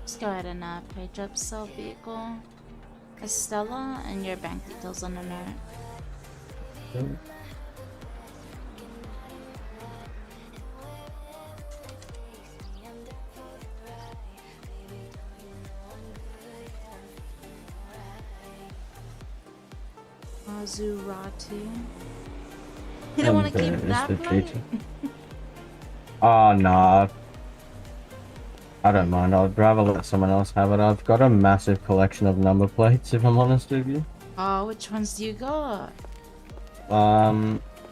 Just go ahead and page up sell vehicle Estella and your bank details on the note. Maserati. You don't want to keep that plate? Oh, nah. I don't mind. I'd rather let someone else have it. I've got a massive collection of number plates, if I'm honest with you. Oh, which ones do you got?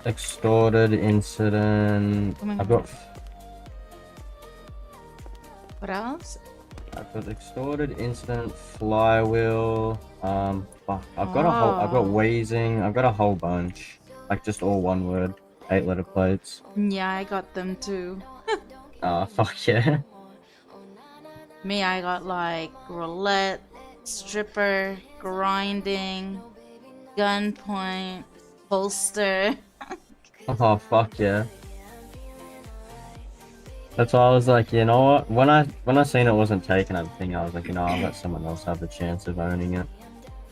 Extorted, incident. I've got... What else? I've got extorted, incident, flywheel. Fuck. I've got wheezing. I've got a whole bunch. Like, just all one word. 8-letter plates. Yeah, I got them too. Fuck yeah. Me, I got like roulette, stripper, grinding, gunpoint, holster. Oh, fuck yeah. That's why I was like, you know what? When I seen it wasn't taken at the thing, I was like, you know, I'll let someone else have the chance of owning it.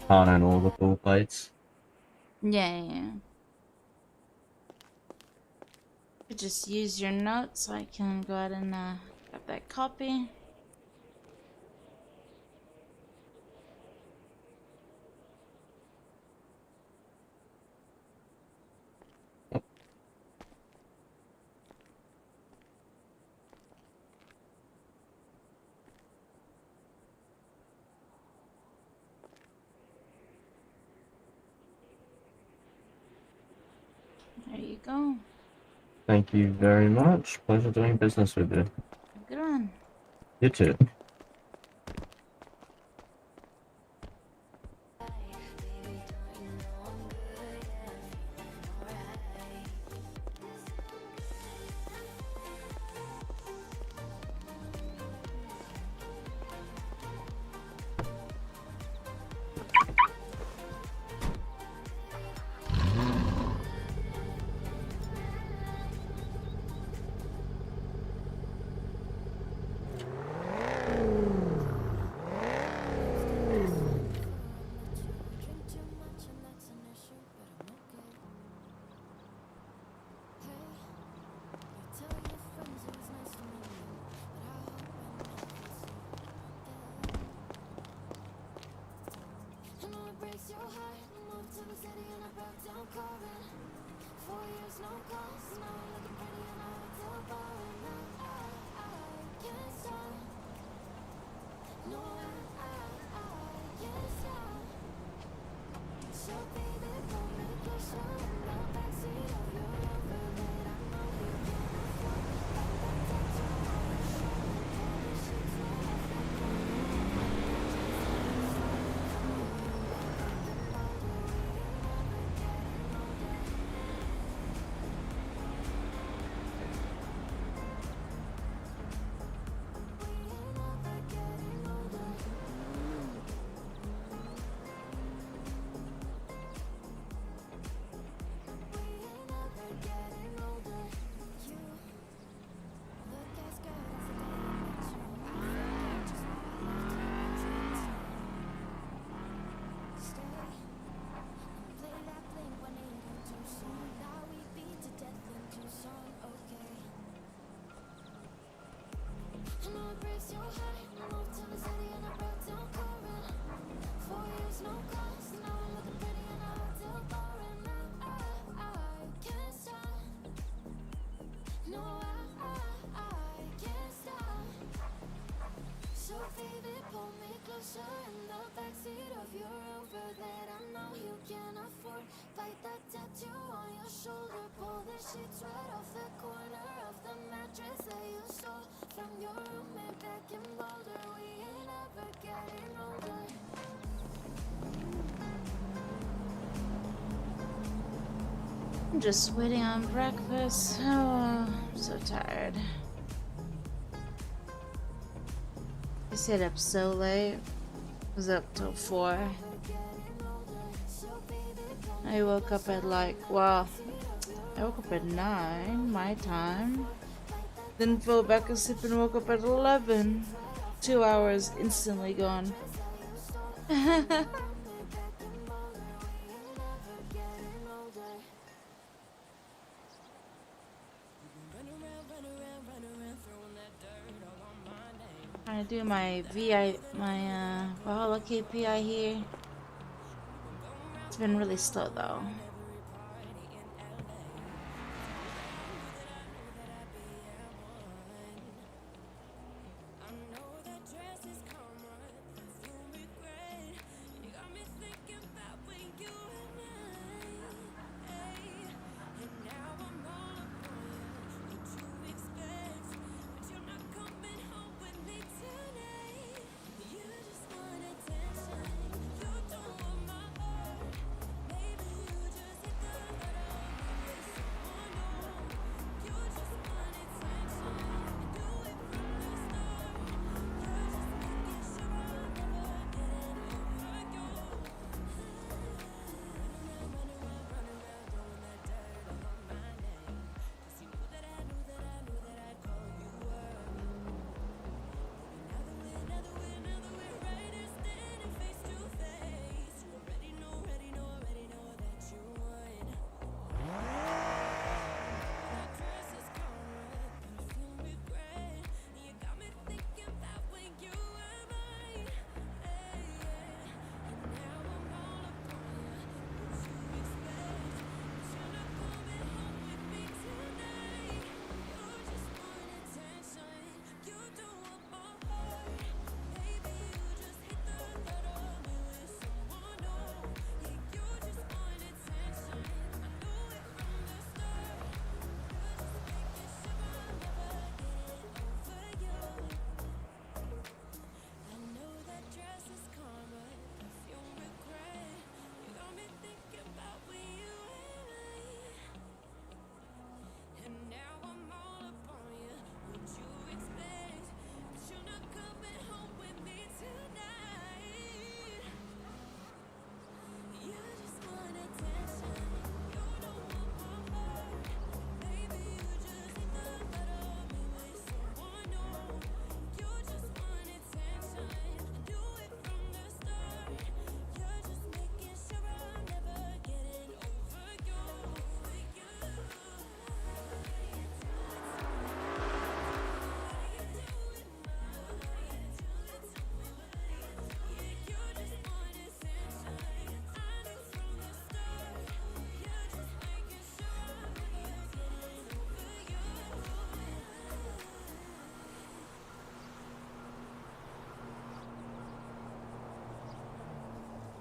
Can't own all the full plates. Yeah. Just use your notes so I can go ahead and get that copy. There you go. Thank you very much. Pleasure doing business with you. Good one. You too. I'm just waiting on breakfast. Oh, I'm so tired. I stayed up so late. I was up till 4. I woke up at like, well, I woke up at 9 my time. Then fell back asleep and woke up at 11. 2 hours instantly gone. Trying to do my Valhalla KPI here. It's been really slow though.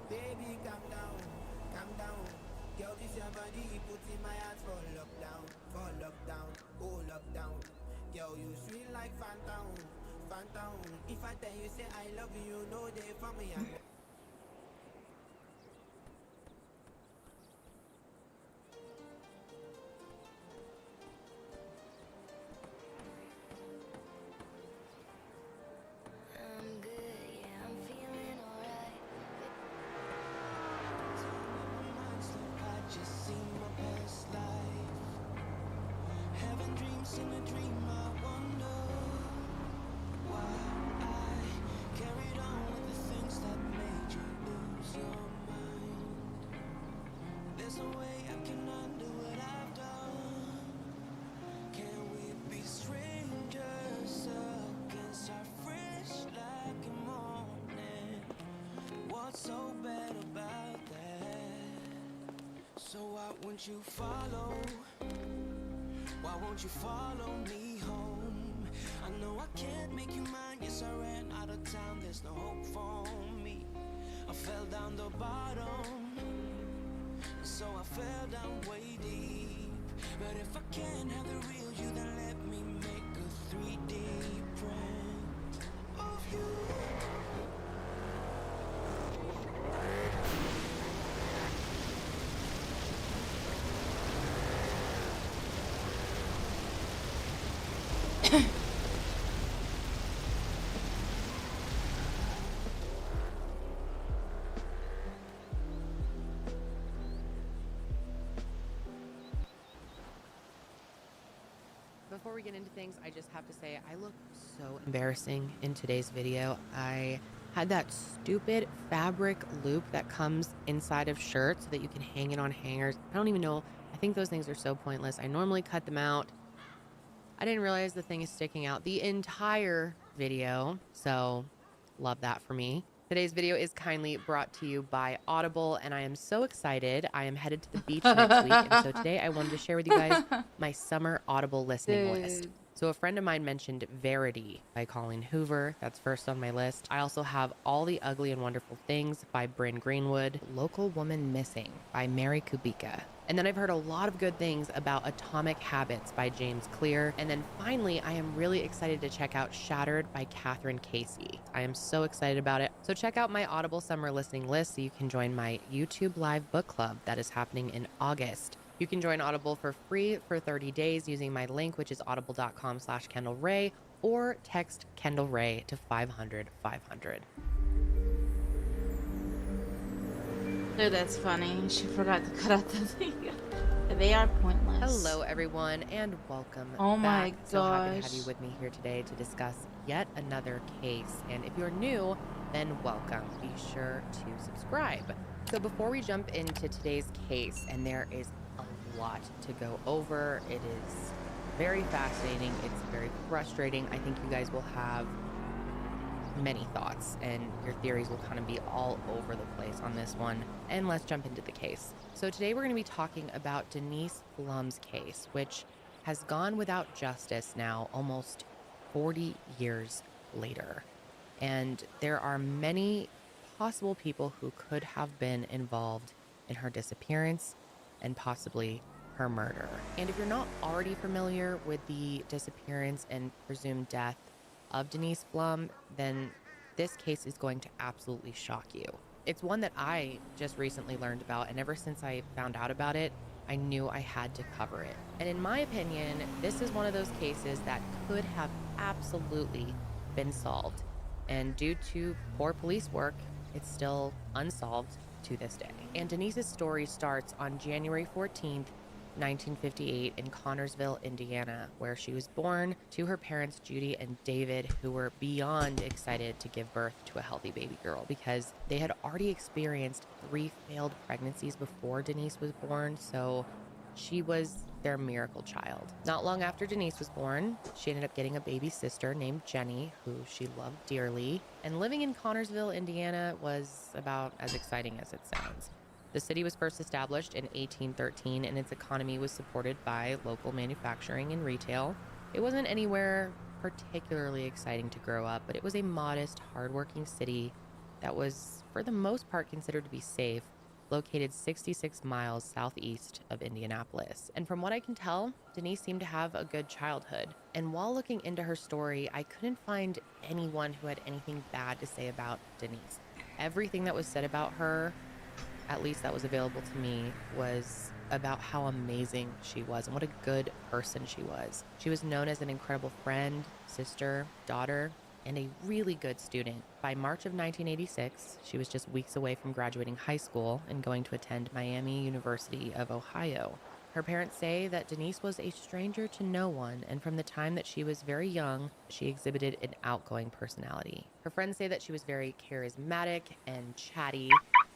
Baby, calm down. Girl, this your body, put in my heart for lockdown, oh lockdown. Girl, you sweet like phantom. If I tell you say I love you, you know they for me. So bad about that. So why won't you follow? Why won't you follow me home? I know I can't make you mine. Yes, I ran out of town. There's no hope for me. I fell down the bottom, so I fell down way deep. But if I can't have the real you, then let me make a 3D print of you. before we get into things, I just have to say I look so embarrassing in today's video. I had that stupid fabric loop that comes inside of shirts so that you can hang it on hangers. I don't even know. I think those things are so pointless. I normally cut them out. I didn't realize the thing is sticking out the entire video. So love that for me. Today's video is kindly brought to you by Audible, and I am so excited. I am headed to the beach next week, and so today I wanted to share with you guys my summer Audible listening list. So a friend of mine mentioned Verity by Colleen Hoover. That's first on my list. I also have All the Ugly and Wonderful Things by Bryn Greenwood, Local Woman Missing by Mary Kubica. And then I've heard a lot of good things about Atomic Habits by James Clear. And then finally, I am really excited to check out Shattered by Catherine Casey. I am so excited about it. So check out my Audible summer listening list so you can join my YouTube Live book club that is happening in August. You can join Audible for free for 30 days using my link, which is audible.com/KendallRae, or text Kendall Ray to 500-500. Oh, that's funny. She forgot to cut out the thing. They are pointless. Hello, everyone, and welcome Oh my back. So happy to gosh. have you with me here today to discuss yet another case. And if you're new, then welcome. Be sure to subscribe. So before we jump into today's case, and there is a lot to go over, it is very fascinating. It's very frustrating. I think you guys will have many thoughts, and your theories will kind of be all over the place on this one. And let's jump into the case. So today we're going to be talking about Denise Flum's case, which has gone without justice now almost 40 years later. And there are many possible people who could have been involved in her disappearance and possibly her murder. And if you're not already familiar with the disappearance and presumed death of Denise Flum, then this case is going to absolutely shock you. It's one that I just recently learned about, and ever since I found out about it, I knew I had to cover it. And in my opinion, this is one of those cases that could have absolutely been solved. And due to poor police work, it's still unsolved to this day. And Denise's story starts on January 14th, 1958 in Connorsville, Indiana, where she was born to her parents, Judy and David, who were beyond excited to give birth to a healthy baby girl because they had already experienced 3 failed pregnancies before Denise was born, so she was their miracle child. Not long after Denise was born, she ended up getting a baby sister named Jenny, who she loved dearly, and living in Connorsville, Indiana was about as exciting as it sounds. The city was first established in 1813, and its economy was supported by local manufacturing and retail. It wasn't anywhere particularly exciting to grow up, but it was a modest, hardworking city that was, for the most part, considered to be safe, located 66 miles southeast of Indianapolis. And from what I can tell, Denise seemed to have a good childhood. And while looking into her story, I couldn't find anyone who had anything bad to say about Denise. Everything that was said about her, at least that was available to me, was about how amazing she was and what a good person she was. She was known as an incredible friend, sister, daughter, and a really good student. By March of 1986, she was just weeks away from graduating high school and going to attend Miami University of Ohio. Her parents say that Denise was a stranger to no one, and from the time that she was very young, she exhibited an outgoing personality. Her friends say that she was very charismatic and chatty,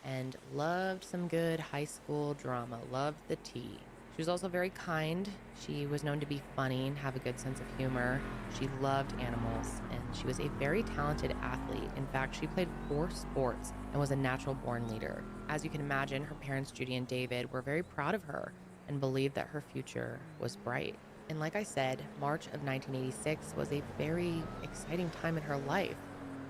and loved some good high school drama, loved the tea. She was also very kind. She was known to be funny and have a good sense of humor. She loved animals, and she was a very talented athlete. In fact, she played 4 sports and was a natural-born leader. As you can imagine, her parents, Judy and David, were very proud of her and believed that her future was bright. And like I said, March of 1986 was a very exciting time in her life.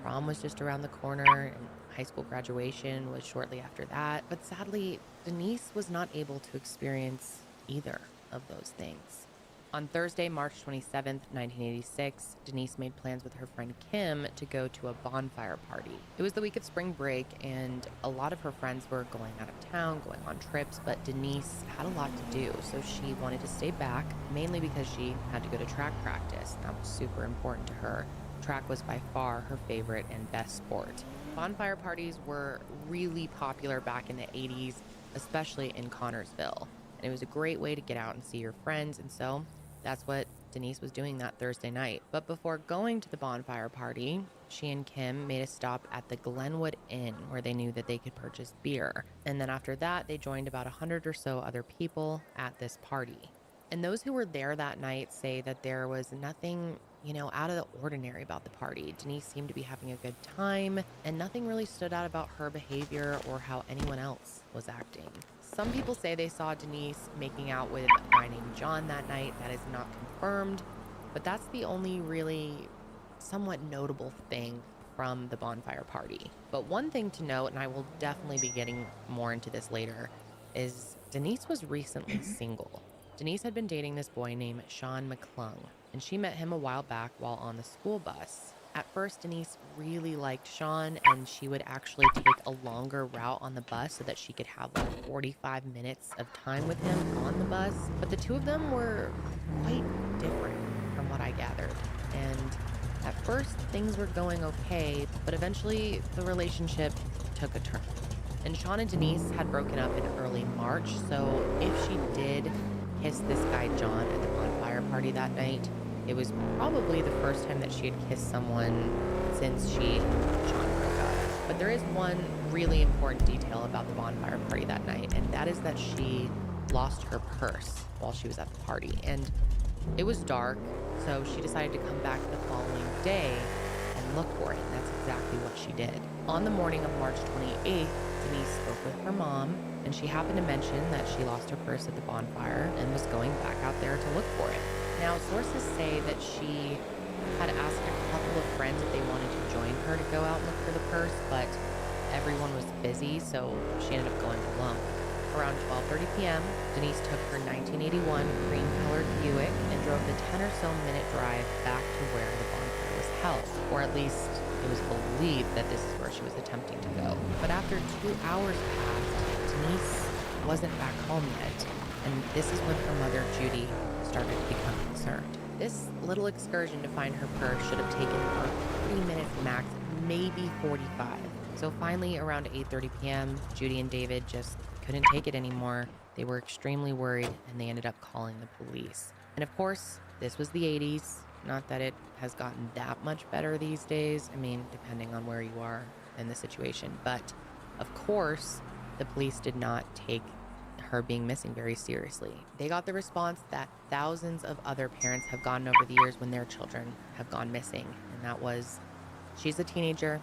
Prom was just around the corner, and high school graduation was shortly after that. But sadly, Denise was not able to experience either of those things. On Thursday, March 27th, 1986, Denise made plans with her friend Kim to go to a bonfire party. It was the week of spring break, and a lot of her friends were going out of town, going on trips, but Denise had a lot to do, so she wanted to stay back, mainly because she had to go to track practice. That was super important to her. Track was by far her favorite and best sport. Bonfire parties were really popular back in the 80s, especially in Connorsville. And it was a great way to get out and see your friends, and so that's what Denise was doing that Thursday night. But before going to the bonfire party, she and Kim made a stop at the Glenwood Inn where they knew that they could purchase beer. And then after that, they joined about 100 or so other people at this party. And those who were there that night say that there was nothing, out of the ordinary about the party. Denise seemed to be having a good time, and nothing really stood out about her behavior or how anyone else was acting. Some people say they saw Denise making out with a guy named John that night. That is not confirmed, but that's the only really somewhat notable thing from the bonfire party. But one thing to note, and I will definitely be getting more into this later, is Denise was recently single. Denise had been dating this boy named Sean McClung, and she met him a while back while on the school bus. At first, Denise really liked Sean, and she would actually take a longer route on the bus so that she could have like 45 minutes of time with him on the bus. But the two of them were quite different from what I gathered. And at first, things were going okay, but eventually the relationship took a turn. And Sean and Denise had broken up in early March, so if she did kiss this guy John at the bonfire party that night, it was probably the first time that she had kissed someone since she and Sean broke up. But there is one really important detail about the bonfire party that night, and that is that she lost her purse while she was at the party. And it was dark, so she decided to come back the following day and look for it, and that's exactly what she did. On the morning of March 28th, Denise spoke with her mom, and she happened to mention that she lost her purse at the bonfire and was going back out there to look for it. Now, sources say that she had asked a couple of friends if they wanted to join her to go out and look for the purse, but everyone was busy, so she ended up going alone. Around 12:30 p.m., Denise took her 1981 cream-colored Buick and drove the 10 or so minute drive back to where the bonfire was held, or at least it was believed that this is where she was attempting to go. But after 2 hours passed, Denise wasn't back home yet, and this is when her mother, Judy, started to become concerned. This little excursion to find her purse should have taken her 30 minutes max, maybe 45. So finally, around 8:30 p.m., Judy and David just couldn't take it anymore. They were extremely worried, and they ended up calling the police. And of course, this was the 80s. Not that it has gotten that much better these days. I mean, depending on where you are in the situation. But of course, the police did not take her being missing very seriously. They got the response that thousands of other parents have gotten over the years when their children have gone missing. And that was, she's a teenager.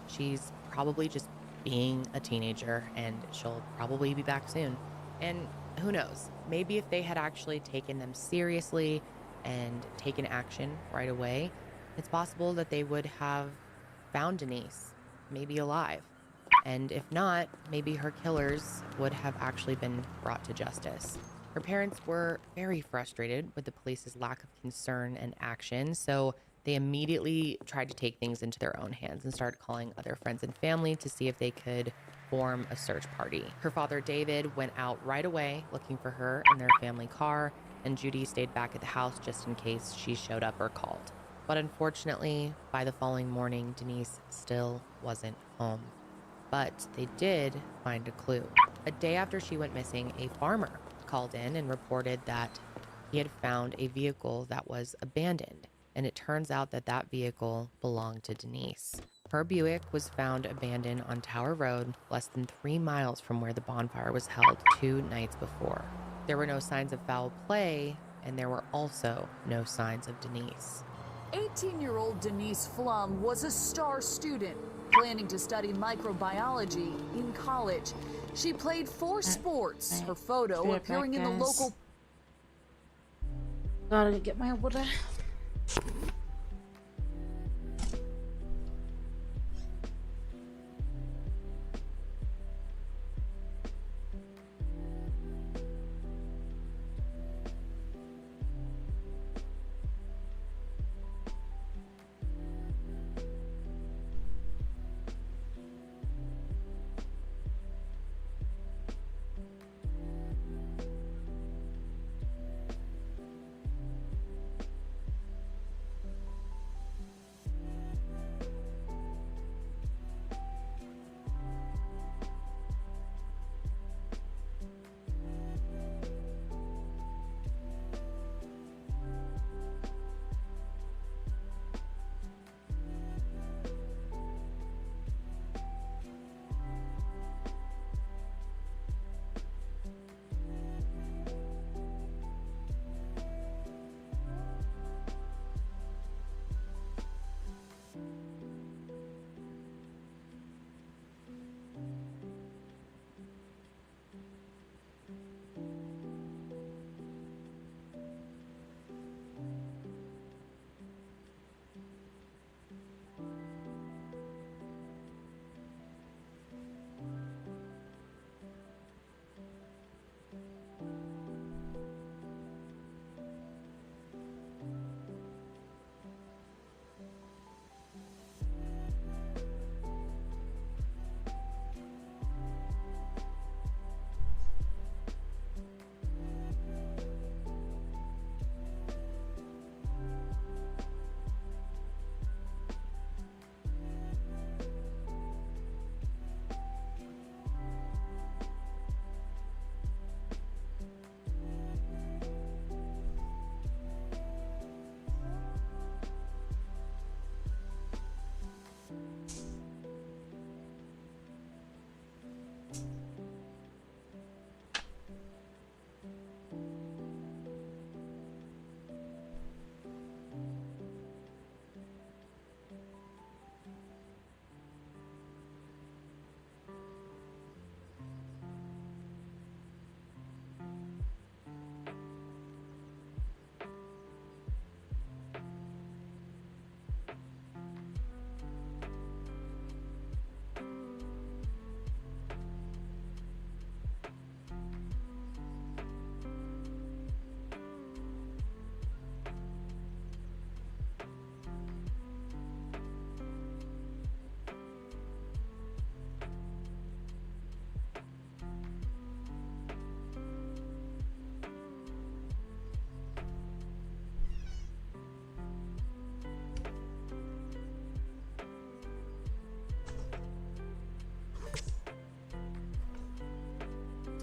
She's probably just being a teenager, and she'll probably be back soon. And who knows, maybe if they had actually taken them seriously and taken action right away, it's possible that they would have found Denise, maybe alive. And if not, maybe her killers would have actually been brought to justice. Her parents were very frustrated with the police's lack of concern and action, so they immediately tried to take things into their own hands and started calling other friends and family to see if they could form a search party. Her father, David, went out right away looking for her in their family car, and Judy stayed back at the house just in case she showed up or called. But unfortunately, by the following morning, Denise still wasn't home. But they did find a clue. A day after she went missing, a farmer called in and reported that he had found a vehicle that was abandoned. And it turns out that that vehicle belonged to Denise. Her Buick was found abandoned on Tower Road, less than 3 miles from where the bonfire was held 2 nights before. There were no signs of foul play, and there were also no signs of Denise. 18-year-old Denise Flum was a star student, planning to study microbiology in college. She played 4 sports, her photo appearing in the local... Gotta get my water.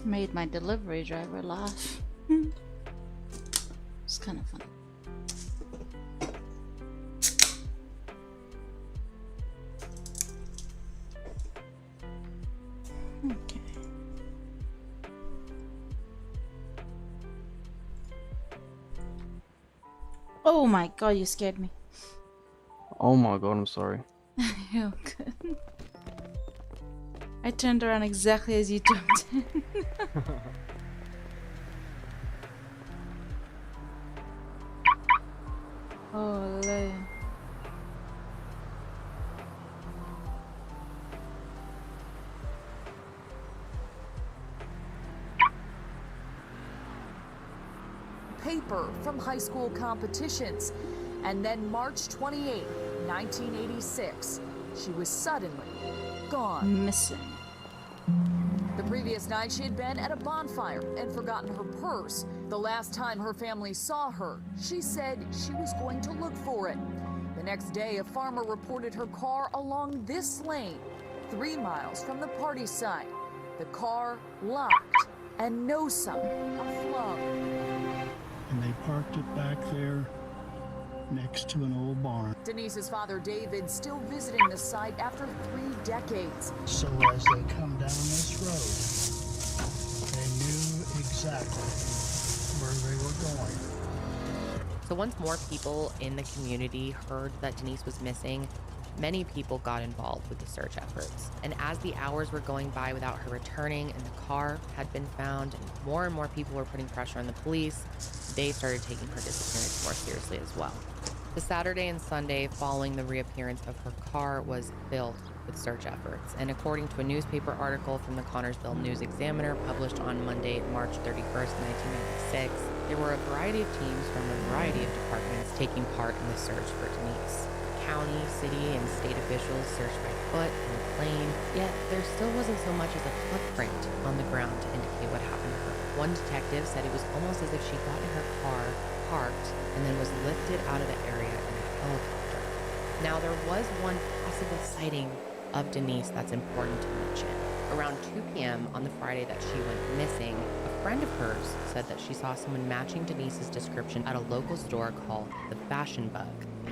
Made my delivery driver laugh. It's kind of funny. Okay. Oh my god, you scared me. Oh my god, I'm sorry. You're good. I turned around exactly as you jumped in. Holy. Paper from high school competitions. And then March 28, 1986, she was suddenly gone. Missing. The previous night, she had been at a bonfire and forgotten her purse. The last time her family saw her, she said she was going to look for it. The next day, a farmer reported her car along this lane, 3 miles from the party site. The car locked and no sign of Flum. And they parked it back there next to an old barn. Denise's father, David, still visiting the site after 3 decades. So as they come down this road, they knew exactly where they were going. So once more people in the community heard that Denise was missing, many people got involved with the search efforts. And as the hours were going by without her returning and the car had been found, and more people were putting pressure on the police, they started taking her disappearance more seriously as well. The Saturday and Sunday following the reappearance of her car was filled with search efforts. And according to a newspaper article from the Connorsville News-Examiner published on Monday, March 31st, 1996, there were a variety of teams from a variety of departments taking part in the search for Denise. County, city, and state officials searched by foot and plane, yet there still wasn't so much as a footprint on the ground to indicate what happened to her. One detective said it was almost as if she got in her car, parked, and then was lifted out of the area in a helicopter. Now, there was one possible sighting of Denise that's important to mention. Around 2 p.m. on the Friday that she went missing, a friend of hers said that she saw someone matching Denise's description at a local store called the Fashion Bug.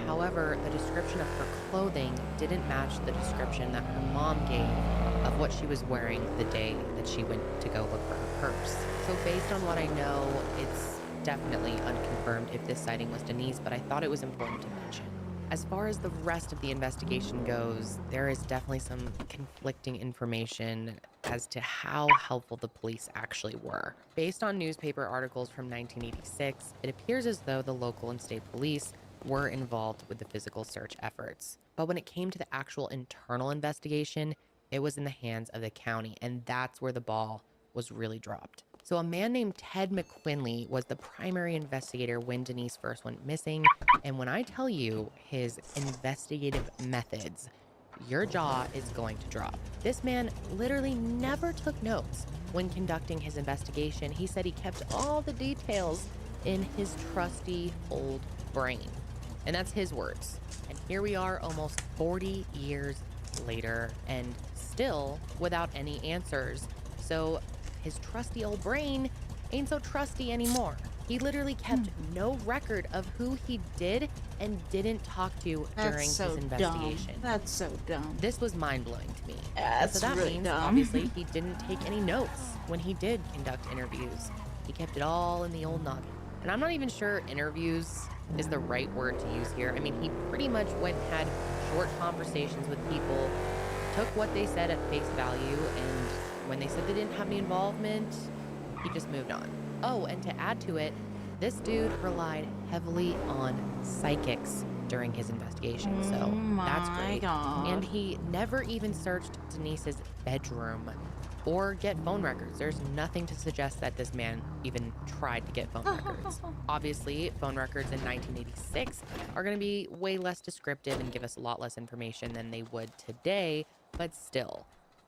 However, the description of her clothing didn't match the description that her mom gave of what she was wearing the day that she went to go look for her purse. So based on what I know, it's definitely unconfirmed if this sighting was Denise, but I thought it was important to mention. As far as the rest of the investigation goes, there is definitely some conflicting information as to how helpful the police actually were. Based on newspaper articles from 1986, it appears as though the local and state police were involved with the physical search efforts. But when it came to the actual internal investigation, it was in the hands of the county, and that's where the ball was really dropped. So a man named Ted McQuinley was the primary investigator when Denise first went missing. And when I tell you his investigative methods, your jaw is going to drop. This man literally never took notes when conducting his investigation. He said he kept all the details in his trusty old brain. And that's his words. And here we are almost 40 years later and still without any answers. So his trusty old brain ain't so trusty anymore. He literally kept no record of who he did and didn't talk to during his investigation. Dumb. That's so dumb. This was mind-blowing to me. That's so that really means, dumb. obviously, he didn't take any notes when he did conduct interviews. He kept it all in the old noggin. And I'm not even sure interviews is the right word to use here. I mean, he pretty much went and had short conversations with people, took what they said at face value, and when they said they didn't have any involvement, he just moved on. Oh, and to add to it, this dude relied heavily on psychics during his investigation, so that's great. God. And he never even searched Denise's bedroom or get phone records. There's nothing to suggest that this man even tried to get phone records. Obviously, phone records in 1986 are going to be way less descriptive and give us a lot less information than they would today, but still,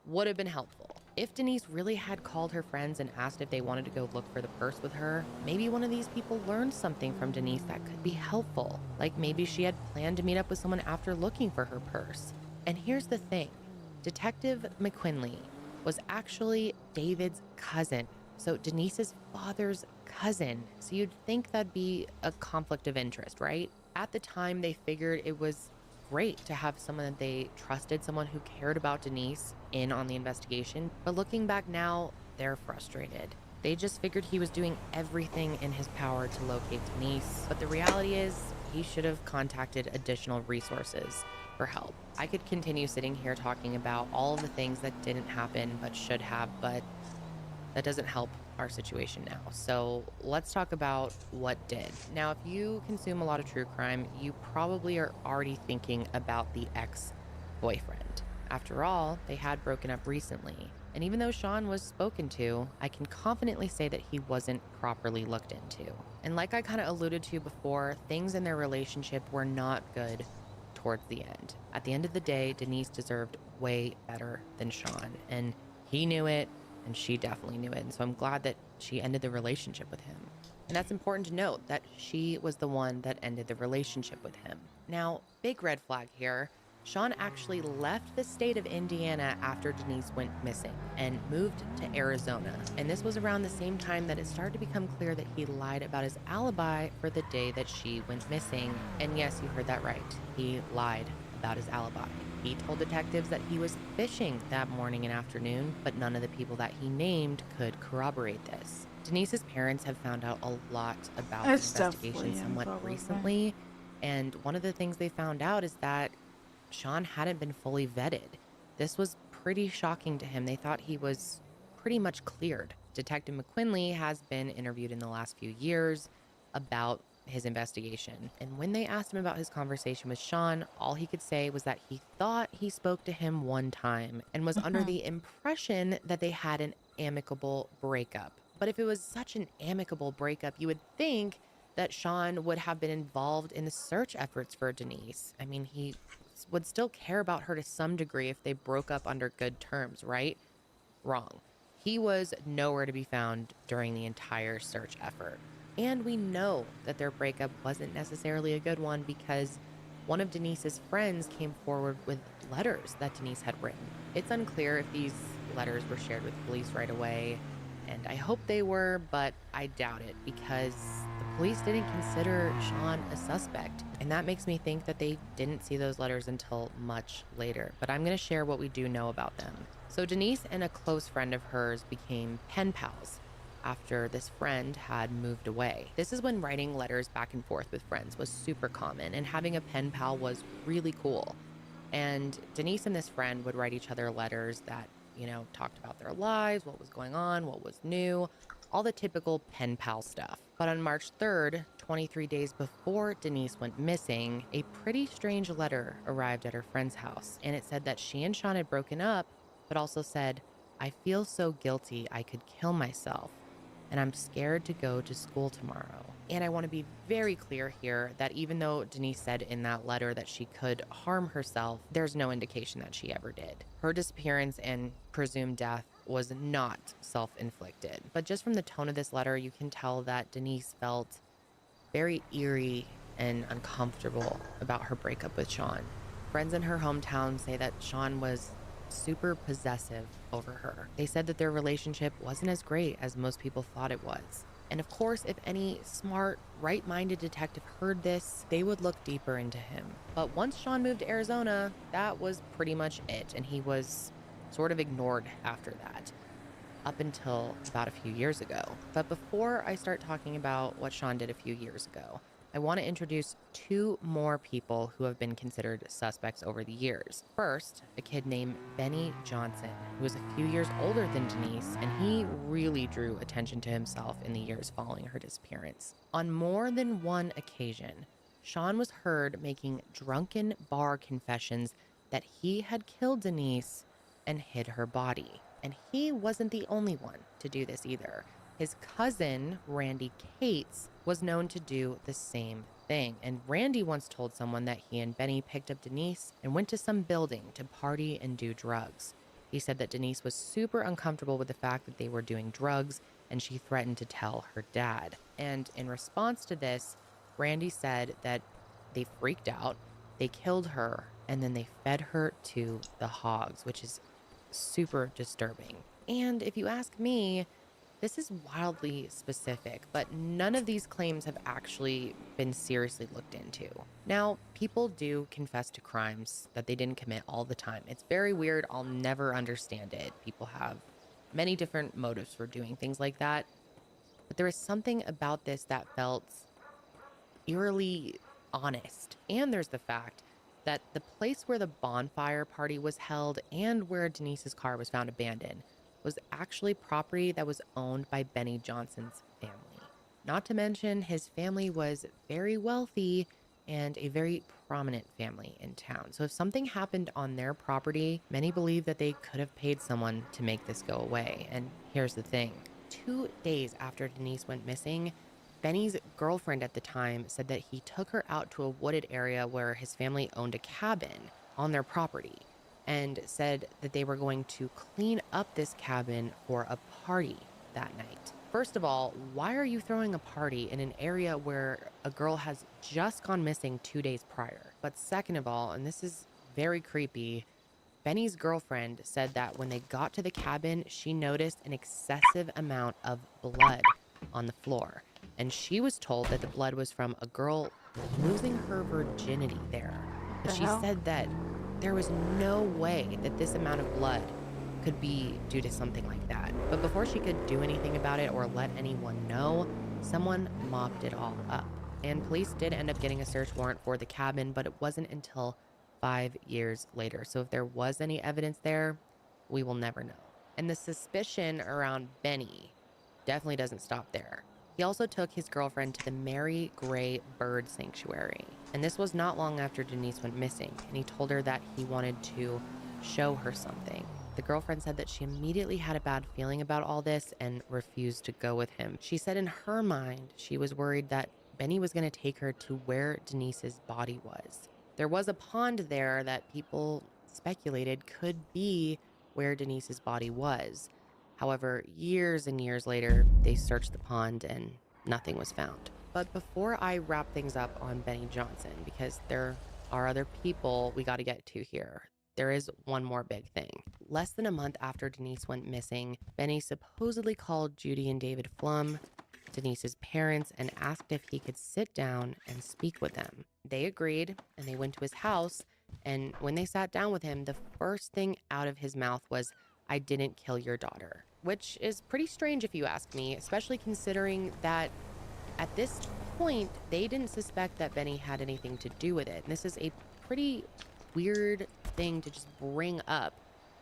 would have been helpful. If Denise really had called her friends and asked if they wanted to go look for the purse with her, maybe one of these people learned something from Denise that could be helpful. Like maybe she had planned to meet up with someone after looking for her purse. And here's the thing, Detective McQuinley was actually David's cousin. So Denise's father's cousin. So you'd think that'd be a conflict of interest, right? At the time, they figured it was great to have someone that they trusted, someone who cared about Denise, in on the investigation. But looking back now, they're frustrated. They just figured he was doing everything in his power to locate Denise. But the reality is, he should have contacted additional resources for help. I could continue sitting here talking about all of the things that didn't happen but should have, but that doesn't help our situation now. So let's talk about what did. Now, if you consume a lot of true crime, you probably are already thinking about the ex-boyfriend. After all, they had broken up recently. And even though Sean was spoken to, I can confidently say that he wasn't properly looked into. And like I kind of alluded to before, things in their relationship were not good towards the end. At the end of the day, Denise deserved way better than Sean. And he knew it, and she definitely knew it. And so I'm glad that she ended the relationship with him. And that's important to note, that she was the one that ended the relationship with him. Now, big red flag here. Sean actually left the state of Indiana after Denise went missing and moved to Arizona. And this was around the same time that it started to become clear that he lied about his alibi for the day that she went missing. And yes, you heard that right. He lied about his alibi. He told detectives that he was fishing that morning and afternoon, but none of the people that he named could corroborate this. Denise's parents have found out a lot about the investigation somewhat recently. And one of the things they found out is that Sean hadn't been fully vetted. This was pretty shocking to him. They thought he was pretty much cleared. Detective McQuinley has been interviewed in the last few years about his investigation. And when they asked him about his conversation with Sean, all he could say was that he thought he spoke to him one time and was under the impression that they had an amicable breakup. But if it was such an amicable breakup, you would think that Sean would have been involved in the search efforts for Denise. I mean, he would still care about her to some degree if they broke up under good terms, right? Wrong. He was nowhere to be found during the entire search effort. And we know that their breakup wasn't necessarily a good one because one of Denise's friends came forward with letters that Denise had written. It's unclear if these letters were shared with police right away, and I hope they were, but I doubt it because the police didn't consider Sean a suspect. And that makes me think that they didn't see those letters until much later. But I'm going to share what we do know about them. So Denise and a close friend of hers became pen pals after this friend had moved away. This is when writing letters back and forth with friends was super common, and having a pen pal was really cool. And Denise and this friend would write each other letters that, talked about their lives, what was going on, what was new, all the typical pen pal stuff. But on March 3rd, 23 days before Denise went missing, a pretty strange letter arrived at her friend's house. And it said that she and Sean had broken up, but also said, "I feel so guilty I could kill myself, and I'm scared to go to school tomorrow." And I want to be very clear here that even though Denise said in that letter that she could harm herself, there's no indication that she ever did. Her disappearance and presumed death was not self-inflicted. But just from the tone of this letter, you can tell that Denise felt very eerie and uncomfortable about her breakup with Sean. Friends in her hometown say that Sean was super possessive over her. They said that their relationship wasn't as great as most people thought it was. And of course, if any smart, right-minded detective heard this, they would look deeper into him. But once Sean moved to Arizona, that was pretty much it, and he was sort of ignored after that, up until about a few years ago. But before I start talking about what Sean did a few years ago, I want to introduce two more people who have been considered suspects over the years. First, a kid named Benny Johnson, who was a few years older than Denise, and he really drew attention to himself in the years following her disappearance. On more than one occasion, Sean was heard making drunken bar confessions that he had killed Denise and hid her body. And he wasn't the only one to do this either. His cousin, Randy Cates, was known to do the same thing. And Randy once told someone that he and Benny picked up Denise and went to some building to party and do drugs. He said that Denise was super uncomfortable with the fact that they were doing drugs, and she threatened to tell her dad. And in response to this, Randy said that they freaked out, they killed her, and then they fed her to the hogs, which is super disturbing. And if you ask me, this is wildly specific, but none of these claims have actually been seriously looked into. Now, people do confess to crimes that they didn't commit all the time. It's very weird. I'll never understand it. People have many different motives for doing things like that. But there is something about this that felt eerily honest. And there's the fact that the place where the bonfire party was held and where Denise's car was found abandoned was actually property that was owned by Benny Johnson's family. Not to mention, his family was very wealthy and a very prominent family in town. So if something happened on their property, many believe that they could have paid someone to make this go away. And here's the thing. 2 days after Denise went missing, Benny's girlfriend at the time said that he took her out to a wooded area where his family owned a cabin on their property and said that they were going to clean up this cabin for a party that night. First of all, why are you throwing a party in an area where a girl has just gone missing 2 days prior? But second of all, and this is very creepy, Benny's girlfriend said that when they got to the cabin, she noticed an excessive amount of blood on the floor. And she was told that the blood was from a girl losing her virginity there. But she said that there was no way that this amount of blood could be due to something like that. But before she could do anything about it or let anyone know, someone mopped it all up. And police did end up getting a search warrant for the cabin, but it wasn't until 5 years later. So if there was any evidence there, we will never know. And the suspicion around Benny definitely doesn't stop there. He also took his girlfriend to the Mary Gray Bird Sanctuary. And this was not long after Denise went missing, and he told her that he wanted to show her something. The girlfriend said that she immediately had a bad feeling about all this and refused to go with him. She said in her mind, she was worried that Benny was going to take her to where Denise's body was. There was a pond there that people speculated could be where Denise's body was. However, years and years later, they searched the pond and nothing was found. But before I wrap things up on Benny Johnson, because there are other people we got to get to here, there is one more big thing. Less than a month after Denise went missing, Benny supposedly called Judy and David Flum, Denise's parents, and asked if he could sit down and speak with them. They agreed, and they went to his house, and when they sat down with him, the first thing out of his mouth was, "I didn't kill your daughter," which is pretty strange if you ask me, especially considering that at this point, they didn't suspect that Benny had anything to do with it. And this is a pretty weird thing to just bring up,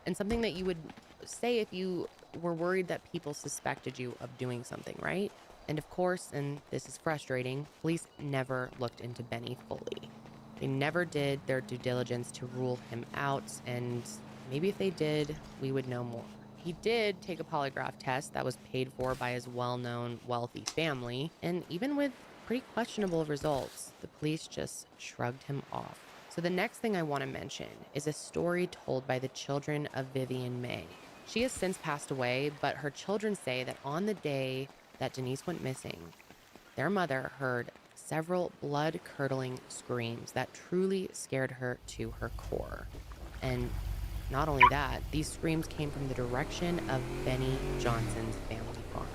and something that you would say if you were worried that people suspected you of doing something, right? And of course, and this is frustrating, police never looked into Benny fully. They never did their due diligence to rule him out, and maybe if they did, we would know more. He did take a polygraph test that was paid for by his well-known wealthy family, and even with pretty questionable results, the police just shrugged him off. So the next thing I want to mention is a story told by the children of Vivian May. She has since passed away, but her children say that on the day that Denise went missing, their mother heard several blood-curdling screams that truly scared her to her core. And not only that, these screams came from the direction of Benny Johnson's family farm.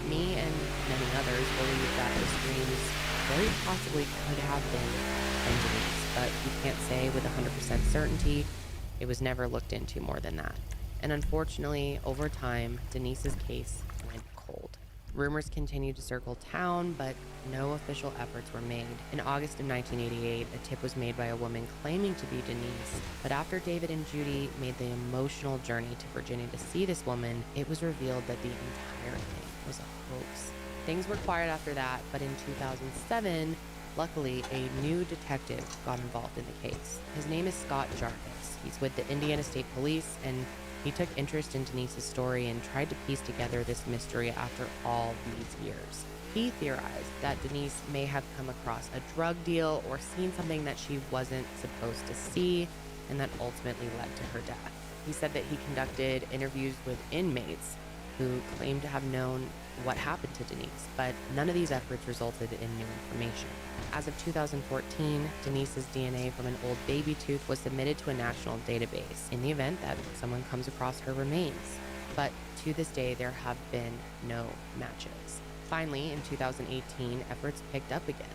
Me and many others believe that the screams very possibly could have been Denise, but you can't say with 100% certainty. It was never looked into more than that. And unfortunately, over time, Denise's case went cold. Rumors continued to circle town, but no official efforts were made. In August of 1988, a tip was made by a woman claiming to be Denise. But after David and Judy made the emotional journey to Virginia to see this woman, it was revealed that the entire thing was a hoax. Things were quiet after that, but in 2007, luckily, a new detective got involved in the case. His name is Scott Jarvis. He's with the Indiana State Police, and he took interest in Denise's story and tried to piece together this mystery after all these years. He theorized that Denise may have come across a drug deal or seen something that she wasn't supposed to see, and that ultimately led to her death. He said that he conducted interviews with inmates who claimed to have known what happened to Denise, but none of these efforts resulted in new information. As of 2014, Denise's DNA from an old baby tooth was submitted to a national database in the event that someone comes across her remains. But to this day, there have been no matches. Finally, in 2018, efforts picked up again,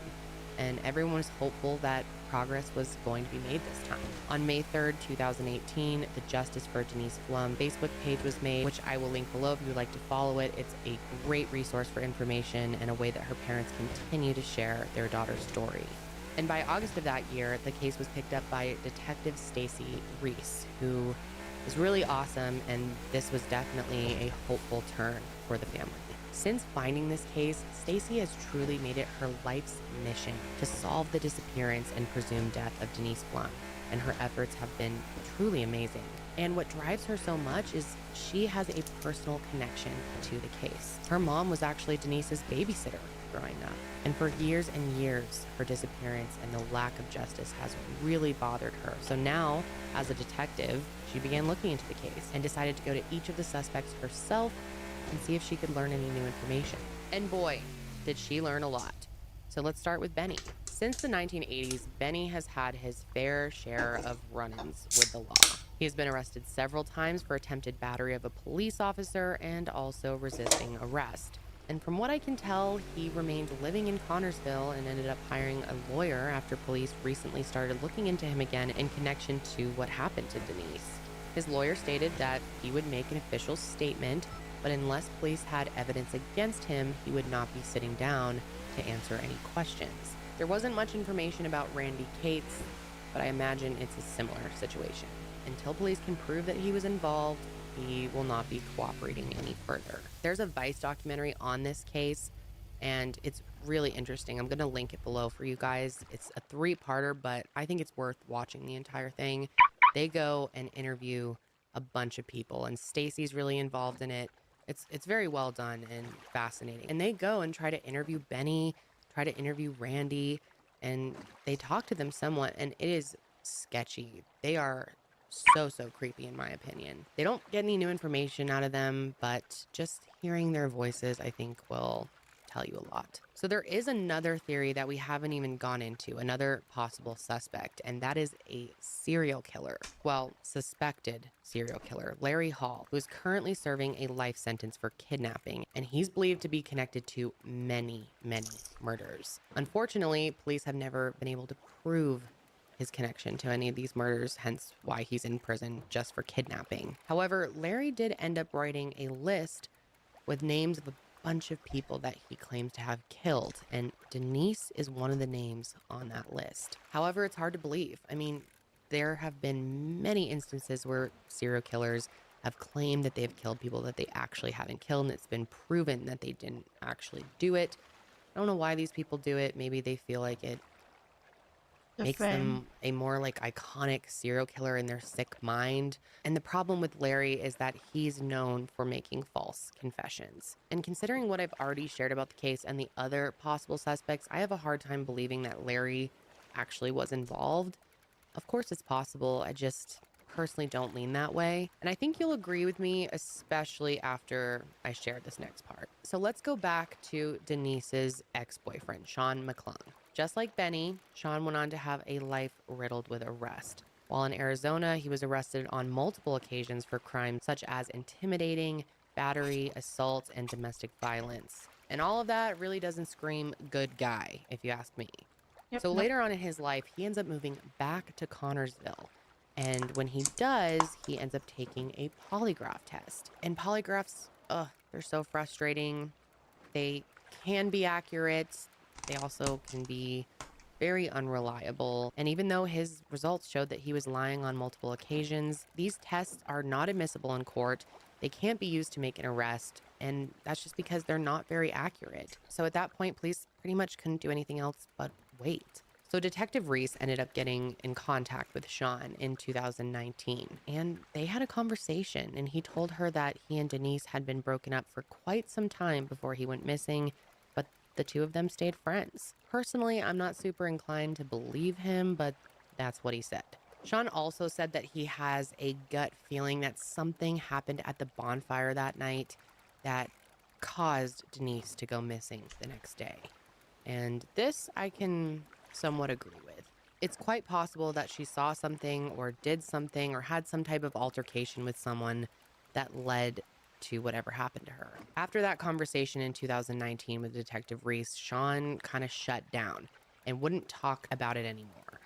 and everyone was hopeful that progress was going to be made this time. On May 3rd, 2018, the Justice for Denise Flum Facebook page was made, which I will link below if you would like to follow it. It's a great resource for information and a way that her parents continue to share their daughter's story. And by August of that year, the case was picked up by Detective Stacy Reese, who is really awesome, and this was definitely a hopeful turn for the family. Since finding this case, Stacy has truly made it her life's mission to solve the disappearance and presumed death of Denise Flum, and her efforts have been truly amazing. And what drives her so much is she has a personal connection to the case. Her mom was actually Denise's babysitter growing up, and for years and years, her disappearance and the lack of justice has really bothered her. So now, as a detective, she began looking into the case and decided to go to each of the suspects herself and see if she could learn any new information. And boy, did she learn a lot. So let's start with Benny. Since the 1980s, Benny has had his fair share of run-ins with the law. He has been arrested several times for attempted battery of a police officer and also resisting arrest. And from what I can tell, he remained living in Connorsville and ended up hiring a lawyer after police recently started looking into him again in connection to what happened to Denise. His lawyer stated that he would make an official statement, but unless police had evidence against him, he would not be sitting down to answer any questions. There wasn't much information about Randy Cates, but I imagine it's a similar situation. Until police can prove that he was involved, he will not be cooperating any further. There's a Vice documentary on this case, and it's really interesting. I'm going to link it below for you guys. It's a 3-parter, but I think it's worth watching the entire thing. They go and interview a bunch of people, and Stacy's really involved in it. It's very well done and fascinating. And they go and try to interview Benny, try to interview Randy, and they talk to them somewhat, and it is sketchy. They are so creepy in my opinion. They don't get any new information out of them, but just hearing their voices, I think, will tell you a lot. So there is another theory that we haven't even gone into, another possible suspect, and that is a serial killer. Well, suspected serial killer, Larry Hall, who is currently serving a life sentence for kidnapping, and he's believed to be connected to many murders. Unfortunately, police have never been able to prove his connection to any of these murders, hence why he's in prison just for kidnapping. However, Larry did end up writing a list with names of a bunch of people that he claims to have killed, and Denise is one of the names on that list. However, it's hard to believe. I mean, there have been many instances where serial killers have claimed that they've killed people that they actually haven't killed, and it's been proven that they didn't actually do it. I don't know why these people do it. Maybe they feel like it makes them a more like iconic serial killer in their sick mind. And the problem with Larry is that he's known for making false confessions. And considering what I've already shared about the case and the other possible suspects, I have a hard time believing that Larry actually was involved. Of course it's possible, I just personally don't lean that way. And I think you'll agree with me, especially after I share this next part. So let's go back to Denise's ex-boyfriend, Sean McClung. Just like Benny, Sean went on to have a life riddled with arrest. While in Arizona, he was arrested on multiple occasions for crimes such as intimidating, battery, assault, and domestic violence. And all of that really doesn't scream good guy, if you ask me. So later on in his life, he ends up moving back to Connorsville. And when he does, he ends up taking a polygraph test. And polygraphs, they're so frustrating. They can be accurate. They also can be very unreliable. And even though his results showed that he was lying on multiple occasions, these tests are not admissible in court. They can't be used to make an arrest. And that's just because they're not very accurate. So at that point, police pretty much couldn't do anything else but wait. So Detective Reese ended up getting in contact with Sean in 2019, and they had a conversation, and he told her that he and Denise had been broken up for quite some time before he went missing, but the two of them stayed friends. Personally, I'm not super inclined to believe him, but that's what he said. Sean also said that he has a gut feeling that something happened at the bonfire that night that caused Denise to go missing the next day. And this I can somewhat agree with. It's quite possible that she saw something or did something or had some type of altercation with someone that led to whatever happened to her. After that conversation in 2019 with Detective Reese, Sean kind of shut down and wouldn't talk about it anymore.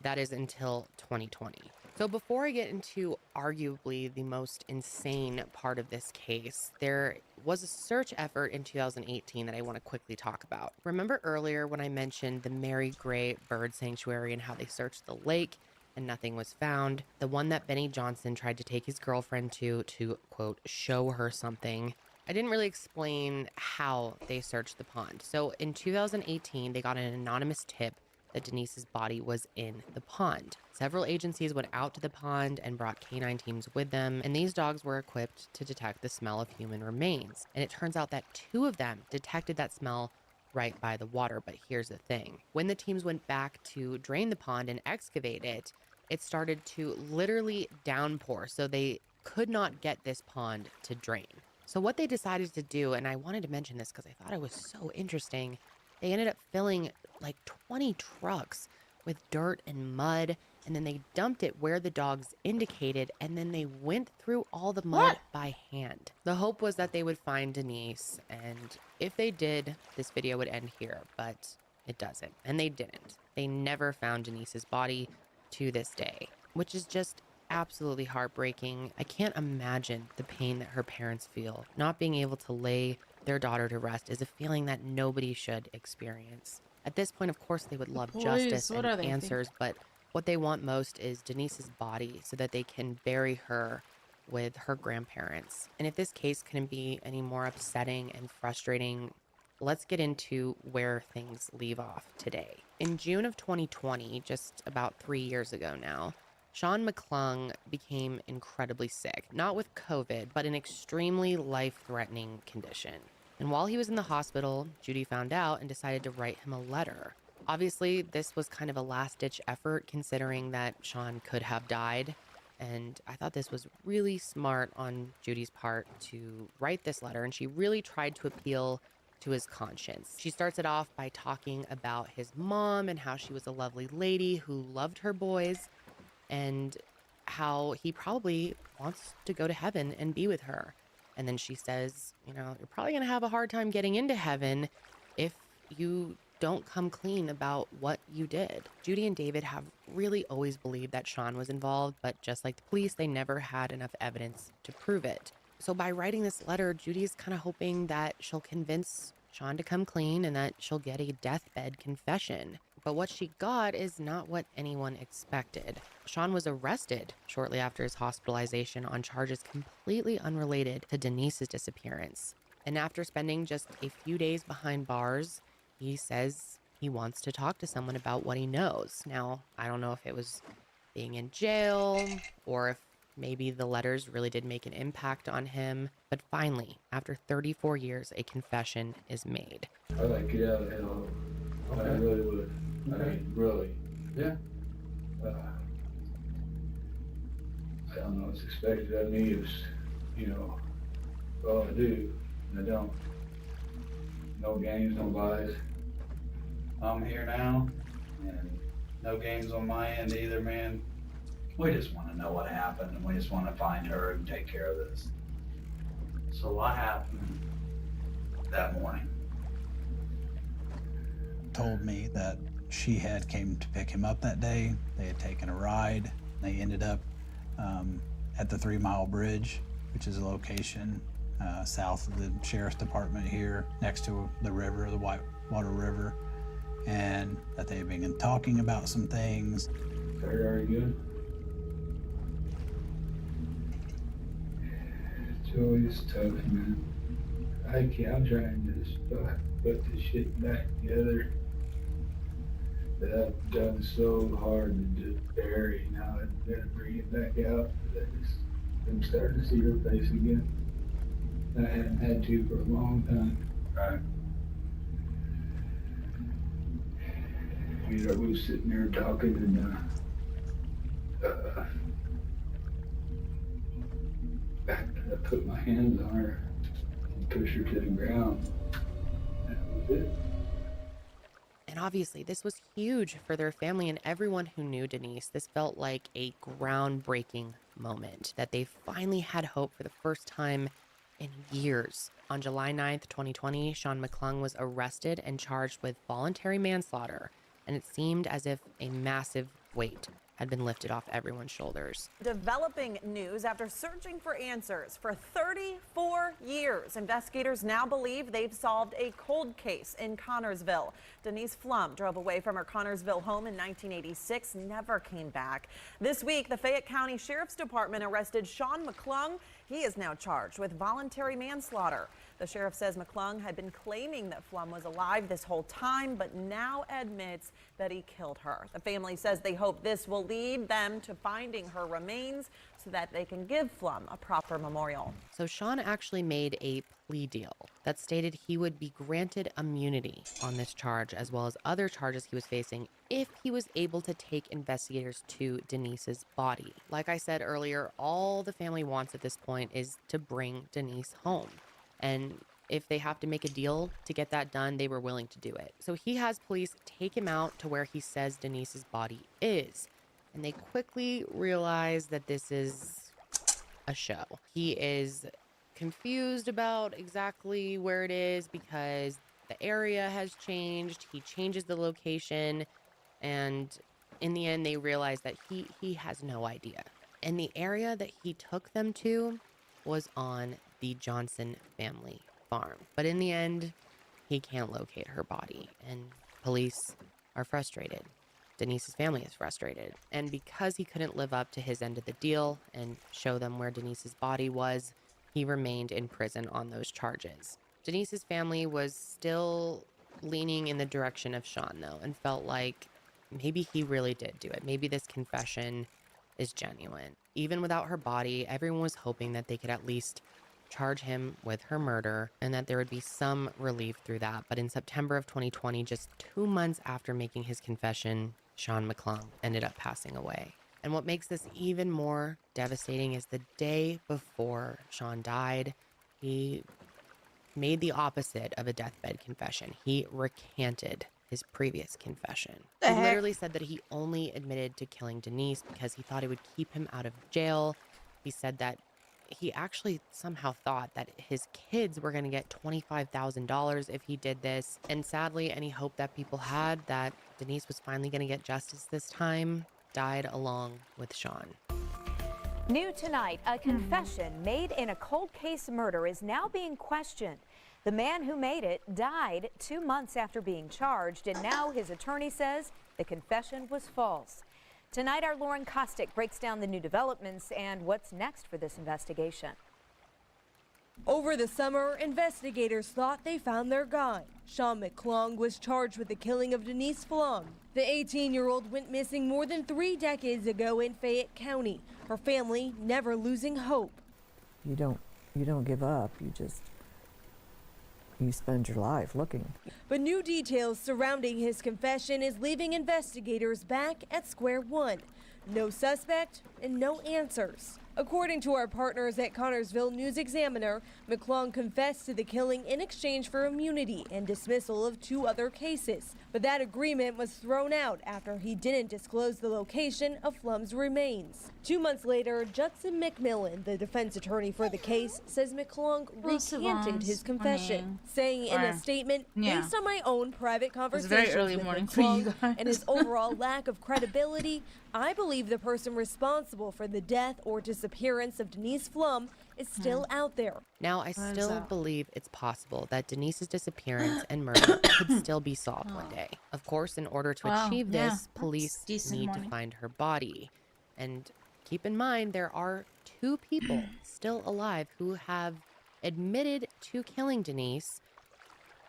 That is until 2020. So before I get into arguably the most insane part of this case, there was a search effort in 2018 that I want to quickly talk about. Remember earlier when I mentioned the Mary Gray Bird Sanctuary and how they searched the lake and nothing was found? The one that Benny Johnson tried to take his girlfriend to quote, show her something. I didn't really explain how they searched the pond. So in 2018, they got an anonymous tip that Denise's body was in the pond. Several agencies went out to the pond and brought canine teams with them, and these dogs were equipped to detect the smell of human remains. And it turns out that 2 of them detected that smell right by the water. But here's the thing. When the teams went back to drain the pond and excavate it, it started to literally downpour. So they could not get this pond to drain. So what they decided to do, and I wanted to mention this because I thought it was so interesting, they ended up filling like 20 trucks with dirt and mud, and then they dumped it where the dogs indicated, and then they went through all the mud by hand. The hope was that they would find Denise, and if they did, this video would end here, but it doesn't, and they didn't. They never found Denise's body to this day, which is just absolutely heartbreaking. I can't imagine the pain that her parents feel. Not being able to lay their daughter to rest is a feeling that nobody should experience. At this point, of course, they would love justice and answers, but what they want most is Denise's body so that they can bury her with her grandparents. And if this case couldn't be any more upsetting and frustrating, let's get into where things leave off today. In June of 2020, just about 3 years ago now, Sean McClung became incredibly sick, not with COVID, but an extremely life-threatening condition. And while he was in the hospital, Judy found out and decided to write him a letter. Obviously, this was kind of a last-ditch effort considering that Sean could have died. And I thought this was really smart on Judy's part to write this letter. And she really tried to appeal to his conscience. She starts it off by talking about his mom and how she was a lovely lady who loved her boys, and how he probably wants to go to heaven and be with her. And then she says, you know, you're probably going to have a hard time getting into heaven if you don't come clean about what you did. Judy and David have really always believed that Sean was involved, but just like the police, they never had enough evidence to prove it. So by writing this letter, Judy's kind of hoping that she'll convince Sean to come clean and that she'll get a deathbed confession. But what she got is not what anyone expected. Sean was arrested shortly after his hospitalization on charges completely unrelated to Denise's disappearance. And after spending just a few days behind bars, he says he wants to talk to someone about what he knows. Now, I don't know if it was being in jail or if maybe the letters really did make an impact on him. But finally, after 34 years, a confession is made. I'd like to get out of hell. Okay. I really would. Okay. I mean, really. Yeah. I don't know what's expected of me. It's, you know, all I do, and I don't. No games, no lies. I'm here now, and no games on my end either, man. We just want to know what happened, and we just want to find her and take care of this. So what happened that morning? Told me that she had came to pick him up that day. They had taken a ride. They ended up at the 3 Mile Bridge, which is a location south of the sheriff's department here, next to the river, the Whitewater River, and that they had been talking about some things. Are you good? It's always tough, man. I'm trying to just put this shit back together that I've done so hard to just bury. Now I'm gonna bring it back out. I'm starting to see her face again. I haven't had to for a long time. Right. You know, we was sitting there talking, and I put my hands on her, push her to the ground. That was it. And obviously, this was huge for their family and everyone who knew Denise. This felt like a groundbreaking moment that they finally had hope for the first time in years. On July 9th, 2020, Sean McClung was arrested and charged with voluntary manslaughter, and it seemed as if a massive weight had been lifted off everyone's shoulders. Developing news after searching for answers for 34 years. Investigators now believe they've solved a cold case in Connorsville. Denise Flum drove away from her Connorsville home in 1986, never came back. This week, the Fayette County Sheriff's Department arrested Sean McClung. He is now charged with voluntary manslaughter. The sheriff says McClung had been claiming that Flum was alive this whole time, but now admits that he killed her. The family says they hope this will lead them to finding her remains so that they can give Flum a proper memorial. So Sean actually made a plea deal that stated he would be granted immunity on this charge, as well as other charges he was facing, if he was able to take investigators to Denise's body. Like I said earlier, all the family wants at this point is to bring Denise home. And if they have to make a deal to get that done, they were willing to do it. So he has police take him out to where he says Denise's body is. And they quickly realize that this is a show. He is confused about exactly where it is because the area has changed. He changes the location. And in the end, they realize that he has no idea. And the area that he took them to was on the Johnson family farm. But in the end, he can't locate her body, and police are frustrated. Denise's family is frustrated. And because he couldn't live up to his end of the deal and show them where Denise's body was, he remained in prison on those charges. Denise's family was still leaning in the direction of Sean, though, and felt like maybe he really did do it. Maybe this confession is genuine. Even without her body, everyone was hoping that they could at least charge him with her murder and that there would be some relief through that. But in September of 2020, just 2 months after making his confession, Sean McClung ended up passing away. And what makes this even more devastating is the day before Sean died, he made the opposite of a deathbed confession. He recanted his previous confession. He literally said that he only admitted to killing Denise because he thought it would keep him out of jail. He said that he actually somehow thought that his kids were going to get $25,000 if he did this. And sadly, any hope that people had that Denise was finally going to get justice this time died along with Sean. New tonight, a confession made in a cold case murder is now being questioned. The man who made it died 2 months after being charged, and now his attorney says the confession was false. Tonight, our Lauren Kostick breaks down the new developments and what's next for this investigation. Over the summer, investigators thought they found their guy. Sean McClung was charged with the killing of Denise Flum. The 18-year-old went missing more than 3 decades ago in Fayette County. Her family never losing hope. You don't give up. You spend your life looking. But new details surrounding his confession is leaving investigators back at square one. No suspect and no answers. According to our partners at Connorsville News-Examiner, McClung confessed to the killing in exchange for immunity and dismissal of 2 other cases. But that agreement was thrown out after he didn't disclose the location of Flum's remains. 2 months later, Judson McMillan, the defense attorney for the case, says McClung recanted his confession, saying in a statement, based on my own private conversations with McClung and his overall lack of credibility, I believe the person responsible for the death or disappearance of Denise Flum is still out there. Now, I still believe it's possible that Denise's disappearance and murder could still be solved one day. Of course, in order to achieve this, police need to find her body. And keep in mind, there are 2 people still alive who have admitted to killing Denise,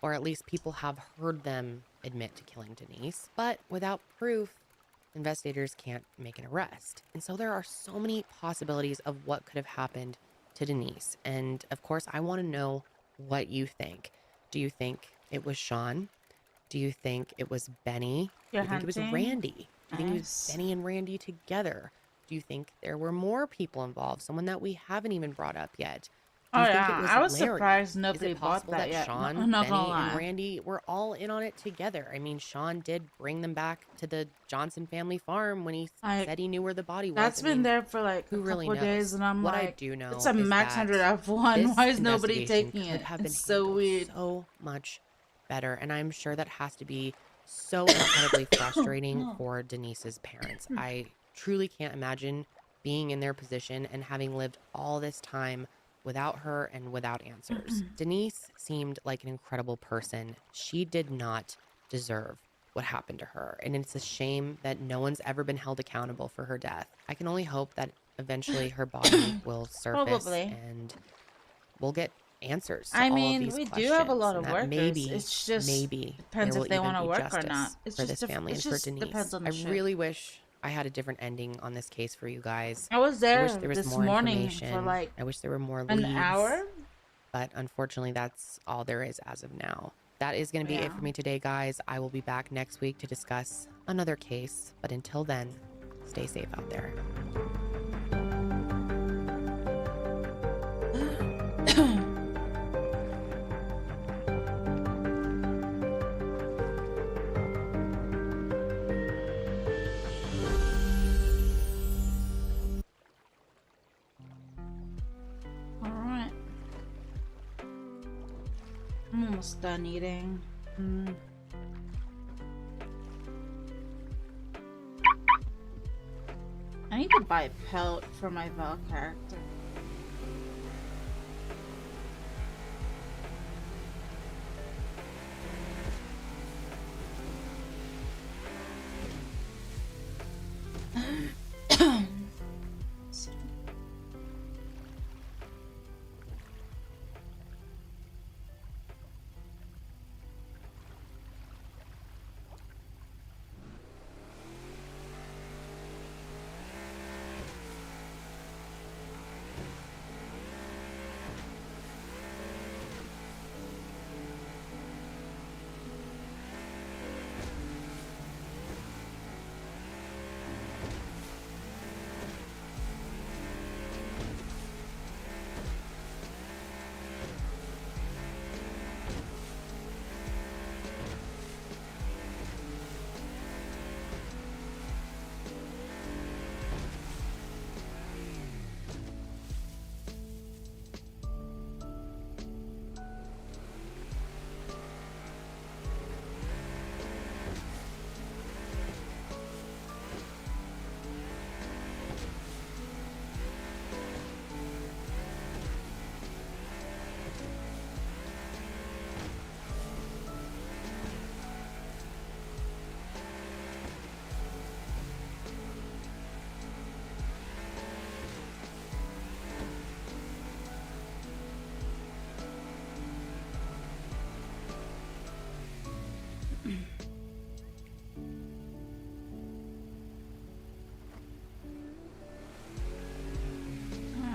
or at least people have heard them admit to killing Denise, but without proof, investigators can't make an arrest. And so there are so many possibilities of what could have happened to Denise. And of course, I want to know what you think. Do you think it was Sean? Do you think it was Benny? Do you think it was Randy? Do you think it was Benny and Randy together? Do you think there were more people involved? Someone that we haven't even brought up yet? Do you Oh think it yeah, was I was Larry? surprised Is nobody it bought possible that that yet. Sean, I'm not gonna Benny, and lie. Randy were all in on it together? I mean, Sean did bring them back to the Johnson family farm when he Like, said he knew where the body was. that's I been mean, there for like a who really couple of days, knows? and I'm What I like, do it's know a is max that 100 F1. Why this is nobody investigation taking could it? have been It's so handled weird. so much better, and I'm sure that has to be so incredibly frustrating for Denise's parents. I truly can't imagine being in their position and having lived all this time without her and without answers. Denise seemed like an incredible person. She did not deserve what happened to her, and it's a shame that no one's ever been held accountable for her death. I can only hope that eventually her body will surface Probably. and we'll get answers to I all of mean, these we do questions, have a lot and of that workers. It's just maybe there depends will if they even want to be work or not. justice It's for just this family it and for just Denise. depends on I the shift. really wish I had a different ending on this case for you guys. I was I wish there there was this more morning for information. like I wish there were more an leads. hour. But unfortunately, that's all there is as of now. That is going to be it Yeah. for me today, guys. I will be back next week to discuss another case. But until then, stay safe out there. All right. I'm almost done eating. I need to buy a pelt for my Val character.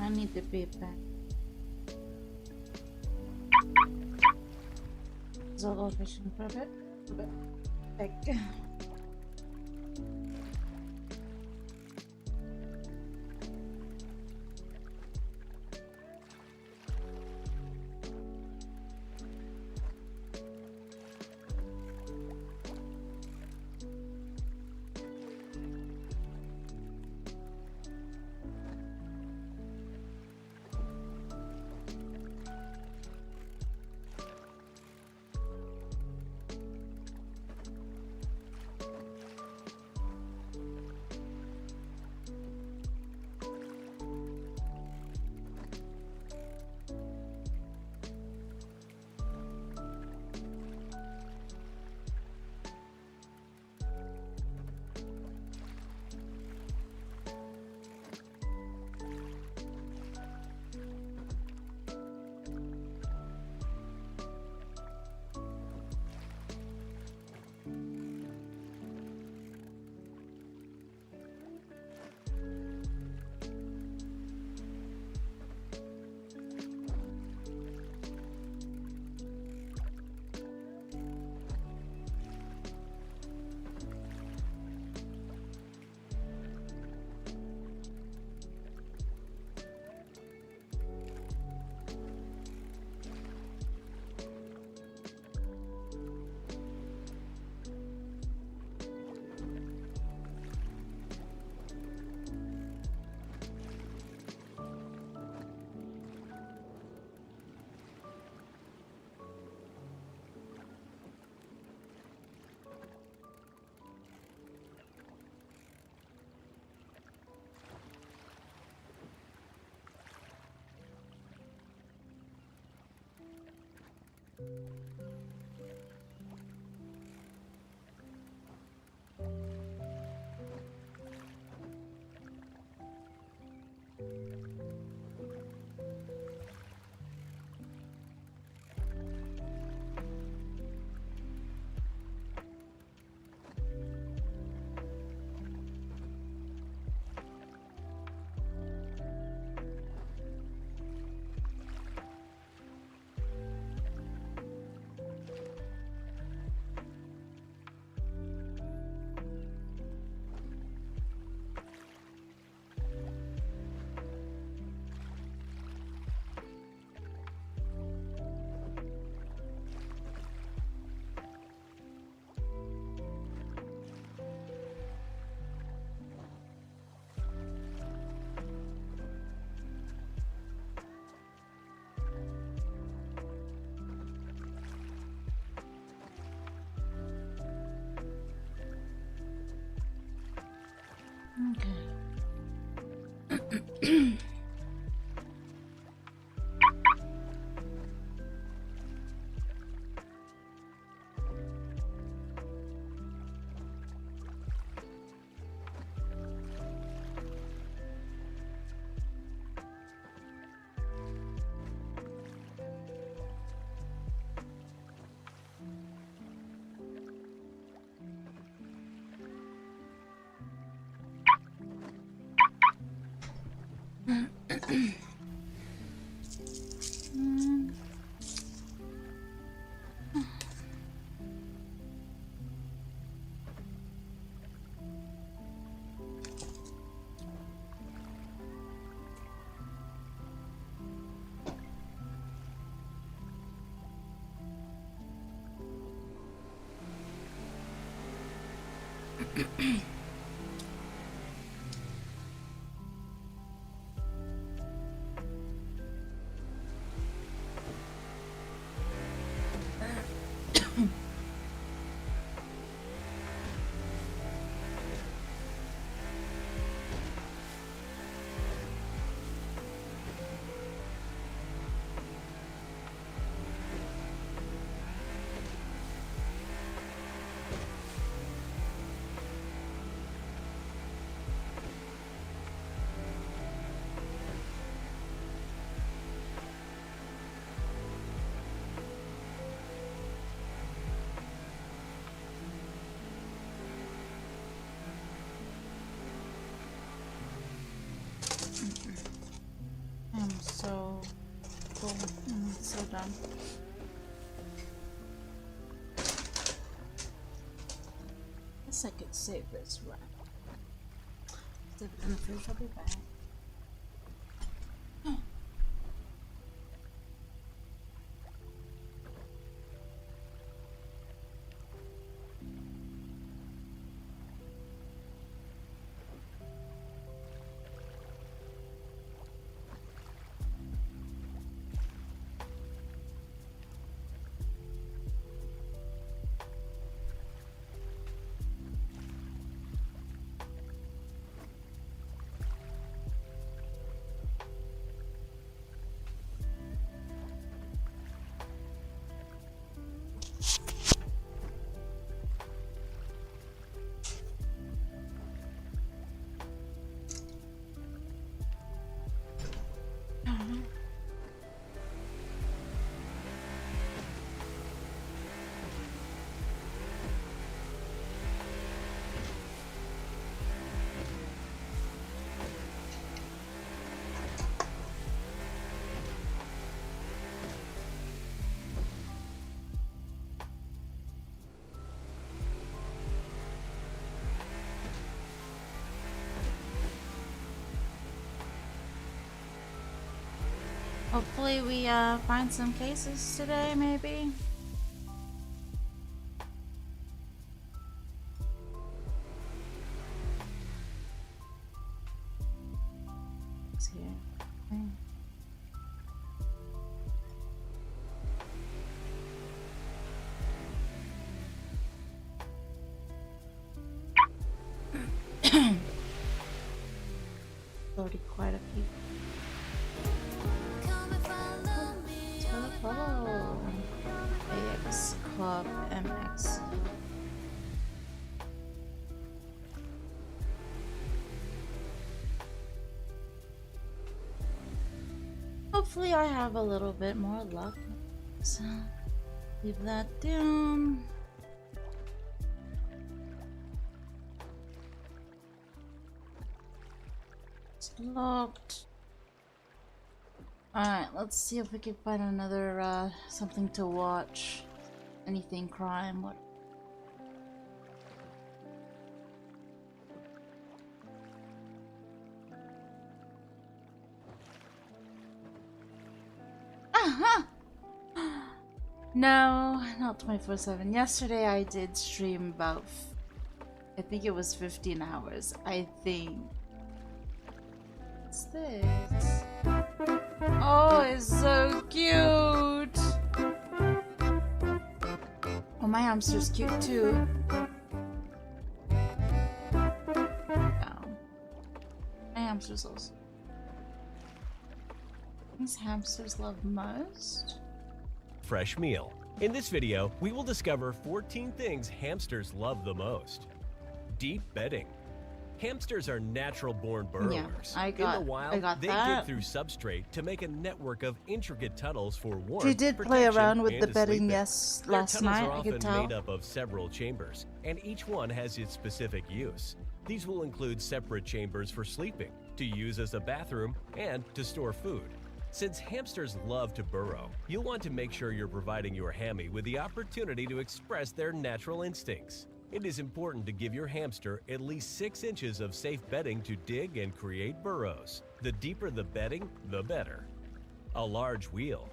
I need to be back. So go fishing for a bit. Like, Okay. I'm so full. I'm so done. Guess I could save this right. Save it in the fridge. I'll be back. Hopefully we find some cases today, maybe. It's here. Okay. Already quite a few. Follow. Hopefully I have a little bit more luck. So leave that down. It's locked. Alright, let's see if we can find another something to watch. Anything crime, what? No, not 24/7. Yesterday I did stream about, I think it was 15 hours. I think. What's this? Oh, it's so cute. Oh, my hamster's cute too. Oh. My hamster's also. These hamsters love most. Fresh meal. In this video, we will discover 14 things hamsters love the most. Deep bedding. Hamsters are natural-born burrowers. Yeah, In the wild, they that. dig through substrate to make a network of intricate tunnels for warmth, She did play protection, around with and the to bedding, sleep in. yes, Their last tunnels night. are I could often tell. made up of several chambers, and each one has its specific use. These will include separate chambers for sleeping, to use as a bathroom, and to store food. Since hamsters love to burrow, you'll want to make sure you're providing your hammy with the opportunity to express their natural instincts. It is important to give your hamster at least 6 inches of safe bedding to dig and create burrows. The deeper the bedding, the better. A large wheel.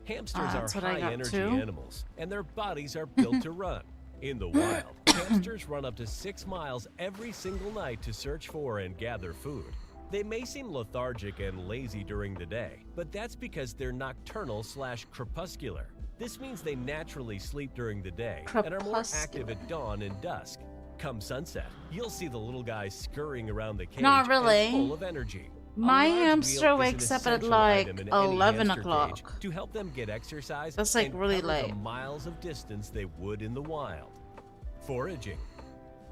Hamsters are high-energy animals, and their bodies are built to run. In the wild, hamsters run up to 6 miles every single night to search for and gather food. They may seem lethargic and lazy during the day, but that's because they're nocturnal/crepuscular. This means they naturally sleep during the day and are more active at dawn and dusk. Come sunset, you'll see the little guys scurrying around the cage Not really. and full of energy. My A large hamster wheel is wakes an up at essential like item in any 11 hamster o'clock. cage to help them get exercise. That's like and really cover late. the miles of distance they would in the wild. Foraging.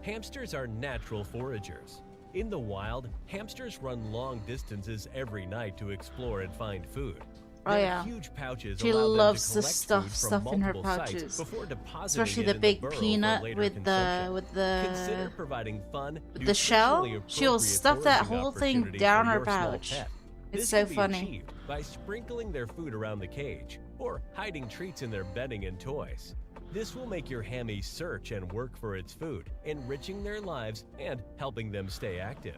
Hamsters are natural foragers. In the wild, hamsters run long distances every night to explore and find food. Oh Their yeah. huge pouches She allow them loves to the collect stuff food from in her multiple sites pouches. before depositing Especially it the in big burrow for peanut later with consumption. the Consider providing fun, with the shell. nutritionally She'll appropriate stuff that foraging whole thing opportunity down for her your small pouch. pet. It's This so can be funny. achieved by sprinkling their food around the cage or hiding treats in their bedding and toys. This will make your hammy search and work for its food, enriching their lives and helping them stay active.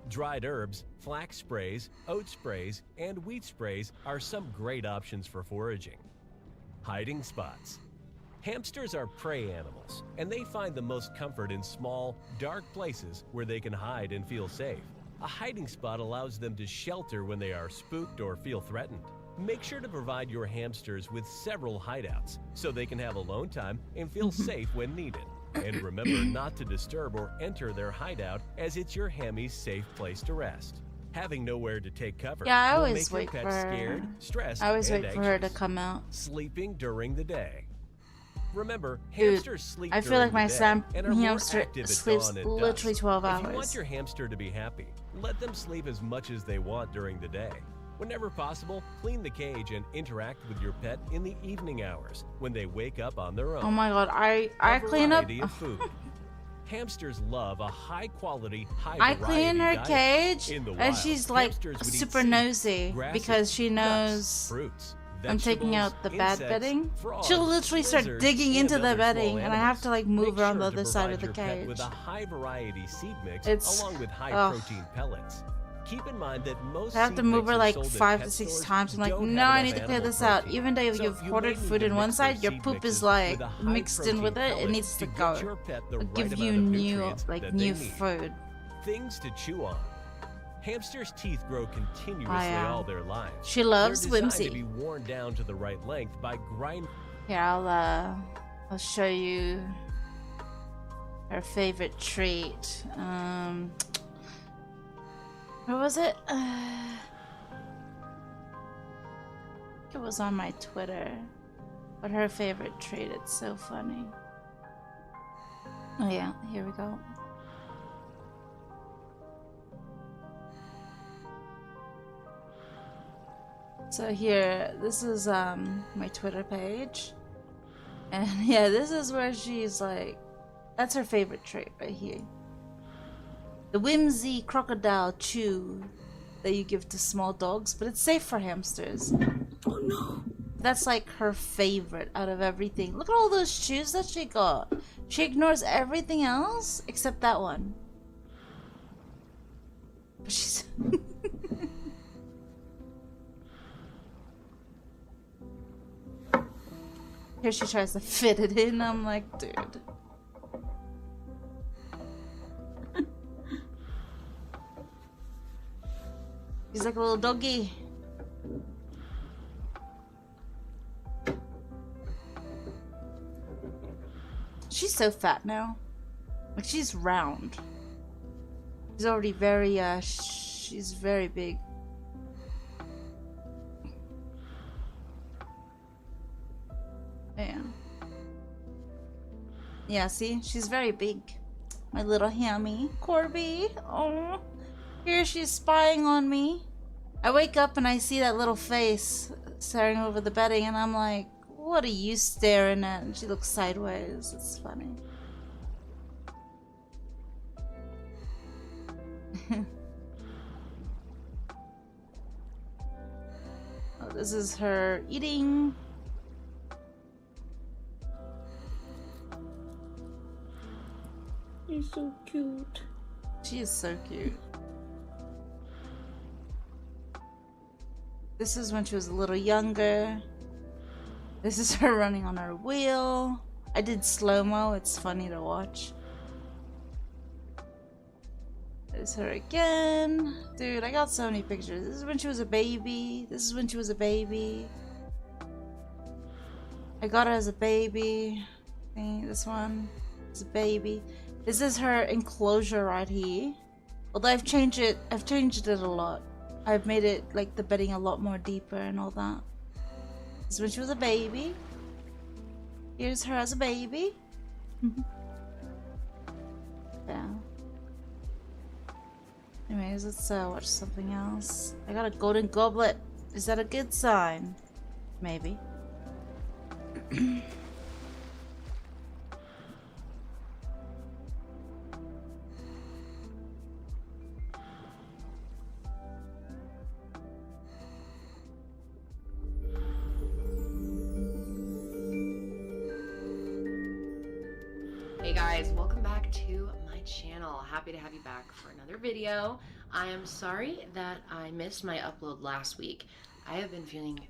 Dried herbs, flax sprays, oat sprays, and wheat sprays are some great options for foraging. Hiding spots. Hamsters are prey animals, and they find the most comfort in small, dark places where they can hide and feel safe. A hiding spot allows them to shelter when they are spooked or feel threatened. Make sure to provide your hamsters with several hideouts so they can have alone time and feel safe when needed. And remember not to disturb or enter their hideout, as it's your hammy's safe place to rest. Having nowhere to take cover Yeah, I will always make your wait pet for her. scared, stressed, I always and wait for her to anxious. come out. Sleeping during the day. Remember, Dude, hamsters sleep I feel during like my the day and are more hamster active at sleeps dawn and literally dusk. 12 If you hours. want your hamster to be happy, let them sleep as much as they want during the day. Whenever possible, clean the cage and interact with your pet in the evening hours when they wake up on their own. Oh my god, I clean up. Variety of food. Hamsters love a high-quality, I clean her diet. cage, In the and wild, she's like hamsters would eat super seeds, nosy grasses, because she nuts, knows fruits, I'm taking vegetables, out the bad insects, bedding. frogs, She'll literally start lizards, digging and into the other bedding, small and I have to like move Make her on sure the to other side of provide the your pet cage. with a high-variety seed mix It's- along with ugh. high-protein pellets. Keep in mind that most I have to seed move her mixes like sold at 5 pet to 6 stores times. I'm like, don't no, have I need enough to clear animal this out. protein. Even though So you've you hoarded may need food to in one mix their side, your seed poop mixes is like with a mixed in with it. high-protein It needs to pellet go. get your pet the It'll right give you amount of new, nutrients like that new they need. food. Things to chew on. Hamsters' teeth grow continuously yeah. all their lives. She loves They're designed to whimsy. be worn down to the right length by grinding. Here, I'll show you her favorite treat. What was it? It was on my Twitter. But her favorite treat, it's so funny. Oh yeah, here we go. So here, this is my Twitter page. And yeah, this is where she's like, that's her favorite trait right here. The whimsy crocodile chew that you give to small dogs, but it's safe for hamsters. Oh no. That's like her favorite out of everything. Look at all those chews that she got. She ignores everything else except that one. But she's... Here she tries to fit it in. I'm like, dude. He's like a little doggy. She's so fat now. Like, she's round. She's already very, she's very big. Yeah. Yeah, see? She's very big. My little hammy. Corby. Oh. Here she's spying on me. I wake up and I see that little face staring over the bedding and I'm like, what are you staring at? And she looks sideways. It's funny. Oh, this is her eating. She's so cute. She is so cute. This is when she was a little younger. This is her running on her wheel. I did slow-mo. It's funny to watch. There's her again. Dude, I got so many pictures. This is when she was a baby. This is when she was a baby. I got her as a baby. This one is a baby. This is her enclosure right here. Although I've changed it a lot. I've made it like the bedding a lot more deeper and all that. This is when she was a baby. Here's her as a baby. Yeah. Anyways, let's watch something else. I got a golden goblet. Is that a good sign? Maybe. Hey guys, welcome back to my channel. Happy to have you back for another video. I am sorry that I missed my upload last week. I have been feeling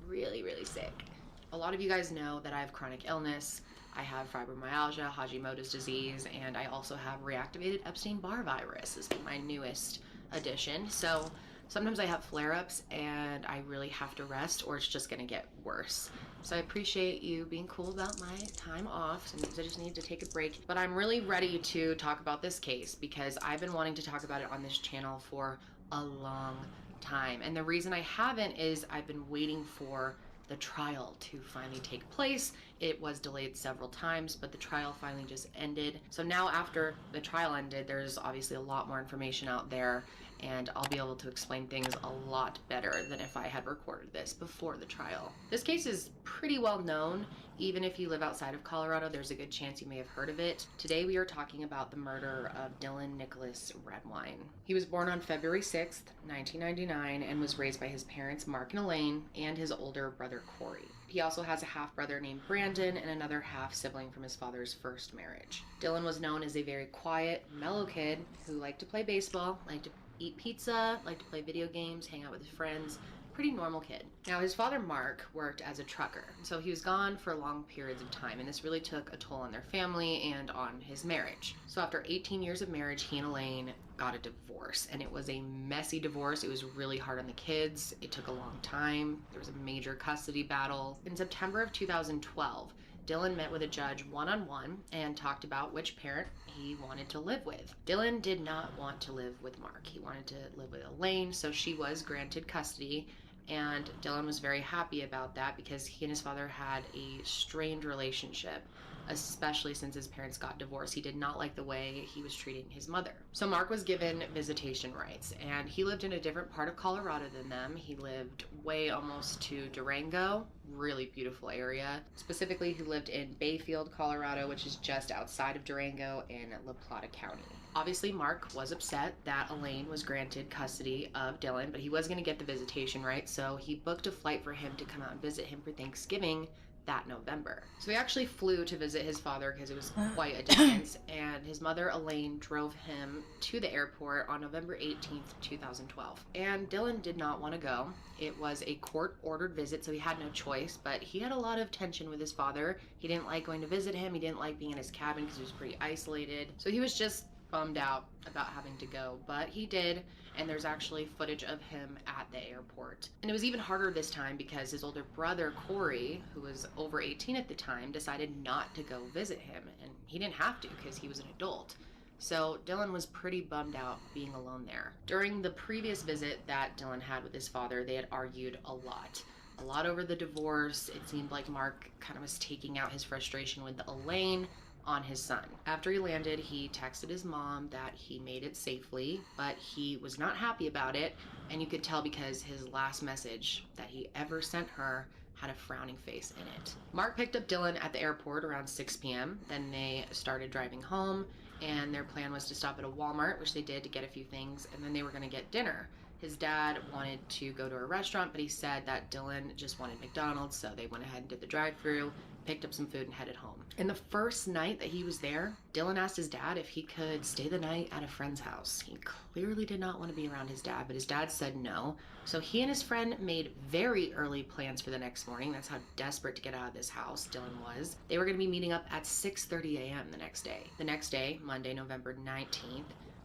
really sick. A lot of you guys know that I have chronic illness. I have fibromyalgia, Hashimoto's disease, and I also have reactivated Epstein-Barr virus. This is my newest addition. So sometimes I have flare-ups and I really have to rest or it's just gonna get worse. So I appreciate you being cool about my time off. Sometimes I just need to take a break. But I'm really ready to talk about this case because I've been wanting to talk about it on this channel for a long time. And the reason I haven't is I've been waiting for the trial to finally take place. It was delayed several times, but the trial finally just ended. So now after the trial ended, there's obviously a lot more information out there and I'll be able to explain things a lot better than if I had recorded this before the trial. This case is pretty well known. Even if you live outside of Colorado, there's a good chance you may have heard of it. Today we are talking about the murder of Dylan Nicholas Redwine. He was born on February 6th, 1999 and was raised by his parents Mark and Elaine and his older brother Corey. He also has a half-brother named Brandon and another half-sibling from his father's first marriage. Dylan was known as a very quiet, mellow kid who liked to play baseball, liked to eat pizza, liked to play video games, hang out with his friends. Pretty normal kid. Now his father Mark worked as a trucker, so he was gone for long periods of time and this really took a toll on their family and on his marriage. So after 18 years of marriage, he and Elaine got a divorce and it was a messy divorce. It was really hard on the kids. It took a long time. There was a major custody battle. In September of 2012, Dylan met with a judge one-on-one and talked about which parent he wanted to live with. Dylan did not want to live with Mark. He wanted to live with Elaine, so she was granted custody, and Dylan was very happy about that because he and his father had a strained relationship. especially since his parents got divorced. He did not like the way he was treating his mother. So Mark was given visitation rights, and he lived in a different part of Colorado than them. He lived way almost to Durango, really beautiful area. Specifically, he lived in Bayfield, Colorado, which is just outside of Durango in La Plata County. Obviously, Mark was upset that Elaine was granted custody of Dylan, but he was going to get the visitation rights, so he booked a flight for him to come out and visit him for Thanksgiving that November. So he actually flew to visit his father because it was quite a distance, and his mother Elaine drove him to the airport on November 18th, 2012. And Dylan did not want to go. It was a court-ordered visit, so he had no choice, but he had a lot of tension with his father. He didn't like going to visit him. He didn't like being in his cabin because he was pretty isolated. So he was just bummed out about having to go, but he did, and there's actually footage of him at the airport. And it was even harder this time because his older brother Corey, who was over 18 at the time, decided not to go visit him, and he didn't have to because he was an adult. So Dylan was pretty bummed out being alone there. During the previous visit that Dylan had with his father, they had argued a lot over the divorce. It seemed like Mark kind of was taking out his frustration with Elaine on his son. After he landed, he texted his mom that he made it safely, but he was not happy about it, and you could tell because his last message that he ever sent her had a frowning face in it. Mark picked up Dylan at the airport around 6 p.m. Then they started driving home, and their plan was to stop at a Walmart, which they did to get a few things, and then they were gonna get dinner. His dad wanted to go to a restaurant, but he said that Dylan just wanted McDonald's, so they went ahead and did the drive-thru, picked up some food, and headed home. And the first night that he was there, Dylan asked his dad if he could stay the night at a friend's house. He clearly did not want to be around his dad, but his dad said no. So he and his friend made very early plans for the next morning. That's how desperate to get out of this house Dylan was. They were going to be meeting up at 6:30 a.m. the next day. The next day, Monday, November 19th,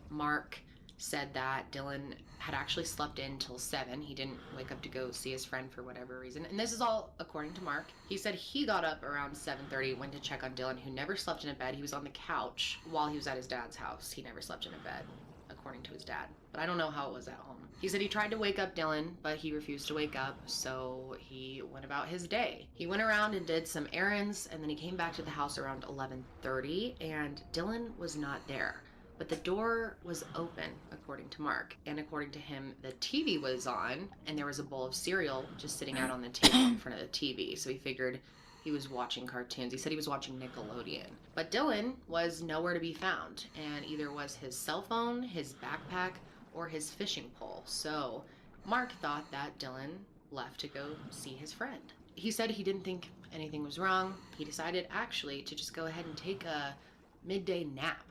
Mark said that Dylan had actually slept in till 7. He didn't wake up to go see his friend for whatever reason. And this is all according to Mark. He said he got up around 7:30, went to check on Dylan, who never slept in a bed. He was on the couch while he was at his dad's house. He never slept in a bed, according to his dad. But I don't know how it was at home. He said he tried to wake up Dylan, but he refused to wake up, so he went about his day. He went around and did some errands, and then he came back to the house around 11:30, and Dylan was not there. But the door was open, according to Mark. And according to him, the TV was on, and there was a bowl of cereal just sitting out on the table in front of the TV. So he figured he was watching cartoons. He said he was watching Nickelodeon. But Dylan was nowhere to be found, and either was his cell phone, his backpack, or his fishing pole. So Mark thought that Dylan left to go see his friend. He said he didn't think anything was wrong. He decided actually to just go ahead and take a midday nap,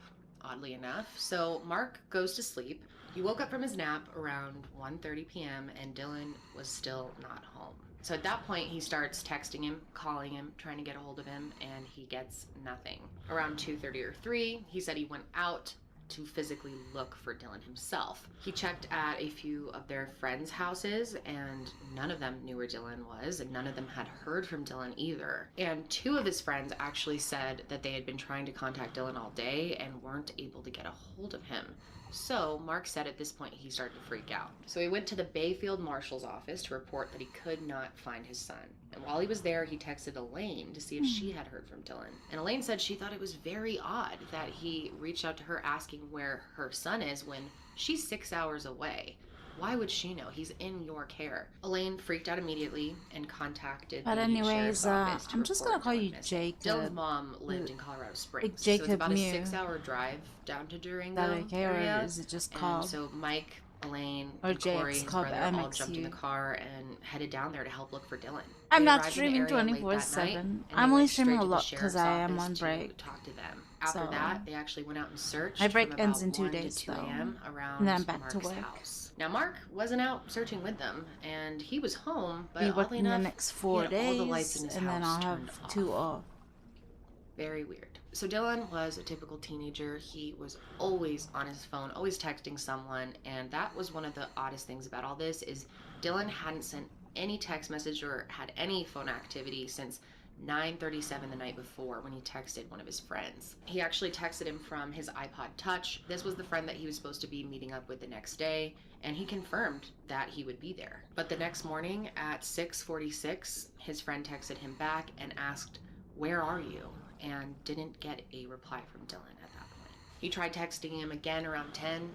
oddly enough. So Mark goes to sleep. He woke up from his nap around 1:30 p.m. and Dylan was still not home. So at that point, he starts texting him, calling him, trying to get a hold of him, and he gets nothing. Around 2:30 or 3, he said he went out to physically look for Dylan himself. He checked at a few of their friends' houses, and none of them knew where Dylan was, and none of them had heard from Dylan either. And 2 of his friends actually said that they had been trying to contact Dylan all day and weren't able to get a hold of him. So Mark said at this point he started to freak out. So he went to the Bayfield Marshal's office to report that he could not find his son. And while he was there, he texted Elaine to see if she had heard from Dylan. And Elaine said she thought it was very odd that he reached out to her asking where her son is when she's 6 hours away. Why would she know? He's in your care. Elaine freaked out immediately and contacted the sheriff's office to I'm just gonna report call Dylan you missing. Jacob. Dylan's mom lived in Colorado Springs, Jacob so it's about a knew 6-hour drive down to Durango that okay, area. or is it just And called? so Mike, Elaine, Or and Corey, his JX called brother, all MXU. jumped in the car and headed down there to help look for Dylan. I'm They not arrived in the streaming area late that 24/7. night, and they I'm only went streaming straight a to the lot 'cause sheriff's I am office on to break. talk to them. After So- that, they actually went out and searched My break from ends about in 2 1 days, to 2 though. a.m. around And then I'm back to Mark's work. house. Now, Mark wasn't out searching with them, and he was home, but Be oddly working the enough, next he 4 had all the lights in days, his and then house I'll turned have 2 off. Very weird. So Dylan was a typical teenager. He was always on his phone, always texting someone, and that was one of the oddest things about all this is Dylan hadn't sent any text message or had any phone activity since 9:37 the night before when he texted one of his friends. He actually texted him from his iPod Touch. This was the friend that he was supposed to be meeting up with the next day, and he confirmed that he would be there. But the next morning at 6:46, his friend texted him back and asked, "Where are you?" and didn't get a reply from Dylan at that point. He tried texting him again around 10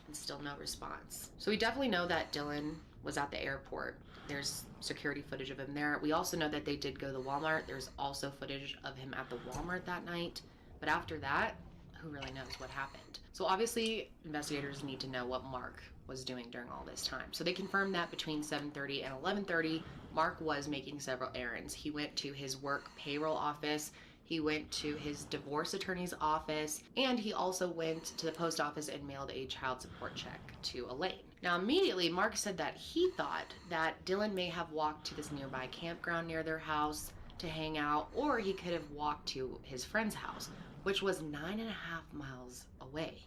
and still no response. So we definitely know that Dylan was at the airport. There's security footage of him there. We also know that they did go to the Walmart. There's also footage of him at the Walmart that night. But after that, who really knows what happened? So obviously, investigators need to know what Mark was doing during all this time. So they confirmed that between 7:30 and 11:30, Mark was making several errands. He went to his work payroll office, he went to his divorce attorney's office, and he also went to the post office and mailed a child support check to Elaine. Now immediately, Mark said that he thought that Dylan may have walked to this nearby campground near their house to hang out, or he could have walked to his friend's house, which was 9.5 miles away.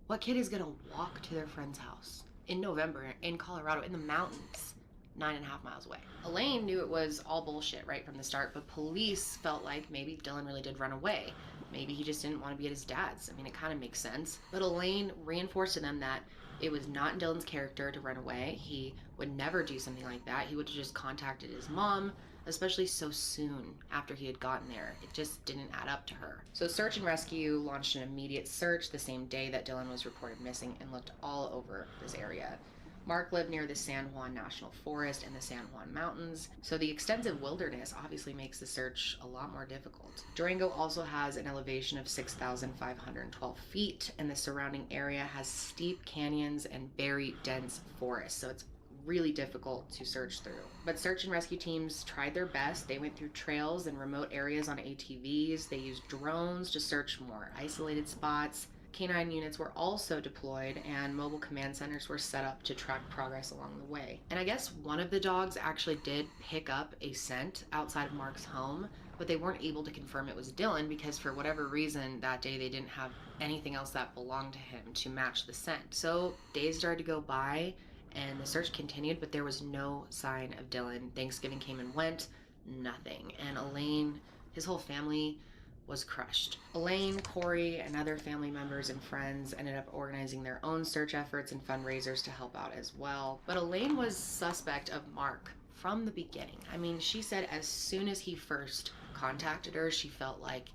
What kid is gonna walk to their friend's house in November in Colorado in the mountains, 9.5 miles away? Elaine knew it was all bullshit right from the start, but police felt like maybe Dylan really did run away. Maybe he just didn't want to be at his dad's. I mean, it kind of makes sense. But Elaine reinforced to them that it was not in Dylan's character to run away. He would never do something like that. He would have just contacted his mom, especially so soon after he had gotten there. It just didn't add up to her. So search and rescue launched an immediate search the same day that Dylan was reported missing and looked all over this area. Mark lived near the San Juan National Forest and the San Juan Mountains, so the extensive wilderness obviously makes the search a lot more difficult. Durango also has an elevation of 6,512 feet, and the surrounding area has steep canyons and very dense forests, so it's really difficult to search through. But search and rescue teams tried their best. They went through trails and remote areas on ATVs. They used drones to search more isolated spots. Canine units were also deployed, and mobile command centers were set up to track progress along the way. And I guess one of the dogs actually did pick up a scent outside of Mark's home, but they weren't able to confirm it was Dylan because for whatever reason that day they didn't have anything else that belonged to him to match the scent. So days started to go by and the search continued, but there was no sign of Dylan. Thanksgiving came and went, nothing. And Elaine, his whole family was crushed. Elaine, Corey, and other family members and friends ended up organizing their own search efforts and fundraisers to help out as well. But Elaine was suspect of Mark from the beginning. I mean, she said as soon as he first contacted her, she felt like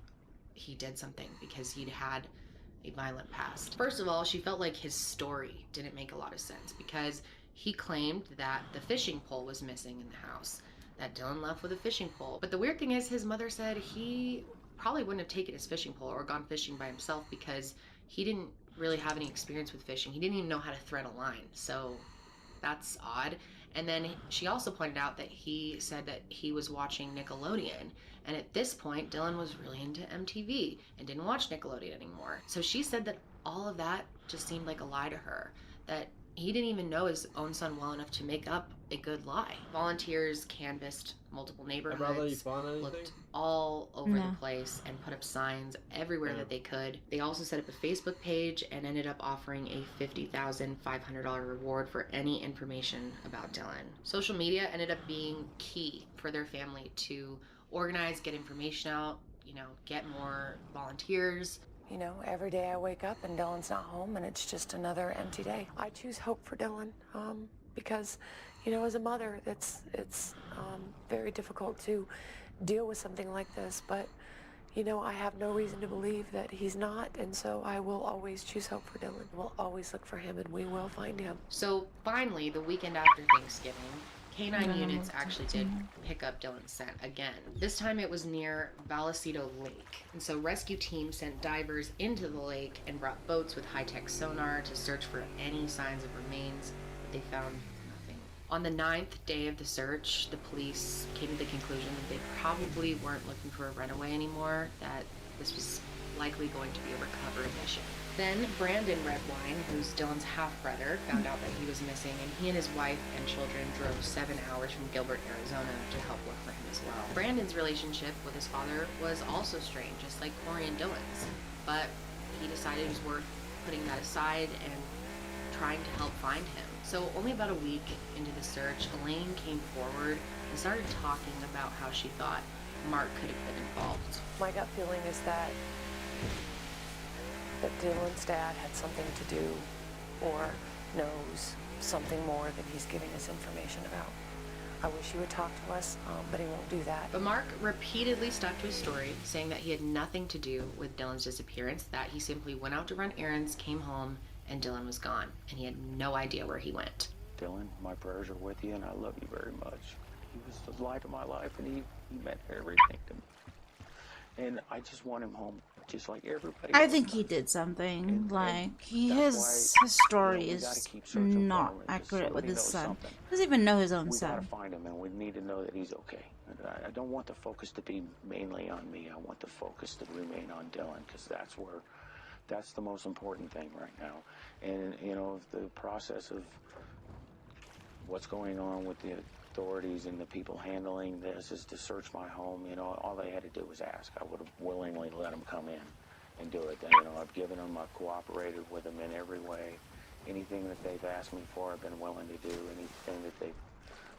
he did something because he'd had a violent past. First of all, she felt like his story didn't make a lot of sense because he claimed that the fishing pole was missing in the house, that Dylan left with a fishing pole. But the weird thing is his mother said he probably wouldn't have taken his fishing pole or gone fishing by himself because he didn't really have any experience with fishing. He didn't even know how to thread a line, so that's odd. And then she also pointed out that he said that he was watching Nickelodeon, and at this point Dylan was really into MTV and didn't watch Nickelodeon anymore. So she said that all of that just seemed like a lie to her, that he didn't even know his own son well enough to make up a good lie. Volunteers canvassed multiple neighborhoods, looked all over the place, and put up signs everywhere that they could. They also set up a Facebook page and ended up offering a $50,500 reward for any information about Dylan. Social media ended up being key for their family to organize, get information out, get more volunteers. You know, every day I wake up and Dylan's not home and it's just another empty day. I choose hope for Dylan because, as a mother, it's very difficult to deal with something like this. But, I have no reason to believe that he's not. And so I will always choose hope for Dylan. We'll always look for him and we will find him. So finally, the weekend after Thanksgiving, Canine units actually did pick up Dylan's scent again. This time it was near Vallecito Lake. And so rescue teams sent divers into the lake and brought boats with high-tech sonar to search for any signs of remains, but they found nothing. On the 9th day of the search, the police came to the conclusion that they probably weren't looking for a runaway anymore, that this was likely going to be a recovery mission. Then Brandon Redwine, who's Dylan's half-brother, found out that he was missing, and he and his wife and children drove 7 hours from Gilbert, Arizona to help look for him as well. Brandon's relationship with his father was also strained, just like Corey and Dylan's, but he decided it was worth putting that aside and trying to help find him. So only about a week into the search, Elaine came forward and started talking about how she thought Mark could have been involved. My gut feeling is that Dylan's dad had something to do or knows something more than he's giving us information about. I wish he would talk to us, but he won't do that. But Mark repeatedly stuck to his story, saying that he had nothing to do with Dylan's disappearance, that he simply went out to run errands, came home, and Dylan was gone, and he had no idea where he went. Dylan, my prayers are with you, and I love you very much. He was the light of my life, and he meant everything to me. And I just want him home, just like everybody I else think does. he did something. And Like, that's his story we is gotta keep searching for not him, and just accurate with somebody his knows son. something. Doesn't even know his own We gotta son. find him, and we need to know that he's okay. And I don't want the focus to be mainly on me. I want the focus to remain on Dylan, because that's the most important thing right now. And you know, the process of what's going on with the authorities and the people handling this is to search my home. You know, all they had to do was ask. I would have willingly let them come in and do it. And, you know, I've given them, I've cooperated with them in every way. Anything that they've asked me for, I've been willing to do. Anything that they've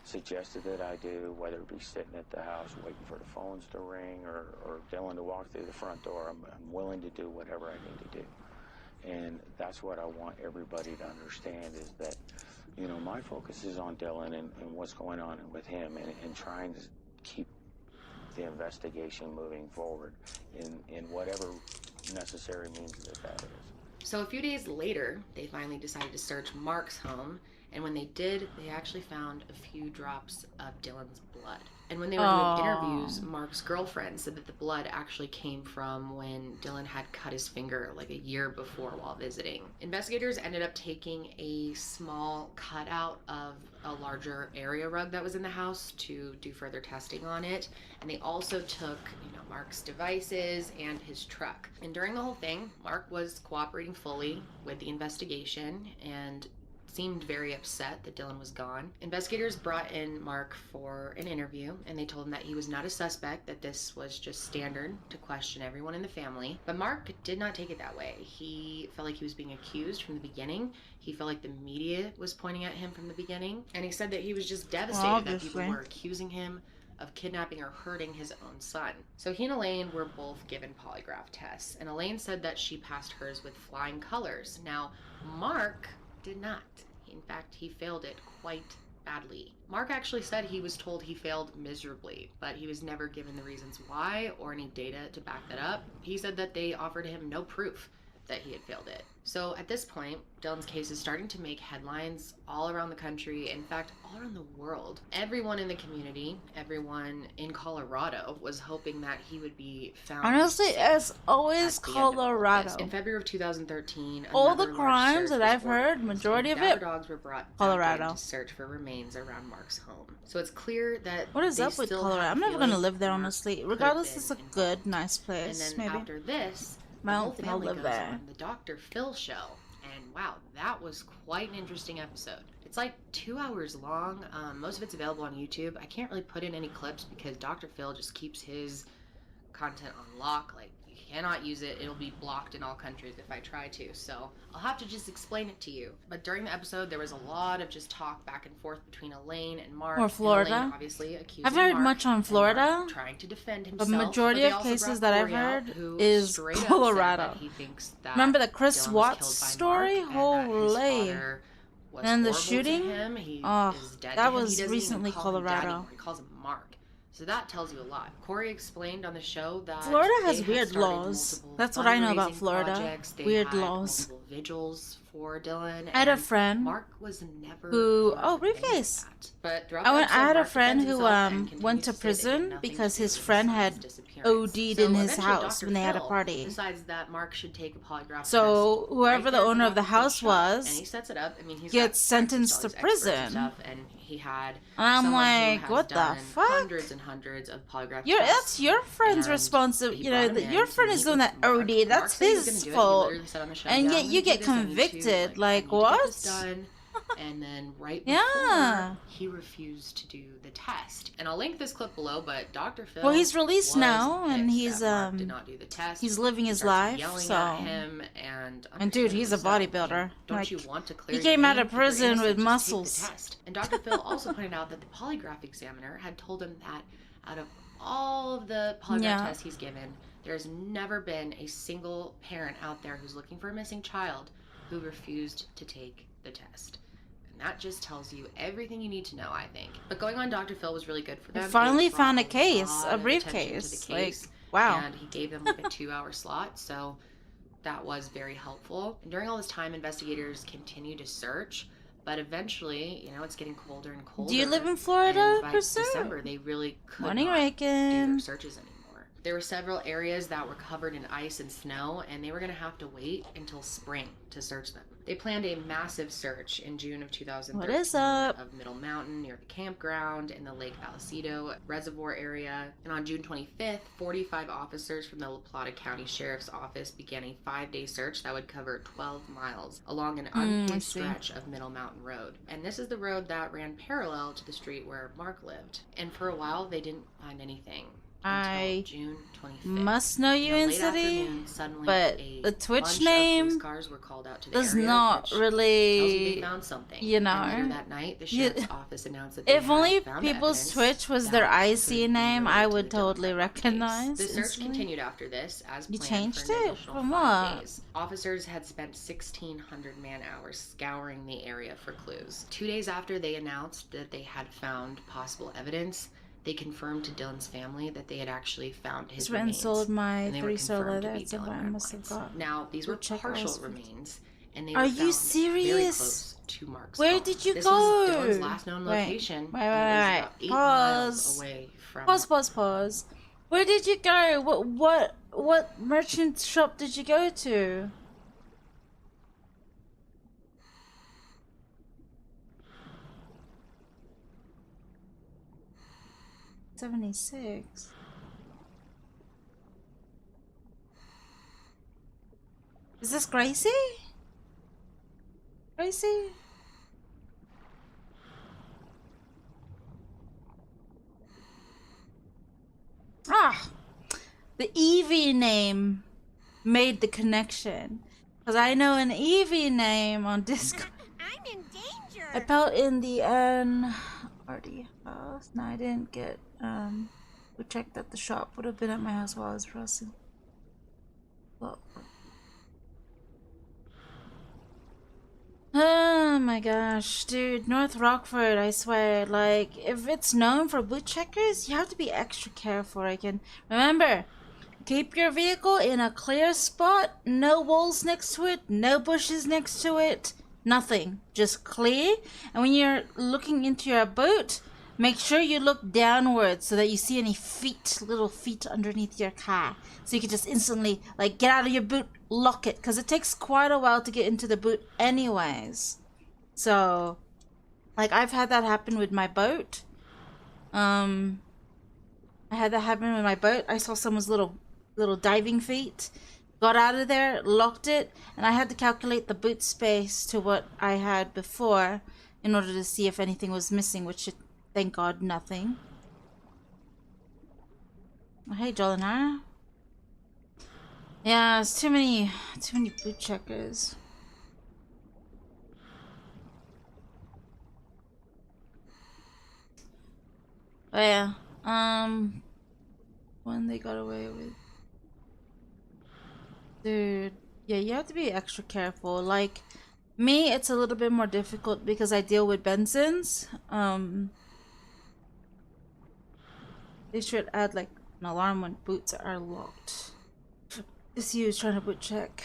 suggested that I do, whether it be sitting at the house waiting for the phones to ring or Dylan to walk through the front door, I'm willing to do whatever I need to do. And that's what I want everybody to understand, is that, you know, my focus is on Dylan and what's going on with him, and trying to keep the investigation moving forward in whatever necessary means that is. So a few days later, they finally decided to search Mark's home, and when they did, they actually found a few drops of Dylan's blood. And when they were doing interviews, Mark's girlfriend said that the blood actually came from when Dylan had cut his finger like a year before while visiting. Investigators ended up taking a small cutout of a larger area rug that was in the house to do further testing on it. And they also took, Mark's devices and his truck. And during the whole thing, Mark was cooperating fully with the investigation and seemed very upset that Dylan was gone. Investigators brought in Mark for an interview, and they told him that he was not a suspect, that this was just standard to question everyone in the family. But Mark did not take it that way. He felt like he was being accused from the beginning. He felt like the media was pointing at him from the beginning. And he said that he was just devastated that people were accusing him of kidnapping or hurting his own son. So he and Elaine were both given polygraph tests, and Elaine said that she passed hers with flying colors. Now, Mark did not. In fact, he failed it quite badly. Mark actually said he was told he failed miserably, but he was never given the reasons why or any data to back that up. He said that they offered him no proof that he had failed it. So at this point, Dylan's case is starting to make headlines all around the country, in fact, all around the world. Everyone in the community, everyone in Colorado was hoping that he would be found. Honestly, it's always Colorado. In February of 2013, all the crimes that I've heard, majority of it, dogs were brought Colorado. Back in to search for remains around Mark's home. So it's clear that what is up with Colorado? I'm never gonna live there, honestly. Regardless, it's a good, nice place. And then maybe. after this, I the whole don't think I'll family live goes there. on the Dr. Phil show, and wow, that was quite an interesting episode. It's like 2 hours long. Most of it's available on YouTube. I can't really put in any clips because Dr. Phil just keeps his content on lock. Like, you cannot use it. It'll be blocked in all countries if I try to. So I'll have to just explain it to you. But during the episode, there was a lot of just talk back and forth between Elaine and Mark. Or Florida. And Elaine obviously accusing I've heard Mark, much on and Florida. Mark trying to defend himself. The majority But they of also cases brought that I've Corey out, heard who is straight up said Colorado. that he thinks that Remember the Chris Dylan was Watts killed by story? Mark, and that his Holy. father was And the horrible to shooting? him. He Oh, is dead to that him. He was doesn't even recently call him Daddy Colorado. anymore. He calls him Mark. So that tells you a lot. Corey explained on the show that Florida has they had weird started laws. multiple That's what I know about fundraising Florida. projects. They Weird had laws. multiple vigils for Dylan. I had a and friend Mark was never who part of any of briefcase. that. But throughout I the episode, had a Mark friend defends who himself and continues went to say that he had prison nothing because to do his with friend his had son's disappearance. OD'd So in his eventually house Dr. when they had a Phil party. decides that Mark should take a polygraph So test whoever right the there owner at of the house shop, and was he sets it up. I mean, he's gets got sentenced to all these experts and prison. stuff, and he had And I'm someone who like, has what the done fuck? hundreds and hundreds of polygraph That's tests. your friend's And responsibility. he You know, brought him that in your to friend is meet doing with that Mark. OD. Mark That's said he was his gonna do it. He fault. literally said on the show, And "Yeah, yet I'm you gonna get do this. I need to, convicted. I Like, need to get what? this done." And then right Yeah. before, he refused to do the test. And I'll link this clip below, but Dr. Phil Well, he's released was now, and pissed he's that Mark did not do the test. he's living He his starts life. yelling So, at him, and dude, he's a understandably so. bodybuilder. Don't Like, you want to clear he came your out name? of If you're prison innocent, with just muscles. Take the test. And Dr. Phil also pointed out that the polygraph examiner had told him that out of all of the polygraph Yeah. tests he's given, there's never been a single parent out there who's looking for a missing child who refused to take the test. And That just tells you everything you need to know, I think. But going on Dr. Phil was really good for them. You finally It brought found a case, lot a of attention to briefcase. the Like, case, wow. and he gave them like a 2-hour slot, so that was very helpful. And during all this time, investigators continued to search, but eventually, you know, it's getting colder and colder. Do you live in Florida, and by Pursuit? December, they really could Morning, not do Reagan. their searches anymore. There were several areas that were covered in ice and snow, and they were going to have to wait until spring to search them. They planned a massive search in June of 2013 What is up? of Middle Mountain near the campground in the Lake Vallecito Reservoir area. And on June 25th, 45 officers from the La Plata County Sheriff's Office began a 5-day search that would cover 12 miles along an I unpaved see. stretch of Middle Mountain Road. And this is the road that ran parallel to the street where Mark lived. And for a while, they didn't find anything. I June 25th. must know you Now, in late city, afternoon, suddenly but a the Twitch bunch name of police cars were called out to the does area, not which tells you really, they found something. you know. And later that night, the You- sheriff's office announced that they if had only found people's evidence Twitch was their that IC could name, be I related would to the Dylan totally Redlock recognize. case. The search instantly. continued after this, as You planned changed for an it? additional From 5 what? days. Officers had spent 1,600 man-hours scouring the area for clues. 2 days after they announced that they had found possible evidence, they confirmed to Dylan's family that they had actually found his Just went and remains. sold my and they were 3-star confirmed to leather. be That's what Dylan I must have Redlock's. got. Now, these were We'll check partial ours. remains, and they Are were you found very serious? close to Mark's Where home. did you this go? was Dylan's last known Wait, location. wait, and it was wait, about 8 pause. miles away from Pause. Where did you go? What merchant shop did you go to? $76. Is this Gracie? Gracie? Ah! The Eevee name made the connection. Because I know an Eevee name on Discord. I'm in danger. I felt in the NRD house. No, I didn't get, we checked at the shop. Would have been at my house while I was pressing. Well. Oh my gosh, dude, North Rockford, I swear, like, if it's known for boot checkers, you have to be extra careful. Remember, keep your vehicle in a clear spot, no walls next to it, no bushes next to it, nothing, just clear. And when you're looking into your boot, make sure you look downwards so that you see any feet, little feet underneath your car. So you can just instantly, like, get out of your boot, lock it. Because it takes quite a while to get into the boot anyways. So, like, I've had that happen with my boat. I had that happen with my boat. I saw someone's little diving feet. Got out of there, locked it, and I had to calculate the boot space to what I had before in order to see if anything was missing, which, thank God, nothing. Oh, hey, Jolina. Yeah, it's too many boot checkers. Oh yeah, when they got away with, dude, yeah, you have to be extra careful. Like me, it's a little bit more difficult because I deal with Bensons. They should add like an alarm when boots are locked. It's you trying to boot check.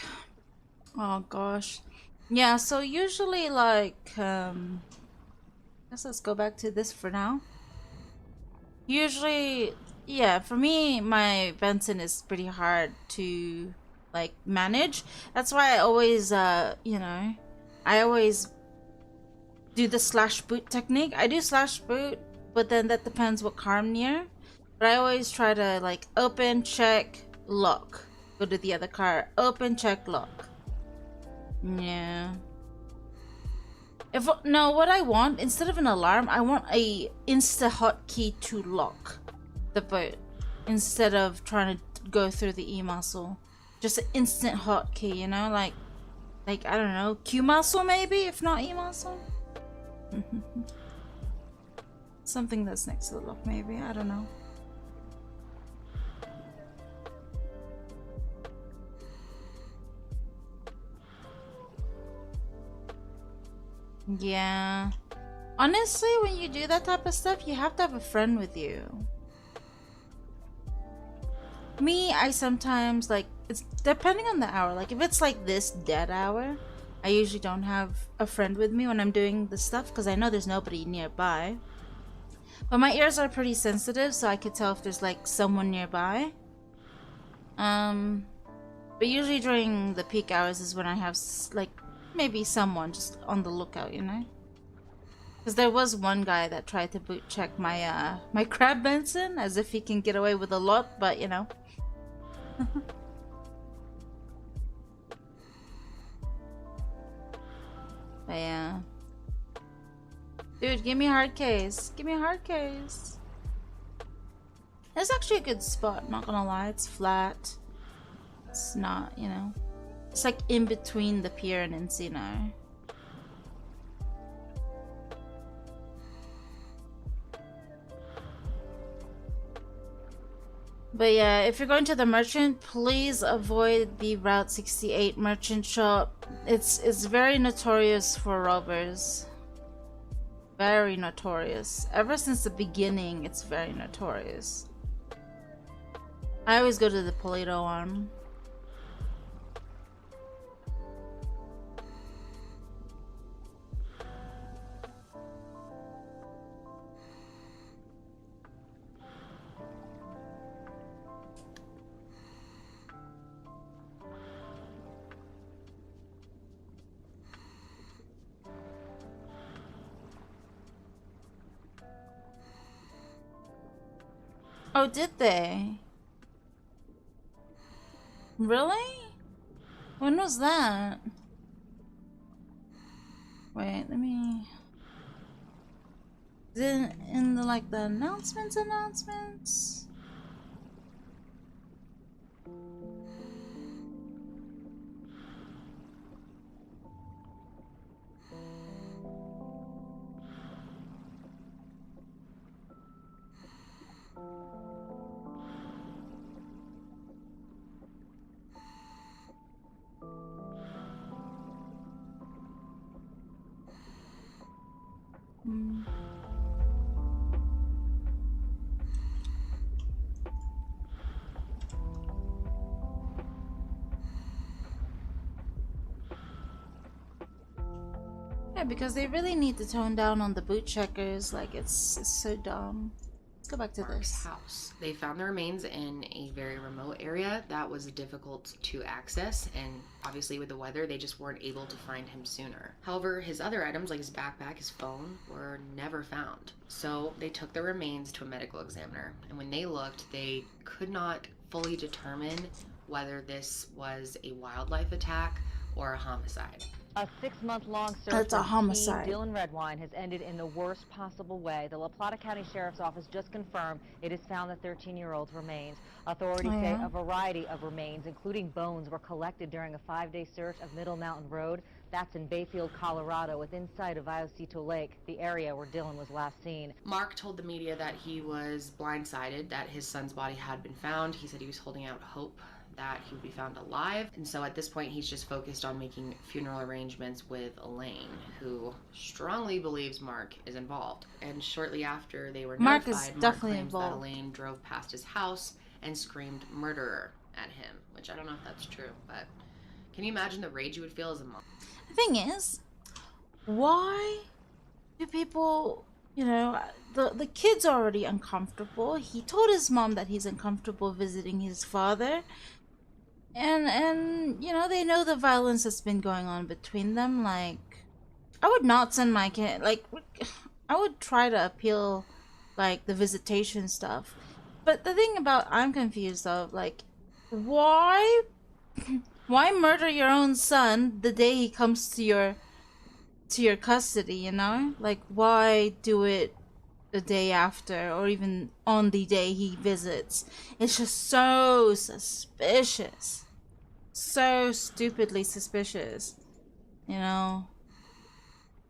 Oh gosh. Yeah, so usually like I guess let's go back to this for now. Usually, yeah, for me my Benson is pretty hard to like manage. That's why I always you know, I always do the slash boot technique. I do slash boot, but then that depends what car I'm near. But I always try to like open, check, lock. Go to the other car, open, check, lock. Yeah. What I want, instead of an alarm, I want a insta hotkey to lock the boat. Instead of trying to go through the E-muscle. Just an instant hotkey, you know? Like, I don't know, Q-muscle maybe, if not E-muscle? Something that's next to the lock maybe, I don't know. Yeah. Honestly, when you do that type of stuff, you have to have a friend with you. Me, I sometimes, like, it's depending on the hour. Like, if it's like this dead hour, I usually don't have a friend with me when I'm doing the stuff because I know there's nobody nearby. But my ears are pretty sensitive, so I could tell if there's like someone nearby. But usually during the peak hours is when I have like maybe someone just on the lookout, you know? Because there was one guy that tried to boot check my my crab Benson as if he can get away with a lot, but you know. But yeah. Dude, give me a hard case. Give me a hard case. It's actually a good spot, not gonna lie. It's flat. It's not, you know. It's like in between the pier and Encino. But yeah, if you're going to the merchant, please avoid the Route 68 merchant shop. It's very notorious for robbers. Very notorious. Ever since the beginning, it's very notorious. I always go to the Polito one. Oh, did they? Really? When was that? Wait, let me... Is it in the, like, the announcements? Yeah, because they really need to tone down on the boot checkers. Like, it's so dumb. Let's go back to this house. They found the remains in a very remote area that was difficult to access, and obviously with the weather, they just weren't able to find him sooner. However, his other items like his backpack, his phone, were never found. So they took the remains to a medical examiner, and when they looked, they could not fully determine whether this was a wildlife attack or a homicide. A 6-month-long search That's a for homicide. Dylan Redwine has ended in the worst possible way. The La Plata County Sheriff's Office just confirmed it has found the 13-year-old's remains. Authorities say a variety of remains, including bones, were collected during a 5-day search of Middle Mountain Road. That's in Bayfield, Colorado, within sight of Iosito Lake, the area where Dylan was last seen. Mark told the media that he was blindsided that his son's body had been found. He said he was holding out hope that he would be found alive, and so at this point he's just focused on making funeral arrangements with Elaine, who strongly believes Mark is involved. And shortly after they were Mark notified, is definitely claims involved. that Elaine drove past his house and screamed murderer at him, which I don't know if that's true, but can you imagine the rage you would feel as a mom? The thing is, why do people, you know, the kid's already uncomfortable. He told his mom that he's uncomfortable visiting his father. And you know, they know the violence that's been going on between them. Like, I would not send my kid, like, I would try to appeal, like, the visitation stuff. But the thing about, I'm confused of, like, why murder your own son the day he comes to your custody, you know? Like, why do it the day after, or even on the day he visits? It's just so suspicious. So stupidly suspicious, you know?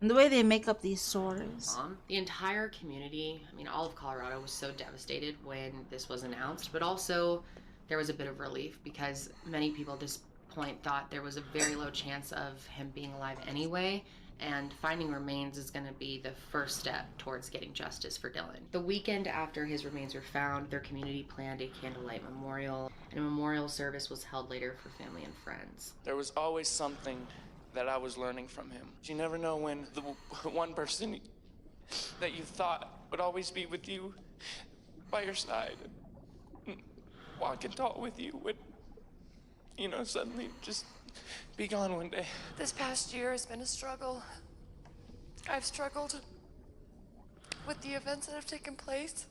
And the way they make up these stories. The entire community, I mean, all of Colorado was so devastated when this was announced, but also there was a bit of relief because many people at this point thought there was a very low chance of him being alive anyway, and finding remains is going to be the first step towards getting justice for Dylan. The weekend after his remains were found, their community planned a candlelight memorial, and a memorial service was held later for family and friends. There was always something that I was learning from him. You never know when the one person that you thought would always be with you by your side, walk and talk with you, would, you know, suddenly just be gone one day. This past year has been a struggle. I've struggled with the events that have taken place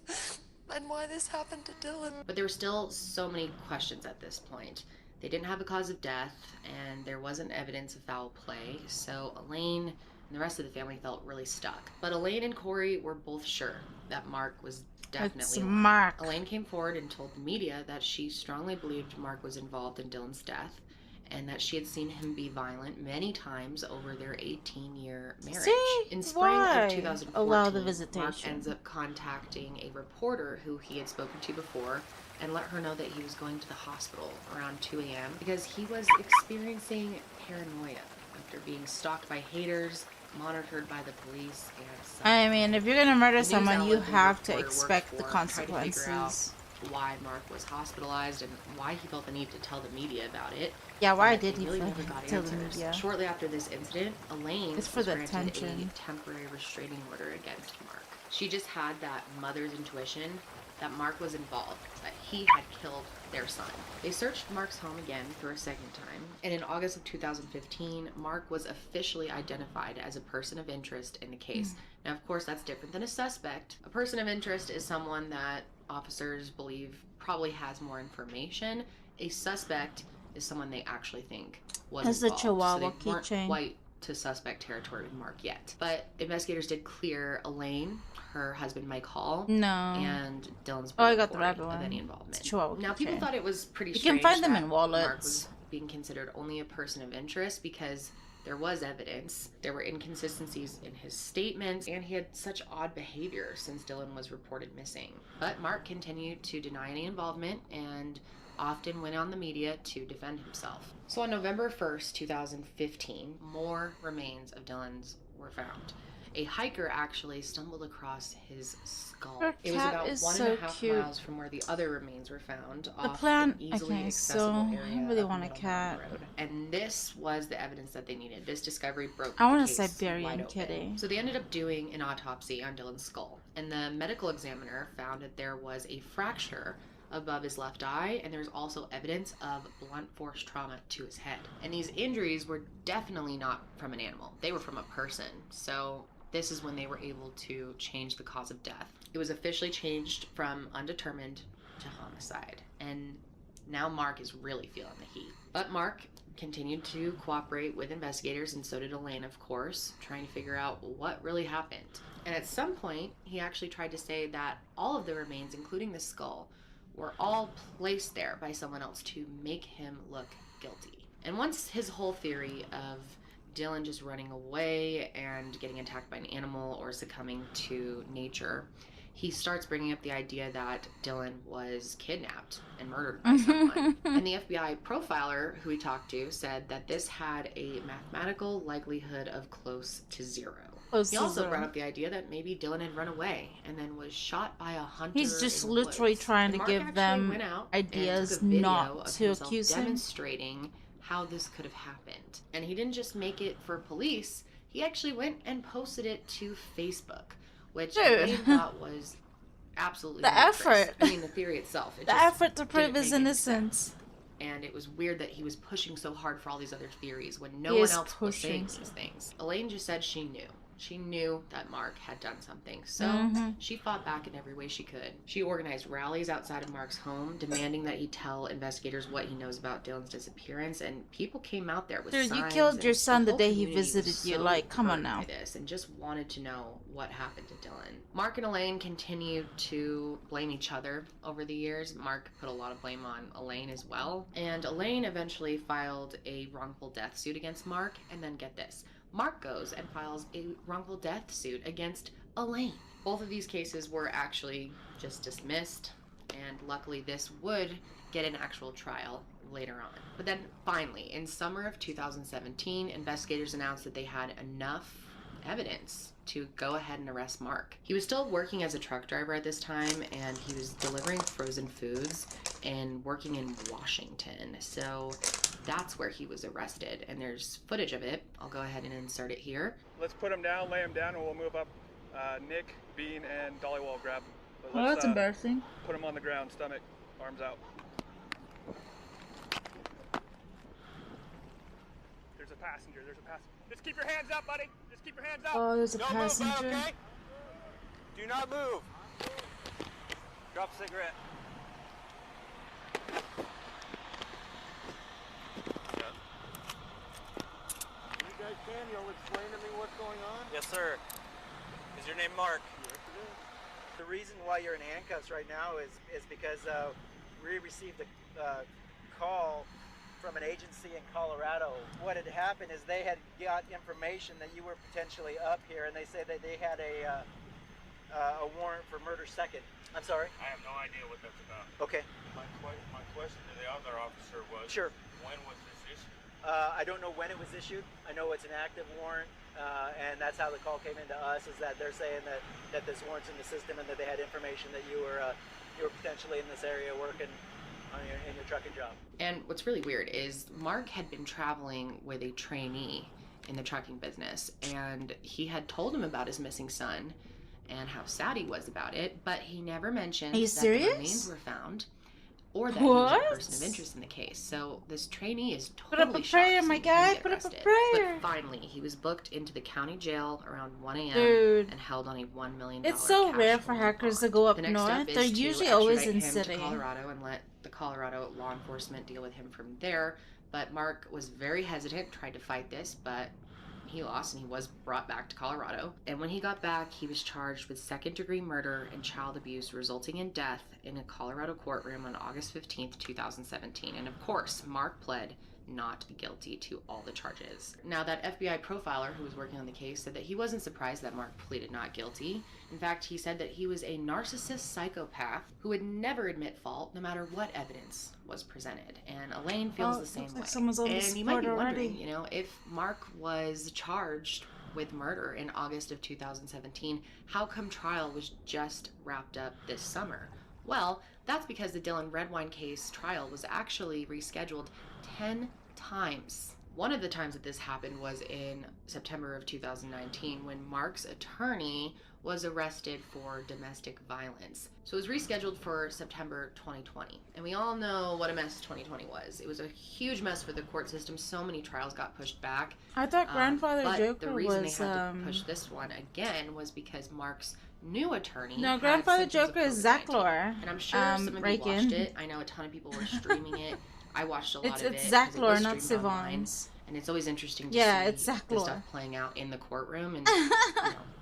and why this happened to Dylan. But there were still so many questions at this point. They didn't have a cause of death, and there wasn't evidence of foul play, so Elaine and the rest of the family felt really stuck. But Elaine and Corey were both sure that Mark was definitely alive. Mark. Elaine came forward and told the media that she strongly believed Mark was involved in Dylan's death, and that she had seen him be violent many times over their 18-year marriage. See? In spring Why of 2014, allow the Mark visitation? ends up contacting a reporter who he had spoken to before and let her know that he was going to the hospital around 2 a.m. because he was experiencing paranoia after being stalked by haters, monitored by the police, and such. I mean, if you're gonna murder News someone, you outlet the have to reporter expect worked the for tried to figure out consequences. why Mark was hospitalized and why he felt the need to tell the media about it. Yeah, why But did they he really feel never the got need to tell the answers. media? Shortly after this incident, Elaine It's for was the granted attention. a temporary restraining order against Mark. She just had that mother's intuition that Mark was involved, that he had killed their son. They searched Mark's home again for a second time, and in August of 2015, Mark was officially identified as a person of interest in the case. Now, of course, that's different than a suspect. A person of interest is someone that officers believe probably has more information. A suspect is someone they actually think was That's the involved. Chihuahua so they weren't keychain. quite to suspect territory with Mark yet. But investigators did clear Elaine, her husband Mike Hall, No. and Dylan's Oh, I brother got the Corey rabbit of one. any It's involvement. Chihuahua Now, people keychain. thought it was pretty You strange can find them that in Mark wallets. was being considered only a person of interest because there was evidence. There were inconsistencies in his statements, and he had such odd behavior since Dylan was reported missing. But Mark continued to deny any involvement and often went on the media to defend himself. So on November 1st, 2015, more remains of Dylan's were found. A hiker actually stumbled across his skull. Her It was cat about is 1.5 so cute. miles from where the other remains were found, The off plant. an easily Okay, accessible so area I really of want a Middle cat. Mountain Road. And this was the evidence that they needed. This discovery broke I want the a case Siberian wide open. kitty. So they ended up doing an autopsy on Dylan's skull, and the medical examiner found that there was a fracture above his left eye, and there's also evidence of blunt force trauma to his head. And these injuries were definitely not from an animal. They were from a person. So this is when they were able to change the cause of death. It was officially changed from undetermined to homicide. And now Mark is really feeling the heat. But Mark continued to cooperate with investigators, and so did Elaine, of course, trying to figure out what really happened. And at some point, he actually tried to say that all of the remains, including the skull, were all placed there by someone else to make him look guilty. And once his whole theory of Dylan just running away and getting attacked by an animal or succumbing to nature, he starts bringing up the idea that Dylan was kidnapped and murdered by someone. And the FBI profiler who we talked to said that this had a mathematical likelihood of close to zero. He also brought up the idea that maybe Dylan had run away and then was shot by a hunter. He's just in the literally woods. trying And to Mark give actually them went out and took ideas a video not of to himself accuse him. demonstrating how this could have happened. And he didn't just make it for police, he actually went and posted it to Facebook, which I thought was absolutely The ludicrous. effort. I mean, the theory itself. It The just effort to prove didn't his make any innocence. sense. And it was weird that he was pushing so hard for all these other theories when no He one is else was saying pushing. these things. Elaine just said she knew. She knew that Mark had done something, so Mhm. she fought back in every way she could. She organized rallies outside of Mark's home, demanding that he tell investigators what he knows about Dylan's disappearance, and people came out there with Dude, you signs, killed and your son the whole day he community was visited you. so Like, come on hurt now. by this and just wanted to know what happened to Dylan. Mark and Elaine continued to blame each other over the years. Mark put a lot of blame on Elaine as well, and Elaine eventually filed a wrongful death suit against Mark, and then get this, Mark goes and files a wrongful death suit against Elaine. Both of these cases were actually just dismissed and luckily this would get an actual trial later on. But then finally, in summer of 2017, investigators announced that they had enough evidence to go ahead and arrest Mark. He was still working as a truck driver at this time, and he was delivering frozen foods and working in Washington. So that's where he was arrested, and there's footage of it. I'll go ahead and insert it here. Let's put him down, lay him down, and we'll move up. Nick, Bean, and Dolly will grab. Oh, that's embarrassing. Put him on the ground, stomach, arms out. There's a passenger. Just keep your hands up, buddy. Just keep your hands up. Oh, there's a Don't passenger. move, okay? Do not move. Drop a cigarette. You guys can, you'll explain to me what's going on? Yes, sir. Is your name Mark? Yes, it is. The reason why you're in handcuffs right now is because we received a call from an agency in Colorado. What had happened is they had got information that you were potentially up here, and they said that they had a warrant for murder second. I'm sorry? I have no idea what that's about. Okay. My question to the other officer was, Sure. When was this issued? I don't know when it was issued. I know it's an active warrant, and that's how the call came into us, is that they're saying that this warrant's in the system and that they had information that you were potentially in this area working in your trucking job. And what's really weird is Mark had been traveling with a trainee in the trucking business, and he had told him about his missing son and how sad he was about it, but he never mentioned Are you that serious? the remains were found or that What? he was a person of interest in the case. So this trainee is Put up a totally prayer, shocked my seeing him guy. get Put up a arrested. prayer. But finally, he was booked into the county jail around 1 a.m. Dude. and held on a $1 million It's so cash rare for hackers to go up the next step north. is They're to usually always extradite in him city. to Colorado and let the Colorado law enforcement deal with him from there. But Mark was very hesitant, tried to fight this, but he lost and he was brought back to Colorado. And when he got back, he was charged with second-degree murder and child abuse resulting in death in a Colorado courtroom on August 15th, 2017. And of course, Mark pled not guilty to all the charges. Now, that FBI profiler who was working on the case said that he wasn't surprised that Mark pleaded not guilty. In fact, he said that he was a narcissist psychopath who would never admit fault no matter what evidence was presented. And Elaine feels the same looks way. like someone's on the And you might be spot wondering, already. if Mark was charged with murder in August of 2017, how come trial was just wrapped up this summer? Well, that's because the Dylan Redwine case trial was actually rescheduled 10 times. One of the times that this happened was in September of 2019 when Mark's attorney was arrested for domestic violence. So it was rescheduled for September 2020. And we all know what a mess 2020 was. It was a huge mess for the court system. So many trials got pushed back. I thought Grandfather but Joker the reason was, they had to push this one again was because Mark's new attorney No, had Grandfather symptoms of Joker is COVID-19. Zach Lore. And I'm sure some of you Reagan. watched it. I know a ton of people were streaming it. I watched a lot of it. It's Zach 'cause it Lore, was not streamed online. Sivan's. And it's always interesting to Yeah, see it's Zach the Lore. stuff playing out in the courtroom. And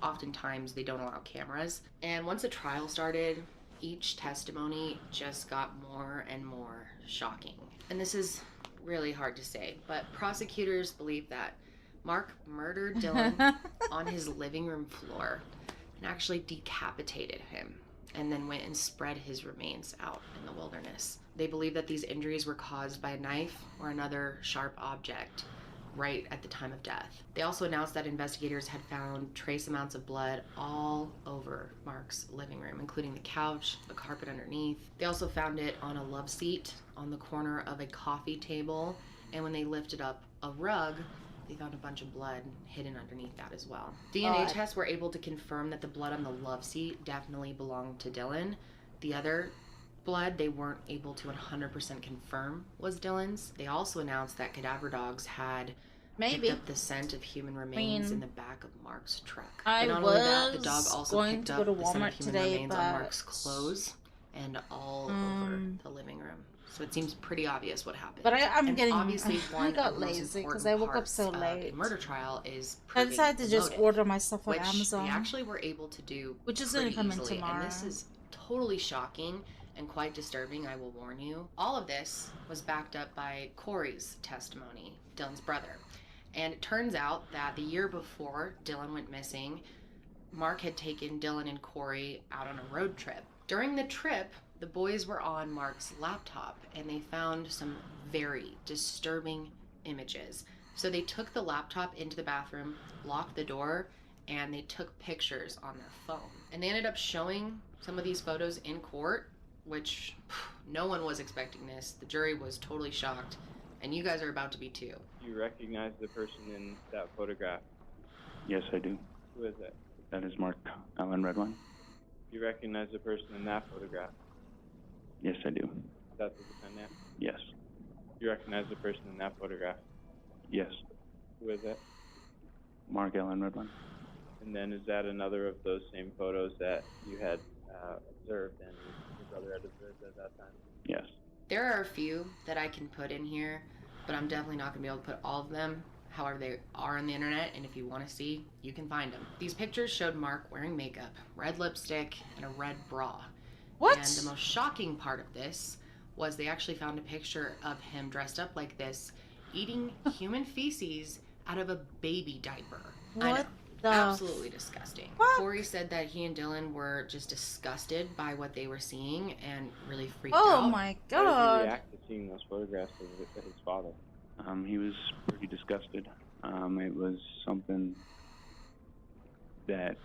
oftentimes they don't allow cameras. And once the trial started, each testimony just got more and more shocking. And this is really hard to say, but prosecutors believe that Mark murdered Dylan on his living room floor and actually decapitated him and then went and spread his remains out in the wilderness. They believe that these injuries were caused by a knife or another sharp object right at the time of death. They also announced that investigators had found trace amounts of blood all over Mark's living room, including the couch, the carpet underneath. They also found it on a love seat on the corner of a coffee table, and when they lifted up a rug, they found a bunch of blood hidden underneath that as well. DNA tests were able to confirm that the blood on the love seat definitely belonged to Dylan. The other blood they weren't able to 100% confirm was Dylan's. They also announced that cadaver dogs had Maybe. picked up the scent of human remains mean, in the back of Mark's truck. I And not only that, the dog was also going picked to up go to the scent Walmart of human today, remains on but- Mark's clothes and all over the living room. So it seems pretty obvious what happened. But I'm And getting. obviously I one got of the most lazy because important I woke up parts so of late. a murder trial is I proving decided to the just motive, order my stuff on which Amazon. they actually were able to do Which is gonna pretty come in easily. tomorrow. And this is totally shocking and quite disturbing, I will warn you. All of this was backed up by Corey's testimony, Dylan's brother. And it turns out that the year before Dylan went missing, Mark had taken Dylan and Corey out on a road trip. During the trip, the boys were on Mark's laptop and they found some very disturbing images. So they took the laptop into the bathroom, locked the door, and they took pictures on their phone. And they ended up showing some of these photos in court, which no one was expecting this. The jury was totally shocked, and you guys are about to be too. Do you recognize the person in that photograph? Yes, I do. Who is it? That is Mark Allen Redwine. Do you recognize the person in that photograph? Yes, I do. That's the defendant? Yes. Do you recognize the person in that photograph? Yes. Who is it? Mark Allen Redwine. And then is that another of those same photos that you had observed and your brother had observed at that time? Yes. There are a few that I can put in here, but I'm definitely not going to be able to put all of them. However, they are on the internet, and if you want to see, you can find them. These pictures showed Mark wearing makeup, red lipstick, and a red bra. What? And the most shocking part of this was they actually found a picture of him dressed up like this, eating human feces out of a baby diaper. I know. What the? Absolutely disgusting. What? Corey said that he and Dylan were just disgusted by what they were seeing and really freaked Oh out. my How did he god. react to seeing those photographs of his father? He was pretty disgusted. It was something that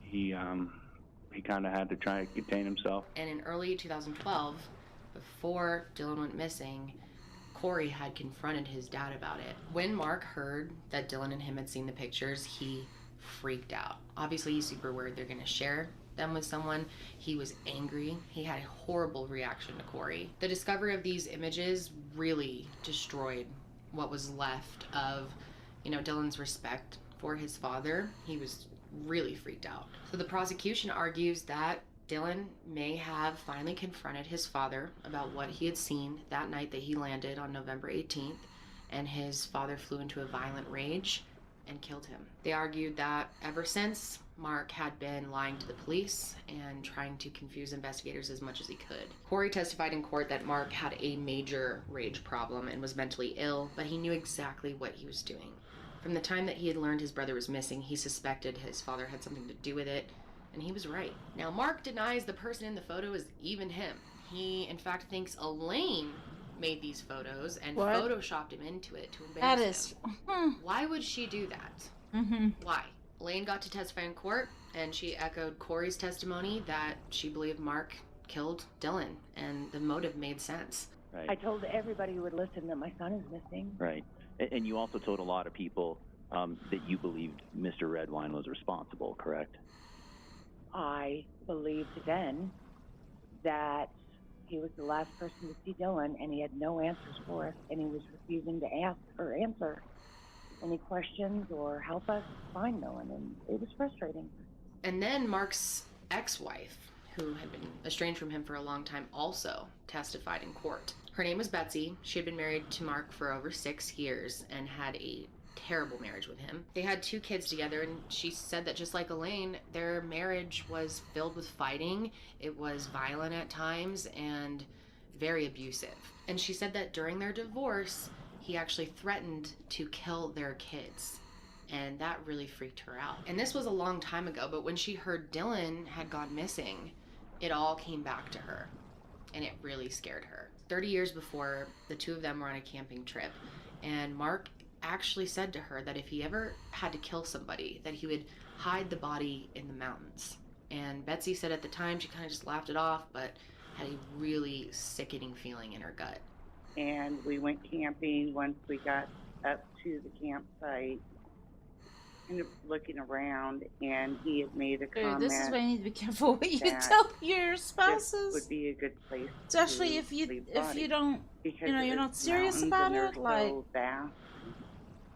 he kind of had to try to contain himself. And in early 2012, before Dylan went missing, Corey had confronted his dad about it. When Mark heard that Dylan and him had seen the pictures, he freaked out. Obviously, he's super worried they're gonna share them with someone. He was angry. He had a horrible reaction to Corey. The discovery of these images really destroyed what was left of, Dylan's respect for his father. He was really freaked out. So the prosecution argues that Dylan may have finally confronted his father about what he had seen that night that he landed on November 18th, and his father flew into a violent rage and killed him. They argued that ever since, Mark had been lying to the police and trying to confuse investigators as much as he could. Corey testified in court that Mark had a major rage problem and was mentally ill, but he knew exactly what he was doing. From the time that he had learned his brother was missing, he suspected his father had something to do with it, and he was right. Now, Mark denies the person in the photo is even him. He, in fact, thinks Elaine made these photos and What? photoshopped him into it to That embarrass is. him. Why would she do that? Mm-hmm. Why? Elaine got to testify in court, and she echoed Corey's testimony that she believed Mark killed Dylan, and the motive made sense. Right. I told everybody who would listen that my son is missing. Right. And you also told a lot of people that you believed Mr. Redwine was responsible, correct? I believed then that he was the last person to see Dylan, and he had no answers for us, and he was refusing to ask or answer any questions or help us find Dylan, and it was frustrating. And then Mark's ex-wife, who had been estranged from him for a long time, also testified in court. Her name was Betsy. She had been married to Mark for over 6 years and had a terrible marriage with him. They had 2 kids together, and she said that just like Elaine, their marriage was filled with fighting. It was violent at times and very abusive. And she said that during their divorce, he actually threatened to kill their kids. And that really freaked her out. And this was a long time ago, but when she heard Dylan had gone missing, it all came back to her, and it really scared her. 30 years before, the 2 of them were on a camping trip, and Mark actually said to her that if he ever had to kill somebody, that he would hide the body in the mountains. And Betsy said at the time she kind of just laughed it off, but had a really sickening feeling in her gut. And we went camping once we got up to the campsite, ended up looking around, and he had made a comment. This is why you need to be careful what you that tell your this spouses. would be a good place, Especially to if you leave don't, because you're not serious about it. Like,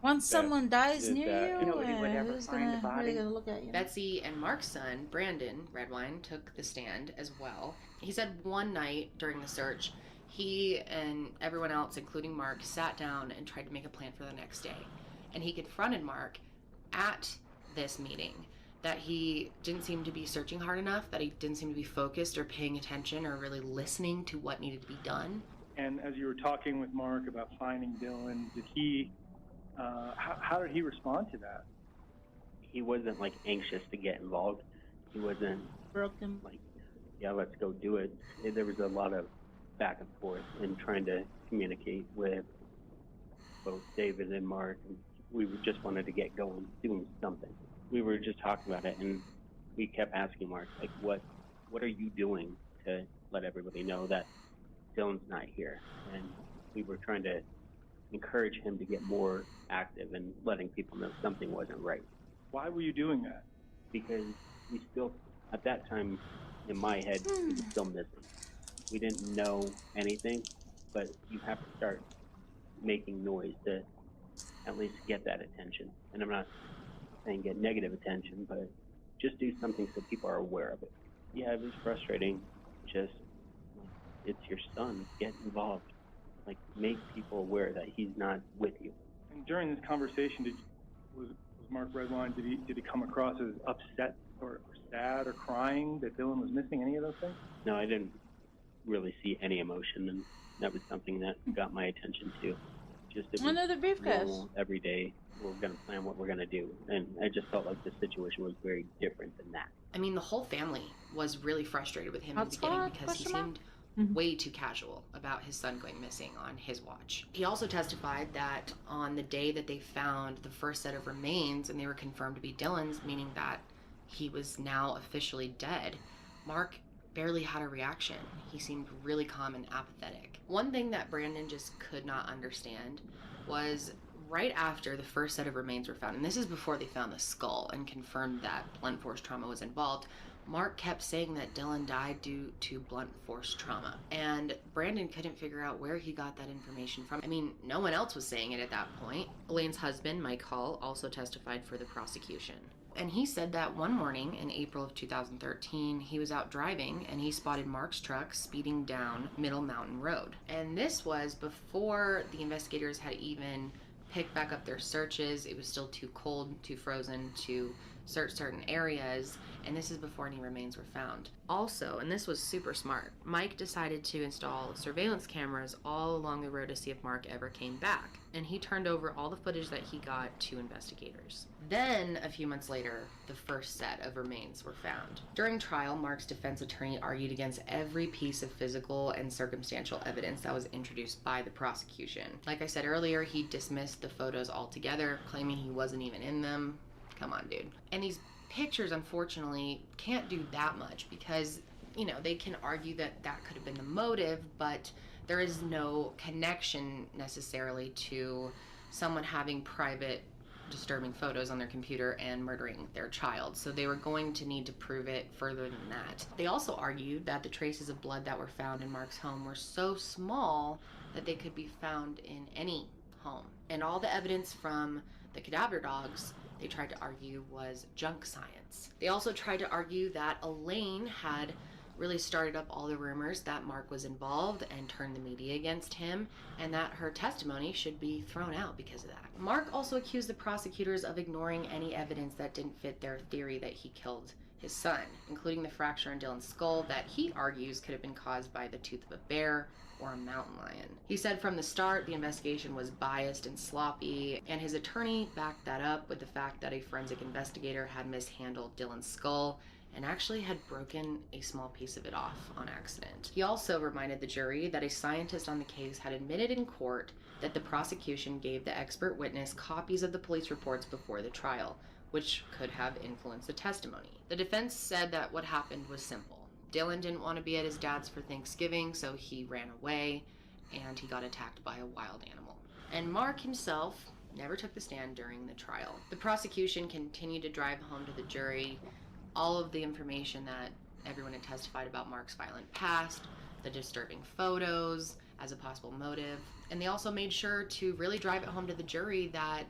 once someone dies near you, nobody would ever who's find the body. really gonna look at you? Betsy and Mark's son, Brandon Redwine, took the stand as well. He said one night during the search, he and everyone else, including Mark, sat down and tried to make a plan for the next day. And he confronted Mark at this meeting that he didn't seem to be searching hard enough, that he didn't seem to be focused or paying attention or really listening to what needed to be done. And as you were talking with Mark about finding Dylan, did he, how did he respond to that? He wasn't like anxious to get involved. He wasn't broken. Like yeah, let's go do it. There was a lot of back and forth in trying to communicate with both David and Mark. And we just wanted to get going, doing something. We were just talking about it, and we kept asking Mark, like, what are you doing to let everybody know that Dylan's not here? And we were trying to encourage him to get more active and letting people know something wasn't right. Why were you doing that? Because we still, at that time, in my head, he was still missing. We didn't know anything, but you have to start making noise to at least get that attention. And I'm not saying get negative attention, but just do something so people are aware of it. Yeah, it was frustrating. Just, it's your son. Get involved. Like, make people aware that he's not with you. And during this conversation, was Mark Redwine, did he come across as upset or sad or crying that Dylan was missing? Any of those things? No, I didn't really see any emotion, and that was something that got my attention too. Just it was Another briefcase. normal, every day, we're going to plan what we're going to do. And I just felt like the situation was very different than that. I mean, the whole family was really frustrated with him in the beginning because he seemed way too casual about his son going missing on his watch. He also testified that on the day that they found the first set of remains and they were confirmed to be Dylan's, meaning that he was now officially dead, Mark barely had a reaction. He seemed really calm and apathetic. One thing that Brandon just could not understand was right after the first set of remains were found, and this is before they found the skull and confirmed that blunt force trauma was involved, Mark kept saying that Dylan died due to blunt force trauma. And Brandon couldn't figure out where he got that information from. I mean, no one else was saying it at that point. Elaine's husband, Mike Hall, also testified for the prosecution. And he said that one morning in April of 2013, he was out driving and he spotted Mark's truck speeding down Middle Mountain Road. And this was before the investigators had even picked back up their searches. It was still too cold, too frozen to search certain areas, and this is before any remains were found. Also, and this was super smart, Mike decided to install surveillance cameras all along the road to see if Mark ever came back, and he turned over all the footage that he got to investigators. Then, a few months later, the first set of remains were found. During trial, Mark's defense attorney argued against every piece of physical and circumstantial evidence that was introduced by the prosecution. Like I said earlier, he dismissed the photos altogether, claiming he wasn't even in them. Come on, dude. And these pictures, unfortunately, can't do that much because, you know, they can argue that that could have been the motive, but there is no connection necessarily to someone having private disturbing photos on their computer and murdering their child. So they were going to need to prove it further than that. They also argued that the traces of blood that were found in Mark's home were so small that they could be found in any home. And all the evidence from the cadaver dogs, they tried to argue, was junk science. They also tried to argue that Elaine had really started up all the rumors that Mark was involved and turned the media against him, and that her testimony should be thrown out because of that. Mark also accused the prosecutors of ignoring any evidence that didn't fit their theory that he killed his son, including the fracture in Dylan's skull that he argues could have been caused by the tooth of a bear or a mountain lion. He said from the start the investigation was biased and sloppy, and his attorney backed that up with the fact that a forensic investigator had mishandled Dylan's skull and actually had broken a small piece of it off on accident. He also reminded the jury that a scientist on the case had admitted in court that the prosecution gave the expert witness copies of the police reports before the trial, which could have influenced the testimony. The defense said that what happened was simple. Dylan didn't want to be at his dad's for Thanksgiving, so he ran away, and he got attacked by a wild animal. And Mark himself never took the stand during the trial. The prosecution continued to drive home to the jury all of the information that everyone had testified about Mark's violent past, the disturbing photos as a possible motive, and they also made sure to really drive it home to the jury that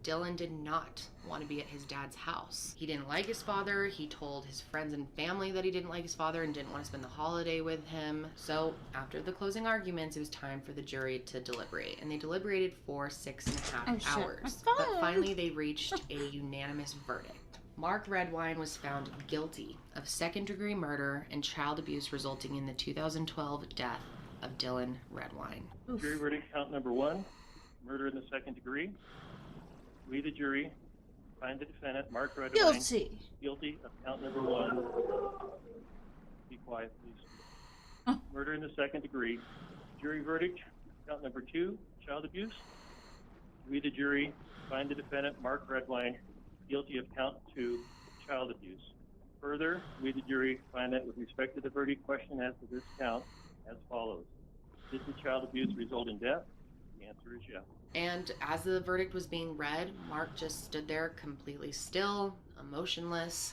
Dylan did not want to be at his dad's house. He didn't like his father. He told his friends and family that he didn't like his father and didn't want to spend the holiday with him. So after the closing arguments, it was time for the jury to deliberate, and they deliberated for 6.5 hours. But finally they reached a unanimous verdict. Mark Redwine was found guilty of second-degree murder and child abuse resulting in the 2012 death of Dylan Redwine. Jury verdict count number 1, murder in the second degree. We, the jury, find the defendant, Mark Redwine, guilty of count number 1, Be quiet, please. Murder in the second degree. Jury verdict, count number 2, child abuse. We, the jury, find the defendant, Mark Redwine, guilty of count 2, child abuse. Further, we, the jury, find that with respect to the verdict question as to this count, as follows. Did the child abuse result in death? The answer is yes. And as the verdict was being read, Mark just stood there completely still, emotionless.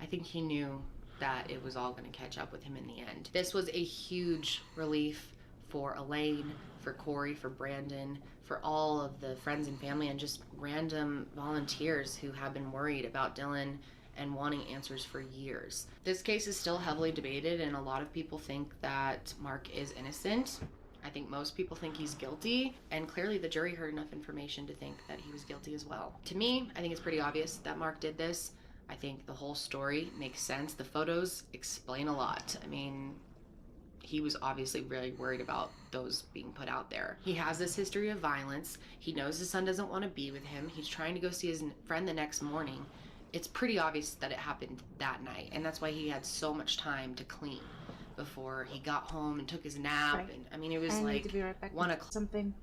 I think he knew that it was all going to catch up with him in the end. This was a huge relief for Elaine, for Corey, for Brandon, for all of the friends and family and just random volunteers who have been worried about Dylan and wanting answers for years. This case is still heavily debated, and a lot of people think that Mark is innocent. I think most people think he's guilty, and clearly the jury heard enough information to think that he was guilty as well. To me, I think it's pretty obvious that Mark did this. I think the whole story makes sense. The photos explain a lot. I mean, he was obviously really worried about those being put out there. He has this history of violence. He knows his son doesn't want to be with him. He's trying to go see his friend the next morning. It's pretty obvious that it happened that night, and that's why he had so much time to clean before he got home and took his nap. Right. And I mean, it was I like need to be right back 1 with o'clock. something.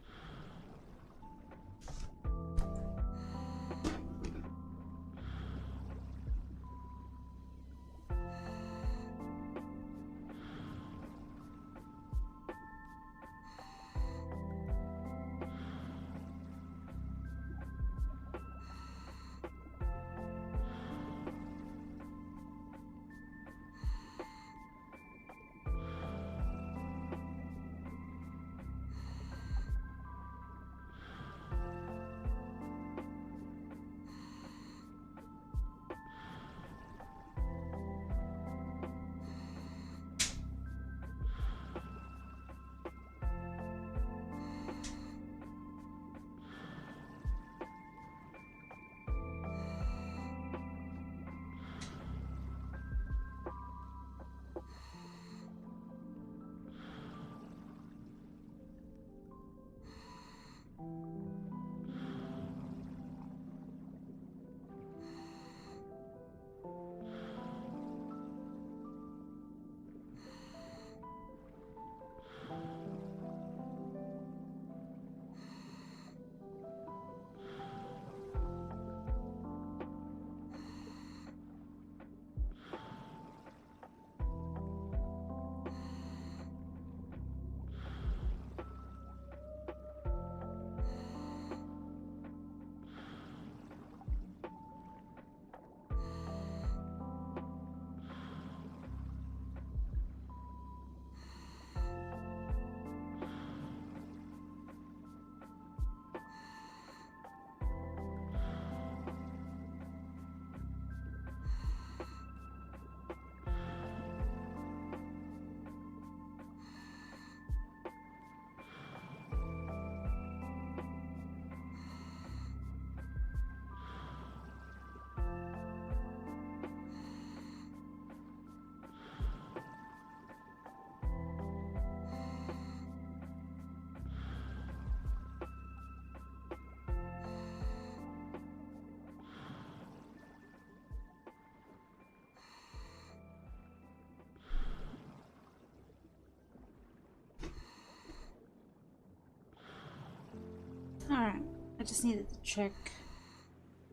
Alright, I just needed to check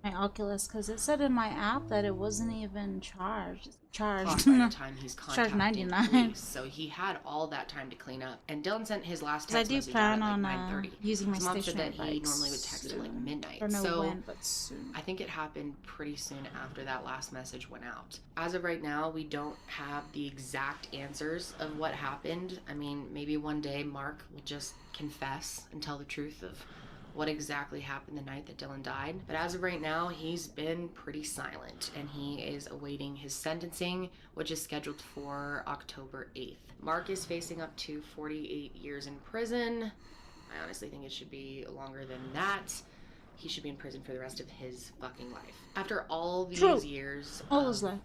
my Oculus because it said in my app that it wasn't even charged. It's charged. By the time he's Charged contacting 99. police, so he had all that time to clean up. And Dylan sent his last text I do message plan out at on like 9:30. using my His mom said stationary that he bikes normally would text at like soon. midnight. Don't know so when, but soon. I think it happened pretty soon after that last message went out. As of right now, we don't have the exact answers of what happened. I mean, maybe one day Mark will just confess and tell the truth of what exactly happened the night that Dylan died. But as of right now, he's been pretty silent, and he is awaiting his sentencing, which is scheduled for October 8th. Mark is facing up to 48 years in prison. I honestly think it should be longer than that. He should be in prison for the rest of his fucking life. After all these years of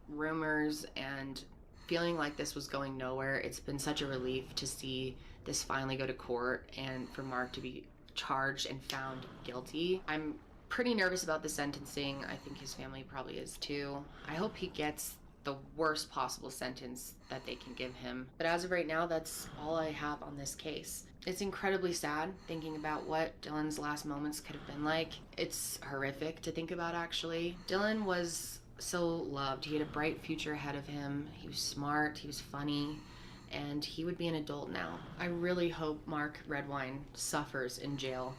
rumors and feeling like this was going nowhere, it's been such a relief to see this finally go to court and for Mark to be charged and found guilty. I'm pretty nervous about the sentencing. I think his family probably is too. I hope he gets the worst possible sentence that they can give him. But as of right now, that's all I have on this case. It's incredibly sad thinking about what Dylan's last moments could have been like. It's horrific to think about, actually. Dylan was so loved. He had a bright future ahead of him. He was smart, he was funny, and he would be an adult now. I really hope Mark Redwine suffers in jail.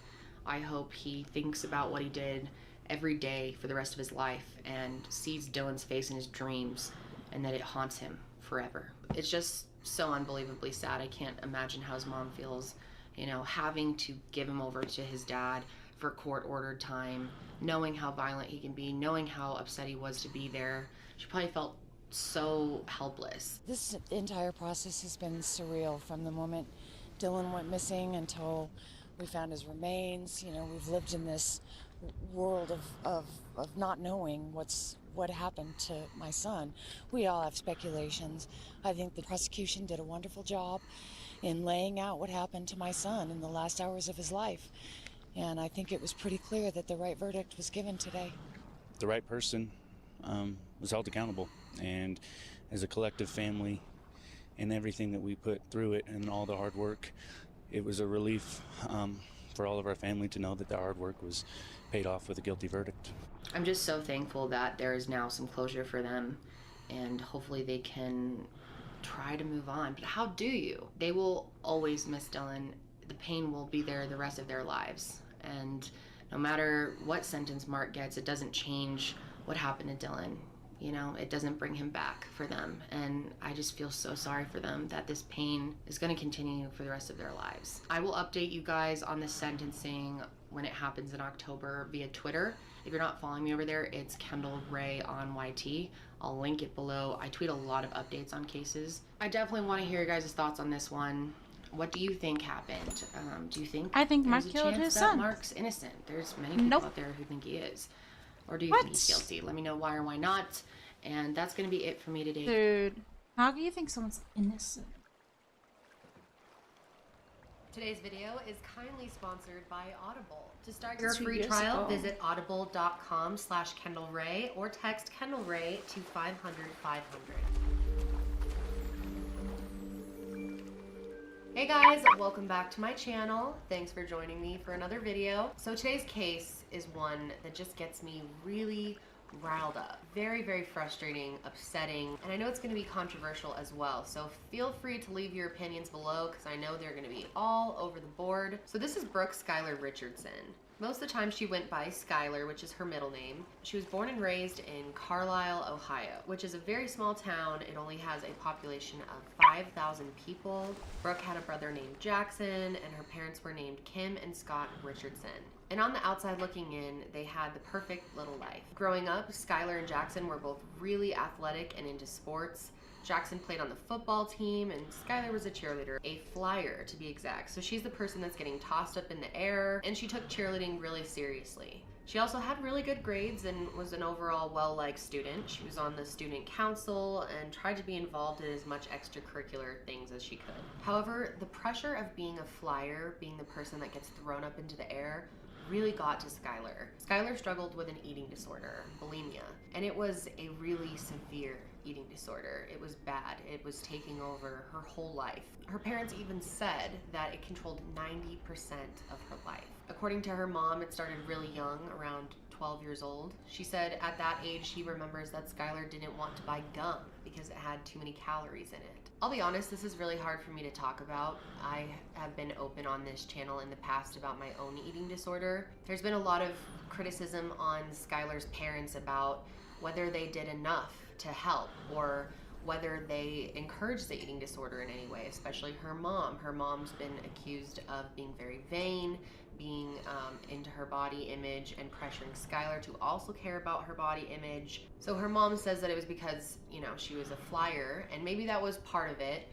I hope he thinks about what he did every day for the rest of his life and sees Dylan's face in his dreams and that it haunts him forever. It's just so unbelievably sad. I can't imagine how his mom feels, you know, having to give him over to his dad for court-ordered time, knowing how violent he can be, knowing how upset he was to be there. She probably felt so helpless. This entire process has been surreal from the moment Dylan went missing until we found his remains. You know, we've lived in this world of not knowing what happened to my son. We all have speculations. I think the prosecution did a wonderful job in laying out what happened to my son in the last hours of his life. And I think it was pretty clear that the right verdict was given today. The right person was held accountable. And as a collective family and everything that we put through it and all the hard work, it was a relief for all of our family to know that the hard work was paid off with a guilty verdict. I'm just so thankful that there is now some closure for them, and hopefully they can try to move on. But how do you? They will always miss Dylan. The pain will be there the rest of their lives. And no matter what sentence Mark gets, it doesn't change what happened to Dylan. You know, it doesn't bring him back for them. And I just feel so sorry for them that this pain is going to continue for the rest of their lives. I will update you guys on the sentencing when it happens in October via Twitter. If you're not following me over there, it's Kendall Ray on YT. I'll link it below. I tweet a lot of updates on cases. I definitely want to hear your guys' thoughts on this one. What do you think happened? Do you think I think Mark there's a killed chance his that son. Mark's innocent? There's many people out there who think he is. Or do you think he's guilty? Let me know why or why not. And that's going to be it for me today. Dude, how do you think someone's innocent? Today's video is kindly sponsored by Audible. To start your That's free years trial, ago. visit audible.com/KendallRay or text Kendall Ray to 500-500. Hey guys, welcome back to my channel. Thanks for joining me for another video. So today's case is one that just gets me really riled up. Very, very frustrating, upsetting, and I know it's going to be controversial as well, so feel free to leave your opinions below because I know they're going to be all over the board. So this is Brooke Skylar Richardson. Most of the time she went by Skylar, which is her middle name. She was born and raised in Carlisle, Ohio, which is a very small town. It only has a population of 5,000 people. Brooke had a brother named Jackson, and her parents were named Kim and Scott Richardson. And on the outside looking in, they had the perfect little life. Growing up, Skylar and Jackson were both really athletic and into sports. Jackson played on the football team, and Skylar was a cheerleader, a flyer to be exact. So she's the person that's getting tossed up in the air, and she took cheerleading really seriously. She also had really good grades and was an overall well-liked student. She was on the student council and tried to be involved in as much extracurricular things as she could. However, the pressure of being a flyer, being the person that gets thrown up into the air, really got to Skylar. Skylar struggled with an eating disorder, bulimia, and it was a really severe eating disorder. It was bad. It was taking over her whole life. Her parents even said that it controlled 90% of her life. According to her mom, it started really young, around 12 years old. She said at that age, she remembers that Skylar didn't want to buy gum because it had too many calories in it. I'll be honest, this is really hard for me to talk about. I have been open on this channel in the past about my own eating disorder. There's been a lot of criticism on Skylar's parents about whether they did enough to help or whether they encouraged the eating disorder in any way, especially her mom. Her mom's been accused of being very vain, being into her body image and pressuring Skylar to also care about her body image. So her mom says that it was because, you know, she was a flyer, and maybe that was part of it.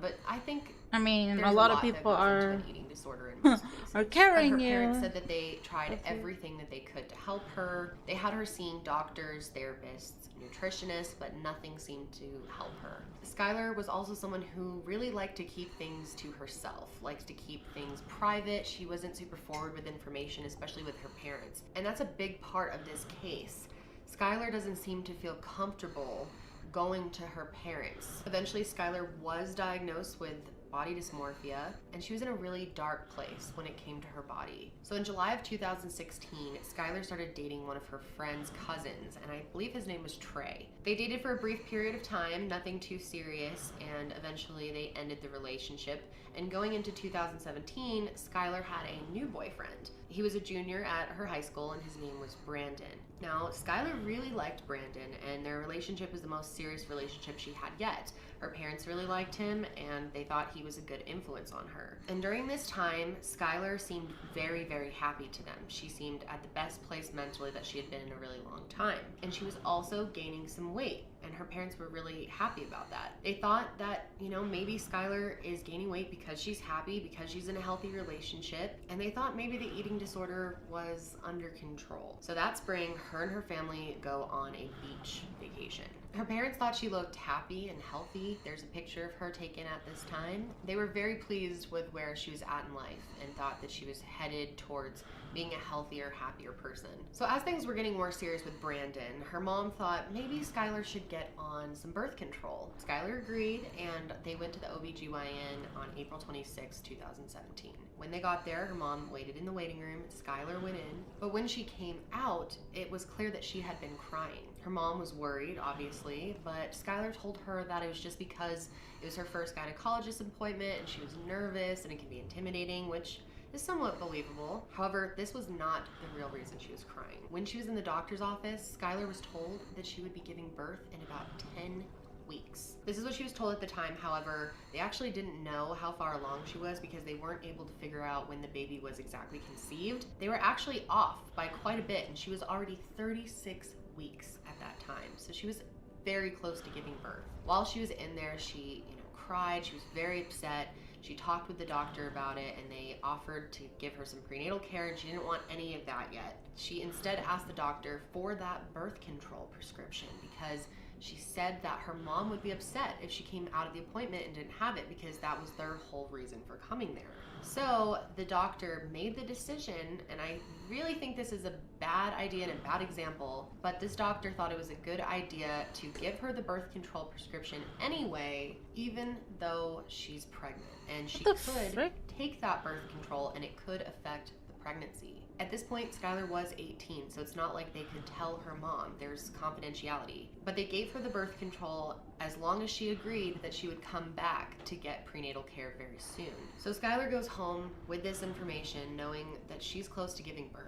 But I think I mean, there's a lot of that people goes into are an eating disorder in most cases. are carrying And her you. parents said that they tried everything that they could to help her. They had her seeing doctors, therapists, nutritionists, but nothing seemed to help her. Skylar was also someone who really liked to keep things to herself, likes to keep things private. She wasn't super forward with information, especially with her parents. And that's a big part of this case. Skylar doesn't seem to feel comfortable going to her parents. Eventually, Skylar was diagnosed with body dysmorphia, and she was in a really dark place when it came to her body. So in July of 2016, Skylar started dating one of her friend's cousins, and I believe his name was Trey. They dated for a brief period of time, nothing too serious, and eventually they ended the relationship. And going into 2017, Skylar had a new boyfriend. He was a junior at her high school, and his name was Brandon. Now, Skylar really liked Brandon, and their relationship was the most serious relationship she had yet. Her parents really liked him, and they thought he was a good influence on her. And during this time, Skylar seemed very, very happy to them. She seemed at the best place mentally that she had been in a really long time. And she was also gaining some weight, and her parents were really happy about that. They thought that, you know, maybe Skylar is gaining weight because she's happy, because she's in a healthy relationship, and they thought maybe the eating disorder was under control. So that spring, her and her family go on a beach vacation. Her parents thought she looked happy and healthy. There's a picture of her taken at this time. They were very pleased with where she was at in life and thought that she was headed towards being a healthier, happier person. So as things were getting more serious with Brandon, her mom thought maybe Skylar should get on some birth control. Skylar agreed, and they went to the OBGYN on April 26, 2017. When they got there, her mom waited in the waiting room. Skylar went in, but when she came out, it was clear that she had been crying. Her mom was worried, obviously, but Skylar told her that it was just because it was her first gynecologist appointment and she was nervous and it can be intimidating, which is somewhat believable. However, this was not the real reason she was crying. When she was in the doctor's office, Skylar was told that she would be giving birth in about 10 weeks. This is what she was told at the time. However, they actually didn't know how far along she was because they weren't able to figure out when the baby was exactly conceived. They were actually off by quite a bit, and she was already 36 weeks at that time. So she was very close to giving birth. While she was in there, she, cried. She was very upset. She talked with the doctor about it, and they offered to give her some prenatal care, and she didn't want any of that yet. She instead asked the doctor for that birth control prescription because she said that her mom would be upset if she came out of the appointment and didn't have it because that was their whole reason for coming there. So the doctor made the decision, and I really think this is a bad idea and a bad example, but this doctor thought it was a good idea to give her the birth control prescription anyway, even though she's pregnant. And she could take that birth control and it could affect the pregnancy. At this point, Skylar was 18, so it's not like they could tell her mom. There's confidentiality. But they gave her the birth control as long as she agreed that she would come back to get prenatal care very soon. So Skylar goes home with this information, knowing that she's close to giving birth.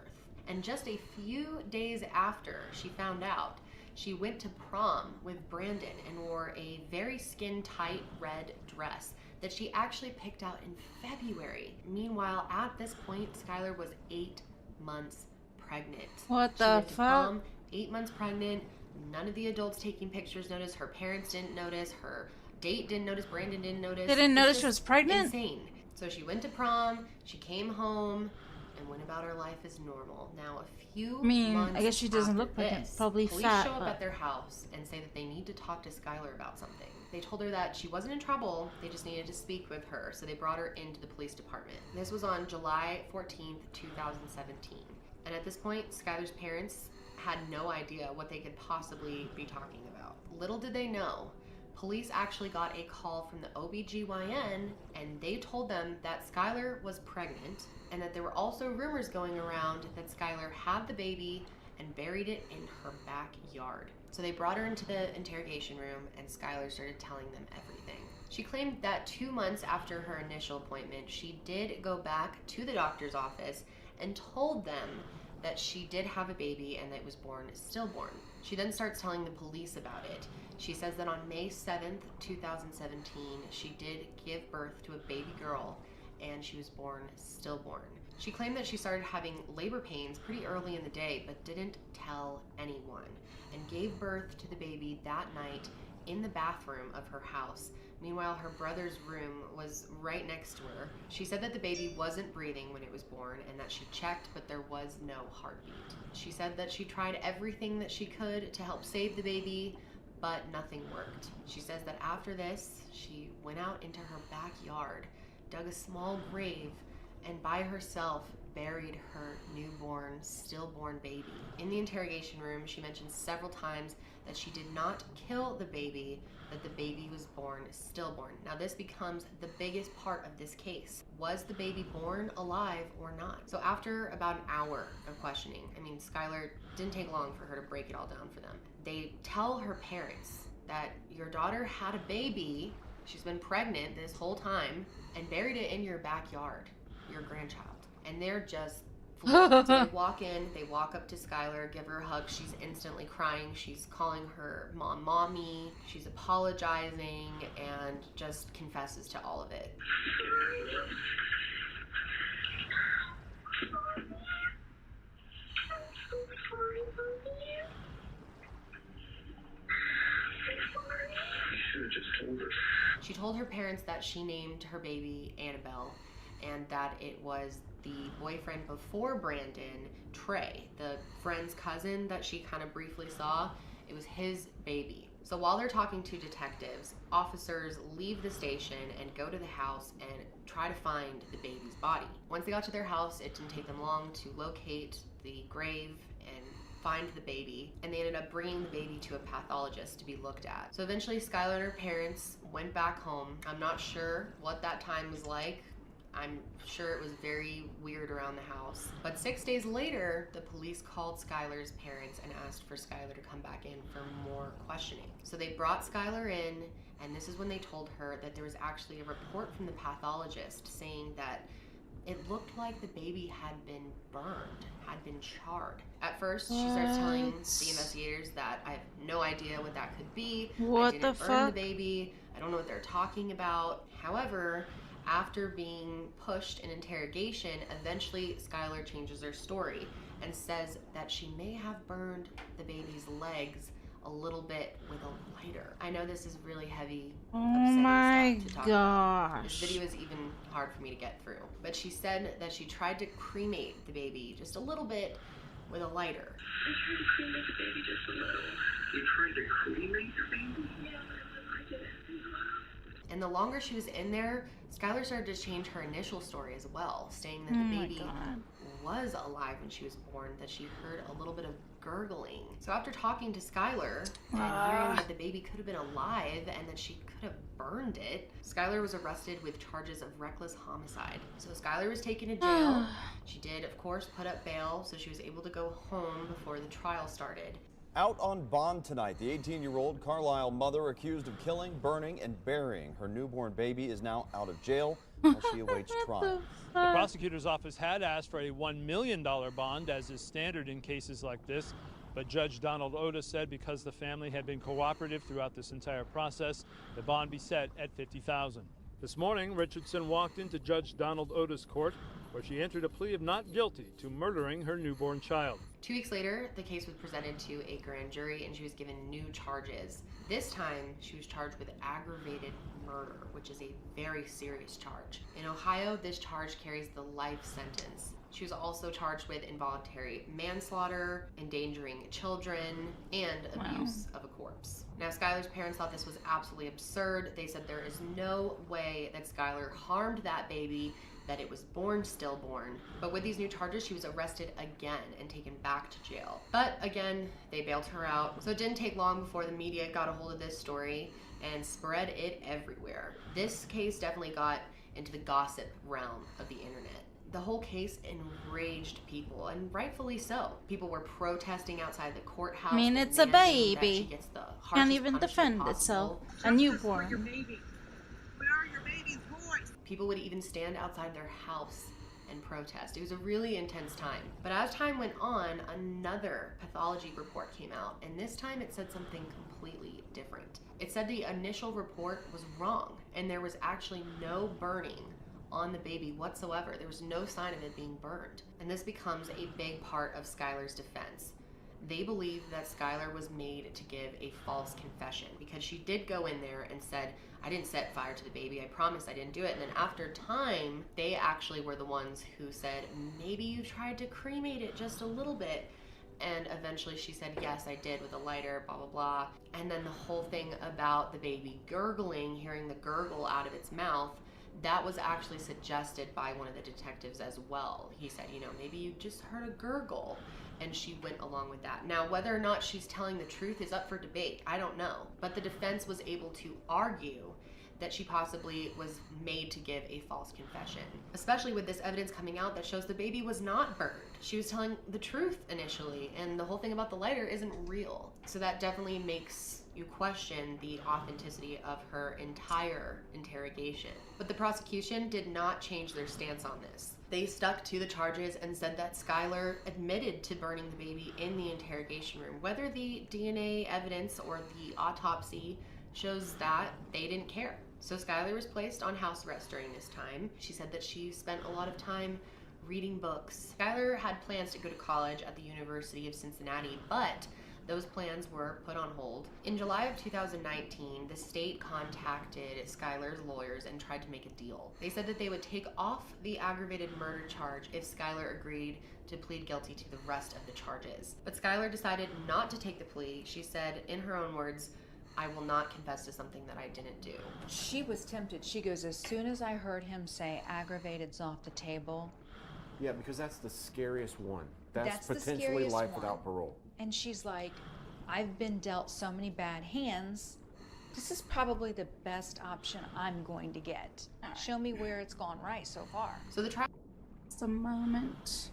And just a few days after she found out, she went to prom with Brandon and wore a very skin-tight red dress that she actually picked out in February. Meanwhile, at this point, Skylar was 8 months pregnant. What She the went to fuck? prom, 8 months pregnant. None of the adults taking pictures noticed. Her parents didn't notice. Her date didn't notice. Brandon didn't notice. They didn't It's notice she just was pregnant? Insane. So she went to prom. She came home and went about her life as normal. Now, a few months I guess she doesn't after look pregnant. this, Probably police fat. show up but- at their house and say that they need to talk to Skylar about something. They told her that she wasn't in trouble, they just needed to speak with her, so they brought her into the police department. This was on July 14th, 2017. And at this point, Skylar's parents had no idea what they could possibly be talking about. Little did they know, police actually got a call from the OBGYN, and they told them that Skylar was pregnant, and that there were also rumors going around that Skylar had the baby and buried it in her backyard. So they brought her into the interrogation room, and Skylar started telling them everything. She claimed that 2 months after her initial appointment, she did go back to the doctor's office and told them that she did have a baby and that it was born stillborn. She then starts telling the police about it. She says that on May 7th, 2017, she did give birth to a baby girl and she was born stillborn. She claimed that she started having labor pains pretty early in the day but didn't tell anyone, and gave birth to the baby that night in the bathroom of her house. Meanwhile, her brother's room was right next to her. She said that the baby wasn't breathing when it was born and that she checked, but there was no heartbeat. She said that she tried everything that she could to help save the baby, but nothing worked. She says that after this, she went out into her backyard, dug a small grave, and by herself buried her newborn, stillborn baby. In the interrogation room, she mentioned several times that she did not kill the baby, that the baby was born stillborn. Now this becomes the biggest part of this case. Was the baby born alive or not? So after about an hour of questioning, I mean, Skylar didn't take long for her to break it all down for them. They tell her parents that your daughter had a baby, she's been pregnant this whole time, and buried it in your backyard, your grandchild. And they're just floored. So they walk in, they walk up to Skylar, give her a hug. She's instantly crying. She's calling her mom mommy. She's apologizing and just confesses to all of it. She told her parents that she named her baby Annabelle and that it was the boyfriend before Brandon, Trey, the friend's cousin that she kind of briefly saw. It was his baby. So while they're talking to detectives, officers leave the station and go to the house and try to find the baby's body. Once they got to their house, it didn't take them long to locate the grave and find the baby, and they ended up bringing the baby to a pathologist to be looked at. So eventually Skylar and her parents went back home. I'm not sure what that time was like. I'm sure it was very weird around the house. But 6 days later, the police called Skylar's parents and asked for Skylar to come back in for more questioning. So they brought Skylar in, and this is when they told her that there was actually a report from the pathologist saying that it looked like the baby had been burned, had been charred. At first, she starts telling the investigators that I have no idea what that could be. I didn't burn the baby. I don't know what they're talking about. However, after being pushed in interrogation, eventually Skylar changes her story and says that she may have burned the baby's legs a little bit with a lighter. I know this is really heavy, upsetting stuff to talk about. This video is even hard for me to get through. But she said that she tried to cremate the baby just a little bit with a lighter. I tried to cremate the baby just a little. You tried to cremate the baby? Yeah, I did. And the longer she was in there, Skylar started to change her initial story as well, saying that the baby was alive when she was born, that she heard a little bit of gurgling. So after talking to Skylar and hearing that the baby could have been alive and that she could have burned it, Skylar was arrested with charges of reckless homicide. So Skylar was taken to jail. She did, of course, put up bail, so she was able to go home before the trial started. Out on bond tonight, the 18-year-old Carlisle mother accused of killing, burning, and burying her newborn baby is now out of jail as she awaits trial. The prosecutor's office had asked for a $1 million bond, as is standard in cases like this, but Judge Donald Otis said because the family had been cooperative throughout this entire process, the bond be set at $50,000. This morning, Richardson walked into Judge Donald Otis' court, where she entered a plea of not guilty to murdering her newborn child. 2 weeks later, the case was presented to a grand jury and she was given new charges. This time, she was charged with aggravated murder, which is a very serious charge. In Ohio, this charge carries the life sentence. She was also charged with involuntary manslaughter, endangering children, and abuse of a corpse. Now, Skylar's parents thought this was absolutely absurd. They said there is no way that Skylar harmed that baby, that it was born stillborn. But with these new charges, she was arrested again and taken back to jail. But again, they bailed her out. So it didn't take long before the media got a hold of this story and spread it everywhere. This case definitely got into the gossip realm of the internet. The whole case enraged people, and rightfully so. People were protesting outside the courthouse. I mean, it's a baby. Can't even defend itself. A newborn. People would even stand outside their house and protest. It was a really intense time. But as time went on, another pathology report came out, and this time it said something completely different. It said the initial report was wrong, and there was actually no burning on the baby whatsoever. There was no sign of it being burned. And this becomes a big part of Skylar's defense. They believe that Skylar was made to give a false confession because she did go in there and said, I didn't set fire to the baby, I promise I didn't do it. And then after time, they actually were the ones who said, maybe you tried to cremate it just a little bit. And eventually she said, yes, I did, with a lighter, blah, blah, blah. And then the whole thing about the baby gurgling, hearing the gurgle out of its mouth, That was actually suggested by one of the detectives as well. He said, you know, maybe you just heard a gurgle, and she went along with that. Now, whether or not she's telling the truth is up for debate. I don't know. But the defense was able to argue that she possibly was made to give a false confession, especially with this evidence coming out that shows the baby was not burned. She was telling the truth initially, and the whole thing about the lighter isn't real. So that definitely makes you question the authenticity of her entire interrogation. But the prosecution did not change their stance on this. They stuck to the charges and said that Skylar admitted to burning the baby in the interrogation room. Whether the DNA evidence or the autopsy shows that, they didn't care. So Skylar was placed on house arrest during this time. She said that she spent a lot of time reading books. Skylar had plans to go to college at the University of Cincinnati, but those plans were put on hold. In July of 2019, the state contacted Skylar's lawyers and tried to make a deal. They said that they would take off the aggravated murder charge if Skylar agreed to plead guilty to the rest of the charges. But Skylar decided not to take the plea. She said, in her own words, "I will not confess to something that I didn't do." She was tempted. She goes, as soon as I heard him say aggravated's off the table. Yeah, because that's the scariest one. That's the potentially scariest life one. without parole. And she's like, I've been dealt so many bad hands. This is probably the best option I'm going to get. Show me where it's gone right so far. So the trial. Just a moment.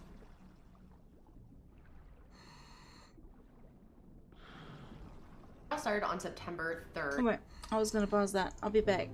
Started on September 3rd. Oh, wait, I was gonna pause that. I'll be back.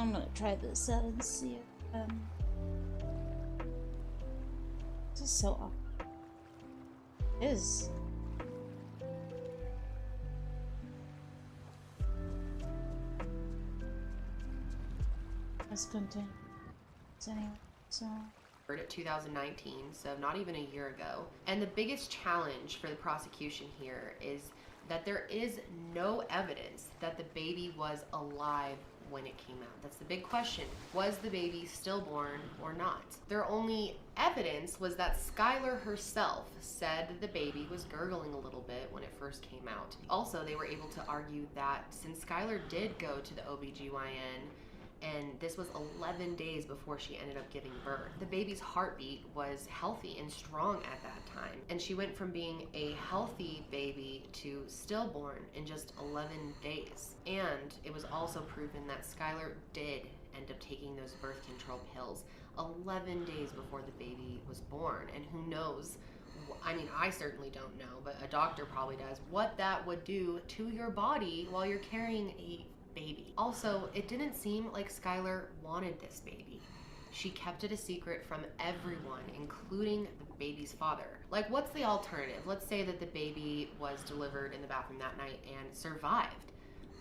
I'm gonna try this out and see if this is so awkward. It is. Let's continue. Anyway, so. At 2019, so not even a year ago. And the biggest challenge for the prosecution here is that there is no evidence that the baby was alive when it came out. That's the big question. Was the baby stillborn or not? Their only evidence was that Skylar herself said that the baby was gurgling a little bit when it first came out. Also, they were able to argue that since Skylar did go to the OBGYN, and this was 11 days before she ended up giving birth, the baby's heartbeat was healthy and strong at that time. And she went from being a healthy baby to stillborn in just 11 days. And it was also proven that Skylar did end up taking those birth control pills 11 days before the baby was born. And who knows, I mean, I certainly don't know, but a doctor probably does, what that would do to your body while you're carrying a baby. Also, it didn't seem like Skylar wanted this baby. She kept it a secret from everyone, including the baby's father. Like, what's the alternative? Let's say that the baby was delivered in the bathroom that night and survived.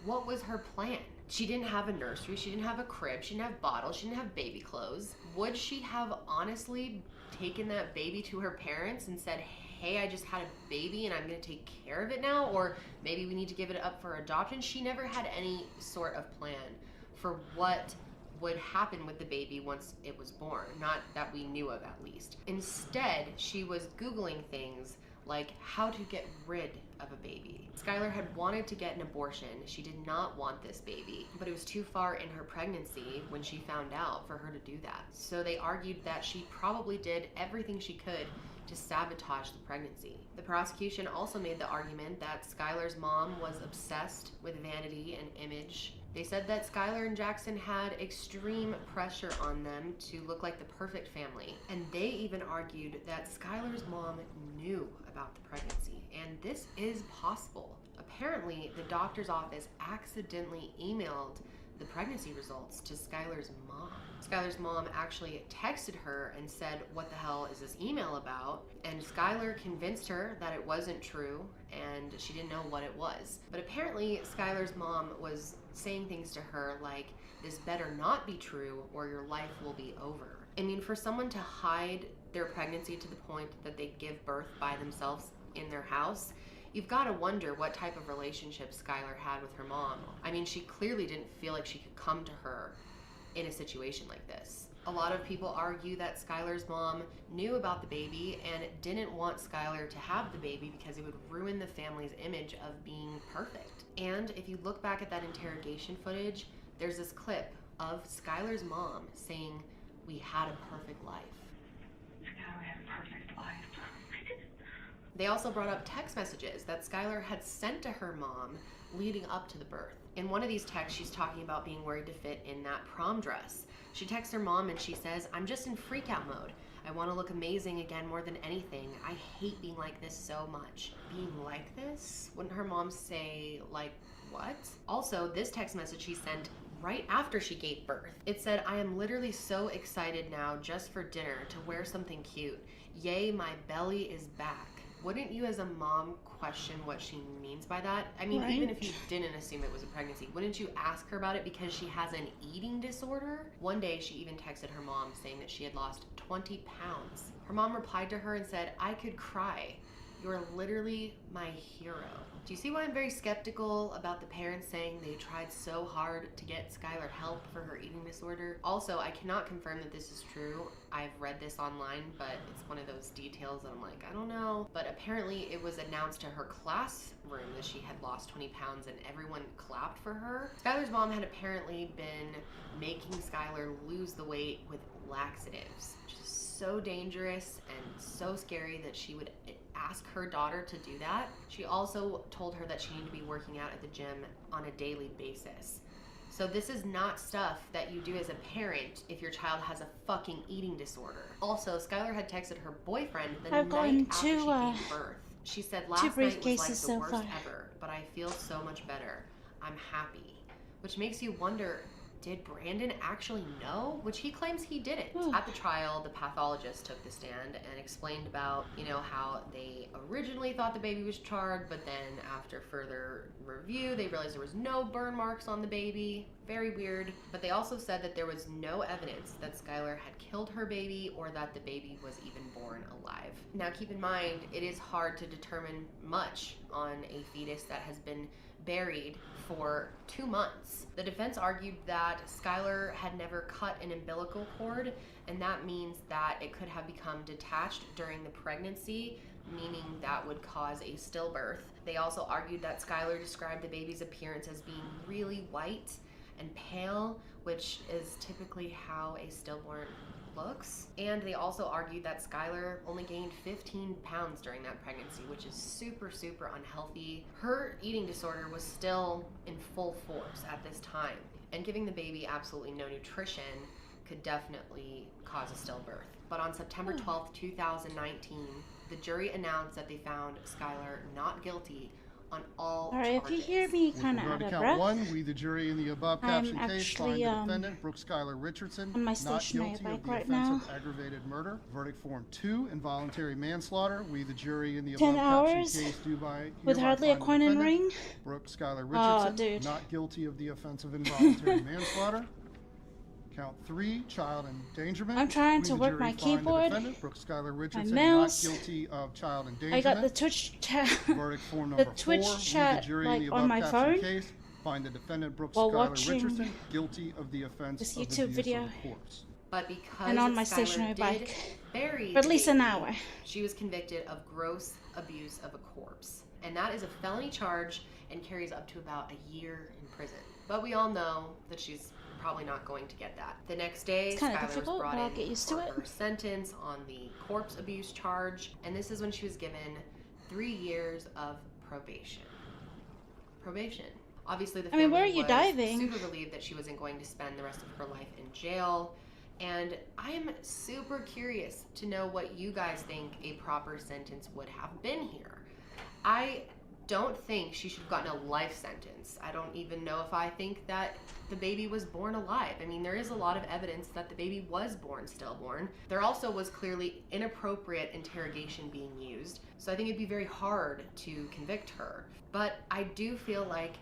What was her plan? She didn't have a nursery, she didn't have a crib, she didn't have bottles, she didn't have baby clothes. Would she have honestly taken that baby to her parents and said, hey, I just had a baby and I'm gonna take care of it now, or maybe we need to give it up for adoption? She never had any sort of plan for what would happen with the baby once it was born, not that we knew of at least. Instead, she was Googling things like how to get rid of a baby. Skylar had wanted to get an abortion. She did not want this baby, but it was too far in her pregnancy when she found out for her to do that. So they argued that she probably did everything she could to sabotage the pregnancy. The prosecution also made the argument that Skylar's mom was obsessed with vanity and image. They said that Skylar and Jackson had extreme pressure on them to look like the perfect family. And they even argued that Skylar's mom knew about the pregnancy. And this is possible. Apparently, the doctor's office accidentally emailed the pregnancy results to Skylar's mom. Skylar's mom actually texted her and said, what the hell is this email about? And Skylar convinced her that it wasn't true and she didn't know what it was. But apparently Skylar's mom was saying things to her like, this better not be true or your life will be over. I mean, for someone to hide their pregnancy to the point that they give birth by themselves in their house, you've got to wonder what type of relationship Skylar had with her mom. I mean, she clearly didn't feel like she could come to her in a situation like this. A lot of people argue that Skylar's mom knew about the baby and didn't want Skylar to have the baby because it would ruin the family's image of being perfect. And if you look back at that interrogation footage, there's this clip of Skylar's mom saying, we had a perfect life. We had a perfect life. They also brought up text messages that Skylar had sent to her mom leading up to the birth. In one of these texts, she's talking about being worried to fit in that prom dress. She texts her mom and she says, I'm just in freak out mode. I want to look amazing again more than anything. I hate being like this so much. Being like this? Wouldn't her mom say, like, what? Also, this text message she sent right after she gave birth. It said, I am literally so excited now just for dinner to wear something cute. Yay, my belly is back. Wouldn't you as a mom question what she means by that? I mean, even if you didn't assume it was a pregnancy, wouldn't you ask her about it because she has an eating disorder? One day she even texted her mom saying that she had lost 20 pounds. Her mom replied to her and said, I could cry. You're literally my hero. Do you see why I'm very skeptical about the parents saying they tried so hard to get Skylar help for her eating disorder? Also, I cannot confirm that this is true. I've read this online, but it's one of those details that I'm like, I don't know. But apparently it was announced to her classroom that she had lost 20 pounds and everyone clapped for her. Skylar's mom had apparently been making Skylar lose the weight with laxatives, which is so dangerous and so scary that she would ask her daughter to do that. She also told her that she needed to be working out at the gym on a daily basis. So this is not stuff that you do as a parent if your child has a fucking eating disorder. Also, Skylar had texted her boyfriend the night after she gave birth. She said, last night was like the worst ever, but I feel so much better. I'm happy. Which makes you wonder, did Brandon actually know? Which he claims he didn't. At the trial, the pathologist took the stand and explained about, how they originally thought the baby was charred, but then after further review, they realized there was no burn marks on the baby. Very weird. But they also said that there was no evidence that Skylar had killed her baby or that the baby was even born alive. Now keep in mind, it is hard to determine much on a fetus that has been buried for 2 months. The defense argued that Skylar had never cut an umbilical cord, and that means that it could have become detached during the pregnancy, meaning that would cause a stillbirth. They also argued that Skylar described the baby's appearance as being really white and pale, which is typically how a stillborn looks. And they also argued that Skylar only gained 15 pounds during that pregnancy, which is super, super unhealthy. Her eating disorder was still in full force at this time, and giving the baby absolutely no nutrition could definitely cause a stillbirth. But on September 12th, 2019, the jury announced that they found Skylar not guilty on all Alright, if you hear me kind of out of count breath, one, we, the jury in the above I'm caption case, find actually, the defendant, Brooke Skylar Richardson, on my not stationary guilty bike of the right offense now. of aggravated murder. Verdict form 2, involuntary manslaughter. We, the jury in the 10 above hours caption case, do by with hereby hardly a find the coin in defendant, ring. Brooke Skylar Oh, Richardson, dude. not guilty of the offense of involuntary manslaughter. Count 3, child endangerment. I'm trying We, to the work jury, my find the keyboard, defendant, Brooke Skylar my Richardson, mouse. not guilty of child endangerment. I got the Twitch chat, Verdict form the number 4. Twitch We, the chat jury in like the on above my caption phone case, find the defendant Brooke while Skylar watching Richardson guilty of the offense this of YouTube abuse video. of the corpse. But because And on my Skylar stationary did bike. bury For at the least an baby, hour. she was convicted of gross abuse of a corpse. And that is a felony charge and carries up to about a year in prison. But we all know that she's probably not going to get that. The next day, It's kinda Skylar was difficult, brought but I'll in get used for to it. her sentence on the corpse abuse charge, and this is when she was given 3 years of probation. Probation. Obviously, the I mean, family where are you was diving? super relieved that she wasn't going to spend the rest of her life in jail. And I am super curious to know what you guys think a proper sentence would have been here. I don't think she should have gotten a life sentence. I don't even know if I think that the baby was born alive. I mean, there is a lot of evidence that the baby was born stillborn. There also was clearly inappropriate interrogation being used. So I think it'd be very hard to convict her. But I do feel like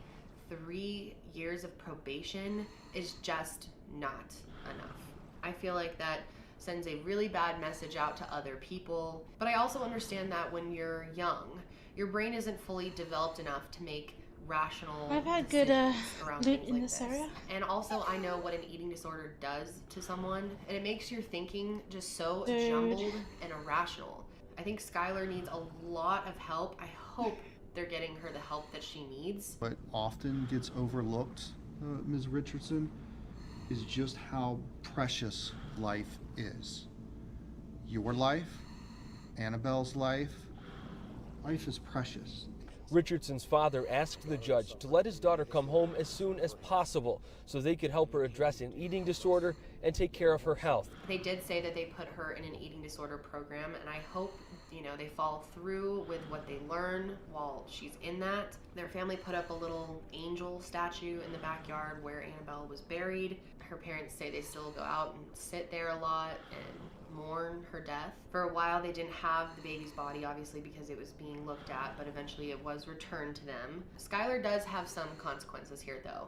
3 years of probation is just not enough. I feel like that sends a really bad message out to other people. But I also understand that when you're young, your brain isn't fully developed enough to make rational I've had good decisions around loot things in like this area. And also I know what an eating disorder does to someone, and it makes your thinking just so Dude. jumbled and irrational. I think Skylar needs a lot of help. I hope they're getting her the help that she needs. What often gets overlooked, Ms. Richardson, is just how precious life is. Your life, Annabelle's life is precious. Richardson's father asked the judge to let his daughter come home as soon as possible so they could help her address an eating disorder and take care of her health. They did say that they put her in an eating disorder program, and I hope, they follow through with what they learn while she's in that. Their family put up a little angel statue in the backyard where Annabelle was buried. Her parents say they still go out and sit there a lot and mourn her death. For a while, they didn't have the baby's body, obviously, because it was being looked at, but eventually it was returned to them. Skylar does have some consequences here, though.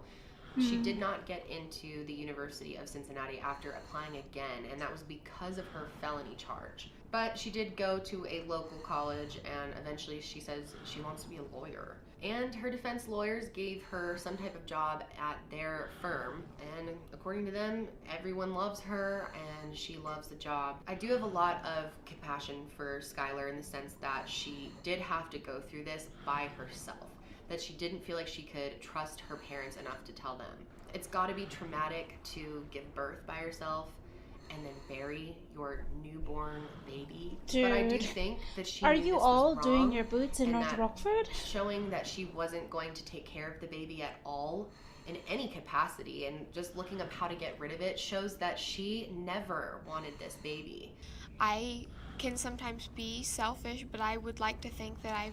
She did not get into the University of Cincinnati after applying again, and that was because of her felony charge. But she did go to a local college, and eventually she says she wants to be a lawyer. And her defense lawyers gave her some type of job at their firm, and according to them, everyone loves her and she loves the job. I do have a lot of compassion for Skylar in the sense that she did have to go through this by herself, that she didn't feel like she could trust her parents enough to tell them. It's got to be traumatic to give birth by yourself and then bury your newborn baby. Dude, but I do think that she are knew you this all was doing wrong, your boots in and North that Rockford? showing that she wasn't going to take care of the baby at all in any capacity, and just looking up how to get rid of it shows that she never wanted this baby. I can sometimes be selfish, but I would like to think that I've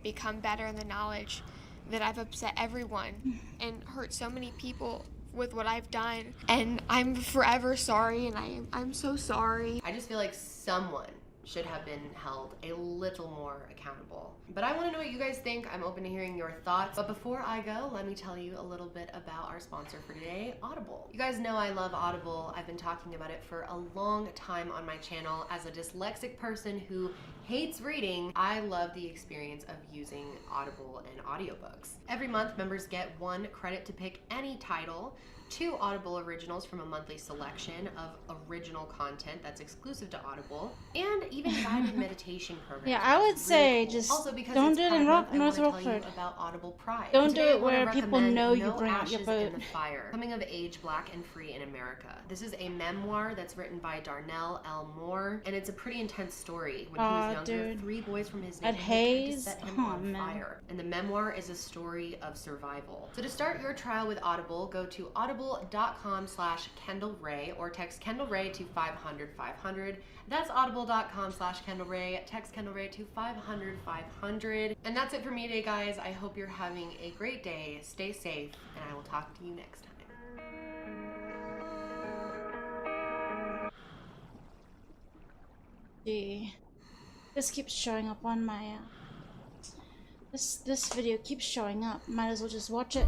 become better in the knowledge that I've upset everyone and hurt so many people with what I've done, and I'm forever sorry, and I'm so sorry. I just feel like someone should have been held a little more accountable. But I want to know what you guys think. I'm open to hearing your thoughts. But before I go, let me tell you a little bit about our sponsor for today, Audible. You guys know I love Audible. I've been talking about it for a long time on my channel. As a dyslexic person who hates reading, I love the experience of using Audible and audiobooks. Every month, members get 1 credit to pick any title, 2 Audible originals from a monthly selection of original content that's exclusive to Audible, and even guided meditation programs. Yeah, I would say cool. just Also, because don't it's do it Pride in Month, I North want to tell you Rockford. about Audible Pride. Don't Today, do I it wanna where people recommend know you No bring out your Ashes in boat. the Fire, Coming of Age, Black and Free in America. This is a memoir that's written by Darnell L. Moore, and it's a pretty intense story. When he was younger, Dude. 3 boys from his At neighborhood tried to Hayes? set him Oh, on man. fire. And the memoir is a story of survival. So to start your trial with Audible, go to audible.com/Kendall Ray or text Kendall Ray to 500-500. That's audible.com/Kendall Ray. Text Kendall Ray to 500-500. And that's it for me today, guys. I hope you're having a great day. Stay safe, and I will talk to you next time. Gee, this keeps showing up on my this video keeps showing up. Might as well just watch it.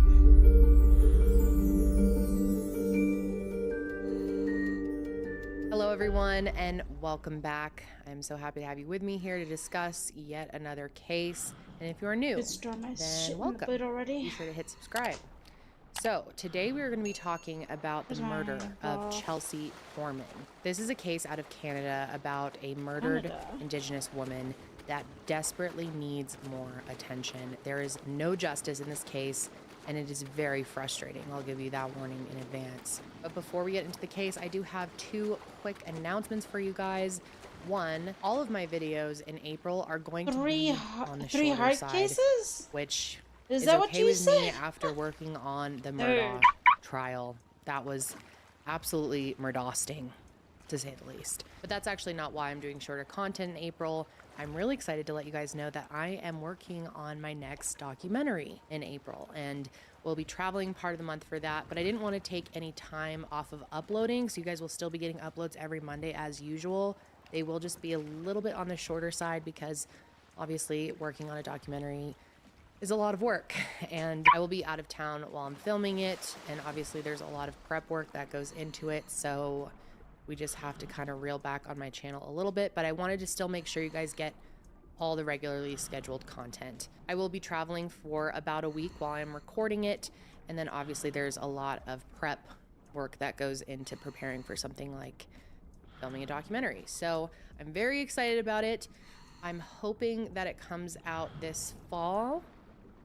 Hello everyone and welcome back. I'm so happy to have you with me here to discuss yet another case. And if you are new, then welcome. Already. Be sure to hit subscribe. So today we are going to be talking about the murder of Chelsea Foreman. This is a case out of Canada about a murdered Indigenous woman that desperately needs more attention. There is no justice in this case, and it is very frustrating. I'll give you that warning in advance. But before we get into the case, I do have 2 quick announcements for you guys. One, all of my videos in April are going to be on the shorter hard side, cases? which Is is that what okay you with me said? after working on the Murdaugh trial. That was absolutely murdosting, to say the least. But that's actually not why I'm doing shorter content in April. I'm really excited to let you guys know that I am working on my next documentary in April, and we'll be traveling part of the month for that, but I didn't want to take any time off of uploading, so you guys will still be getting uploads every Monday as usual. They will just be a little bit on the shorter side because obviously working on a documentary is a lot of work, and I will be out of town while I'm filming it, and obviously there's a lot of prep work that goes into it, so we just have to kind of reel back on my channel a little bit, but I wanted to still make sure you guys get all the regularly scheduled content. I will be traveling for about a week while I'm recording it, and then obviously there's a lot of prep work that goes into preparing for something like filming a documentary. So I'm very excited about it. I'm hoping that it comes out this fall.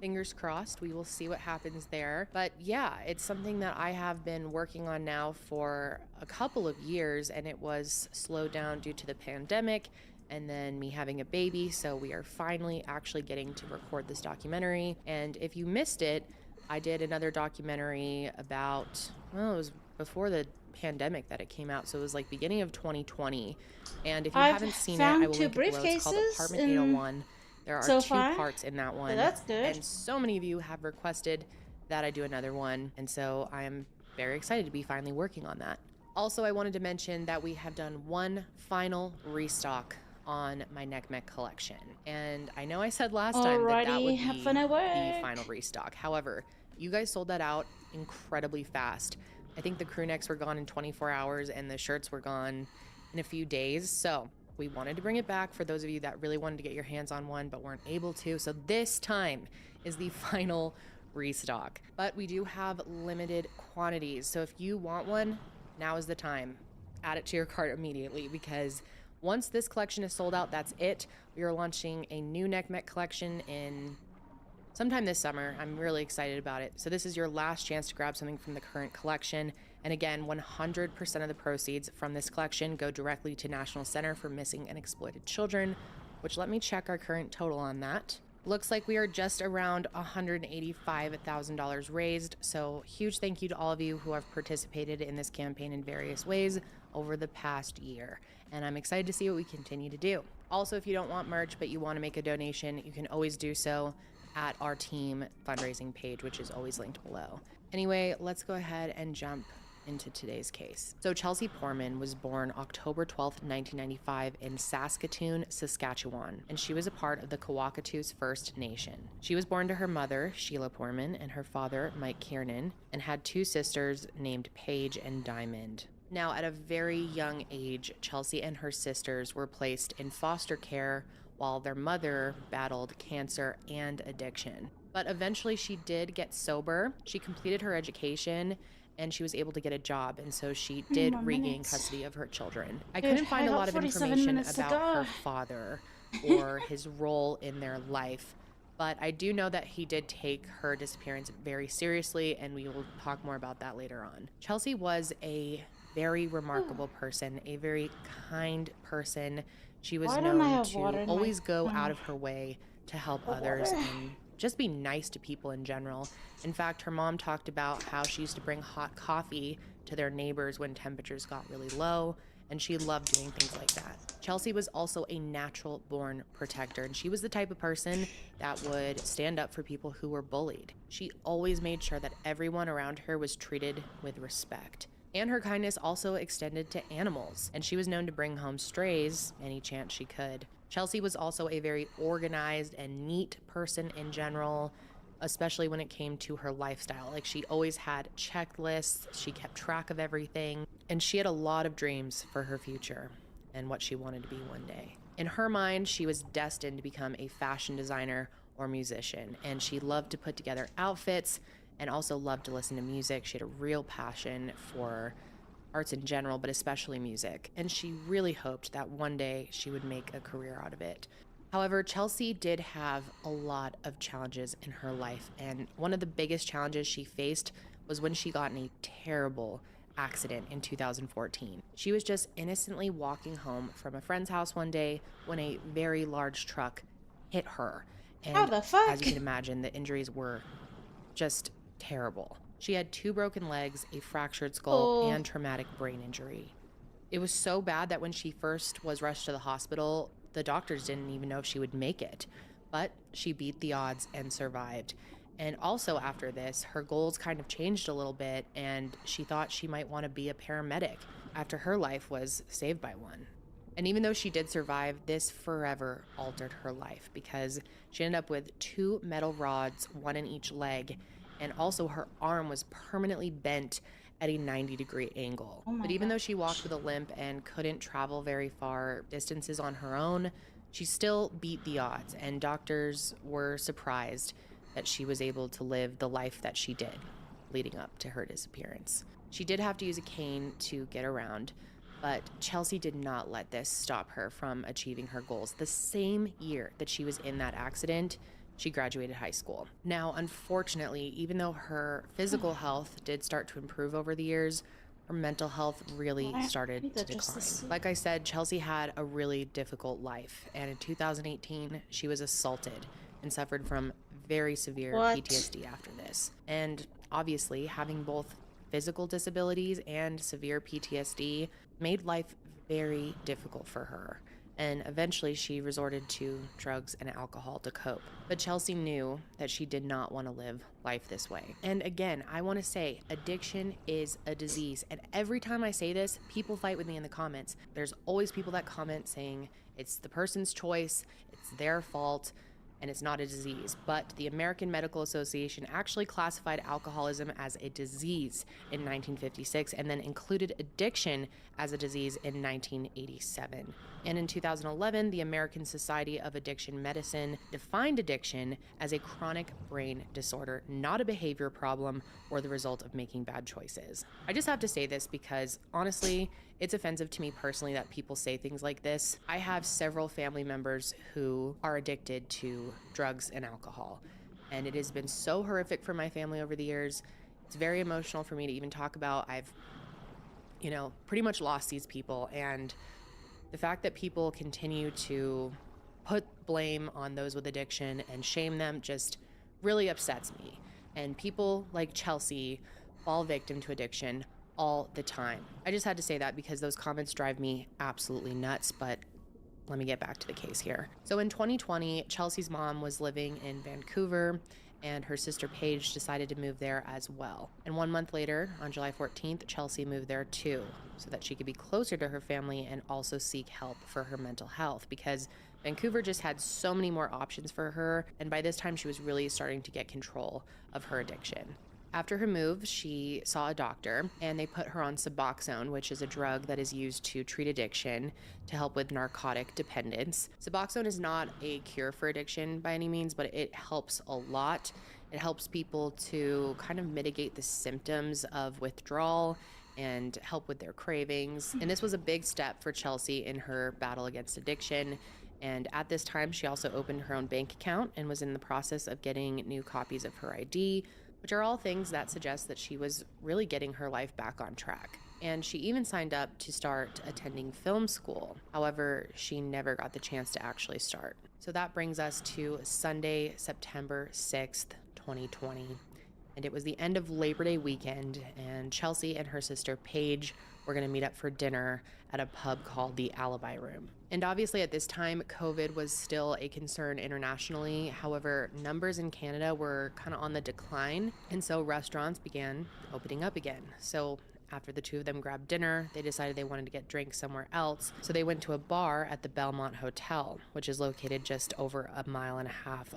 Fingers crossed, we will see what happens there. But yeah, it's something that I have been working on now for a couple of years, and it was slowed down due to the pandemic and then me having a baby. So we are finally actually getting to record this documentary. And if you missed it, I did another documentary about, well, it was before the pandemic that it came out. So it was like beginning of 2020. And if you haven't seen it, I will link it below. It's called Apartment 801. There are so 2 far? parts in that one. So that's good. And so many of you have requested that I do another one. And so I am very excited to be finally working on that. Also, I wanted to mention that we have done one final restock on my NECMEC collection. And I know I said last time that would be have fun at work. the final restock. However, you guys sold that out incredibly fast. I think the crew necks were gone in 24 hours and the shirts were gone in a few days. So we wanted to bring it back for those of you that really wanted to get your hands on one but weren't able to. So this time is the final restock. But we do have limited quantities. So if you want one, now is the time. Add it to your cart immediately, because once this collection is sold out, that's it. We are launching a new NECMEC collection in sometime this summer. I'm really excited about it. So this is your last chance to grab something from the current collection. And again, 100% of the proceeds from this collection go directly to National Center for Missing and Exploited Children, which, let me check our current total on that. Looks like we are just around $185,000 raised. So huge thank you to all of you who have participated in this campaign in various ways over the past year. And I'm excited to see what we continue to do. Also, if you don't want merch, but you want to make a donation, you can always do so. at our team fundraising page, which is always linked below. Anyway, let's go ahead and jump into today's case. So Chelsea Poorman was born October 12th, 1995 in Saskatoon, Saskatchewan, and she was a part of the Kawakatus First Nation. She was born to her mother, Sheila Poorman, and her father, Mike Kiernan, and had two sisters named Paige and Diamond. Now, at a very young age, Chelsea and her sisters were placed in foster care while their mother battled cancer and addiction. But eventually she did get sober. She completed her education and she was able to get a job, and so she did regain custody of her children. I couldn't find a lot of information about her father or his role in their life, but I do know that he did take her disappearance very seriously, and we will talk more about that later on. Chelsea was a very remarkable person, a very kind person. She was known to always go out of her way to help others and just be nice to people in general. In fact, her mom talked about how she used to bring hot coffee to their neighbors when temperatures got really low, and she loved doing things like that. Chelsea was also a natural born protector, and she was the type of person that would stand up for people who were bullied. She always made sure that everyone around her was treated with respect. And her kindness also extended to animals, and she was known to bring home strays any chance she could. Chelsea was also a very organized and neat person in general, especially when it came to her lifestyle. Like, she always had checklists, she kept track of everything, and she had a lot of dreams for her future and what she wanted to be one day. In her mind, she was destined to become a fashion designer or musician, and she loved to put together outfits and also loved to listen to music. She had a real passion for arts in general, but especially music, and she really hoped that one day she would make a career out of it. However, Chelsea did have a lot of challenges in her life, and one of the biggest challenges she faced was when she got in a terrible accident in 2014. She was just innocently walking home from a friend's house one day when a very large truck hit her. And How the fuck? as you can imagine, the injuries were just terrible. She had 2 broken legs, a fractured skull, and traumatic brain injury. It was so bad that when she first was rushed to the hospital, the doctors didn't even know if she would make it. But she beat the odds and survived. And also after this, her goals kind of changed a little bit, and she thought she might want to be a paramedic after her life was saved by one. And even though she did survive, this forever altered her life because she ended up with 2 metal rods, 1 in each leg, and also her arm was permanently bent at a 90-degree angle. But even though she walked with a limp and couldn't travel very far distances on her own, she still beat the odds, and doctors were surprised that she was able to live the life that she did leading up to her disappearance. She did have to use a cane to get around, but Chelsea did not let this stop her from achieving her goals. The same year that she was in that accident, she graduated high school. Now, unfortunately, even though her physical health did start to improve over the years, her mental health really started to decline. Like I said, Chelsea had a really difficult life, and in 2018, she was assaulted and suffered from very severe PTSD after this. And obviously, having both physical disabilities and severe PTSD made life very difficult for her. And eventually she resorted to drugs and alcohol to cope. But Chelsea knew that she did not want to live life this way. And again, I want to say addiction is a disease. And every time I say this, people fight with me in the comments. There's always people that comment saying it's the person's choice, it's their fault, and it's not a disease. But the American Medical Association actually classified alcoholism as a disease in 1956 and then included addiction as a disease in 1987. And in 2011, the American Society of Addiction Medicine defined addiction as a chronic brain disorder, not a behavior problem or the result of making bad choices. I just have to say this because honestly, it's offensive to me personally that people say things like this. I have several family members who are addicted to drugs and alcohol, and it has been so horrific for my family over the years. It's very emotional for me to even talk about. I've, pretty much lost these people, and the fact that people continue to put blame on those with addiction and shame them just really upsets me. And people like Chelsea fall victim to addiction all the time. I just had to say that because those comments drive me absolutely nuts, but let me get back to the case here. So in 2020, Chelsea's mom was living in Vancouver, and her sister Paige decided to move there as well. And 1 month later, on July 14th, Chelsea moved there too, so that she could be closer to her family and also seek help for her mental health, because Vancouver just had so many more options for her, and by this time she was really starting to get control of her addiction. After her move, she saw a doctor, and they put her on Suboxone, which is a drug that is used to treat addiction to help with narcotic dependence. Suboxone is not a cure for addiction by any means, but it helps a lot. It helps people to kind of mitigate the symptoms of withdrawal and help with their cravings. And this was a big step for Chelsea in her battle against addiction. And at this time, she also opened her own bank account and was in the process of getting new copies of her ID, which are all things that suggest that she was really getting her life back on track. And she even signed up to start attending film school. However, she never got the chance to actually start. So that brings us to Sunday, September 6th, 2020. And it was the end of Labor Day weekend, and Chelsea and her sister Paige were going to meet up for dinner at a pub called the Alibi Room. And obviously at this time, COVID was still a concern internationally. However, numbers in Canada were kind of on the decline, and so restaurants began opening up again. So after the two of them grabbed dinner, they decided they wanted to get drinks somewhere else. So they went to a bar at the Belmont Hotel, which is located just over 1.5 miles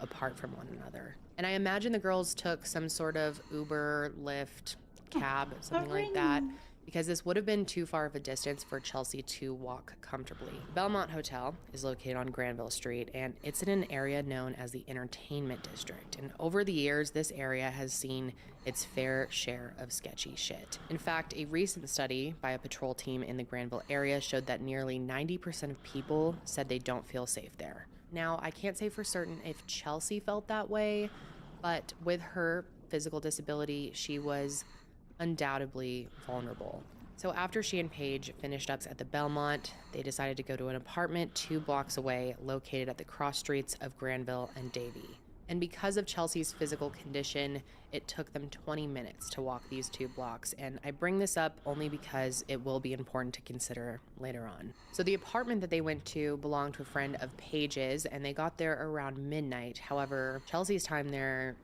apart from one another. And I imagine the girls took some sort of Uber, Lyft, cab, something like that, because this would have been too far of a distance for Chelsea to walk comfortably. Belmont Hotel is located on Granville Street, and it's in an area known as the Entertainment District. And over the years, this area has seen its fair share of sketchy shit. In fact, a recent study by a patrol team in the Granville area showed that nearly 90% of people said they don't feel safe there. Now, I can't say for certain if Chelsea felt that way, but with her physical disability, she was undoubtedly vulnerable. So after she and Paige finished up at the Belmont, they decided to go to an apartment 2 blocks away, located at the cross streets of Granville and Davie. And because of Chelsea's physical condition, it took them 20 minutes to walk these 2 blocks. And I bring this up only because it will be important to consider later on. So the apartment that they went to belonged to a friend of Paige's, and they got there around midnight. However, Chelsea's time there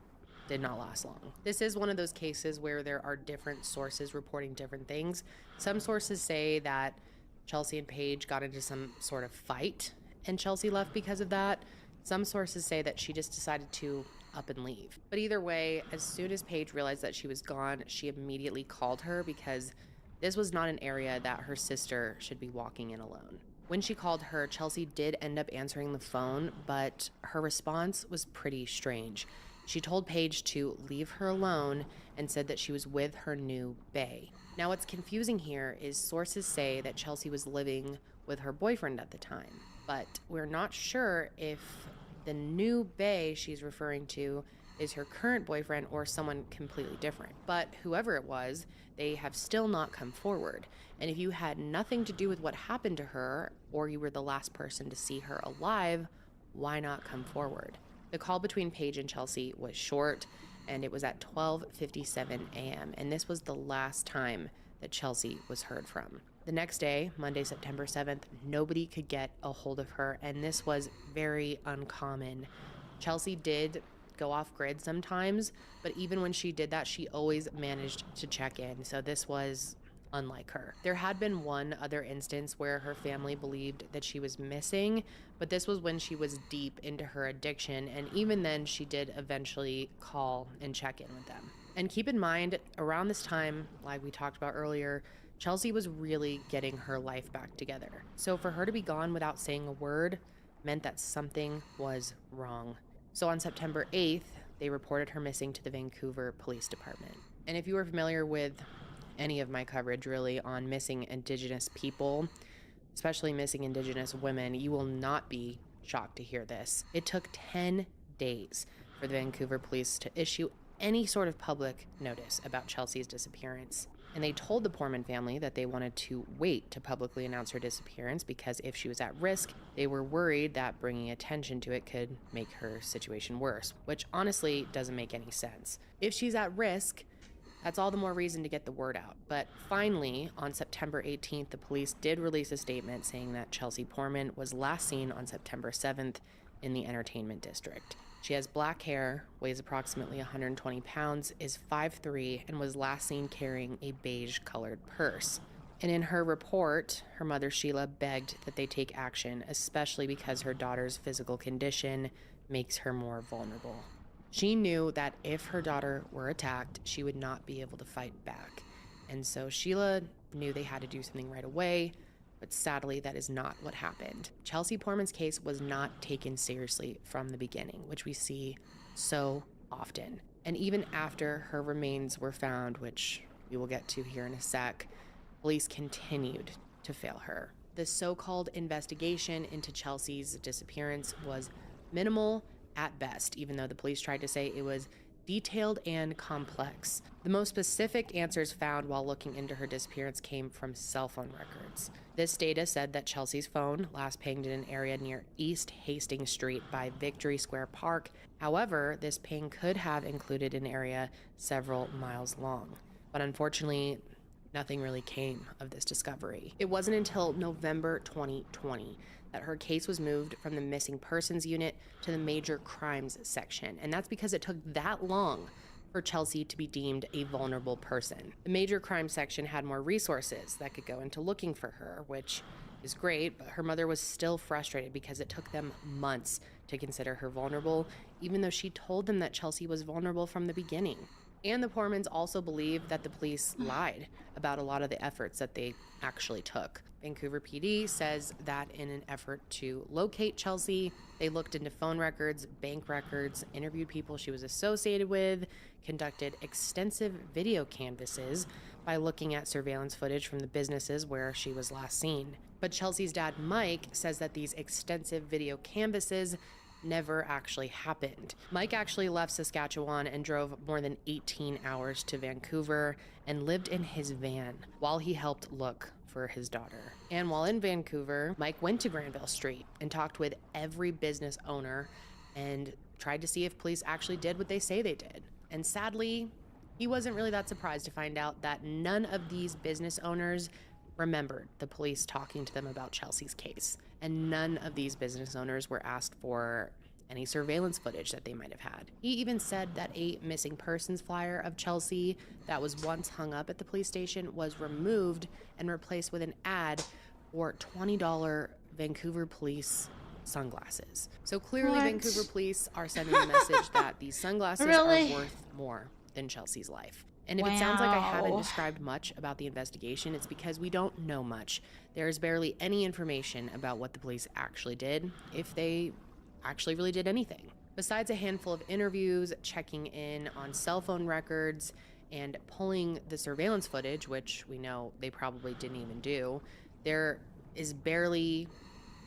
did not last long. This is one of those cases where there are different sources reporting different things. Some sources say that Chelsea and Paige got into some sort of fight and Chelsea left because of that. Some sources say that she just decided to up and leave. But either way, as soon as Paige realized that she was gone, she immediately called her, because this was not an area that her sister should be walking in alone. When she called her, Chelsea did end up answering the phone, but her response was pretty strange. She told Paige to leave her alone and said that she was with her new bae. Now, what's confusing here is sources say that Chelsea was living with her boyfriend at the time, but we're not sure if the new bae she's referring to is her current boyfriend or someone completely different. But whoever it was, they have still not come forward. And if you had nothing to do with what happened to her, or you were the last person to see her alive, why not come forward? The call between Paige and Chelsea was short, and it was at 12:57 a.m., and this was the last time that Chelsea was heard from. The next day, Monday, September 7th, nobody could get a hold of her, and this was very uncommon. Chelsea did go off grid sometimes, but even when she did that, she always managed to check in, so this was unlike her. There had been one other instance where her family believed that she was missing, but this was when she was deep into her addiction, and even then she did eventually call and check in with them. And keep in mind, around this time, like we talked about earlier, Chelsea was really getting her life back together. So for her to be gone without saying a word meant that something was wrong. So on September 8th, they reported her missing to the Vancouver Police Department. And if you were familiar with any of my coverage really on missing Indigenous people, especially missing Indigenous women, you will not be shocked to hear this. It took 10 days for the Vancouver police to issue any sort of public notice about Chelsea's disappearance. And they told the Poorman family that they wanted to wait to publicly announce her disappearance because if she was at risk, they were worried that bringing attention to it could make her situation worse, which honestly doesn't make any sense. If she's at risk, That's all the more reason to get the word out. But finally, on September 18th, the police did release a statement saying that Chelsea Poorman was last seen on September 7th in the entertainment district. She has black hair, weighs approximately 120 pounds, is 5'3", and was last seen carrying a beige-colored purse. And in her report, her mother Sheila begged that they take action, especially because her daughter's physical condition makes her more vulnerable. She knew that if her daughter were attacked, she would not be able to fight back. And so Sheila knew they had to do something right away, but sadly, that is not what happened. Chelsea Poorman's case was not taken seriously from the beginning, which we see so often. And even after her remains were found, which we will get to here in a sec, police continued to fail her. The so-called investigation into Chelsea's disappearance was minimal at best, even though the police tried to say it was detailed and complex. The most specific answers found while looking into her disappearance came from cell phone records. This data said that Chelsea's phone last pinged in an area near East Hastings Street by Victory Square Park. However, this ping could have included an area several miles long. But unfortunately, nothing really came of this discovery. It wasn't until November 2020 that her case was moved from the missing persons unit to the major crimes section. And that's because it took that long for Chelsea to be deemed a vulnerable person. The major crime section had more resources that could go into looking for her, which is great, but her mother was still frustrated because it took them months to consider her vulnerable, even though she told them that Chelsea was vulnerable from the beginning. And the Poormans also believe that the police lied about a lot of the efforts that they actually took. Vancouver PD says that in an effort to locate Chelsea, they looked into phone records, bank records, interviewed people she was associated with, conducted extensive video canvasses by looking at surveillance footage from the businesses where she was last seen. But Chelsea's dad, Mike, says that these extensive video canvasses never actually happened. Mike actually left Saskatchewan and drove more than 18 hours to Vancouver and lived in his van while he helped look for his daughter. And while in Vancouver, Mike went to Granville Street and talked with every business owner and tried to see if police actually did what they say they did. And sadly, he wasn't really that surprised to find out that none of these business owners remembered the police talking to them about Chelsea's case. And none of these business owners were asked for any surveillance footage that they might have had. He even said that a missing persons flyer of Chelsea that was once hung up at the police station was removed and replaced with an ad for $20 Vancouver police sunglasses. So clearly Vancouver police are sending a message that these sunglasses are worth more than Chelsea's life. And if it sounds like I haven't described much about the investigation, it's because we don't know much. There's barely any information about what the police actually did, if they actually really did anything. Besides a handful of interviews, checking in on cell phone records, and pulling the surveillance footage, which we know they probably didn't even do, there is barely,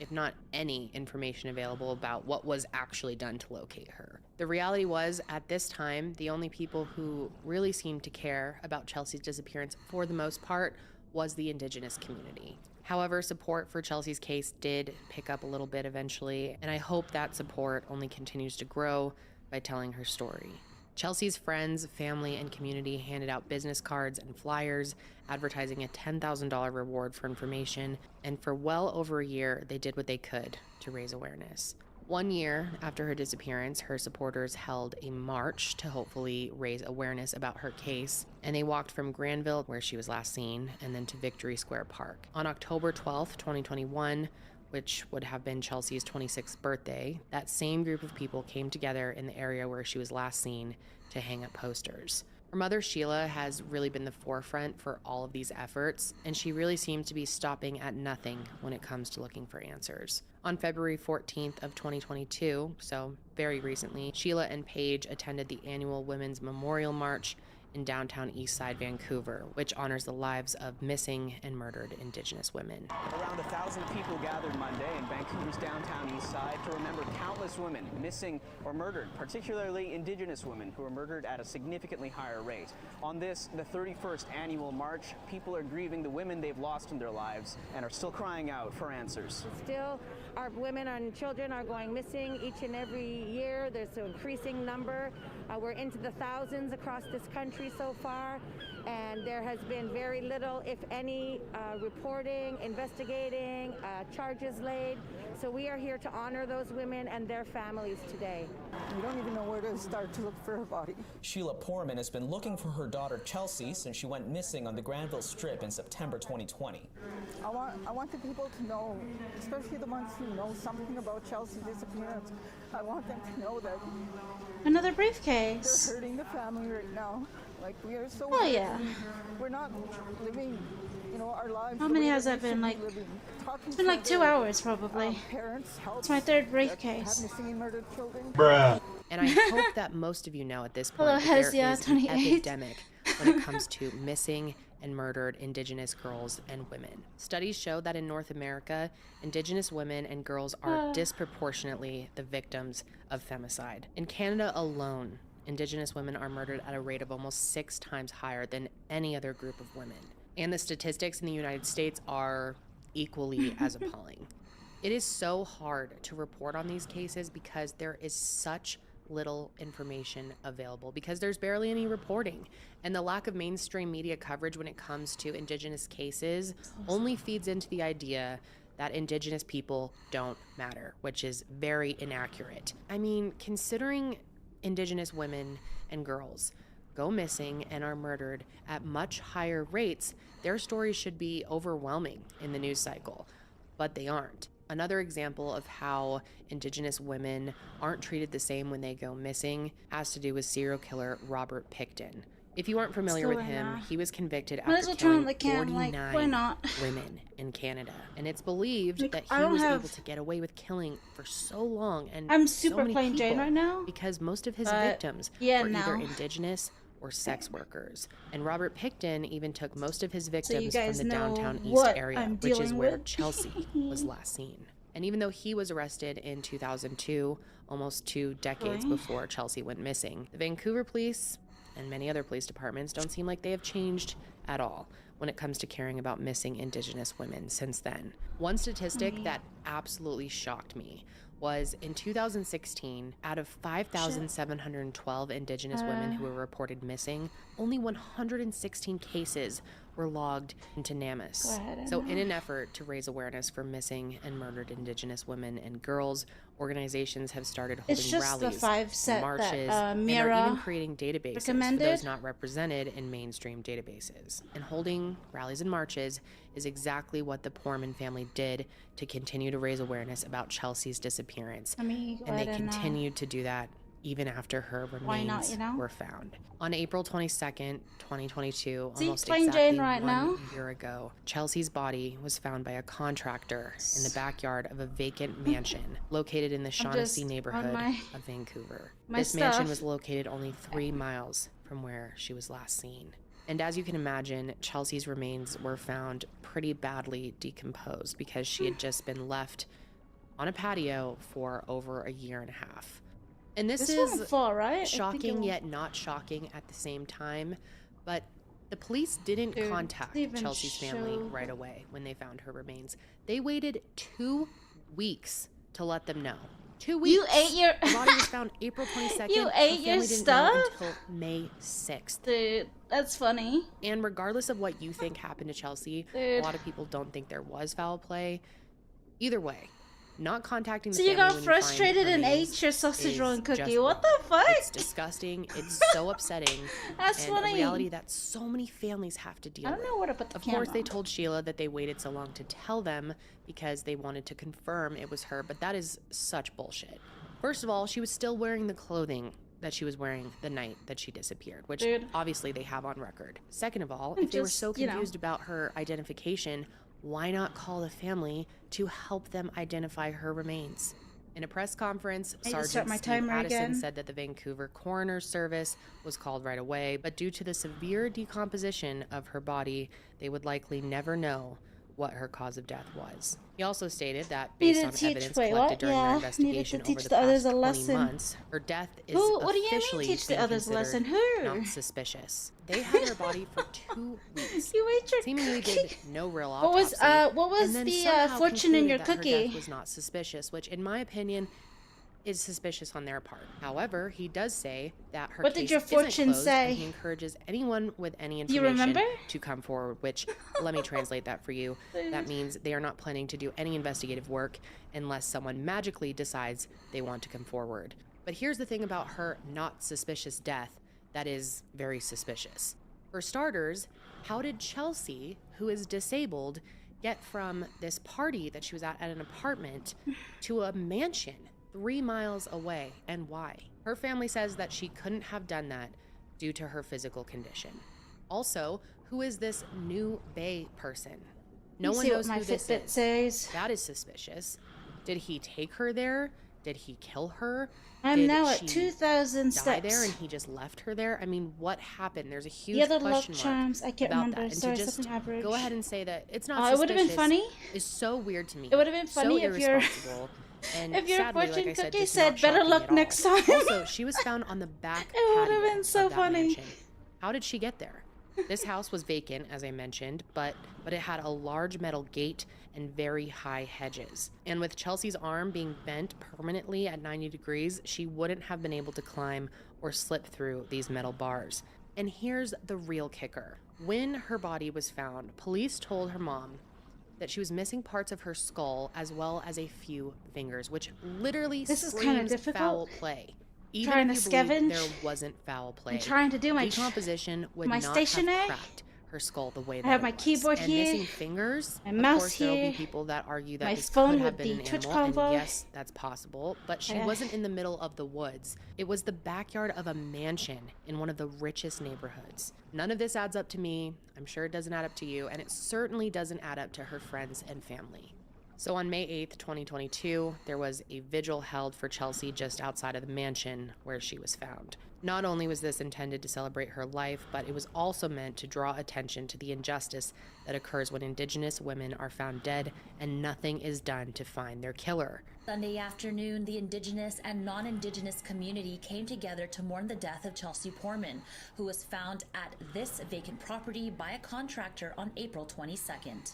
if not any, information available about what was actually done to locate her. The reality was, at this time, the only people who really seemed to care about Chelsea's disappearance for the most part was the Indigenous community. However, support for Chelsea's case did pick up a little bit eventually, and I hope that support only continues to grow by telling her story. Chelsea's friends, family, and community handed out business cards and flyers advertising a $10,000 reward for information, and for well over a year, they did what they could to raise awareness. 1 year after her disappearance, her supporters held a march to hopefully raise awareness about her case, and they walked from Granville, where she was last seen, and then to Victory Square Park. On October 12th, 2021, which would have been Chelsea's 26th birthday, that same group of people came together in the area where she was last seen to hang up posters. Her mother, Sheila, has really been the forefront for all of these efforts, and she really seems to be stopping at nothing when it comes to looking for answers. On February 14th of 2022, so very recently, Sheila and Paige attended the annual Women's Memorial March in downtown Eastside, Vancouver, which honors the lives of missing and murdered Indigenous women. Around 1,000 people gathered Monday in Vancouver's downtown Eastside to remember countless women missing or murdered, particularly Indigenous women who were murdered at a significantly higher rate. On this, the 31st annual march, people are grieving the women they've lost in their lives and are still crying out for answers. Still our women and children are going missing each and every year. There's an increasing number. We're into the thousands across this country so far, and there has been very little, if any, reporting, investigating, charges laid. So we are here to honor those women and their families today. We don't even know where to start to look for her body. Sheila Poorman has been looking for her daughter Chelsea since she went missing on the Granville Strip in September 2020. I want the people to know, especially the ones who know something about Chelsea's disappearance. I want them to know that another briefcase. They're hurting the family right now. Like, we are so Oh, yeah. We're not living, our lives. How many has that been? Like, it's been like 2 hours probably. It's my third briefcase. Bruh. And I hope that most of you know at this point Hello, that there Hezia, is an 28. epidemic when it comes to missing and murdered Indigenous girls and women. Studies show that in North America, Indigenous women and girls are disproportionately the victims of femicide. In Canada alone, Indigenous women are murdered at a rate of almost 6 times higher than any other group of women. And the statistics in the United States are equally as appalling. It is so hard to report on these cases because there is such little information available, because there's barely any reporting, and the lack of mainstream media coverage when it comes to Indigenous cases only feeds into the idea that Indigenous people don't matter, which is very inaccurate. I mean, considering Indigenous women and girls go missing and are murdered at much higher rates, their stories should be overwhelming in the news cycle, but they aren't. Another example of how Indigenous women aren't treated the same when they go missing has to do with serial killer Robert Pickton. If you aren't familiar with him, he was convicted after killing 49 women in Canada. And it's believed that he was able to get away with killing for so long and I'm so super many plain Jane people right now, because most of his but victims yeah, were either no. Indigenous or sex workers. And Robert Pickton even took most of his So you victims from guys the know downtown east what area, I'm which is dealing where with. Chelsea was last seen. And even though he was arrested in 2002, almost 2 decades Right. before Chelsea went missing, the Vancouver police and many other police departments don't seem like they have changed at all when it comes to caring about missing Indigenous women since then. One statistic that absolutely shocked me was in 2016, out of 5,712 Indigenous women who were reported missing, only 116 cases were logged into NamUs. Go ahead, So Emma. in an effort to raise awareness for missing and murdered Indigenous women and girls, organizations have started holding It's just the rallies, 5 set marches, that and are Mira even creating databases for recommended. those not represented in mainstream databases. And holding rallies and marches is exactly what the Poorman family did to continue to raise awareness about Chelsea's disappearance. I mean, go And they ahead and, continued to do that even after her Why not, remains you know? were found. On April 22nd, 2022, See, almost plain exactly Jane right 1 now. year ago, Chelsea's body was found by a contractor in the backyard of a vacant mansion located in the Shaughnessy just on neighborhood my- of Vancouver. my This mansion stuff. was located only 3 miles from where she was last seen. And as you can imagine, Chelsea's remains were found pretty badly decomposed because she had just been left on a patio for over a year and a half. And this won't is fall, right? I think shocking it'll- yet not shocking at the same time, but the police didn't Dude, contact they even Chelsea's family show- right away when they found her remains. They waited 2 weeks to let them know. 2 weeks. You ate your- The body was found April 22nd. You Her ate your family didn't stuff? know until May 6th. Dude, that's funny. And regardless of what you think happened to Chelsea, Dude. a lot of people don't think there was foul play. Either way, not contacting the So you family got when find frustrated and remains ate your sausage is roll and just cookie. What wrong. the fuck? It's disgusting. It's so upsetting. That's and funny. a reality that so many families have to deal I don't with. know where to put the Of course, camera. they told Sheila that they waited so long to tell them because they wanted to confirm it was her, but that is such bullshit. First of all, she was still wearing the clothing that she was wearing the night that she disappeared, which Dude. obviously they have on record. Second of all, And if they were just, so you know. confused about her identification, why not call the family to help them identify her remains? In a press conference, I need to start Sergeant my Steve timer Addison again. said that the Vancouver Coroner's Service was called right away, but due to the severe decomposition of her body, they would likely never know what her cause of death was. He also stated that Needed based on to teach- evidence wait, collected what? during Yeah, their needed to investigation teach over the the others past a 20 lesson. months, her death is Who? What do you mean officially teach the being others a lesson? considered Who? not suspicious. They had her body for 2 weeks. You ate your seemingly cookie? did no real What was, autopsy. what was and then the, somehow fortune in concluded your that her cookie? death was not suspicious, which in my opinion is suspicious on their part. However, he does say that her What case did your isn't fortune closed, say? and he encourages anyone with any Do you information remember? to come forward, which let me translate that for you. That means they are not planning to do any investigative work unless someone magically decides they want to come forward. But here's the thing about her not suspicious death that is very suspicious. For starters, how did Chelsea, who is disabled, get from this party that she was at an apartment to a mansion 3 miles away, and why? Her family says that she couldn't have done that due to her physical condition. Also, who is this new Bay person? No one knows who this is. Says. That is suspicious. Did he take her there? Did he kill her? I'm Did now at she 2,000 die steps. there and he just left her there? I mean, what happened? There's a huge The other lock question mark charms, I can't about remember. that. And Sorry, to just something average. go ahead and say that it's not It suspicious would have been funny. is so weird to me. It would have been funny so if your irresponsible. And if your sadly, fortune like I said, cookie just said not better shocking luck at all. next time. Also, she was found on the back It would patio have been so of that funny. mansion. How did she get there? This house was vacant, as I mentioned, but it had a large metal gate and very high hedges. And with Chelsea's arm being bent permanently at 90 degrees, she wouldn't have been able to climb or slip through these metal bars. And here's the real kicker. When her body was found, police told her mom that she was missing parts of her skull as well as a few fingers, which literally This is kinda screams difficult. foul play. Even Trying if to you believe scavenge. there wasn't foul play, I'm trying to do my decomposition would my not stationery. have cracked her skull the way that I have it my was. keyboard and here, missing fingers. my Of mouse course, there will here, be people that argue that my this phone could have with been the an Twitch animal, combo. and yes, that's possible. But she Yeah. wasn't in the middle of the woods. It was the backyard of a mansion in one of the richest neighborhoods. None of this adds up to me. I'm sure it doesn't add up to you, and it certainly doesn't add up to her friends and family. So on May 8th, 2022, there was a vigil held for Chelsea just outside of the mansion where she was found. Not only was this intended to celebrate her life, but it was also meant to draw attention to the injustice that occurs when Indigenous women are found dead and nothing is done to find their killer. Sunday afternoon, the Indigenous and non-Indigenous community came together to mourn the death of Chelsea Porman, who was found at this vacant property by a contractor on April 22nd.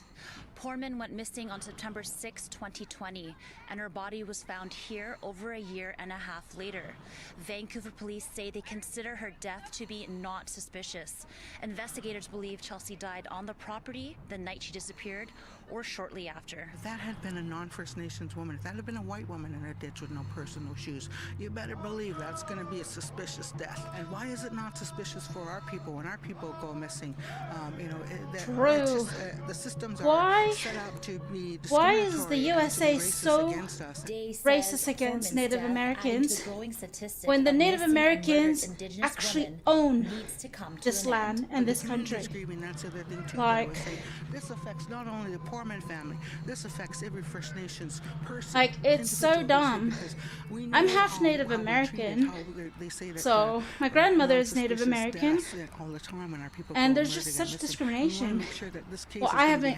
Porman went missing on September 6, 2020, and her body was found here over a year and a half later. Vancouver police say they consider her death to be not suspicious. Investigators believe Chelsea died on the property the night she disappeared or shortly after. If that had been a non-First Nations woman, if that had been a white woman in a ditch with no purse and no shoes, you better believe that's going to be a suspicious death. And why is it not suspicious for our people when our people go missing? True. The systems Why? are set up to be Why is the discriminatory and to be USA racist so against us. racist against Native Americans when the Native Americans actually own this land and this country? Like, This affects not only the Porman family, this affects every First Nations person. like it's so dumb. I'm half Native American, so my grandmother is Native American, and there's just such discrimination. Well, I haven't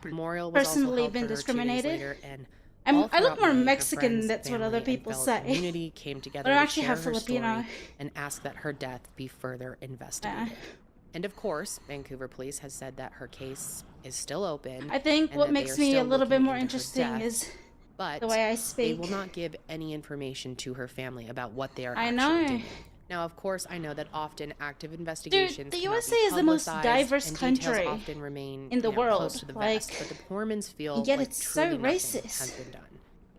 Memorial was also personally held been for her 2 days discriminated. later, and I all look throughout more May, her Mexican, friends, that's what family, other and people fellow say. Community came together But I to actually share have her Filipino. story and ask that her death be further investigated. And of course, Vancouver police has said that her case is still open. I think and what that they makes are me a still little bit looking more into her interesting death, is but the way I they speak. will not give any information to her family about what they are I actually know. doing. Now, of course, I know that often active investigations the cannot USA be is the most publicized, diverse and details country often remain in the close world. to the Like, vest, but the Pormans feel yet like it's so truly nothing racist. has been done.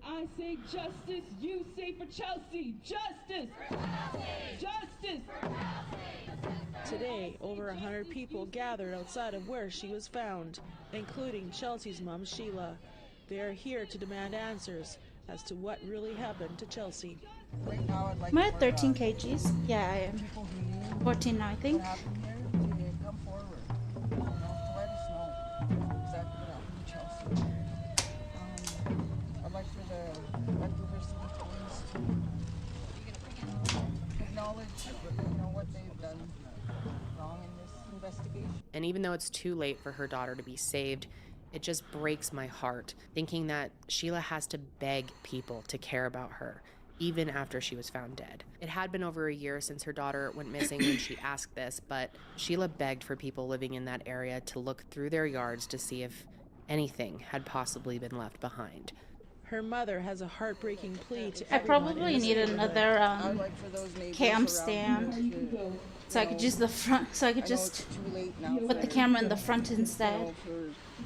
I say justice, you say for Chelsea, justice! Justice! Today, over 100 people gathered outside of where she was found, including Chelsea's mom, Sheila. They are here to demand answers as to what really happened to Chelsea. Am I at 13 kgs? Yeah, I am. 14 now, I think. I'd like for the Vancouver City Police to acknowledge, what they've done wrong in this investigation. And even though it's too late for her daughter to be saved, It just breaks my heart thinking that Sheila has to beg people to care about her, even after she was found dead. It had been over a year since her daughter went missing when she asked this, but Sheila begged for people living in that area to look through their yards to see if anything had possibly been left behind. Her mother has a heartbreaking plea to I everyone probably in this need neighborhood. another cam stand so I could use the front, so I could just put the camera in the front instead.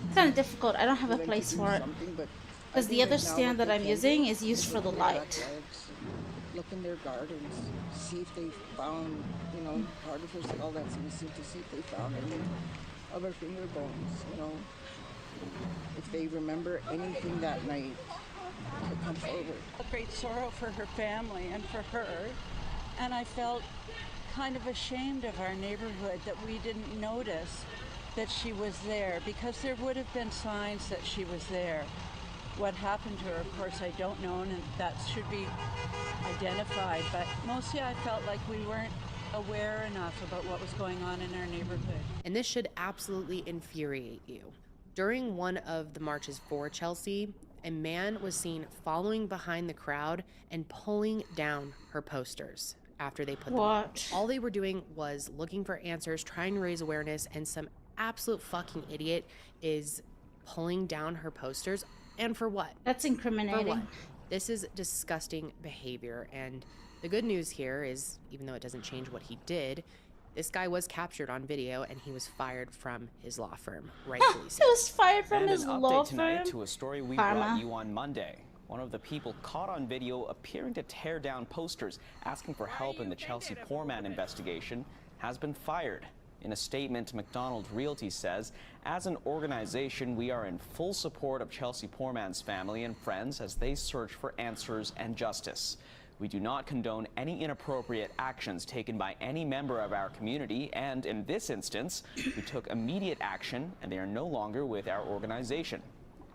It's kind of difficult. I don't have a place for it because the other stand that I'm using is used for the light. Look in their gardens, see if they found, part of her skull that's missing, to see if they found any of her finger bones, if they remember anything that night to come forward. A great sorrow for her family and for her, and I felt kind of ashamed of our neighborhood that we didn't notice that she was there, because there would have been signs that she was there. What happened to her, of course, I don't know, and that should be identified, but mostly I felt like we weren't aware enough about what was going on in our neighborhood. And this should absolutely infuriate you. During one of the marches for Chelsea, a man was seen following behind the crowd and pulling down her posters after they put them up. All they were doing was looking for answers, trying to raise awareness, and some absolute fucking idiot is pulling down her posters. And for what? That's incriminating. For what? This is disgusting behavior, and the good news here is, even though it doesn't change what he did, this guy was captured on video and he was fired from his law firm, rightfully so. He was fired from And his an law update tonight firm? to a story we Karma. brought you on Monday. One of the people caught on video appearing to tear down posters asking for help in the Chelsea Poor Man investigation has been fired. In a statement, McDonald Realty says, as an organization, we are in full support of Chelsea Poor Man's family and friends as they search for answers and justice. We do not condone any inappropriate actions taken by any member of our community, and in this instance, we took immediate action and they are no longer with our organization.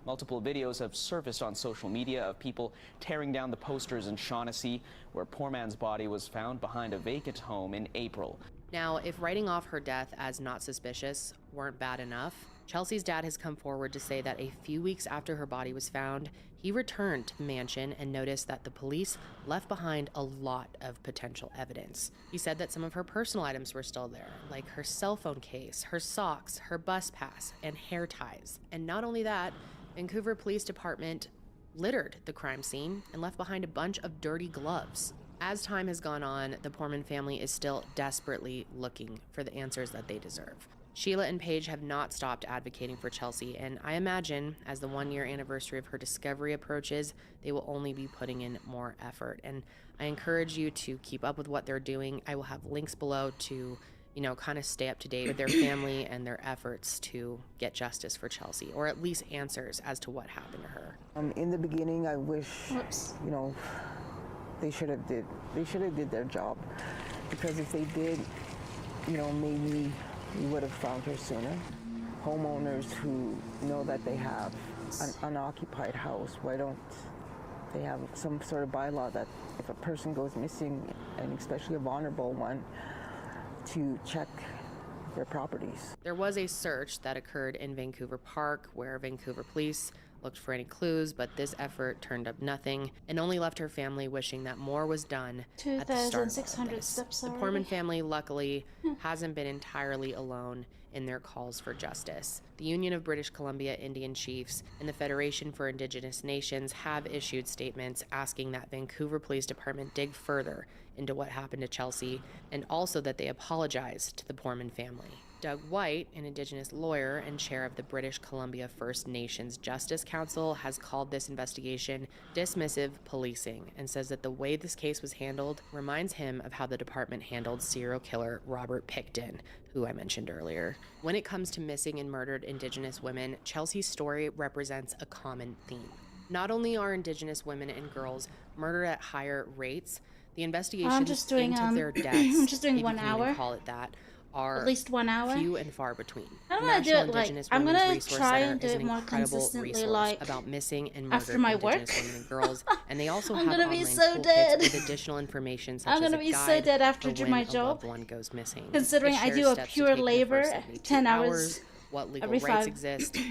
Multiple videos have surfaced on social media of people tearing down the posters in Shaughnessy, where Poor Man's body was found behind a vacant home in April. Now, if writing off her death as not suspicious weren't bad enough, Chelsea's dad has come forward to say that a few weeks after her body was found, he returned to the mansion and noticed that the police left behind a lot of potential evidence. He said that some of her personal items were still there, like her cell phone case, her socks, her bus pass, and hair ties. And not only that, Vancouver Police Department littered the crime scene and left behind a bunch of dirty gloves. As time has gone on, the Poorman family is still desperately looking for the answers that they deserve. Sheila and Paige have not stopped advocating for Chelsea, and I imagine as the 1-year anniversary of her discovery approaches, they will only be putting in more effort. And I encourage you to keep up with what they're doing. I will have links below to, kind of stay up to date with their family and their efforts to get justice for Chelsea, or at least answers as to what happened to her. In the beginning, I wish, they should have did their job, because if they did, maybe we would have found her sooner. Homeowners who know that they have an unoccupied house, why don't they have some sort of bylaw that if a person goes missing, and especially a vulnerable one, to check their properties. There was a search that occurred in Vancouver Park where Vancouver police looked for any clues, but this effort turned up nothing and only left her family wishing that more was done at the start of 2,600 steps the already. Poorman family, luckily, hasn't been entirely alone in their calls for justice. The Union of British Columbia Indian Chiefs and the Federation for Indigenous Nations have issued statements asking that Vancouver Police Department dig further into what happened to Chelsea, and also that they apologize to the Poorman family. Doug White, an Indigenous lawyer and chair of the British Columbia First Nations Justice Council, has called this investigation dismissive policing and says that the way this case was handled reminds him of how the department handled serial killer Robert Pickton, who I mentioned earlier. When it comes to missing and murdered Indigenous women, Chelsea's story represents a common theme. Not only are Indigenous women and girls murdered at higher rates, the investigations into their deaths, I'm just doing if 1 you can hour. even call it that, are at least 1 hour. few and far between. I'm The gonna do National it like Indigenous I'm Women's gonna Resource try Center and do is it an more incredible consistently, resource like about missing and murdered after my work. Indigenous women and girls, and they also I'm have gonna be online so toolkits dead. with additional information such I'm as gonna a be so guide dead after for do when my a job. loved one goes missing. Considering It I shares do a steps to pure take in the labor, first 72 10 hours what legal every rights 5 exist, days.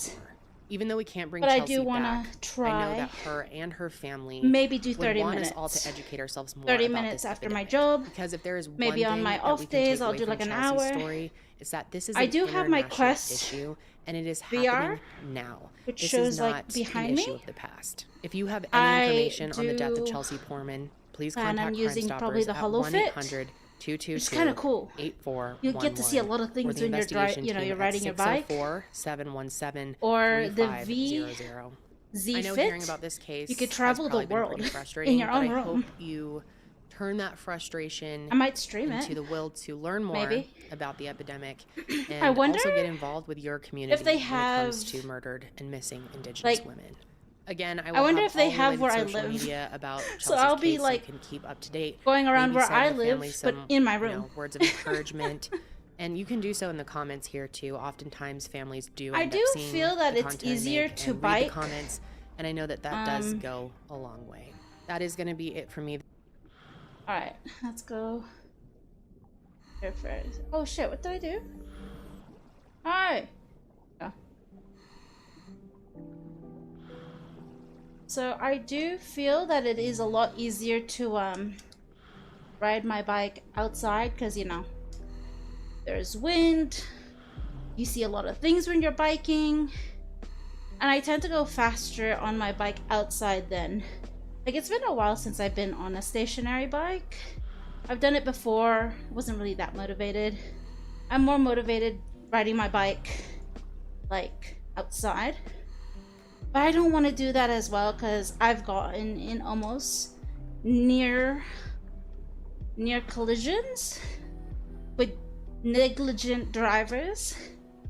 and much more. Even though we can't bring But I Chelsea do want back, to try. I know that her and her family maybe do would 30 want minutes. us all to educate ourselves more 30 about minutes this after my epidemic. job. Because if there is Maybe one on thing my that off we can days, take I'll away do from like an Chelsea's hour. story, is that this is I an do have my international Quest issue, and it is VR, happening now. which this shows is not like behind an me. issue of the past. If you have I any information on the death of do Chelsea Poorman, please plan on contact Crime using probably Stoppers the at HoloFit, 1-800-222-8411. which is kind of cool. You get to see a lot of things when you're you're riding your bike. 604-717-3500. Or the Z I know Fit. hearing about this case You could has travel the probably been world pretty frustrating, in your own but I room. hope you turn that frustration I might stream into it. the will to learn more Maybe. about the epidemic and I wonder also get involved with your community if they when it comes have, to murdered and missing Indigenous like, women. Again, I will I wonder have if they all have related where I social live. media about So Chelsea's I'll be, case like, so you can keep up to date. going around Maybe where send I the live, family but some, in my you know, room. words of encouragement. And you can do so in the comments here too. Oftentimes families do I end do up seeing feel that the it's content I easier make to and read bike. the comments, and I know that that does go a long way. That is going to be it for me. Alright, let's go here first. Oh shit, what did I do? Hi! Oh. So I do feel that it is a lot easier to ride my bike outside because, you know, there's wind, you see a lot of things when you're biking, and I tend to go faster on my bike outside then. Like, it's been a while since I've been on a stationary bike. I've done it before, wasn't really that motivated. I'm more motivated riding my bike, like, outside. But I don't want to do that as well because I've gotten in almost near collisions with negligent drivers.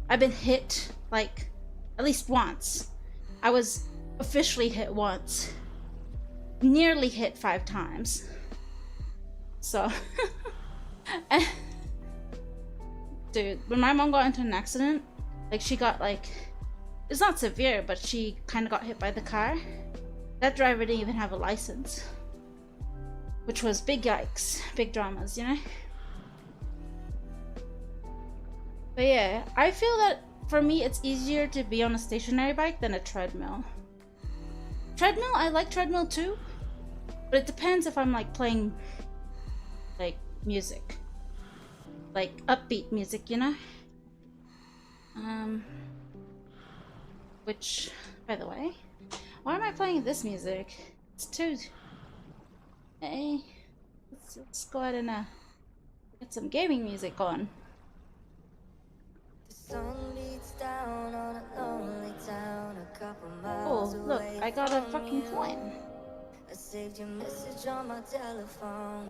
I've been hit, like, at least once. I was officially hit once. Nearly hit 5 times. So, dude, when my mom got into an accident, like, she got, like, it's not severe, but she kind of got hit by the car. That driver didn't even have a license, which was big yikes, big dramas, you know? But yeah, I feel that for me it's easier to be on a stationary bike than a treadmill. Treadmill, I like treadmill too, but it depends if I'm like playing like music, like upbeat music, you know? Which, by the way, why am I playing this music? It's too... Hey, let's go ahead and get some gaming music on. Oh, look, I got a fucking coin. I saved your message on my telephone,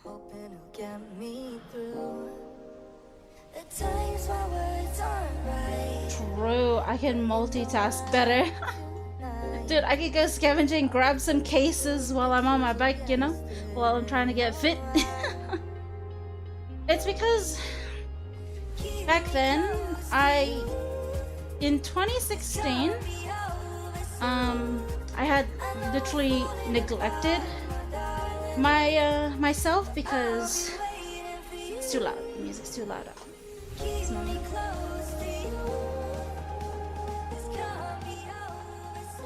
hoping it'll get me through. At times my words aren't right. True, I can multitask better. Dude, I could go scavenging, grab some cases while I'm on my bike, you know? While I'm trying to get fit. It's because back then, in 2016, I had literally neglected myself because it's too loud. The music's too loud.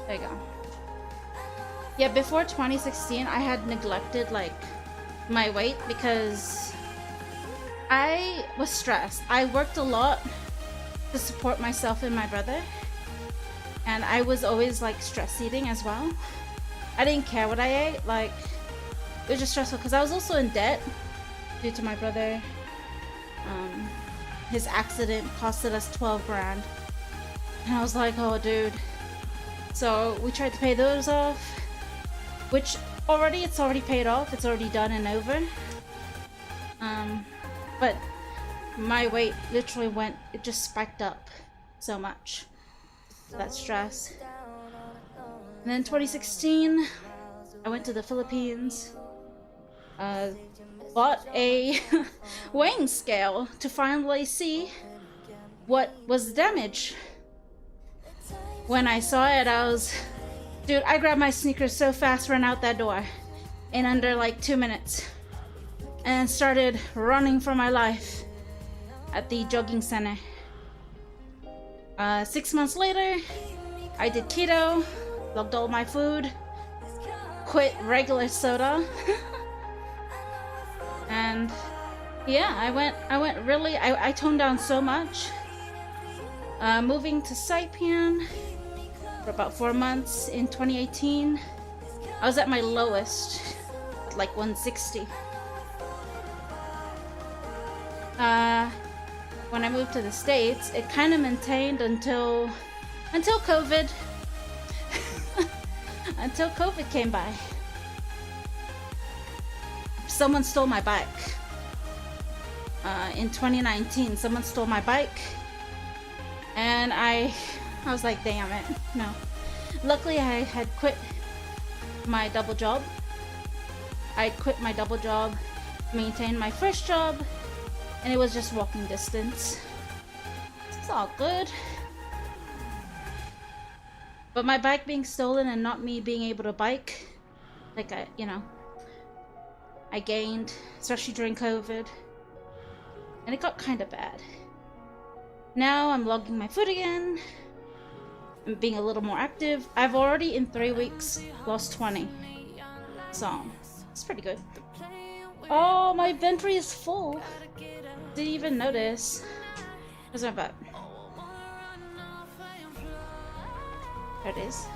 There you go. Yeah, before 2016, I had neglected like my weight because I was stressed. I worked a lot to support myself and my brother, and I was always like stress eating as well. I didn't care what I ate, like it was just stressful because I was also in debt due to my brother. His accident costed us 12 grand, and I was like, oh dude. So we tried to pay those off, which it's already paid off, it's already done and over. But my weight literally it just spiked up so much, that stress. And then 2016, I went to the Philippines, bought a weighing scale to finally see what was the damage. When I saw it, dude, I grabbed my sneakers so fast, ran out that door in under like 2 minutes and started running for my life. at the jogging center. 6 months later, I did keto, logged all my food, quit regular soda, and yeah, I went really, I toned down so much. Moving to Saipan for about 4 months in 2018, I was at my lowest, like 160. When I moved to the States, it kind of maintained until COVID. Until COVID came by. Someone stole my bike. In 2019, someone stole my bike. And I was like, damn it, no. Luckily, I had quit my double job. I quit my double job, maintained my first job, and it was just walking distance. It's all good. But my bike being stolen and not me being able to bike, like I gained, especially during COVID. And it got kind of bad. Now I'm logging my food again. I'm being a little more active. I've already in 3 weeks lost 20. So it's pretty good. Oh, my inventory is full. Didn't even notice. Where's my butt? There it is.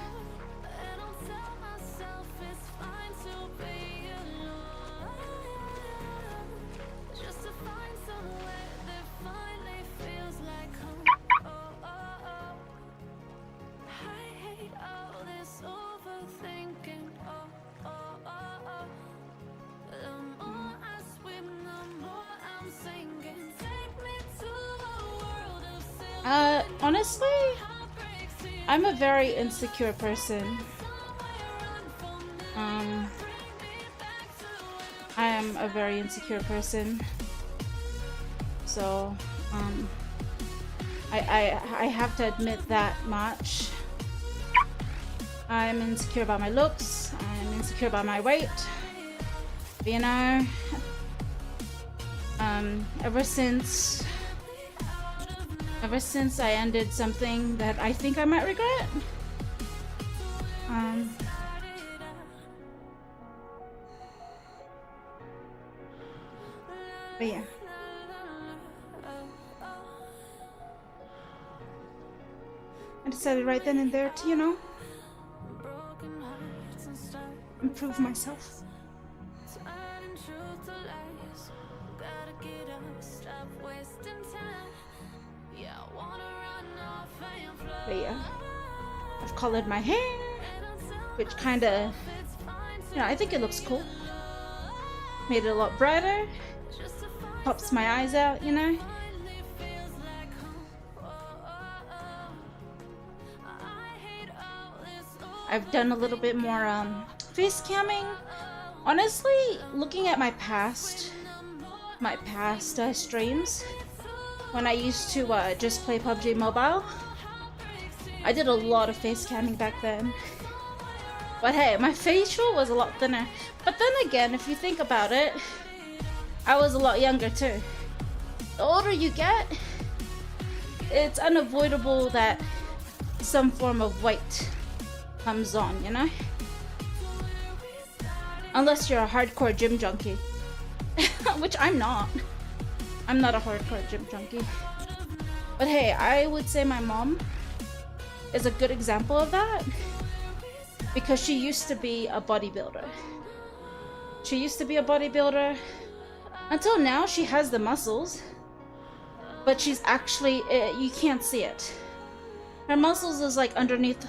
Honestly, I'm a very insecure person. I am a very insecure person. So, I have to admit that much. I'm insecure about my looks. I'm insecure about my weight. You know, ever since I ended something that I think I might regret. But yeah. I decided right then and there to, improve myself. But yeah, I've colored my hair, which kind of, I think it looks cool. Made it a lot brighter, pops my eyes out, I've done a little bit more face camming. Honestly, looking at my past streams, when I used to just play PUBG Mobile, I did a lot of face camming back then. But hey, my facial was a lot thinner. But then again, if you think about it, I was a lot younger too. The older you get, it's unavoidable that some form of weight comes on, Unless you're a hardcore gym junkie. Which I'm not. I'm not a hardcore gym junkie. But hey, I would say my mom is a good example of that. Because she used to be a bodybuilder. Until now, she has the muscles. But she's actually, you can't see it. Her muscles is like underneath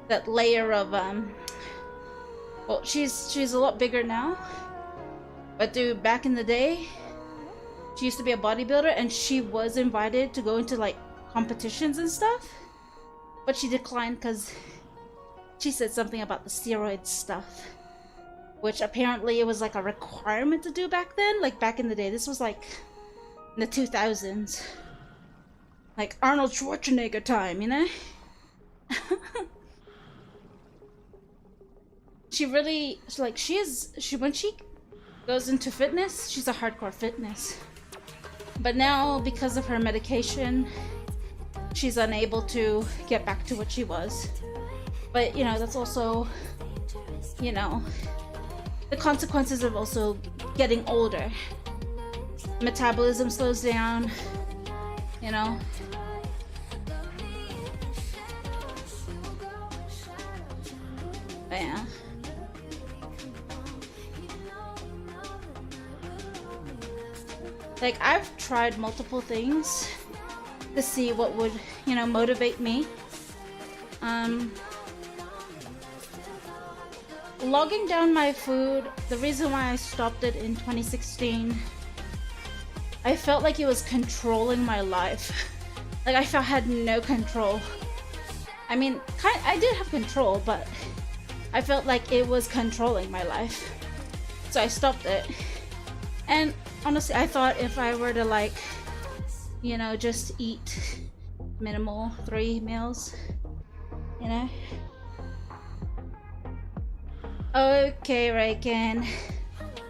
that layer of, well, she's a lot bigger now. But dude, back in the day, she used to be a bodybuilder and she was invited to go into like competitions and stuff. But she declined because she said something about the steroid stuff. Which apparently it was like a requirement to do back then. Like back in the day. This was like in the 2000s. Like Arnold Schwarzenegger time, She really, like, when she goes into fitness, she's a hardcore fitness. But now, because of her medication, she's unable to get back to what she was. But, you know, that's also, you know, the consequences of also getting older. Metabolism slows down, you know. But yeah. Like, I've tried multiple things to see what would, you know, motivate me. Logging down my food, the reason why I stopped it in 2016, I felt like it was controlling my life. Like, I felt I had no control. I mean, I did have control, but I felt like it was controlling my life. So I stopped it. And honestly, I thought if I were to, like, you know, just eat minimal 3 meals, you know. Okay, Reagan.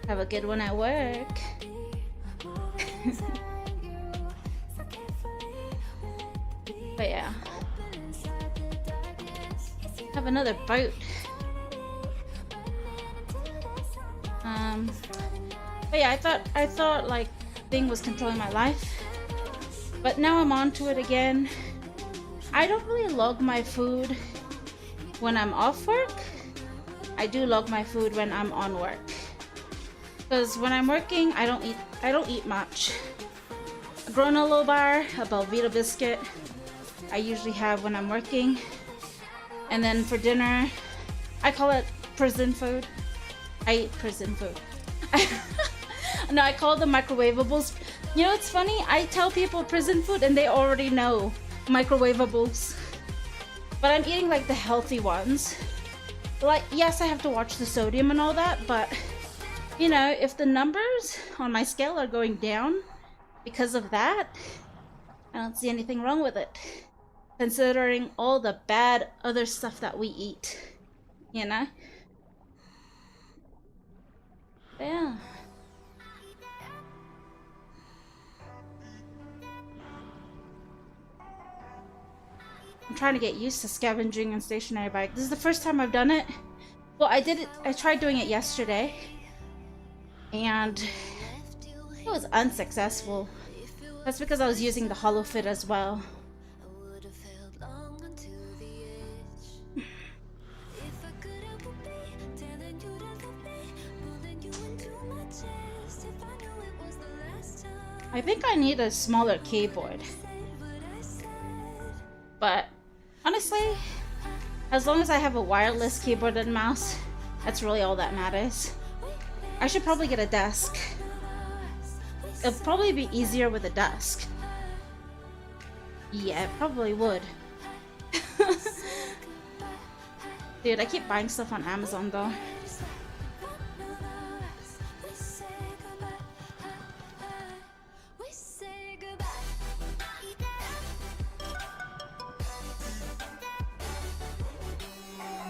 Have a good one at work. But yeah. Have another boat. But yeah, I thought like thing was controlling my life. But now I'm onto it again. I don't really log my food when I'm off work. I do log my food when I'm on work. Because when I'm working, I don't eat much. A granola bar, a Belvita biscuit, I usually have when I'm working. And then for dinner, I call it prison food. I eat prison food. No, I call them microwavables. You know, it's funny, I tell people prison food and they already know microwavables. But I'm eating like the healthy ones. Like, yes, I have to watch the sodium and all that, but you know, if the numbers on my scale are going down because of that, I don't see anything wrong with it. Considering all the bad other stuff that we eat, you know? Yeah. I'm trying to get used to scavenging and stationary bike. This is the first time I've done it. Well, I tried doing it yesterday. And it was unsuccessful. That's because I was using the hollow fit as well. I think I need a smaller keyboard. But honestly, as long as I have a wireless keyboard and mouse, that's really all that matters. I should probably get a desk. It'll probably be easier with a desk. Yeah, it probably would. Dude, I keep buying stuff on Amazon though.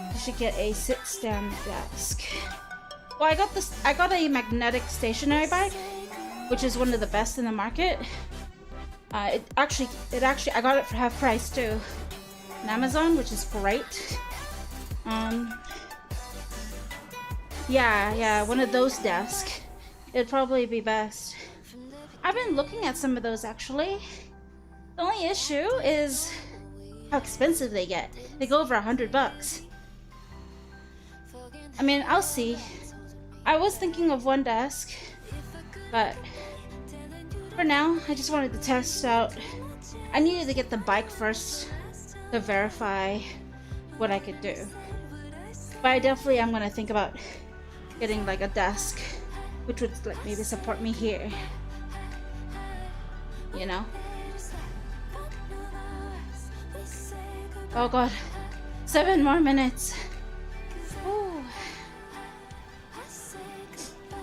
I should get a sit-stand desk. Well, I got a magnetic stationary bike, which is one of the best in the market. I got it for half price too on Amazon, which is great. Yeah, one of those desks. It'd probably be best. I've been looking at some of those actually. The only issue is how expensive they get. They go over $100. I mean, I'll see. I was thinking of one desk, but for now, I just wanted to test out. I needed to get the bike first to verify what I could do. But I definitely am gonna think about getting like a desk, which would like maybe support me here. You know? Oh god, 7 more minutes. Ooh.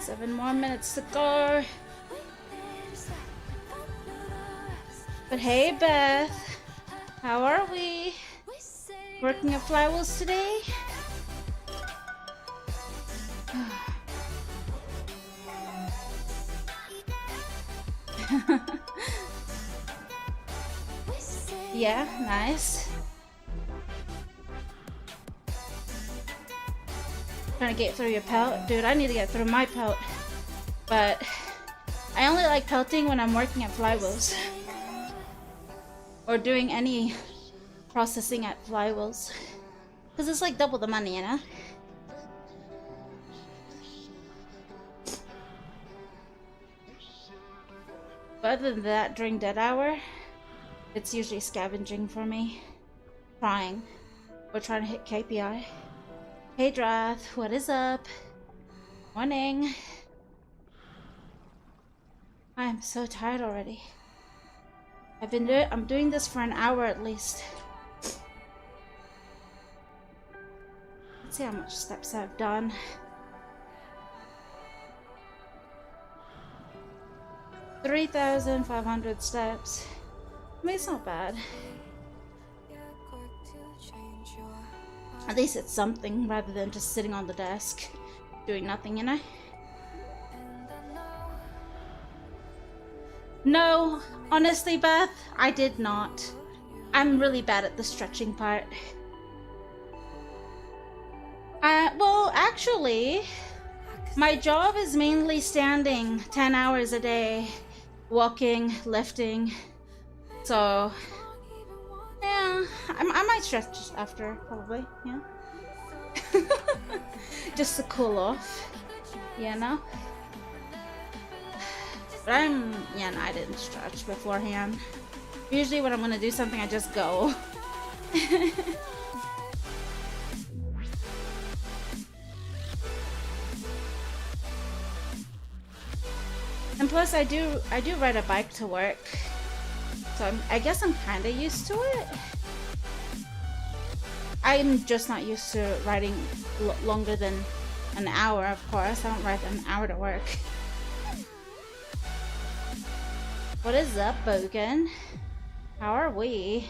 7 more minutes to go. But hey Beth, how are we? Working at Flywheels today? Yeah, nice. Trying to get through your pelt? Dude, I need to get through my pelt. But I only like pelting when I'm working at flywheels. Or doing any processing at flywheels. Because it's like double the money, you know? But other than that, during dead hour, it's usually scavenging for me. Trying. We're trying to hit KPI. Hey Drath, what is up? Morning. I am so tired already. I'm doing this for an hour at least. Let's see how much steps I've done. 3,500 steps. I mean, it's not bad. At least it's something rather than just sitting on the desk doing nothing, you know? No, honestly, Beth, I did not. I'm really bad at the stretching part. Well, actually, my job is mainly standing 10 hours a day, walking, lifting. So, yeah, I might stretch after, probably, yeah. Just to cool off, you know? But yeah, no, I didn't stretch beforehand. Usually when I'm gonna do something, I just go. And plus, I do ride a bike to work, so I guess I'm kind of used to it. I'm just not used to riding longer than an hour, of course. I don't ride an hour to work. What is up, Bogan? How are we?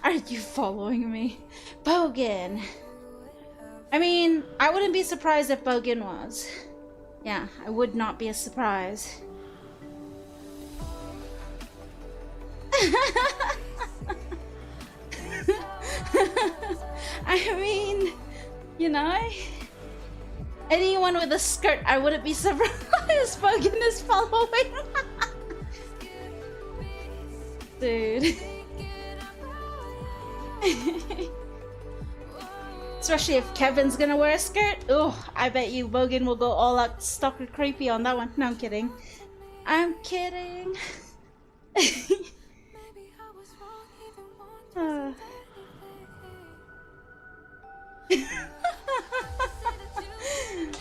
Are you following me? Bogan! I mean, I wouldn't be surprised if Bogan was. Yeah, I would not be a surprise. I mean, you know, anyone with a skirt, I wouldn't be surprised Bogan is following. Dude. Especially if Kevin's gonna wear a skirt. Oh, I bet you Bogan will go all out stalker creepy on that one. No, I'm kidding. I'm kidding.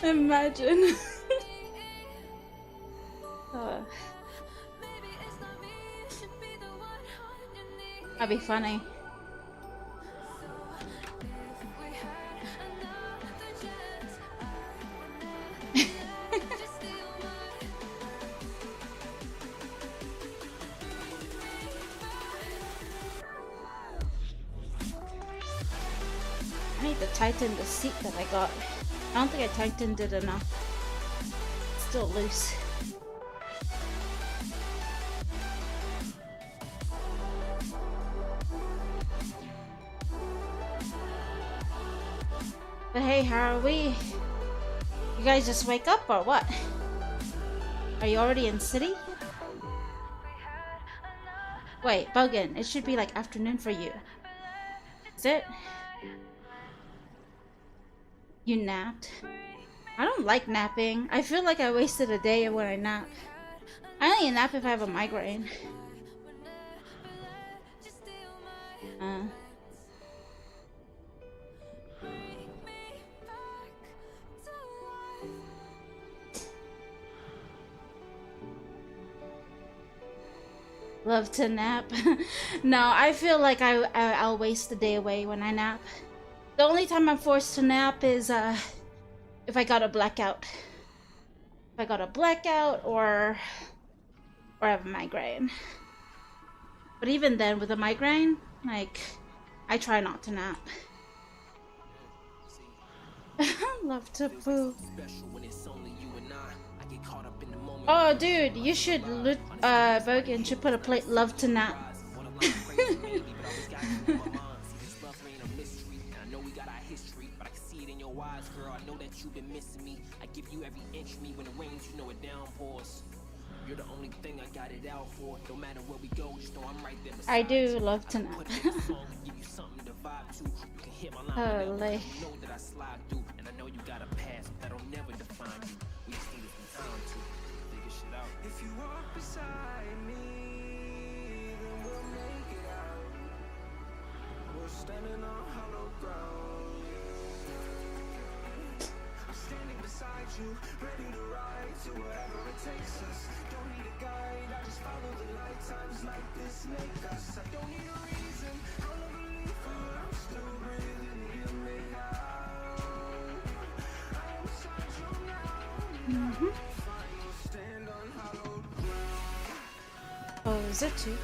Imagine. That'd be funny. I need to tighten the seat that I got. I don't think I tightened it enough. It's still loose. But hey, how are we? You guys just wake up or what? Are you already in city? Wait, Bogan, it should be like afternoon for you. Is it? You napped? I don't like napping. I feel like I wasted a day when I nap. I only nap if I have a migraine. Love to nap. No, I feel like I'll waste the day away when I nap. The only time I'm forced to nap is if I got a blackout. If I got a blackout or I have a migraine. But even then, with a migraine, like, I try not to nap. Love to poo. Oh, dude, you should Bogan should put a plate. Love to nap. I do love to nap. Holy. If you walk beside me, then we'll make it out. We're standing on hollow ground. I'm standing beside you, ready to ride to wherever it takes us. Don't need a guide, I just follow the light. Times like this make us. I don't need a reason, I'm a believer. I'm still breathing, hear me out. I am beside you now. Stand on hallowed ground. Oh, is it too?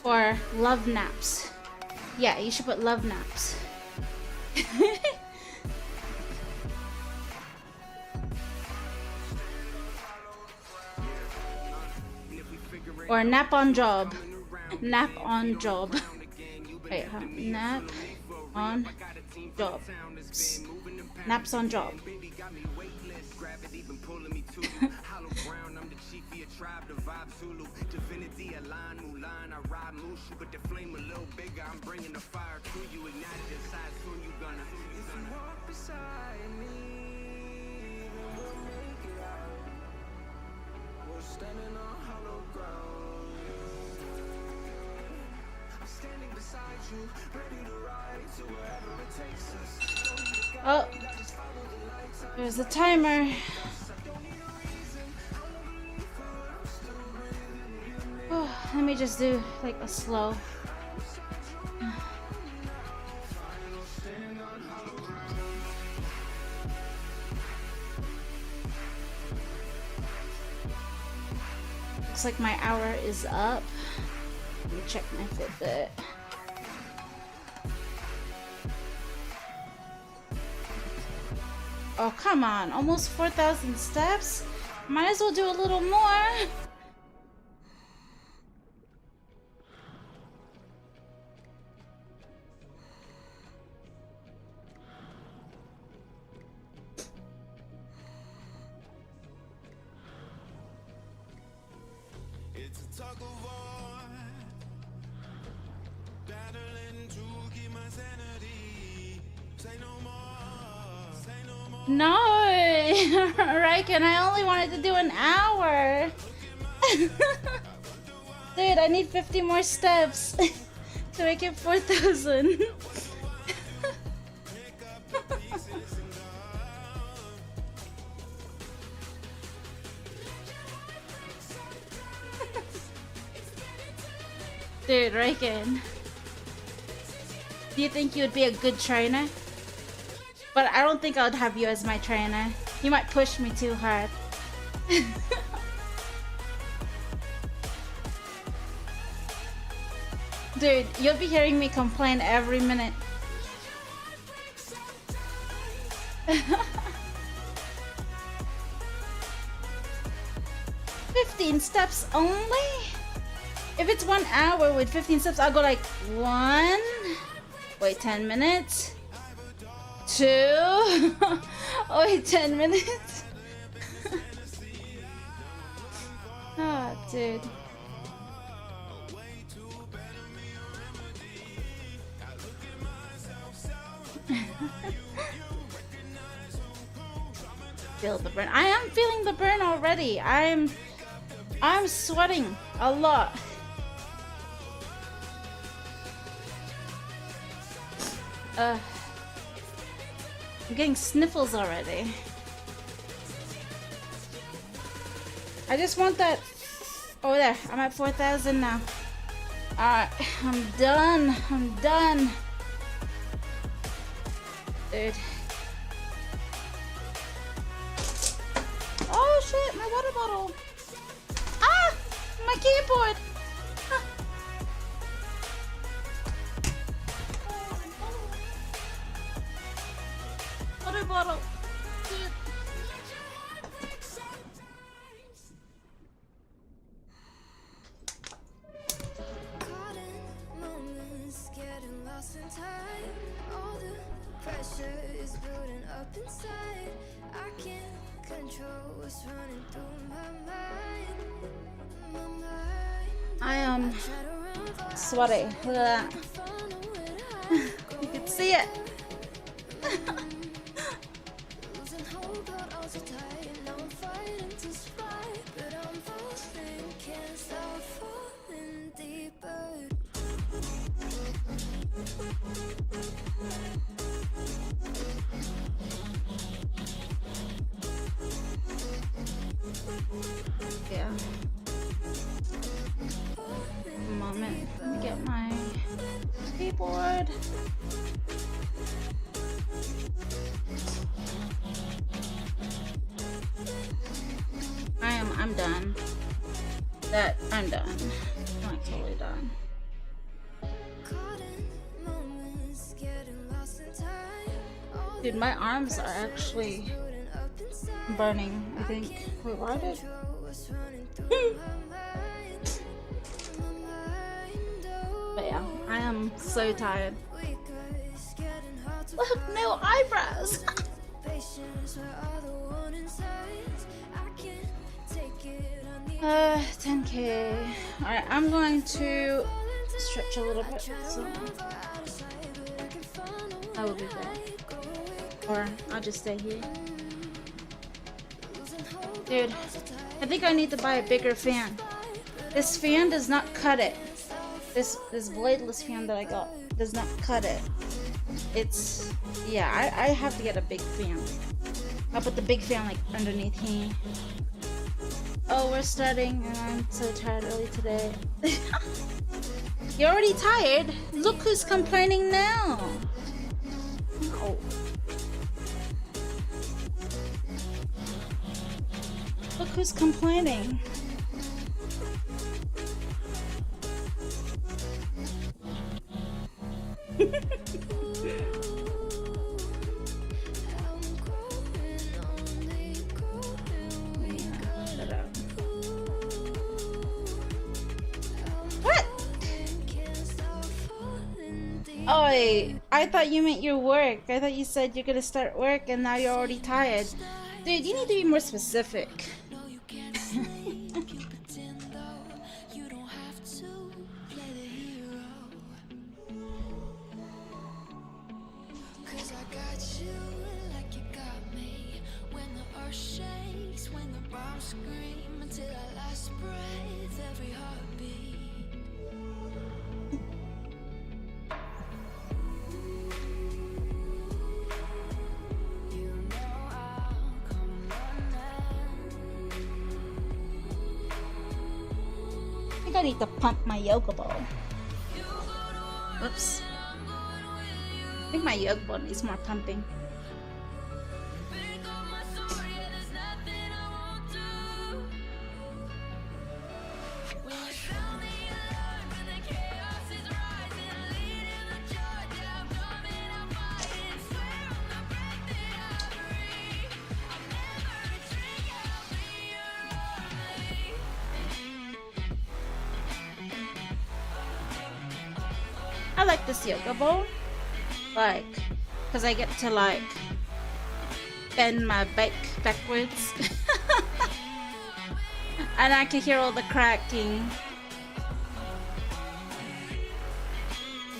Or love naps. Yeah, you should put love naps. Or nap on job. Nap on job. Wait, huh? Nap on job. Naps on job. Standing on hollow ground. I'm standing beside you, ready to ride to wherever it takes us. Oh, there's the timer. Oh, let me just do like a slow. Looks like my hour is up. Let me check my Fitbit. Oh, come on. Almost 4,000 steps? Might as well do a little more. It's a tug of war, battling to keep my sanity. Say no more, say no more. No, Riken, I only wanted to do an hour. Dude, I need 50 more steps to make it 4,000. Dude, Riken, do you think you would be a good trainer? But I don't think I would have you as my trainer. You might push me too hard. Dude, you'll be hearing me complain every minute. $15 steps only? If it's 1 hour with 15 steps, I'll go like 1. Wait, 10 minutes. 2. Wait, 10 minutes. Oh, dude. Feel the burn. I am feeling the burn already. I'm sweating a lot. I'm getting sniffles already. I just want that. Oh, there. I'm at 4,000 now. Alright, I'm done. I'm done. Dude. shit, my water bottle. Ah! My keyboard! Ah. Water bottle. Shit. Moments getting lost in time. All the pressure is building up inside. I can't control what's running through my mind. I am sweaty. Look at that. You can see it. Losing hope, held on so tight. Now I'm fighting to survive, but I'm falling, can't stop falling deeper. Yeah. Moment. Let me get my keyboard. I'm done. I'm done. I'm like totally done. Dude, my arms are actually burning, I think. Wait, why did... But yeah, I am so tired. Look, no eyebrows! 10k. Alright, I'm going to stretch a little bit, so I will be back. Or I'll just stay here. Dude, I think I need to buy a bigger fan. This fan does not cut it. This bladeless fan that I got does not cut it. It's... yeah, I have to get a big fan. I'll put the big fan like underneath here. Oh, we're starting and I'm so tired early today. You're already tired? Look who's complaining now. Oh. Look who's complaining. What? Oh, I thought you meant your work. I thought you said you're gonna start work and now you're already tired. Dude, you need to be more specific. I think I need to pump my yoga ball. Oops. I think my yoga ball needs more pumping. I like this yoga ball, like, cause I get to like bend my back backwards, and I can hear all the cracking.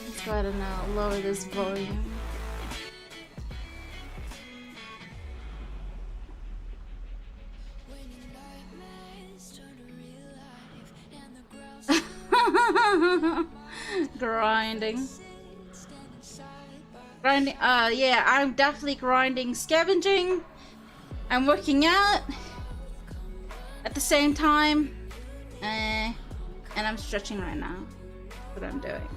Let's go ahead and lower this volume. Grinding. Yeah, I'm definitely grinding, scavenging. I'm working out at the same time, and I'm stretching right now. That's what I'm doing.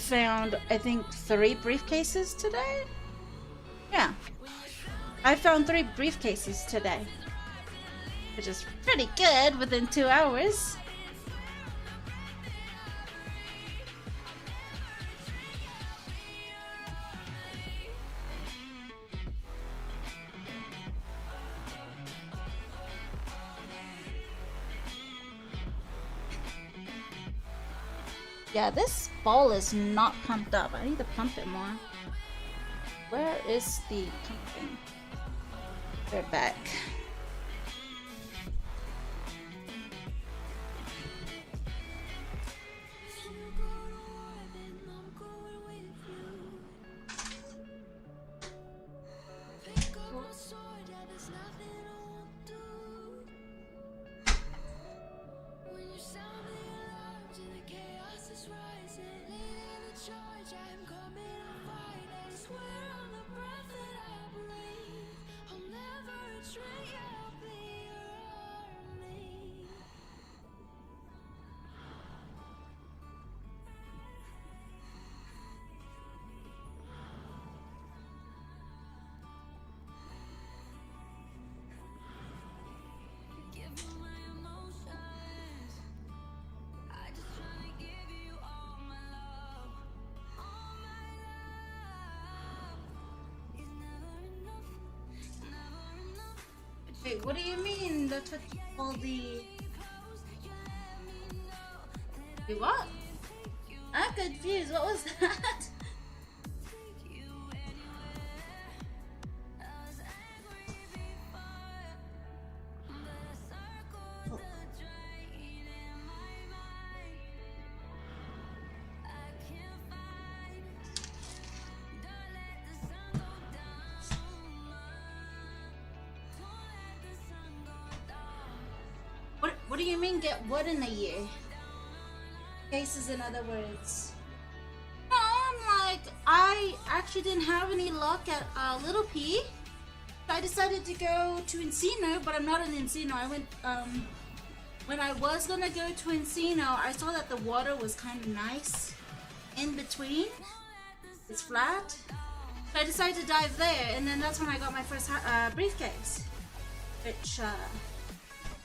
found, I think, 3 briefcases today. Yeah, I found 3 briefcases today, which is pretty good within 2 hours. Yeah, this ball is not pumped up. I need to pump it more. Where is the pumping? They're back. Wait, what do you mean? That's what you call the... Wait, what? I'm confused. What was that? What do you mean get what in a year? Cases, in other words. No, I'm like, I actually didn't have any luck at Little P. I decided to go to Encino, but I'm not in Encino. I went, when I was gonna go to Encino, I saw that the water was kind of nice in between. It's flat. So I decided to dive there, and then that's when I got my first briefcase. Which,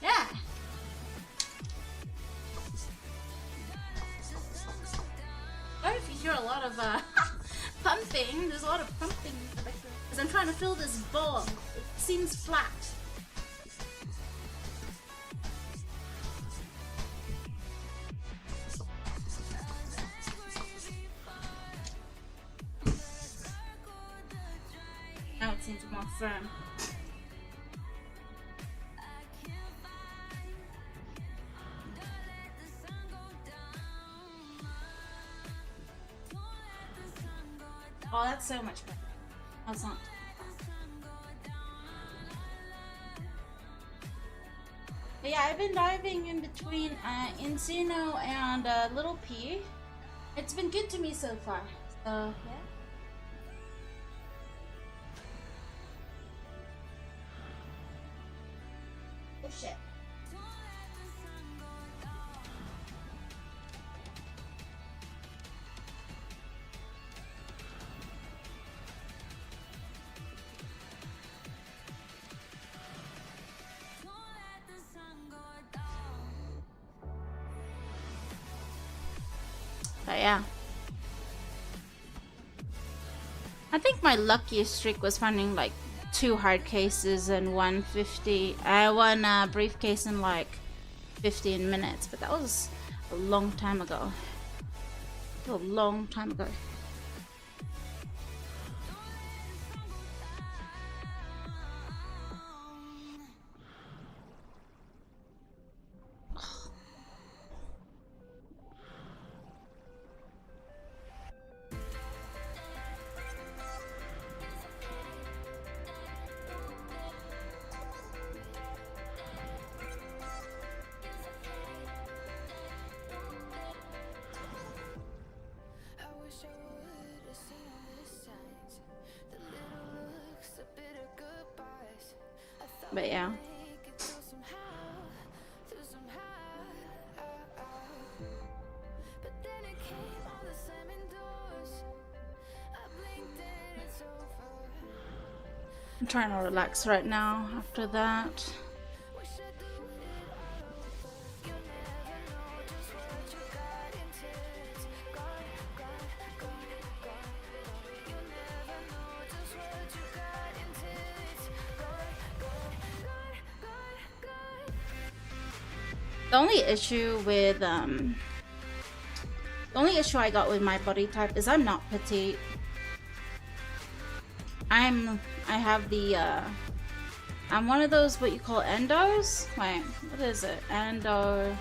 yeah. What if you hear a lot of pumping? There's a lot of pumping because I'm trying to fill this bowl. It seems flat. Now it seems more firm. Oh, that's so much better. That's not. But yeah, I've been diving in between Encino and Little P. It's been good to me so far. So, yeah. Oh shit. But yeah, I think my luckiest streak was finding like 2 hard cases and one briefcase in like 15 minutes, but that was a long time ago. A long time ago. But yeah. trying to relax right now after that. The only issue with the only issue I got with my body type is I'm not petite. I have the I'm one of those what you call endos. Wait, what is it? Endo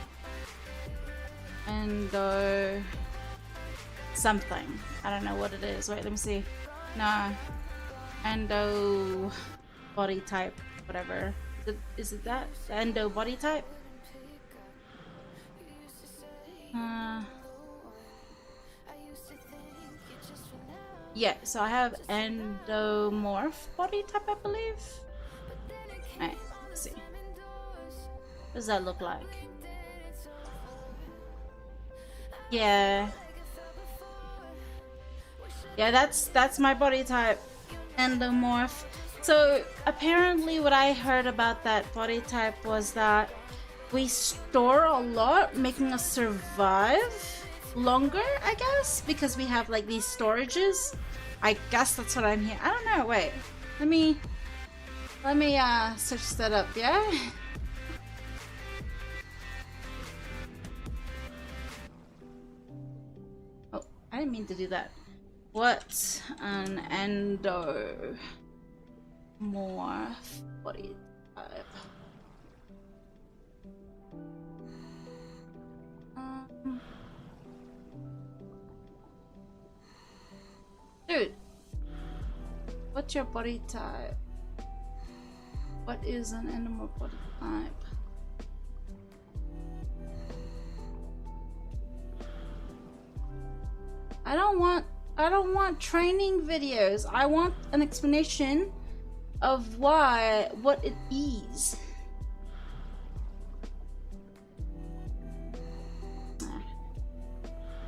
something. I don't know what it is. Wait, let me see. No, endo body type, whatever. Is it that? The endo body type? Yeah, so I have endomorph body type, I believe. Alright, let's see. What does that look like? Yeah. Yeah, that's my body type. Endomorph. So apparently what I heard about that body type was that we store a lot, making us survive longer, I guess, because we have like these storages. I guess that's what I'm hearing. I don't know. Wait, let me search that up. Yeah. Oh, I didn't mean to do that. What's an endomorph body type? Dude, what's your body type? What is an endomorph body type? I don't want training videos. I want an explanation of what it is.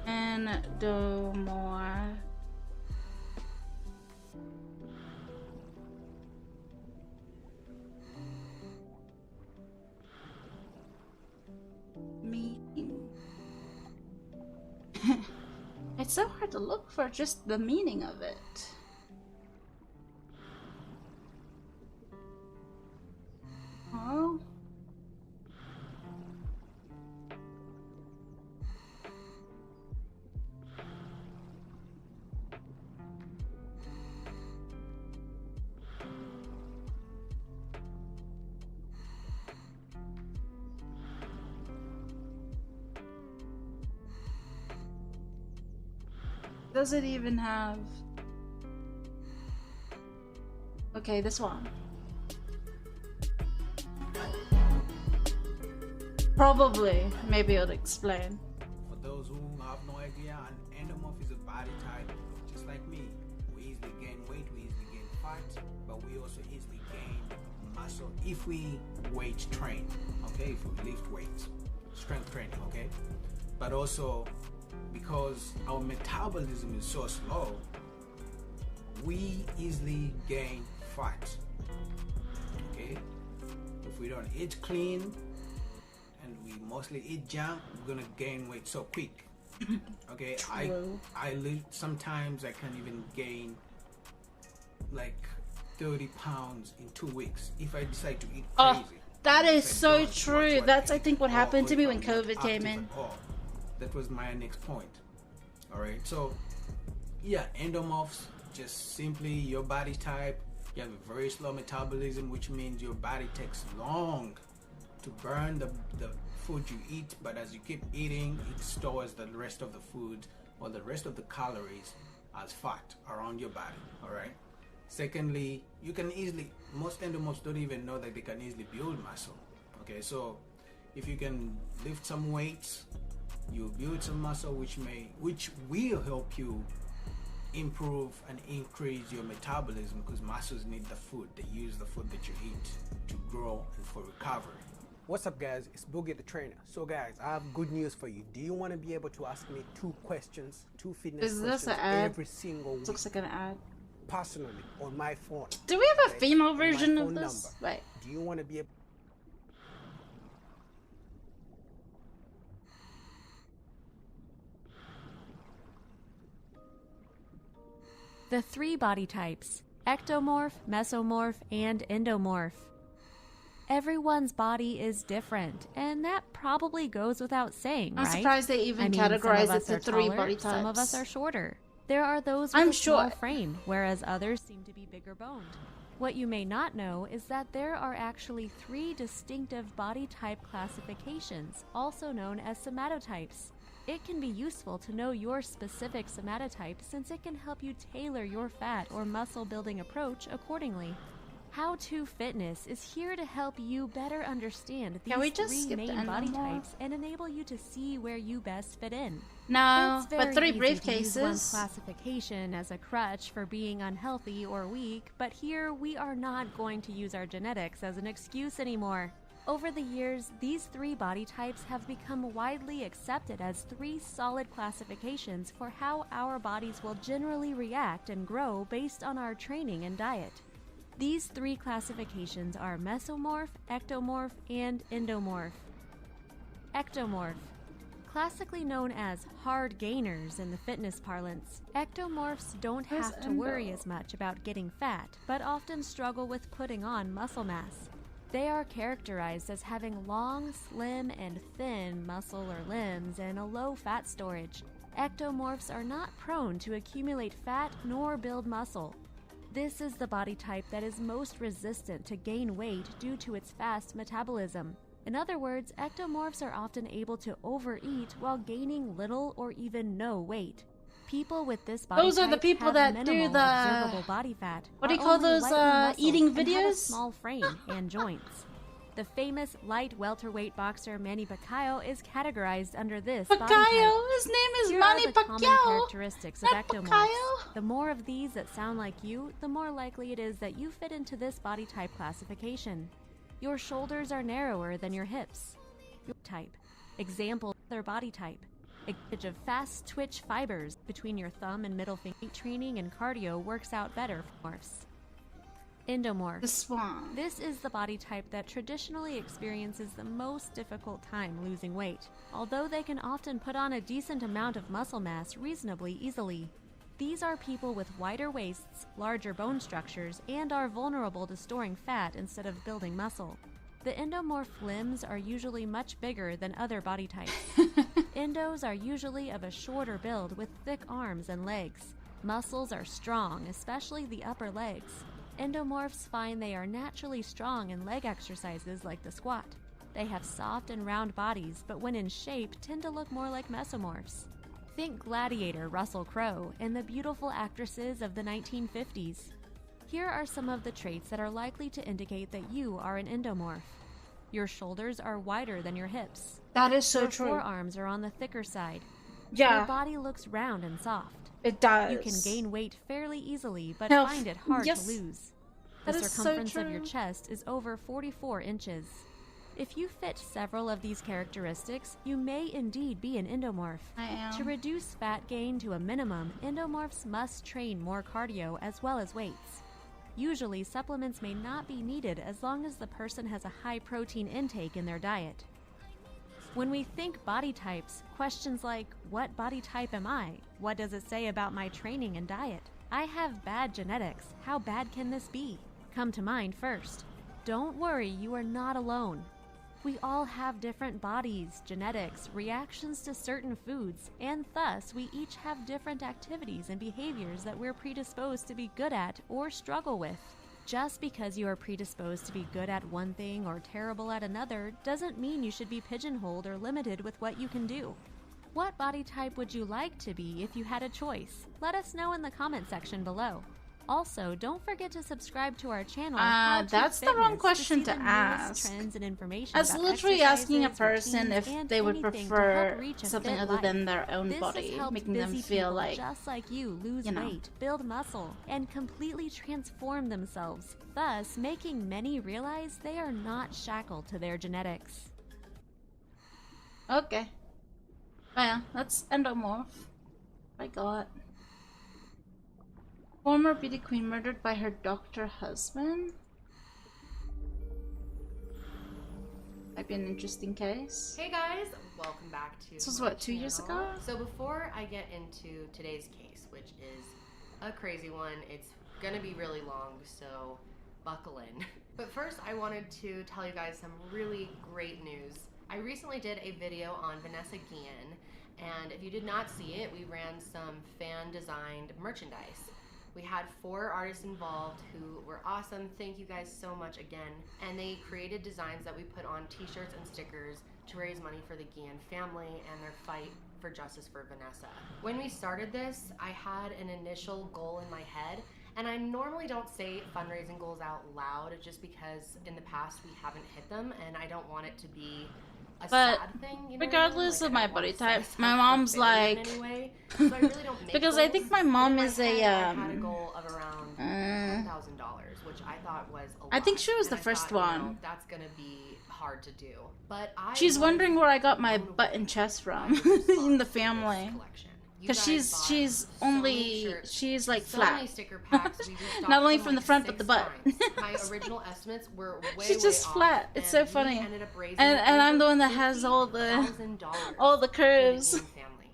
Endomorph. Meaning. It's so hard to look for just the meaning of it. Oh. Does it even have... Okay, this one. Probably. Maybe it'll explain. For those who have no idea, an endomorph is a body type just like me. We easily gain weight, we easily gain fat, but we also easily gain muscle if we weight train, okay? If we lift weights, strength training, okay? But also, because our metabolism is so slow, we easily gain fat, okay? If we don't eat clean and we mostly eat junk, we're gonna gain weight so quick, okay? I live, sometimes I can even gain like 30 pounds in 2 weeks if I decide to eat crazy. Oh, that is so true. That's I think what happened to me when COVID came in. That was my next point. All right, so yeah, endomorphs, just simply your body type. You have a very slow metabolism, which means your body takes long to burn the food you eat, but as you keep eating, it stores the rest of the food or the rest of the calories as fat around your body. All right. Secondly, you can easily, most endomorphs don't even know that they can easily build muscle. Okay, so if you can lift some weights, you build some muscle, which will help you improve and increase your metabolism, because muscles need the food. They use the food that you eat to grow and for recovery. What's up, guys? It's Boogie the trainer. So guys, I have good news for you. Do you want to be able to ask me 2 questions, 2 fitness questions an ad? every single week? Looks like an ad. personally on my phone. Do we have a female on my version of phone this? number. Wait. Do you want to be a The 3 body types: ectomorph, mesomorph, and endomorph. Everyone's body is different, and that probably goes without saying, I'm right? surprised they even I mean, categorize some of it us to are 3 taller, body Some of us types. are shorter. There are those with I'm a small sure- frame, whereas others seem to be bigger boned. What you may not know is that there are actually 3 distinctive body type classifications, also known as somatotypes. It can be useful to know your specific somatotype since it can help you tailor your fat or muscle building approach accordingly. How To Fitness is here to help you better understand Can we these just 3 skip the main body endomorph? types and enable you to see where you best fit in. No, It's but very 3 easy to use one's briefcases. classification as a crutch for being unhealthy or weak, but here we are not going to use our genetics as an excuse anymore. Over the years, these 3 body types have become widely accepted as 3 solid classifications for how our bodies will generally react and grow based on our training and diet. These 3 classifications are mesomorph, ectomorph, and endomorph. Ectomorph. Classically known as hard gainers in the fitness parlance, ectomorphs don't Where's have to worry endo? as much about getting fat, but often struggle with putting on muscle mass. They are characterized as having long, slim, and thin muscle or limbs and a low fat storage. Ectomorphs are not prone to accumulate fat nor build muscle. This is the body type that is most resistant to gain weight due to its fast metabolism. In other words, ectomorphs are often able to overeat while gaining little or even no weight. People with this body Those are the type people have that do minimal the- observable body fat. what do are you call only those, lightly muscled, eating and have a videos? small frame and joints. The famous light welterweight boxer Manny Pacquiao is categorized under this body type. Pacquiao? His name is Here Manny are the common Pacquiao. characteristics of Not ectomorphs. Pacquiao. The more of these that sound like you, the more likely it is that you fit into this body type classification. Your shoulders are narrower than your hips. Your type. Example, their body type. Advantage of fast twitch fibers between your thumb and middle finger. Training and cardio works out better for morphs. Endomorph. The swan. This is the body type that traditionally experiences the most difficult time losing weight, although they can often put on a decent amount of muscle mass reasonably easily. These are people with wider waists, larger bone structures, and are vulnerable to storing fat instead of building muscle. The endomorph limbs are usually much bigger than other body types. Endos are usually of a shorter build with thick arms and legs. Muscles are strong, especially the upper legs. Endomorphs find they are naturally strong in leg exercises like the squat. They have soft and round bodies, but when in shape tend to look more like mesomorphs. Think Gladiator Russell Crowe and the beautiful actresses of the 1950s. Here are some of the traits that are likely to indicate that you are an endomorph. Your shoulders are wider than your hips. That is so your true. forearms are on the thicker side. Yeah. Your body looks round and soft. It does. You can gain weight fairly easily, but Health. find it hard Yes. to lose. The That is so circumference of your true. chest is over 44 inches. If you fit several of these characteristics, you may indeed be an endomorph. I am. To reduce fat gain to a minimum, endomorphs must train more cardio as well as weights. Usually, supplements may not be needed as long as the person has a high protein intake in their diet. When we think body types, questions like, what body type am I? What does it say about my training and diet? I have bad genetics. How bad can this be? Come to mind first. Don't worry, you are not alone. We all have different bodies, genetics, reactions to certain foods, and thus we each have different activities and behaviors that we're predisposed to be good at or struggle with. Just because you are predisposed to be good at one thing or terrible at another doesn't mean you should be pigeonholed or limited with what you can do. What body type would you like to be if you had a choice? Let us know in the comment section below. Also, don't forget to subscribe to our channel. How to That's the Fitness wrong question see to the newest ask. Trends and information That's about literally asking a exercises, person routines, if and they would anything to help prefer reach a something fit other life. than their own This body, has helped making them busy feel people like, just like you lose you know. weight, build muscle, and completely transform themselves, thus making many realize they are not shackled to their genetics. Okay. Oh yeah, that's endomorph. I got. Former beauty queen murdered by her doctor husband. Might be an interesting case. Hey guys, welcome back to This was my what, 2 years channel. ago? So before I get into today's case, which is a crazy one, it's gonna be really long, so buckle in. But first I wanted to tell you guys some really great news. I recently did a video on Vanessa Guillen, and if you did not see it, we ran some fan designed merchandise. We had 4 artists involved who were awesome. Thank you guys so much again. And they created designs that we put on t-shirts and stickers to raise money for the Guillen family and their fight for justice for Vanessa. When we started this, I had an initial goal in my head, and I normally don't say fundraising goals out loud just because in the past we haven't hit them, and I don't want it to be a But sad thing, you know, regardless like, of my I don't body want to type, set us my up for mom's failure in like, any way. So I really don't make because I goals, think my but mom in my is head, a I had a goal of around $10,000, which I thought was a lot. I think she was And the I first thought, you know, one. that's gonna be hard to do. But I She's was wondering where I got my butt and chest from in the family. Because she's only she's like so flat. many sticker packs. We restocked Not only them, from the like, front but 6 the butt. times. My original estimates were way, She's just way flat. off, It's so and we funny. ended up raising And I'm the over one that has all the $50,000 curves. for the Guillen family.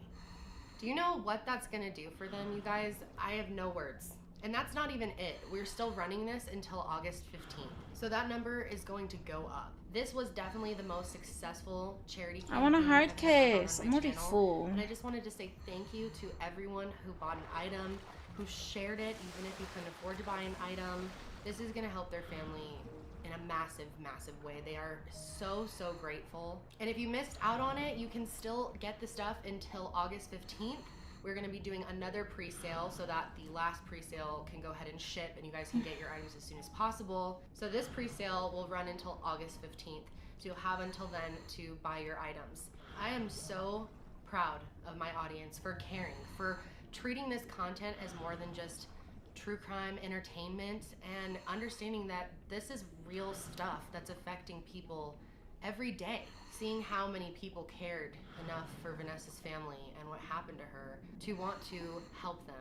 Do you know what that's gonna do for them, you guys? I have no words. And that's not even it. We're still running this until August 15th. So that number is going to go up. This was definitely the most successful charity campaign I want a hard I've ever done on case. my I'm already channel. full. And I just wanted to say thank you to everyone who bought an item, who shared it, even if you couldn't afford to buy an item. This is gonna help their family in a massive, massive way. They are so, so grateful. And if you missed out on it, you can still get the stuff until August 15th. We're gonna be doing another pre-sale so that the last pre-sale can go ahead and ship and you guys can get your items as soon as possible. So this pre-sale will run until August 15th. So you'll have until then to buy your items. I am so proud of my audience for caring, for treating this content as more than just true crime entertainment and understanding that this is real stuff that's affecting people every day. Seeing how many people cared enough for Vanessa's family and what happened to her to want to help them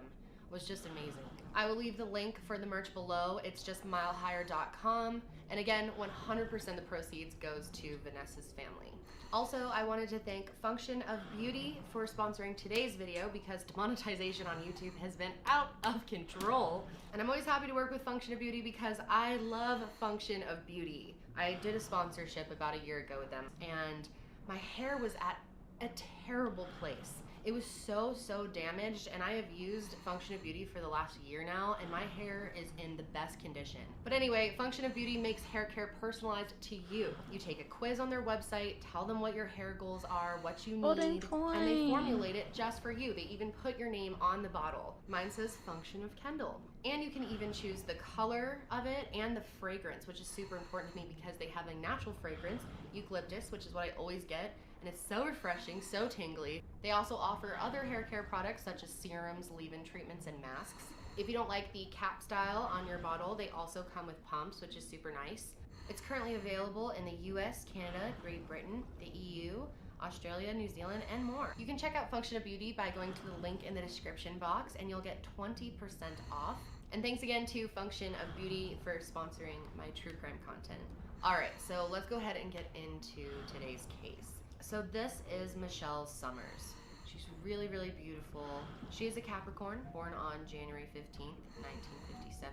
was just amazing. I will leave the link for the merch below. It's just milehigher.com. And again, 100% of the proceeds goes to Vanessa's family. Also, I wanted to thank Function of Beauty for sponsoring today's video because demonetization on YouTube has been out of control. And I'm always happy to work with Function of Beauty because I love Function of Beauty. I did a sponsorship about a year ago with them and my hair was at a terrible place. It was so, so damaged, and I have used Function of Beauty for the last year now, and my hair is in the best condition. But anyway, Function of Beauty makes hair care personalized to you. You take a quiz on their website, tell them what your hair goals are, what you need, and they formulate it just for you. They even put your name on the bottle. Mine says Function of Kendall. And you can even choose the color of it and the fragrance, which is super important to me because they have a natural fragrance, eucalyptus, which is what I always get, and it's so refreshing, so tingly. They also offer other hair care products such as serums, leave-in treatments, and masks. If you don't like the cap style on your bottle, they also come with pumps, which is super nice. It's currently available in the US, Canada, Great Britain, the EU, Australia, New Zealand, and more. You can check out Function of Beauty by going to the link in the description box and you'll get 20% off. And thanks again to Function of Beauty for sponsoring my true crime content. All right, so let's go ahead and get into today's case. So this is Michelle Summers. She's really, really beautiful. She is a Capricorn, born on January 15th, 1957,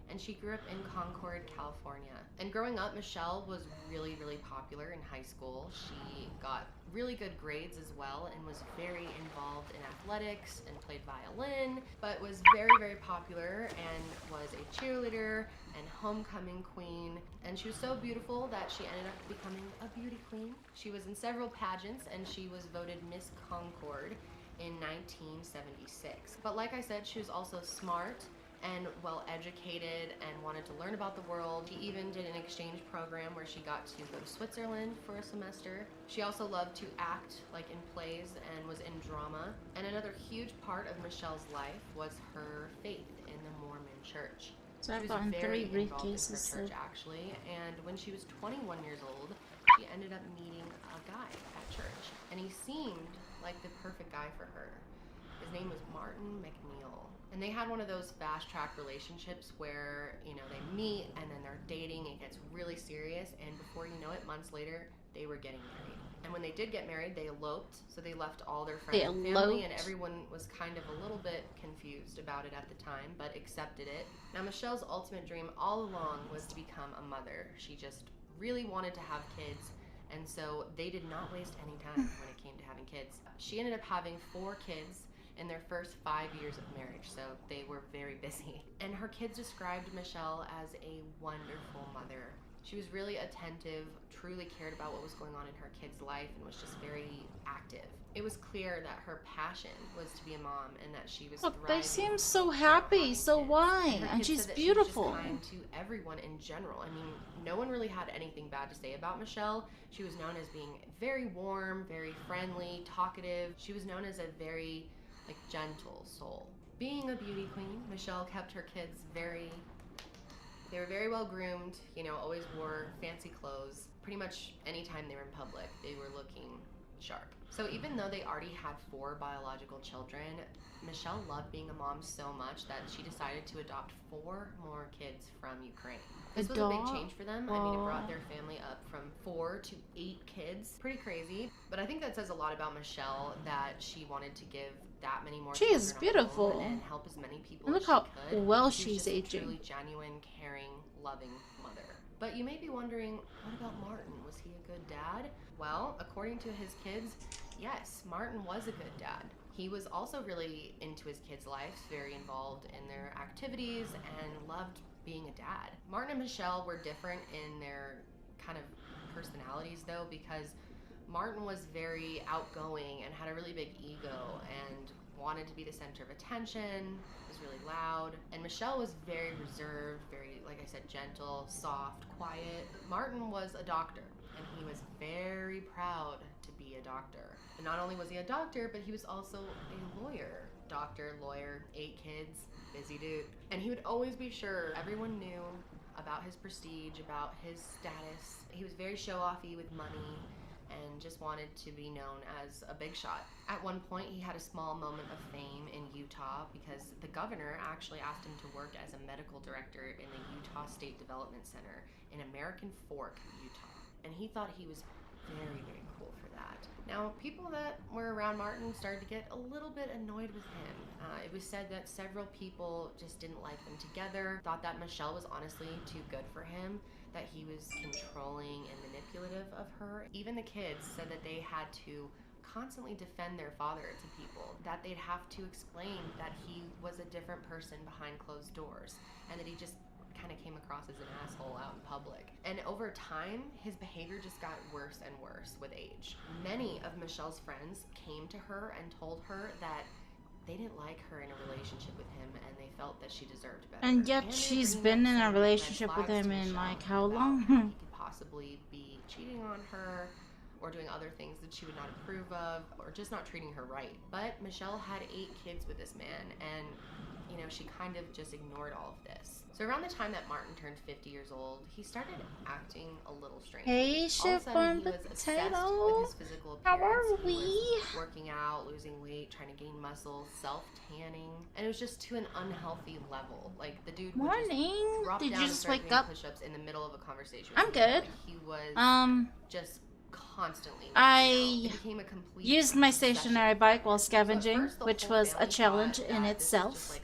and she grew up in Concord, California. And growing up, Michelle was really, really popular in high school. She got really good grades as well and was very involved in athletics and played violin, but was very, very popular and was a cheerleader and homecoming queen. And she was so beautiful that she ended up becoming a beauty queen. She was in several pageants and she was voted Miss Concord in 1976. But like I said, she was also smart and well educated and wanted to learn about the world. She even did an exchange program where she got to go to Switzerland for a semester. She also loved to act like in plays and was in drama. And another huge part of Michelle's life was her faith in the Mormon church. So I've She was gotten very 3 involved in her cases. church actually, and when she was 21 years old, she ended up meeting a guy at church, and he seemed like the perfect guy for her. His name was Martin McNeil. And they had one of those fast-track relationships where, you know, they meet and then they're dating, it gets really serious, and before you know it, months later, they were getting married. And when they did get married, they eloped, so they left all their friends and family, and everyone was kind of a little bit confused about it at the time, but accepted it. Now, Michelle's ultimate dream all along was to become a mother. She just really wanted to have kids, and so they did not waste any time when it came to having kids. She ended up having 4 kids in their first 5 years of marriage, so they were very busy. And her kids described Michelle as a wonderful mother. She was really attentive, truly cared about what was going on in her kid's life, and was just very active. It was clear that her passion was to be a mom and that she was Look, thriving. they seem so happy, so why? her And kids she's said that beautiful. She was just kind to everyone in general. I mean, no one really had anything bad to say about Michelle. She was known as being very warm, very friendly, talkative. She was known as a very gentle soul. Being a beauty queen, Michelle kept her kids they were very well groomed, you know, always wore fancy clothes. Pretty much anytime they were in public, they were looking sharp. So even though they already had 4 biological children, Michelle loved being a mom so much that she decided to adopt 4 more kids from Ukraine. This was a big change for them. I mean, it brought their family up from 4 to 8 kids. Pretty crazy. But I think that says a lot about Michelle, that she wanted to give that many more She is children a beautiful. home and help as many people And as look she how could. well She was she's just a aging. truly genuine, caring, loving mother. But you may be wondering, what about Martin? Was he a good dad? Well, according to his kids, yes, Martin was a good dad. He was also really into his kids' lives, very involved in their activities, and loved being a dad. Martin and Michelle were different in their kind of personalities, though, because Martin was very outgoing and had a really big ego and wanted to be the center of attention, was really loud. And Michelle was very reserved, very, like I said, gentle, soft, quiet. Martin was a doctor, and he was very proud to be a doctor. And not only was he a doctor, but he was also a lawyer. Doctor, lawyer, 8 kids, busy dude. And he would always be sure everyone knew about his prestige, about his status. He was very show-offy with money and just wanted to be known as a big shot. At one point, he had a small moment of fame in Utah because the governor actually asked him to work as a medical director in the Utah State Development Center in American Fork, Utah. And he thought he was very, very cool for that. Now, people that were around Martin started to get a little bit annoyed with him. It was said that several people just didn't like them together, thought that Michelle was honestly too good for him, that he was controlling and manipulative of her. Even the kids said that they had to constantly defend their father to people, that they'd have to explain that he was a different person behind closed doors, and that he just kind of came across as an asshole out in public. And over time, his behavior just got worse and worse with age. Many of Michelle's friends came to her and told her that they didn't like her in a relationship with him, and they felt that she deserved better. And yet they she's were been bringing in up a some relationship red with flags him to in Michelle like how about long? how he could possibly be cheating on her, or doing other things that she would not approve of, or just not treating her right. But Michelle had 8 kids with this man, and you know, she kind of just ignored all of this. So around the time that Martin turned 50 years old, he started acting a little strange. Hey, All of a Chef sudden, on he was obsessed Potato. with his physical How appearance. are we? He was working out, losing weight, trying to gain muscle, self-tanning, and it was just to an unhealthy level. Like, the dude would Morning. just drop Did down you and just start wake doing up? push-ups in the middle of a conversation. I'm good. Like, he was just constantly. I It became a complete used my stationary bike while scavenging, which was a challenge in itself.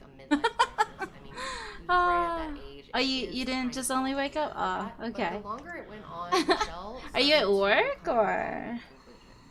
You didn't just only wake up? Oh, okay. But the longer it went on, Michelle Are you at started to work come or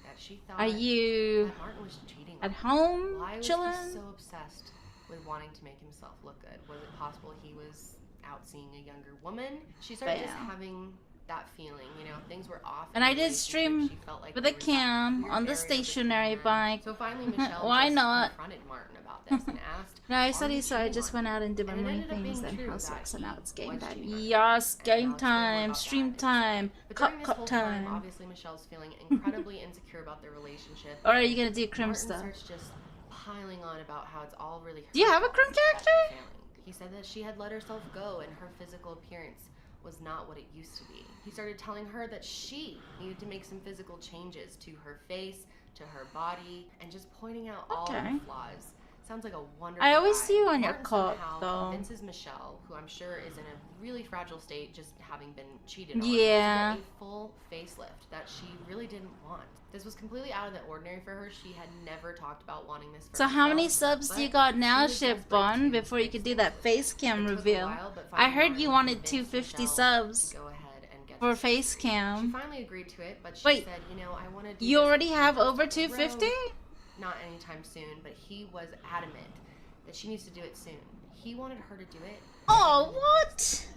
that she thought are you that Martin was cheating at on her. home Why was chilling? he so obsessed with wanting to make himself look good? Was it possible he was out seeing a younger woman? She started just Bam. having that feeling, you know, things were off. And I did stream with a cam on the stationary bike. So finally, Michelle Why just not? confronted Martin about this and asked, No, I "Are studied, you so I cheating just on went me?" out and did my And it morning ended up things, being then true housework, so that now he it's game was time. cheating on her. Yes, And game I'll explain more time, about stream that. time, But during cut this whole time, time. obviously Michelle's feeling incredibly insecure about their relationship. Or are you gonna do Crim Martin stuff? starts just piling on about how it's all really Do you have a hurtful Crim about character? their family. He said that she had let herself go and her physical appearance was not what it used to be. He started telling her that she needed to make some physical changes to her face, to her body, and just pointing out all Okay. the flaws Sounds like a wonderful I always guy. see you on your Martin cock, somehow though. convinces Michelle, who I'm sure is in a really fragile state just having been cheated on, Yeah. to get a full facelift that she really didn't want. This was completely out of the ordinary for her. She had never talked about wanting this for So how many herself, subs do you but got now, she was Shipbon, before you could do that face cam reveal? while, but I finally heard you Martin wanted convinced 250 Michelle subs to go ahead and get for the surgery. face cam. She finally agreed to it, but she Wait, said, you know, I want to do you this already before have we over start the 250? road. Not anytime soon, but he was adamant that she needs to do it soon. He wanted her to do it. Oh, what?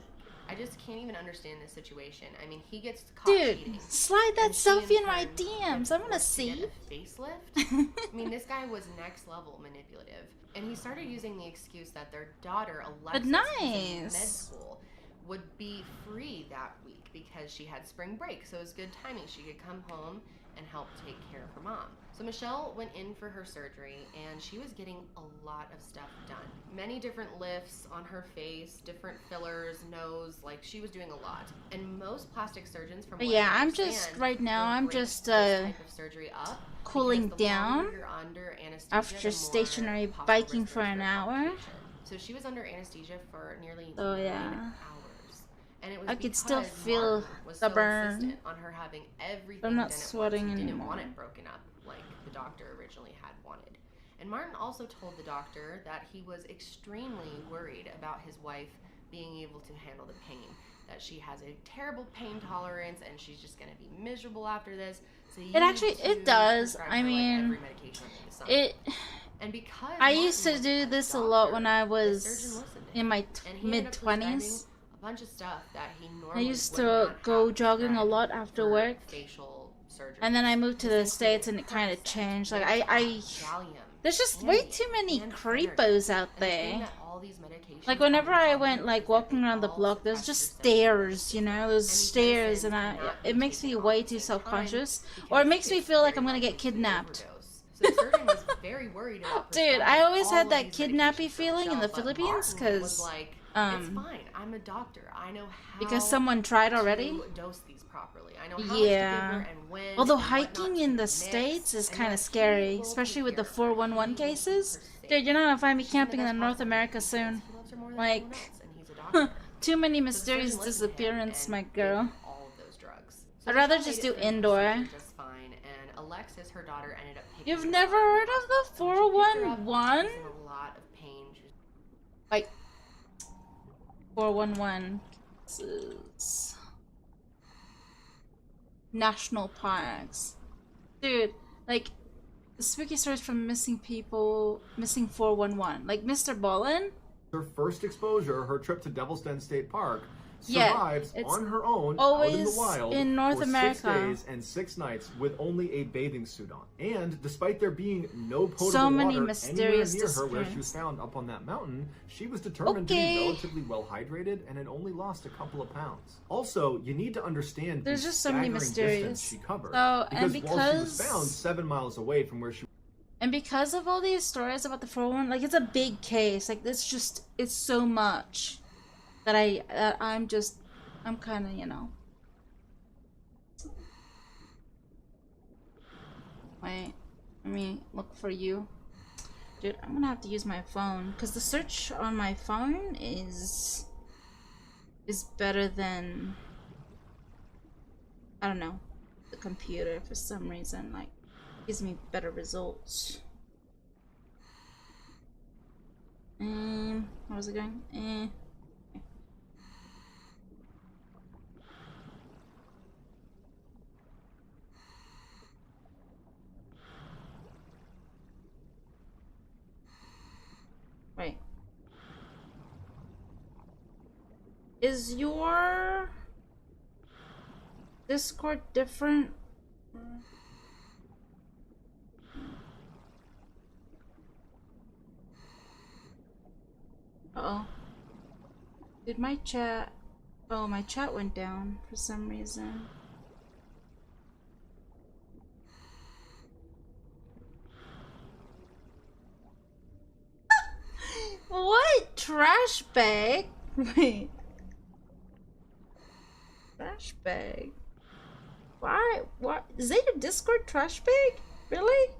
I just can't even understand this situation. I mean, he gets caught Dude, cheating. slide that and she selfie in my turn DMs. I want to gets see. get a facelift. I mean, this guy was next level manipulative, and he started using the excuse that their daughter Alexis, who's in med nice. school, would be free that week because she had spring break, so it was good timing. She could come home and help take care of her mom. So Michelle went in for her surgery, and she was getting a lot of stuff done. Many different lifts on her face, different fillers, nose, like she was doing a lot. And most plastic surgeons, from But what yeah, I I'm just understand, right now. will I'm break just this type of surgery up cooling because the longer down you're under anesthesia, after the more stationary possible biking risk for there is an for hour. complication. So she was under anesthesia for nearly 9 yeah. hours. And it was I could still because feel Martin was the so burn. insistent on her having everything I'm not done at once. sweating He didn't anymore. want it broken up like the doctor originally had wanted. And Martin also told the doctor that he was extremely worried about his wife being able to handle the pain, that she has a terrible pain tolerance and she's just going to be miserable after this. So you It actually, need to it does. prescribe I her, like, mean, every medication under the sun. it. And because I Martin used to was do a this a doctor, lot when I the surgeon was listened to in him, my and he ended mid up prescribing 20s. a bunch of stuff that he I normally used would to not go have jogging a prescribed lot after for work, facial surgery. and then I moved to the This States, included and it kind of Percocet, changed. Like Valium, there's just way Ambien, too many and creepos out And the thing there. that all these medications Like whenever have in I common went is like that walking they around the all block, there's suppress just your stairs, you know, those stairs, and it makes me way too self-conscious, or it makes me feel like I'm gonna get kidnapped. So the surgeon was very worried about Dude, I prescribing always all had of that these kidnappy medications for feeling in the Michelle, but Philippines, Martin was cause like, it's fine. I'm a doctor. I know how because someone tried already. to dose these properly. I know how much to give Yeah. her and when. Although and what not hiking to in the mix, States is and kind that of he scary, will especially take with the care of her. 411 cases. Dude, you're not gonna find me camping in the North America soon. Like, too many mysterious disappearances, my girl. All of those drugs. So I'd rather Michelle just made do it through the indoor. procedure just fine, and Alexis, her daughter, ended up picking You've her never up. heard of the She picked her up, 411? She was in a lot of pain. She was Like 411 is national parks. Dude, like the spooky stories from missing people, missing 411. Like Mr. Ballin? Her first exposure, her trip to Devil's Den State Park, Yeah, survives it's on her own out in the always wild in North for America. 6 days and 6 nights with only a bathing suit on. And despite there being no potable So many water mysterious anywhere near her where she was disappearances. found up on that mountain, she was determined to Okay. be relatively well hydrated and had only lost a couple of pounds. Also, you need to understand There's the just so many staggering mysterious. distance she covered. So, and while she was because- found 7 miles away from where she And because of all these stories about the 411, like it's a big case. Like it's so much that I'm kind of, you know. Wait, let me look for you. Dude, I'm gonna have to use my phone because the search on my phone is better than, I don't know, the computer for some reason. Like, gives me better results. How was it going? Wait. Is your Discord different? Uh-oh. Did my chat... Oh, my chat went down for some reason. What? Trash bag? Wait. Trash bag? Why? What? Is that a Discord trash bag? Really?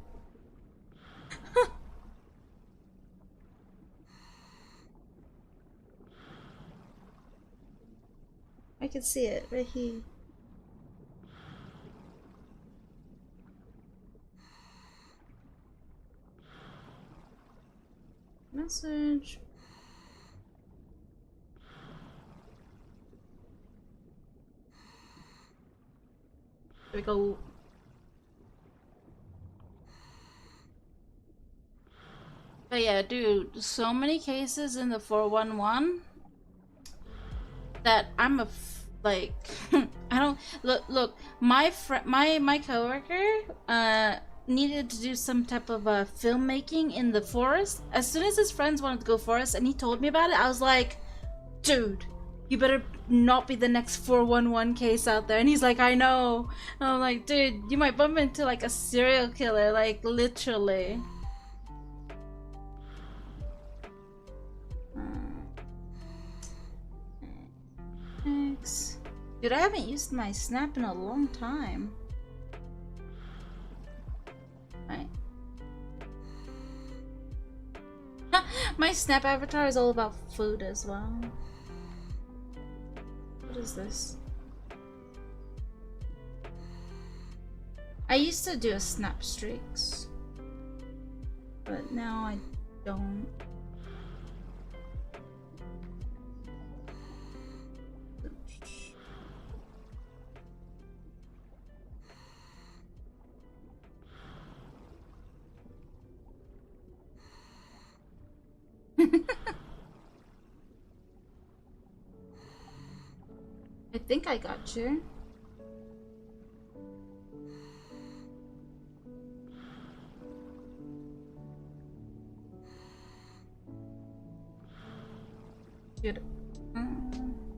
I can see it right here. Message. There we go. But yeah, dude, so many cases in the 411 that I'm like I don't look my coworker needed to do some type of filmmaking in the forest. As soon as his friends wanted to go forest and he told me about it, I was like, dude, you better not be the next 411 case out there. And he's like, I know. And I'm like, dude, you might bump into like a serial killer, like literally. Thanks. Dude, I haven't used my snap in a long time. Right. My snap avatar is all about food as well. What is this? I used to do a snap streaks, but now I don't. I think I got you. Good.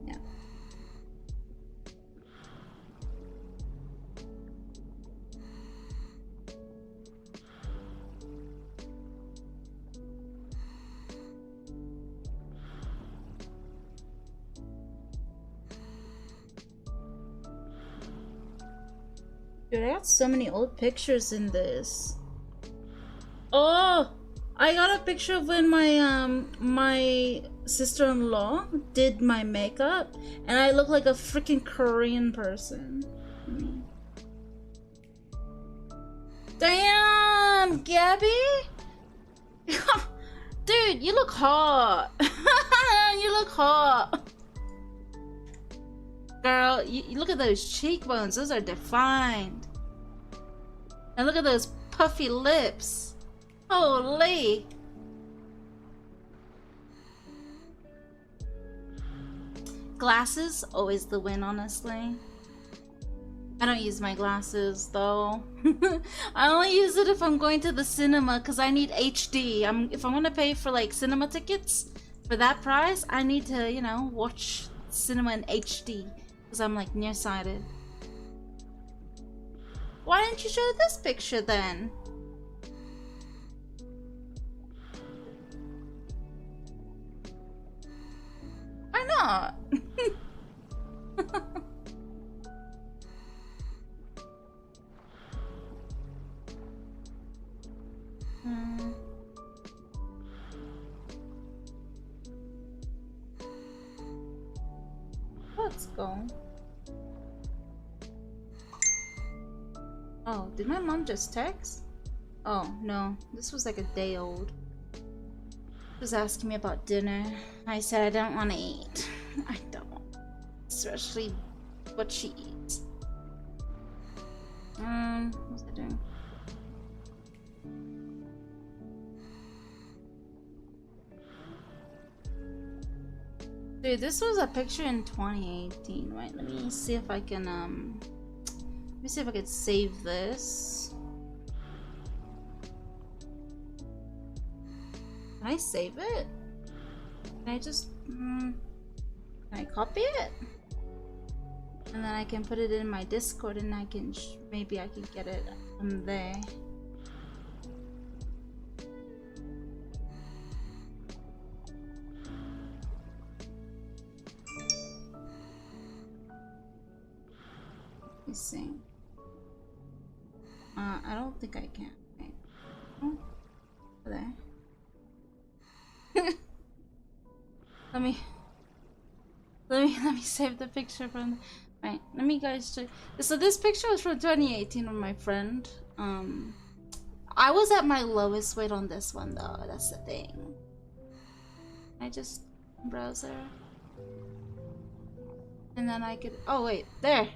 Yeah. Dude, I got so many old pictures in this. Oh, I got a picture of when my sister-in-law did my makeup, and I look like a freaking Korean person. Damn, Gabby! Dude, you look hot. You look hot. Girl, you look at those cheekbones. Those are defined. And look at those puffy lips. Holy. Glasses, always the win, honestly. I don't use my glasses, though. I only use it if I'm going to the cinema, because I need HD. If I'm going to pay for, like, cinema tickets, for that price, I need to, you know, watch cinema in HD. Because I'm like nearsighted. Why didn't you show this picture then? Why not? Let's go. Oh, did my mom just text? Oh, no. This was like a day old. She was asking me about dinner. I said I don't want to eat. I don't. Especially what she eats. What's I doing? Dude, this was a picture in 2018, right? Let me see if I can, let me see if I could save this. Can I save it? Can I just, can I copy it? And then I can put it in my Discord and I can, maybe I can get it from there. Let's see. I don't think I can. Wait. Oh, there. Let me. Let me save the picture from. Right, let me guys show. So this picture was from 2018 with my friend. I was at my lowest weight on this one though. That's the thing. I just browser, and then I could. Oh wait, there.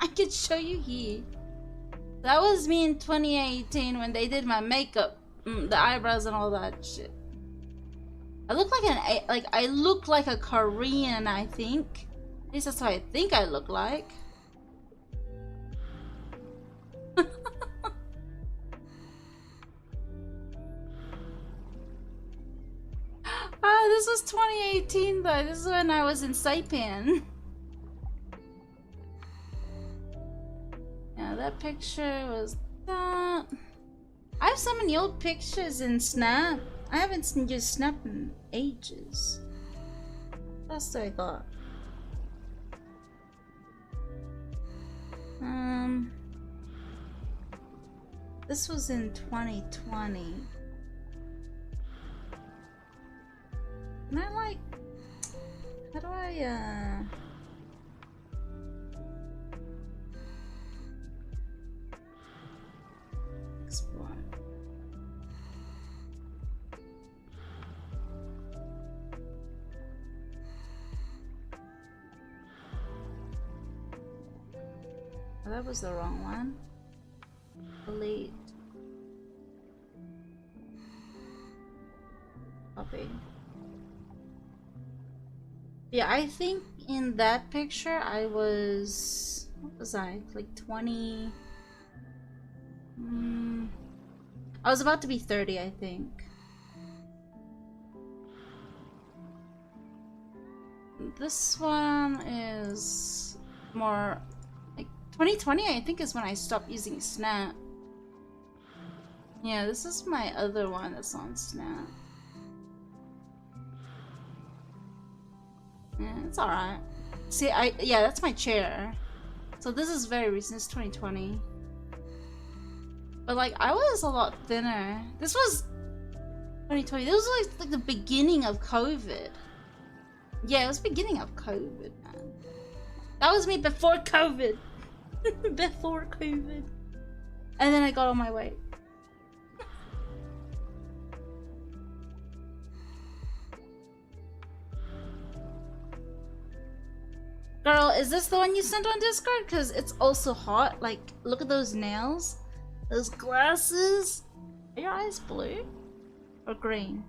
I could show you here. That was me in 2018 when they did my makeup, the eyebrows and all that shit. I look like I look like a Korean, I think. At least that's what I think I look like. Ah, this was 2018 though. This is when I was in Saipan. Yeah, that picture was that. I have so many old pictures in Snap. I haven't used Snap in ages. That's what I thought. This was in 2020. And I like, how do I, explore? Oh, that was the wrong one. Delete. Copy. Yeah, I think in that picture I was, what was I, like 20, I was about to be 30, I think. This one is more, like 2020 I think is when I stopped using Snap. Yeah, this is my other one that's on Snap. Yeah, it's alright. See, yeah, that's my chair. So this is very recent, it's 2020. But like, I was a lot thinner. This was 2020. This was like the beginning of COVID. Yeah, it was beginning of COVID, man. That was me before COVID. Before COVID. And then I got on my weight. Girl, is this the one you sent on Discord? Because it's also hot. Like, look at those nails. Those glasses. Are your eyes blue? Or green?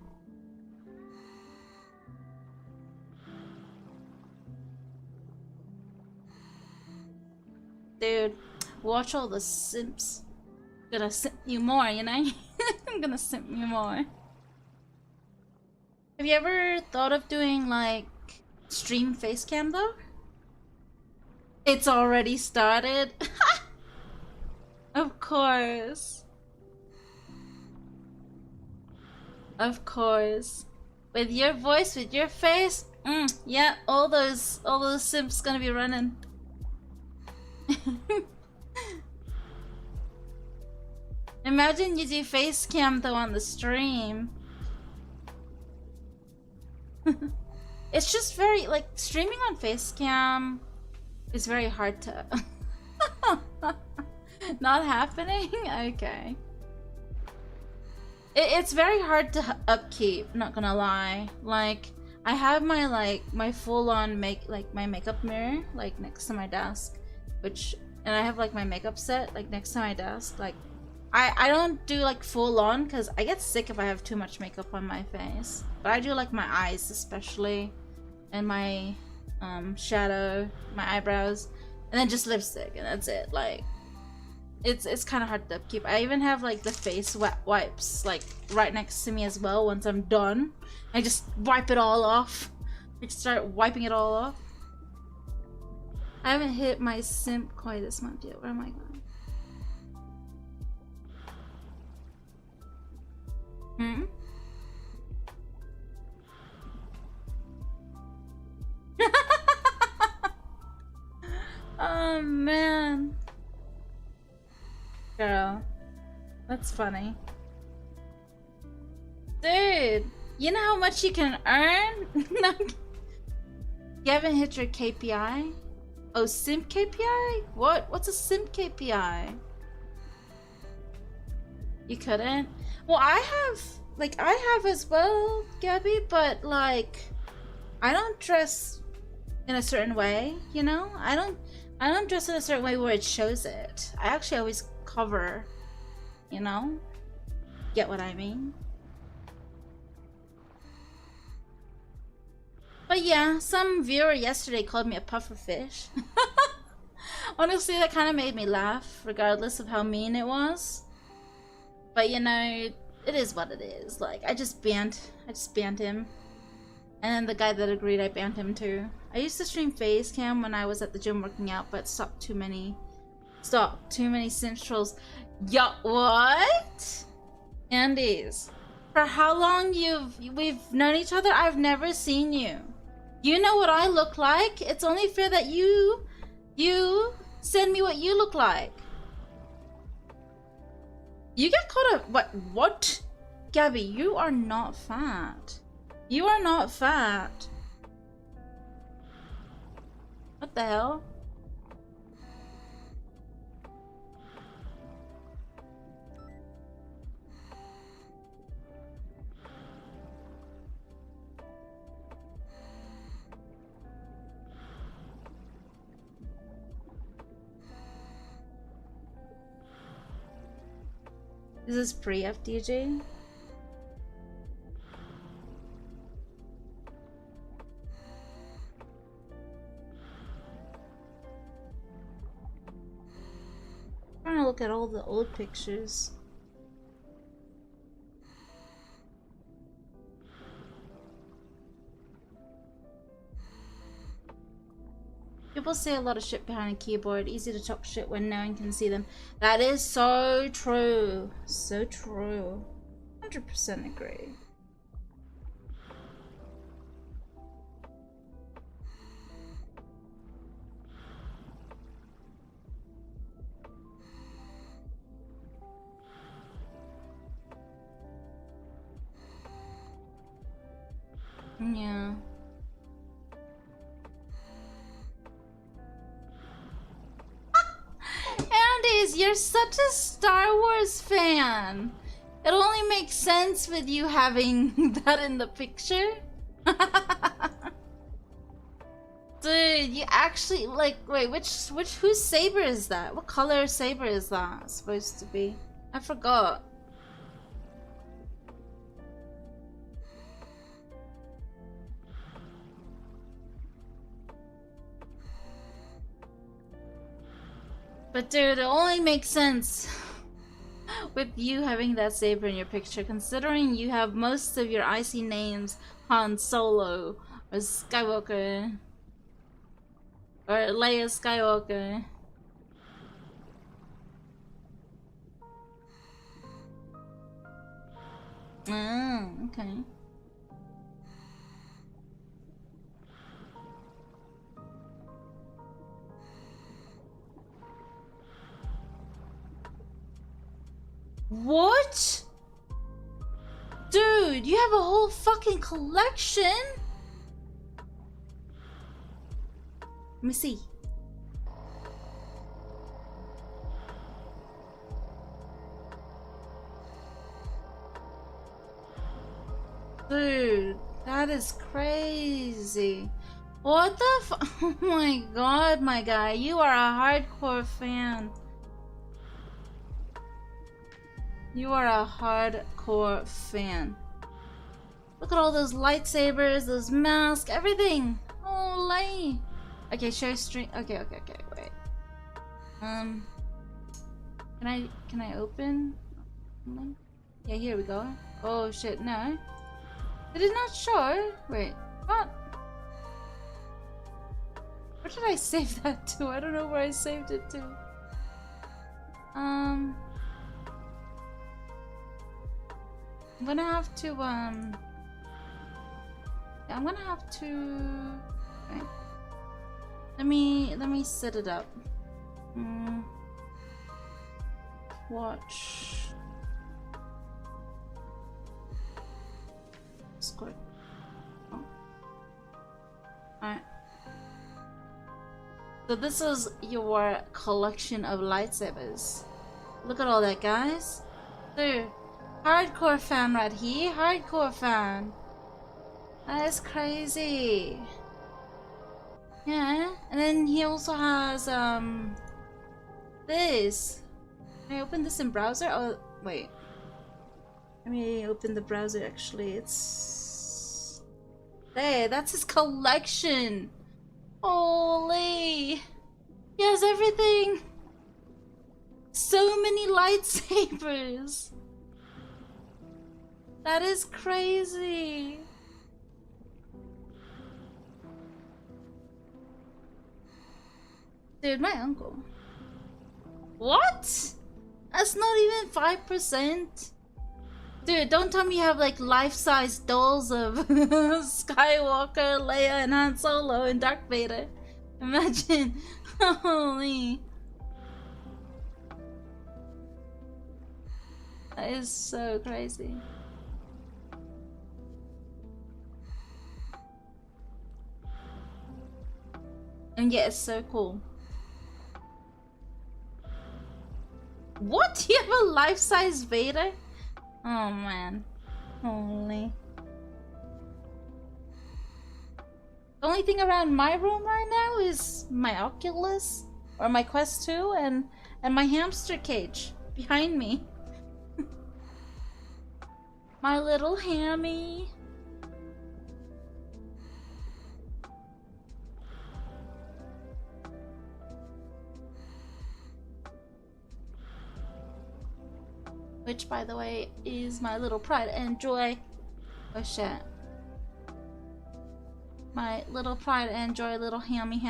Dude, watch all the simps. Gonna simp you more, you know? I'm gonna simp you more. Have you ever thought of doing, like, stream face cam though? It's already started. Of course. Of course. With your voice, with your face, yeah, all those simps gonna be running. Imagine you do face cam though on the stream. It's just very, like, streaming on face cam. It's very hard to not happening. Okay, it's very hard to upkeep, not gonna lie. Like, I have my full-on my makeup mirror like next to my desk, and I have like my makeup set like next to my desk. Like, I don't do like full-on because I get sick if I have too much makeup on my face, but I do like my eyes especially, and my shadow, my eyebrows, and then just lipstick, and that's it. Like, it's kind of hard to upkeep. I even have like the face wipes like right next to me as well. Once I'm done, I just wipe it all off. Like, start wiping it all off. I haven't hit my simp quite this month yet. Where am I going? Oh man. Girl, that's funny. Dude, you know how much you can earn? You haven't hit your KPI? Oh, simp KPI? What? What's a simp KPI? You couldn't? Well, I have as well, Gabby, but like, I don't dress in a certain way, you know? I don't dress in a certain way where it shows it. I actually always cover, you know? Get what I mean? But yeah, some viewer yesterday called me a puffer fish. Honestly, that kind of made me laugh, regardless of how mean it was. But you know, it is what it is. Like, I just banned him. And then the guy that agreed, I banned him too. I used to stream face cam when I was at the gym working out, but stopped too many simp trolls. Yo, what? Andes, for how long we've known each other? I've never seen you. You know what I look like? It's only fair that you send me what you look like. You get caught up. What? Gabby, you are not fat. You are not fat. What the hell? Is this pre-FDG? Trying to look at all the old pictures. People say a lot of shit behind a keyboard. Easy to talk shit when no one can see them. That is so true. So true. 100% agree. Yeah. Andes, you're such a Star Wars fan. It only makes sense with you having that in the picture. Dude, you actually like wait, whose saber is that? What color saber is that supposed to be? I forgot. But dude, it only makes sense with you having that saber in your picture, considering you have most of your icy names Han Solo or Skywalker or Leia Skywalker. Oh, okay. What? Dude, you have a whole fucking collection? Let me see. Dude, that is crazy. What the f- Oh my god, my guy. You are a hardcore fan. You are a hardcore fan. Look at all those lightsabers, those masks, everything. Holy. Okay, show stream. Okay, wait. Can I open? Yeah, here we go. Oh shit, no. Did it not show? Wait, what? Where did I save that to? I don't know where I saved it to. I'm gonna have to, I'm gonna have to, wait. Let me set it up. Watch. Discord. Oh. Alright. So this is your collection of lightsabers. Look at all that, guys. Dude, hardcore fan right here. Hardcore fan. That is crazy. Yeah, and then he also has this. Can I open this in browser? Oh wait. Let me open the browser actually. It's there, that's his collection. Holy! He has everything! So many lightsabers! That is crazy! Dude, my uncle. What? That's not even 5%? Dude, don't tell me you have like life-size dolls of Skywalker, Leia, and Han Solo, and Darth Vader. Imagine. Holy. That is so crazy. And yeah, it's so cool. What? You have a life-size Vader? Oh man. Holy. The only thing around my room right now is my Oculus or my Quest 2 and my hamster cage behind me. My little hammy. Which, by the way, is my little pride and joy. Oh shit. My little pride and joy, little hammy.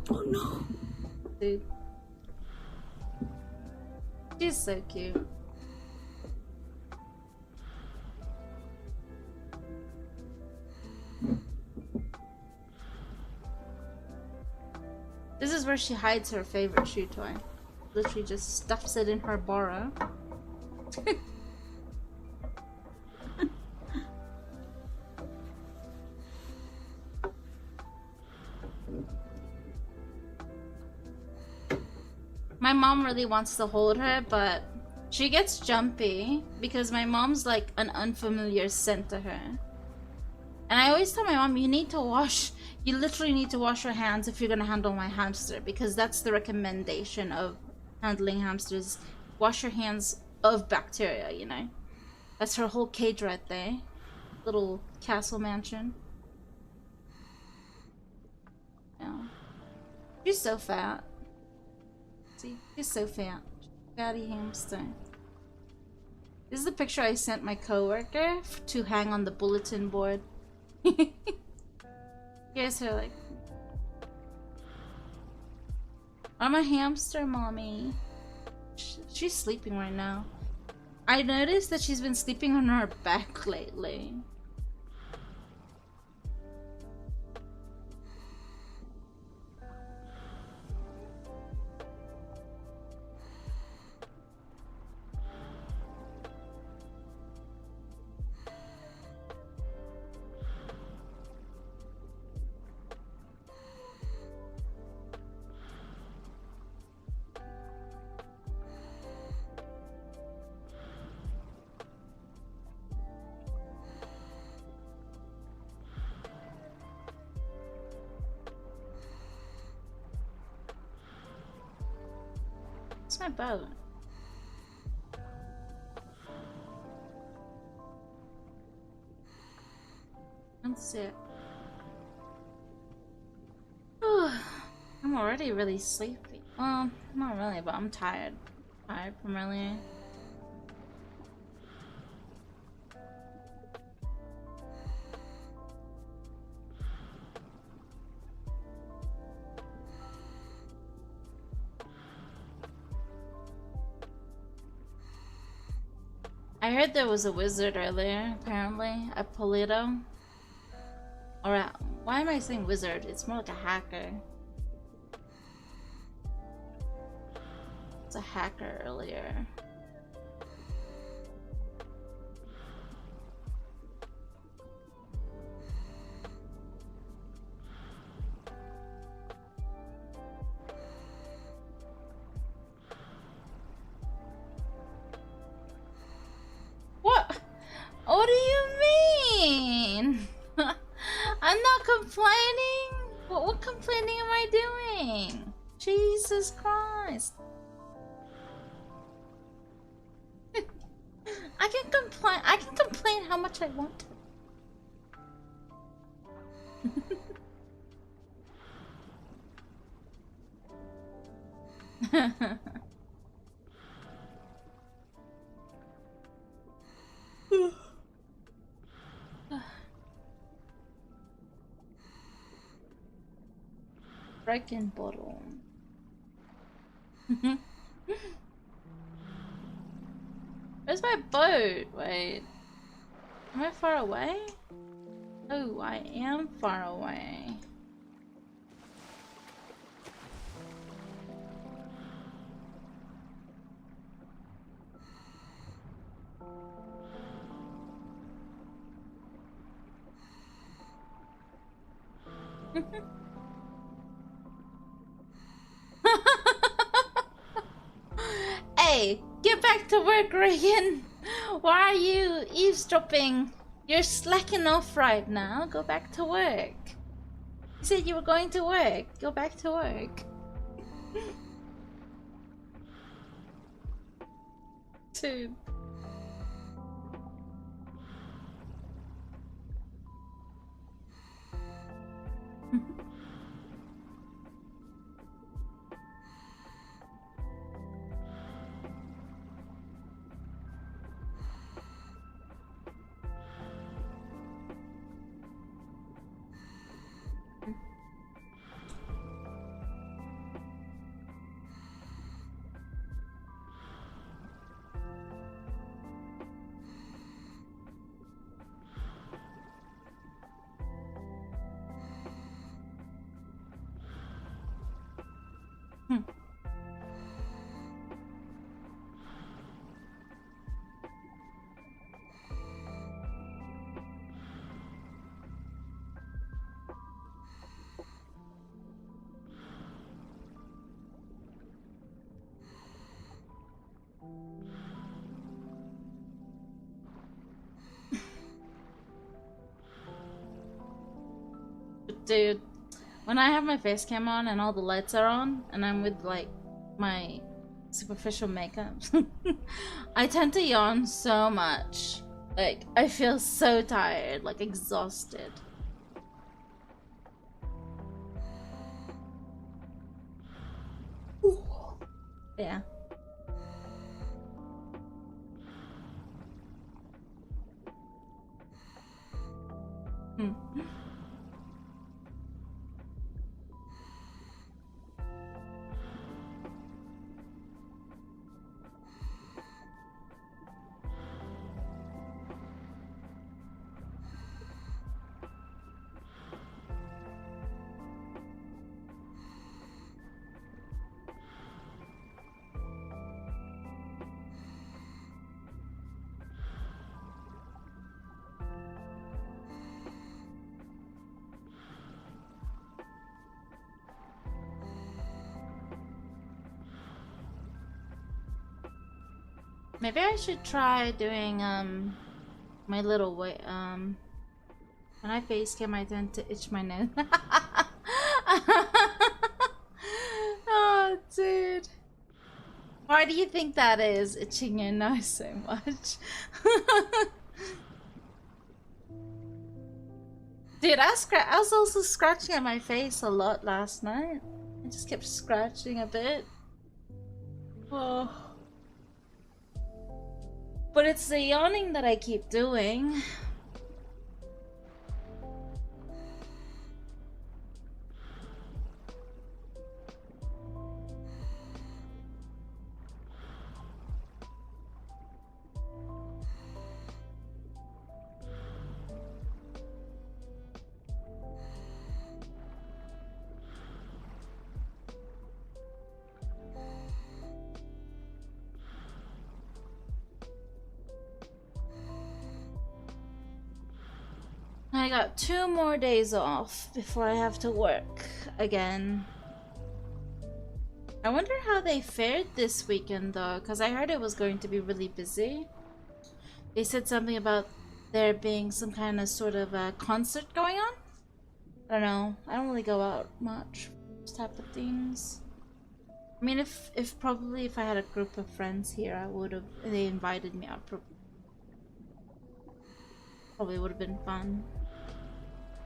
Oh no. Dude. She's so cute. This is where she hides her favorite shoe toy. Literally just stuffs it in her burrow. My mom really wants to hold her, but she gets jumpy because my mom's like an unfamiliar scent to her. And I always tell my mom, you literally need to wash your hands if you're gonna handle my hamster, because that's the recommendation of handling hamsters. Wash your hands of bacteria, you know. That's her whole cage right there. Little castle mansion. Yeah. She's so fat. See, she's so fat. Fatty hamster. This is the picture I sent my coworker to hang on the bulletin board. Here's her like, I'm a hamster, mommy. She's sleeping right now. I noticed that she's been sleeping on her back lately. It's my boat. That's it. I'm already really sleepy. Well, not really, but I'm tired. Tired from earlier. I heard there was a wizard earlier, apparently, at Polito. Or why am I saying wizard? It's more like a hacker. It's a hacker earlier. What? What do you mean? I'm not complaining. What complaining am I doing? Jesus Christ. I can complain how much I want to. Freaking bottle. Where's my boat? Wait. Am I far away? Oh, I am far away. Hey, get back to work, Reagan. Why are you eavesdropping? You're slacking off right now. Go back to work. You said you were going to work. Go back to work. Dude. Dude, when I have my face cam on and all the lights are on and I'm with like my superficial makeup, I tend to yawn so much. Like, I feel so tired, like exhausted. Yeah. Maybe I should try doing my little way when I face cam I tend to itch my nose. Oh dude. Why do you think that is, itching your nose so much? Dude, I was also scratching at my face a lot last night. I just kept scratching a bit. Oh. But it's the yawning that I keep doing. I got 2 more days off before I have to work again. I wonder how they fared this weekend though, because I heard it was going to be really busy. They said something about there being some kind of sort of a concert going on. I don't know. I don't really go out much for those type of things. I mean, if I had a group of friends here, I would have. They invited me out. Probably would have been fun.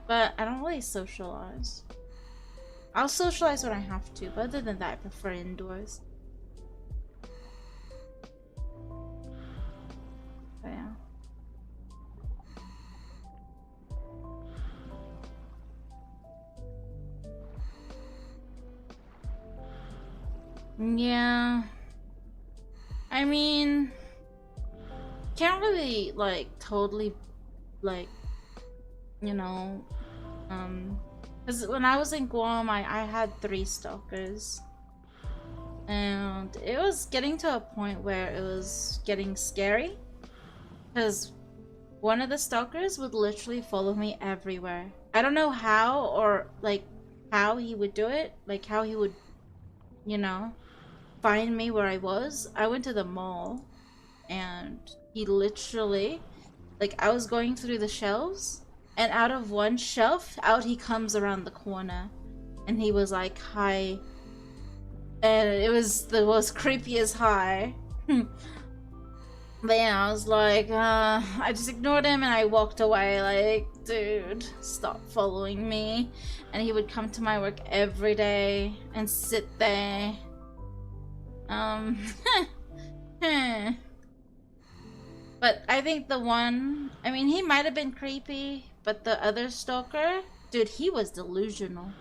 But I don't really socialize. I'll socialize when I have to, but other than that, I prefer indoors. But yeah. Yeah. I mean, can't really, like, totally, like, you know, because when I was in Guam, I had 3 stalkers. And it was getting to a point where it was getting scary. Because one of the stalkers would literally follow me everywhere. I don't know how, or, like, how he would do it. Like, how he would, you know, find me where I was. I went to the mall, and he literally, like, I was going through the shelves, and out of one shelf, out he comes around the corner. And he was like, hi. And it was the most creepiest hi. But yeah, I was like, I just ignored him and I walked away like, dude, stop following me. And he would come to my work every day and sit there. But I think the one, I mean, he might have been creepy, but the other stalker, dude, he was delusional.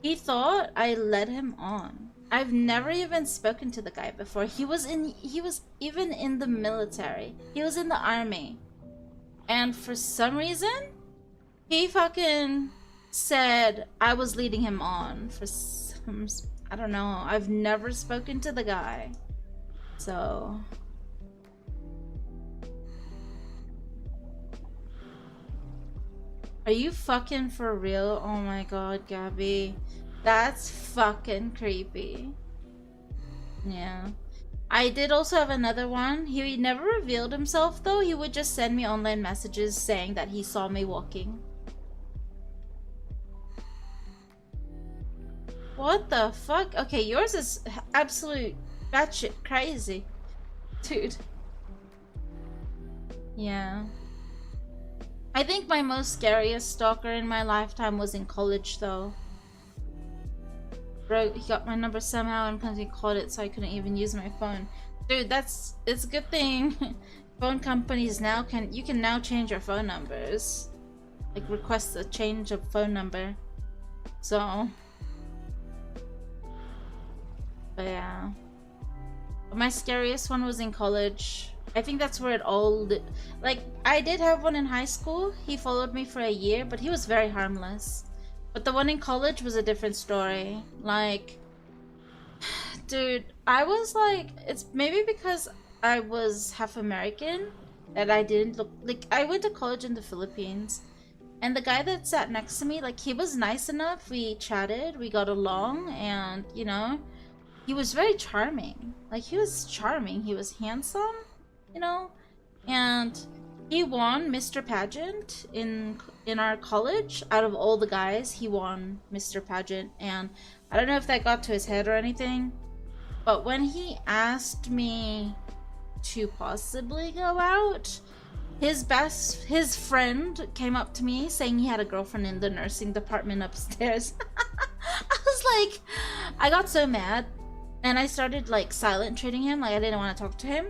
He thought I led him on. I've never even spoken to the guy before. He was even in the military. He was in the army. And for some reason, he fucking said I was leading him on for some, I don't know. I've never spoken to the guy. So are you fucking for real? Oh my god, Gabby. That's fucking creepy. Yeah. I did also have another one. He never revealed himself though. He would just send me online messages saying that he saw me walking. What the fuck? Okay, yours is absolute batshit crazy. Dude. Yeah. I think my most scariest stalker in my lifetime was in college though. Bro, he got my number somehow and he called it so I couldn't even use my phone. Dude, it's a good thing. Phone companies now you can now change your phone numbers. Like request a change of phone number. So but yeah. But my scariest one was in college. I think that's where it all like I did have one in high school. He followed me for a year, but he was very harmless. But the one in college was a different story. Like, dude, I was like, it's maybe because I was half American that I didn't look like. I went to college in the Philippines, and the guy that sat next to me, like, he was nice enough. We chatted, we got along, and you know, he was very charming. Like, he was charming. He was handsome, you know, and he won Mr. Pageant in our college. Out of all the guys, he won Mr. Pageant, and I don't know if that got to his head or anything, but when he asked me to possibly go out, his friend came up to me saying he had a girlfriend in the nursing department upstairs. I was like, I got so mad, and I started like silent treating him, like I didn't want to talk to him.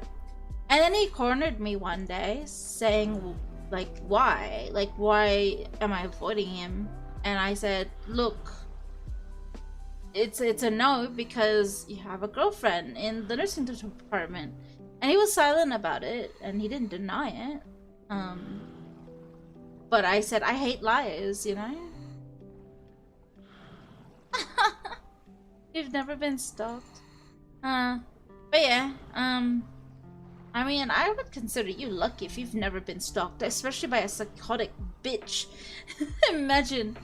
And then he cornered me one day saying, like, why? Like, why am I avoiding him? And I said, look, it's a no because you have a girlfriend in the nursing department. And he was silent about it, and he didn't deny it. But I said, I hate liars, you know? You've never been stalked. But yeah, I mean, I would consider you lucky if you've never been stalked, especially by a psychotic bitch. Imagine.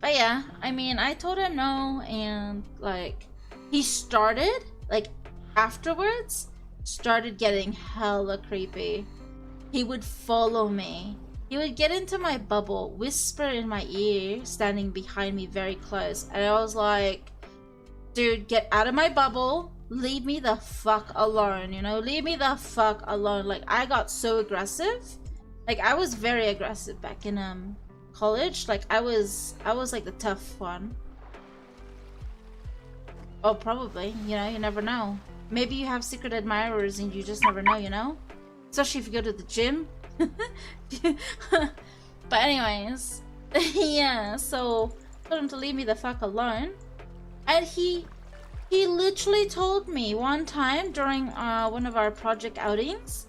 But yeah, I mean, I told him no, and like, he started, like, afterwards, started getting hella creepy. He would follow me. He would get into my bubble, whisper in my ear, standing behind me very close. And I was like, dude, get out of my bubble. Leave me the fuck alone, you know? Leave me the fuck alone. Like, I got so aggressive. Like, I was very aggressive back in college. Like, I was like the tough one. Oh, probably. You know, you never know. Maybe you have secret admirers and you just never know, you know? Especially if you go to the gym. But anyways, yeah, so told him to leave me the fuck alone. And he literally told me one time during one of our project outings,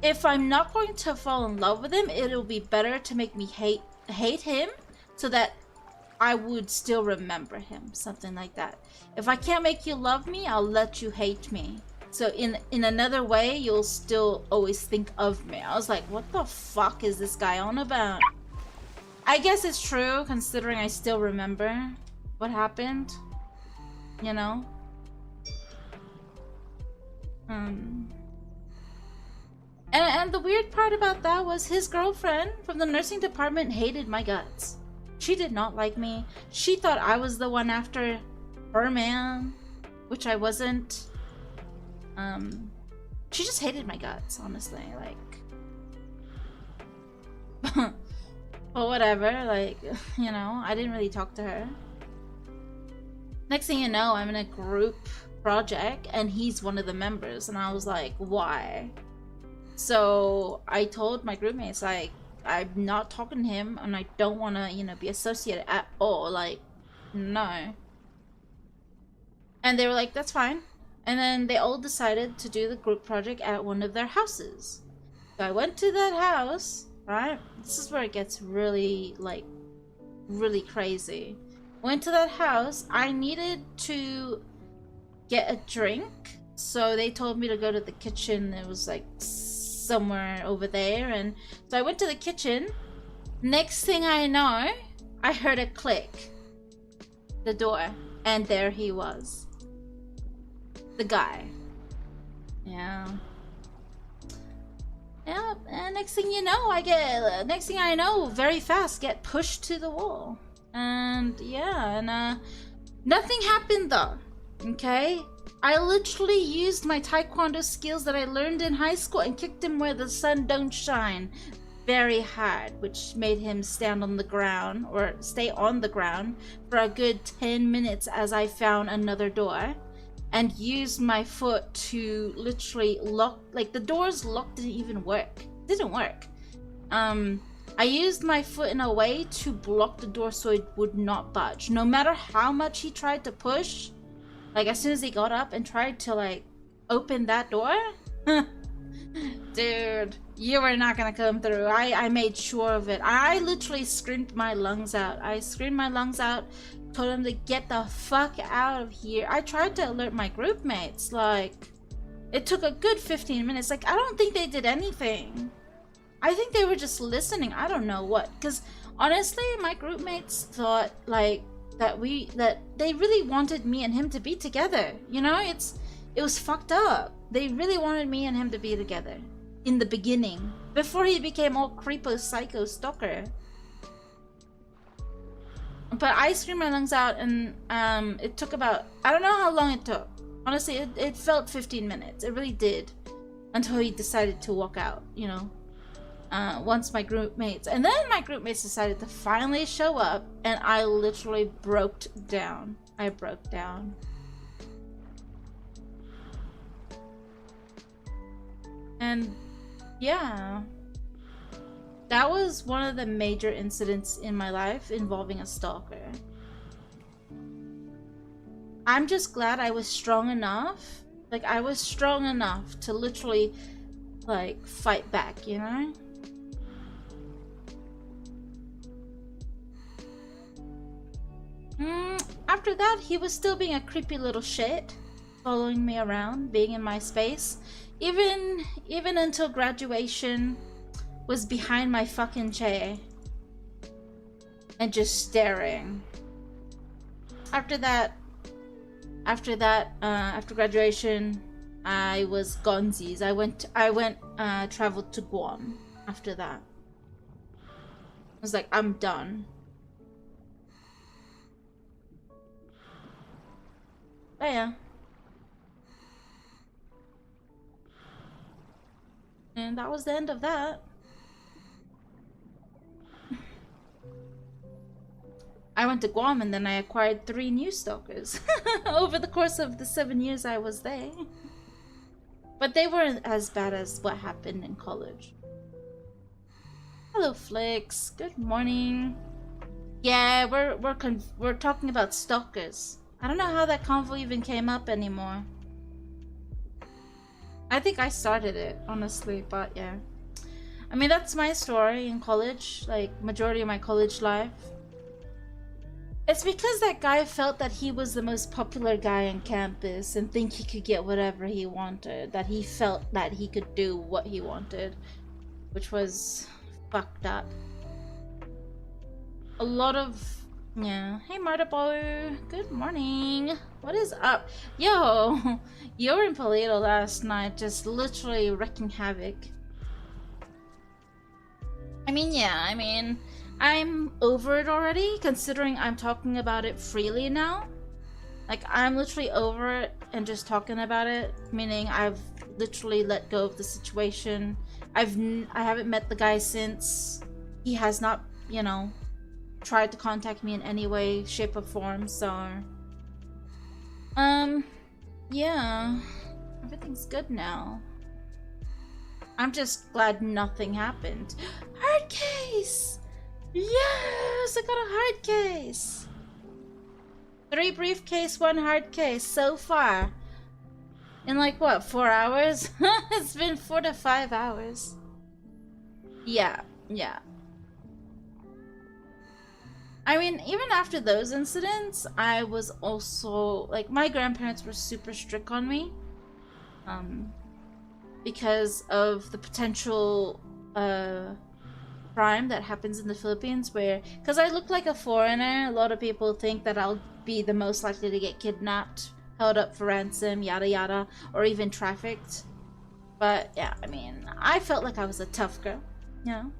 if I'm not going to fall in love with him, it'll be better to make me hate him so that I would still remember him. Something like that. If I can't make you love me, I'll let you hate me. So in another way, you'll still always think of me. I was like, what the fuck is this guy on about? I guess it's true, considering I still remember what happened. You know? And the weird part about that was his girlfriend from the nursing department hated my guts. She did not like me. She thought I was the one after her man, which I wasn't. She just hated my guts, honestly, like. But whatever, like, you know, I didn't really talk to her. Next thing you know, I'm in a group project and he's one of the members, and I was like, why? So I told my group mates, like, I'm not talking to him and I don't want to, you know, be associated at all, like, no. And they were like, that's fine. And then they all decided to do the group project at one of their houses. So I went to that house, right? This is where it gets really, like, really crazy. Went to that house. I needed to get a drink. So they told me to go to the kitchen. It was, like, somewhere over there. And so I went to the kitchen. Next thing I know, I heard a click. The door. And there he was. The guy. Yeah. Yeah, and next thing you know, next thing I know, very fast, get pushed to the wall. And yeah, and nothing happened though, okay? I literally used my taekwondo skills that I learned in high school and kicked him where the sun don't shine very hard, which made him stand on the ground, or stay on the ground, for a good 10 minutes as I found another door. And used my foot to literally lock, like the door's lock didn't even work. It didn't work. I used my foot in a way to block the door so it would not budge. No matter how much he tried to push, like as soon as he got up and tried to like open that door, dude, you were not gonna come through. I made sure of it. I literally screamed my lungs out. I screamed my lungs out. Told him to get the fuck out of here. I tried to alert my group mates. Like, it took a good 15 minutes. Like, I don't think they did anything. I think they were just listening. I don't know what. Because honestly, my group mates thought like that they really wanted me and him to be together. You know, it was fucked up. They really wanted me and him to be together in the beginning, before he became all creepo psycho stalker. But I screamed my lungs out, and it took about, I don't know how long it took. Honestly, it felt 15 minutes. It really did. Until he decided to walk out, you know. Once my group mates. And then my group mates decided to finally show up, and I literally broke down. I broke down. And yeah. That was one of the major incidents in my life involving a stalker. I'm just glad I was strong enough. Like, I was strong enough to literally, like, fight back, you know? After that, he was still being a creepy little shit. Following me around, being in my space. Even until graduation. was behind my fucking chair and just staring. After graduation, I was gonzies. Traveled to Guam after that. I was like, I'm done. But yeah. And that was the end of that. I went to Guam and then I acquired 3 new stalkers over the course of the 7 years I was there. But they weren't as bad as what happened in college. Hello, Flix. Good morning. Yeah, we're talking about stalkers. I don't know how that convo even came up anymore. I think I started it, honestly, but yeah. I mean, that's my story in college, like majority of my college life. It's because that guy felt that he was the most popular guy on campus and think he could get whatever he wanted, that he felt that he could do what he wanted, which was fucked up. A lot of, yeah. Hey, Marta Boy. Good morning. What is up? Yo, you were in Paleto last night, just literally wreaking havoc. I'm over it already, considering I'm talking about it freely now. Like, I'm literally over it and just talking about it, meaning I've literally let go of the situation. I haven't met the guy since. He has not, you know, tried to contact me in any way, shape, or form, so... yeah. Everything's good now. I'm just glad nothing happened. Hard case! Yes! I got a hard case! 3 briefcase, 1 hard case so far. In like, what, 4 hours? It's been 4 to 5 hours. Yeah. I mean, even after those incidents, I was also, like, my grandparents were super strict on me. Because of the potential, crime that happens in the Philippines where, because I look like a foreigner, a lot of people think that I'll be the most likely to get kidnapped, held up for ransom, yada yada, or even trafficked. But yeah, I mean, I felt like I was a tough girl, you know?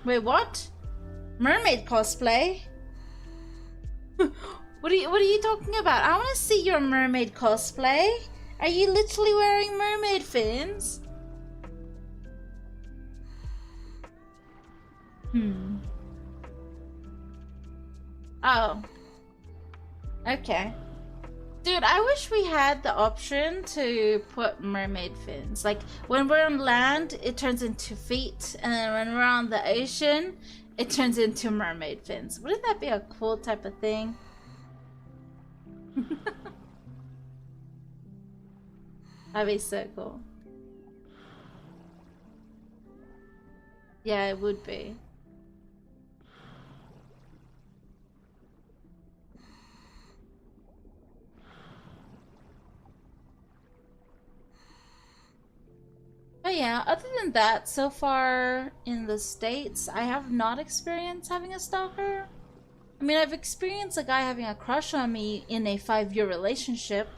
Wait, what? Mermaid cosplay? What are you talking about? I want to see your mermaid cosplay. Are you literally wearing mermaid fins? Oh. Okay. Dude, I wish we had the option to put mermaid fins. Like, when we're on land, it turns into feet, and then when we're on the ocean, it turns into mermaid fins. Wouldn't that be a cool type of thing? That'd be so cool. Yeah, it would be. But yeah, other than that, so far in the States, I have not experienced having a stalker. I mean, I've experienced a guy having a crush on me in a 5-year relationship.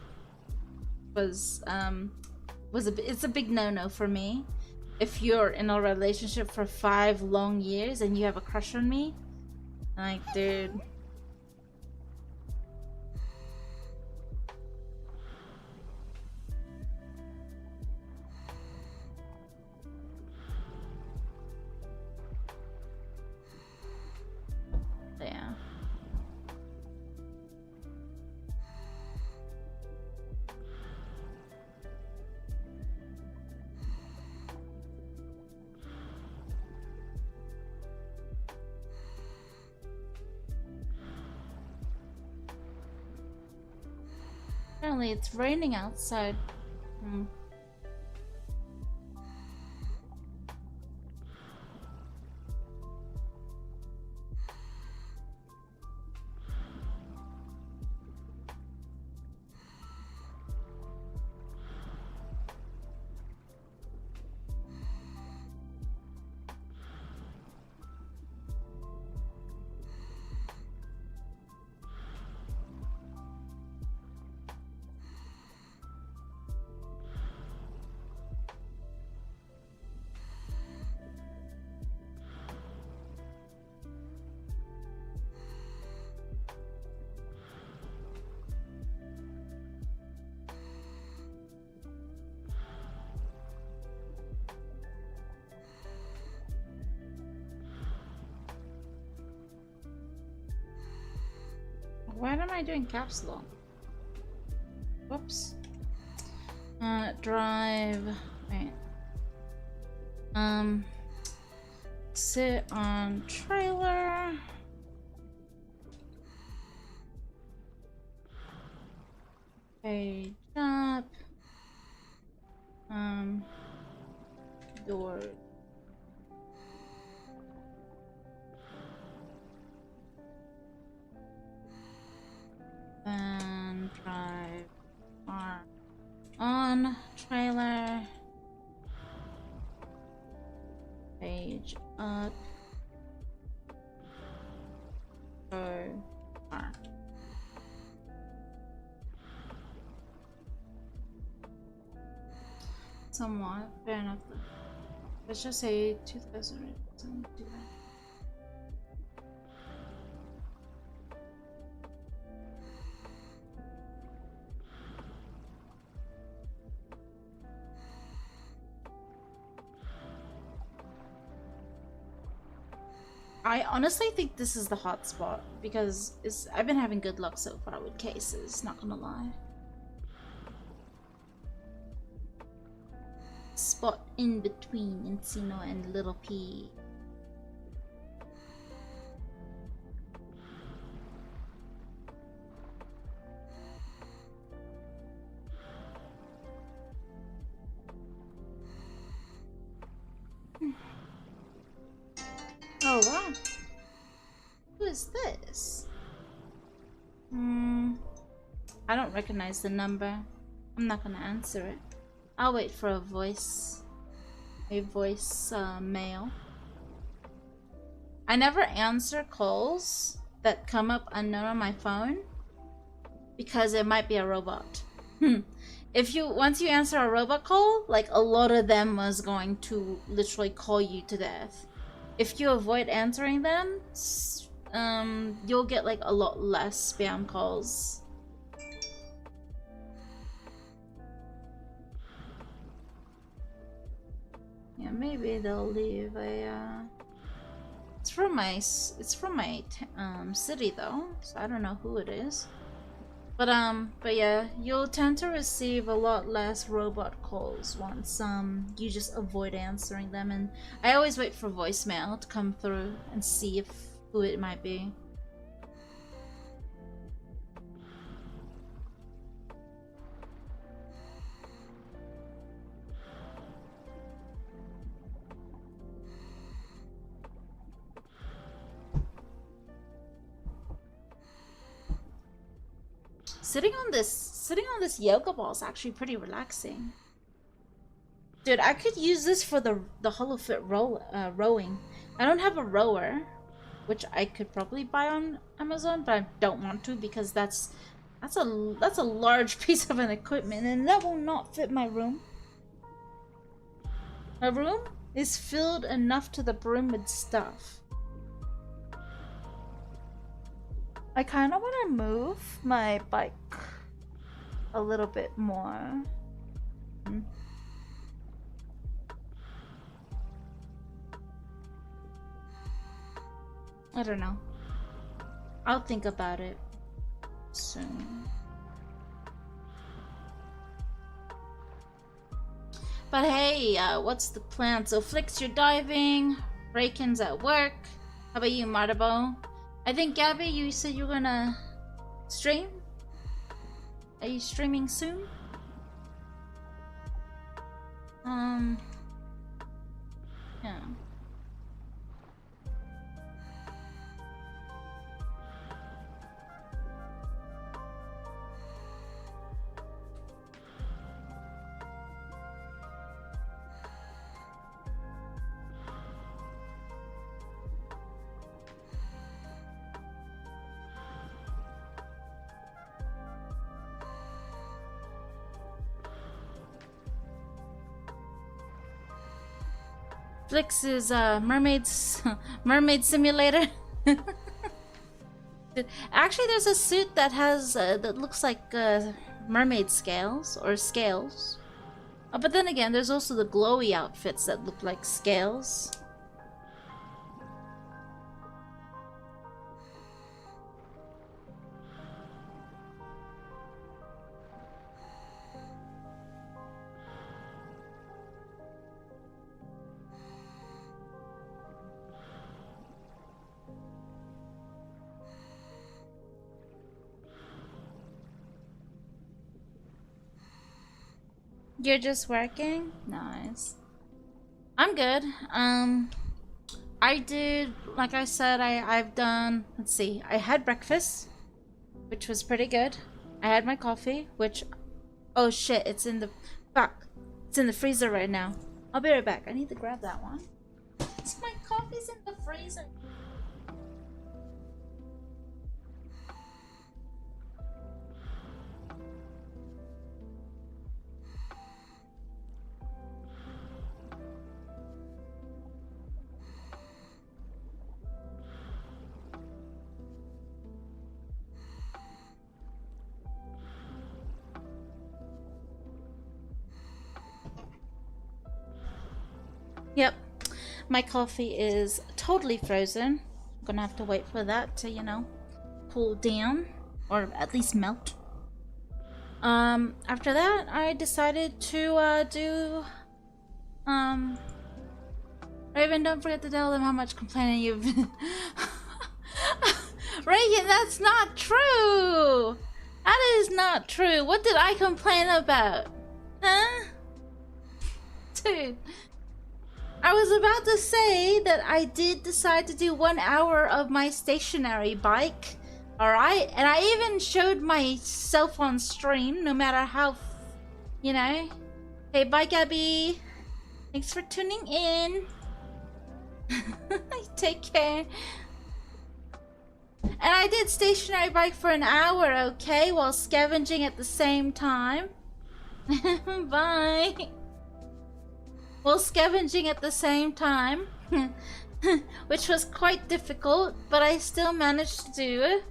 It's a big no-no for me. If you're in a relationship for 5 long years and you have a crush on me, like, dude. Yeah. Apparently it's raining outside. Why am I doing caps lock? Whoops. Drive. Wait. Sit on trailer. Page up. Door. And drive car on trailer. Page up. Go car. Somewhat fair enough. Let's just say 2000. Do that. I honestly think this is the hot spot because I've been having good luck so far with cases, not gonna lie. Spot in between Encino and Little P. Oh wow. Who is this? I don't recognize the number. I'm not gonna answer it. I'll wait for a voice mail. I never answer calls that come up unknown on my phone because it might be a robot. Once you answer a robot call, like a lot of them was going to literally call you to death. If you avoid answering them, you'll get like a lot less spam calls. Yeah, maybe they'll leave a. It's from my city though, so I don't know who it is. But yeah, you'll tend to receive a lot less robot calls once you just avoid answering them, and I always wait for voicemail to come through and see who it might be. Sitting on this yoga ball is actually pretty relaxing. Dude, I could use this for the HoloFit rowing. I don't have a rower, which I could probably buy on Amazon, but I don't want to because that's a large piece of an equipment and that will not fit my room. My room is filled enough to the brim with stuff. I kind of want to move my bike a little bit more. I don't know. I'll think about it soon. But hey, what's the plan? So Flix, you're diving. Raykin's at work. How about you, Martabo? I think, Gabby, you said you're gonna stream? Are you streaming soon? Yeah. Flix is mermaid simulator. Actually, there's a suit that has that looks like mermaid scales or scales. But then again, there's also the glowy outfits that look like scales. You're just working? Nice. I'm good. I did, like I said, I've done, let's see, I had breakfast, which was pretty good. I had my coffee, which, oh shit, it's in the, fuck, it's in the freezer right now. I'll be right back. I need to grab that one. My coffee's in the freezer. Yep, my coffee is totally frozen. I'm gonna have to wait for that to, you know, cool down or at least melt. After that, I decided to do Raven, don't forget to tell them how much complaining you've been. Reagan, that's not true. That is not true. What did I complain about? Huh? Dude. I was about to say that I did decide to do 1 hour of my stationary bike. Alright? And I even showed myself on stream, no matter how, you know. Hey, bye, Gabby. Thanks for tuning in. Take care. And I did stationary bike for 1 hour, okay? While scavenging at the same time. Bye. While scavenging at the same time, which was quite difficult, but I still managed to do it.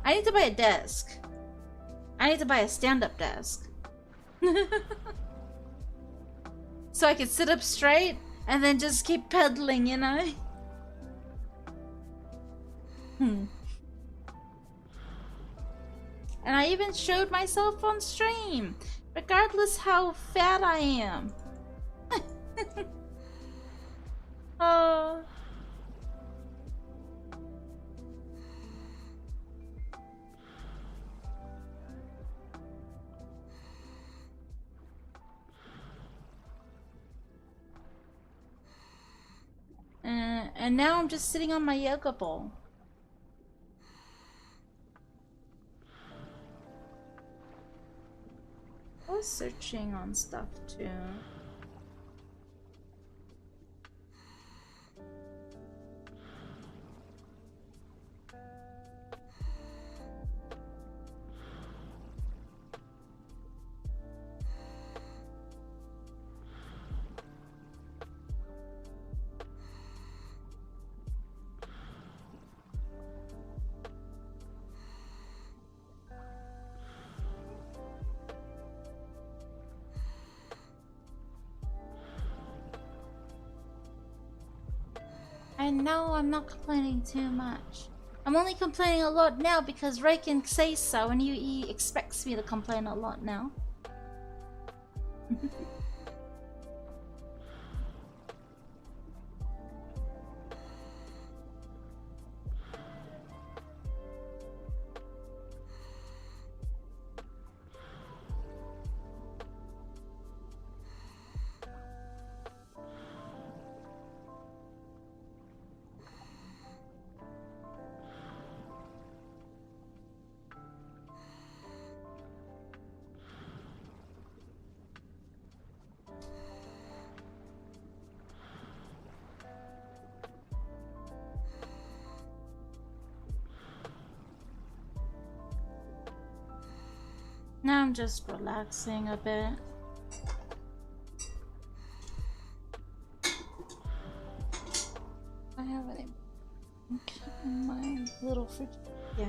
I need to buy a desk. I need to buy a stand-up desk. So I could sit up straight and then just keep pedaling, you know? And I even showed myself on stream, regardless how fat I am. Oh. And now I'm just sitting on my yoga ball. I was searching on stuff too. And no, I'm not complaining too much. I'm only complaining a lot now because Ray can say so and he expects me to complain a lot now. Now I'm just relaxing a bit. I have it in my little fridge. Yeah,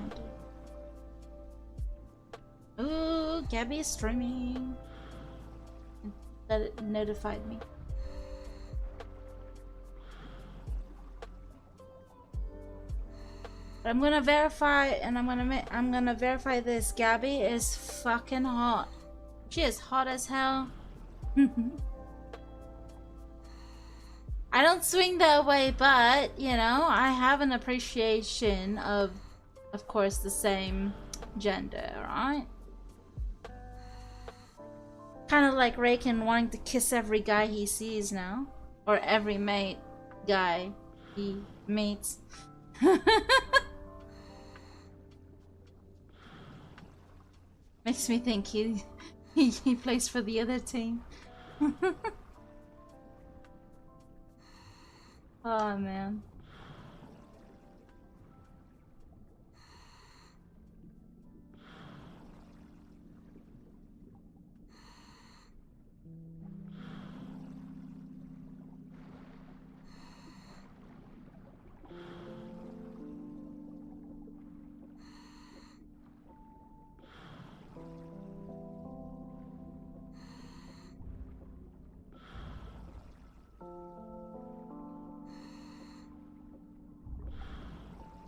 I do. Ooh, Gabby is streaming. That it notified me. But I'm gonna verify, and I'm gonna verify this. Gabby is fucking hot. She is hot as hell. I don't swing that way, but you know, I have an appreciation of course, the same gender, right? Kind of like Raken wanting to kiss every guy he sees now. Or every guy he meets. Makes me think he plays for the other team. Oh man.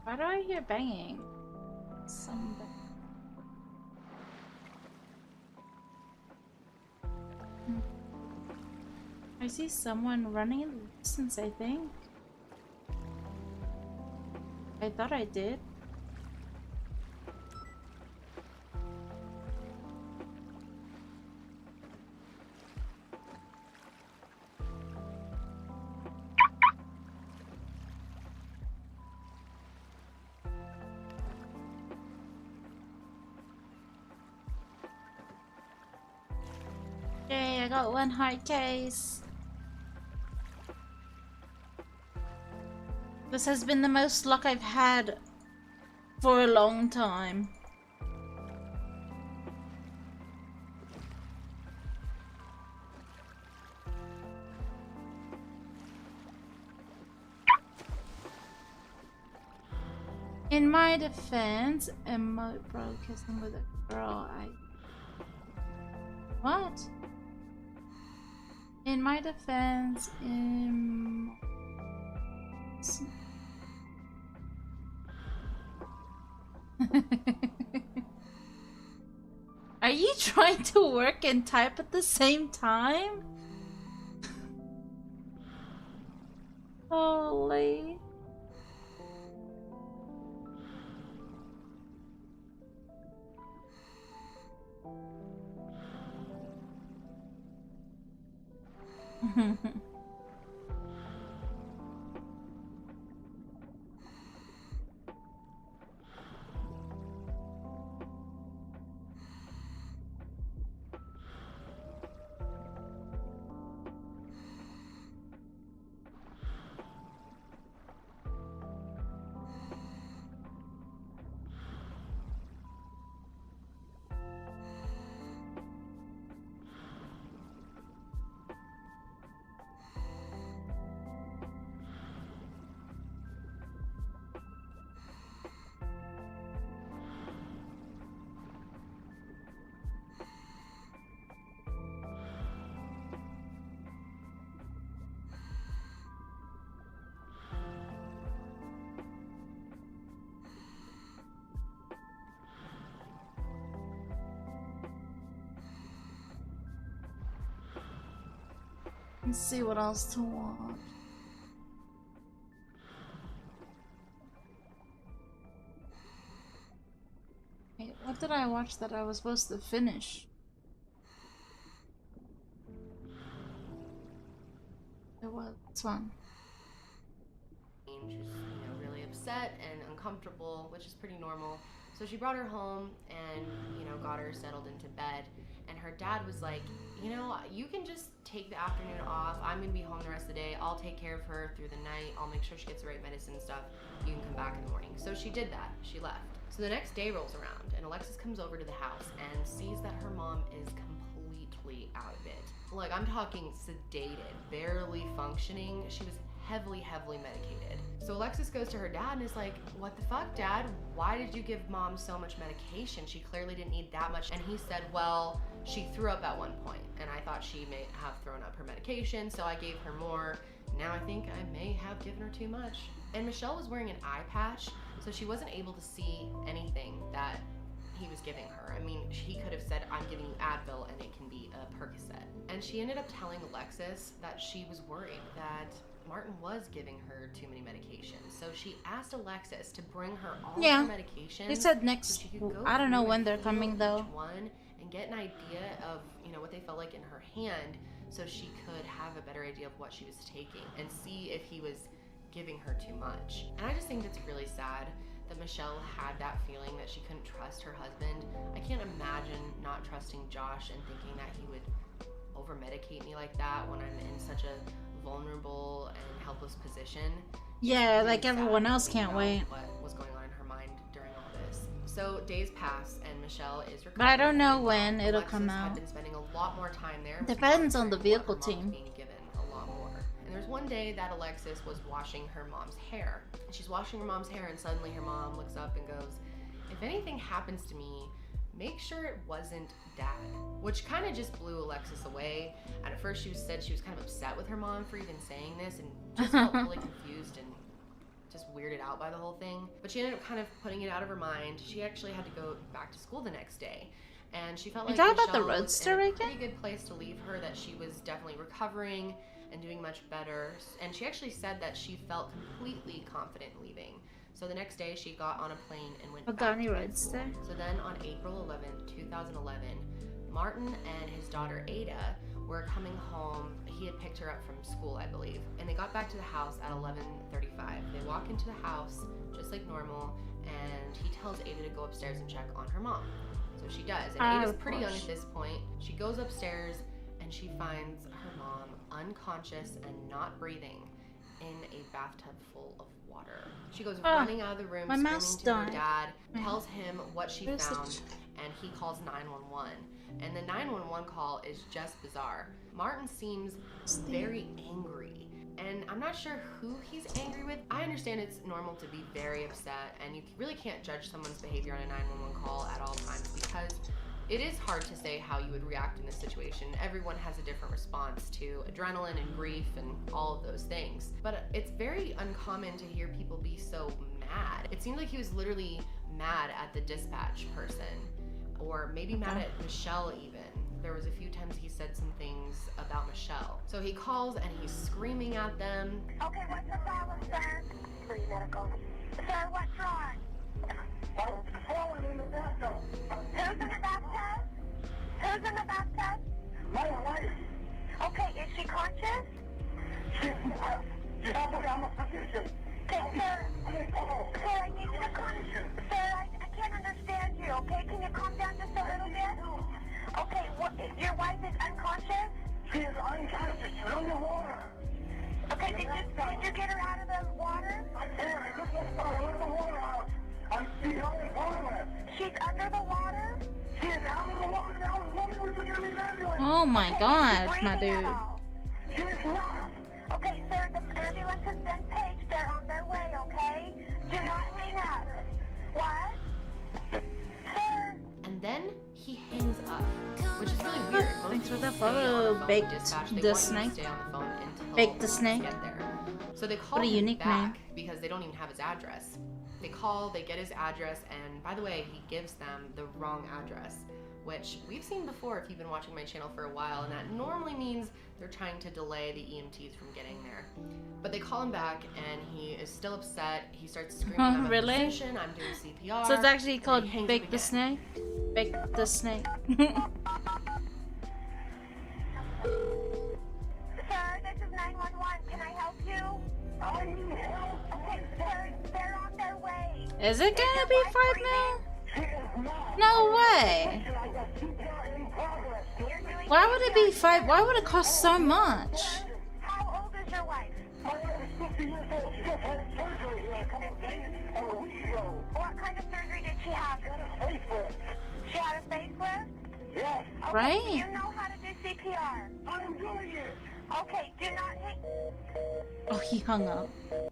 Why do I hear banging? Somebody. I see someone running in the distance, I think. I thought I did. Yay, I got one hard case. This has been the most luck I've had for a long time. In my defense, emote bro kissing with a girl, What? In my defense, Are you trying to work and type at the same time? Holy. Let's see what else to watch. Wait, what did I watch that I was supposed to finish? It was this one. She's, really upset and uncomfortable, which is pretty normal. So she brought her home and, got her settled into bed. And her dad was like, you can just take the afternoon off. I'm gonna be home the rest of the day. I'll take care of her through the night. I'll make sure she gets the right medicine and stuff. You can come back in the morning. So she did that. She left. So the next day rolls around and Alexis comes over to the house and sees that her mom is completely out of it. Like, I'm talking sedated, barely functioning. She was heavily medicated. So Alexis goes to her dad and is like, what the fuck, Dad? Why did you give Mom so much medication? She clearly didn't need that much. And he said, well, she threw up at one point, and I thought she may have thrown up her medication, so I gave her more. Now I think I may have given her too much. And Michelle was wearing an eye patch, so she wasn't able to see anything that he was giving her. I mean, he could have said, I'm giving you Advil and it can be a Percocet. And she ended up telling Alexis that she was worried that Martin was giving her too many medications. So she asked Alexis to bring her all her medications. They said next. So she could go I don't know through when and they're feel coming though. each one and get an idea of, what they felt like in her hand, so she could have a better idea of what she was taking and see if he was giving her too much. And I just think that's really sad that Michelle had that feeling that she couldn't trust her husband. I can't imagine not trusting Josh and thinking that he would over medicate me like that when I'm in such a vulnerable and helpless position. Yeah, Really like everyone sad else thinking can't about wait. What was going on in her mind during all this. So days pass and Michelle is recovering. But I don't know when it'll Alexis come had out. been spending a lot more time there. Depends on the monitoring vehicle what her mom was team. being given a lot more. And there's one day that Alexis was washing her mom's hair. She's washing her mom's hair and suddenly her mom looks up and goes, "If anything happens to me, make sure it wasn't Dad," which kind of just blew Alexis away. And at first she said she was kind of upset with her mom for even saying this and just felt really confused and just weirded out by the whole thing. But she ended up kind of putting it out of her mind. She actually had to go back to school the next day. And she felt You like talking about the Michelle was roadster in a again? pretty good place to leave her, that she was definitely recovering and doing much better. And she actually said that she felt completely confident leaving. So the next day she got on a plane and went back Pagani to med Roadster. school. So then on April 11th, 2011, Martin and his daughter Ada were coming home. He had picked her up from school, I believe. And they got back to the house at 11:35. They walk into the house just like normal, and he tells Ada to go upstairs and check on her mom. So she does. And Ada's of pretty young course. at this point. She goes upstairs and she finds her mom unconscious and not breathing in a bathtub full of water. She goes running out of the room, my screaming mouse to her died. dad, tells him what she Where's the found, and he calls 911. And the 911 call is just bizarre. Martin seems very angry, and I'm not sure who he's angry with. I understand it's normal to be very upset, and you really can't judge someone's behavior on a 911 call at all times, because it is hard to say how you would react in this situation. Everyone has a different response to adrenaline and grief and all of those things. But it's very uncommon to hear people be so mad. It seems like he was literally mad at the dispatch person, or maybe mad at Michelle even. There was a few times he said some things about Michelle. So he calls and he's screaming at them. Okay, what's the problem, sir? Free medical. Sir, what's wrong? I'm falling in the bathtub. Who's in the bathtub? Who's in the bathtub? My wife. Okay, is she conscious? She's not. I'm a physician. Okay, sir. Sir, I need you to calm. Sir, I can't understand you, okay? Can you calm down just a little bit? Okay, your wife is unconscious? She is unconscious. She's underwater. Okay, did you get her out of the water? I did. I just let the water out. She's under the water. She's under the water? She is out of the water now. We're going to be ambulance. Oh my gosh, my breathing dude. at all. She is not. Okay, sir, the ambulance has been paged. They're on their way, okay? Do not hang up. What? Sir? And then he hangs up, which is really weird. Most Thanks for people that stay on photo, the phone Baked with dispatch. They the want you to Snake. stay on the phone until Baked the police Snake. get there. So they call What a him unique back because they don't even have his address. They call, they get his address, and by the way, he gives them the wrong address, which we've seen before if you've been watching my channel for a while, and that normally means they're trying to delay the EMTs from getting there. But they call him back, and he is still upset. He starts screaming, "I'm a Really? physician, I'm doing CPR." So it's actually and called he hangs up Bake the again. Snake? Bake the Snake. Sir, this is 911. Can I help you? I need help. Okay, sir, they're on their way. Is it gonna be 5 mil? No way. Why would it be 5? Why would it cost so much? How old is your wife? My wife is 50 years old. She just had surgery a couple of days or a week ago. What kind of surgery did she have? She had a facelift. She had a facelift? Yes. Okay, Right. do you know how to do CPR? I'm doing it. Okay, do not hang... Oh, he hung up.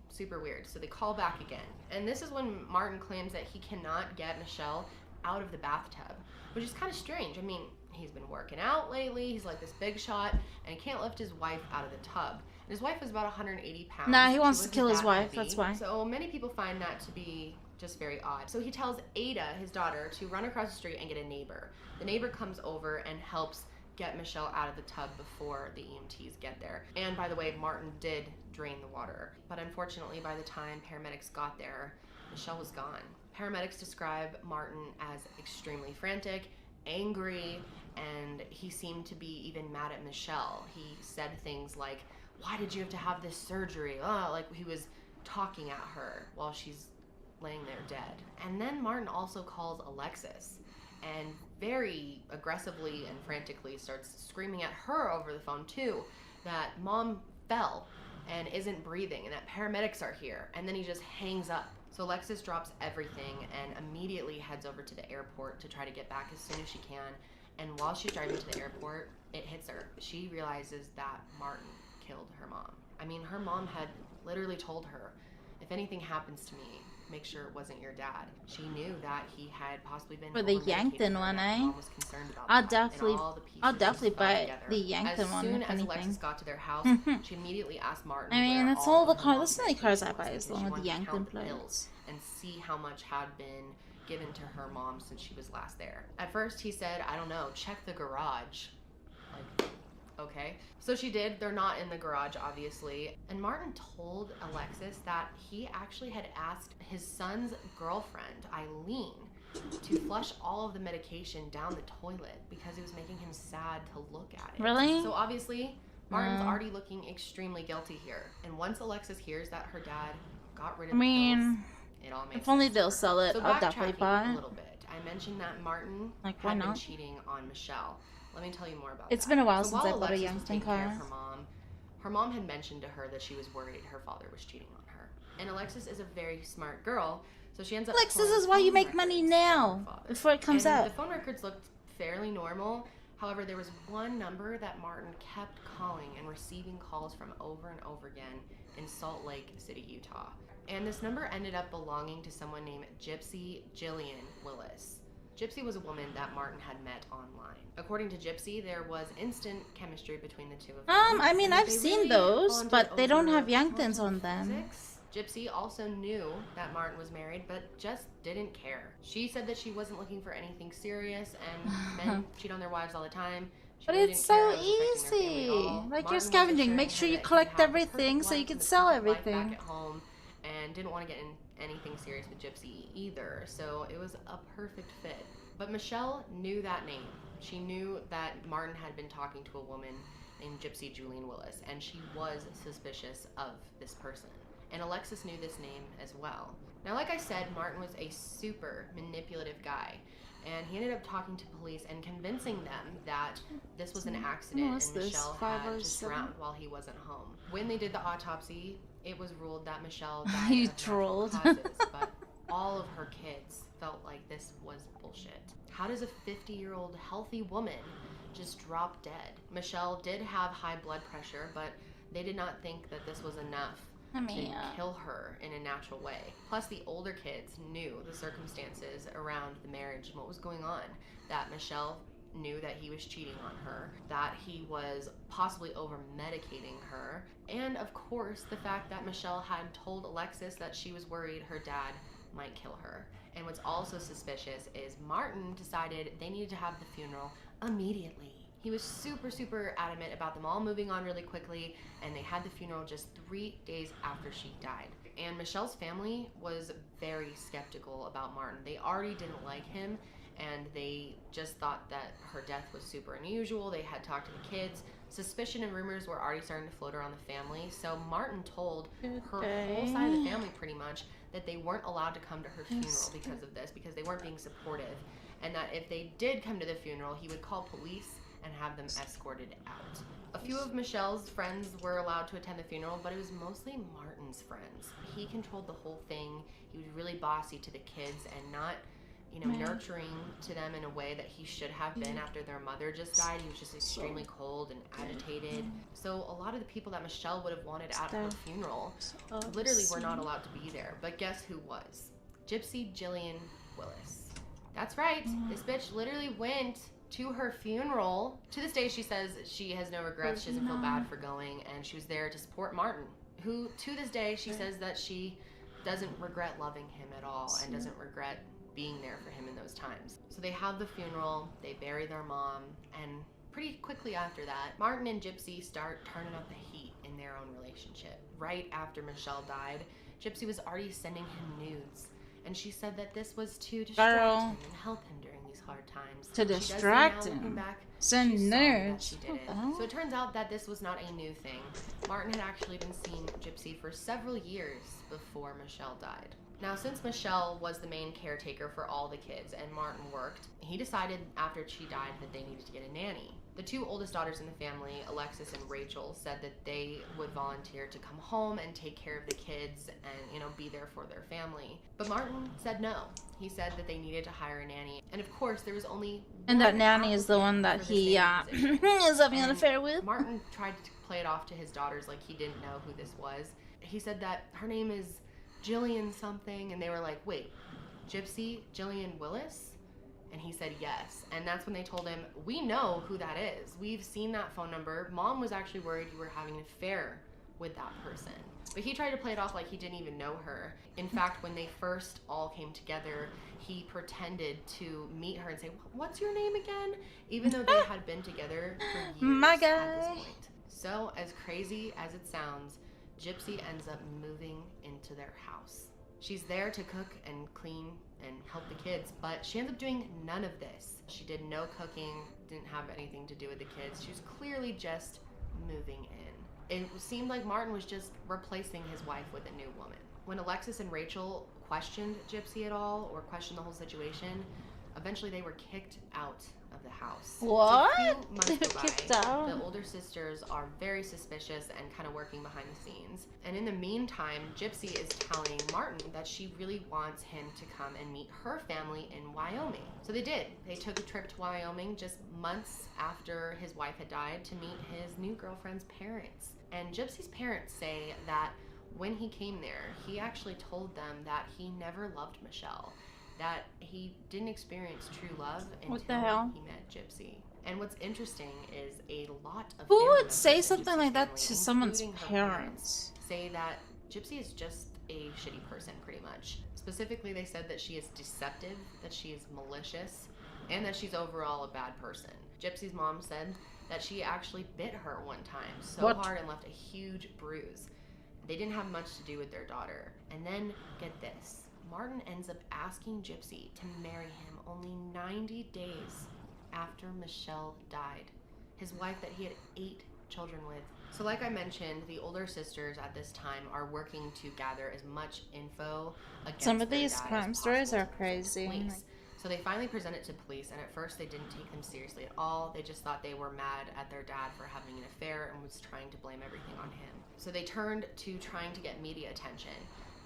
Super weird. So they call back again. And this is when Martin claims that he cannot get Michelle out of the bathtub, which is kind of strange. I mean, he's been working out lately. He's like this big shot, and he can't lift his wife out of the tub. And his wife is about 180 pounds. Nah, he She wants to wasn't kill his that wife, heavy. that's why. So many people find that to be just very odd. So he tells Ada, his daughter, to run across the street and get a neighbor. The neighbor comes over and helps get Michelle out of the tub before the EMTs get there. And by the way, Martin did drain the water. But unfortunately, by the time paramedics got there, Michelle was gone. Paramedics describe Martin as extremely frantic angry, and he seemed to be even mad at Michelle. He said things like, "Why did you have to have this surgery?" Like he was talking at her while she's laying there dead. And then Martin also calls Alexis and very aggressively and frantically starts screaming at her over the phone too, that mom fell and isn't breathing and that paramedics are here. And then he just hangs up. So Alexis drops everything and immediately heads over to the airport to try to get back as soon as she can. And while she's driving to the airport, it hits her. She realizes that Martin killed her mom. I mean, her mom had literally told her, if anything happens to me, make sure it wasn't your dad. She knew that he had possibly been For the Yankton one, eh? I'll definitely buy the Yankton one. As soon if as anything. Alexis got to their house, she immediately asked Martin. I mean, where that's all the of her cars. mom's That's the only cars I buy, medication as was, long because as she the wanted to count Yankton the plates. bills and see how much had been given to her mom since she was last there. At first, he said, "I don't know, check the garage." Like, okay. So she did. They're not in the garage, obviously. And Martin told Alexis that he actually had asked his son's girlfriend, Eileen, to flush all of the medication down the toilet because it was making him sad to look at it. Really? So obviously, Martin's already looking extremely guilty here. And once Alexis hears that her dad got rid of the pills, it all makes if only sense. they'll sell it, So I'll definitely backtracking buy a it. little bit, I mentioned that Martin Like, why had been not? cheating on Michelle. Let me tell you more about It's that. been a while So since while I bought a Alexis was Yankton taking care car. of her mom had mentioned to her that she was worried her father was cheating on her. And Alexis is a very smart girl, so she ends up Alexis pulling is why you phone make money records now, from her father. before it comes And out. the phone records looked fairly normal. However, there was one number that Martin kept calling and receiving calls from over and over again in Salt Lake City, Utah. And this number ended up belonging to someone named Gypsy Jillian Willis. Gypsy was a woman that Martin had met online. According to Gypsy, there was instant chemistry between the two of them. I mean, and that I've they seen really those, bonded but they don't over have Yanktons quantum on them. physics. Gypsy also knew that Martin was married, but just didn't care. She said that she wasn't looking for anything serious, and men cheat on their wives all the time. She But really it's didn't care so how it was affecting their family easy. at all. Like Martin you're was scavenging. assuring Make sure her you that he collect had the everything perfect so you life can and the sell perfect life everything. back at home, and didn't want to get in anything serious with Gypsy either. So it was a perfect fit. But Michelle knew that name. She knew that Martin had been talking to a woman named Gypsy Julian Willis, and she was suspicious of this person. And Alexis knew this name as well. Now, like I said, Martin was a super manipulative guy, and he ended up talking to police and convincing them that this was an accident What's and this, Michelle had just 507? drowned while he wasn't home. When they did the autopsy, it was ruled that Michelle died You of natural trolled. causes, but all of her kids felt like this was bullshit. How does a 50-year-old healthy woman just drop dead? Michelle did have high blood pressure, but they did not think that this was enough to kill her in a natural way. Plus, the older kids knew the circumstances around the marriage and what was going on. That Michelle knew that he was cheating on her, that he was possibly over-medicating her, and of course, the fact that Michelle had told Alexis that she was worried her dad might kill her. And what's also suspicious is Martin decided they needed to have the funeral immediately. He was super adamant about them all moving on really quickly, and they had the funeral just 3 days after she died. And Michelle's family was very skeptical about Martin. They already didn't like him, and they just thought that her death was super unusual. They had talked to the kids. Suspicion and rumors were already starting to float around the family, so Martin told her whole side of the family pretty much that they weren't allowed to come to her funeral because of this, because they weren't being supportive, and that if they did come to the funeral, he would call police and have them escorted out. A few of Michelle's friends were allowed to attend the funeral, but it was mostly Martin's friends. He controlled the whole thing. He was really bossy to the kids and not, nurturing to them in a way that he should have been after their mother just died. He was just extremely cold and agitated. So a lot of the people that Michelle would have wanted at her funeral literally were not allowed to be there. But guess who was? Gypsy Jillian Willis. That's right. This bitch literally went to her funeral. To this day, she says she has no regrets. She doesn't feel bad for going, and she was there to support Martin, who to this day she says that she doesn't regret loving him at all and doesn't regret being there for him in those times. So they have the funeral, they bury their mom, and pretty quickly after that, Martin and Gypsy start turning up the heat in their own relationship. Right after Michelle died, Gypsy was already sending him nudes, and she said that this was to distract him and help him during these hard times. To She does say distract now, looking him. back, Send she's sorry that nerds. she did What it. the hell? So it turns out that this was not a new thing. Martin had actually been seeing Gypsy for several years before Michelle died. Now, since Michelle was the main caretaker for all the kids and Martin worked, he decided after she died that they needed to get a nanny. The two oldest daughters in the family, Alexis and Rachel, said that they would volunteer to come home and take care of the kids and, you know, be there for their family. But Martin said no. He said that they needed to hire a nanny. And of course, there was only And that one nanny is the one that for this he nanny position. is having an And affair with. Martin tried to play it off to his daughters like he didn't know who this was. He said that her name is Jillian something, and they were like, wait, Gypsy Jillian Willis? And he said yes. And that's when they told him, we know who that is. We've seen that phone number. Mom was actually worried you were having an affair with that person. But he tried to play it off like he didn't even know her. In fact, when they first all came together, he pretended to meet her and say, what's your name again? Even though they had been together for years My at this guy. point. So, as crazy as it sounds, Gypsy ends up moving into their house. She's there to cook and clean and help the kids, but she ends up doing none of this. She did no cooking, didn't have anything to do with the kids. She was clearly just moving in. It seemed like Martin was just replacing his wife with a new woman. When Alexis and Rachel questioned Gypsy at all, or questioned the whole situation, eventually they were kicked out of the house. What? So a few months They were go by. kicked out? The older sisters are very suspicious and kind of working behind the scenes. And in the meantime, Gypsy is telling Martin that she really wants him to come and meet her family in Wyoming. So they did. They took a trip to Wyoming just months after his wife had died to meet his new girlfriend's parents. And Gypsy's parents say that when he came there, he actually told them that he never loved Michelle, that he didn't experience true love What the until hell? he met Gypsy. And what's interesting is a lot of Who family would members say in something Gypsy's like that family, to someone's including her parents? say that Gypsy is just a shitty person, pretty much. Specifically, they said that she is deceptive, that she is malicious, and that she's overall a bad person. Gypsy's mom said that she actually bit her one time so What? hard and left a huge bruise. They didn't have much to do with their daughter. And then, get this, Martin ends up asking Gypsy to marry him only 90 days after Michelle died, his wife that he had 8 children with. So like I mentioned, the older sisters at this time are working to gather as much info against Some of their these dad as crime stories possible are to crazy. police. So they finally present it to police, and at first they didn't take them seriously at all. They just thought they were mad at their dad for having an affair and was trying to blame everything on him. So they turned to trying to get media attention.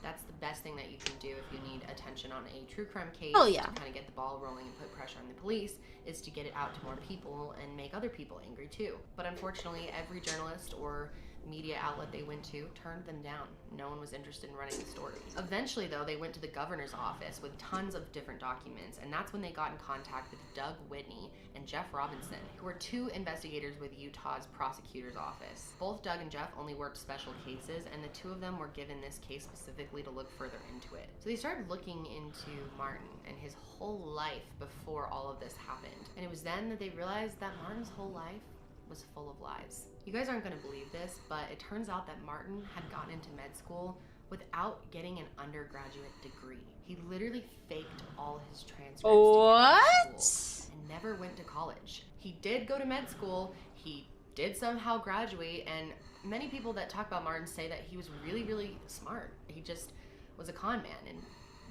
That's the best thing that you can do if you need attention on a true crime case. Oh, yeah. To kind of get the ball rolling and put pressure on the police is to get it out to more people and make other people angry too. But unfortunately, every journalist or media outlet they went to turned them down. No one was interested in running the story. Eventually, though, they went to the governor's office with tons of different documents, and that's when they got in contact with Doug Whitney and Jeff Robinson, who were 2 investigators with Utah's prosecutor's office. Both Doug and Jeff only worked special cases, and the 2 of them were given this case specifically to look further into it. So they started looking into Martin and his whole life before all of this happened. And it was then that they realized that Martin's whole life was full of lies. You guys aren't going to believe this, but it turns out that Martin had gotten into med school without getting an undergraduate degree. He literally faked all his transcripts to get into school and never went to college. He did go to med school, he did somehow graduate, and many people that talk about Martin say that he was really, really smart. He just was a con man and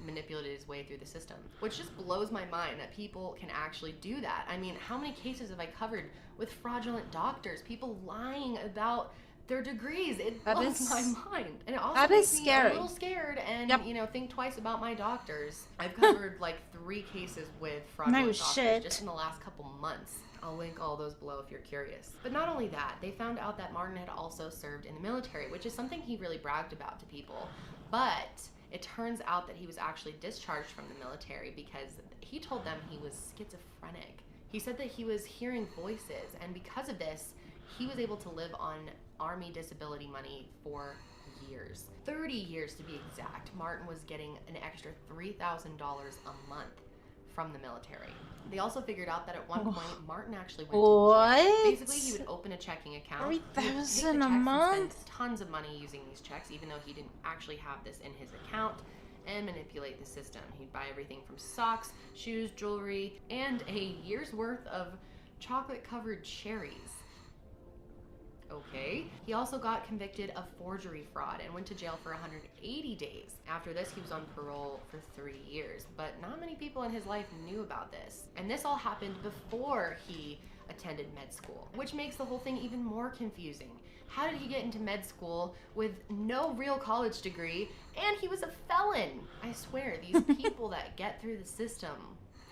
manipulated his way through the system, which just blows my mind that people can actually do that. I mean, how many cases have I covered with fraudulent doctors, people lying about their degrees? It blows my mind. And it also makes me a little scared and, you know, think twice about my doctors. I've covered like 3 cases with fraudulent doctors just in the last couple months. I'll link all those below if you're curious. But not only that, they found out that Martin had also served in the military, which is something he really bragged about to people. But it turns out that he was actually discharged from the military because he told them he was schizophrenic. He said that he was hearing voices, and because of this, he was able to live on Army disability money for years. 30 years to be exact. Martin was getting an extra $3,000 a month from the military. They also figured out that at one point, Martin actually went to jail. Basically, he would open a checking account. $3,000 a month? Spend tons of money using these checks, even though he didn't actually have this in his account. and manipulate the system. He'd buy everything from socks, shoes, jewelry, and a year's worth of chocolate-covered cherries. Okay. He also got convicted of forgery fraud and went to jail for 180 days. After this, he was on parole for 3 years, but not many people in his life knew about this. And this all happened before he attended med school, which makes the whole thing even more confusing. How did he get into med school with no real college degree, and he was a felon? I swear, these people that get through the system,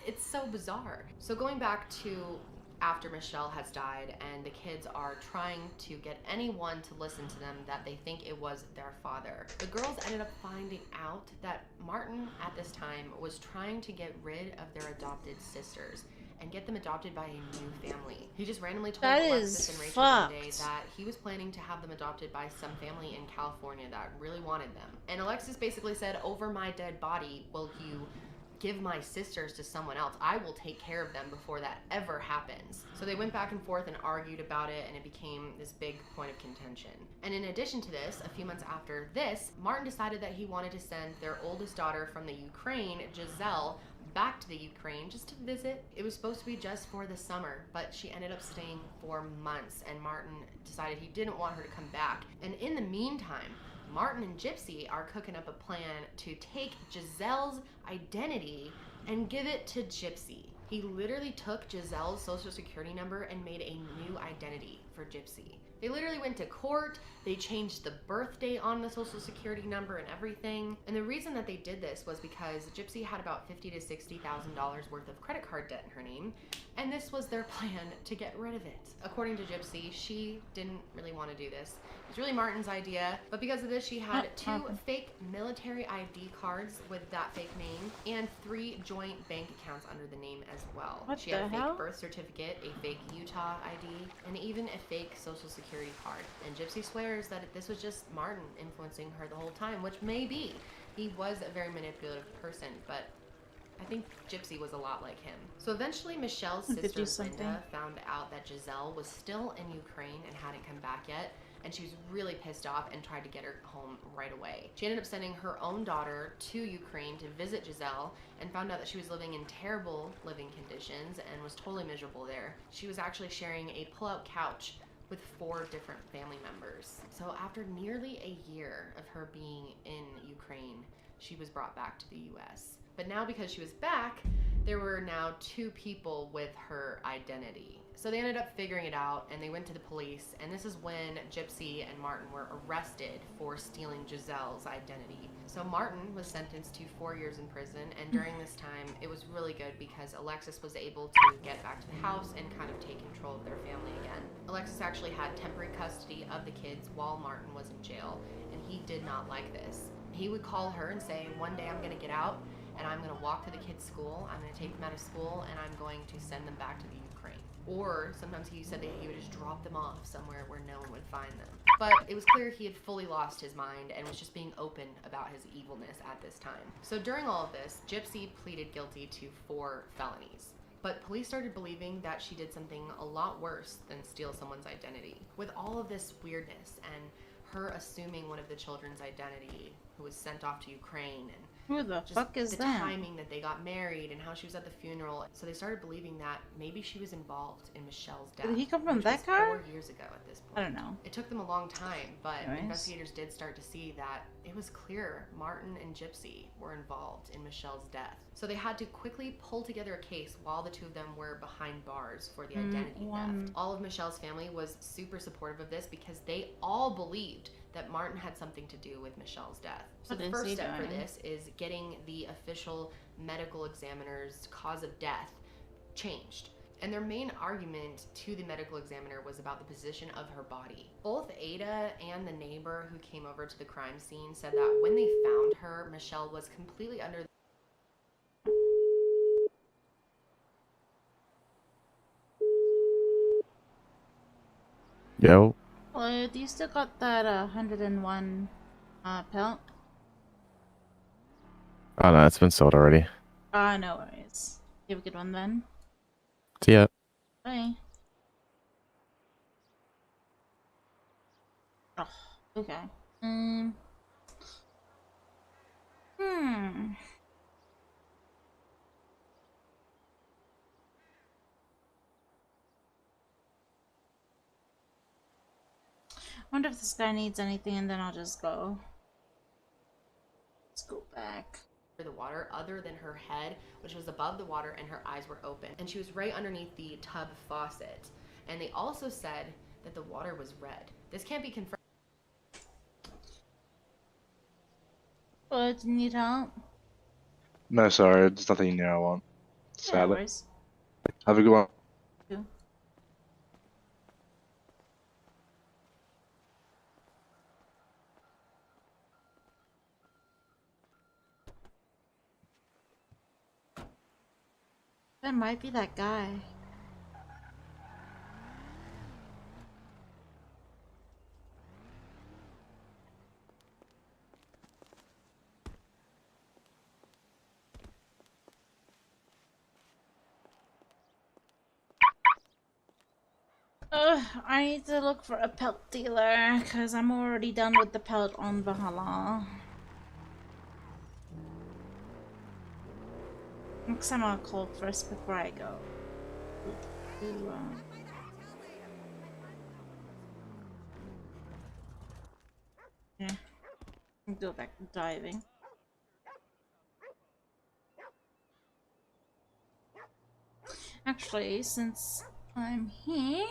it's so bizarre. So going back to after Michelle has died and the kids are trying to get anyone to listen to them that they think it was their father, the girls ended up finding out that Martin at this time was trying to get rid of their adopted sisters and get them adopted by a new family. He just randomly told That Alexis is and Rachel one day fucked. that he was planning to have them adopted by some family in California that really wanted them. And Alexis basically said, over my dead body, will you give my sisters to someone else? I will take care of them before that ever happens. So they went back and forth and argued about it, and it became this big point of contention. And in addition to this, a few months after this, Martin decided that he wanted to send their oldest daughter from the Ukraine, Giselle, back to the Ukraine just to visit. It was supposed to be just for the summer, but she ended up staying for months, and Martin decided he didn't want her to come back. And in the meantime, Martin and Gypsy are cooking up a plan to take Giselle's identity and give it to Gypsy. He literally took Giselle's social security number and made a new identity for Gypsy. They literally went to court, they changed the birthday on the social security number and everything. And the reason that they did this was because Gypsy had about $50,000 to $60,000 worth of credit card debt in her name, and this was their plan to get rid of it. According to Gypsy, she didn't really want to do this. It was really Martin's idea, but because of this, she had 2 fake military ID cards with that fake name and 3 joint bank accounts under the name as well. What She had a the fake hell? birth certificate, a fake Utah ID, and even a fake social security card. And Gypsy swears that this was just Martin influencing her the whole time, which may be. He was a very manipulative person, but I think Gypsy was a lot like him. So eventually Michelle's I could do sister something. Linda found out that Giselle was still in Ukraine and hadn't come back yet, and she was really pissed off and tried to get her home right away. She ended up sending her own daughter to Ukraine to visit Giselle and found out that she was living in terrible living conditions and was totally miserable there. She was actually sharing a pull-out couch with 4 different family members. So after nearly a year of her being in Ukraine, she was brought back to the US. But now because she was back, there were now 2 people with her identity. So they ended up figuring it out and they went to the police, and this is when Gypsy and Martin were arrested for stealing Giselle's identity. So Martin was sentenced to 4 years in prison, and during this time it was really good because Alexis was able to get back to the house and kind of take control of their family again. Alexis actually had temporary custody of the kids while Martin was in jail, and he did not like this. He would call her and say, one day I'm gonna get out and I'm gonna walk to the kids' school, I'm gonna take them out of school, and I'm going to send them back to the Ukraine. Or sometimes he said that he would just drop them off somewhere where no one would find them. But it was clear he had fully lost his mind and was just being open about his evilness at this time. So during all of this, Gypsy pleaded guilty to 4 felonies. But police started believing that she did something a lot worse than steal someone's identity. With all of this weirdness and her assuming one of the children's identity who was sent off to Ukraine, and Who the just fuck is the that? timing that they got married and how she was at the funeral. So they started believing that maybe she was involved in Michelle's death. Did he come from which that was car? 4 years ago at this point. I don't know. It took them a long time, but Anyways. investigators did start to see that it was clear Martin and Gypsy were involved in Michelle's death. So they had to quickly pull together a case while the 2 of them were behind bars for the identity theft. All of Michelle's family was super supportive of this because they all believed that Martin had something to do with Michelle's death. So What the is first he step for doing? this is getting the official medical examiner's cause of death changed. And their main argument to the medical examiner was about the position of her body. Both Ada and the neighbor who came over to the crime scene said that when they found her, Michelle was completely under Yo. Well, do you still got that 101 pelt? Oh no, it's been sold already. No worries. You have a good one then. See ya. Bye. Oh, okay. Wonder if this guy needs anything, and then I'll just go. Let's go back. The water other than her head, which was above the water, and her eyes were open. And she was right underneath the tub faucet. And they also said that the water was red. This can't be confirmed. Oh, do you need help? No, sorry, there's nothing new I want. Yeah, Sadly. worries. Have a good one. You. That might be that guy. I need to look for a pelt dealer because I'm already done with the pelt on Valhalla. Next time I'll call first before I go. Yeah, I'll go back to diving. Actually, since I'm here,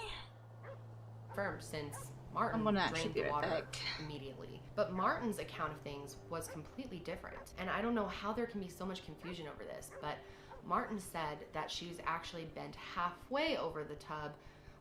Confirmed since Martin I'm gonna actually drained be the right water back. immediately. But Martin's account of things was completely different. And I don't know how there can be so much confusion over this, but Martin said that she was actually bent halfway over the tub,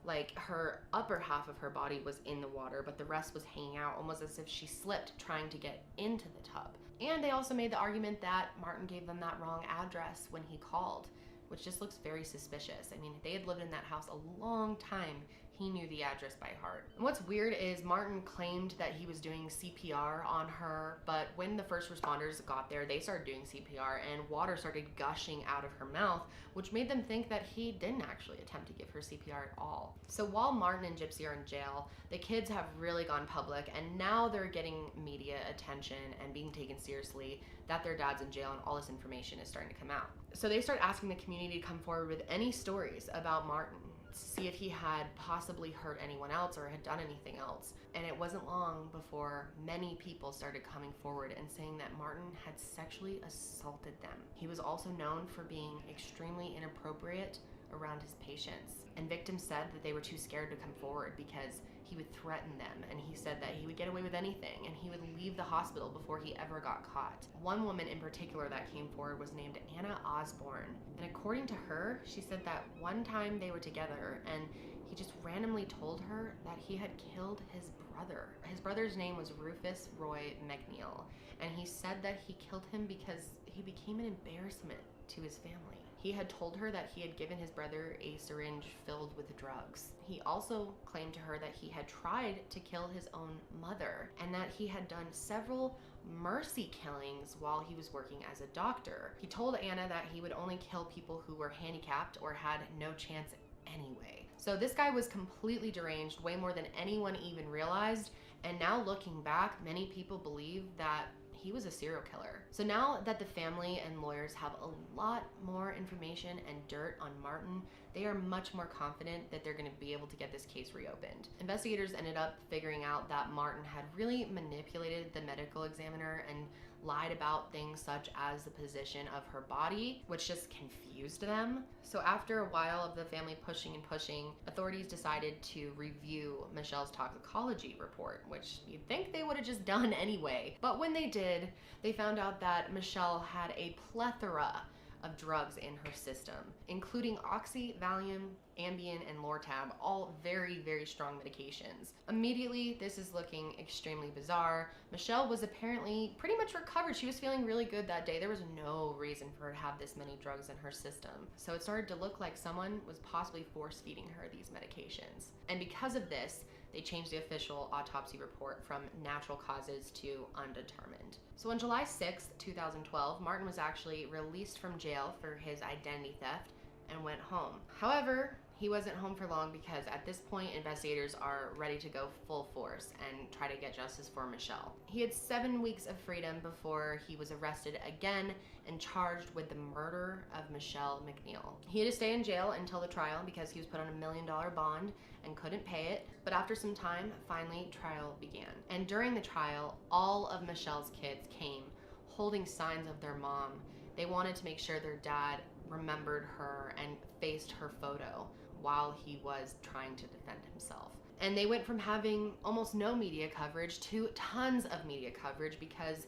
like her upper half of her body was in the water, but the rest was hanging out, almost as if she slipped trying to get into the tub. And they also made the argument that Martin gave them that wrong address when he called, which just looks very suspicious. I mean, they had lived in that house a long time. He knew the address by heart. And what's weird is Martin claimed that he was doing CPR on her, but when the first responders got there, they started doing CPR and water started gushing out of her mouth, which made them think that he didn't actually attempt to give her CPR at all. So while Martin and Gypsy are in jail, the kids have really gone public, and now they're getting media attention and being taken seriously that their dad's in jail, and all this information is starting to come out. So they start asking the community to come forward with any stories about Martin, to see if he had possibly hurt anyone else or had done anything else. And it wasn't long before many people started coming forward and saying that Martin had sexually assaulted them. He was also known for being extremely inappropriate around his patients. And victims said that they were too scared to come forward because he would threaten them, and he said that he would get away with anything, and he would leave the hospital before he ever got caught. One woman in particular that came forward was named Anna Osborne, and according to her, she said that one time they were together and he just randomly told her that he had killed his brother. His brother's name was Rufus Roy McNeil, and he said that he killed him because he became an embarrassment to his family. He had told her that he had given his brother a syringe filled with drugs. He also claimed to her that he had tried to kill his own mother, and that he had done several mercy killings while he was working as a doctor. He told Anna that he would only kill people who were handicapped or had no chance anyway. So this guy was completely deranged, way more than anyone even realized, and now looking back, many people believe that he was a serial killer. So now that the family and lawyers have a lot more information and dirt on Martin, they are much more confident that they're going to be able to get this case reopened. Investigators ended up figuring out that Martin had really manipulated the medical examiner and lied about things such as the position of her body, which just confused them. So after a while of the family pushing and pushing, authorities decided to review Michelle's toxicology report, which you'd think they would have just done anyway. But when they did, they found out that Michelle had a plethora of drugs in her system, including Oxy, Valium, Ambien, and Lortab, all very, very strong medications. Immediately, this is looking extremely bizarre. Michelle was apparently pretty much recovered. She was feeling really good that day. There was no reason for her to have this many drugs in her system. So it started to look like someone was possibly force-feeding her these medications. And because of this, they changed the official autopsy report from natural causes to undetermined. So on July 6th, 2012, Martin was actually released from jail for his identity theft and went home. However, He wasn't home for long because at this point, investigators are ready to go full force and try to get justice for Michelle. He had 7 weeks of freedom before he was arrested again and charged with the murder of Michelle McNeil. He had to stay in jail until the trial because he was put on $1 million bond and couldn't pay it. But after some time, finally, trial began. And during the trial, all of Michelle's kids came holding signs of their mom. They wanted to make sure their dad remembered her and faced her photo while he was trying to defend himself. And they went from having almost no media coverage to tons of media coverage because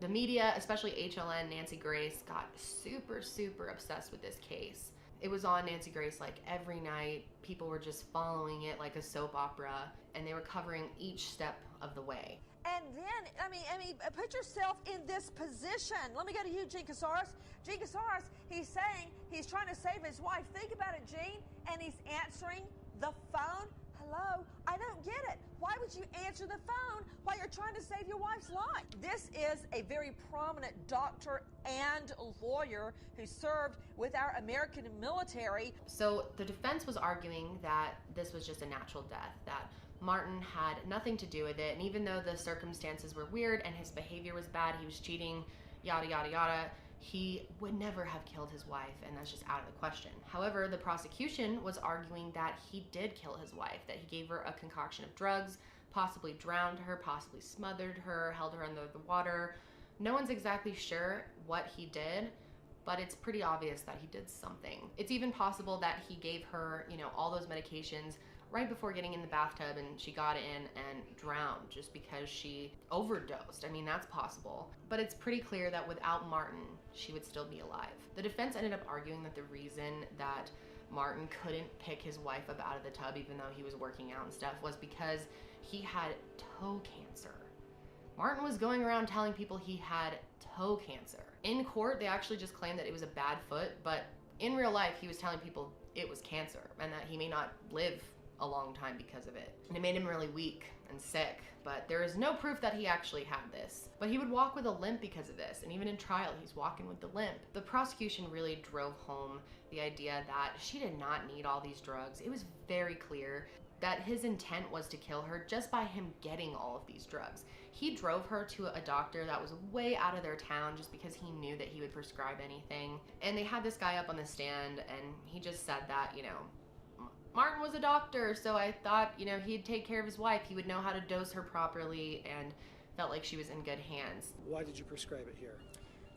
the media, especially HLN, Nancy Grace, got super obsessed with this case. It was on Nancy Grace like every night. People were just following it like a soap opera, and they were covering each step of the way. And then, I mean, put yourself in this position. Let me go to you, Gene Casares. Gene Casares, he's saying he's trying to save his wife. Think about it, Gene. And he's answering the phone. Hello? I don't get it. Why would you answer the phone while you're trying to save your wife's life? This is a very prominent doctor and lawyer who served with our American military. So the defense was arguing that this was just a natural death, that Martin had nothing to do with it, and even though the circumstances were weird and his behavior was bad, he was cheating, yada yada yada, he would never have killed his wife, and that's just out of the question. However, the prosecution was arguing that he did kill his wife, that he gave her a concoction of drugs, possibly drowned her, possibly smothered her, held her under the water. No one's exactly sure what he did, but it's pretty obvious that he did something. It's even possible that he gave her, all those medications right before getting in the bathtub and she got in and drowned just because she overdosed. I mean, that's possible. But it's pretty clear that without Martin, she would still be alive. The defense ended up arguing that the reason that Martin couldn't pick his wife up out of the tub even though he was working out and stuff was because he had toe cancer. Martin was going around telling people he had toe cancer. In court, they actually just claimed that it was a bad foot, but in real life, he was telling people it was cancer and that he may not live a long time because of it. And it made him really weak and sick, but there is no proof that he actually had this. But he would walk with a limp because of this, and even in trial, he's walking with the limp. The prosecution really drove home the idea that she did not need all these drugs. It was very clear that his intent was to kill her just by him getting all of these drugs. He drove her to a doctor that was way out of their town just because he knew that he would prescribe anything. And they had this guy up on the stand, and he just said that, Martin was a doctor, so I thought, he'd take care of his wife. He would know how to dose her properly and felt like she was in good hands. Why did you prescribe it here?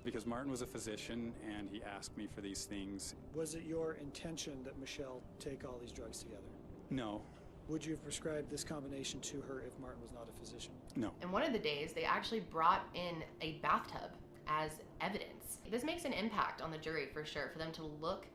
Because Martin was a physician and he asked me for these things. Was it your intention that Michelle take all these drugs together? No. Would you have prescribed this combination to her if Martin was not a physician? No. And one of the days, they actually brought in a bathtub as evidence. This makes an impact on the jury for sure, for them to look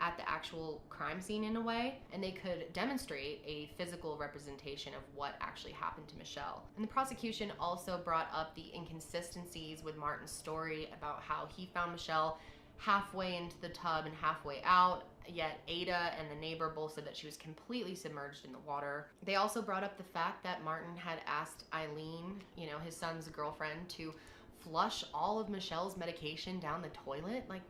at the actual crime scene in a way, and they could demonstrate a physical representation of what actually happened to Michelle. And the prosecution also brought up the inconsistencies with Martin's story about how he found Michelle halfway into the tub and halfway out, yet Ada and the neighbor both said that she was completely submerged in the water. They also brought up the fact that Martin had asked Eileen, his son's girlfriend, to flush all of Michelle's medication down the toilet. Like,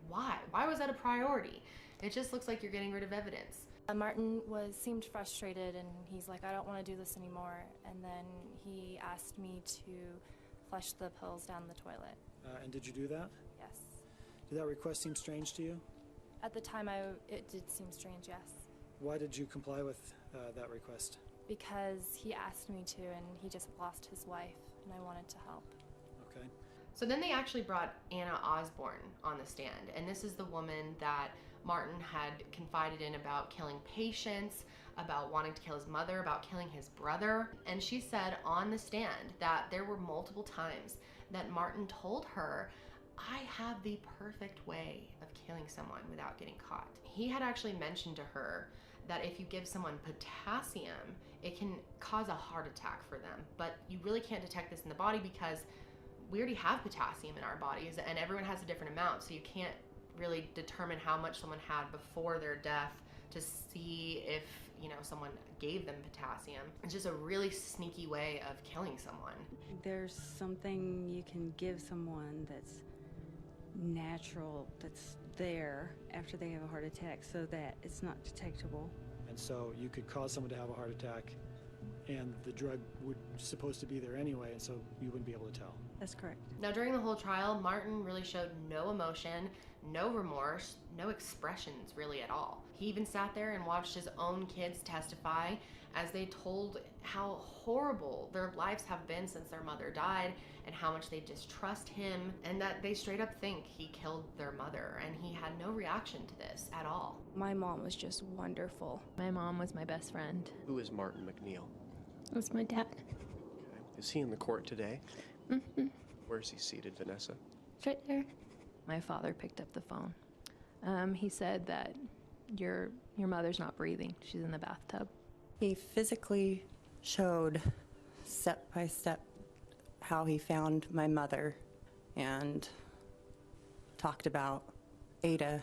why? Why was that a priority? It just looks like you're getting rid of evidence. Martin seemed frustrated, and he's like, I don't want to do this anymore. And then he asked me to flush the pills down the toilet. And did you do that? Yes. Did that request seem strange to you? At the time, it did seem strange, yes. Why did you comply with that request? Because he asked me to, and he just lost his wife, and I wanted to help. Okay. So then they actually brought Anna Osborne on the stand, and this is the woman that Martin had confided in about killing patients, about wanting to kill his mother, about killing his brother. And she said on the stand that there were multiple times that Martin told her, I have the perfect way of killing someone without getting caught. He had actually mentioned to her that if you give someone potassium, it can cause a heart attack for them. But you really can't detect this in the body because we already have potassium in our bodies and everyone has a different amount, so you can't really determine how much someone had before their death to see if, someone gave them potassium. It's just a really sneaky way of killing someone. There's something you can give someone that's natural, there after they have a heart attack so that it's not detectable. And so you could cause someone to have a heart attack, and the drug would supposed to be there anyway, and so you wouldn't be able to tell. That's correct. Now, during the whole trial, Martin really showed no emotion, no remorse, no expressions really at all. He even sat there and watched his own kids testify as they told how horrible their lives have been since their mother died and how much they distrust him and that they straight up think he killed their mother, and he had no reaction to this at all. My mom was just wonderful. My mom was my best friend. Who is Martin McNeil? It was my dad. Is he in the court today? Mm-hmm. Where is he seated, Vanessa? It's right there. My father picked up the phone. He said that your mother's not breathing. She's in the bathtub. He physically showed step by step how he found my mother and talked about Ada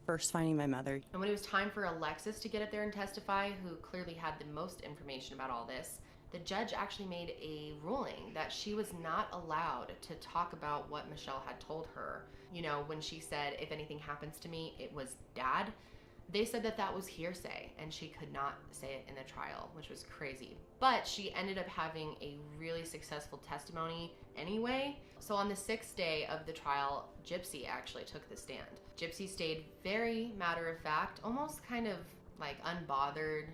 first finding my mother. And when it was time for Alexis to get up there and testify, who clearly had the most information about all this, the judge actually made a ruling that she was not allowed to talk about what Michelle had told her. You know, when she said, if anything happens to me, it was Dad. They said that that was hearsay and she could not say it in the trial, which was crazy. But she ended up having a really successful testimony anyway. So on the 6th day of the trial, Gypsy actually took the stand. Gypsy stayed very matter of fact, almost kind of like unbothered.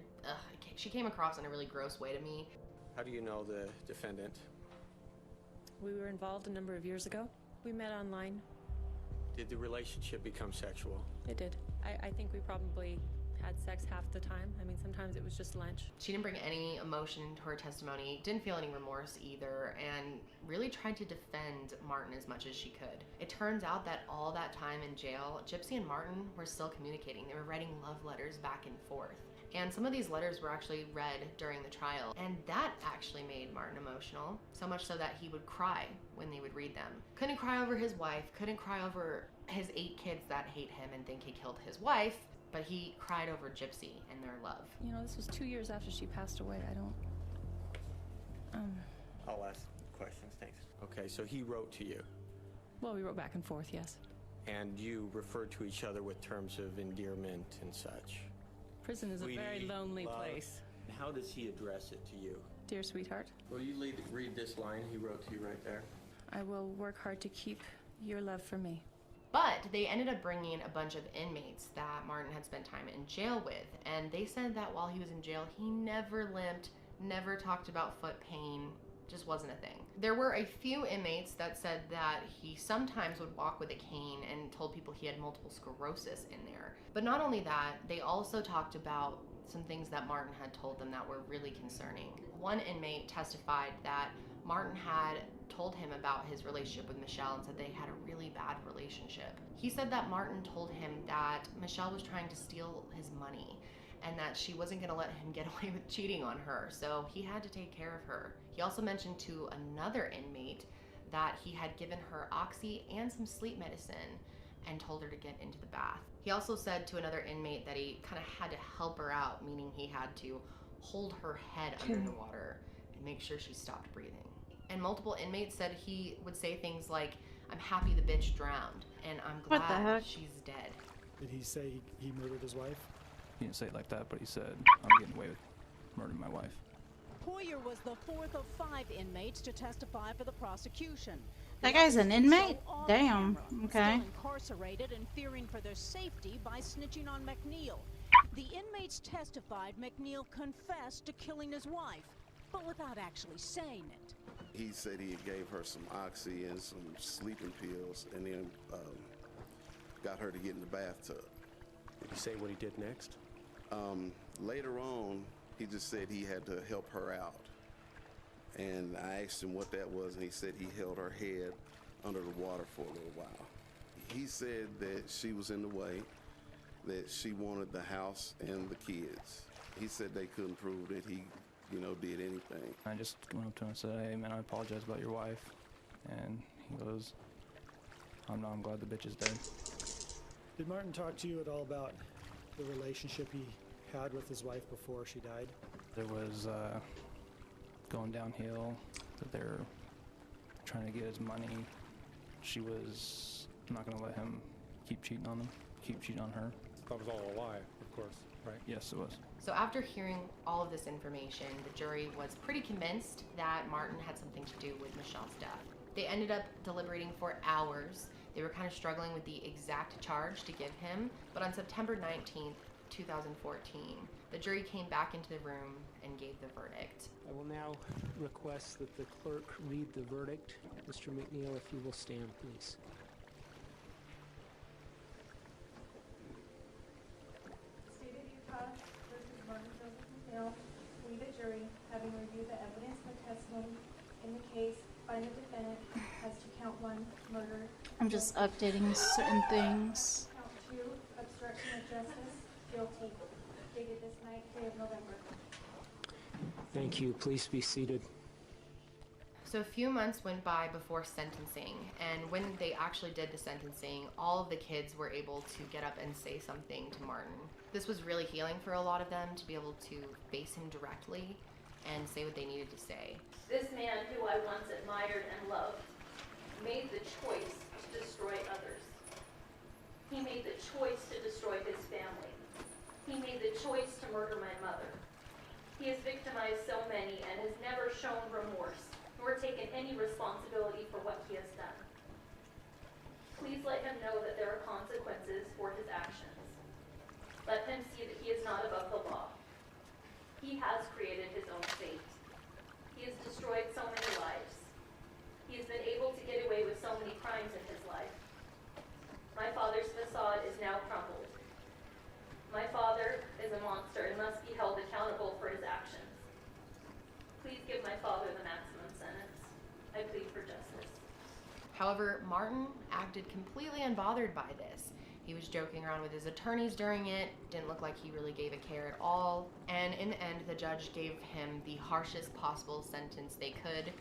She came across in a really gross way to me. How do you know the defendant? We were involved a number of years ago. We met online. Did the relationship become sexual? It did. I think we probably had sex half the time. I mean, sometimes it was just lunch. She didn't bring any emotion to her testimony, didn't feel any remorse either, and really tried to defend Martin as much as she could. It turns out that all that time in jail, Gypsy and Martin were still communicating. They were writing love letters back and forth. And some of these letters were actually read during the trial, and that actually made Martin emotional, so much so that he would cry when they would read them. Couldn't cry over his wife, couldn't cry over his 8 kids that hate him and think he killed his wife, but he cried over Gypsy and their love. You know, this was 2 years after she passed away. I don't... I'll ask questions, thanks. Okay, so he wrote to you. Well, we wrote back and forth, yes. And you referred to each other with terms of endearment and such. Prison is a very lonely place. How does he address it to you? Dear sweetheart. Will you read this line he wrote to you right there? I will work hard to keep your love for me. But they ended up bringing a bunch of inmates that Martin had spent time in jail with, and they said that while he was in jail, he never limped, never talked about foot pain, just wasn't a thing. There were a few inmates that said that he sometimes would walk with a cane and told people he had multiple sclerosis in there. But not only that, they also talked about some things that Martin had told them that were really concerning. One inmate testified that Martin had told him about his relationship with Michelle and said they had a really bad relationship. He said that Martin told him that Michelle was trying to steal his money and that she wasn't going to let him get away with cheating on her, so he had to take care of her. He also mentioned to another inmate that he had given her oxy and some sleep medicine and told her to get into the bath. He also said to another inmate that he kind of had to help her out, meaning he had to hold her head under the water and make sure she stopped breathing. And multiple inmates said he would say things like, "I'm happy the bitch drowned," and "I'm glad she's dead." Did he say he murdered his wife? He didn't say it like that, but he said, "I'm getting away with murdering my wife." Hoyer was the 4th of 5 inmates to testify for the prosecution. That guy's an inmate? On Damn. camera, Okay. Still incarcerated and fearing for their safety by snitching on McNeil. The inmates testified McNeil confessed to killing his wife, but without actually saying it. He said he gave her some oxy and some sleeping pills and then got her to get in the bathtub. Did he say what he did next? Later on, he just said he had to help her out. And I asked him what that was, and he said he held her head under the water for a little while. He said that she was in the way, that she wanted the house and the kids. He said they couldn't prove that he, did anything. I just went up to him and said, "Hey man, I apologize about your wife." And he goes, I'm glad the bitch is dead." Did Martin talk to you at all about the relationship he had with his wife before she died? There was going downhill, that they're trying to get his money. She was I'm not gonna let him keep cheating on them, keep cheating on her. That was all a lie, of course, right? Yes, it was. So after hearing all of this information, the jury was pretty convinced that Martin had something to do with Michelle's death. They ended up deliberating for hours. They were kind of struggling with the exact charge to give him, but on September 19th, 2014, the jury came back into the room and gave the verdict. I will now request that the clerk read the verdict. Mr. McNeil, if you will stand, please. State of Utah versus Martin Joseph McNeil, we the jury, having reviewed the evidence and the testimony in the case, find the defendant as to count 1, murder. I'm just updating certain things. Count 2, obstruction of justice, guilty. Dated this night, day of November. Thank you. Please be seated. So a few months went by before sentencing, and when they actually did the sentencing, all of the kids were able to get up and say something to Martin. This was really healing for a lot of them to be able to face him directly and say what they needed to say. This man who I once admired and loved made the choice to destroy others. He made the choice to destroy his family. He made the choice to murder my mother. He has victimized so many and has never shown remorse nor taken any responsibility for what he has done. Please let him know that there are consequences for his actions. Let him see that he is not above the law. He has created his own fate. He has destroyed so many lives. He has been able to get away with so many crimes in his life. My father's facade is now crumbled. My father is a monster and must be held accountable for his actions. Please give my father the maximum sentence. I plead for justice. However, Martin acted completely unbothered by this. He was joking around with his attorneys during it, didn't look like he really gave a care at all, and in the end, the judge gave him the harshest possible sentence they could,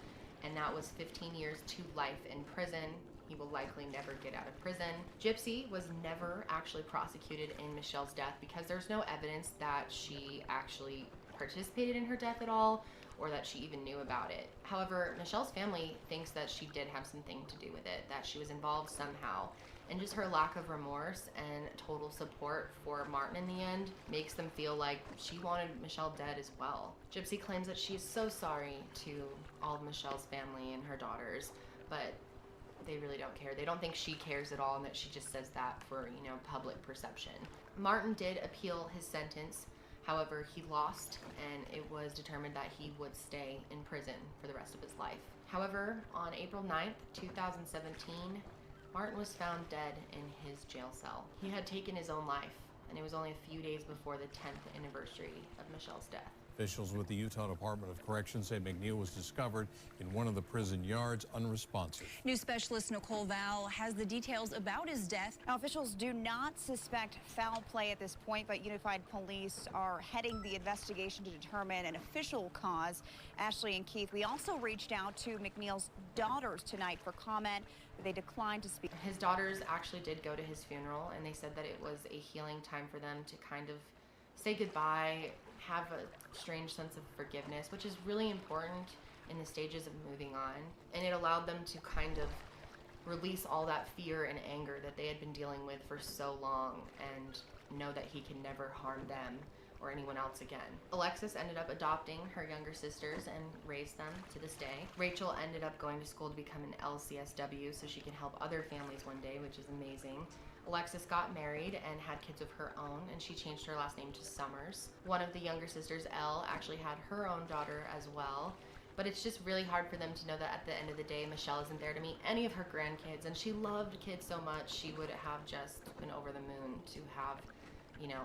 and that was 15 years to life in prison. He will likely never get out of prison. Gypsy was never actually prosecuted in Michelle's death because there's no evidence that she actually participated in her death at all, or that she even knew about it. However, Michelle's family thinks that she did have something to do with it, that she was involved somehow. And just her lack of remorse and total support for Martin in the end makes them feel like she wanted Michelle dead as well. Gypsy claims that she is so sorry to all of Michelle's family and her daughters, but they really don't care. They don't think she cares at all, and that she just says that for, public perception. Martin did appeal his sentence. However, he lost, and it was determined that he would stay in prison for the rest of his life. However, on April 9th, 2017, Martin was found dead in his jail cell. He had taken his own life, and it was only a few days before the 10th anniversary of Michelle's death. Officials with the Utah Department of Corrections say McNeil was discovered in one of the prison yards unresponsive. News specialist Nicole Val has the details about his death. Now, officials do not suspect foul play at this point, but Unified Police are heading the investigation to determine an official cause. Ashley and Keith, we also reached out to McNeil's daughters tonight for comment, but they declined to speak. His daughters actually did go to his funeral, and they said that it was a healing time for them to kind of say goodbye, have a strange sense of forgiveness, which is really important in the stages of moving on. And it allowed them to kind of release all that fear and anger that they had been dealing with for so long, and know that he can never harm them or anyone else again. Alexis ended up adopting her younger sisters and raised them to this day. Rachel ended up going to school to become an LCSW so she can help other families one day, which is amazing. Alexis got married and had kids of her own, and she changed her last name to Summers. One of the younger sisters, Elle, actually had her own daughter as well. But it's just really hard for them to know that at the end of the day, Michelle isn't there to meet any of her grandkids, and she loved kids so much she would have just been over the moon to have,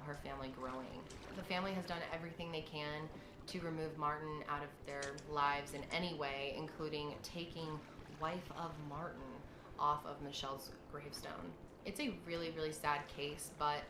her family growing. The family has done everything they can to remove Martin out of their lives in any way, including taking wife of Martin off of Michelle's gravestone. It's a really, really sad case, but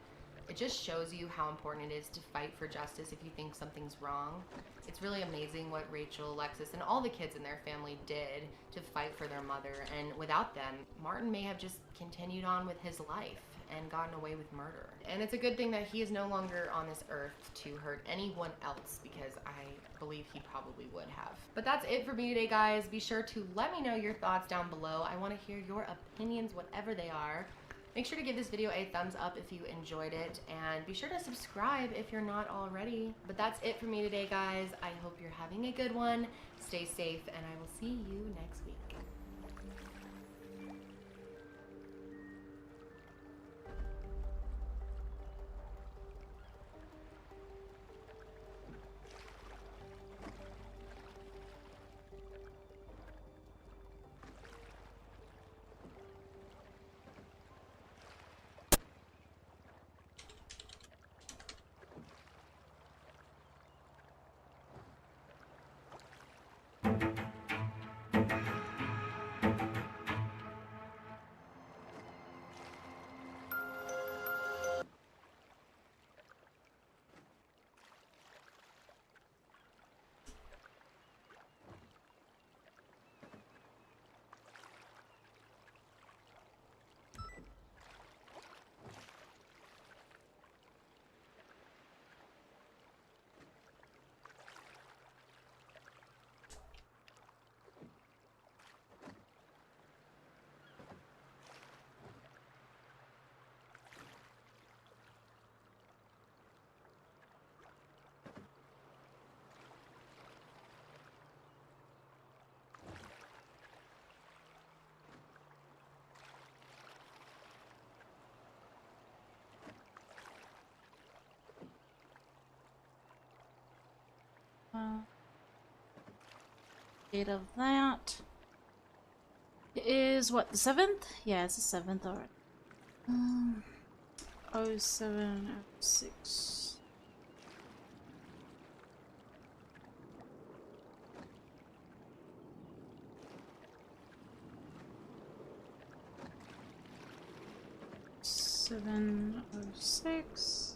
it just shows you how important it is to fight for justice if you think something's wrong. It's really amazing what Rachel, Alexis, and all the kids in their family did to fight for their mother, and without them, Martin may have just continued on with his life. and gotten away with murder. And it's a good thing that he is no longer on this earth to hurt anyone else, because I believe he probably would have. But that's it for me today, guys. Be sure to let me know your thoughts down below. I want to hear your opinions, whatever they are. Make sure to give this video a thumbs up if you enjoyed it, and be sure to subscribe if you're not already. But that's it for me today, guys. I hope you're having a good one. Stay safe, and I will see you next week. Date of that is what, the 7th? Yeah, it's the 7th, alright. 0706. Seven oh six.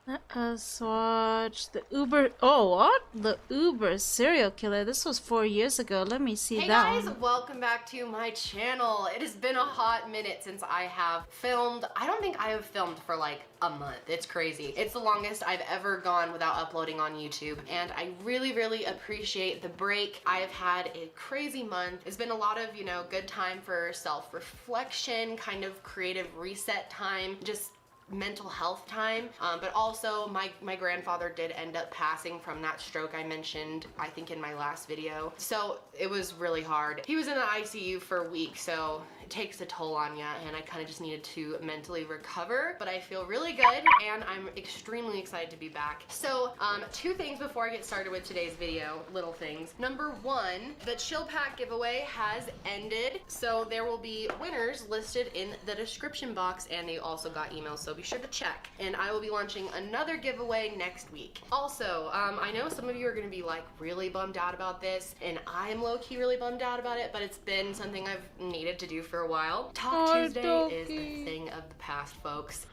Let us watch the Uber. Oh, what? The Uber serial killer. This was 4 years ago. Let me see Hey that guys, one. welcome back to my channel. It has been a hot minute since I have filmed. I don't think I have filmed for like a month. It's crazy. It's the longest I've ever gone without uploading on YouTube, and I really appreciate the break. I have had a crazy month. It's been a lot of, you know, good time for self-reflection, kind of creative reset time, just mental health time, but also my grandfather did end up passing from that stroke I mentioned, I think, in my last video. So it was really hard. He was in the ICU for a week, so it takes a toll on you, and I kind of just needed to mentally recover, but I feel really good, and I'm extremely excited to be back. So two things before I get started with today's video, little things. Number one, the Chill Pack giveaway has ended, so there will be winners listed in the description box, and they also got emails, so be sure to check. And I will be launching another giveaway next week. Also, I know some of you are gonna be like really bummed out about this, and I am low-key really bummed out about it, but it's been something I've needed to do for a while. Talk Tuesday is a thing of the past, folks.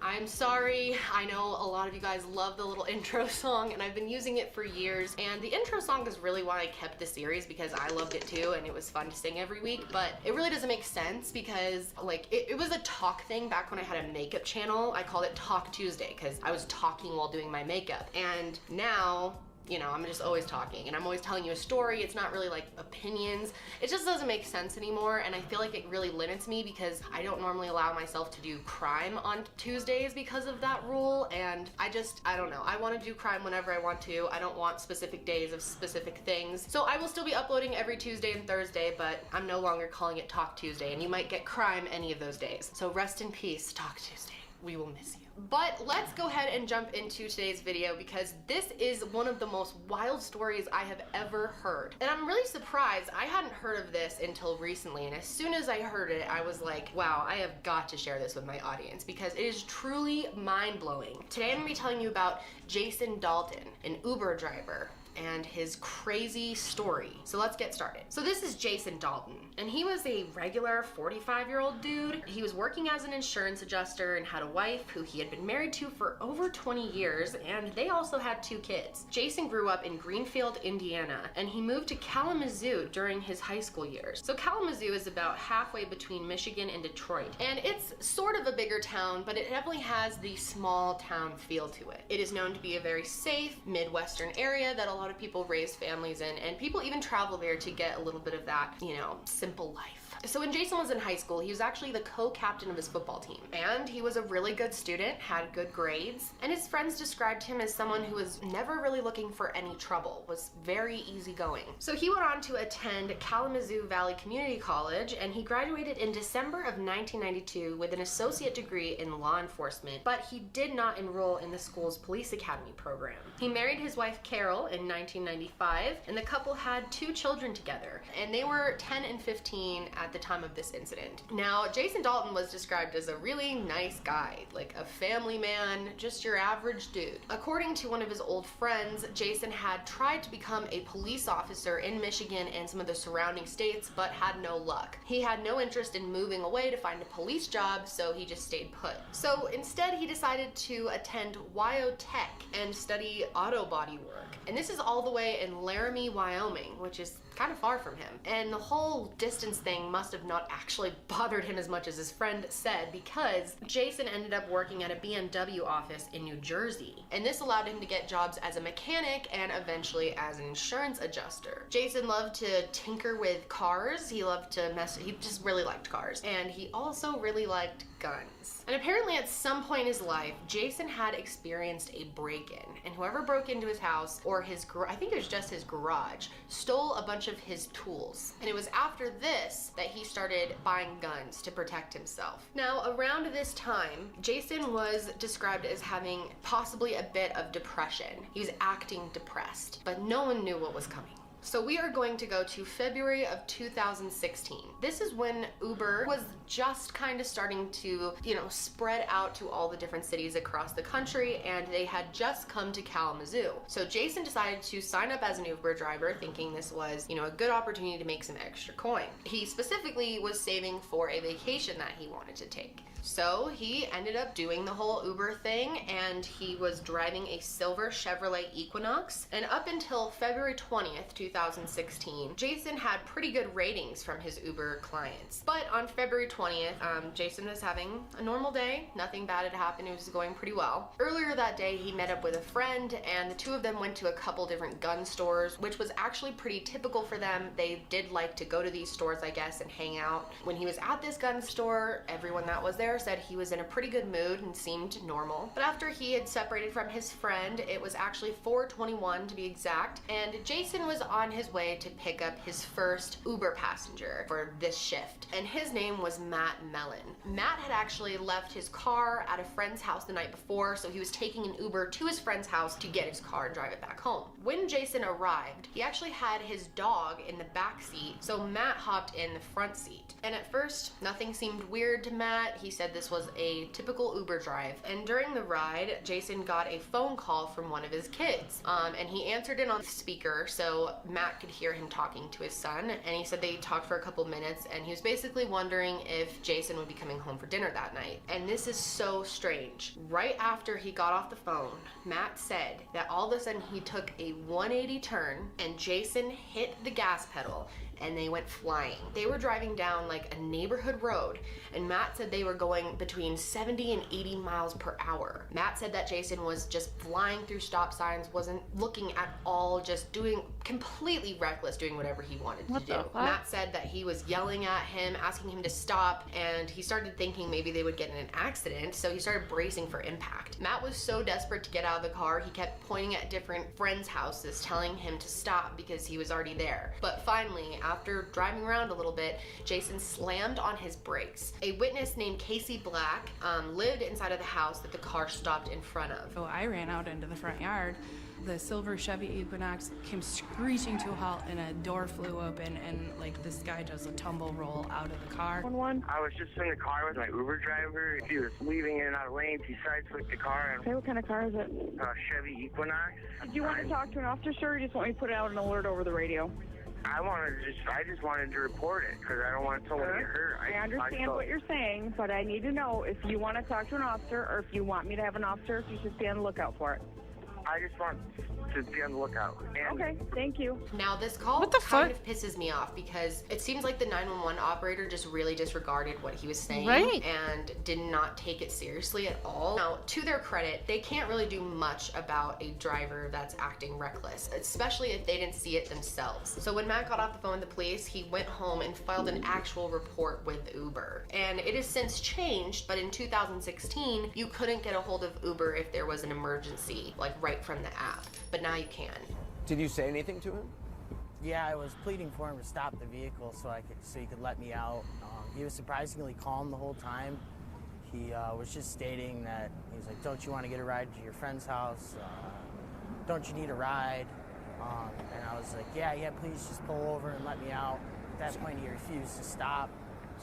I'm sorry. I know a lot of you guys love the little intro song, and I've been using it for years. And the intro song is really why I kept the series, because I loved it too, and it was fun to sing every week. But it really doesn't make sense because, like, it was a talk thing back when I had a makeup channel. I called it Talk Tuesday because I was talking while doing my makeup. And now, you know, I'm just always talking and I'm always telling you a story. It's not really like opinions. It just doesn't make sense anymore, and I feel like it really limits me because I don't normally allow myself to do crime on Tuesdays because of that rule, and I don't know. I want to do crime whenever I want to. I don't want specific days of specific things. So I will still be uploading every Tuesday and Thursday, but I'm no longer calling it Talk Tuesday, and you might get crime any of those days. So rest in peace, Talk Tuesday. We will miss you. But let's go ahead and jump into today's video because this is one of the most wild stories I have ever heard. And I'm really surprised. I hadn't heard of this until recently, and as soon as I heard it, I was like, wow, I have got to share this with my audience because it is truly mind-blowing. Today I'm gonna be telling you about Jason Dalton, an Uber driver, and his crazy story. So let's get started. So this is Jason Dalton, and he was a regular 45-year-old dude. He was working as an insurance adjuster and had a wife who he had been married to for over 20 years, and they also had 2 kids. Jason grew up in Greenfield, Indiana, and he moved to Kalamazoo during his high school years. So Kalamazoo is about halfway between Michigan and Detroit, and it's sort of a bigger town, but it definitely has the small town feel to it. It is known to be a very safe, Midwestern area that a lot of people raise families in, and people even travel there to get a little bit of that, you know, simple life. So when Jason was in high school, he was actually the co-captain of his football team, and he was a really good student, had good grades, and his friends described him as someone who was never really looking for any trouble, was very easygoing. So he went on to attend Kalamazoo Valley Community College, and he graduated in December of 1992 with an associate degree in law enforcement, but he did not enroll in the school's police academy program. He married his wife Carol in 1995, and the couple had 2 children together, and they were 10 and 15 at the time of this incident. Now, Jason Dalton was described as a really nice guy, like a family man, just your average dude. According to one of his old friends, Jason had tried to become a police officer in Michigan and some of the surrounding states, but had no luck. He had no interest in moving away to find a police job, so he just stayed put. So instead, he decided to attend WYO Tech and study auto body work. And this is all the way in Laramie, Wyoming, which is kind of far from him. And the whole distance thing must have not actually bothered him as much as his friend said, because Jason ended up working at a BMW office in New Jersey. And this allowed him to get jobs as a mechanic and eventually as an insurance adjuster. Jason loved to tinker with cars. He loved to he just really liked cars. And he also really liked guns. And apparently at some point in his life, Jason had experienced a break-in, and whoever broke into his house, or I think it was just his garage, stole a bunch of his tools. And it was after this that he started buying guns to protect himself. Now, around this time, Jason was described as having possibly a bit of depression. He was acting depressed, but no one knew what was coming. So we are going to go to February of 2016. This is when Uber was just kind of starting to, you know, spread out to all the different cities across the country, and they had just come to Kalamazoo. So Jason decided to sign up as an Uber driver, thinking this was, you know, a good opportunity to make some extra coin. He specifically was saving for a vacation that he wanted to take. So he ended up doing the whole Uber thing, and he was driving a silver Chevrolet Equinox. And up until February 20th, 2016, Jason had pretty good ratings from his Uber clients. But on February 20th, Jason was having a normal day. Nothing bad had happened. It was going pretty well. Earlier that day, he met up with a friend, and the 2 of them went to a couple different gun stores, which was actually pretty typical for them. They did like to go to these stores, I guess, and hang out. When he was at this gun store, everyone that was there said he was in a pretty good mood and seemed normal. But after he had separated from his friend, it was actually 4:21 to be exact, and Jason was on his way to pick up his first Uber passenger for this shift, and his name was Matt Mellon. Matt had actually left his car at a friend's house the night before, so he was taking an Uber to his friend's house to get his car and drive it back home. When Jason arrived, he actually had his dog in the back seat, so Matt hopped in the front seat. And at first, nothing seemed weird to Matt. He said this was a typical Uber drive. And during the ride, Jason got a phone call from one of his kids. And he answered it on the speaker, so Matt could hear him talking to his son, and he said they talked for a couple minutes, and he was basically wondering if Jason would be coming home for dinner that night. And this is so strange. Right after he got off the phone, Matt said that all of a sudden he took a 180 turn and Jason hit the gas pedal and they went flying. They were driving down like a neighborhood road, and Matt said they were going between 70 and 80 miles per hour. Matt said that Jason was just flying through stop signs, wasn't looking at all, just doing completely reckless, doing whatever he wanted to do. Matt said that he was yelling at him, asking him to stop, and he started thinking maybe they would get in an accident, so he started bracing for impact. Matt was so desperate to get out of the car, he kept pointing at different friends' houses, telling him to stop because he was already there. But finally, after driving around a little bit, Jason slammed on his brakes. A witness named Casey Black lived inside of the house that the car stopped in front of. So I ran out into the front yard. The silver Chevy Equinox came screeching to a halt and a door flew open and like this guy does a tumble roll out of the car. I was just in the car with my Uber driver. He was leaving in and out of lanes. He sideswiped the car. Okay, what kind of car is it? Chevy Equinox. Do you want to talk to an officer or you just want me to put out an alert over the radio? I just wanted to report it because I don't want someone to get hurt. I understand what you're saying, but I need to know if you want to talk to an officer or if you want me to have an officer, if you should be on the lookout for it. I just want to be on the lookout. Okay, thank you. Now this call kind of pisses me off because it seems like the 911 operator just really disregarded what he was saying and did not take it seriously at all. Now, to their credit, they can't really do much about a driver that's acting reckless, especially if they didn't see it themselves. So when Matt got off the phone with the police, he went home and filed an actual report with Uber. And it has since changed, but in 2016, you couldn't get a hold of Uber if there was an emergency, like right from the app, but now you can. Did you say anything to him? Yeah, I was pleading for him to stop the vehicle so he could let me out. He was surprisingly calm the whole time. He was just stating that he's like, "Don't you want to get a ride to your friend's house? Don't you need a ride?" And I was like, "Yeah, please just pull over and let me out." At that point, he refused to stop.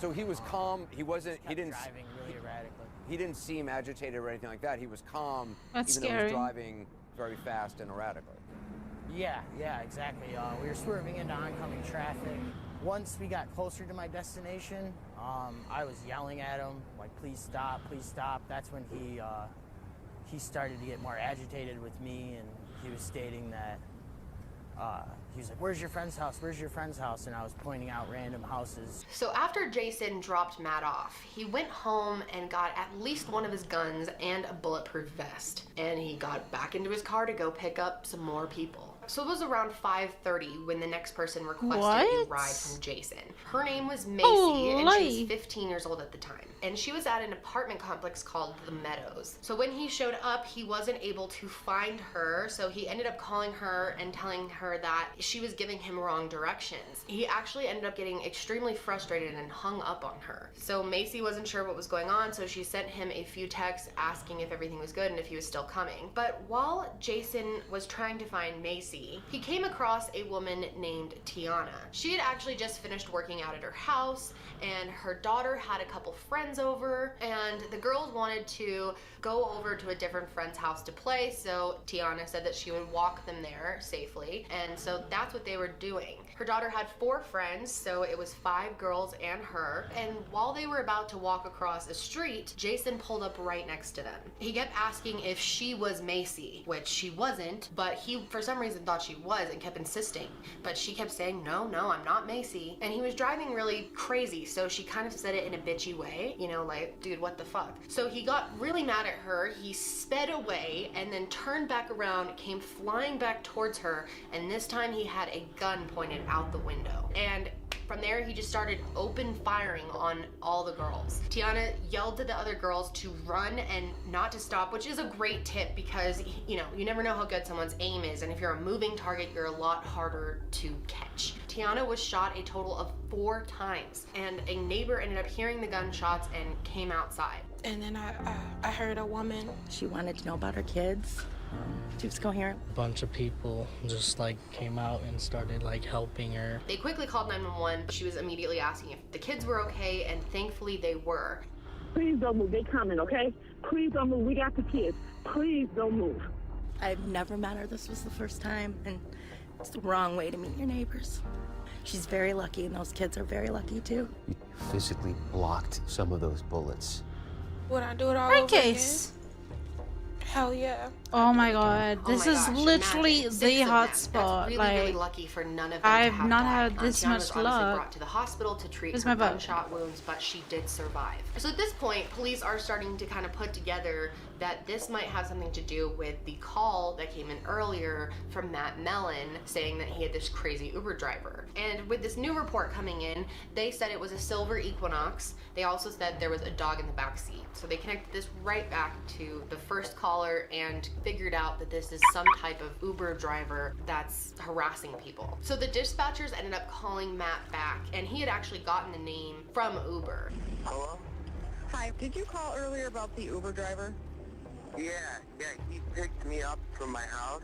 So he was calm. He wasn't. He didn't driving really erratically. He didn't seem agitated or anything like that. He was calm, That's even though he scary. was driving very fast and erratically. Yeah, exactly. We were swerving into oncoming traffic. Once we got closer to my destination, I was yelling at him, like, please stop, please stop. That's when he started to get more agitated with me, and he was stating that, he was like, "Where's your friend's house? Where's your friend's house?" And I was pointing out random houses. So after Jason dropped Matt off, he went home and got at least one of his guns and a bulletproof vest. And he got back into his car to go pick up some more people. So it was around 5:30 when the next person requested a ride from Jason. Her name was Macy, and she was 15 years old at the time. And she was at an apartment complex called The Meadows. So when he showed up, he wasn't able to find her, so he ended up calling her and telling her that she was giving him wrong directions. He actually ended up getting extremely frustrated and hung up on her. So Macy wasn't sure what was going on, so she sent him a few texts asking if everything was good and if he was still coming. But while Jason was trying to find Macy, he came across a woman named Tiana. She had actually just finished working out at her house, and her daughter had a couple friends over, and the girls wanted to go over to a different friend's house to play, so Tiana said that she would walk them there safely, and so that's what they were doing. Her daughter had 4 friends, so it was 5 girls and her, and while they were about to walk across a street, Jason pulled up right next to them. He kept asking if she was Macy, which she wasn't, but he for some reason thought she was and kept insisting, but she kept saying, no, I'm not Macy. And he was driving really crazy, so she kind of said it in a bitchy way, you know, like, dude, what the fuck? So he got really mad at her, he sped away and then turned back around, came flying back towards her, and this time he had a gun pointed out the window. And from there, he just started open firing on all the girls. Tiana yelled to the other girls to run and not to stop, which is a great tip because, you know, you never know how good someone's aim is, and if you're a moving target, you're a lot harder to catch. Tiana was shot a total of 4 times, and a neighbor ended up hearing the gunshots and came outside. And then I heard a woman. She wanted to know about her kids. She was coherent. A bunch of people just like came out and started like helping her. They quickly called 911. She was immediately asking if the kids were okay, and thankfully they were. Please don't move. They coming, okay? Please don't move. We got the kids. Please don't move. I've never met her. This was the first time, and It's the wrong way to meet your neighbors. She's very lucky, and those kids are very lucky too. You physically blocked some of those bullets. Would I do it all Great over case. again? Hell yeah. Oh my god, this is gosh, literally imagine, 6 the of them. hot That's spot. really, Like, really lucky for none of them I've to have not died. had this Tiana much was obviously luck. brought to the hospital to treat Here's her my boat. gunshot wounds, but she did survive. So at this point, police are starting to kind of put together that this might have something to do with the call that came in earlier from Matt Mellon saying that he had this crazy Uber driver. And with this new report coming in, they said it was a silver Equinox. They also said there was a dog in the back seat. So they connected this right back to the first caller and figured out that this is some type of Uber driver that's harassing people. So the dispatchers ended up calling Matt back, and he had actually gotten the name from Uber. Hello? Hi, did you call earlier about the Uber driver? Yeah, he picked me up from my house.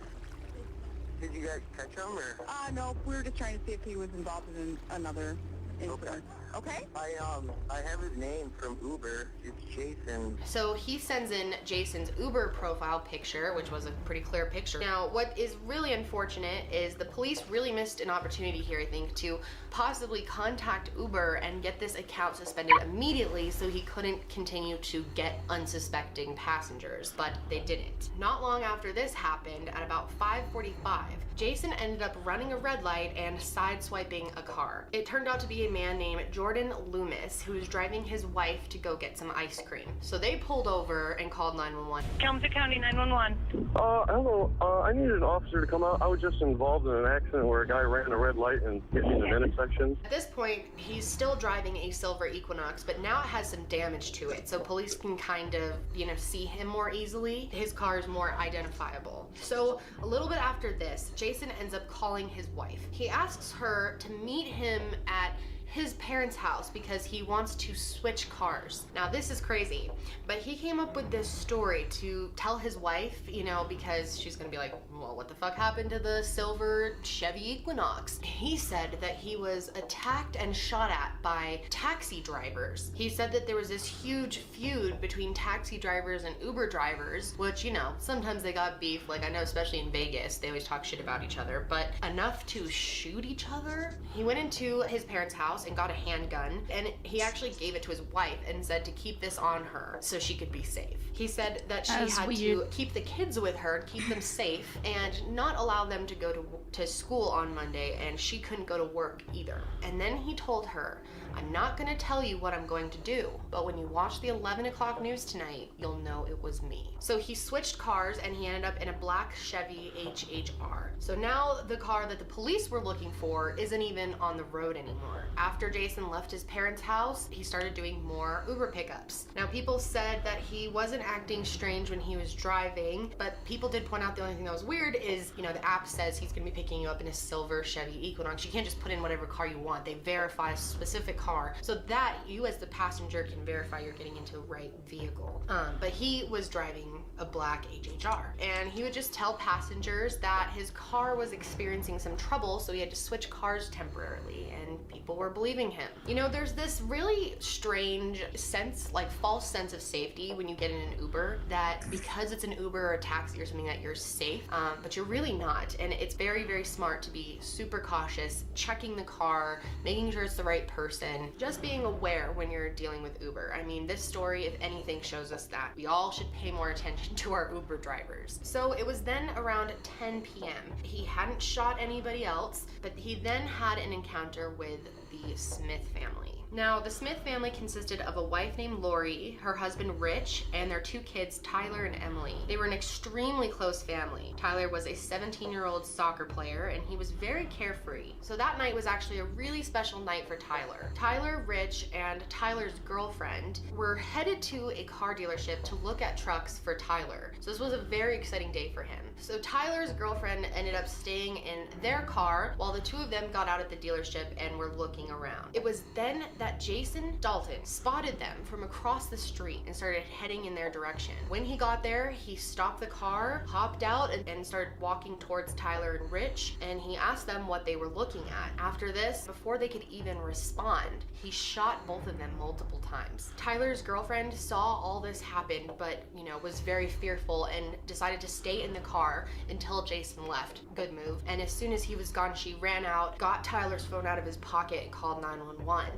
Did you guys catch him or? No, we were just trying to see if he was involved in another incident. Okay. I have his name from Uber. It's Jason. So he sends in Jason's Uber profile picture, which was a pretty clear picture. Now, what is really unfortunate is the police really missed an opportunity here, I think, to possibly contact Uber and get this account suspended immediately so he couldn't continue to get unsuspecting passengers, but they didn't. Not long after this happened, at about 5:45, Jason ended up running a red light and sideswiping a car. It turned out to be a man named Jordan Loomis, who was driving his wife to go get some ice cream. So they pulled over and called 911. Kalamazoo County 911. Hello. I needed an officer to come out. I was just involved in an accident where a guy ran a red light and hit me in the intersection. At this point, he's still driving a silver Equinox, but now it has some damage to it, so police can kind of, see him more easily. His car is more identifiable. So a little bit after this, Jason ends up calling his wife. He asks her to meet him at his parents' house because he wants to switch cars. Now this is crazy, but he came up with this story to tell his wife, because she's gonna be like, well, what the fuck happened to the silver Chevy Equinox? He said that he was attacked and shot at by taxi drivers. He said that there was this huge feud between taxi drivers and Uber drivers, which, sometimes they got beef. Like, I know especially in Vegas, they always talk shit about each other, but enough to shoot each other? He went into his parents' house and got a handgun, and he actually gave it to his wife and said to keep this on her so she could be safe. He said that she had to keep the kids with her and keep them safe and not allow them to go to school on Monday, and she couldn't go to work either. And then he told her, I'm not gonna tell you what I'm going to do, but when you watch the 11 o'clock news tonight, you'll know it was me. So he switched cars and he ended up in a black Chevy HHR. So now the car that the police were looking for isn't even on the road anymore. After Jason left his parents' house, he started doing more Uber pickups. Now people said that he wasn't acting strange when he was driving, but people did point out the only thing that was weird is, the app says he's gonna be picking you up in a silver Chevy Equinox. You can't just put in whatever car you want. They verify a specific car so that you as the passenger can verify you're getting into the right vehicle. But he was driving a black HHR, and he would just tell passengers that his car was experiencing some trouble, so he had to switch cars temporarily, and people were believing him. There's this really strange sense, like false sense of safety when you get in an Uber, that because it's an Uber or a taxi or something that you're safe, but you're really not. And it's very, very smart to be super cautious, checking the car, making sure it's the right person, just being aware when you're dealing with Uber. I mean, this story, if anything, shows us that we all should pay more attention to our Uber drivers. So it was then around 10 p.m. He hadn't shot anybody else, but he then had an encounter with the Smith family. Now, the Smith family consisted of a wife named Lori, her husband Rich, and their 2 kids, Tyler and Emily. They were an extremely close family. Tyler was a 17-year-old soccer player, and he was very carefree. So that night was actually a really special night for Tyler. Tyler, Rich, and Tyler's girlfriend were headed to a car dealership to look at trucks for Tyler. So this was a very exciting day for him. So Tyler's girlfriend ended up staying in their car while the 2 of them got out at the dealership and were looking around. It was then that Jason Dalton spotted them from across the street and started heading in their direction. When he got there, he stopped the car, hopped out, and started walking towards Tyler and Rich, and he asked them what they were looking at. After this, before they could even respond, he shot both of them multiple times. Tyler's girlfriend saw all this happen, but, you know, was very fearful and decided to stay in the car until Jason left. Good move. And as soon as he was gone, she ran out, got Tyler's phone out of his pocket, and called 911.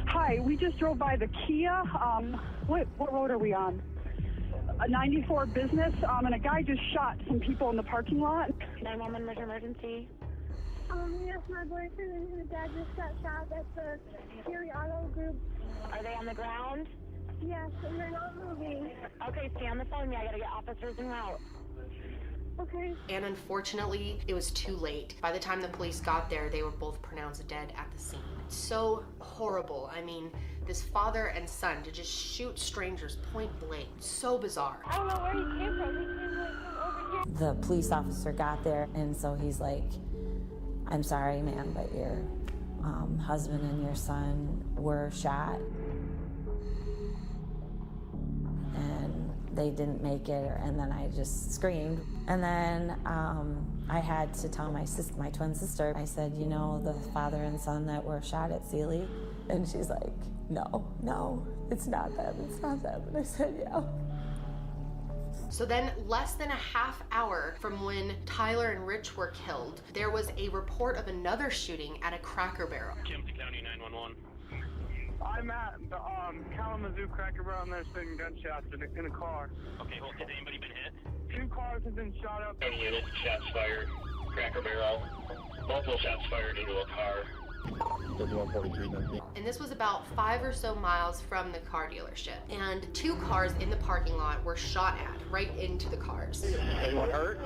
Hi, we just drove by the Kia. What road are we on? A 94 Business, and a guy just shot some people in the parking lot. 911, emergency. Yes, my boyfriend and his dad just got shot at the Fury Auto Group. Are they on the ground? Yes, and they're not moving. Okay, stay on the phone. I gotta get officers en route. Okay. And unfortunately, it was too late. By the time the police got there, they were both pronounced dead at the scene. So horrible. I mean, this father and son to just shoot strangers point blank. So bizarre. I don't know where he came from. He came like from over here. The police officer got there, and so he's like, I'm sorry, man, but your husband and your son were shot. And they didn't make it, and then I just screamed. And then I had to tell my twin sister, I said, you know, the father and son that were shot at Sealy? And she's like, no, it's not them, it's not them. And I said, yeah. So then, less than a half hour from when Tyler and Rich were killed, there was a report of another shooting at a Cracker Barrel. Kempton County 911. I'm at the Kalamazoo Cracker Barrel, and there's been gunshots in a car. Okay, well, has anybody been hit? 2 cars have been shot up. County unit, shots fired, Cracker Barrel, multiple shots fired into a car. And this was about 5 or so miles from the car dealership. And 2 cars in the parking lot were shot at, right into the cars. Anyone hurt?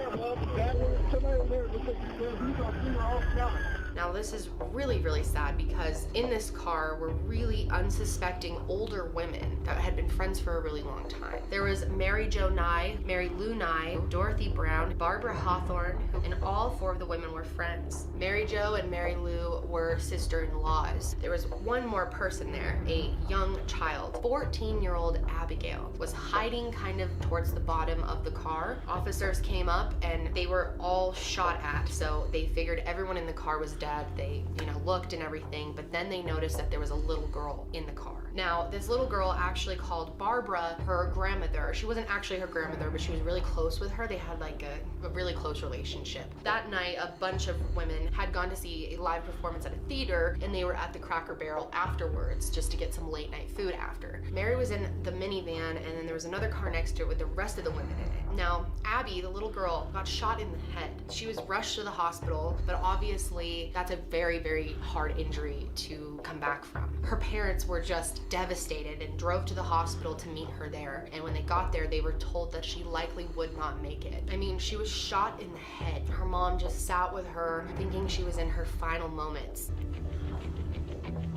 Now this is really, really sad because in this car were really unsuspecting older women that had been friends for a really long time. There was Mary Jo Nye, Mary Lou Nye, Dorothy Brown, Barbara Hawthorne, and all 4 of the women were friends. Mary Jo and Mary Lou were sister-in-laws. There was one more person there, a young child. 14-year-old Abigail was hiding kind of towards the bottom of the car. Officers came up and they were all shot at, so they figured everyone in the car was dead. They, looked and everything, but then they noticed that there was a little girl in the car. Now, this little girl actually called Barbara her grandmother. She wasn't actually her grandmother, but she was really close with her. They had like a really close relationship. That night, a bunch of women had gone to see a live performance at a theater, and they were at the Cracker Barrel afterwards just to get some late night food after. Mary was in the minivan, and then there was another car next to it with the rest of the women in it. Now, Abby, the little girl, got shot in the head. She was rushed to the hospital, but obviously that's a very, very hard injury to come back from. Her parents were just devastated and drove to the hospital to meet her there. And when they got there, they were told that she likely would not make it. I mean, she was shot in the head. Her mom just sat with her, thinking she was in her final moments.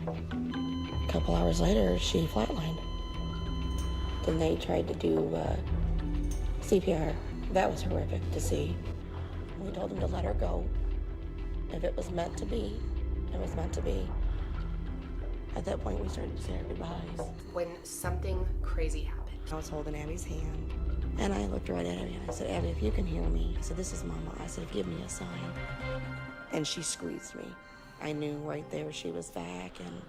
A couple hours later, she flatlined. Then they tried to do CPR. That was horrific to see. We told them to let her go. If it was meant to be, it was meant to be. At that point, we started to say our goodbyes. When something crazy happened. I was holding Abby's hand, and I looked right at Abby, and I said, Abby, if you can hear me, I said, this is Mama. I said, give me a sign. And she squeezed me. I knew right there she was back, and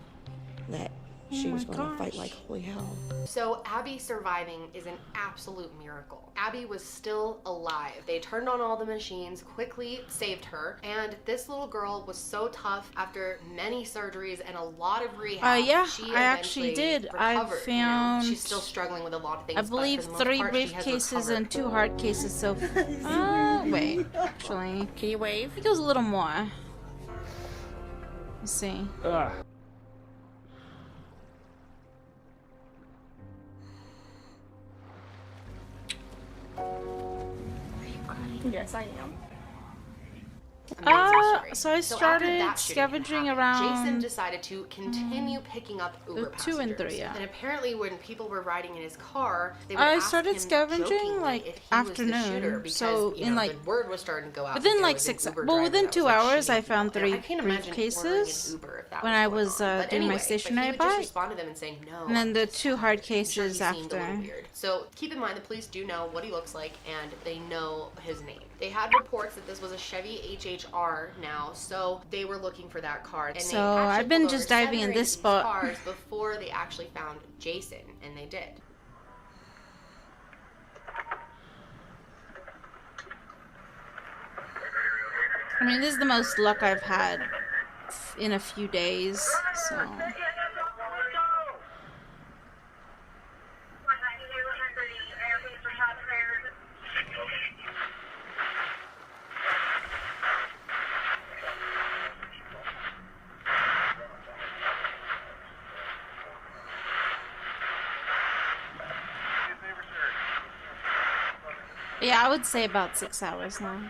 that she was going to fight like holy hell. So Abby surviving is an absolute miracle. Abby was still alive. They turned on all the machines, quickly saved her, and this little girl was so tough after many surgeries and a lot of rehab. Yeah, she I actually did. I recovered, found, she's still struggling with a lot of things. I believe but for the 3 most part, brief she has cases and recovered. 2 hard cases. So, wait, actually, can you wave? I think it was a little more. Let's see. Yes, I am. So I started scavenging around Jason decided to continue picking up Uber 2 and 3, yeah. And apparently when people were riding in his car, they would I ask started him scavenging jokingly like if he was the shooter afternoon. because, So in like the word was starting to go out. within that like there was an 6, Uber well, driver within that 2 was, like, hours, I shooting found people. And 3 I can't imagine ordering an briefcases. Uber if that when was I going was on. But doing my anyway, stationary he would just bot. respond to them and say no. And then the just 2 hard I'm sure he cases seemed a after. little weird. So keep in mind the police do know what he looks like and they know his name. They had reports that this was a Chevy HHR now, so they were looking for that car. And So they actually I've been pulled just over diving 7 or in 8 this of these spot. cars before they actually found Jason, and they did. I mean, this is the most luck I've had in a few days, so. Yeah, I would say about 6 hours now.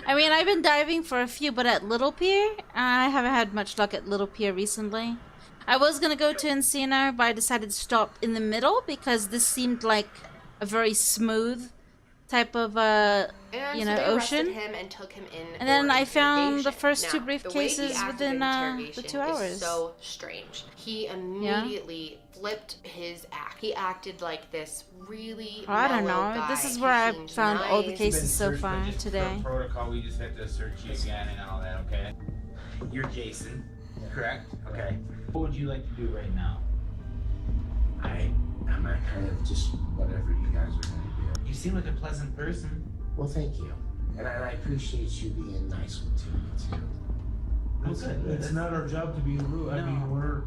I mean, I've been diving for a few, but at Little Pier, I haven't had much luck at Little Pier recently. I was gonna go to Encino, but I decided to stop in the middle because this seemed like a very smooth type of, And you so know, they arrested ocean. him and took him in And then for I found the interrogation. first 2 Now, the way he briefcases acted within in the interrogation 2 hours. is so strange. He immediately flipped his act. He acted like this really I don't mellow know. guy. This is He where I seemed found all the nice. cases so far today. Protocol, we just have to search you again and all that, okay? You're Jason, correct? Okay. What would you like to do right now? I'm not kind of just whatever you guys are gonna do. You seem like a pleasant person. Well, thank you. And I appreciate you being nice to me too. It's not our job to be rude. I mean, we're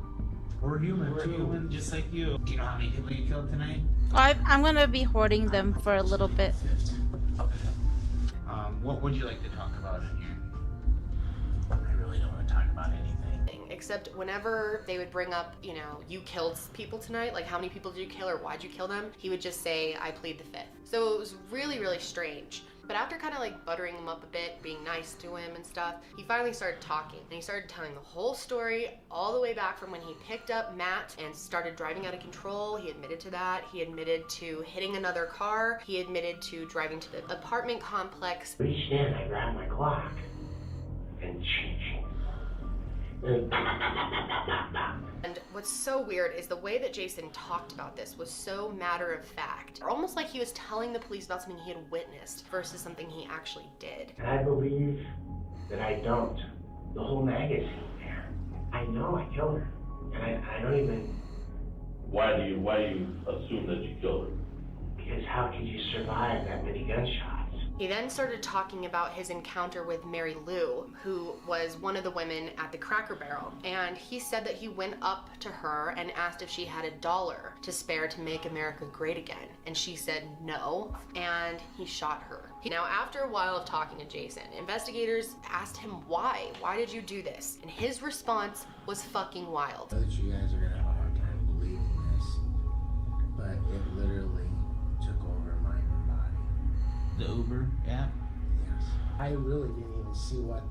human We're too. human just like you. Do you know how many people you killed tonight? I'm gonna be hoarding them for a little bit. What would you like to talk about in here? I really don't want to talk about anything. Except whenever they would bring up, you know, you killed people tonight, like how many people did you kill or why'd you kill them, he would just say, I plead the fifth. So it was really, really strange. But after kind of like buttering him up a bit, being nice to him and stuff, he finally started talking. And he started telling the whole story all the way back from when he picked up Matt and started driving out of control. He admitted to that. He admitted to hitting another car. He admitted to driving to the apartment complex. Reached in, I grabbed my Glock and And what's so weird is the way that Jason talked about this was so matter of fact. Almost like he was telling the police about something he had witnessed versus something he actually did. And I believe that I don't. The whole magazine there. I know I killed her. And I don't even... Why do you assume that you killed her? Because how could you survive that many gunshots? He then started talking about his encounter with Mary Lou, who was one of the women at the Cracker Barrel. And he said that he went up to her and asked if she had $1 to spare to make America great again. And she said no, and he shot her. Now, after a while of talking to Jason, investigators asked him why. Why did you do this? And his response was fucking wild. I know that you guys are gonna have a hard time believing this, but it literally took over my body. The Uber app? Yes. I really didn't even see what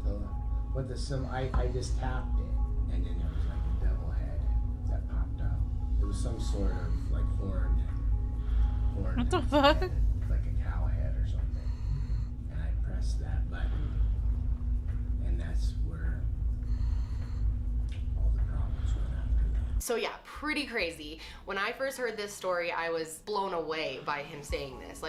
I just tapped it, and then there was like a devil head that popped up. It was some sort of like horn. What the fuck? Head, like a cow head or something. And I pressed that button, and that's where all the problems went after that. So yeah, pretty crazy. When I first heard this story, I was blown away by him saying this.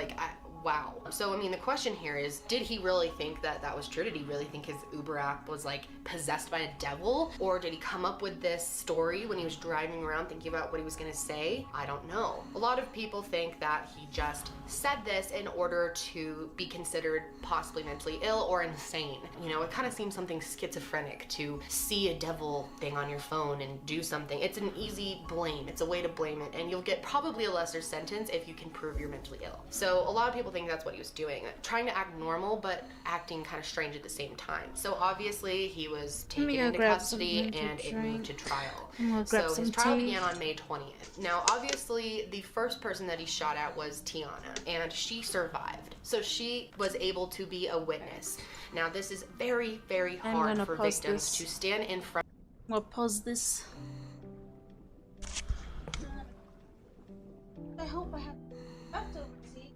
Wow. So, I mean, the question here is, did he really think that that was true? Did he really think his Uber app was like possessed by a devil? Or did he come up with this story when he was driving around thinking about what he was gonna say? I don't know. A lot of people think that he just said this in order to be considered possibly mentally ill or insane. You know, it kind of seems something schizophrenic to see a devil thing on your phone and do something. It's an easy blame. It's a way to blame it, and you'll get probably a lesser sentence if you can prove you're mentally ill. So a lot of people think that's what he was doing, trying to act normal but acting kind of strange at the same time. So obviously he was taken into custody and it moved to trial. So his trial began on May 20th. Now obviously the first person that he shot at was Tiana, and she survived. So she was able to be a witness. Now this is very, very hard for victims to stand in front. I'll pause this. I hope I have leftovers. See?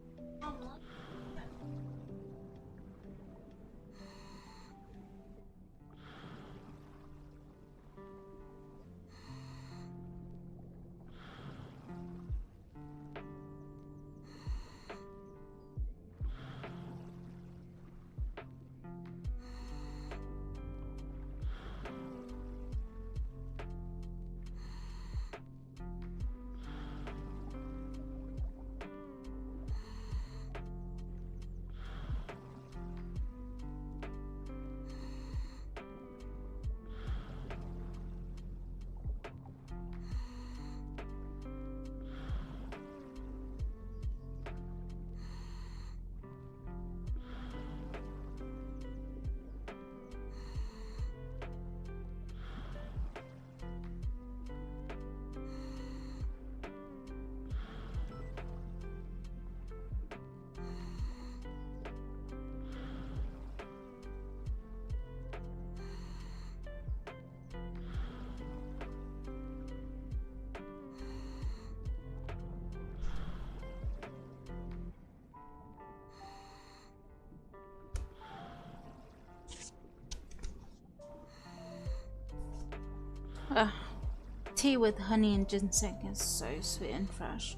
Tea with honey and ginseng is so sweet and fresh.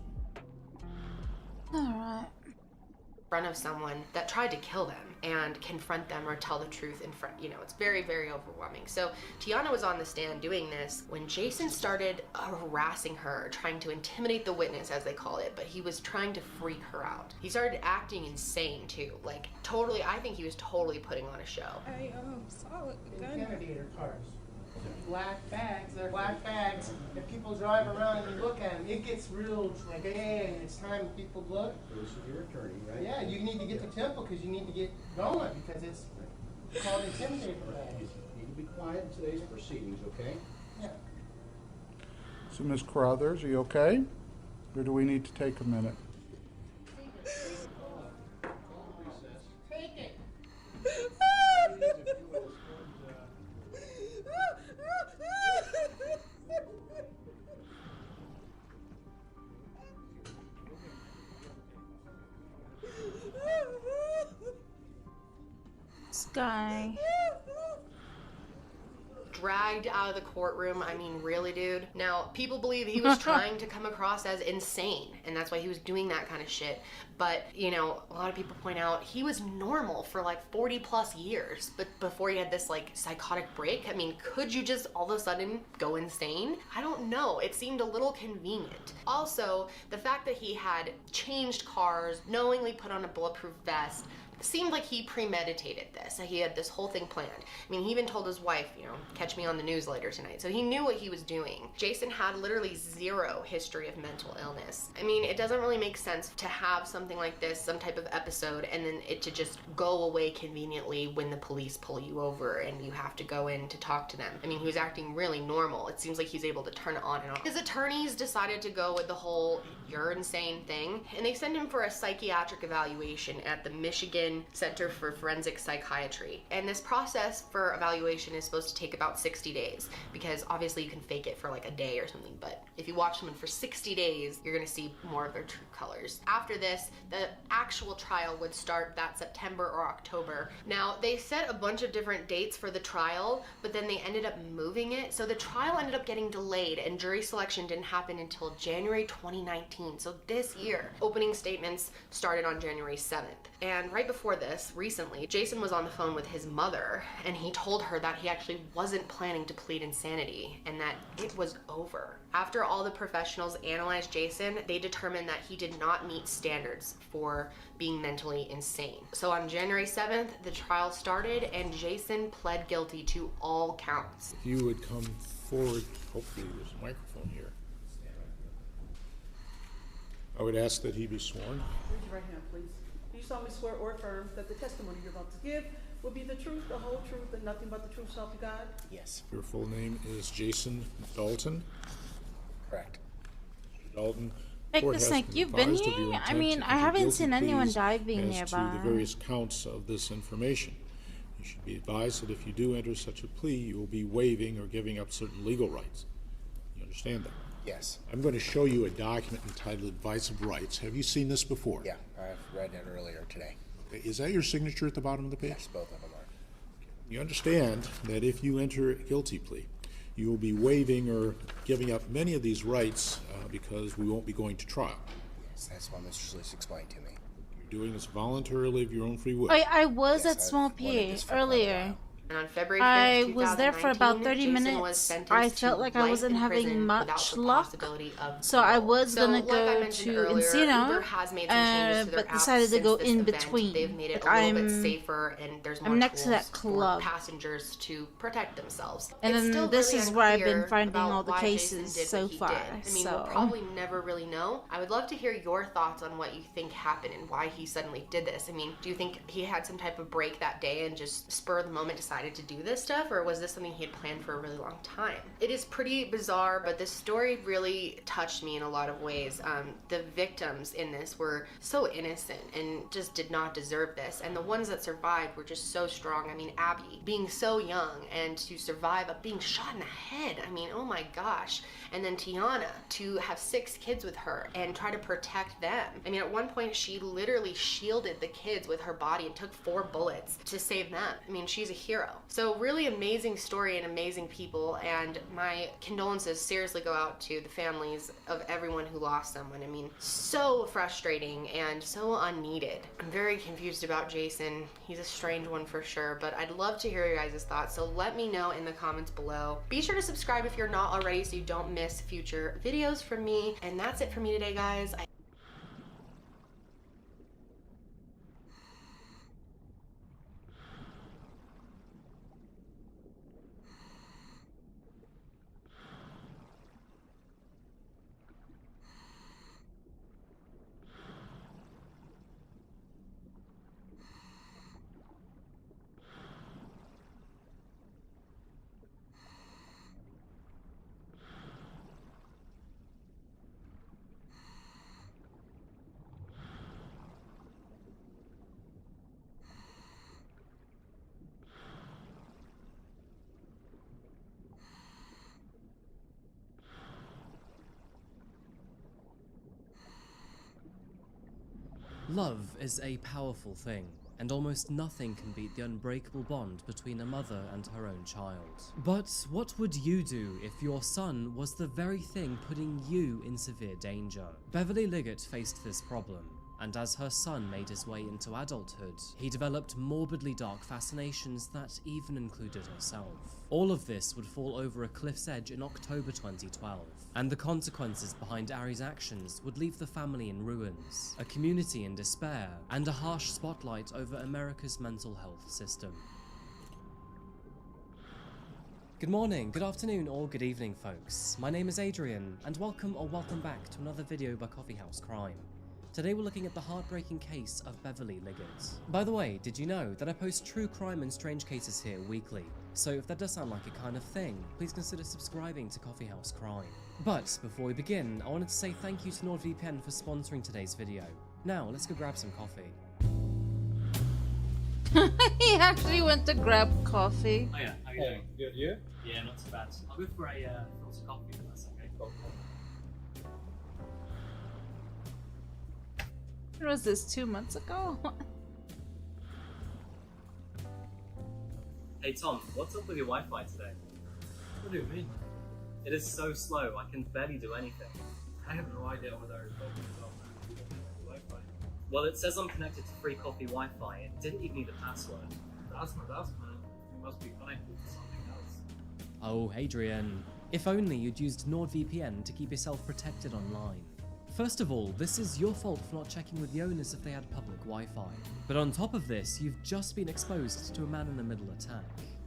Alright. In front of someone that tried to kill them and confront them or tell the truth in front, you know, it's very, very overwhelming. So Tiana was on the stand doing this when Jason started harassing her, trying to intimidate the witness, as they call it, but he was trying to freak her out. He started acting insane too, like totally, I think he was totally putting on a show. I saw it. Intimidator cars. Black bags, they're black bags. If people drive around and you look at them, it gets real like, hey, it's time people look. This is your attorney, right? Yeah, you need to get to Temple because you need to get going because it's called intimidator bags. You need to be quiet in today's proceedings, okay? Yeah. So, Ms. Carruthers, are you okay? Or do we need to take a minute? Take it. Sky. Dragged out of the courtroom. I mean, really, dude? Now, people believe he was trying to come across as insane, and that's why he was doing that kind of shit. But, you know, a lot of people point out he was normal for like 40 plus years, but before he had this like psychotic break, I mean, could you just all of a sudden go insane? I don't know. It seemed a little convenient. Also, the fact that he had changed cars, knowingly put on a bulletproof vest, seemed like he premeditated this. He had this whole thing planned. I mean, he even told his wife, you know, catch me on the news later tonight. So he knew what he was doing. Jason had literally zero history of mental illness. I mean, it doesn't really make sense to have something like this, some type of episode, and then it to just go away conveniently when the police pull you over and you have to go in to talk to them. I mean, he was acting really normal. It seems like he's able to turn it on and off. His attorneys decided to go with the whole you're insane thing, and they sent him for a psychiatric evaluation at the Michigan Center for Forensic Psychiatry. And this process for evaluation is supposed to take about 60 days because obviously you can fake it for like a day or something, but if you watch someone for 60 days, you're gonna see more of their true colors. After this, the actual trial would start that September or October. Now, they set a bunch of different dates for the trial, but then they ended up moving it. So the trial ended up getting delayed and jury selection didn't happen until January 2019. So this year, opening statements started on January 7th. And right before this, recently, Jason was on the phone with his mother and he told her that he actually wasn't planning to plead insanity and that it was over. After all the professionals analyzed Jason, they determined that he did not meet standards for being mentally insane. So on January 7th, the trial started and Jason pled guilty to all counts. If you would come forward, hopefully there's a microphone here. I would ask that he be sworn. Raise your right hand, please. Do you solemnly swear or affirm that the testimony you're about to give will be the truth, the whole truth, and nothing but the truth, so help you God? Yes. Your full name is Jason Dalton? Correct. Mr. Dalton, Like this, like you've been here? I mean, I haven't seen anyone diving as to nearby. the various counts of this information. You should be advised that if you do enter such a plea, you will be waiving or giving up certain legal rights. You understand that? Yes. I'm going to show you a document entitled Advice of Rights. Have you seen this before? Yeah, I've read it earlier today. Okay. Is that your signature at the bottom of the page? Yes, both of them are. You understand that if you enter a guilty plea, you will be waiving or giving up many of these rights because we won't be going to trial. Yes, that's what Mr. Sluice explained to me. You're doing this voluntarily of your own free will. I was at Small P And earlier. on February 5th, I was there for about 30 Jason was minutes. sentenced I to felt like I life wasn't in having prison without much the luck, possibility of so I parole. was So, gonna like I go mentioned to earlier, Encino, Uber has made some changes to their but app decided to since go this in event. between. They've made it Like, a little bit safer, and there's more I'm next to tools that club. for passengers to protect themselves. And It's then still this really is where I've been unclear finding about all the why Jason cases did so what he far. did. I mean, we'll So probably never really know. I would love to hear your thoughts on what you think happened and why he suddenly did this. I mean, do you think he had some type of break that day and just spur of the moment decided to do this stuff, or was this something he had planned for a really long time? It is pretty bizarre, but this story really touched me in a lot of ways. The victims in this were so innocent and just did not deserve this, and the ones that survived were just so strong. I mean, Abby being so young and to survive being shot in the head, I mean, oh my gosh. And then Tiana to have 6 kids with her and try to protect them. I mean, at one point she literally shielded the kids with her body and took 4 bullets to save them. I mean, she's a hero. So really amazing story and amazing people, and my condolences seriously go out to the families of everyone who lost someone. I mean, so frustrating and so unneeded. I'm very confused about Jason. He's a strange one for sure, but I'd love to hear your guys' thoughts, so let me know in the comments below. Be sure to subscribe if you're not already so you don't miss future videos from me, and that's it for me today, guys. Love is a powerful thing, and almost nothing can beat the unbreakable bond between a mother and her own child. But what would you do if your son was the very thing putting you in severe danger? Beverly Liggett faced this problem, and as her son made his way into adulthood, he developed morbidly dark fascinations that even included herself. All of this would fall over a cliff's edge in October 2012, and the consequences behind Ari's actions would leave the family in ruins, a community in despair, and a harsh spotlight over America's mental health system. Good morning, good afternoon, or good evening, folks. My name is Adrian, and welcome or welcome back to another video by Coffee House Crime. Today we're looking at the heartbreaking case of Beverly Liggett. By the way, did you know that I post true crime and strange cases here weekly? So if that does sound like a kind of thing, please consider subscribing to Coffee House Crime. But before we begin, I wanted to say thank you to NordVPN for sponsoring today's video. Now, let's go grab some coffee. he actually went to grab coffee. Oh yeah, how you doing? Good, you? Yeah, not too bad. I'll go for a filter coffee if that's okay. Cool. When was this, 2 months ago? Hey Tom, what's up with your Wi-Fi today? What do you mean? It is so slow, I can barely do anything. I have no idea what our Wi-Fi. Well, it says I'm connected to free coffee Wi-Fi. It didn't even need a password. That's man. You must be connected to something else. Oh, Adrian. If only you'd used NordVPN to keep yourself protected online. First of all, this is your fault for not checking with the owners if they had public Wi-Fi. But on top of this, you've just been exposed to a man-in-the-middle attack.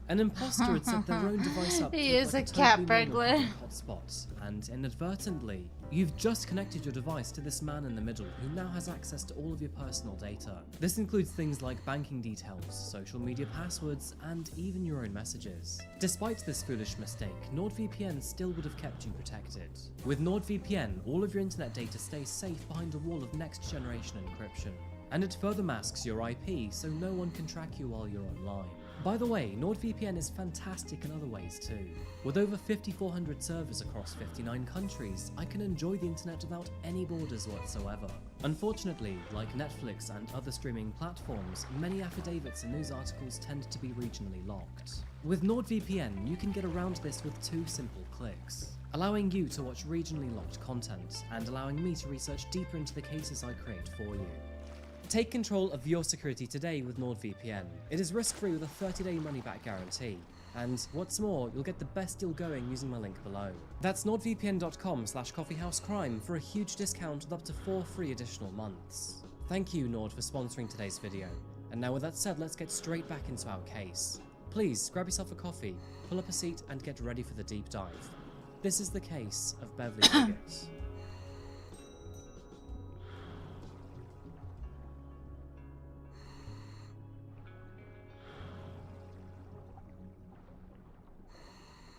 An imposter had set their own device up He to is like a cat totally burglar. hotspot, and inadvertently, you've just connected your device to this man in the middle who now has access to all of your personal data. This includes things like banking details, social media passwords, and even your own messages. Despite this foolish mistake, NordVPN still would have kept you protected. With NordVPN, all of your internet data stays safe behind a wall of next-generation encryption. And it further masks your IP so no one can track you while you're online. By the way, NordVPN is fantastic in other ways too. With over 5,400 servers across 59 countries, I can enjoy the internet without any borders whatsoever. Unfortunately, like Netflix and other streaming platforms, many affidavits and news articles tend to be regionally locked. With NordVPN, you can get around this with 2 simple clicks, allowing you to watch regionally locked content, and allowing me to research deeper into the cases I create for you. Take control of your security today with NordVPN. It is risk-free with a 30-day money-back guarantee. And what's more, you'll get the best deal going using my link below. That's nordvpn.com/coffeehousecrime for a huge discount with up to 4 free additional months. Thank you, Nord, for sponsoring today's video. And now with that said, let's get straight back into our case. Please grab yourself a coffee, pull up a seat, and get ready for the deep dive. This is the case of Beverly Liggett.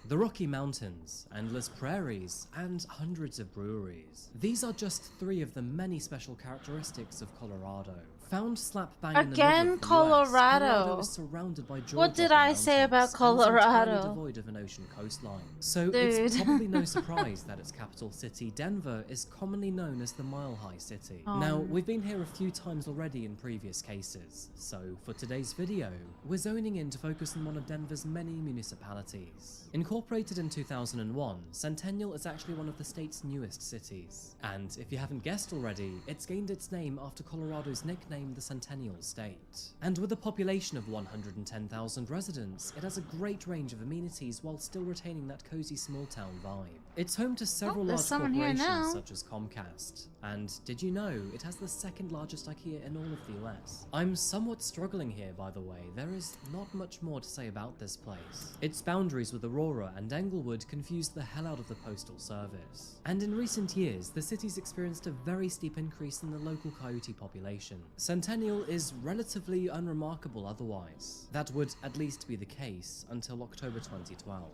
The Rocky Mountains, endless prairies, and hundreds of breweries. These are just 3 of the many special characteristics of Colorado. Found slap bang in the middle of the Colorado. US, Colorado is surrounded by What did I say about Colorado? And is entirely devoid of an ocean coastline. So Dude. it's probably no surprise that its capital city, Denver, is commonly known as the Mile High City. Now, we've been here a few times already in previous cases, so for today's video, we're zoning in to focus on one of Denver's many municipalities. Incorporated in 2001, Centennial is actually one of the state's newest cities. And if you haven't guessed already, it's gained its name after Colorado's nickname, the Centennial State. And with a population of 110,000 residents, it has a great range of amenities while still retaining that cozy small town vibe. It's home to several large corporations such as Comcast. And did you know it has the 2nd largest IKEA in all of the US? I'm somewhat struggling here, by the way. There is not much more to say about this place. Its boundaries with Aurora and Englewood confused the hell out of the Postal Service. And in recent years, the city's experienced a very steep increase in the local coyote population. Centennial is relatively unremarkable otherwise. That would at least be the case until October 2012.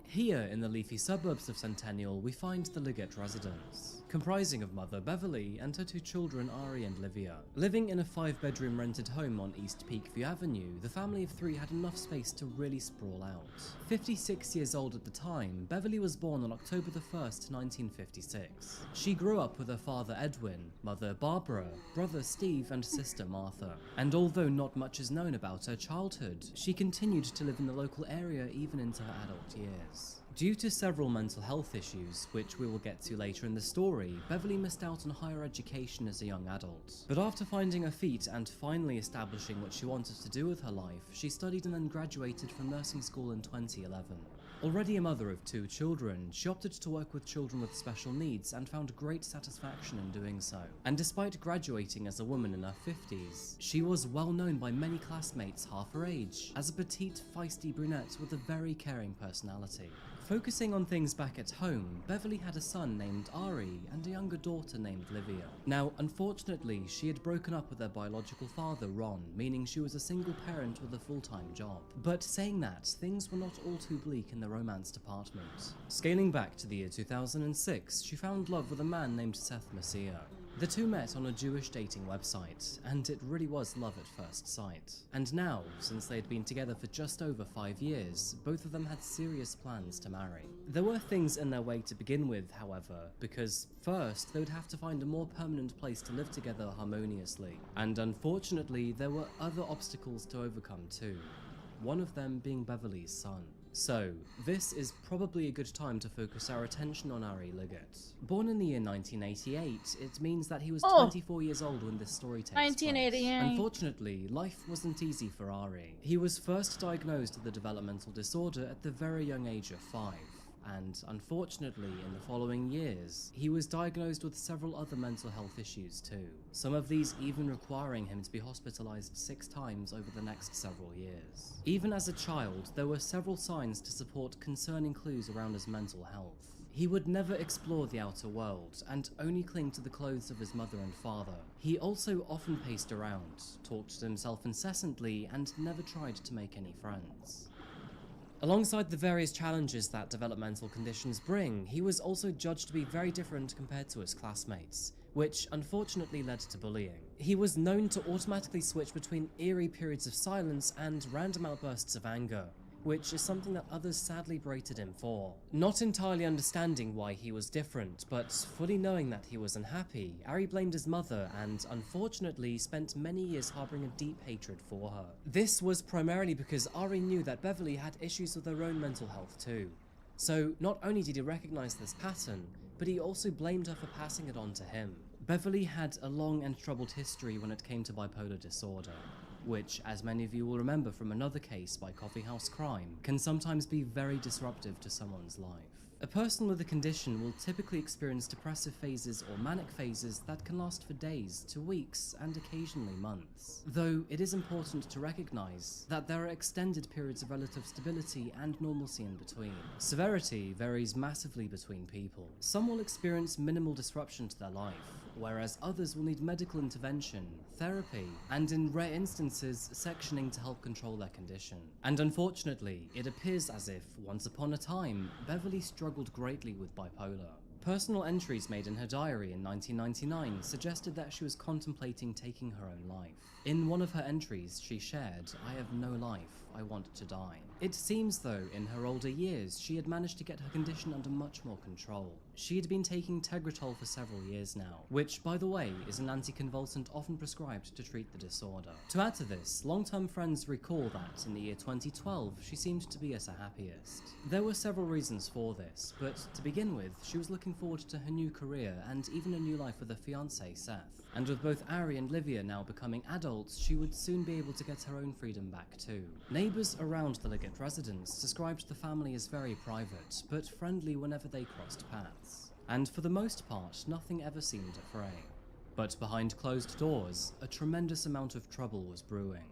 Here in the leafy suburbs of Centennial, we find the Liggett residence, comprising of mother Beverly and her 2 children Ari and Livia. Living in a 5-bedroom rented home on East Peakview Avenue, the family of 3 had enough space to really sprawl out. 56 years old at the time, Beverly was born on October the 1st, 1956. She grew up with her father Edwin, mother Barbara, brother Steve, and sister Martha. And although not much is known about her childhood, she continued to live in the local area even into her adult years. Due to several mental health issues, which we will get to later in the story, Beverly missed out on higher education as a young adult. But after finding her feet and finally establishing what she wanted to do with her life, she studied and then graduated from nursing school in 2011. Already a mother of 2 children, she opted to work with children with special needs and found great satisfaction in doing so. And despite graduating as a woman in her 50s, she was well known by many classmates half her age as a petite, feisty brunette with a very caring personality. Focusing on things back at home, Beverly had a son named Ari and a younger daughter named Livia. Now, unfortunately, she had broken up with her biological father, Ron, meaning she was a single parent with a full-time job. But saying that, things were not all too bleak in the romance department. Scaling back to the year 2006, she found love with a man named Seth Messiah. The 2 met on a Jewish dating website, and it really was love at first sight. And now, since they had been together for just over 5 years, both of them had serious plans to marry. There were things in their way to begin with, however, because first, they would have to find a more permanent place to live together harmoniously. And unfortunately, there were other obstacles to overcome too. One of them being Beverly's son. So, this is probably a good time to focus our attention on Ari Liggett. Born in the year 1988, it means that he was 24 years old when this story takes 1988. place. Unfortunately, life wasn't easy for Ari. He was first diagnosed with a developmental disorder at the very young age of 5. And unfortunately, in the following years, he was diagnosed with several other mental health issues too. Some of these even requiring him to be hospitalized 6 times over the next several years. Even as a child, there were several signs to support concerning clues around his mental health. He would never explore the outer world, and only cling to the clothes of his mother and father. He also often paced around, talked to himself incessantly, and never tried to make any friends. Alongside the various challenges that developmental conditions bring, he was also judged to be very different compared to his classmates, which unfortunately led to bullying. He was known to automatically switch between eerie periods of silence and random outbursts of anger, which is something that others sadly berated him for. Not entirely understanding why he was different, but fully knowing that he was unhappy, Ari blamed his mother and unfortunately spent many years harboring a deep hatred for her. This was primarily because Ari knew that Beverly had issues with her own mental health too. So not only did he recognize this pattern, but he also blamed her for passing it on to him. Beverly had a long and troubled history when it came to bipolar disorder, which, as many of you will remember from another case by Coffeehouse Crime, can sometimes be very disruptive to someone's life. A person with the condition will typically experience depressive phases or manic phases that can last for days to weeks and occasionally months. Though it is important to recognize that there are extended periods of relative stability and normalcy in between. Severity varies massively between people. Some will experience minimal disruption to their life, whereas others will need medical intervention, therapy, and in rare instances, sectioning to help control their condition. And unfortunately, it appears as if, once upon a time, Beverly struggled greatly with bipolar. Personal entries made in her diary in 1999 suggested that she was contemplating taking her own life. In one of her entries, she shared, "I have no life, I want to die." It seems though, in her older years, she had managed to get her condition under much more control. She had been taking Tegretol for several years now, which, by the way, is an anticonvulsant often prescribed to treat the disorder. To add to this, long-term friends recall that, in the year 2012, she seemed to be at her happiest. There were several reasons for this, but to begin with, she was looking forward to her new career and even a new life with her fiancé, Seth. And with both Ari and Livia now becoming adults, she would soon be able to get her own freedom back too. Neighbours around the Liggett residence described the family as very private, but friendly whenever they crossed paths. And for the most part, nothing ever seemed a fray. But behind closed doors, a tremendous amount of trouble was brewing.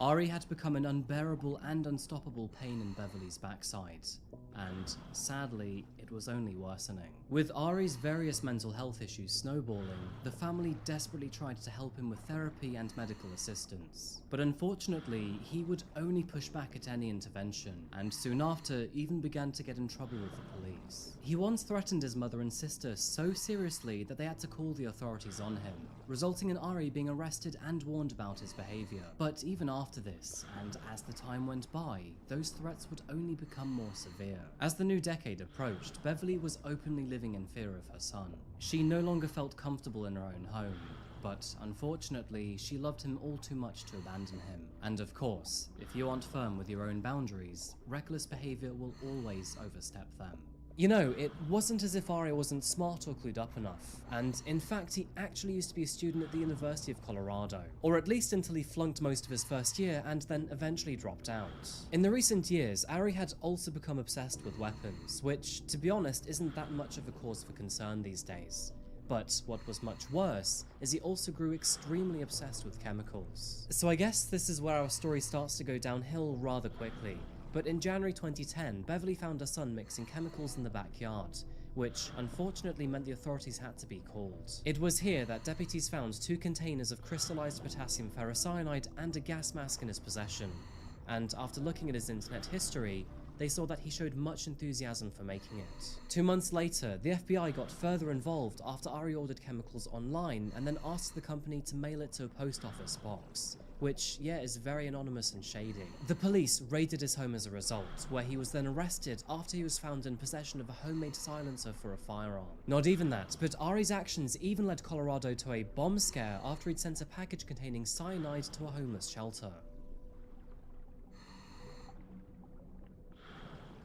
Ari had become an unbearable and unstoppable pain in Beverly's backside, and sadly, it was only worsening. With Ari's various mental health issues snowballing, the family desperately tried to help him with therapy and medical assistance. But unfortunately, he would only push back at any intervention, and soon after even began to get in trouble with the police. He once threatened his mother and sister so seriously that they had to call the authorities on him, resulting in Ari being arrested and warned about his behavior. But even after this, and as the time went by, those threats would only become more severe. As the new decade approached, Beverly was openly living in fear of her son. She no longer felt comfortable in her own home, but unfortunately, she loved him all too much to abandon him. And of course, if you aren't firm with your own boundaries, reckless behavior will always overstep them. You know, it wasn't as if Ari wasn't smart or clued up enough, and in fact he actually used to be a student at the University of Colorado, or at least until he flunked most of his first year and then eventually dropped out. In the recent years, Ari had also become obsessed with weapons, which, to be honest, isn't that much of a cause for concern these days. But what was much worse is he also grew extremely obsessed with chemicals. So I guess this is where our story starts to go downhill rather quickly. But in January 2010, Beverly found her son mixing chemicals in the backyard, which unfortunately meant the authorities had to be called. It was here that deputies found 2 containers of crystallized potassium ferrocyanide and a gas mask in his possession. And after looking at his internet history, they saw that he showed much enthusiasm for making it. 2 months later, the FBI got further involved after Ari ordered chemicals online and then asked the company to mail it to a post office box, which, yeah, is very anonymous and shady. The police raided his home as a result, where he was then arrested after he was found in possession of a homemade silencer for a firearm. Not even that, but Ari's actions even led Colorado to a bomb scare after he'd sent a package containing cyanide to a homeless shelter.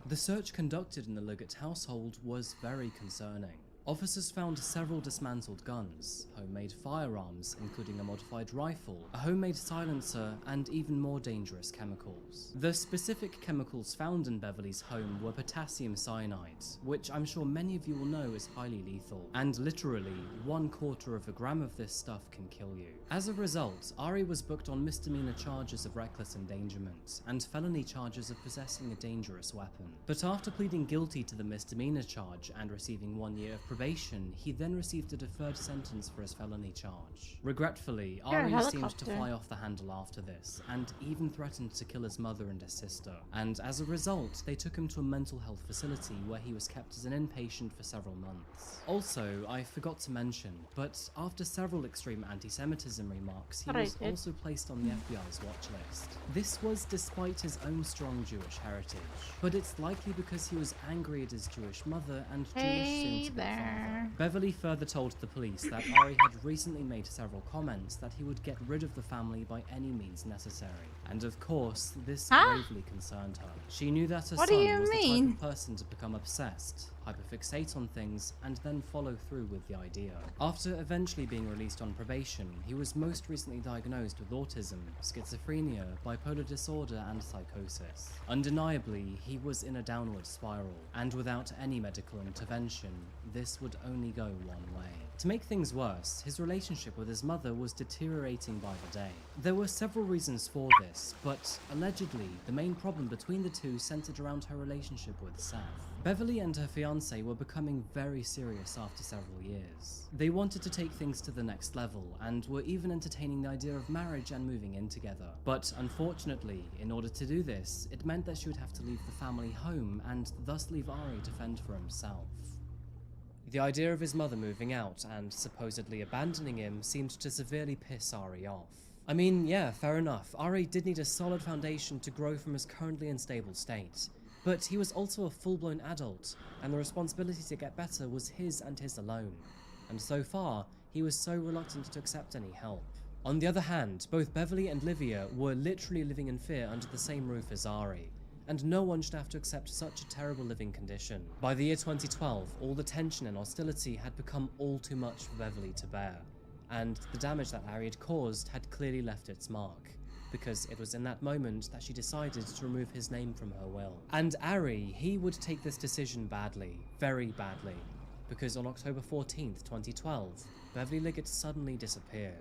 The search conducted in the Liggett household was very concerning. Officers found several dismantled guns, homemade firearms, including a modified rifle, a homemade silencer, and even more dangerous chemicals. The specific chemicals found in Beverly's home were potassium cyanide, which I'm sure many of you will know is highly lethal, and literally 1/4 gram of this stuff can kill you. As a result, Ari was booked on misdemeanor charges of reckless endangerment, and felony charges of possessing a dangerous weapon. But after pleading guilty to the misdemeanor charge and receiving 1 year of probation probation, he then received a deferred sentence for his felony charge. Regretfully, You're a Ari seemed to helicopter. fly off the handle after this, and even threatened to kill his mother and his sister. And as a result, they took him to a mental health facility where he was kept as an inpatient for several months. Also, I forgot to mention, but after several extreme anti-Semitism remarks, he But I was did. also placed on the FBI's watch list. This was despite his own strong Jewish heritage, but it's likely because he was angry at his Jewish mother and Jewish Hey soon-to-be there. father. Beverly further told the police that Ari had recently made several comments that he would get rid of the family by any means necessary. And of course, this gravely concerned her. She knew that her What do son you was the type mean? of person to become obsessed, hyperfixate on things, and then follow through with the idea. After eventually being released on probation, he was most recently diagnosed with autism, schizophrenia, bipolar disorder, and psychosis. Undeniably, he was in a downward spiral, and without any medical intervention, this would only go one way. To make things worse, his relationship with his mother was deteriorating by the day. There were several reasons for this, but allegedly, the main problem between the two centered around her relationship with Seth. Beverly and her fiancé were becoming very serious after several years. They wanted to take things to the next level, and were even entertaining the idea of marriage and moving in together. But unfortunately, in order to do this, it meant that she would have to leave the family home, and thus leave Ari to fend for himself. The idea of his mother moving out and supposedly abandoning him seemed to severely piss Ari off. I mean, yeah, fair enough, Ari did need a solid foundation to grow from his currently unstable state. But he was also a full-blown adult, and the responsibility to get better was his and his alone. And so far, he was so reluctant to accept any help. On the other hand, both Beverly and Livia were literally living in fear under the same roof as Ari, and no one should have to accept such a terrible living condition. By the year 2012, all the tension and hostility had become all too much for Beverly to bear, and the damage that Ari had caused had clearly left its mark, because it was in that moment that she decided to remove his name from her will. And Ari, he would take this decision badly, very badly, because on October 14th, 2012, Beverly Liggett suddenly disappeared.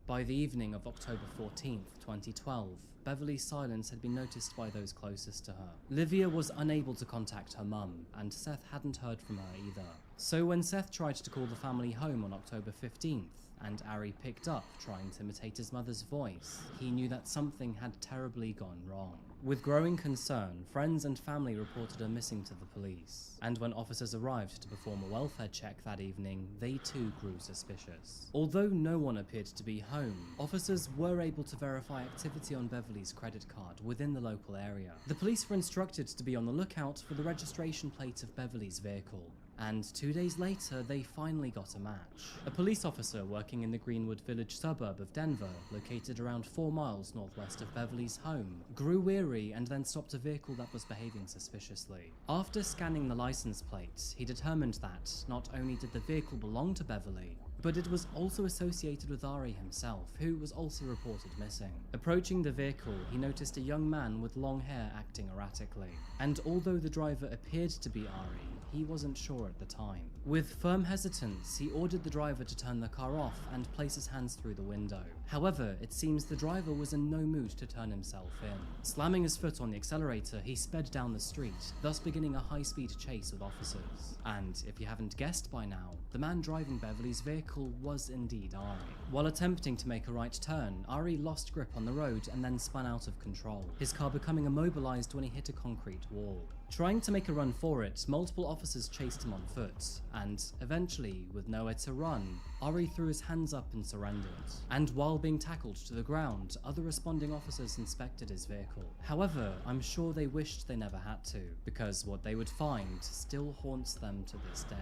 By the evening of October 14th, 2012, Beverly's silence had been noticed by those closest to her. Livia was unable to contact her mum, and Seth hadn't heard from her either. So when Seth tried to call the family home on October 15th, and Ari picked up, trying to imitate his mother's voice, he knew that something had terribly gone wrong. With growing concern, friends and family reported her missing to the police, and when officers arrived to perform a welfare check that evening, they too grew suspicious. Although no one appeared to be home, officers were able to verify activity on Beverly's credit card within the local area. The police were instructed to be on the lookout for the registration plate of Beverly's vehicle, and 2 days later, they finally got a match. A police officer working in the Greenwood Village suburb of Denver, located around 4 miles northwest of Beverly's home, grew weary and then stopped a vehicle that was behaving suspiciously. After scanning the license plate, he determined that not only did the vehicle belong to Beverly, but it was also associated with Ari himself, who was also reported missing. Approaching the vehicle, he noticed a young man with long hair acting erratically, and although the driver appeared to be Ari, he wasn't sure at the time. With firm hesitance, he ordered the driver to turn the car off and place his hands through the window. However, it seems the driver was in no mood to turn himself in. Slamming his foot on the accelerator, he sped down the street, thus beginning a high-speed chase with officers. And if you haven't guessed by now, the man driving Beverly's vehicle was indeed Ari. While attempting to make a right turn, Ari lost grip on the road and then spun out of control, his car becoming immobilized when he hit a concrete wall. Trying to make a run for it, multiple officers chased him on foot, and eventually, with nowhere to run, Ari threw his hands up and surrendered. And while being tackled to the ground, other responding officers inspected his vehicle. However, I'm sure they wished they never had to, because what they would find still haunts them to this day.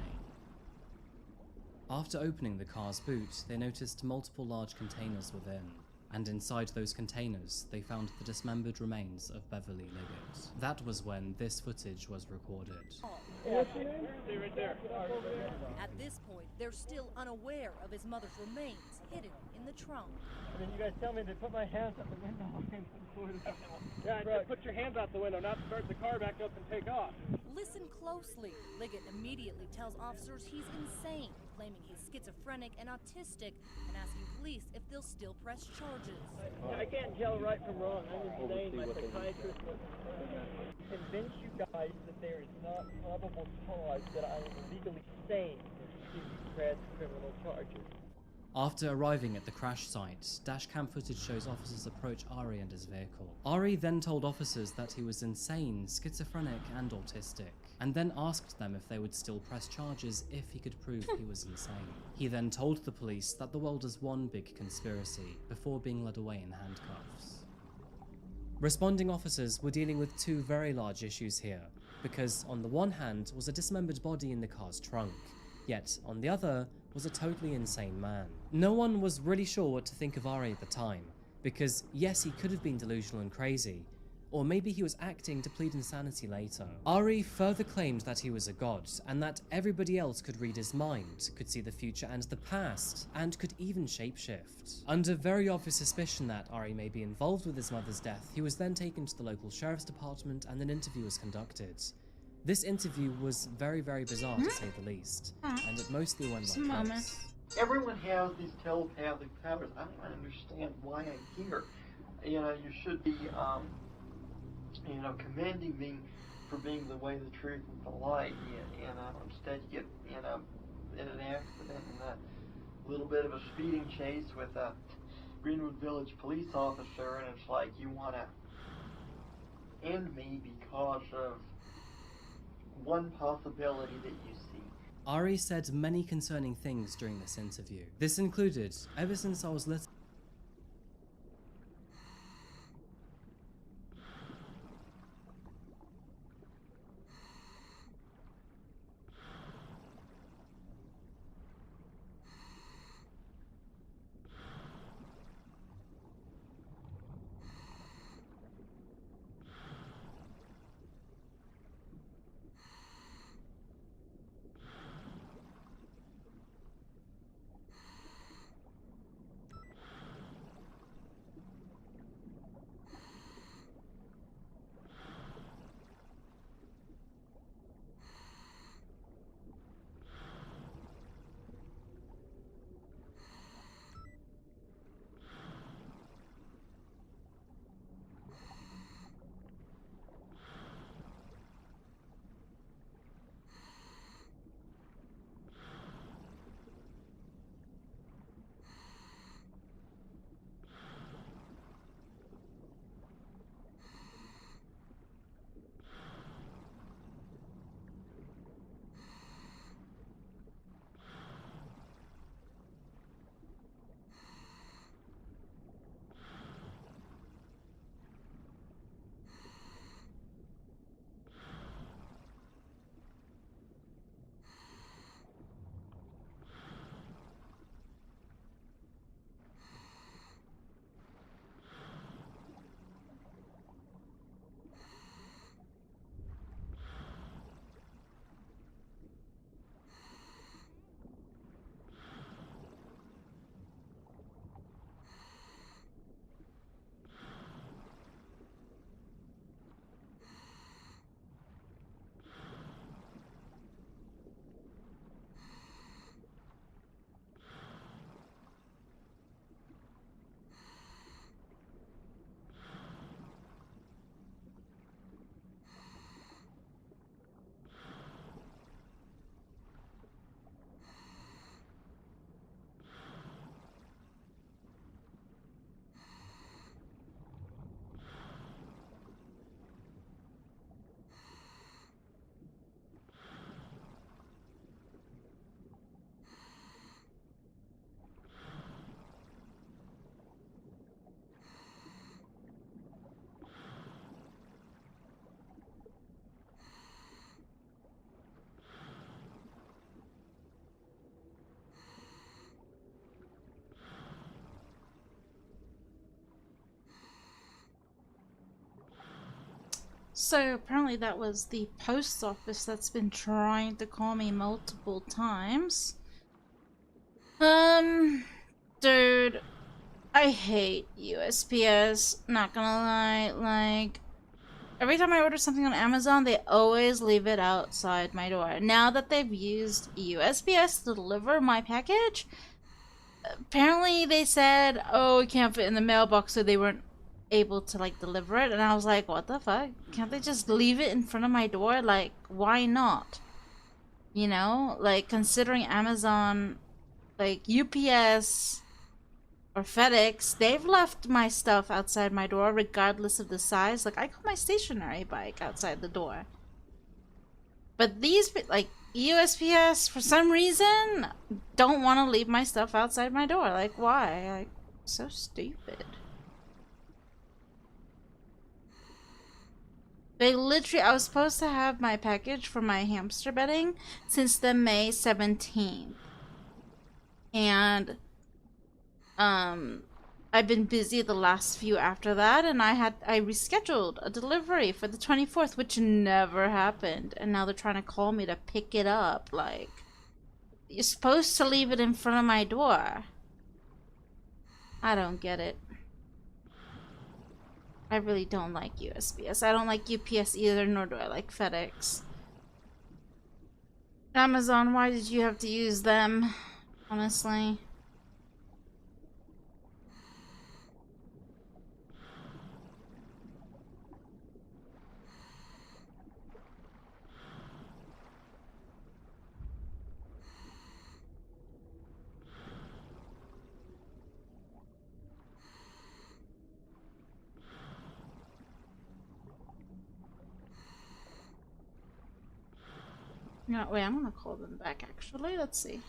After opening the car's boot, they noticed multiple large containers within, and inside those containers, they found the dismembered remains of Beverly Liggett. That was when this footage was recorded. Stay right there. At this point, they're still unaware of his mother's remains hidden in the trunk. And then you guys tell me to put my hands out the window. Yeah, just put your hands out the window, not start the car back up and take off. Listen closely. Liggett immediately tells officers he's insane. claiming he's schizophrenic and autistic and asking police if they'll still press charges. I can't tell right from wrong. I'm insane. My psychiatrist will convince you guys that there is not probable cause that I am legally sane to press criminal charges. After arriving at the crash site, dashcam footage shows officers approach Ari and his vehicle. Ari then told officers that he was insane, schizophrenic, and autistic, and then asked them if they would still press charges if he could prove he was insane. He then told the police that the world is one big conspiracy, before being led away in handcuffs. Responding officers were dealing with two very large issues here, because on the one hand was a dismembered body in the car's trunk, yet on the other was a totally insane man. No one was really sure what to think of Ari at the time, because yes, he could have been delusional and crazy, or maybe he was acting to plead insanity later. Ari further claimed that he was a god, and that everybody else could read his mind, could see the future and the past, and could even shapeshift. Under very obvious suspicion that Ari may be involved with his mother's death, he was then taken to the local sheriff's department and an interview was conducted. This interview was very, very bizarre to say the least, and it mostly went like this. Everyone has these telepathic powers. I don't understand why I'm here. You know, you should be, commending me for being the way, the truth, and the light. Instead you get, in an accident and a little bit of a speeding chase with a Greenwood Village police officer, and it's like you want to end me because of one possibility that you see. Ari said many concerning things during this interview. This included, ever since I was little, So apparently that was the post office that's been trying to call me multiple times. Dude, I hate USPS, not gonna lie, like, Every time I order something on Amazon, they always leave it outside my door. Now that they've used USPS to deliver my package, apparently they said, oh, it can't fit in the mailbox, so they weren't able to, like, deliver it. And I was like, what the fuck? Can't they just leave it in front of my door? Like, why not? You know? Like, considering Amazon, like, UPS or FedEx, they've left my stuff outside my door regardless of the size. Like, I got my stationary bike outside the door. But these, like, USPS, for some reason, don't want to leave my stuff outside my door. Like, why? Like, so stupid. They literally, I was supposed to have my package for my hamster bedding since the May 17th. And, I've been busy the last few after that, and I rescheduled a delivery for the 24th, which never happened. And now they're trying to call me to pick it up. Like, you're supposed to leave it in front of my door. I don't get it. I really don't like USPS. I don't like UPS either, nor do I like FedEx. Amazon, why did you have to use them? Honestly. No, wait, I'm gonna call them back actually. Let's see.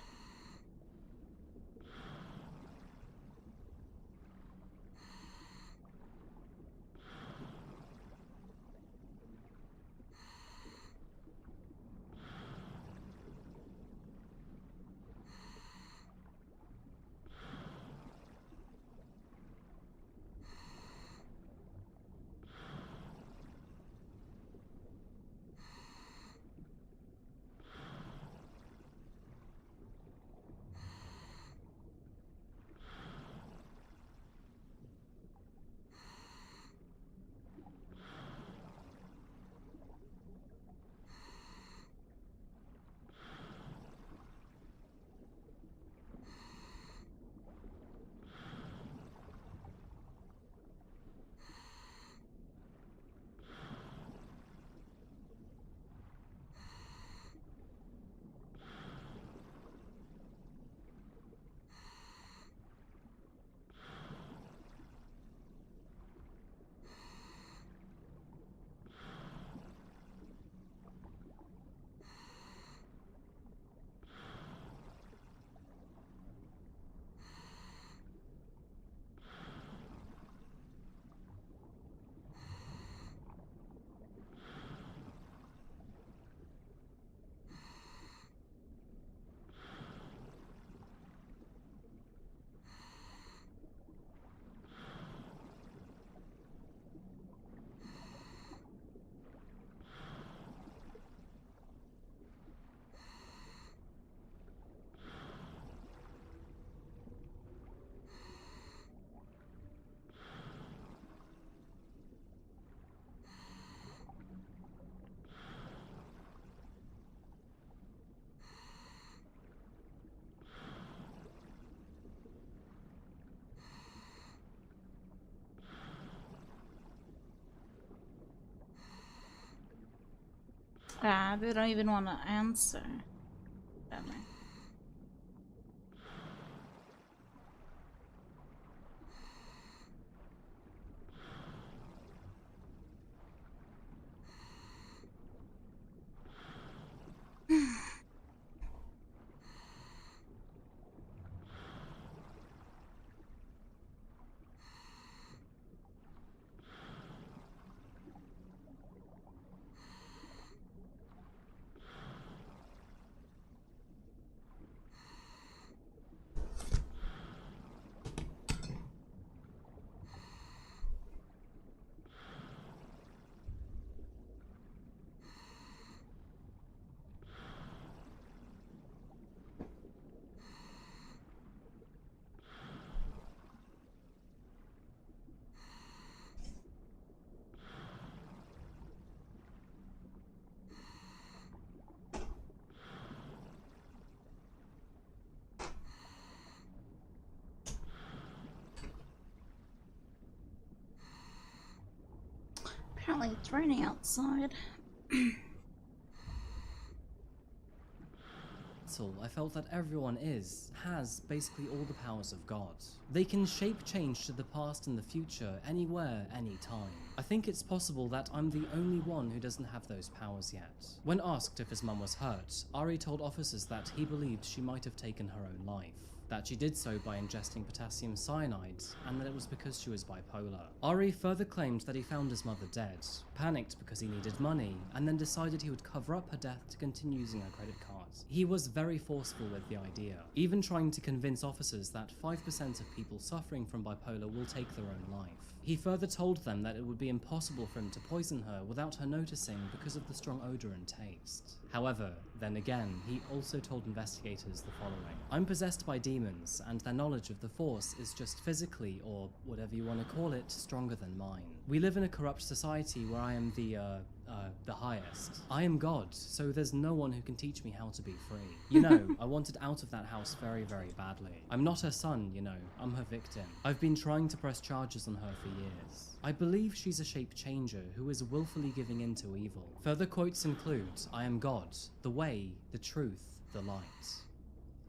Ah, they don't even want to answer. Damn it. Apparently it's raining outside. I felt that everyone has basically all the powers of God. They can shape change to the past and the future, anywhere, anytime. I think it's possible that I'm the only one who doesn't have those powers yet. When asked if his mum was hurt, Ari told officers that he believed she might have taken her own life, that she did so by ingesting potassium cyanide, and that it was because she was bipolar. Ari further claimed that he found his mother dead, panicked because he needed money, and then decided he would cover up her death to continue using her credit card. He was very forceful with the idea, even trying to convince officers that 5% of people suffering from bipolar will take their own life. He further told them that it would be impossible for him to poison her without her noticing because of the strong odor and taste. However, then again, he also told investigators the following: "I'm possessed by demons, and their knowledge of the Force is just physically, or whatever you want to call it, stronger than mine. We live in a corrupt society where I am the highest. I am God, so there's no one who can teach me how to be free. You know, I wanted out of that house very, very badly. I'm not her son, you know, I'm her victim. I've been trying to press charges on her for years. I believe she's a shape changer who is willfully giving in to evil." Further quotes include, "I am God, the way, the truth, the light."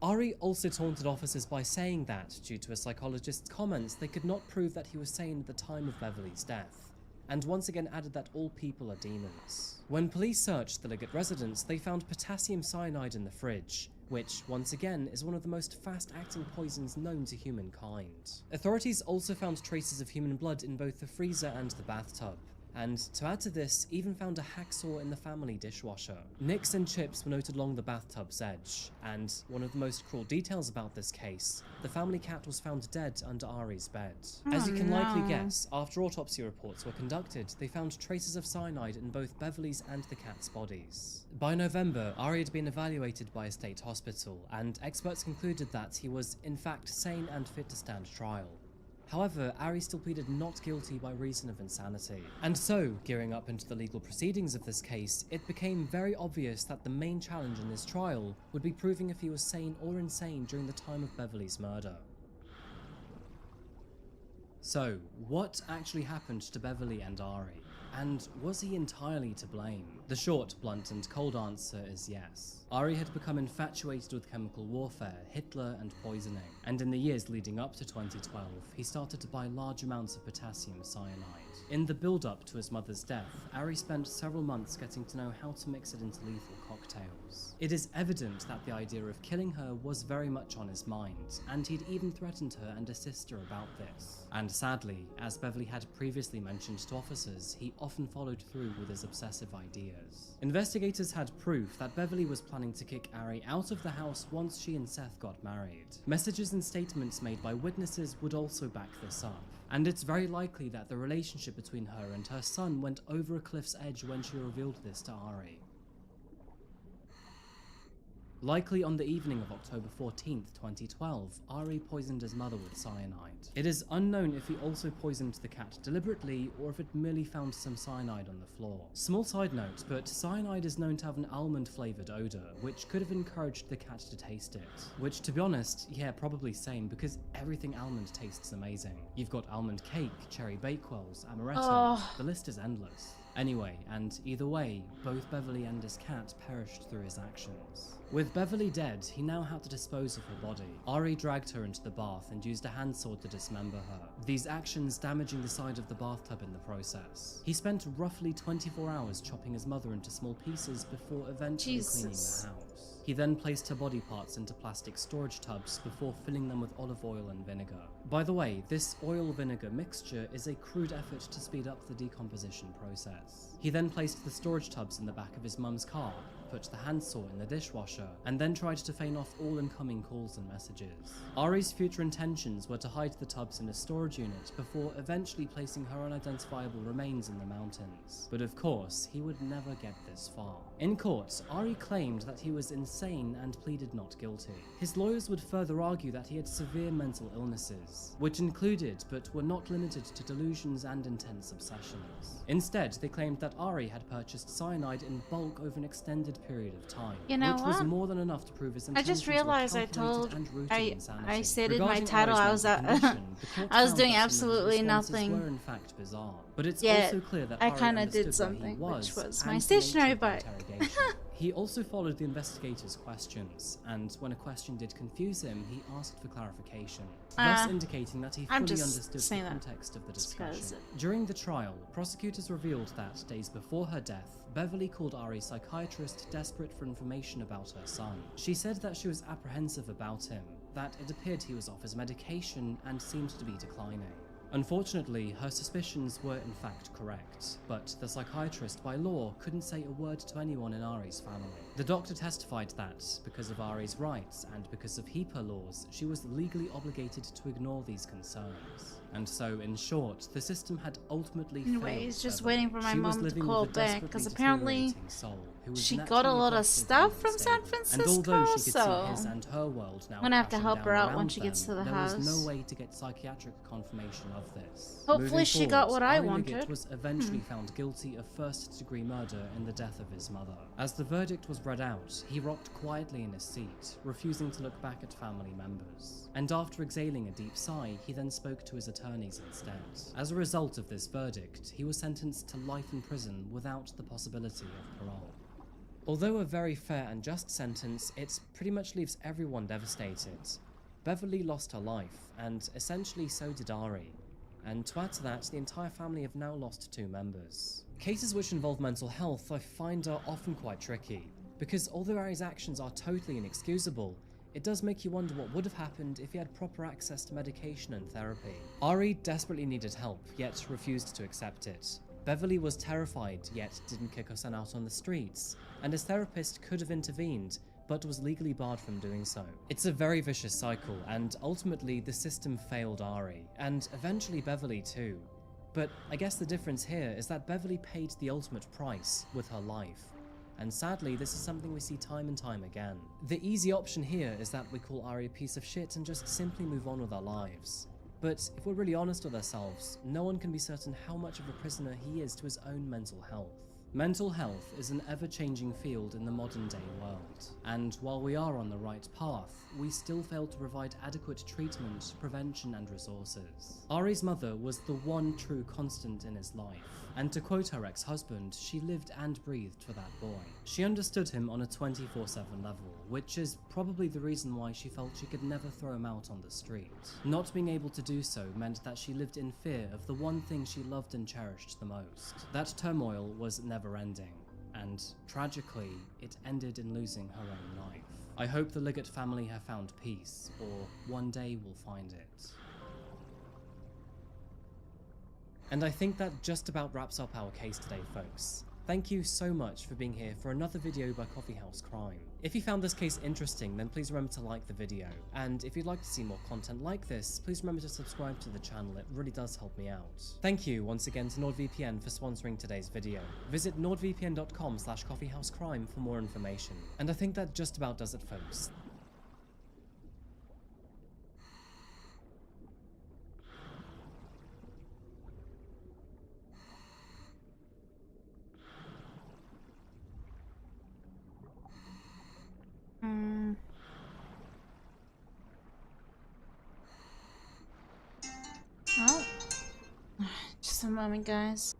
Ari also taunted officers by saying that, due to a psychologist's comments, they could not prove that he was sane at the time of Beverly's death, and once again added that all people are demons. When police searched the Liggett residence, they found potassium cyanide in the fridge, which, once again, is one of the most fast-acting poisons known to humankind. Authorities also found traces of human blood in both the freezer and the bathtub, and to add to this, even found a hacksaw in the family dishwasher. Nicks and chips were noted along the bathtub's edge, and one of the most cruel details about this case, the family cat was found dead under Ari's bed. As you can likely guess, after autopsy reports were conducted, they found traces of cyanide in both Beverly's and the cat's bodies. By November, Ari had been evaluated by a state hospital, and experts concluded that he was in fact sane and fit to stand trial. However, Ari still pleaded not guilty by reason of insanity. And so, gearing up into the legal proceedings of this case, it became very obvious that the main challenge in this trial would be proving if he was sane or insane during the time of Beverly's murder. So, what actually happened to Beverly and Ari? And was he entirely to blame? The short, blunt, and cold answer is yes. Ari had become infatuated with chemical warfare, Hitler, and poisoning, and in the years leading up to 2012, he started to buy large amounts of potassium cyanide. In the build-up to his mother's death, Ari spent several months getting to know how to mix it into lethal cocktails. It is evident that the idea of killing her was very much on his mind, and he'd even threatened her and her sister about this. And sadly, as Beverly had previously mentioned to officers, he often followed through with his obsessive ideas. Investigators had proof that Beverly was planning to kick Ari out of the house once she and Seth got married. Messages and statements made by witnesses would also back this up, and it's very likely that the relationship between her and her son went over a cliff's edge when she revealed this to Ari. Likely on the evening of October 14th, 2012, Ari poisoned his mother with cyanide. It is unknown if he also poisoned the cat deliberately or if it merely found some cyanide on the floor. Small side note, but cyanide is known to have an almond-flavoured odour, which could have encouraged the cat to taste it. Which, to be honest, yeah, probably same, because everything almond tastes amazing. You've got almond cake, cherry bakewells, amaretto, the list is endless. Anyway, and either way, both Beverly and his cat perished through his actions. With Beverly dead, he now had to dispose of her body. Ari dragged her into the bath and used a handsaw to dismember her, these actions damaging the side of the bathtub in the process. He spent roughly 24 hours chopping his mother into small pieces before eventually cleaning the house. He then placed her body parts into plastic storage tubs before filling them with olive oil and vinegar. By the way, this oil-vinegar mixture is a crude effort to speed up the decomposition process. He then placed the storage tubs in the back of his mum's car, put the handsaw in the dishwasher, and then tried to feign off all incoming calls and messages. Ari's future intentions were to hide the tubs in a storage unit before eventually placing her unidentifiable remains in the mountains. But of course, he would never get this far. In court, Ari claimed that he was insane and pleaded not guilty. His lawyers would further argue that he had severe mental illnesses, which included but were not limited to delusions and intense obsessions. Instead, they claimed that Ari had purchased cyanide in bulk over an extended period of time, You know which was what? more than enough to prove his I intentions just realized were I calculated told and rooted in I insanity. said in my Regarding title Ari's I was mental condition, the court I was found doing that some of his absolutely responses nothing. were in fact bizarre, but it's Yeah, also clear that I Ari kinda understood did where he something, was which was and my the nature stationary of the bike. interrogation. He also followed the investigator's questions, and when a question did confuse him, he asked for clarification, thus indicating that he I'm fully just understood the saying that context of the just discussion. 'cause During the trial, prosecutors revealed that, days before her death, Beverly called Ari's psychiatrist desperate for information about her son. She said that she was apprehensive about him, that it appeared he was off his medication and seemed to be declining. Unfortunately, her suspicions were in fact correct, but the psychiatrist by law couldn't say a word to anyone in Ari's family. The doctor testified that, because of Ari's rights and because of HIPAA laws, she was legally obligated to ignore these concerns. And so, in short, the system had ultimately Anyway, failed he's just Beverly. waiting for my She was mom to living call with a back, desperately because apparently deteriorating soul who was she got a naturally lot of aggressive stuff and from San unstable. Francisco, And although she could so see his and her world now I'm gonna have to crashing help down her out around when she gets them, to the there house. was no way to get psychiatric confirmation of this. Hopefully Moving she got forward, what I Ari wanted. Liggett was eventually found guilty of first-degree murder in the death of his mother. As the verdict was read out, he rocked quietly in his seat, refusing to look back at family members. And after exhaling a deep sigh, he then spoke to his attorneys instead. As a result of this verdict, he was sentenced to life in prison without the possibility of parole. Although a very fair and just sentence, it pretty much leaves everyone devastated. Beverly lost her life, and essentially so did Ari. And to add to that, the entire family have now lost 2 members. Cases which involve mental health I find are often quite tricky, because although Ari's actions are totally inexcusable, it does make you wonder what would have happened if he had proper access to medication and therapy. Ari desperately needed help, yet refused to accept it. Beverly was terrified, yet didn't kick her son out on the streets, and his therapist could have intervened, but was legally barred from doing so. It's a very vicious cycle, and ultimately the system failed Ari, and eventually Beverly too. But I guess the difference here is that Beverly paid the ultimate price with her life. And sadly, this is something we see time and time again. The easy option here is that we call Ari a piece of shit and just simply move on with our lives. But if we're really honest with ourselves, no one can be certain how much of a prisoner he is to his own mental health. Mental health is an ever-changing field in the modern-day world, and while we are on the right path, we still fail to provide adequate treatment, prevention, and resources. Ari's mother was the one true constant in his life, and to quote her ex-husband, she lived and breathed for that boy. She understood him on a 24/7 level, which is probably the reason why she felt she could never throw him out on the street. Not being able to do so meant that she lived in fear of the one thing she loved and cherished the most. That turmoil was never-ending, and tragically, it ended in losing her own life. I hope the Liggett family have found peace, or one day will find it. And I think that just about wraps up our case today, folks. Thank you so much for being here for another video by Coffeehouse Crime. If you found this case interesting, then please remember to like the video, and if you'd like to see more content like this, please remember to subscribe to the channel, it really does help me out. Thank you once again to NordVPN for sponsoring today's video. Visit nordvpn.com/coffeehousecrime for more information. And I think that just about does it, folks. Oh. Just a moment, guys.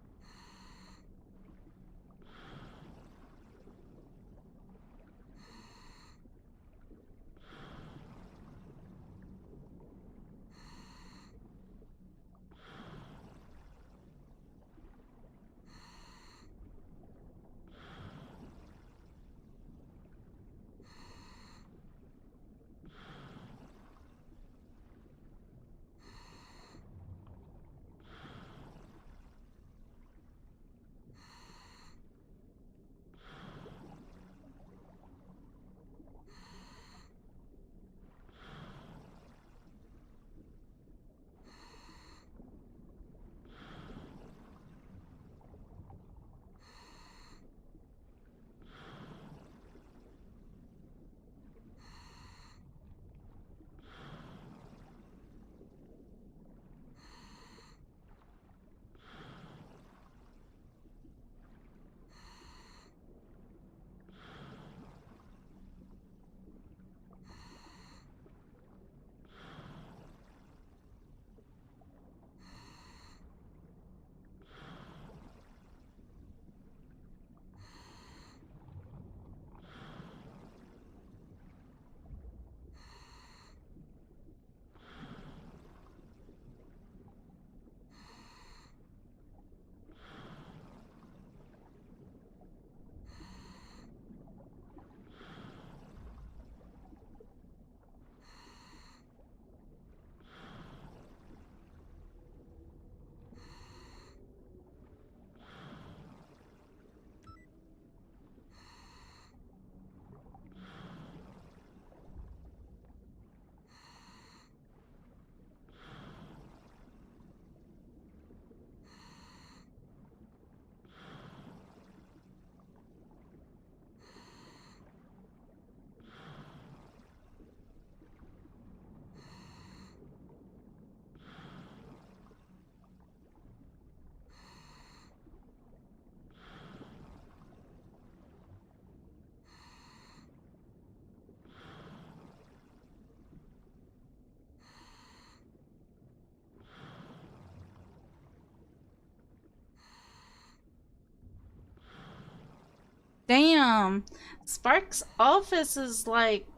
Damn. Spark's office is like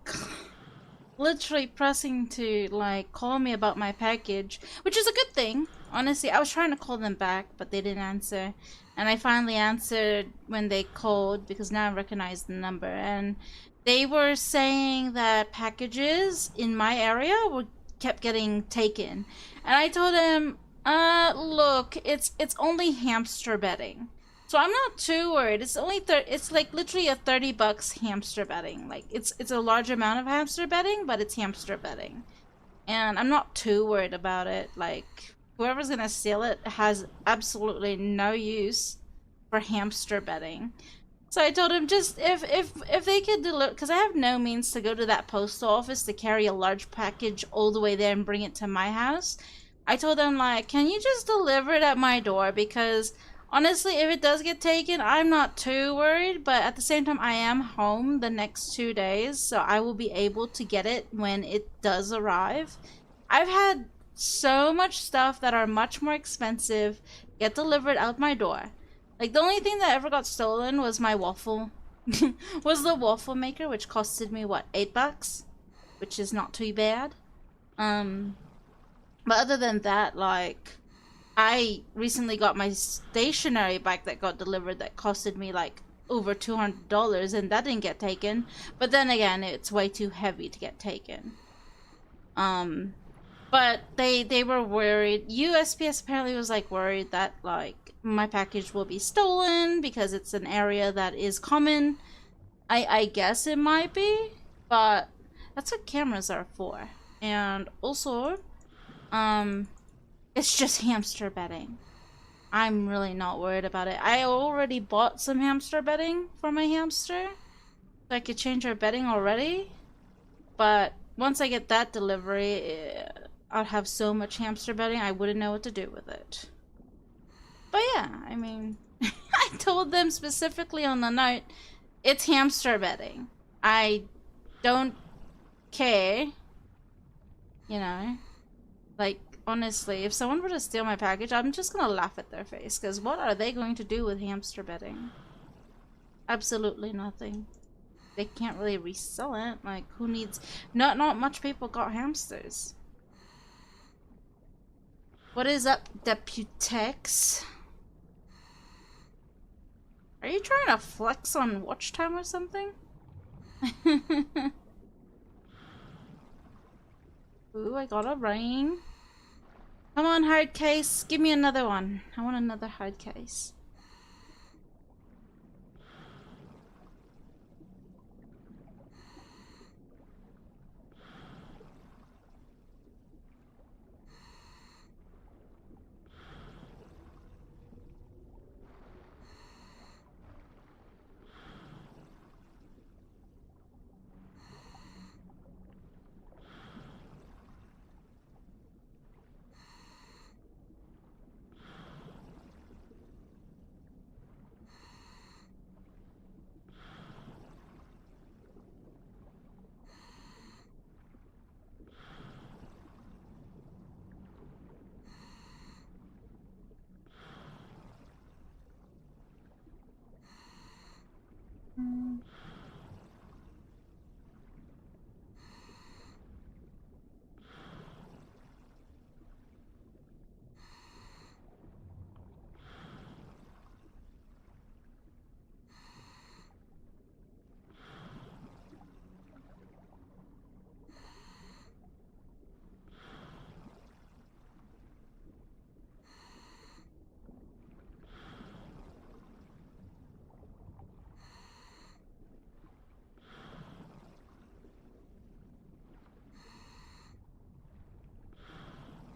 literally pressing to like call me about my package, which is a good thing. Honestly, I was trying to call them back, but they didn't answer. And I finally answered when they called because now I recognize the number. And they were saying that packages in my area kept getting taken. And I told them, look, it's only hamster bedding. So I'm not too worried. It's only it's like literally a $30 hamster bedding. Like it's a large amount of hamster bedding, but it's hamster bedding. And I'm not too worried about it. Like whoever's gonna steal it has absolutely no use for hamster bedding. So I told him just if they could deliver, because I have no means to go to that postal office to carry a large package all the way there and bring it to my house. I told them like, can you just deliver it at my door? Because honestly, if it does get taken, I'm not too worried, but at the same time, I am home the next 2 days, so I will be able to get it when it does arrive. I've had so much stuff that are much more expensive get delivered out my door. Like, the only thing that ever got stolen was my waffle. Was the waffle maker, which costed me, what, $8? Which is not too bad. But other than that, like, I recently got my stationary bike that got delivered that costed me like over $200 and that didn't get taken. But then again, it's way too heavy to get taken. But they were worried. USPS apparently was like worried that like my package will be stolen because it's an area that is common. I guess it might be, but that's what cameras are for. And also, it's just hamster bedding. I'm really not worried about it. I already bought some hamster bedding for my hamster, so I could change her bedding already. But once I get that delivery, I'll have so much hamster bedding I wouldn't know what to do with it. But yeah, I mean, I told them specifically on the note, it's hamster bedding. I don't care, you know, like, honestly, if someone were to steal my package, I'm just gonna laugh at their face, because what are they going to do with hamster bedding? Absolutely nothing. They can't really resell it. Like, who needs... Not much people got hamsters. What is up, Deputex? Are you trying to flex on watch time or something? Ooh, I got a ring. Come on, hard case. Give me another one. I want another hard case.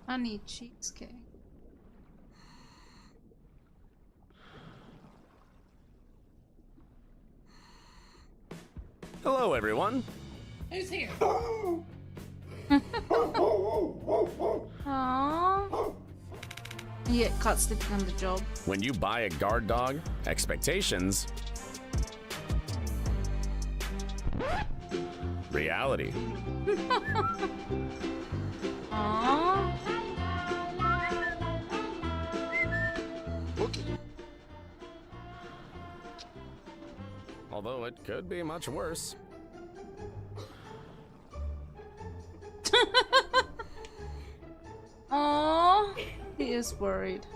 I need cheesecake. Hello, everyone. Who's here? Aww. You get caught sleeping on the job. When you buy a guard dog, expectations, reality. Aww. although it could be much worse. Aww, he is worried.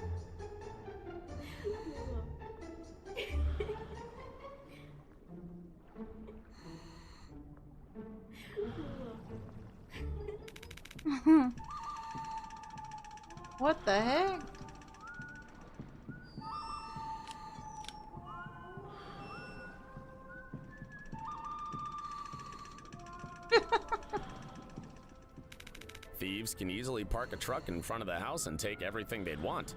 What the heck? Thieves can easily park a truck in front of the house and take everything they'd want.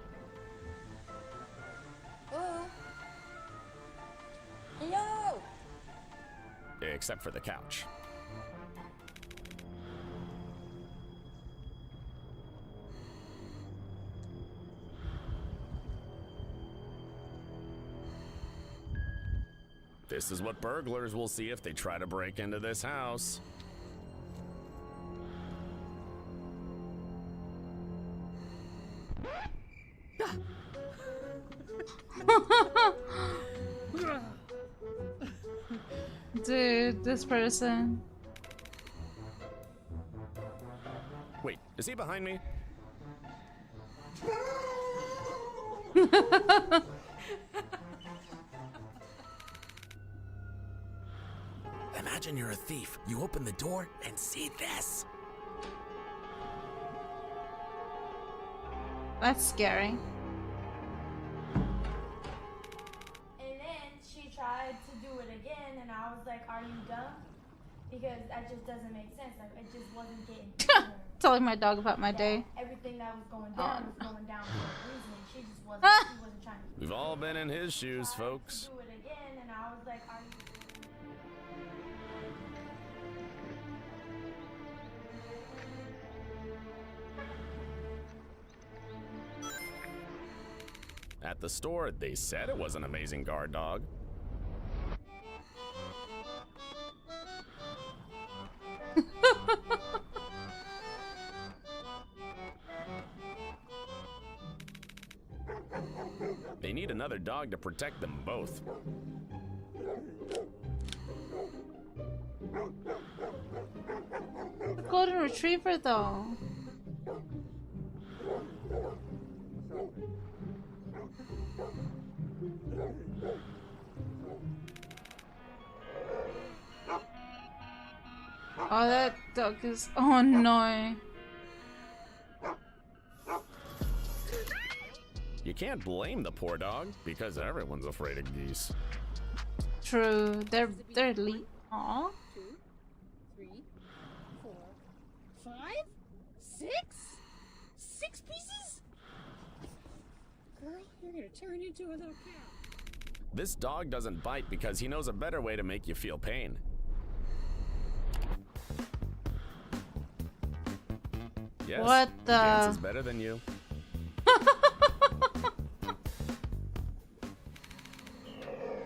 Hello! Except for the couch. This is what burglars will see if they try to break into this house. Dude, this person. Wait, is he behind me? Imagine you're a thief. You open the door and see this. That's scary. And then she tried to do it again, and I was like, "Are you dumb?" Because that just doesn't make sense. Like, it just wasn't getting to her. Telling my dog about my day. Everything that was going down was going down for a reason. And she just wasn't. She wasn't trying to We've all been in his shoes, folks. do it again, and I was like, "Are you?" At the store, they said it was an amazing guard dog. They need another dog to protect them both. Golden Retriever, though. Oh, that dog is. Oh no. You can't blame the poor dog because everyone's afraid of geese. True. They're elite. Aw. 2, 3, 4, 5, 6? 6 pieces? Girl, you're gonna turn into a little cow. This dog doesn't bite because he knows a better way to make you feel pain. Yes, What the- Chance is better than you.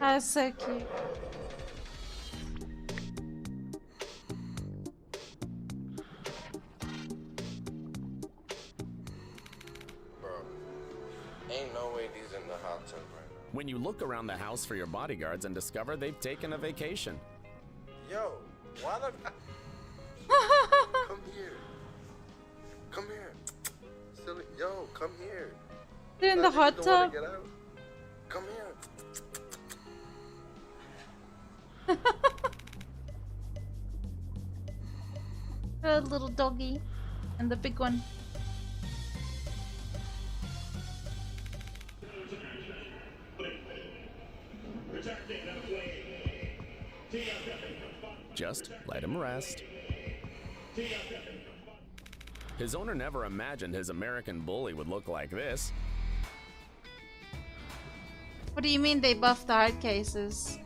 That's so cute. Bro, ain't no way these in the hot tub right When you look around the house for your bodyguards and discover they've taken a vacation. now. Yo, why the... Come here. Come here. Silly. Yo, come here. They're in Nah, the niggas hot don't wanna tub. get out. Come here. A little doggy. And the big one. Just let him rest. His owner never imagined his American bully would look like this. What do you mean they buffed the hard cases?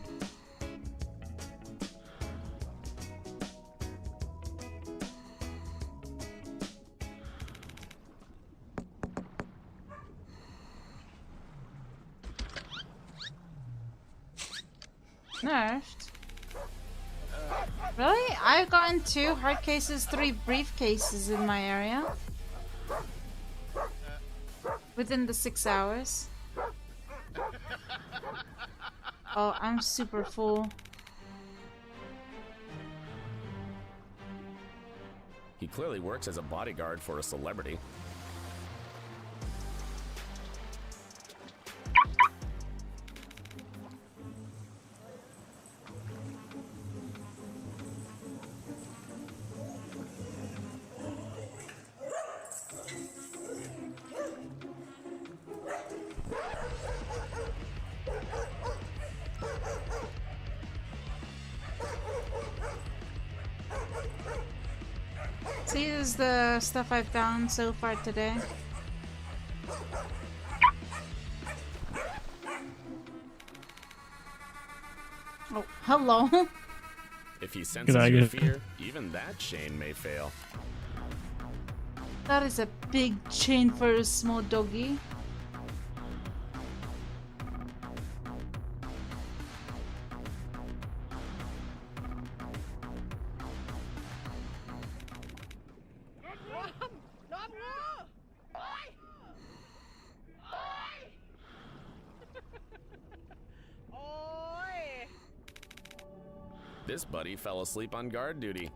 Nerfed? Really? I've gotten 2 hard cases, 3 briefcases in my area. Within the 6 hours. Oh, I'm super full. He clearly works as a bodyguard for a celebrity. See, this is the stuff I've found so far today. Oh, hello. If he senses your fear, even that chain may fail. That is a big chain for a small doggy. This buddy fell asleep on guard duty.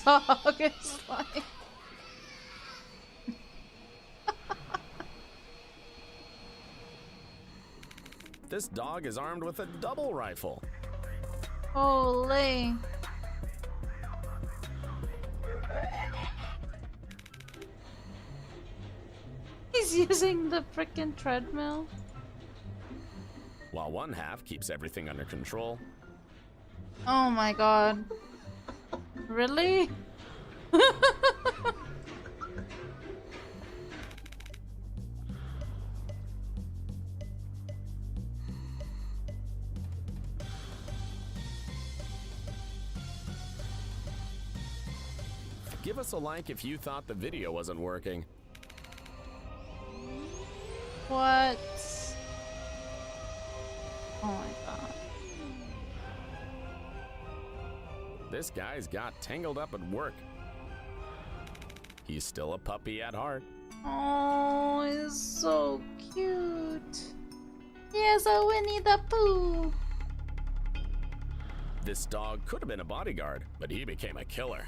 Dog is like... This dog is armed with a double rifle. Holy. He's using the frickin' treadmill. While one half keeps everything under control. Oh my god. Really? Give us a like if you thought the video wasn't working. What? Oh my god. This guy's got tangled up at work. He's still a puppy at heart. Oh, he's so cute. He has a Winnie the Pooh. This dog could have been a bodyguard, but he became a killer.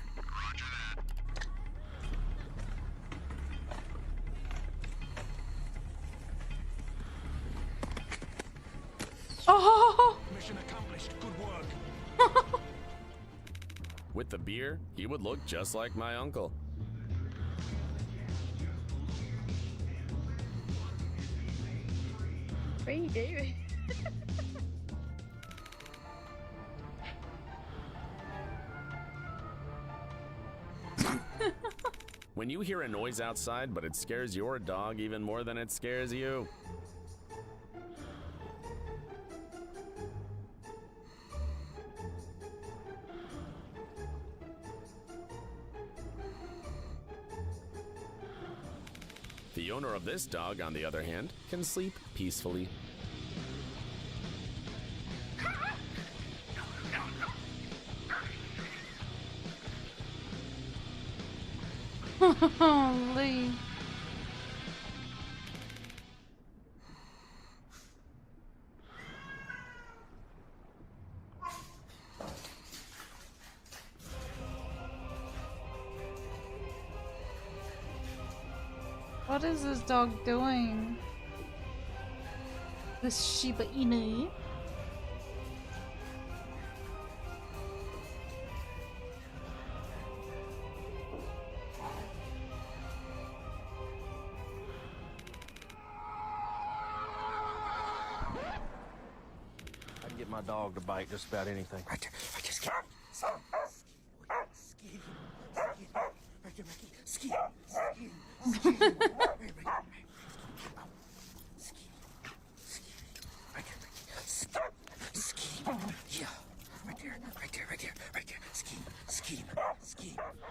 Oh! Mission accomplished. Good work. With the beer, he would look just like my uncle. What are you doing? When you hear a noise outside, but it scares your dog even more than it scares you. The owner of this dog, on the other hand, can sleep peacefully. Holy. What is this dog doing? This Shiba Inu? I can get my dog to bite just about anything. Right there. I just can't.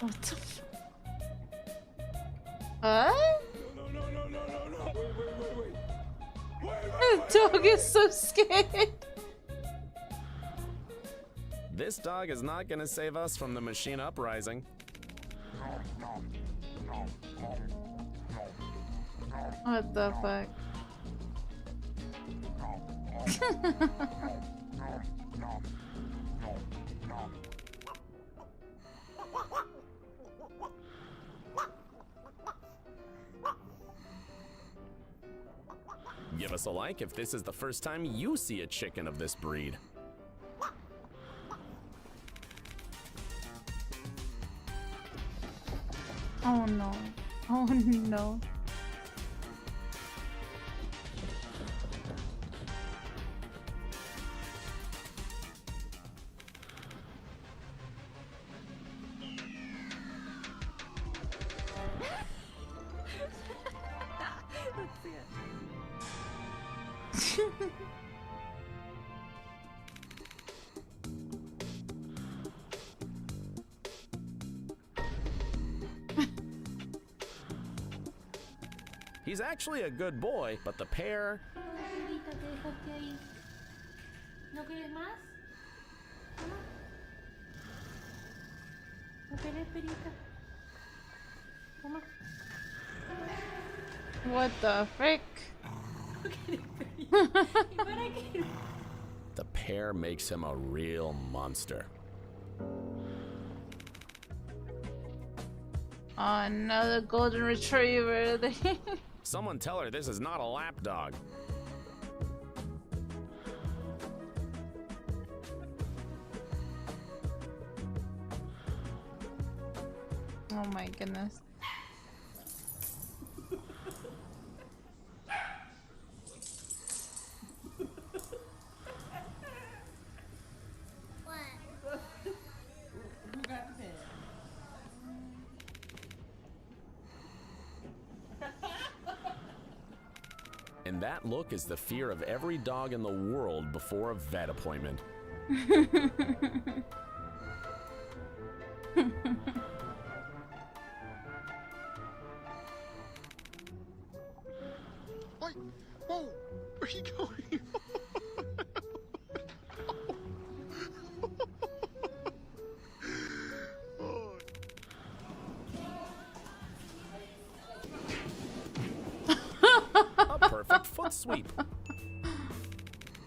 What the f- What? No. Wait. The dog is so scared. This dog is not gonna save us from the machine uprising. What the fuck? Give us a like if this is the first time you see a chicken of this breed. Oh no. Oh no. He's actually a good boy, but the pair... Perita, te dejaste ahí. ¿No quieres más? ¿No quieres, Perita? Toma. What the frick? The pair makes him a real monster. Oh no, the golden retriever. Someone tell her this is not a lap dog. Oh my goodness. And that look is the fear of every dog in the world before a vet appointment. Wait, whoa, where are you going? A perfect foot sweep.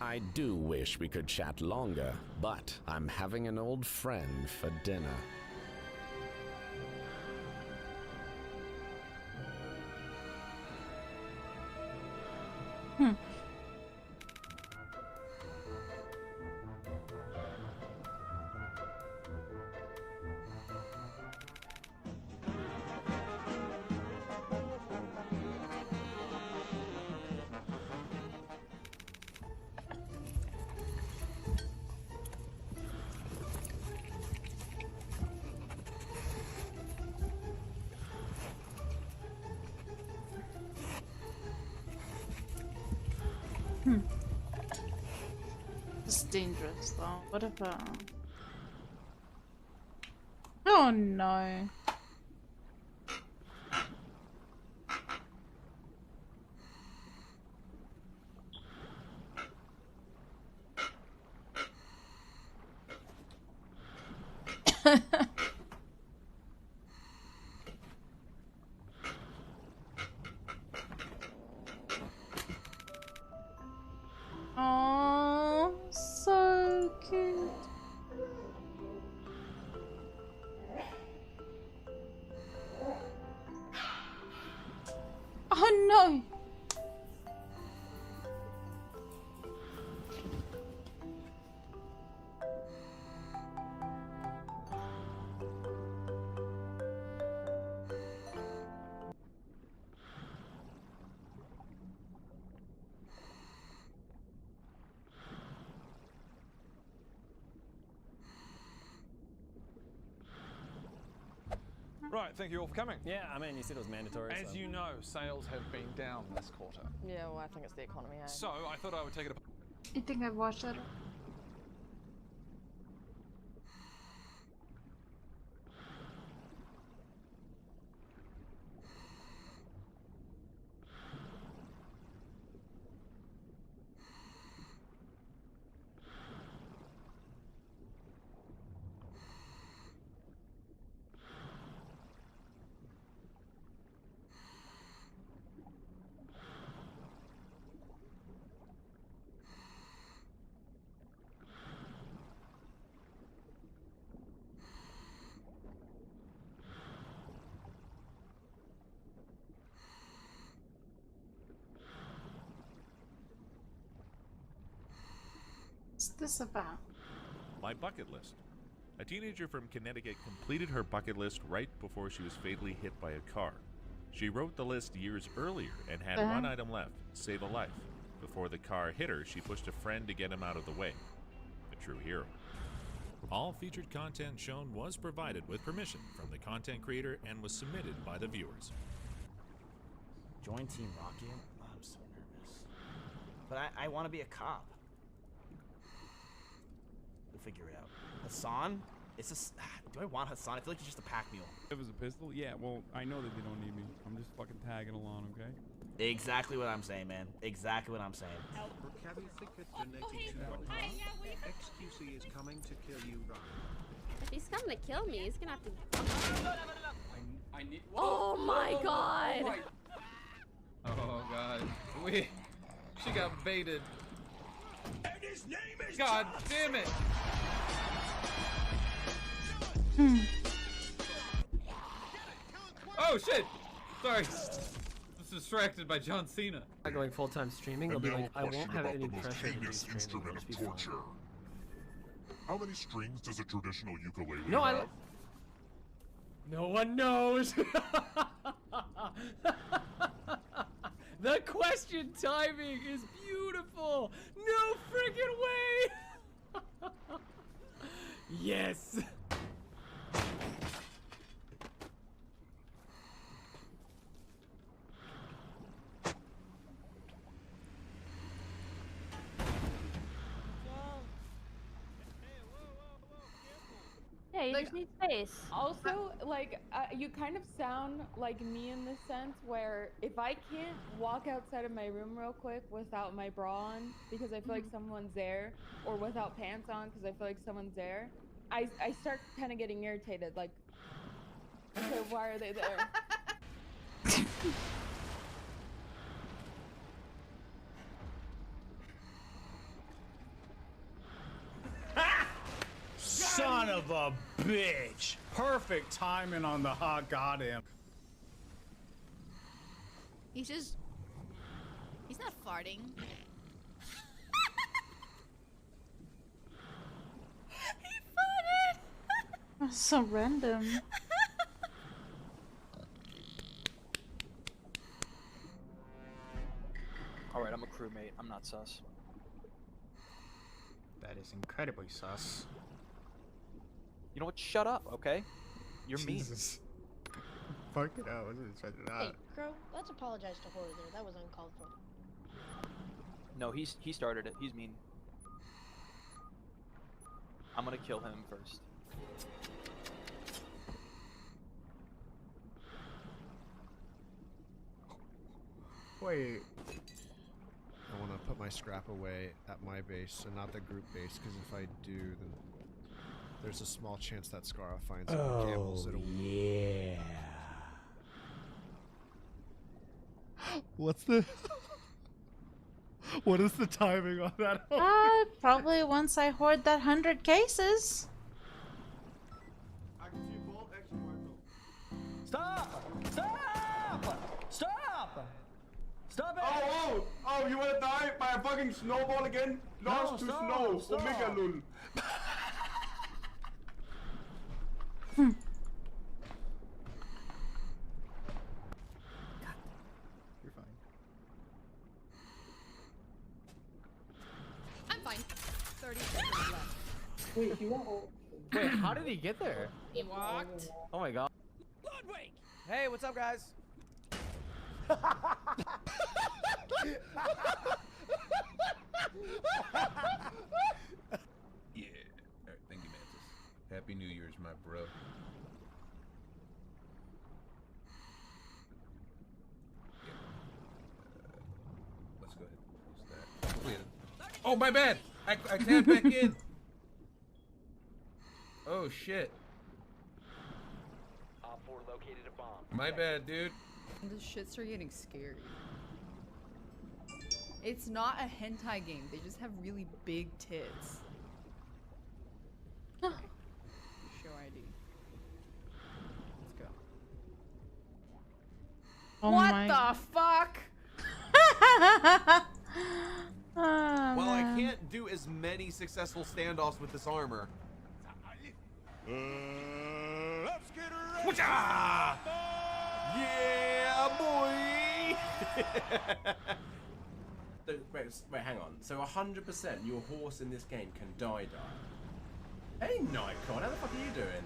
I do wish we could chat longer, but I'm having an old friend for dinner. It's dangerous though. What if Oh no. Oh, so cute. Oh no. Right, thank you all for coming. Yeah, I mean, you said it was mandatory. As so. you know, sales have been down this quarter. Yeah, well, I think it's the economy, eh? So I thought I would take it upon. You think I've watched that? What's this about? My bucket list. A teenager from Connecticut completed her bucket list right before she was fatally hit by a car. She wrote the list years earlier and had one item left, save a life. Before the car hit her, she pushed a friend to get him out of the way. A true hero. All featured content shown was provided with permission from the content creator and was submitted by the viewers. Join Team Rocket? Oh, I'm so nervous. But I want to be a cop. We'll figure it out. Hassan? Do I want Hassan? I feel like he's just a pack mule. It was a pistol? Yeah, well, I know that they don't need me. I'm just fucking tagging along, okay? Exactly what I'm saying, man. Exactly what I'm saying. XQC is coming to kill you, Ron. If he's coming to kill me, he's gonna have to. I need. Oh my god! Oh god. She got baited. And his name is God damn it! Oh shit! Sorry. Was distracted by John Cena. Not going full-time streaming. I'll be like, I won't have any pressure to do streaming. Instrument of torture. How many strings does a traditional ukulele No, have? No one knows. The question timing is beautiful. No freaking way. Yes. Yeah, you just need space. Also, like, you kind of sound like me in the sense where if I can't walk outside of my room real quick without my bra on because I feel like someone's there, or without pants on because I feel like someone's there, I start kind of getting irritated. Like, okay, why are they there? Son of a bitch! Perfect timing on the hot goddamn. He's just... He's not farting. He farted! That's so random. Alright, I'm a crewmate. I'm not sus. That is incredibly sus. You know what? Shut up, okay? You're Jesus. Fuck it out. Hey, Crow, let's apologize to Hoarder there. That was uncalled for. No, he started it. He's mean. I'm gonna kill him first. Wait. I want to put my scrap away at my base and not the group base, because if I do, then there's a small chance that Scarra finds it and gambles it away. Yeah. What's the... What is the timing on that? Probably once I hoard that 100 cases. Stop! Stop! Stop! Stop it! Oh, you wanna die by a fucking snowball again? Lost to snow, Omega Lul. You're fine. I'm fine. 30 seconds left. Wait, you won't. Wait, how did he get there? He walked. Oh my god. Ludwig! Hey, what's up, guys? Yeah. Alright, thank you, Mantis. Happy New Year's, my bro. Let's go ahead and close that. Wait. Oh, my bad! I tapped back in! Oh, shit. Op 4 located a bomb. My bad, dude. The shits are getting scary. It's not a hentai game. They just have really big tits. Show ID. Let's go. Oh what my- the fuck? Well, I man. can't do as many successful standoffs with this armor. Let's get ready. Yeah, boy. Wait, hang on. So 100% your horse in this game can die. Hey, Nikon, how the fuck are you doing?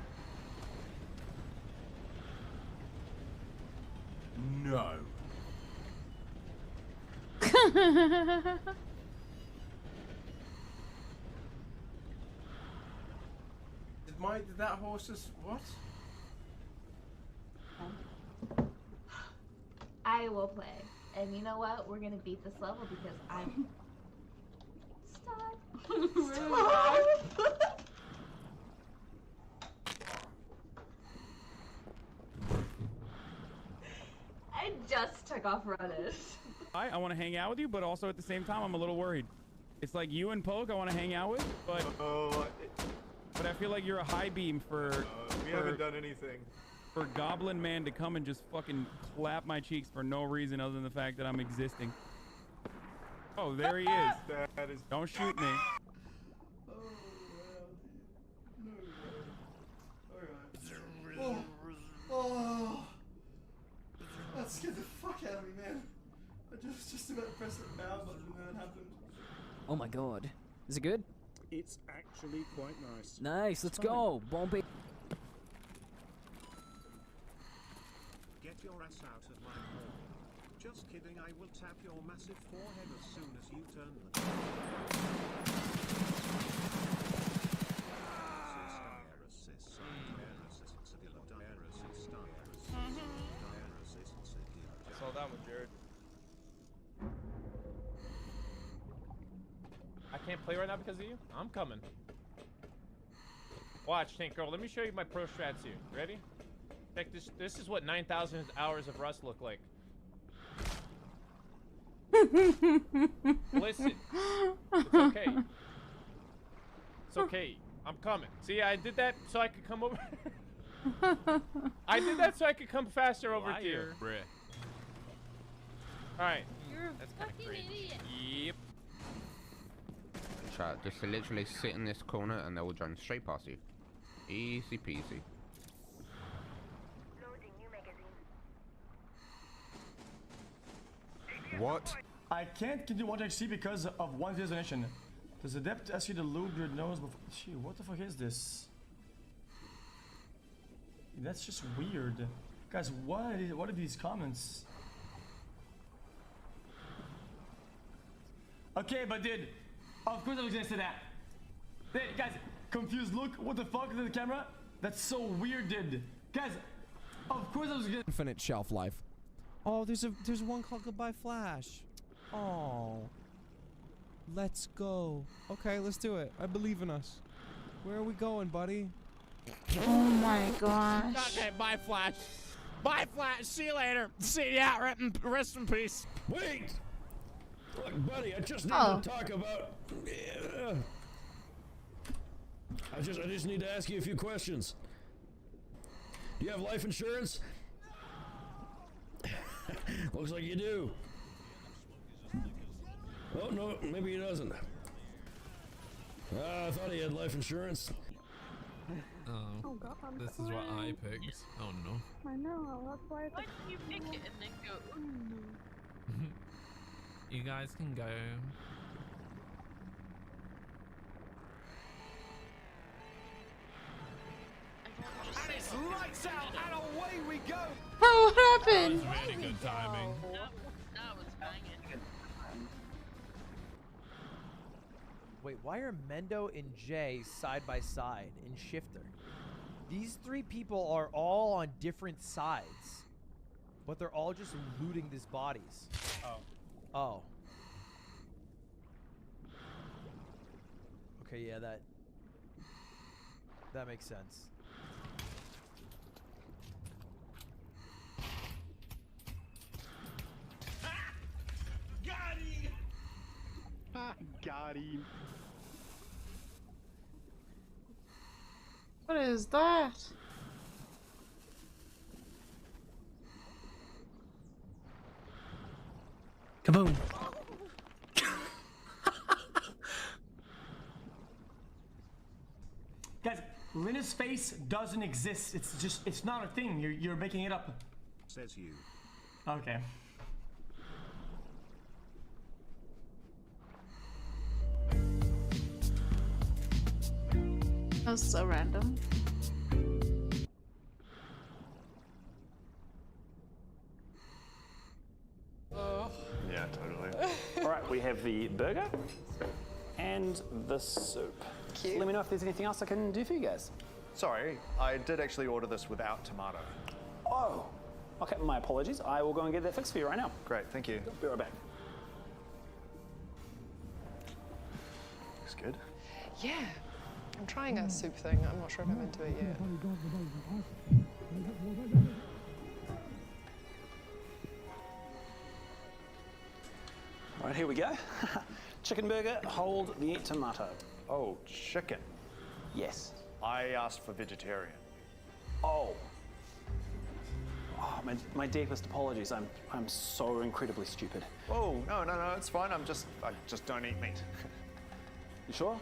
No. Did that horse just what? I will play. And you know what? We're gonna beat this level because I'm Stop. I just took off running. I want to hang out with you, but also at the same time, I'm a little worried. It's like you and Poke I want to hang out with, but I feel like you're a high beam for. We haven't done anything. For Goblin Man to come and just fucking clap my cheeks for no reason other than the fact that I'm existing. Oh, there he is. That is. Don't shoot me. Oh, that scared the fuck out of me, man. I just about pressed the power button and that happened. Oh my god. Is it good? It's actually quite nice. Nice, let's go. Bombay. Get your ass out of my hall. Just kidding, I will tap your massive forehead as soon as you turn the I saw that one, Jared. I can't play right now because of you? I'm coming. Watch, Tank Girl. Let me show you my pro strats here. Ready? Check this. This is what 9,000 hours of Rust look like. Listen. It's okay. It's okay. I'm coming. See, I did that so I could come over. I did that so I could come faster over to you. Alright. You're a fucking idiot. Yep. Chat, just to literally sit in this corner and they will join straight past you. Easy peasy. What? I can't continue watching XC because of one destination. Does the depth ask you to lube your nose before? Gee, what the fuck is this? That's just weird. Guys, what are these comments? Okay, but dude, of course I was gonna say that. Hey, guys, confused look, what the fuck is in the camera? That's so weird, dude. Guys, of course I was gonna— Infinite shelf life. Oh, there's one called Goodbye Flash. Oh. Let's go. Okay, let's do it. I believe in us. Where are we going, buddy? Oh my gosh. Okay, bye, Flash. Bye, Flash. See you later. See ya. Rest in peace. Wait! Look, buddy, I just need to talk about... I just need to ask you a few questions. Do you have life insurance? Looks like you do. Oh, no, maybe he doesn't. I thought he had life insurance. Oh god. This is what I picked. Oh no. I know, that's why Why did you pick it and then go, You guys can go. And it's lights out and away we go! Oh, what happened? That was really good timing. That was banging. Wait, why are Mendo and Jay side by side in Shifter? These three people are all on different sides, but they're all just looting these bodies. Oh. Okay, yeah, that makes sense. Got him! Got him. What is that? Kaboom! Linna's face doesn't exist. It's not a thing. You're making it up. Says you. Okay. That was so random. Yeah, totally. All right, we have the burger and the soup. Let me know if there's anything else I can do for you guys. Sorry, I did actually order this without tomato. Oh, okay, my apologies. I will go and get that fixed for you right now. Great, thank you. Be right back. Looks good. Yeah. I'm trying a soup thing. I'm not sure if I'm into it yet. All right, here we go. Chicken burger, hold the tomato. Oh, chicken. Yes. I asked for vegetarian. Oh. Oh, my deepest apologies. I'm so incredibly stupid. Oh, no, it's fine. I just don't eat meat. You sure?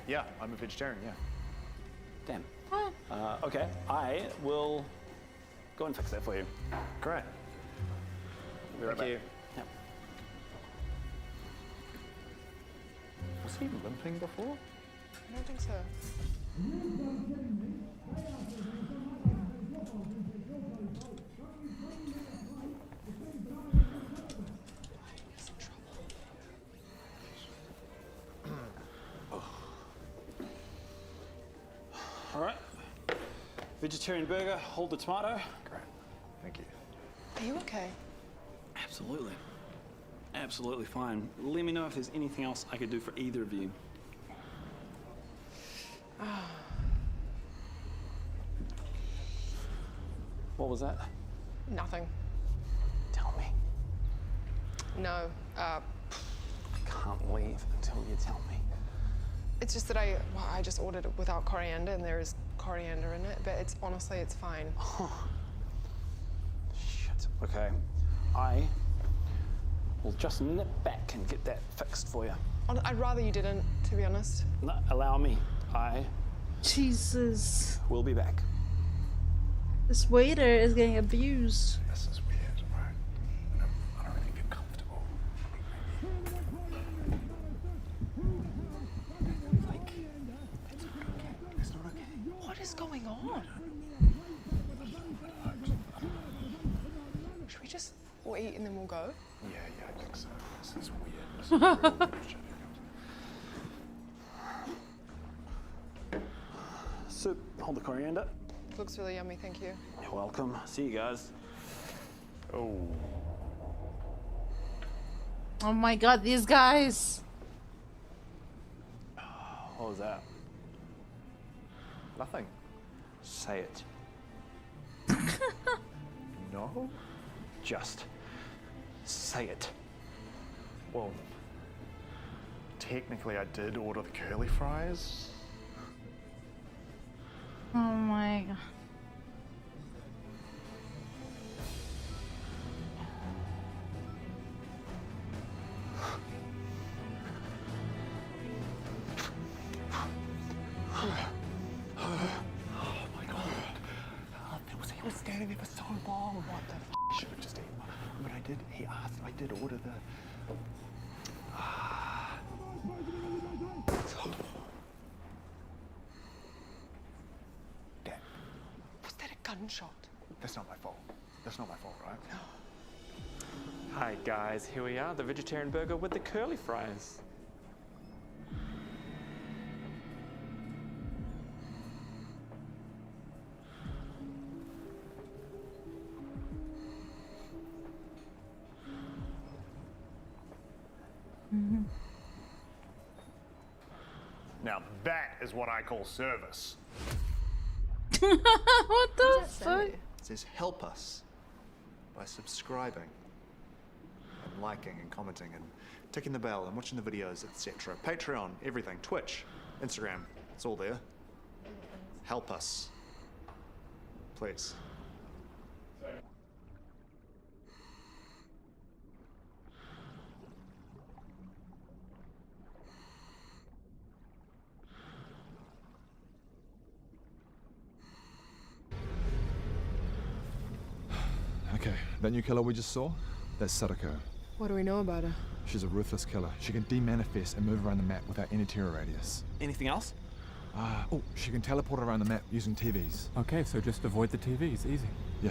Yeah, I'm a vegetarian, yeah. Damn. Okay, I will go and fix that for you. Great. Be right Thank you. back. Yep. Was he limping before? I don't think so. All right. Vegetarian burger, hold the tomato. Great. Thank you. Are you okay? Absolutely. Absolutely fine. Let me know if there's anything else I could do for either of you. What was that? Nothing. Tell me. No. Can't leave until you tell me. It's just that I just ordered it without coriander, and there is coriander in it, but it's honestly, it's fine. Shit. Okay. I will just nip back and get that fixed for you. I'd rather you didn't, to be honest. No, allow me. I Jesus. will be back. This waiter is getting abused. This is weird, right? I don't really feel comfortable. It's not okay. What is going on? Should we just all eat and then we'll go? Yeah, I think so. This is weird. This is real weird shit. Soup, hold the coriander. Looks really yummy, thank you. You're welcome. See you guys. Oh. Oh my god, these guys. What was that? Nothing. Say it. No? Just say it. Well, technically I did order the curly fries. Oh my god. He was standing there for so long. What the f? Should have just eaten one. But I did. He asked. I did order the. Dad, Was that a gunshot? that's not my fault. That's not my fault, right? Hi guys, here we are, the vegetarian burger with the curly fries. Now that is what I call service. What the fuck? It says help us by subscribing and liking and commenting and ticking the bell and watching the videos, etc. Patreon, everything. Twitch, Instagram, it's all there. Help us. Please. that new killer we just saw? That's Sadako. What do we know about her? She's a ruthless killer. She can demanifest and move around the map without any terror radius. Anything else? Oh, she can teleport around the map using TVs. Okay, so just avoid the TVs. Easy. Yeah.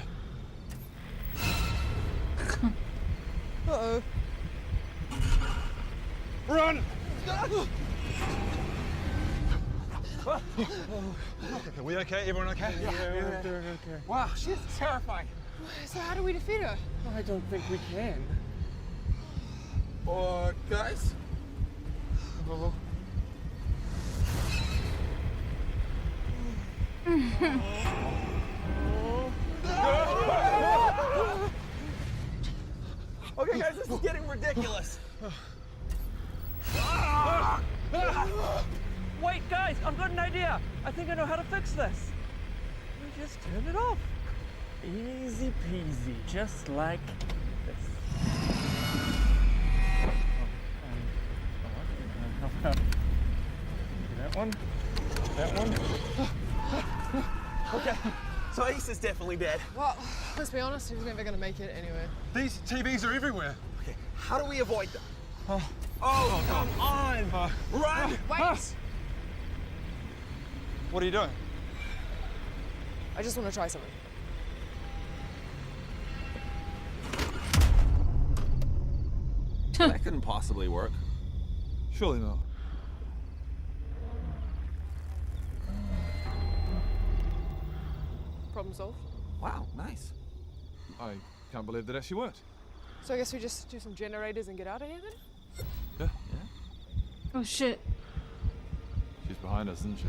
Uh-oh. Run! Are we okay? Everyone okay? Yeah, we're doing okay. Wow, she's terrifying. So how do we defeat her? I don't think we can. Guys? Oh. Okay, guys, this is getting ridiculous. Wait, guys, I've got an idea. I think I know how to fix this. We just turn it off. Easy peasy, just like this. That one. That one. Okay, so Ace is definitely dead. Well, let's be honest, he was never gonna make it anyway. These TVs are everywhere. Okay, how do we avoid them? Oh, come on! Run! Wait! What are you doing? I just want to try something. That couldn't possibly work. Surely not. Problem solved. Wow, nice. I can't believe that actually worked. So I guess we just do some generators and get out of here then? Yeah. Oh shit. She's behind us, isn't she?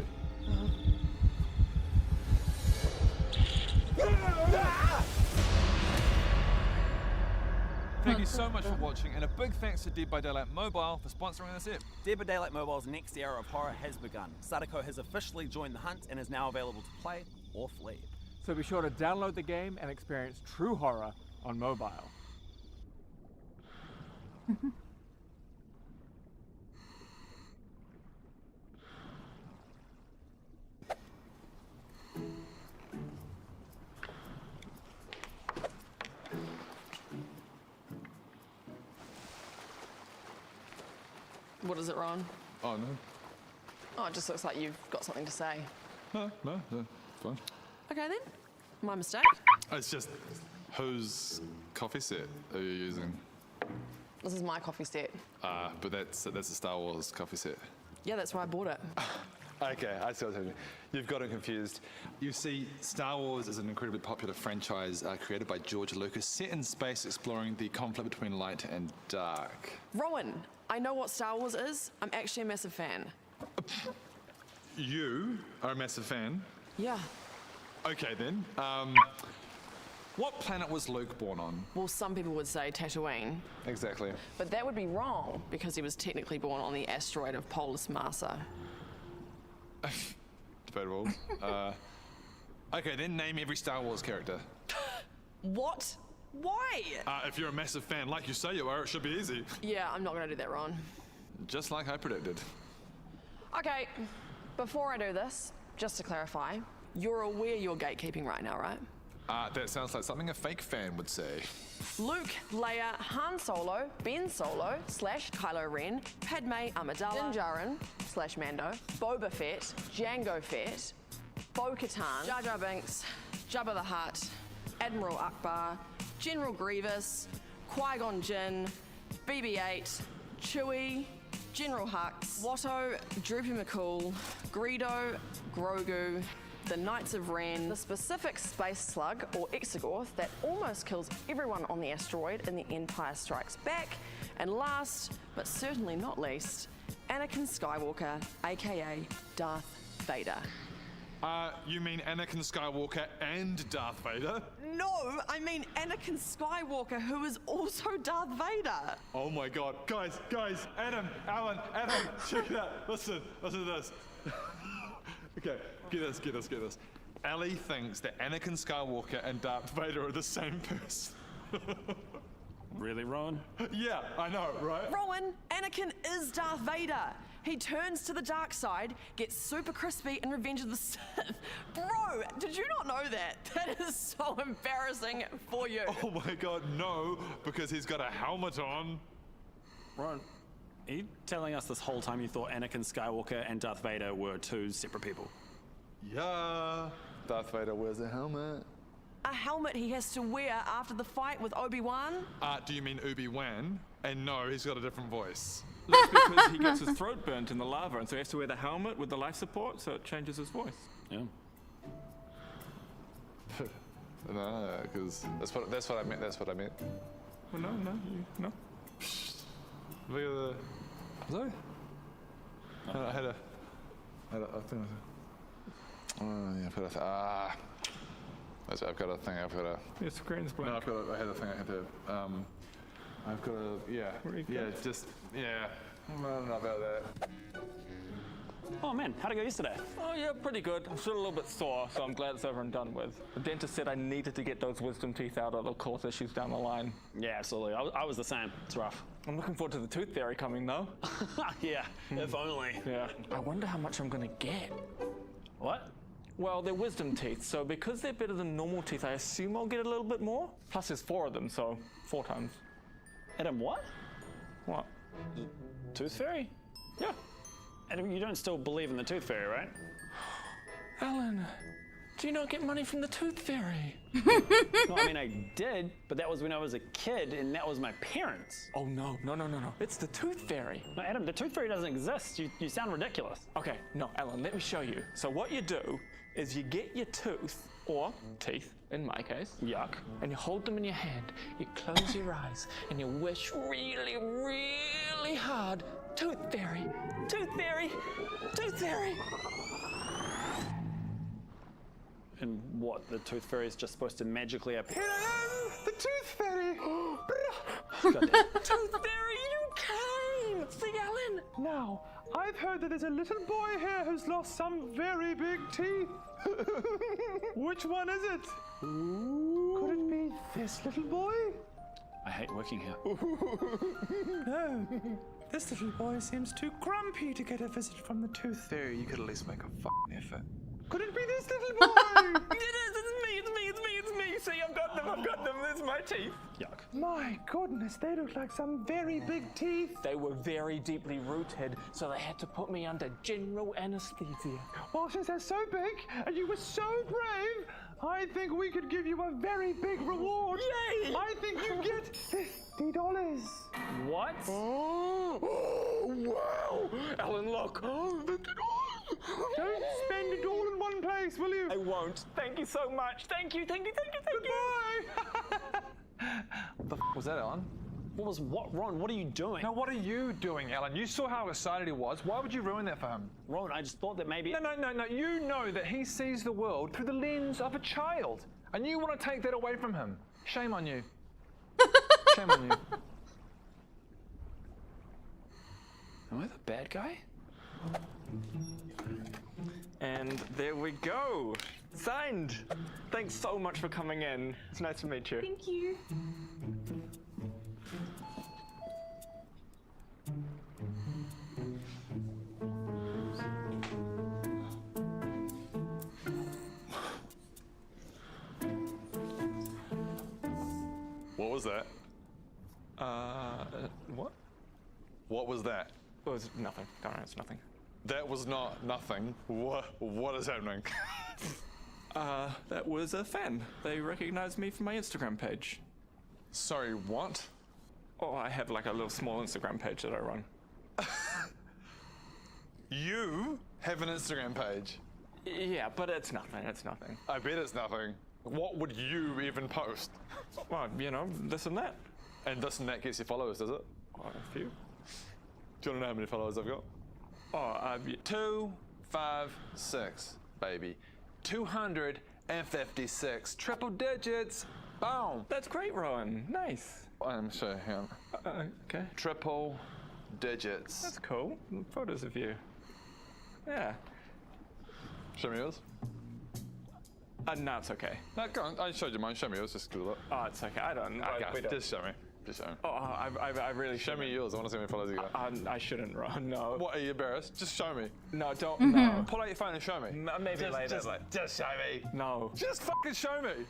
Thank you so much for watching, and a big thanks to Dead by Daylight Mobile for sponsoring this ep. Dead by Daylight Mobile's next era of horror has begun. Sadako has officially joined the hunt and is now available to play or flee. So be sure to download the game and experience true horror on mobile. What is it, Ron? Oh, no. Oh, it just looks like you've got something to say. No, fine. Okay then. My mistake. It's just, whose coffee set are you using? This is my coffee set. But that's a Star Wars coffee set. Yeah, that's why I bought it. Okay, I see what's happening. You've got it confused. You see, Star Wars is an incredibly popular franchise created by George Lucas, set in space exploring the conflict between light and dark. Rowan, I know what Star Wars is. I'm actually a massive fan. You are a massive fan? Yeah. Okay then. What planet was Luke born on? Well, some people would say Tatooine. Exactly. But that would be wrong, because he was technically born on the asteroid of Polis Massa. Debatable. Okay, then name every Star Wars character. What? Why? If you're a massive fan, like you say you are, it should be easy. Yeah, I'm not gonna do that, Ron. Just like I predicted. Okay, before I do this, just to clarify, you're aware you're gatekeeping right now, right? That sounds like something a fake fan would say. Luke, Leia, Han Solo, Ben Solo / Kylo Ren, Padme Amidala, Din Djarin / Mando, Boba Fett, Jango Fett, Bo-Katan, Jar Jar Binks, Jabba the Hutt, Admiral Akbar, General Grievous, Qui-Gon Jinn, BB-8, Chewie, General Hux, Watto, Droopy McCool, Greedo, Grogu, the Knights of Ren, the specific space slug or Exegorth that almost kills everyone on the asteroid in The Empire Strikes Back, and last, but certainly not least, Anakin Skywalker, aka Darth Vader. You mean Anakin Skywalker and Darth Vader? No, I mean Anakin Skywalker, who is also Darth Vader. Oh my god. Guys, Adam, Alan, check it out. Listen to this. Okay, get this. Ali thinks that Anakin Skywalker and Darth Vader are the same person. Really, Ron? Yeah, I know, right? Rowan, Anakin is Darth Vader. He turns to the dark side, gets super crispy in Revenge of the Sith. Bro, did you not know that? That is so embarrassing for you. Oh my god, no, because he's got a helmet on. Ron, are you telling us this whole time you thought Anakin Skywalker and Darth Vader were two separate people? Yeah. Darth Vader wears a helmet. A helmet he has to wear after the fight with Obi-Wan? Do you mean Obi-Wan? And no, he's got a different voice. That's because he gets his throat burnt in the lava, and so he has to wear the helmet with the life support, so it changes his voice. Yeah. No, because that's what I meant. That's what I meant. Well, no. Look at the. Sorry. I had a thing. Yeah, I've got a. I've got a thing. I've got a. Your screen's blank. No, I had a thing. I had to. I've got a. Yeah. Yeah. Just. Yeah. I don't know about that. Oh man, how'd it go yesterday? Oh yeah, pretty good. I'm still a little bit sore, so I'm glad it's over and done with. The dentist said I needed to get those wisdom teeth out, or it'll cause issues down the line. Yeah, absolutely. I was the same. It's rough. I'm looking forward to the tooth fairy coming though. Yeah, if only. Yeah. I wonder how much I'm gonna get. What? Well, they're wisdom teeth, so because they're better than normal teeth, I assume I'll get a little bit more. Plus there's 4 of them, so 4 times. Adam, what? What? The tooth fairy? Yeah. Adam, you don't still believe in the tooth fairy, right? Alan, do you not get money from the tooth fairy? No, I mean, I did, but that was when I was a kid, and that was my parents. Oh, no. It's the tooth fairy. No, Adam, the tooth fairy doesn't exist. You sound ridiculous. Okay, no, Alan, let me show you. So what you do is you get your tooth, or teeth, in my case. Yuck. And you hold them in your hand, you close your eyes, and you wish really, really hard, tooth fairy, tooth fairy, tooth fairy. And what, the tooth fairy is just supposed to magically appear? Here I am, the tooth fairy. Tooth fairy, you came! See, Alan? Now, I've heard that there's a little boy here who's lost some very big teeth. Which one is it? Could it be this little boy? I hate working here. No, this little boy seems too grumpy to get a visit from the tooth fairy. You could at least make a f***ing effort. Could it be this little boy? It is, it's me. See, I've got them, there's my teeth. Yuck. My goodness, they look like some very big teeth. They were very deeply rooted, so they had to put me under general anesthesia. Well, since they're so big and you were so brave, I think we could give you a very big reward. Yay! I think you get $50. What? Oh, wow! Alan, look. $50. Don't spend it all in one place, will you? I won't. Thank you so much. Thank you. Goodbye. What the f was that, Alan? What, Ron? What are you doing? Now, what are you doing, Alan? You saw how excited he was. Why would you ruin that for him? Ron, I just thought that maybe... No. You know that he sees the world through the lens of a child. And you want to take that away from him. Shame on you. Shame on you. Am I the bad guy? And there we go. Signed. Thanks so much for coming in. It's nice to meet you. Thank you. What was that? What? What was that? It was nothing. Don't worry, it's nothing. That was not nothing. What is happening? That was a fan. They recognized me from my Instagram page. Sorry, what? Oh, I have like a little small Instagram page that I run. You have an Instagram page? Yeah, but it's nothing. It's nothing. I bet it's nothing. What would you even post? Well, you know, this and that. And this and that gets you followers, does it? Oh, a few. Do you want to know how many followers I've got? Oh, 256, baby. 256, triple digits. Boom. That's great, Rowan. Nice. I'm sure. Hang on. Okay. Triple digits. That's cool. Photos of you. Yeah. Show me yours. No, it's okay. No, go on. I showed you mine. Show me yours. Just Google it. Oh, it's okay. I don't. Okay, we don't. just show me. Just show me. Oh, I really Show me yours. I want to see how many followers you got. I shouldn't run. No. What, are you embarrassed? Just show me. No, don't. No. Pull out your phone and show me. Maybe later. Just show me. No. Just fucking show me.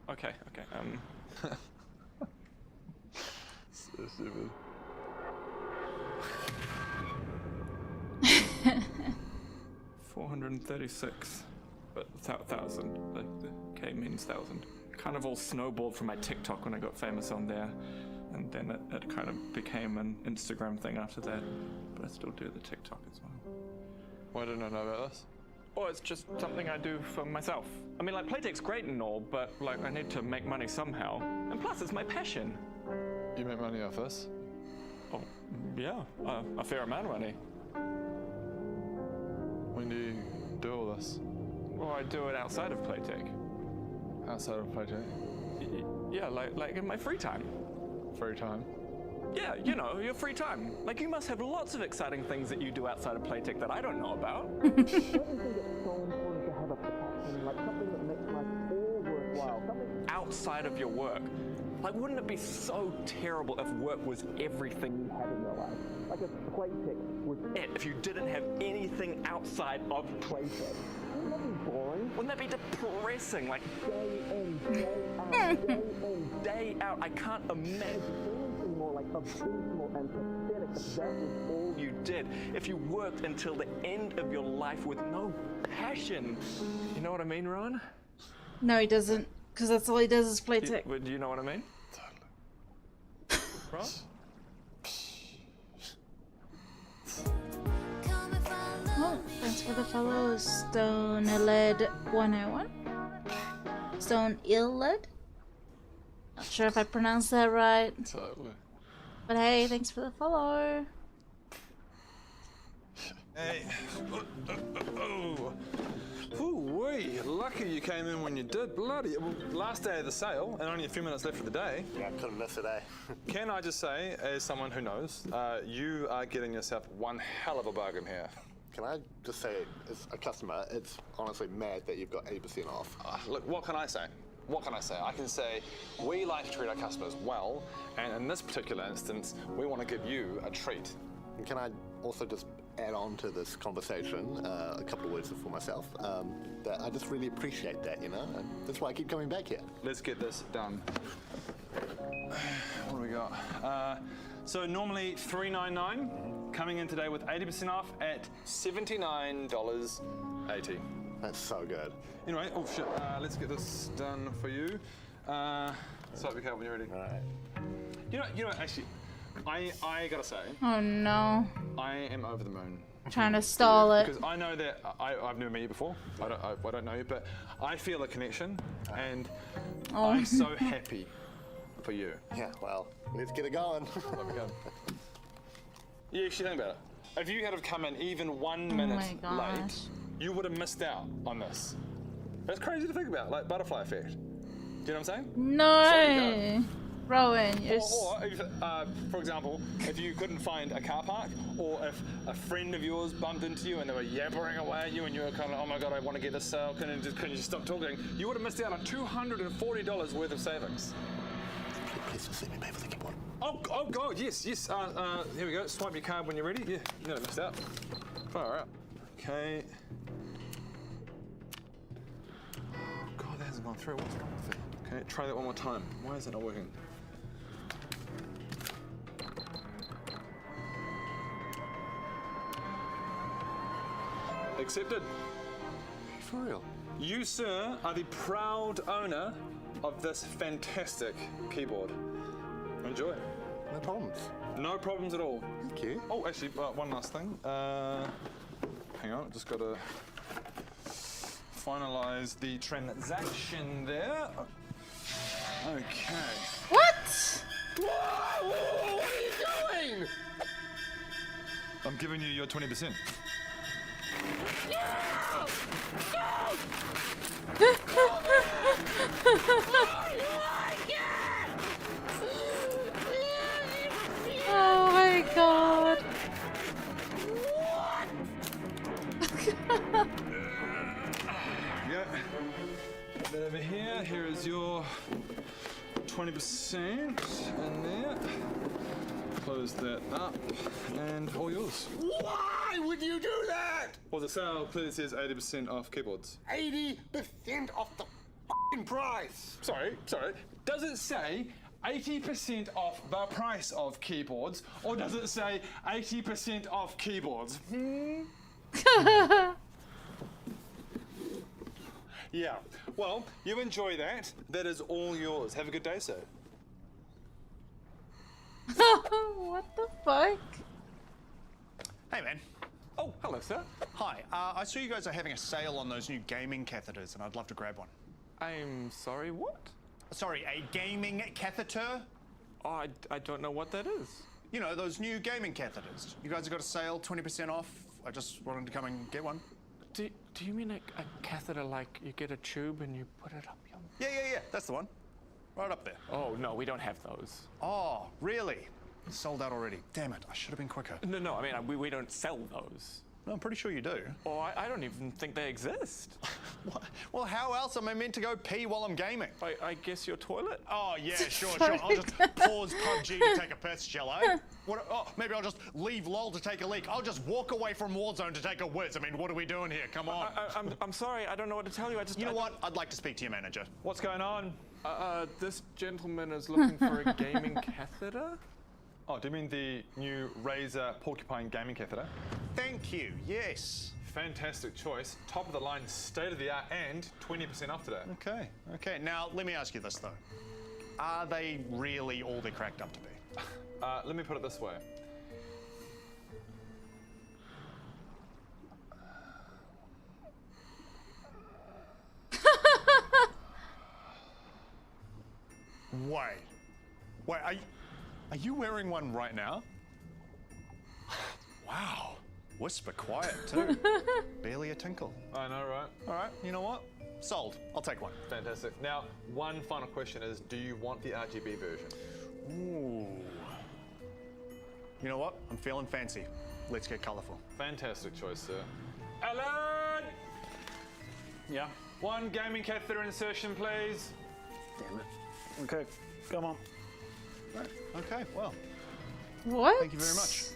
Okay. So stupid. $436, but 1,000. The K means 1,000. Kind of all snowballed from my TikTok when I got famous on there, and then it kind of became an Instagram thing after that. But I still do the TikTok as well. Why didn't I know about this? Oh, it's just something I do for myself. I mean, like, Playtech's great and all, but like, I need to make money somehow. And plus, it's my passion. You make money off this? Oh, yeah, a fair amount of money. When do you do all this? Well, I do it outside of Playtech. Outside of Playtech? Yeah, like in my free time. Free time? Yeah, you know, your free time. Like, you must have lots of exciting things that you do outside of Playtech that I don't know about. Outside of your work. Like, wouldn't it be so terrible if work was everything you had in your life? Like, if Playtech was it, if you didn't have anything outside of Playtech. Wouldn't that be boring? Wouldn't that be depressing? Like, day in, day out, day in, day out. I can't imagine anything more like abysmal and pathetic if that was all you did. If you worked until the end of your life with no passion. You know what I mean, Ron? No, he doesn't, because that's all he does is play tech. Do you know what I mean? Ron? Oh, thanks for the follow, Stone Led 101. Stone Illed. Not sure if I pronounced that right. Totally. But hey, thanks for the follow. Hey. Ooh-wee. Lucky you came in when you did. Bloody. Well, last day of the sale, and only a few minutes left for the day. Yeah, couldn't miss it, eh? Can I just say, as someone who knows, you are getting yourself one hell of a bargain here. Can I just say, as a customer, it's honestly mad that you've got 80% off. Look, what can I say? What can I say? I can say we like to treat our customers well, and in this particular instance, we want to give you a treat. And can I also just add on to this conversation a couple of words for myself? That I just really appreciate that, you know? And that's why I keep coming back here. Let's get this done. What do we got? So normally $399, coming in today with 80% off at $79.80. That's so good. Anyway, oh shit, let's get this done for you. So we when you're ready. All right. You know, actually, I gotta say. Oh no. I am over the moon. Trying to stall it. Because I know that I've never met you before. I don't know you, but I feel a connection, and I'm so happy for you. Yeah, well, let's get it going. Let me go. Yeah, actually think about it. If you had have come in even 1 minute late, you would have missed out on this. That's crazy to think about, like butterfly effect. Do you know what I'm saying? No. Rowan, you're... Or if, for example, if you couldn't find a car park, or if a friend of yours bumped into you and they were yabbering away at you and you were kind of, oh my god, I want to get this sale, couldn't you just stop talking, you would have missed out on $240 worth of savings. Please just let me pay for the keyboard. Oh god, yes. Here we go, swipe your card when you're ready. Yeah, you nearly missed out. Far out. Okay. God, that hasn't gone through. What's wrong with it? Okay, try that one more time. Why is it not working? Accepted. For real? You, sir, are the proud owner of this fantastic keyboard. Enjoy. No problems. No problems at all. Thank you. Oh, actually, one last thing. Hang on, just got to finalize the transaction there. Okay. What? Whoa, what are you doing? I'm giving you your 20%. Oh my god. Yeah. Put that over here. Here is your 20% in there. Close that up, and all yours. Why would you do that? Well, the sale clearly says 80% off keyboards. 80% off the f***ing price. Sorry. Does it say 80% off the price of keyboards, or does it say 80% off keyboards? Yeah. Well, you enjoy that. That is all yours. Have a good day, sir. What the fuck? Hey, man. Oh, hello, sir. Hi. I saw you guys are having a sale on those new gaming catheters, and I'd love to grab one. I'm sorry, what? Sorry, a gaming catheter? Oh, I don't know what that is. You know, those new gaming catheters. You guys have got a sale, 20% off. I just wanted to come and get one. Do you mean a catheter like you get a tube and you put it up your... Yeah. That's the one. Right up there. Oh, no, we don't have those. Oh, really? Sold out already. Damn it, I should have been quicker. No, I mean, we don't sell those. No, I'm pretty sure you do. Oh, I don't even think they exist. What? Well, how else am I meant to go pee while I'm gaming? I guess your toilet? Oh, yeah, sure. I'll just pause PUBG to take a piss, shall I? Maybe I'll just leave LOL to take a leak. I'll just walk away from Warzone to take a whiz. I mean, what are we doing here? Come on. I'm sorry, I don't know what to tell you. You know what? I'd like to speak to your manager. What's going on? This gentleman is looking for a gaming catheter? Oh, do you mean the new Razer Porcupine gaming catheter? Thank you, yes. Fantastic choice. Top of the line, state of the art, and 20% off today. Okay. Now, let me ask you this, though. Are they really all they're cracked up to be? Let me put it this way. Wait, are you wearing one right now? Wow. Whisper quiet, too. Barely a tinkle. I know, right? All right, you know what? Sold. I'll take one. Fantastic. Now, one final question is, do you want the RGB version? Ooh. You know what? I'm feeling fancy. Let's get colourful. Fantastic choice, sir. Alan! Yeah? One gaming catheter insertion, please. Damn it. Okay, come on. Right. Okay, well. What? Thank you very much.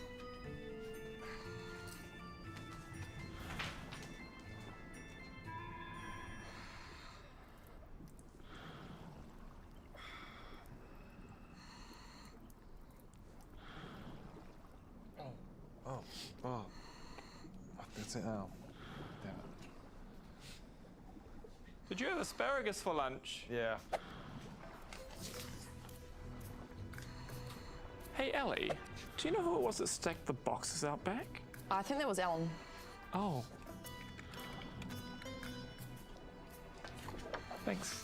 Oh. That's it now. Damn it. Did you have asparagus for lunch? Yeah. Hey, Ellie, do you know who it was that stacked the boxes out back? I think that was Alan. Oh. Thanks.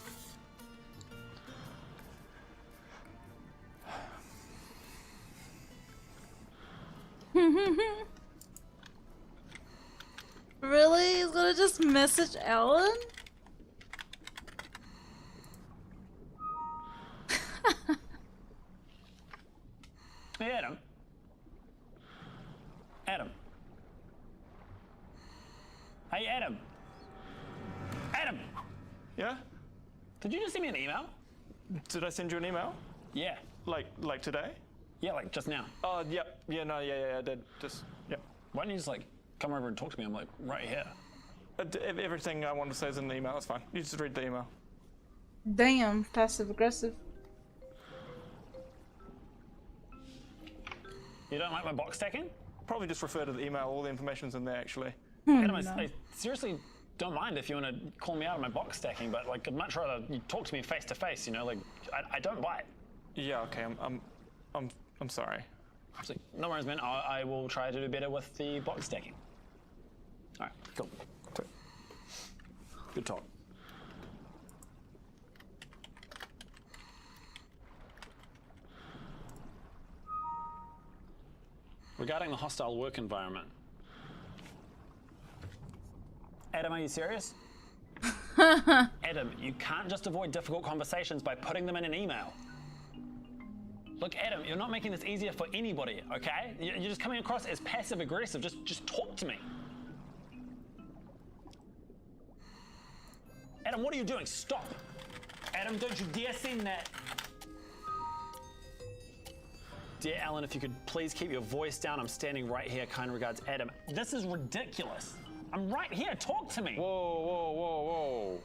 Really? He's gonna just message Ellen? Hey, Adam. Hey, Adam. Adam! Yeah? Did you just send me an email? Did I send you an email? Yeah. Like today? Yeah, like just now. Oh, yep. Yeah, I did. Yep. Why don't you just come over and talk to me? I'm right here. Everything I want to say is in the email. It's fine. You just read the email. Damn, passive aggressive. You don't like my box stacking? Probably just refer to the email. All the information's in there, actually. Adam, I seriously don't mind if you want to call me out on my box stacking, but I'd much rather you talk to me face to face. You know, I don't bite. Yeah. Okay. I'm sorry. No worries, man. I will try to do better with the box stacking. All right. Cool. Good talk. Regarding the hostile work environment. Adam, are you serious? Adam, you can't just avoid difficult conversations by putting them in an email. Look, Adam, you're not making this easier for anybody, okay? You're just coming across as passive-aggressive. Just talk to me. Adam, what are you doing? Stop. Adam, don't you dare send that. Dear Alan, if you could please keep your voice down. I'm standing right here. Kind regards, Adam. This is ridiculous. I'm right here. Talk to me. Whoa, whoa, whoa, whoa.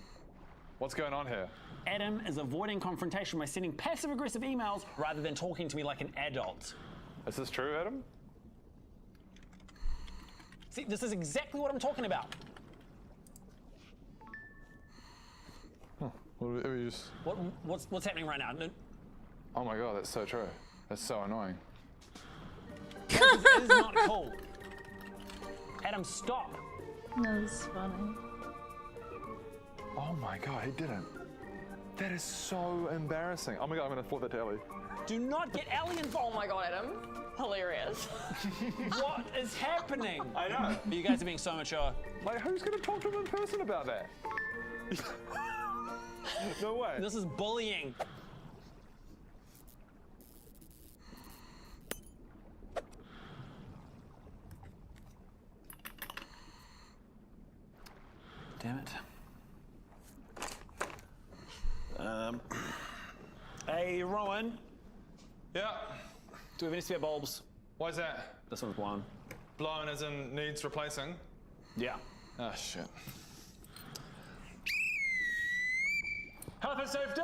What's going on here? Adam is avoiding confrontation by sending passive-aggressive emails rather than talking to me like an adult. Is this true, Adam? See, this is exactly what I'm talking about. What's happening right now? Oh my god, that's so true. That's so annoying. This is not cool. Adam, stop. That was funny. Oh my god, he didn't. That is so embarrassing. Oh my god, I'm gonna forward that to Ellie. Do not get Ellie involved. Oh my god, Adam. Hilarious. What is happening? I know. You guys are being so mature. Like, who's gonna talk to him in person about that? No way. This is bullying. Damn it. Hey, Rowan. Yeah. Do we have any spare bulbs? Why is that? This one's blown. Blown as in needs replacing? Yeah. Oh shit. Health and safety!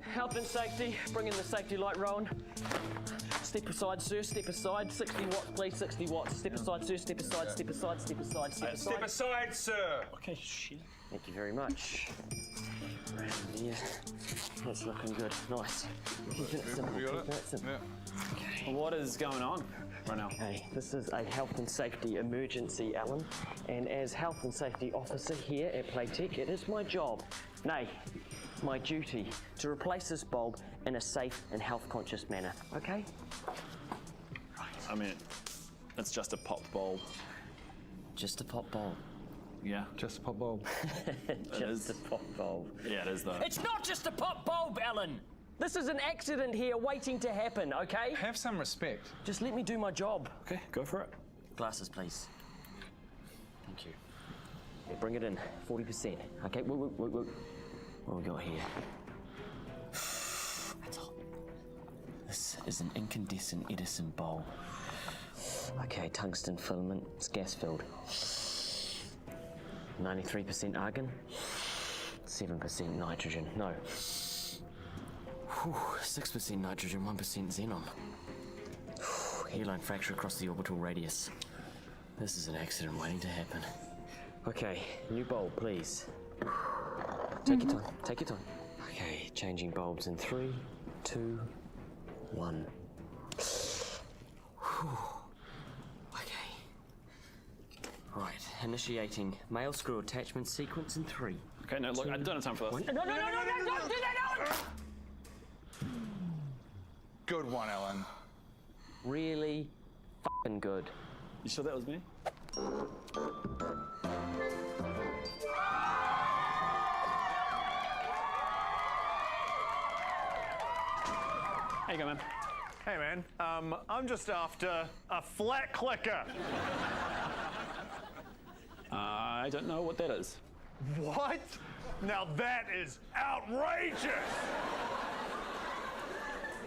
Health and safety. Bring in the safety light, Rowan. Step aside, sir. Step aside. 60 watts, please. 60 watts. Step aside, sir. Step aside. Step aside. Step aside. Step aside. Step aside, sir. Okay, shit. Thank you very much. Right in here. That's looking good. Nice. Keep it simple. We got Keep it? it simple. Yeah. Okay. What is going on right now? Okay, this is a health and safety emergency, Alan. And as health and safety officer here at Playtech, it is my job, nay, my duty, to replace this bulb in a safe and health-conscious manner, okay? I mean, it's just a pop bulb. Just a pop bulb. Yeah. Just a pop bulb. Just a pop bulb. Yeah, it is though. It's not just a pop bulb, Alan! This is an accident here waiting to happen, okay? Have some respect. Just let me do my job. Okay, go for it. Glasses, please. Thank you. Yeah, bring it in. 40%. Okay, wait. What we got here? That's hot. This is an incandescent Edison bulb. Okay, tungsten filament. It's gas-filled. 93% argon. 7% nitrogen. No. 6% nitrogen, 1% xenon. Hairline fracture across the orbital radius. This is an accident waiting to happen. Okay, new bulb, please. Take your time, take your time. Okay, changing bulbs in 3, 2, 1. Okay. Right, initiating male screw attachment sequence in 3. Okay, no, look, I don't have time for this. No, don't do that, Alan! Good one, Alan. Really f***ing good. You sure that was me? How you go, man? Hey man, I'm just after a flat clicker. I don't know what that is. What? Now that is outrageous!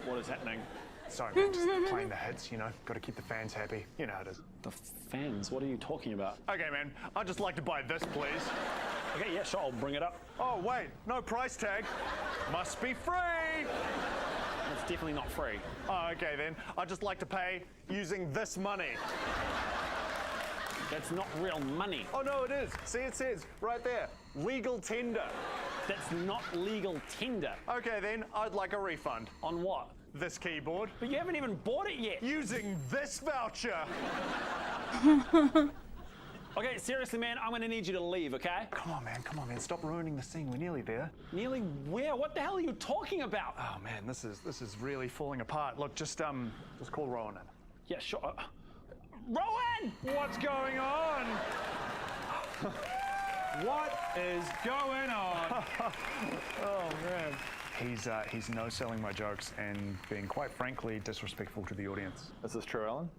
What is happening? Sorry man, just playing the hits, you know, gotta keep the fans happy. You know how it is. The fans? What are you talking about? Okay man, I'd just like to buy this please. Okay, yeah, sure, I'll bring it up. Oh wait, no price tag. Must be free! It's definitely not free. Oh, okay then. I'd just like to pay using this money. That's not real money. Oh no, it is. See, it says right there, legal tender. That's not legal tender. Okay then, I'd like a refund. On what? This keyboard. But you haven't even bought it yet. Using this voucher. Okay, seriously, man, I'm gonna need you to leave, okay? Come on, man. Stop ruining the scene. We're nearly there. Nearly where? What the hell are you talking about? Oh man, this is really falling apart. Look, just call Rowan in. Yeah, sure. Rowan! What's going on? What is going on? Oh man. He's no-selling my jokes and being quite frankly disrespectful to the audience. Is this true, Alan?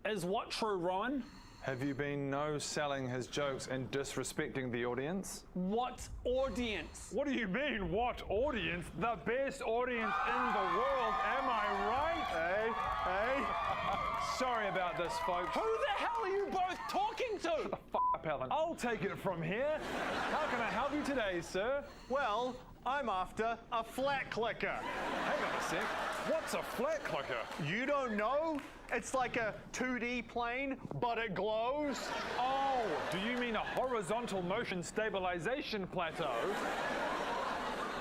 Is what true, Rowan? Have you been no-selling his jokes and disrespecting the audience? What audience? What do you mean, what audience? The best audience in the world, am I right? Hey? Sorry about this, folks. Who the hell are you both talking to? Shut the f*** up, Alan. I'll take it from here. How can I help you today, sir? Well, I'm after a flat clicker. Hang on a sec. What's a flat clicker? You don't know? It's like a 2D plane, but it glows. Oh, do you mean a horizontal motion stabilization plateau?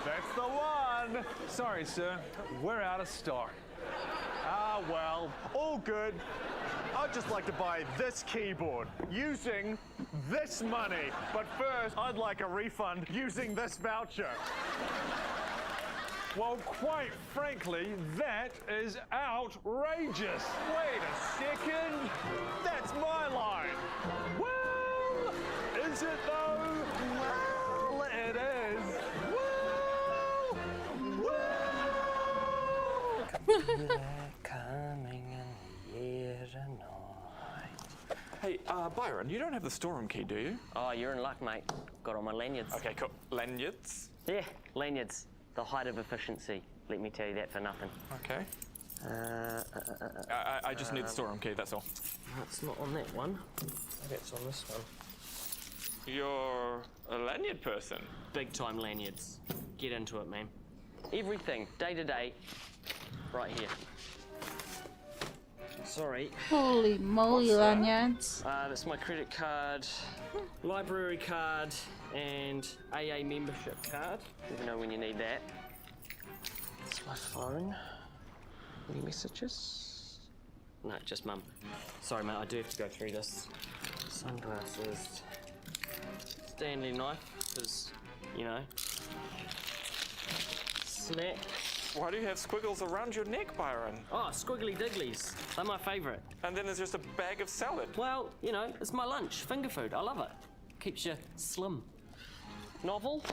That's the one. Sorry, sir. We're out of stock. Ah, well, all good. I'd just like to buy this keyboard using this money. But first, I'd like a refund using this voucher. Well, quite frankly, that is outrageous. Wait a second. That's my line. Well, is it though? Well, it is. Coming in here tonight. Hey, Byron, you don't have the storeroom key, do you? Oh, you're in luck, mate. Got all my lanyards. Okay, cool. Lanyards? Yeah, lanyards. The height of efficiency. Let me tell you that for nothing. Okay. I just need the storeroom key, that's all. It's not on that one. Maybe it's on this one. You're a lanyard person? Big time lanyards. Get into it, man. Everything, day to day, right here. Sorry. Holy moly, lanyards. That's my credit card, library card, and AA membership card. Never know when you need that. It's my phone. Any messages? No, just mum. Sorry, mate, I do have to go through this. Sunglasses. Stanley knife, because, you know. Snack. Why do you have squiggles around your neck, Byron? Oh, squiggly digglies. They're my favourite. And then there's just a bag of salad. Well, you know, it's my lunch. Finger food. I love it. Keeps you slim. Novel?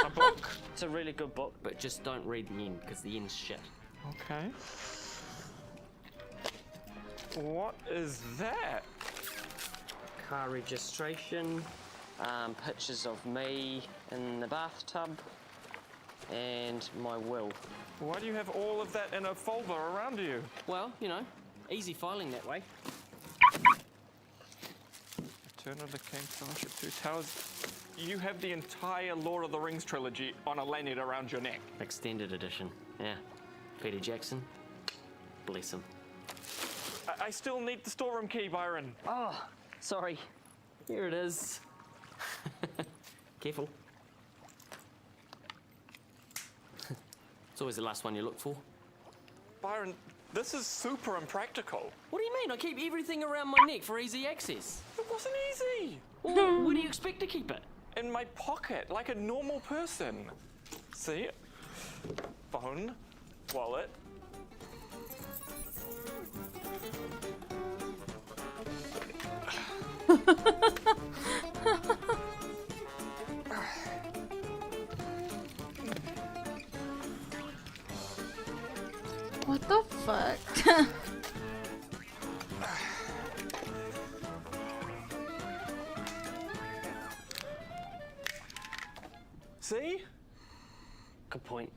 A book? It's a really good book, but just don't read the end, because the end's shit. Okay. What is that? Car registration, pictures of me in the bathtub, and my will. Why do you have all of that in a folder around you? Well, you know, easy filing that way. Return of the King, Fellowship, Two Towers. You have the entire Lord of the Rings trilogy on a lanyard around your neck. Extended edition, yeah. Peter Jackson, bless him. I still need the storeroom key, Byron. Oh, sorry. Here it is. Careful. It's always the last one you look for. Byron, this is super impractical. What do you mean? I keep everything around my neck for easy access. It wasn't easy. Well, where do you expect to keep it? In my pocket, like a normal person. See? Phone, wallet. What the fuck? See? Good point.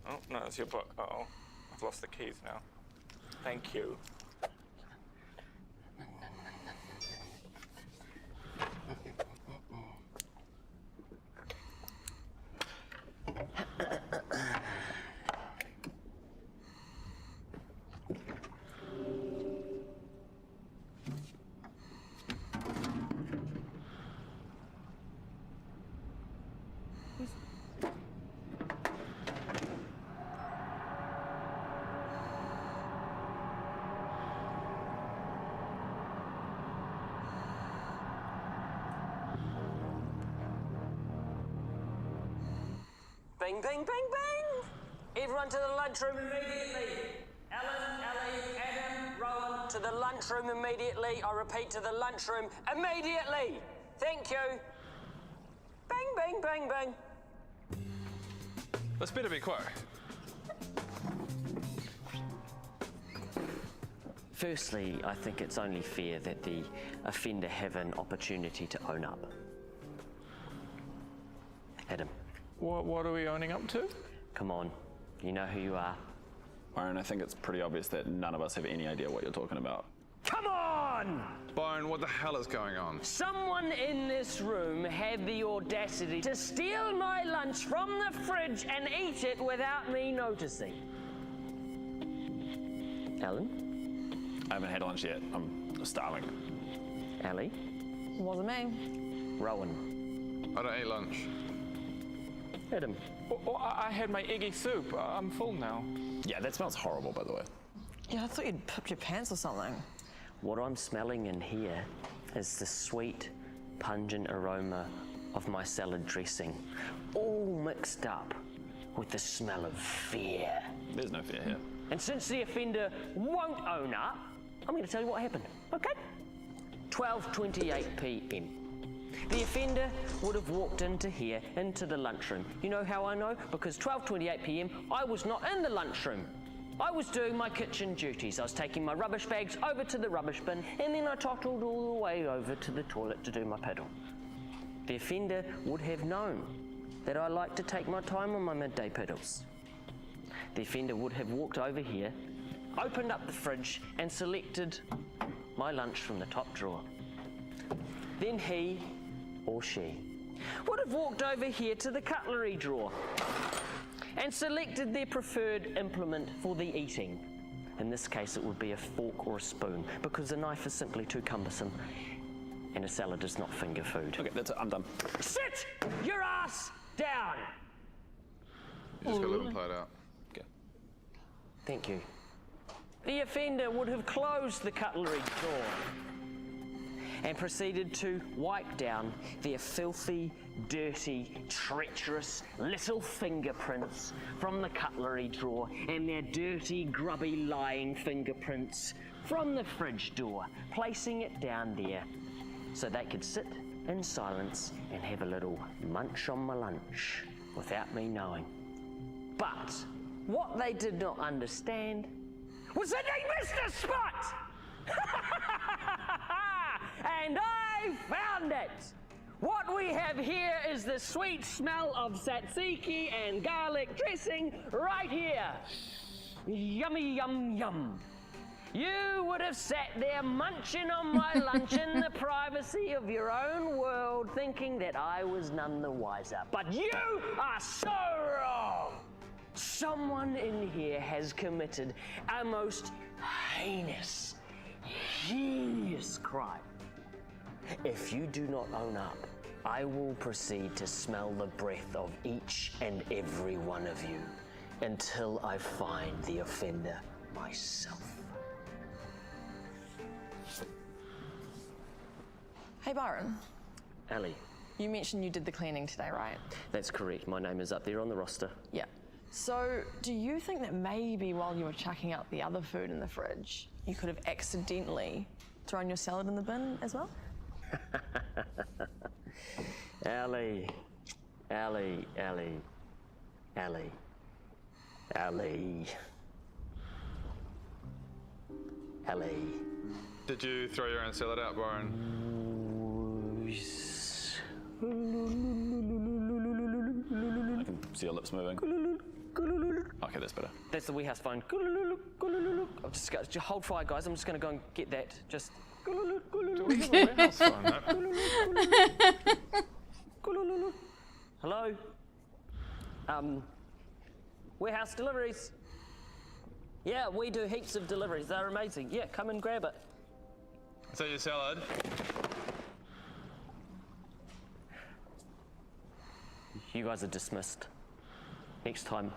Oh, no, it's your book. Uh-oh. I've lost the keys now. Thank you. Bing, bing, bing, bing! Everyone to the lunchroom immediately. Alan, Ellie, Adam, Rowan, to the lunchroom immediately. I repeat, to the lunchroom immediately. Thank you. Bing, bing, bing, bing. This better be quick. Firstly, I think it's only fair that the offender have an opportunity to own up. Adam. What are we owning up to? Come on, you know who you are. Byron, I think it's pretty obvious that none of us have any idea what you're talking about. Come on! Byron, what the hell is going on? Someone in this room had the audacity to steal my lunch from the fridge and eat it without me noticing. Alan? I haven't had lunch yet. I'm starving. Ali? Wasn't me. Rowan? I don't eat lunch. Adam? I had my eggy soup. I'm full now. Yeah, that smells horrible, by the way. Yeah, I thought you'd pooped your pants or something. What I'm smelling in here is the sweet, pungent aroma of my salad dressing, all mixed up with the smell of fear. There's no fear here. And since the offender won't own up, I'm going to tell you what happened, okay? 12:28 p.m. The offender would have walked into here, into the lunchroom. You know how I know? Because 12:28 p.m, I was not in the lunchroom. I was doing my kitchen duties. I was taking my rubbish bags over to the rubbish bin, and then I tottled all the way over to the toilet to do my piddle. The offender would have known that I like to take my time on my midday piddles. The offender would have walked over here, opened up the fridge, and selected my lunch from the top drawer. Then he, or she, would have walked over here to the cutlery drawer and selected their preferred implement for the eating. In this case, it would be a fork or a spoon, because a knife is simply too cumbersome, and a salad is not finger food. Okay, that's it. I'm done. Sit your ass down! You just gotta let them play it out. Okay. Thank you. The offender would have closed the cutlery drawer and proceeded to wipe down their filthy, dirty, treacherous little fingerprints from the cutlery drawer and their dirty, grubby, lying fingerprints from the fridge door, placing it down there so they could sit in silence and have a little munch on my lunch without me knowing. But what they did not understand was that they missed a spot! And I found it! What we have here is the sweet smell of tzatziki and garlic dressing right here. Yummy, yum, yum. You would have sat there munching on my lunch in the privacy of your own world, thinking that I was none the wiser. But you are so wrong! Someone in here has committed a most heinous, hideous crime. If you do not own up, I will proceed to smell the breath of each and every one of you until I find the offender myself. Hey, Byron. Ali. You mentioned you did the cleaning today, right? That's correct. My name is up there on the roster. Yeah. So, do you think that maybe while you were chucking out the other food in the fridge, you could have accidentally thrown your salad in the bin as well? Ali. Ali, Ali, Ali, Ali. Ali. Did you throw your own salad out, Byron? I can see your lips moving. Okay, that's better. That's the warehouse phone. I'll just hold fire, guys. I'm just going to go and get that. Just. Do we have a warehouse phone? Hello? Warehouse deliveries. Yeah, we do heaps of deliveries. They're amazing. Yeah, come and grab it. Is that your salad? You guys are dismissed. Next time,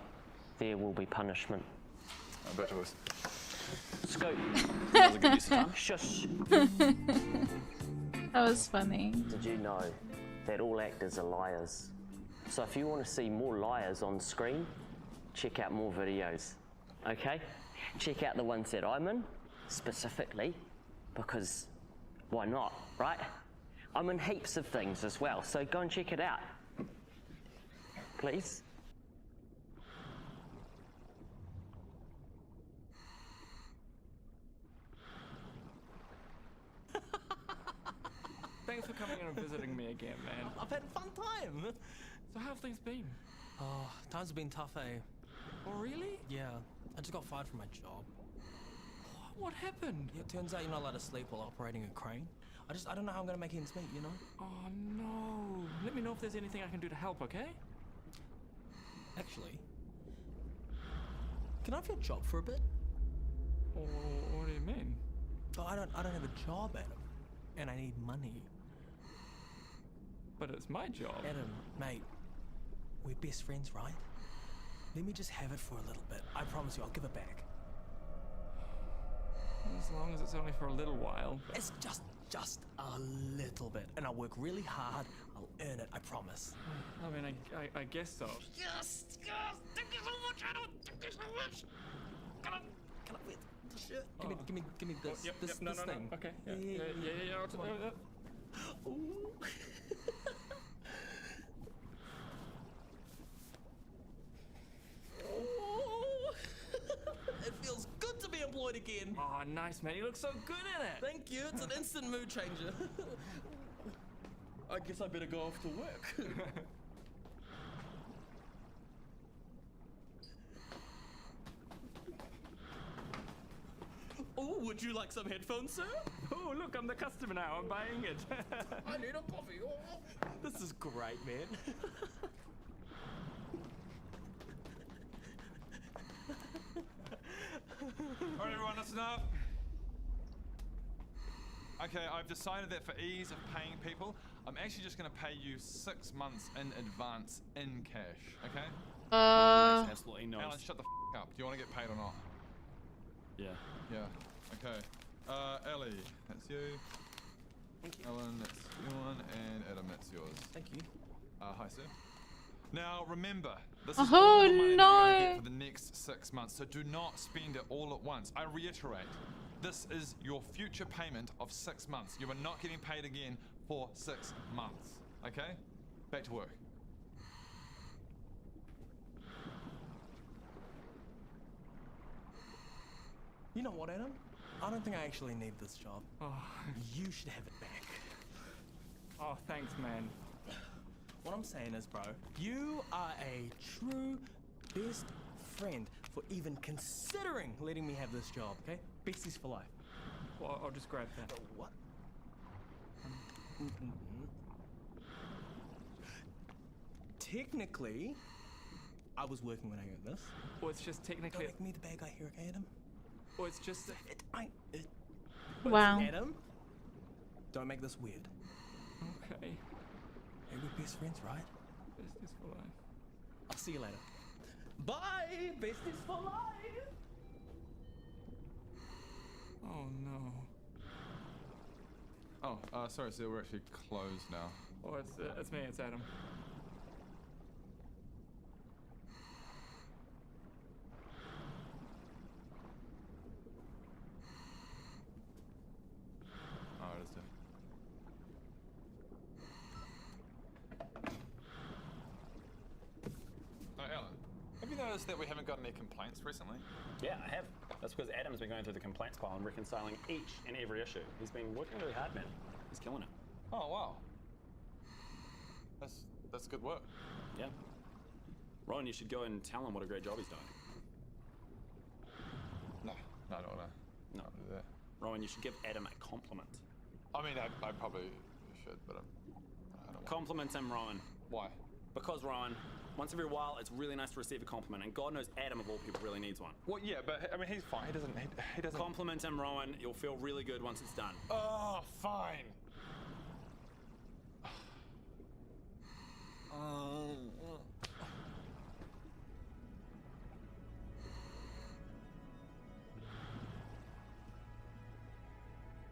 there will be punishment. I bet it was. Scoot. That was a good use of time. Shush. That was funny. Did you know that all actors are liars? So if you want to see more liars on screen, check out more videos, okay? Check out the ones that I'm in, specifically, because why not, right? I'm in heaps of things as well, so go and check it out. Please. coming in and visiting me again, man. I've had a fun time. So how have things been? Oh, times have been tough, eh? Oh, really? Yeah, I just got fired from my job. What happened? Yeah, it turns out you're not allowed to sleep while operating a crane. I don't know how I'm gonna make ends meet, you know? Oh, no. Let me know if there's anything I can do to help, okay? Actually, can I have your job for a bit? Oh, what do you mean? Oh, I don't have a job, Adam, and I need money. But it's my job. Adam, mate, we're best friends, right? Let me just have it for a little bit. I promise you, I'll give it back. As long as it's only for a little while. It's just a little bit, and I'll work really hard. I'll earn it, I promise. I mean, I guess so. Yes! Thank you so much, Adam! Thank you so much! Can I wear the shirt? Give me this, this thing. No. Okay, yeah. Ooh. Oh, it feels good to be employed again. Oh, nice, man. You look so good in it. Thank you. It's an instant mood changer. I guess I better go off to work. Oh, would you like some headphones, sir? Oh, look, I'm the customer now. I'm buying it. I need a coffee. Oh, this is great, man. Alright, everyone, listen up. Okay, I've decided that for ease of paying people, I'm actually just going to pay you 6 months in advance in cash, okay? Makes absolutely no Alan, shut the f*** up. Do you want to get paid or not? Yeah. Yeah, okay. Ellie, that's you. Alan, that's your one, and Adam, that's yours. Thank you. Hi, sir. Now, remember, this is Oh, all the money that you're gonna no. get for the next 6 months, so do not spend it all at once. I reiterate, this is your future payment of 6 months. You are not getting paid again for 6 months, okay? Back to work. You know what, Adam? I don't think I actually need this job. Oh. You should have it back. Oh, thanks, man. What I'm saying is, bro, you are a true best friend for even considering letting me have this job, okay? Besties for life. Well, I'll just grab that. What? Technically, I was working when I earned this. Well, it's just technically... Don't make me the bad guy here, okay, Adam? Well, it's just... Wow. Adam, don't make this weird. Okay. Hey, we're best friends, right? Besties for life. I'll see you later. Bye, besties for life! Oh, no. Oh, sorry, sir, we're actually closed now. Oh, it's me, it's Adam. Oh, it is different. Oh, Alan, have you noticed that we haven't got any complaints recently? Yeah, I have. That's because Adam's been going through the complaints pile and reconciling each and every issue. He's been working really hard, man. He's killing it. Oh, wow. That's good work. Yeah. Ron, you should go and tell him what a great job he's doing. No, I don't wanna. No. Do that. Rowan, you should give Adam a compliment. I mean, I probably should, but I don't want. Compliment him, Rowan. Why? Because, Rowan, once every while, it's really nice to receive a compliment, and God knows Adam, of all people, really needs one. Well, yeah, but I mean, he's fine. He doesn't. Compliment him, Rowan. You'll feel really good once it's done. Oh, fine.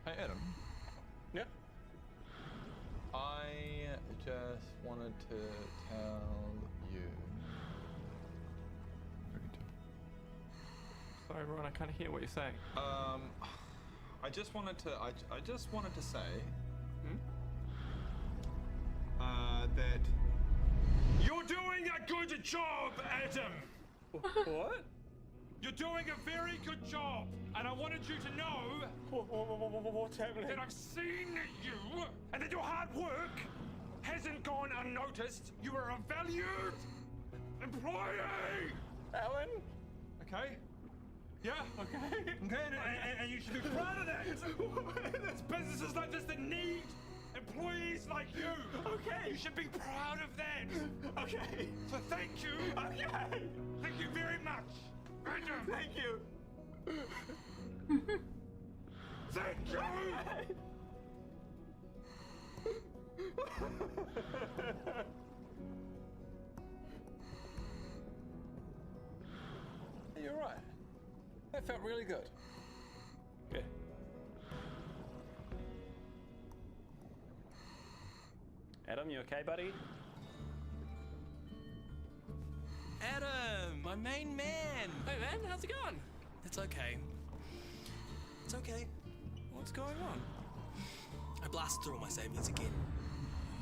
Hey, Adam. Yeah? I just wanted to tell you. Sorry, Ron, I can't hear what you're saying. I just wanted to say. That you're doing a good job, Adam. What? You're doing a very good job, and I wanted you to know what's happening? that I've seen you, and that your hard hard work hasn't gone unnoticed. You are a valued employee! Alan? Okay. Yeah, okay. Okay, and you should be proud of that. There's businesses like this that need employees like you. Okay. You should be proud of that. Okay. So thank you. Okay. Thank you very much. Adam. Thank you. Thank you. You're right. That felt really good. Good. Adam, you okay, buddy? Adam, my main man. Hey man, how's it going? It's okay. It's okay. What's going on? I blasted through all my savings again.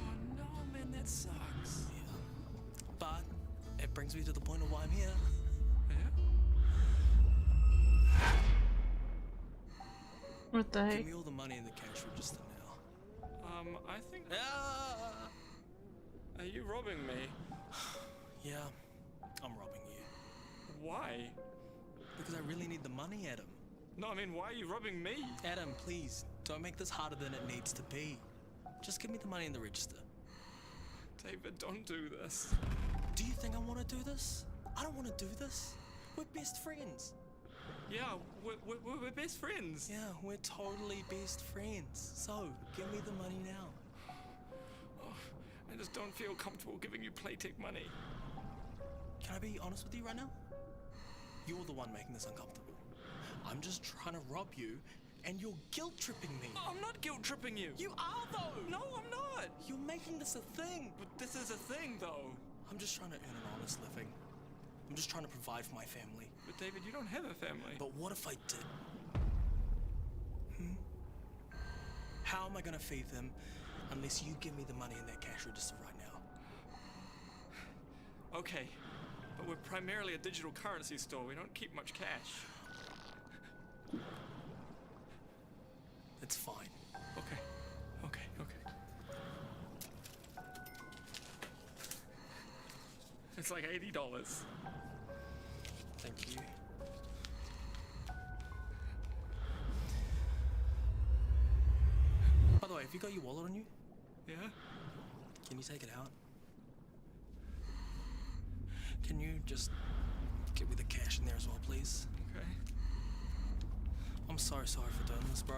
Oh no, man, that sucks. Yeah. But it brings me to the point of why I'm here. What the heck? Give me all the money in the cash register now. I think. Are you robbing me? Yeah, I'm robbing you. Why? Because I really need the money, Adam. No, I mean, why are you robbing me? Adam, please, don't make this harder than it needs to be. Just give me the money in the register. David, don't do this. Do you think I want to do this? I don't want to do this. We're best friends. Yeah, we're best friends. Yeah, we're totally best friends. So, give me the money now. Oh, I just don't feel comfortable giving you Playtech money. Can I be honest with you right now? You're the one making this uncomfortable. I'm just trying to rob you, and you're guilt-tripping me. Oh, I'm not guilt-tripping you. You are, though. No, I'm not. You're making this a thing. But this is a thing, though. I'm just trying to earn an honest living. I'm just trying to provide for my family. But David, you don't have a family. But what if I did? How am I gonna feed them unless you give me the money in that cash register right now? Okay, but we're primarily a digital currency store. We don't keep much cash. It's fine. Okay. It's like $80. Thank you. By the way, have you got your wallet on you? Yeah? Can you take it out? Can you just give me the cash in there as well, please? Okay. I'm sorry for doing this, bro.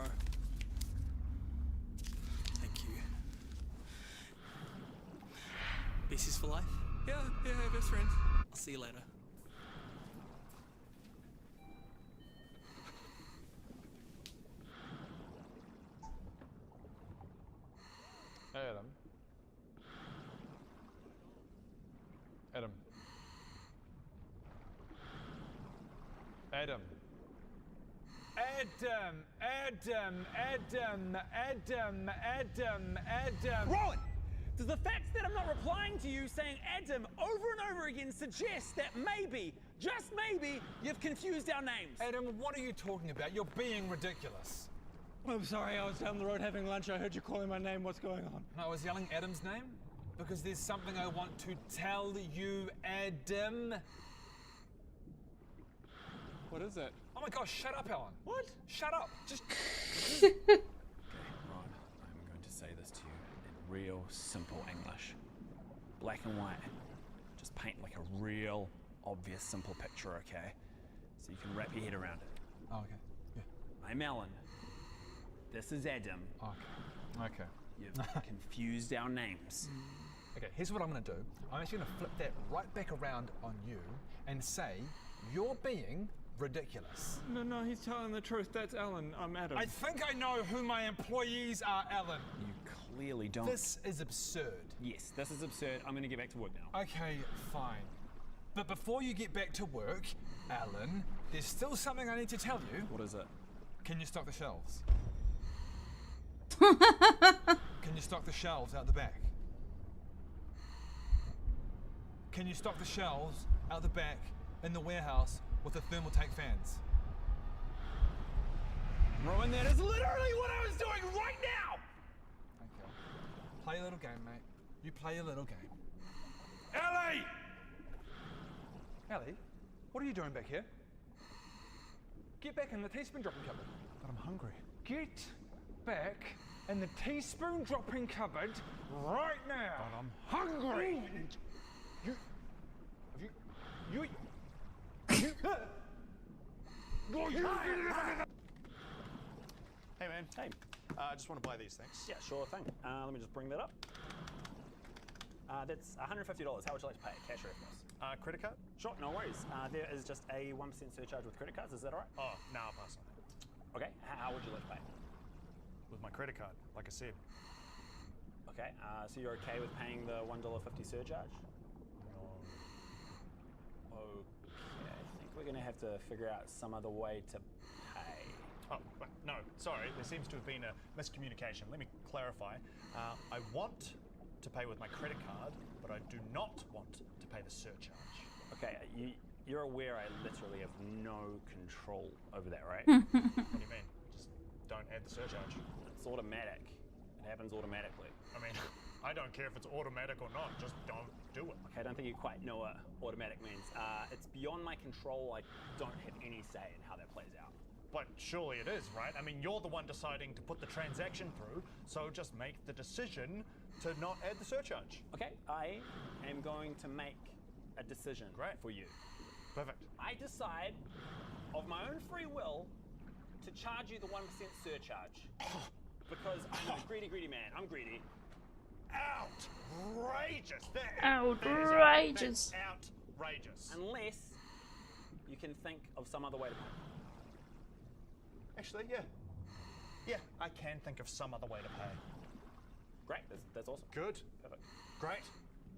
Thank you. Besties for life? Yeah, best friends. I'll see you later. Adam. Adam. Adam. Adam. Rowan! Does the fact that I'm not replying to you saying Adam over and over again suggest that maybe, just maybe, you've confused our names? Adam, what are you talking about? You're being ridiculous. I'm sorry, I was down the road having lunch. I heard you calling my name. What's going on? No, I was yelling Adam's name because there's something I want to tell you, Adam. What is it? Oh my gosh, shut up, Alan. What? Shut up. Just... Right, I'm going to say this to you in real simple English. Black and white. Just paint like a real obvious simple picture, okay? So you can wrap your head around it. Oh, okay. Yeah. I'm Alan. This is Adam. Okay. You've confused our names. Okay, here's what I'm gonna do. I'm actually gonna flip that right back around on you and say, you're being ridiculous. No, he's telling the truth. That's Alan. I'm Adam. I think I know who my employees are, Alan. You clearly don't. This is absurd. Yes, this is absurd. I'm gonna get back to work now. Okay, fine. But before you get back to work, Alan, there's still something I need to tell you. What is it? Can you stock the shelves? Can you stock the shelves out the back? Can you stock the shelves out the back in the warehouse with the thermal take fans? Rowan, that is literally what I was doing right now! Thank you. Play a little game, mate. You play a little game. Ellie! Ellie, what are you doing back here? Get back in the teaspoon dropping cupboard. But I'm hungry. Get back in the teaspoon dropping cupboard right now. But I'm hungry. Hey man. Hey. I just want to buy these things. Yeah, sure thing. Let me just bring that up. That's $150. How would you like to pay? Cash or FDG? Credit card? Sure, no worries. There is just a 1% surcharge with credit cards. Is that all right? Oh, no, I'll pass on that. Okay. How would you like to pay? With my credit card, like I said. Okay. So you're okay with paying the $1.50 surcharge? Okay. I think we're going to have to figure out some other way to pay. Oh, no, sorry. There seems to have been a miscommunication. Let me clarify. I want to pay with my credit card, but I do not want to pay the surcharge. Okay, you're aware I literally have no control over that, right? What do you mean? Just don't add the surcharge. It's automatic. It happens automatically. I mean, I don't care if it's automatic or not. Just don't do it. Okay, I don't think you quite know what automatic means. It's beyond my control. I don't have any say in how that plays out. But surely it is, right? I mean, you're the one deciding to put the transaction through, so just make the decision to not add the surcharge. Okay, I am going to make a decision for you. Perfect. I decide, of my own free will, to charge you the 1% surcharge. Because I'm a greedy man. I'm greedy. Outrageous! Outrageous. That's outrageous. Unless you can think of some other way to pay. Actually, yeah. Yeah, I can think of some other way to pay. Great, that's awesome. Good. Perfect. Great.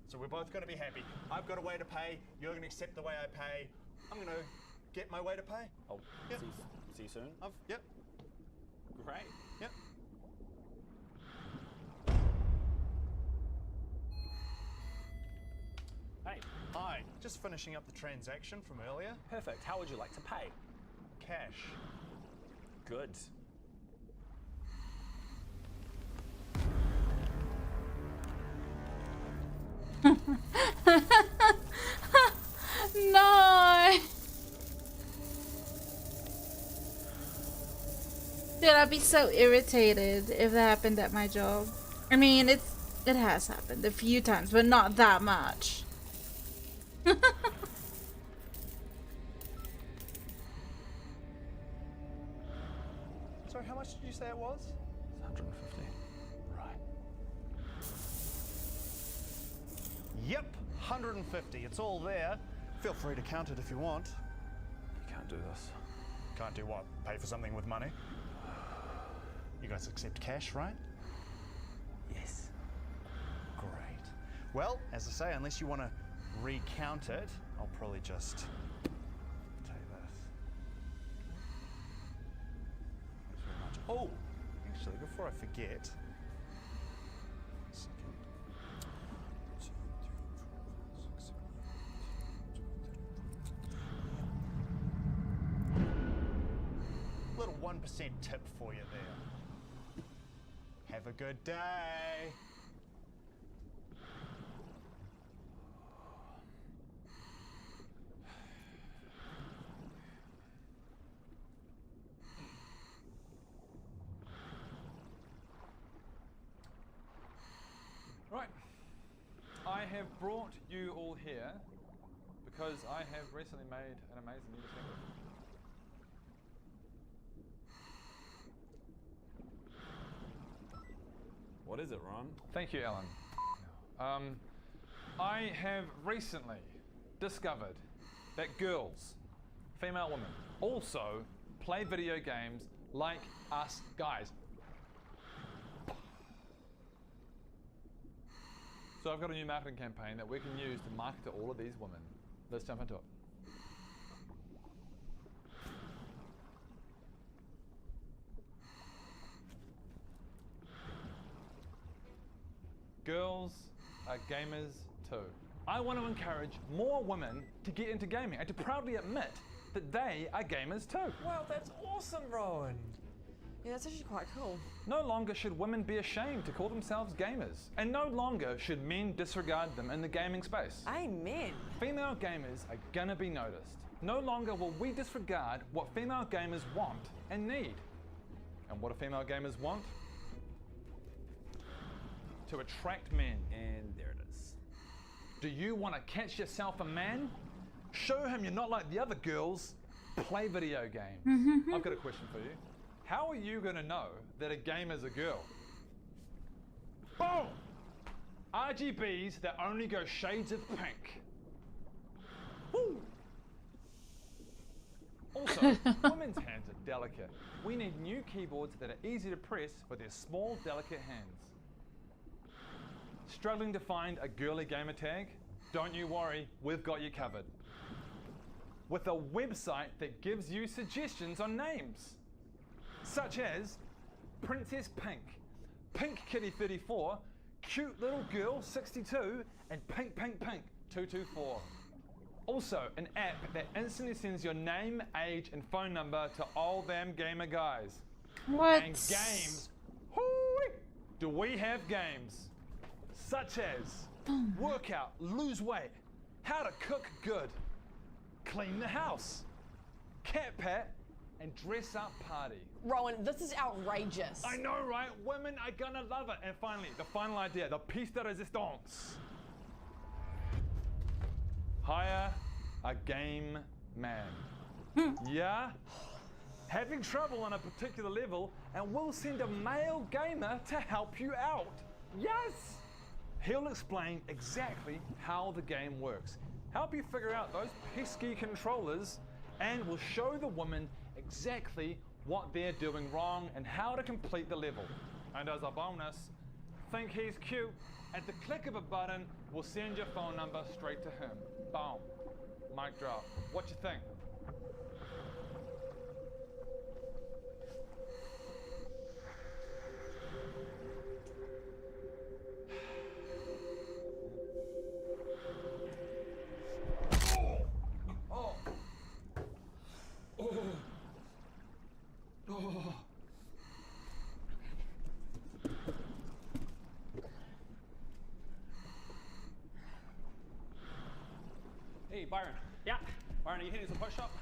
So we're both going to be happy. I've got a way to pay. You're going to accept the way I pay. I'm going to get my way to pay. I'll Yep. see you soon. Yep. Great. Yep. Hey. Hi. Just finishing up the transaction from earlier. Perfect. How would you like to pay? Cash. Good. No! Dude, I'd be so irritated if that happened at my job. I mean, it has happened a few times, but not that much. Sorry, how much did you say it was? It's 150. Right. Yep, 150. It's all there. Feel free to count it if you want. You can't do this. Can't do what? Pay for something with money? You guys accept cash, right? Yes. Great. Well, as I say, unless you want to recount it, I'll probably just take this. Thanks very much. Oh, actually, before I forget. Little 1% tip for you there. Have a good day. Right. I have brought you all here because I have recently made an amazing new discovery. What is it, Ron? Thank you, Alan. I have recently discovered that girls, female women, also play video games like us guys. So I've got a new marketing campaign that we can use to market to all of these women. Let's jump into it. Girls are gamers too. I want to encourage more women to get into gaming and to proudly admit that they are gamers too. Wow, that's awesome, Rowan. Yeah, that's actually quite cool. No longer should women be ashamed to call themselves gamers, and no longer should men disregard them in the gaming space. Amen. Female gamers are gonna be noticed. No longer will we disregard what female gamers want and need. And what do female gamers want? To attract men. And there it is. Do you want to catch yourself a man? Show him you're not like the other girls. Play video games. I've got a question for you. How are you going to know that a game is a girl? Boom! RGBs that only go shades of pink. Woo! Also, women's hands are delicate. We need new keyboards that are easy to press with their small, delicate hands. Struggling to find a girly gamer tag? Don't you worry, we've got you covered. With a website that gives you suggestions on names, such as Princess Pink, Pink Kitty 34, Cute Little Girl 62, and Pink Pink Pink 224. Also, an app that instantly sends your name, age, and phone number to all them gamer guys. What? And games. Hoo-wee! Do we have games? Such as work out, lose weight, how to cook good, clean the house, cat pat, and dress up party. Rowan, this is outrageous. I know, right? Women are gonna love it. And finally, the final idea, the piece de resistance. Hire a game man. Yeah? Having trouble on a particular level, and we'll send a male gamer to help you out. Yes! He'll explain exactly how the game works, help you figure out those pesky controllers, and will show the woman exactly what they're doing wrong and how to complete the level. And as a bonus, think he's cute? At the click of a button, we'll send your phone number straight to him. Boom. Mic drop. What you think? Hey, Byron. Yeah? Byron, are you heading to the post shop?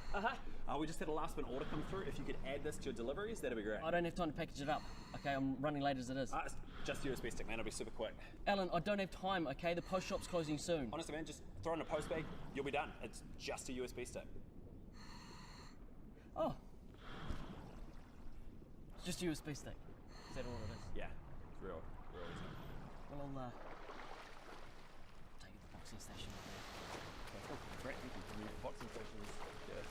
We just had a last minute order come through. If you could add this to your deliveries, that'd be great. I don't have time to package it up. Okay, I'm running late as it is. It's just USB stick, man. It'll be super quick. Alan, I don't have time, okay? The post shop's closing soon. Honestly, man, just throw it in a post bag. You'll be done. It's just a USB stick. Oh. It's just a USB stick. Is that all it is? Yeah, it's real easy. Well, I'll take it to the boxing station. Great, thank you. Boxing stations. Yeah.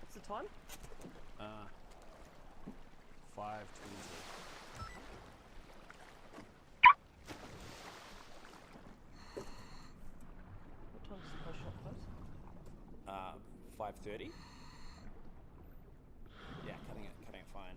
What's the time? 5:20. What time does the post shop close? 5:30. Yeah, cutting it fine.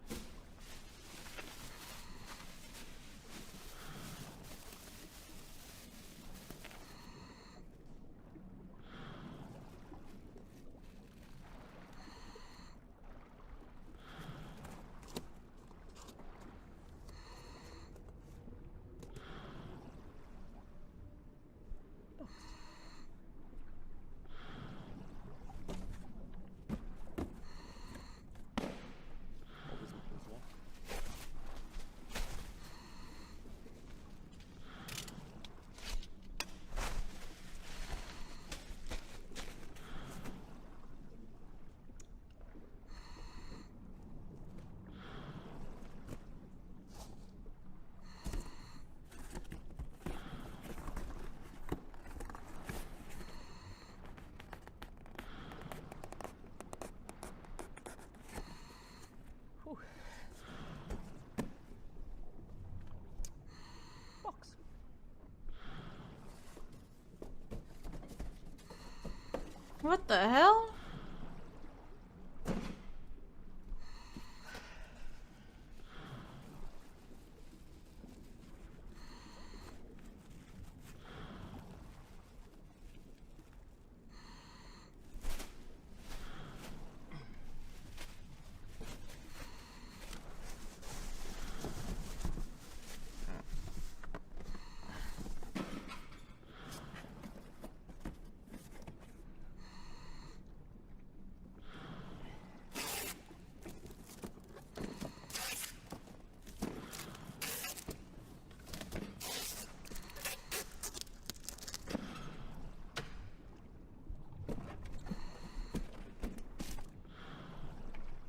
What the hell?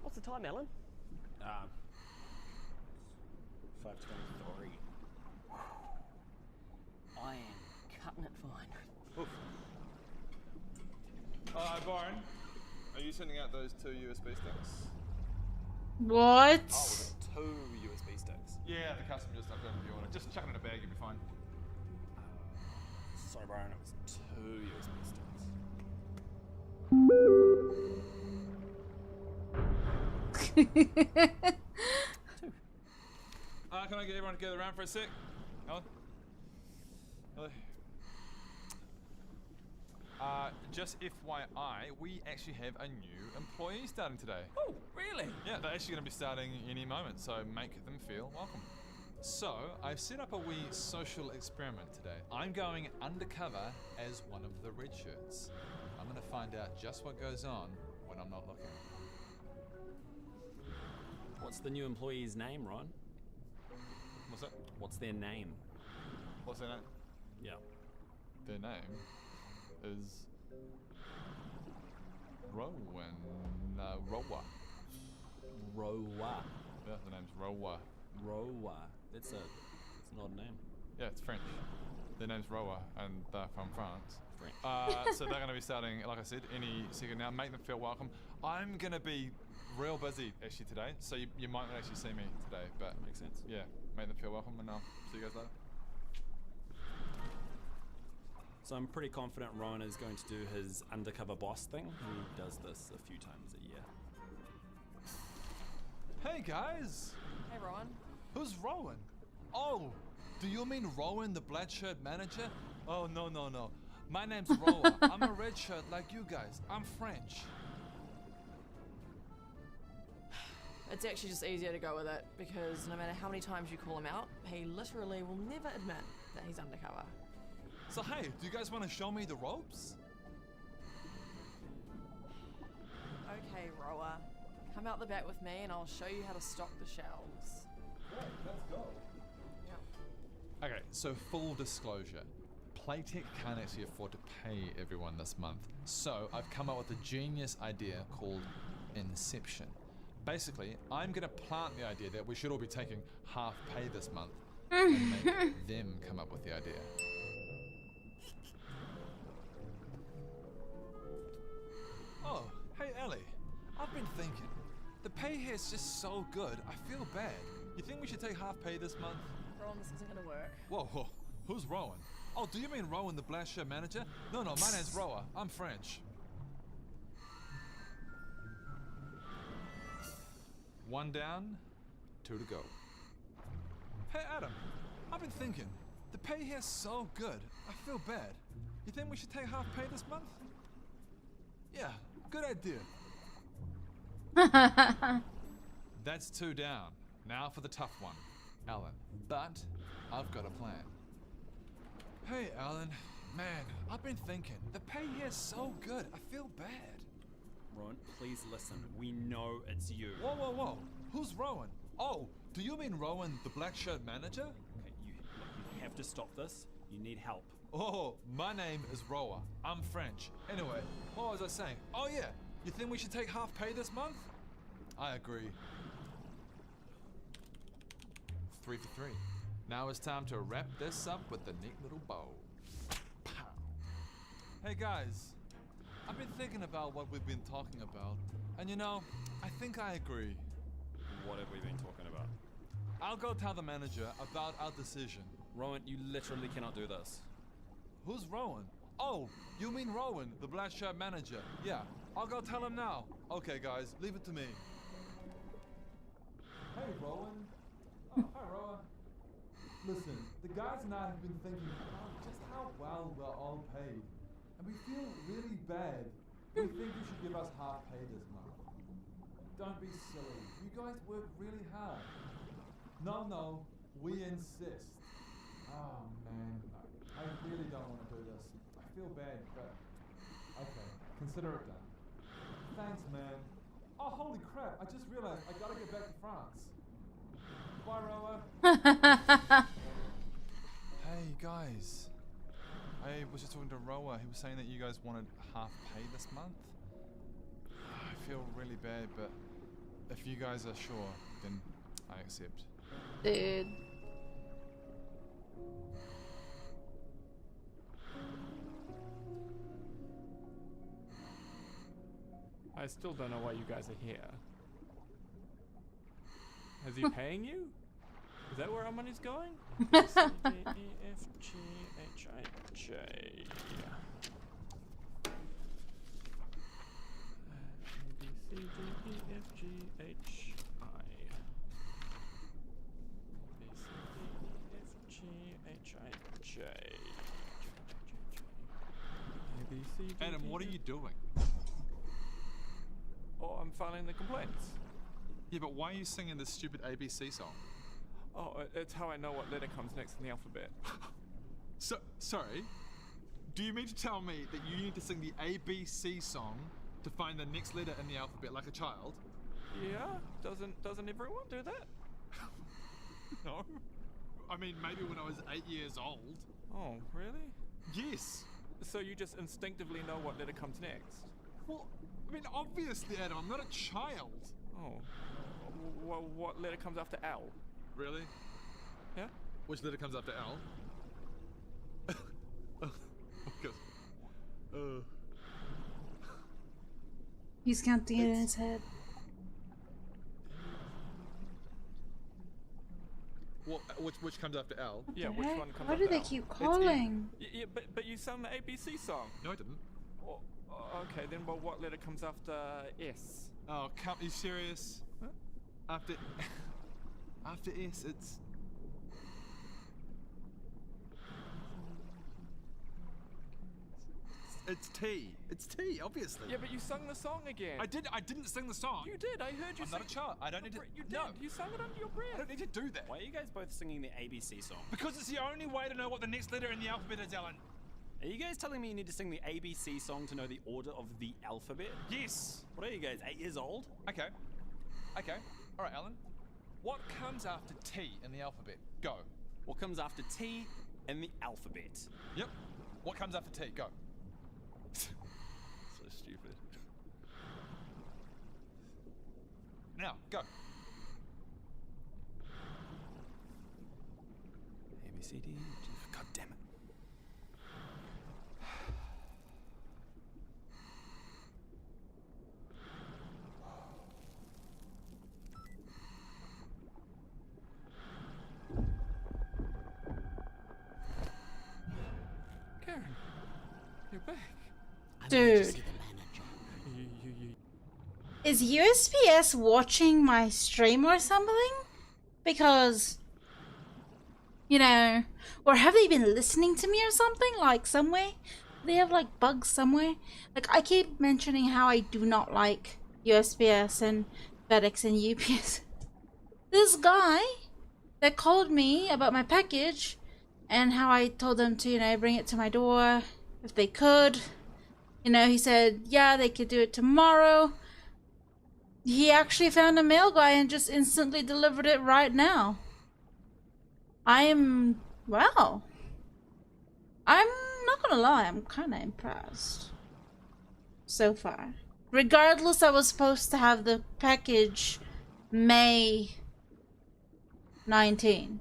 What's the time, Alan? 5:23. I am cutting it fine. Oof. Hi, Byron. Are you sending out those 2 USB sticks? What? Oh, was it 2 USB sticks? Yeah, the customer just updated the order. Just chuck it in a bag, you'll be fine. Sorry, Byron, it was 2 USB sticks. Can I get everyone to gather around for a sec? Alan? Hello? Just FYI, we actually have a new employee starting today. Oh, really? Yeah, they're actually going to be starting any moment, so make them feel welcome. So, I've set up a wee social experiment today. I'm going undercover as one of the red shirts. I'm going to find out just what goes on when I'm not looking. What's the new employee's name, Ron? What's that? What's their name? What's their name? Yeah. Their name is Rowan. Rowa. Rowa. Yeah, the name's Rowa. Rowa. That's an odd name. Yeah, it's French. Their name's Rowa, and they're from France. French. So they're going to be starting, like I said, any second now. Make them feel welcome. I'm going to be real busy actually today, so you might not actually see me today, but makes sense. Yeah, make them feel welcome, and I'll see you guys later. So I'm pretty confident Rowan is going to do his undercover boss thing. He does this a few times a year. Hey guys! Hey, Rowan. Who's Rowan? Oh, do you mean Rowan, the black shirt manager? Oh, no. My name's Rowan. I'm a red shirt like you guys. I'm French. It's actually just easier to go with it because no matter how many times you call him out, he literally will never admit that he's undercover. So hey, do you guys want to show me the ropes? Okay, Rower. Come out the back with me and I'll show you how to stock the shelves. Great, let's go. Okay, so full disclosure. Playtech can't actually afford to pay everyone this month. So I've come up with a genius idea called Inception. Basically, I'm going to plant the idea that we should all be taking half pay this month and make them come up with the idea. Oh, hey Ellie. I've been thinking. The pay here is just so good, I feel bad. You think we should take half pay this month? Rowan, this isn't gonna work. Whoa, who's Rowan? Oh, do you mean Rowan, the black shirt manager? No, my name's Rowa. I'm French. One down, 2 to go. Hey Adam, I've been thinking. The pay here's so good, I feel bad. You think we should take half pay this month? Yeah, good idea. That's 2 down. Now for the tough one, Alan. But I've got a plan. Hey, Alan. Man, I've been thinking. The pay here's so good. I feel bad. Rowan, please listen. We know it's you. Whoa. Who's Rowan? Oh, do you mean Rowan, the black shirt manager? Okay, you have to stop this. You need help. Oh, my name is Rowa. I'm French. Anyway, what was I saying? Oh yeah, you think we should take half pay this month? I agree. 3 for 3. Now it's time to wrap this up with a neat little bow. Pow. Hey guys, I've been thinking about what we've been talking about, and you know, I think I agree. What have we been talking about? I'll go tell the manager about our decision. Rowan, you literally cannot do this. Who's Rowan? Oh, you mean Rowan, the black shirt manager? Yeah, I'll go tell him now. Okay, guys, leave it to me. Hey, Rowan. Oh, hi, Rowan. Listen, the guys and I have been thinking about just how well we're all paid. And we feel really bad. We think you should give us half pay this month. Don't be silly. You guys work really hard. No, we insist. Oh, man. I really don't want to do this. I feel bad, but okay, consider it done. Thanks, man. Oh, holy crap, I just realized I gotta get back to France. Bye, Roa. Hey, guys. I was just talking to Roa. He was saying that you guys wanted half pay this month. I feel really bad, but if you guys are sure, then I accept. Dude. I still don't know why you guys are here. Is he paying you? Is that where our money's going? C, D, E, F, G, H, I, J. A, B, C, D, E, F, G, H, I. B, C, D, E, F, G, H, I, J. A, B, C, D, Adam, what are you doing? Oh, I'm filing the complaints. Yeah, but why are you singing this stupid ABC song? Oh, it's how I know what letter comes next in the alphabet. Sorry? Do you mean to tell me that you need to sing the ABC song to find the next letter in the alphabet like a child? Yeah? Doesn't everyone do that? No. I mean, maybe when I was 8 years old. Oh, really? Yes. So you just instinctively know what letter comes next? Well, I mean, obviously, Adam, I'm not a child. Oh. Well, what letter comes after L? Really? Yeah? Which letter comes after L? He's counting it in his head. Well, which comes after L? Yeah, which one comes Why after do they L? keep It's E. calling? Yeah, but you sang the ABC song. No, I didn't. Oh, okay, then well, what letter comes after S? Oh, are you serious? Huh? After S, it's T. It's T, obviously. Yeah, but you sung the song again. I didn't sing the song. You did. I heard you. I'm not a child. I don't need to. You did. No. You sang it under your breath. I don't need to do that. Why are you guys both singing the ABC song? Because it's the only way to know what the next letter in the alphabet is, Alan. Are you guys telling me you need to sing the ABC song to know the order of the alphabet? Yes. What are you guys, 8 years old? Okay. All right, Alan. What comes after T in the alphabet? Go. What comes after T in the alphabet? Yep. What comes after T? Go. So stupid. Now, go. A, B, C, D. God damn it. Karen, you're back. Dude. Is USPS watching my stream or something? Because, you know, or have they been listening to me or something? Like, somewhere? They have, like, bugs somewhere? Like, I keep mentioning how I do not like USPS and FedEx and UPS. This guy that called me about my package and how I told them to, you know, bring it to my door if they could. You know, he said, yeah, they could do it tomorrow. He actually found a mail guy and just instantly delivered it right now. Wow. I'm not gonna lie, I'm kind of impressed. So far. Regardless, I was supposed to have the package May 19.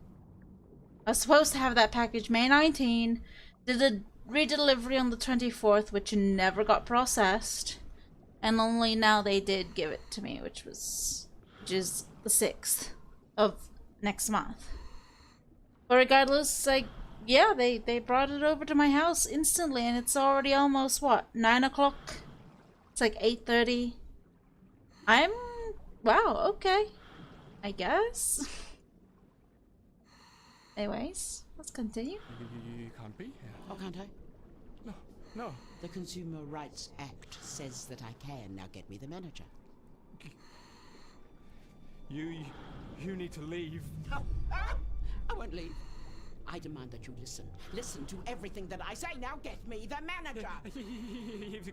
I was supposed to have that package May 19. Did a redelivery on the 24th, which never got processed. And only now they did give it to me, which is the 6th of next month. But regardless, like, Yeah, they brought it over to my house instantly, and it's already almost what, 9 o'clock? It's like 8:30. Wow, okay, I guess. Anyways, let's continue. You can't be here. Oh, can't I? No, no. The Consumer Rights Act says that I can. Now get me the manager. You need to leave. I won't leave. I demand that you listen. Listen to everything that I say. Now get me the manager. He's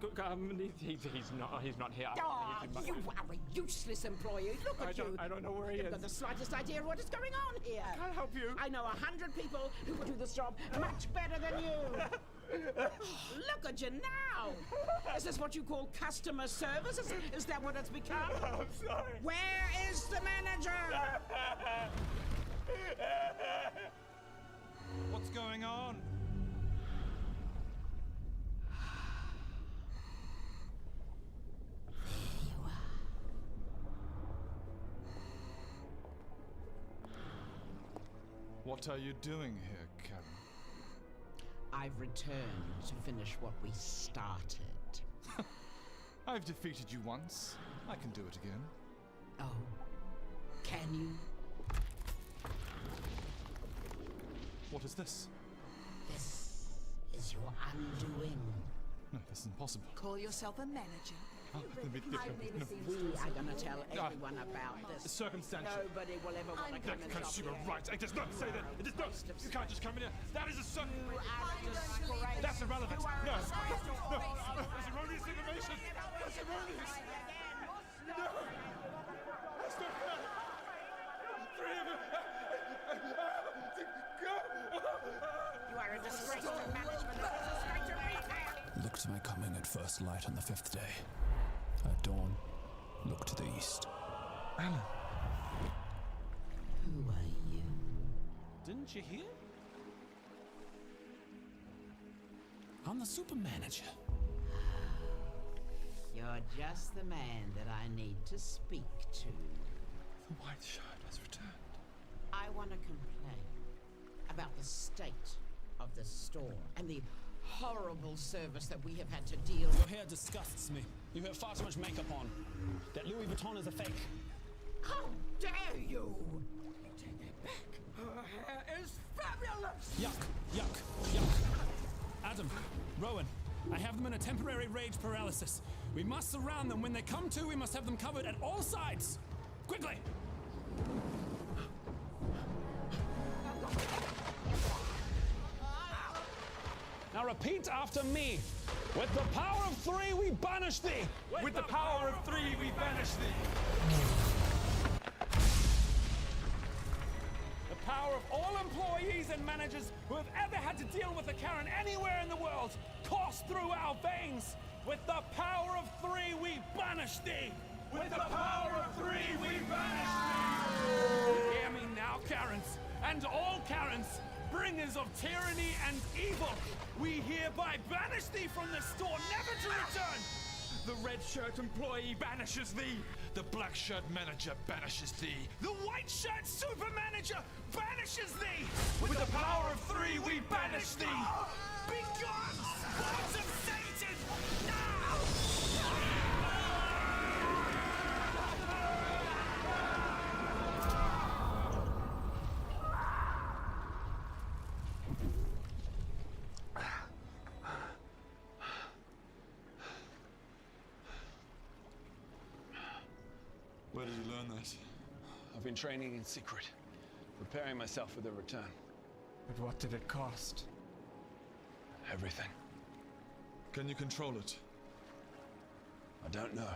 not here. Oh, you are a useless employee. Look at you. I don't know where he You've is. got the slightest idea what is going on here. I can't help you. I know 100 people who would do this job much better than you. Look at you now. Is this what you call customer service? Is that what it's become? I'm sorry. Where is the manager? What's going on? What are you doing here, Karen? I've returned to finish what we started. I've defeated you once. I can do it again. Oh, can you? What is this? This is your undoing. No, this is impossible. Call yourself a manager. Oh, We are going to tell everyone about this. Circumstantial. Nobody will ever want to come and Consumer shop rights. It does not say that. It does not. You can't just come in here. That is a son. here. That's irrelevant. No. That's erroneous information. That's erroneous. No. That's not fair. Three of them. Go. You are a disgrace to management. A disgrace to retail. Look to my coming at first light on the 5th day. At dawn, look to the east. Alan. Who are you? Didn't you hear? I'm the super manager. You're just the man that I need to speak to. The white shirt has returned. I want to complain about the state of the store and the horrible service that we have had to deal with. Your hair disgusts me. You have far too much makeup on. That Louis Vuitton is a fake. How dare you! You take it back. Her hair is fabulous! Yuck, yuck, yuck. Adam, Rowan, I have them in a temporary rage paralysis. We must surround them. When they come to, we must have them covered at all sides. Quickly! Now repeat after me. With the power of 3, we banish thee. With the power of 3, we banish thee. The power of all employees and managers who have ever had to deal with a Karen anywhere in the world course through our veins. With the power of 3, we banish thee. With the power of 3, we banish thee. Hear me now, Karens, and all Karens, bringers of tyranny and evil. We hereby banish thee from this store, never to return. The red shirt employee banishes thee. The black shirt manager banishes thee. The white shirt super manager banishes thee. With the power of 3, we banish thee. Begone, sons of Satan, now! Where did you learn that? I've been training in secret, preparing myself for the return. But what did it cost? Everything. Can you control it? I don't know.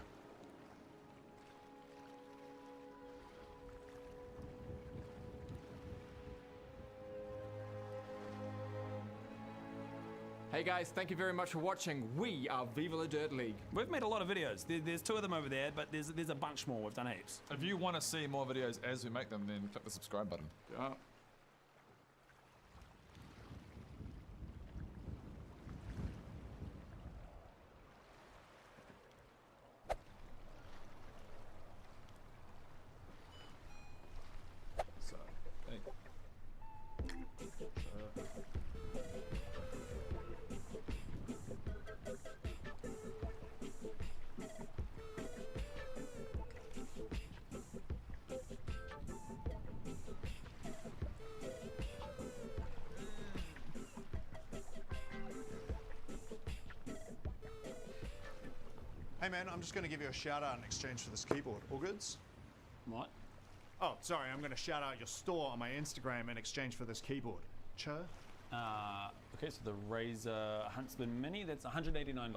Hey guys, thank you very much for watching. We are Viva la Dirt League. We've made a lot of videos. There's 2 of them over there, but there's a bunch more. We've done heaps. If you want to see more videos as we make them, then click the subscribe button. Yeah. So, hey. Hey man, I'm just going to give you a shout out in exchange for this keyboard. All goods? What? Oh, sorry, I'm going to shout out your store on my Instagram in exchange for this keyboard. Sure. Okay, so the Razer Huntsman Mini, that's $189.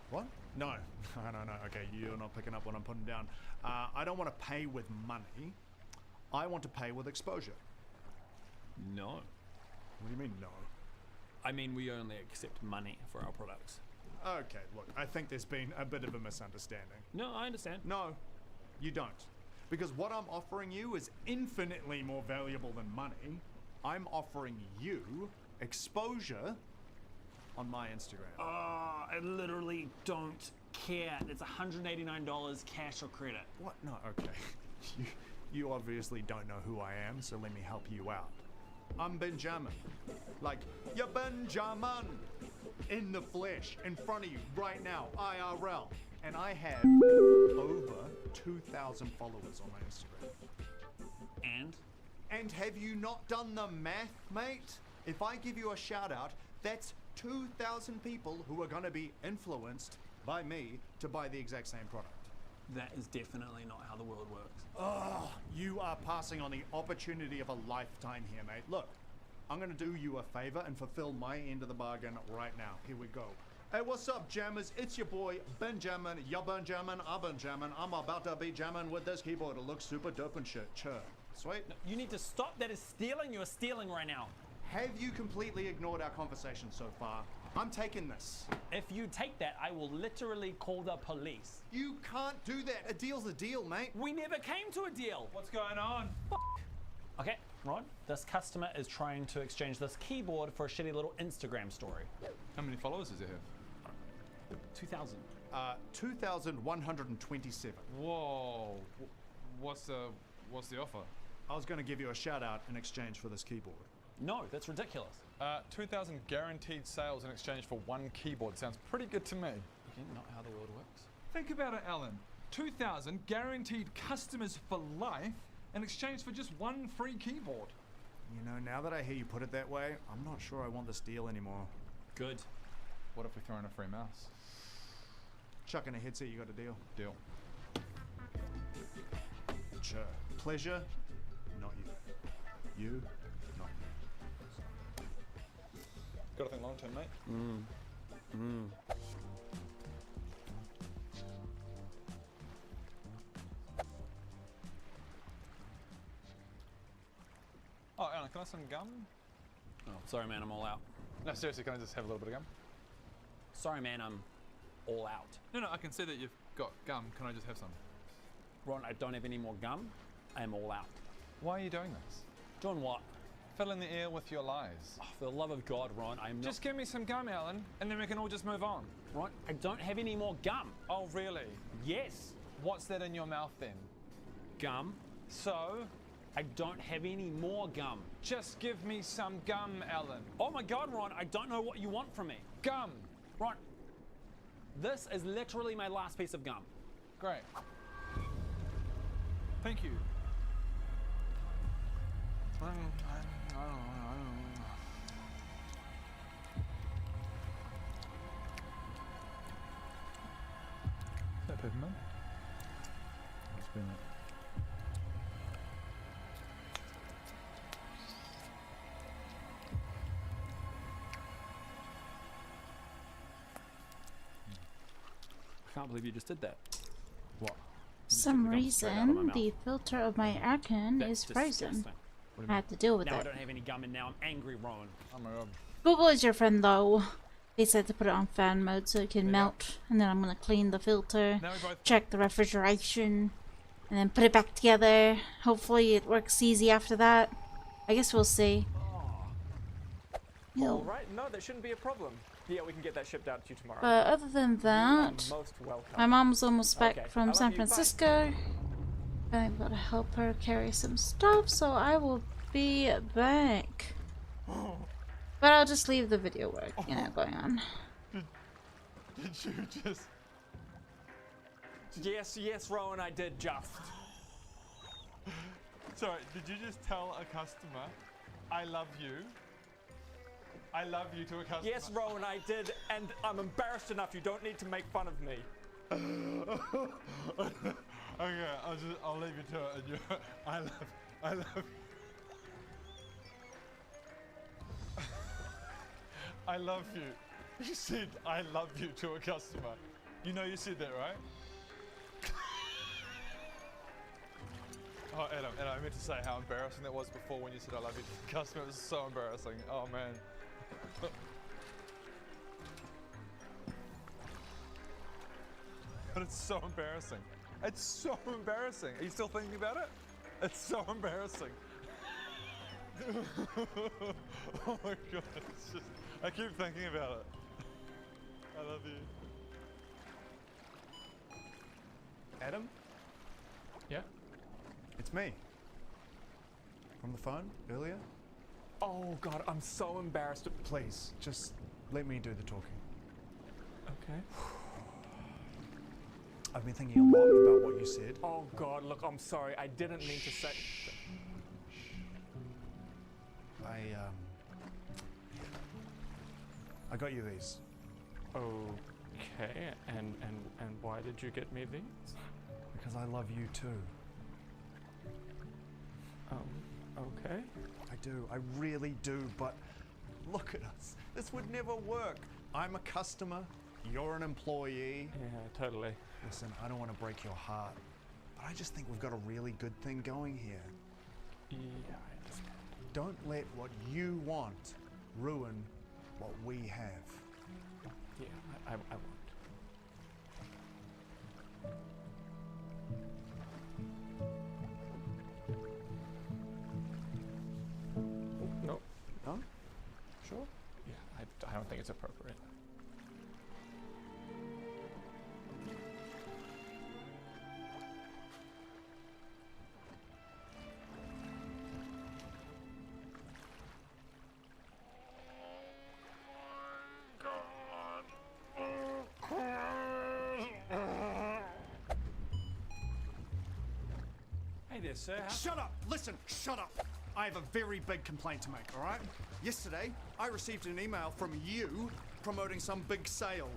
What? No. No. Okay, you're not picking up what I'm putting down. I don't want to pay with money. I want to pay with exposure. No. What do you mean, no? I mean, we only accept money for our products. Okay, look, I think there's been a bit of a misunderstanding. No, I understand. No, you don't. Because what I'm offering you is infinitely more valuable than money. I'm offering you exposure on my Instagram. Oh, I literally don't care. It's $189 cash or credit. What? No, okay. You obviously don't know who I am, so let me help you out. I'm Benjamin. Like, you're Benjamin! In the flesh, in front of you, right now, IRL. And I have over 2,000 followers on my Instagram. And have you not done the math, mate? If I give you a shout out, that's 2,000 people who are going to be influenced by me to buy the exact same product. That is definitely not how the world works. Oh, you are passing on the opportunity of a lifetime here, mate. Look, I'm going to do you a favor and fulfill my end of the bargain right now. Here we go. Hey, what's up, jammers? It's your boy, Benjamin. You're Benjamin, I'm Benjamin. I'm about to be jamming with this keyboard. It looks super dope and shit. Sure. Sweet. No, you need to stop. That is stealing. You are stealing right now. Have you completely ignored our conversation so far? I'm taking this. If you take that, I will literally call the police. You can't do that. A deal's a deal, mate. We never came to a deal. What's going on? Okay, Ron, this customer is trying to exchange this keyboard for a shitty little Instagram story. How many followers does it have? 2,000. 2,127. Whoa. What's the offer? I was going to give you a shout out in exchange for this keyboard. No, that's ridiculous. 2,000 guaranteed sales in exchange for one keyboard. Sounds pretty good to me. Again, not how the world works. Think about it, Alan. 2,000 guaranteed customers for life in exchange for just one free keyboard. You know, now that I hear you put it that way, I'm not sure I want this deal anymore. Good. What if we throw in a free mouse? Chuck in a headset, you got a deal. Deal. Sure. Pleasure, not you. You, not you. Gotta think long term, mate. Oh, Alan, can I have some gum? Oh, sorry, man, I'm all out. No, seriously, can I just have a little bit of gum? Sorry, man, I'm all out. No, I can see that you've got gum. Can I just have some? Ron, I don't have any more gum. I am all out. Why are you doing this? Doing what? Filling the air with your lies. Oh, for the love of God, Ron, I'm not... Just give me some gum, Alan, and then we can all just move on. Ron, I don't have any more gum. Oh, really? Yes. What's that in your mouth then? Gum. So? I don't have any more gum. Just give me some gum, Alan. Oh my God, Ron, I don't know what you want from me. Gum. Ron, this is literally my last piece of gum. Great. Thank you. Is that peppermint? It's been it. I can't believe you just did that. What? Some reason the filter of my aircon is frozen. I had to deal with now it. I don't have any gum and now I'm angry, Ron. Oh my God. Google is your friend though. They said to put it on fan mode so it can melt, and then I'm gonna clean the filter, check the refrigeration, and then put it back together. Hopefully it works easy after that. I guess we'll see. All right, no, that shouldn't be a problem. Yeah, we can get that shipped out to you tomorrow. But other than that, Most welcome. my mom's almost back Okay, I from love San you, bye. Francisco. I'm able to help her carry some stuff, so I will be back. But I'll just leave the video work, going on. Did you just... Yes, Rowan, I did just. Sorry, did you just tell a customer, I love you? I love you to a customer. Yes, Rowan, I did, and I'm embarrassed enough. You don't need to make fun of me. Okay, I'll leave you to it. And I love. I love you. You said I love you to a customer. You know you said that, right? Oh, Adam, I meant to say how embarrassing that was before when you said I love you to the customer. It was so embarrassing. Oh, man. But it's so embarrassing. It's so embarrassing. Are you still thinking about it? It's so embarrassing. Oh my god, it's just, I keep thinking about it. I love you. Adam? Yeah? It's me. From the phone earlier? Oh god, I'm so embarrassed. Please, just let me do the talking. Okay. I've been thinking a lot about what you said. Oh god, look, I'm sorry. I didn't mean to say. I got you these. Okay, and why did you get me these? Because I love you too. Okay. I do, I really do, but look at us. This would never work. I'm a customer, you're an employee. Yeah, totally. Listen, I don't want to break your heart, but I just think we've got a really good thing going here. Yeah, I understand. Don't let what you want ruin what we have. Yeah, I won't. No. No? Sure? Yeah, I don't think it's appropriate. Hey there, sir. Shut up! Listen, shut up! I have a very big complaint to make, all right? Yesterday, I received an email from you promoting some big sale.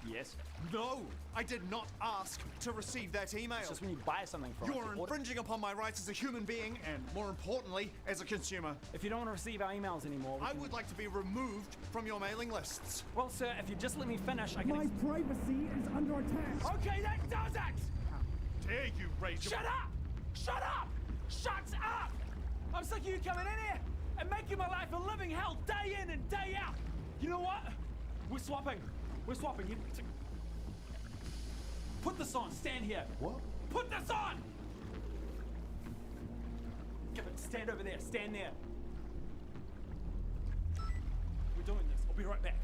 Yes. No, I did not ask to receive that email. It's just when you buy something from You're infringing upon my rights as a human being and, more importantly, as a consumer. If you don't want to receive our emails anymore, I would like to be removed from your mailing lists. Well, sir, if you just let me finish, I can. My privacy is under attack. Okay, that does it! Dare you raise your... Shut up! Shut up! Shut up! I'm sick of you coming in here and making my life a living hell day in and day out. You know what? We're swapping. We're swapping. You put this on. Stand here. What? Put this on! Give it. Stand over there. Stand there. We're doing this. I'll be right back.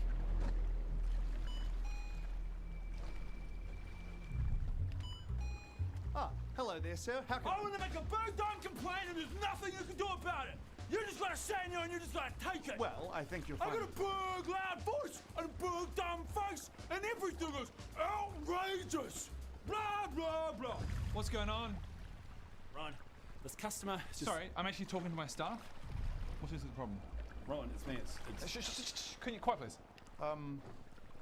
Ah, hello there, sir. How can I want to make a big damn complaint and there's nothing you can do about it. You just gotta stand there and you just gotta take it. Well, I think you'll I find... got a big loud voice and a big dumb face and everything is outrageous. Blah, blah, blah. What's going on? Ron, this customer just... Sorry, I'm actually talking to my staff. What is the problem? Ron, it's me. Can you quiet, please?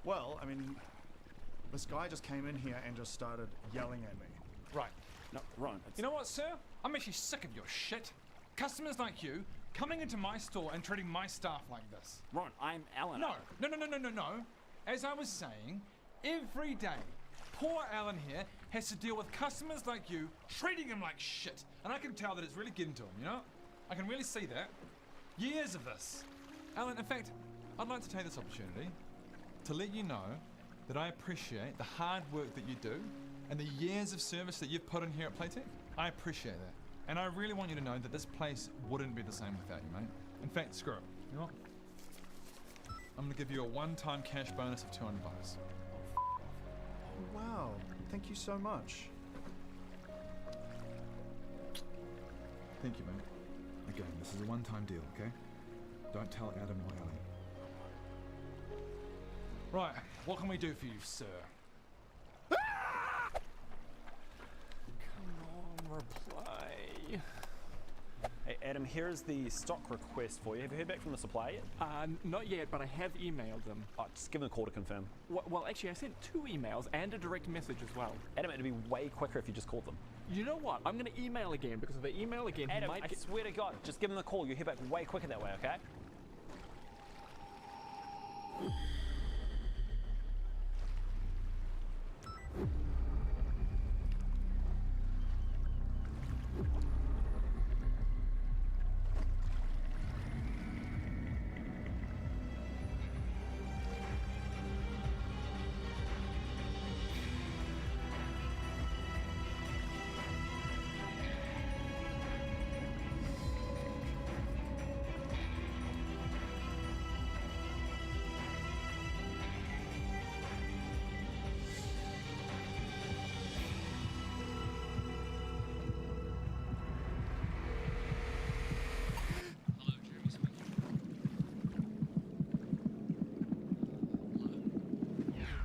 Well, I mean, this guy just came in here and just started yelling at me. Right. No, Ron, it's... You know what, sir? I'm actually sick of your shit. Customers like you coming into my store and treating my staff like this. Ron, I'm Alan. No. As I was saying, every day, poor Alan here has to deal with customers like you treating him like shit. And I can tell that it's really getting to him, you know? I can really see that. Years of this. Alan, in fact, I'd like to take this opportunity to let you know that I appreciate the hard work that you do and the years of service that you've put in here at Playtech. I appreciate that. And I really want you to know that this place wouldn't be the same without you, mate. In fact, screw it. You know what? I'm gonna give you a one-time cash bonus of $200. Oh, wow. Thank you so much. Thank you, mate. Again, this is a one-time deal, okay? Don't tell Adam or Ellie. Right, what can we do for you, sir? Come on, reply. Hey, Adam, here's the stock request for you. Have you heard back from the supplier yet? Not yet, but I have emailed them. Oh, just give them a call to confirm. Well, actually, I sent 2 emails and a direct message as well. Adam, it'd be way quicker if you just called them. You know what? I'm going to email again, because if they email again, Adam, he might I get... swear to God, just give them a call. You'll hear back way quicker that way, okay?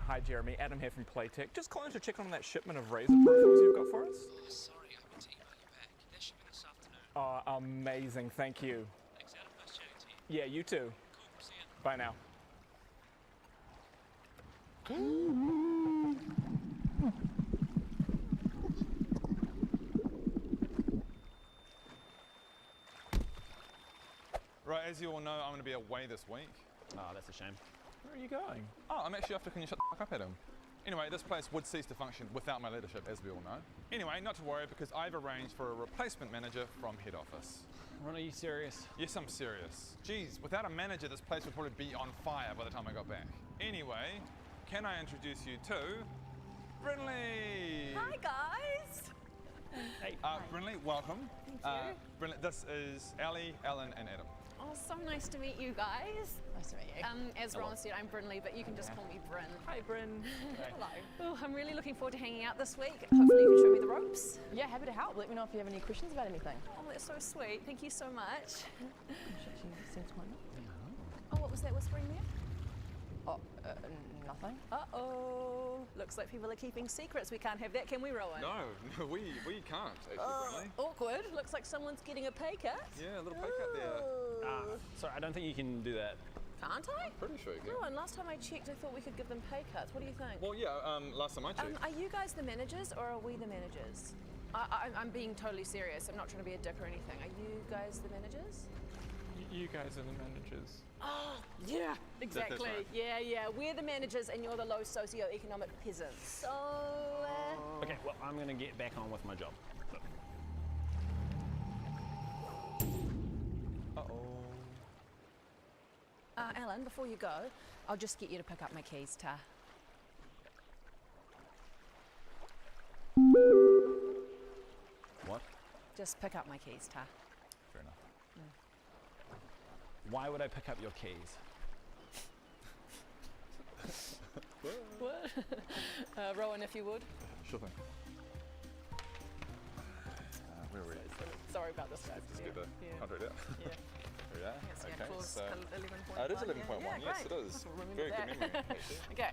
Hi, Jeremy. Adam here from Playtech. Just calling to check on that shipment of razor profiles you've got for us. Oh, sorry, I meant to email you back. They're shipping this afternoon. Oh, amazing. Thank you. Thanks, Adam. Nice chatting to you. Yeah, you too. Cool. See ya. Bye now. Right, as you all know, I'm going to be away this week. Oh, that's a shame. Where are you going? Oh, I'm actually after. Can you shut the fuck up, Adam? Anyway, this place would cease to function without my leadership, as we all know. Anyway, not to worry, because I've arranged for a replacement manager from head office. Ron, are you serious? Yes, I'm serious. Geez, without a manager, this place would probably be on fire by the time I got back. Anyway, can I introduce you to Brinley? Hi, guys. Hey. Brinley, welcome. Thank you. Brinley, this is Ali, Alan, and Adam. Oh, so nice to meet you guys. Nice to meet you. As Ron said, I'm Brinley, but you can just call me Bryn. Hi, Bryn. Hello. Oh, I'm really looking forward to hanging out this week. Hopefully you can show me the ropes. Yeah, happy to help. Let me know if you have any questions about anything. Oh, that's so sweet. Thank you so much. She seems quite Oh, what was that whispering there? Oh, nothing. Uh-oh. Looks like people are keeping secrets. We can't have that, can we, Rowan? No, we can't, actually, Brinley. Awkward. Looks like someone's getting a pay cut. Yeah, a little pay cut there. Sorry, I don't think you can do that. Can't I? Pretty sure you can. No, and last time I checked, I thought we could give them pay cuts. What do you think? Well, yeah, last time I checked. Are you guys the managers or are we the managers? I'm being totally serious. I'm not trying to be a dick or anything. Are you guys the managers? You guys are the managers. Oh, yeah, exactly. That's right. Yeah. We're the managers and you're the low socioeconomic peasants. So, Okay, well, I'm going to get back on with my job. Alan, before you go, I'll just get you to pick up my keys, Ta. What? Just pick up my keys, Ta. Fair enough. Why would I pick up your keys? What? Rowan, if you would. Sure thing. Where are we? Sorry about this, guys. Just get the contract out. Yeah. There we are. Yes, yeah, Okay, clause so 11.1. it is 11.1. Yeah, Yes, great. it is. Remember Very that. good memory, actually. Okay.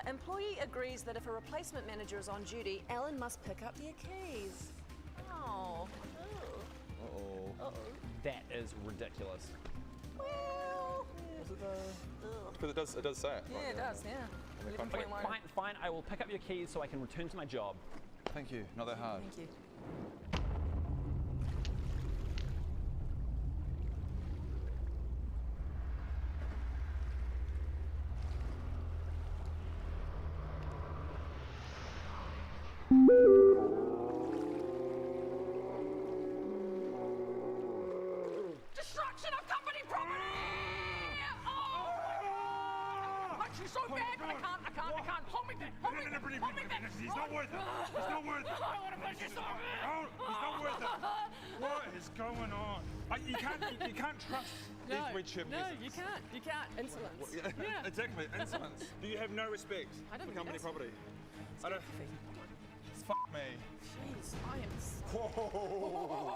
Employee agrees that if a replacement manager is on duty, Alan must pick up their keys. Oh. Uh-oh. That is ridiculous. Well. Is it though? Because it does say it. Yeah, right it there. does, yeah. In the 11.1. contract. Fine, I will pick up your keys so I can return to my job. Thank you. Not that hard. Thank you. Destruction of company property! Oh my God! Actually, so bad, but I can't. Hold me there. Hold me there. Hold me there. He's not worth it. He's not worth it. I want to punch you so bad. No, he's not worth it. What is going on? You can't trust these red shirt No, peasants. you can't. You can't. Insolence. Yeah, exactly. Insolence. Do you have no respect I don't for think company that's- property? I don't. Fuck me. Jeez, I am. Whoa.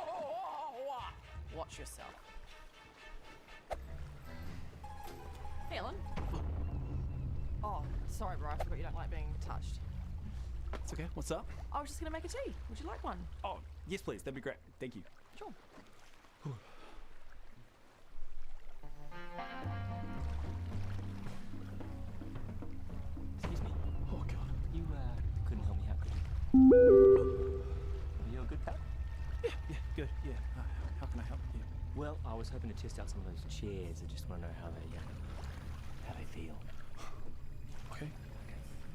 Watch yourself. Hey, Ellen. Oh, sorry, bro. I forgot you don't like being touched. It's okay. What's up? I was just gonna make a tea. Would you like one? Oh, yes, please. That'd be great. Thank you. Sure. Are you a good cat? Yeah, good. Yeah. How can I help you? Well, I was hoping to test out some of those chairs. I just want to know how they feel. Okay.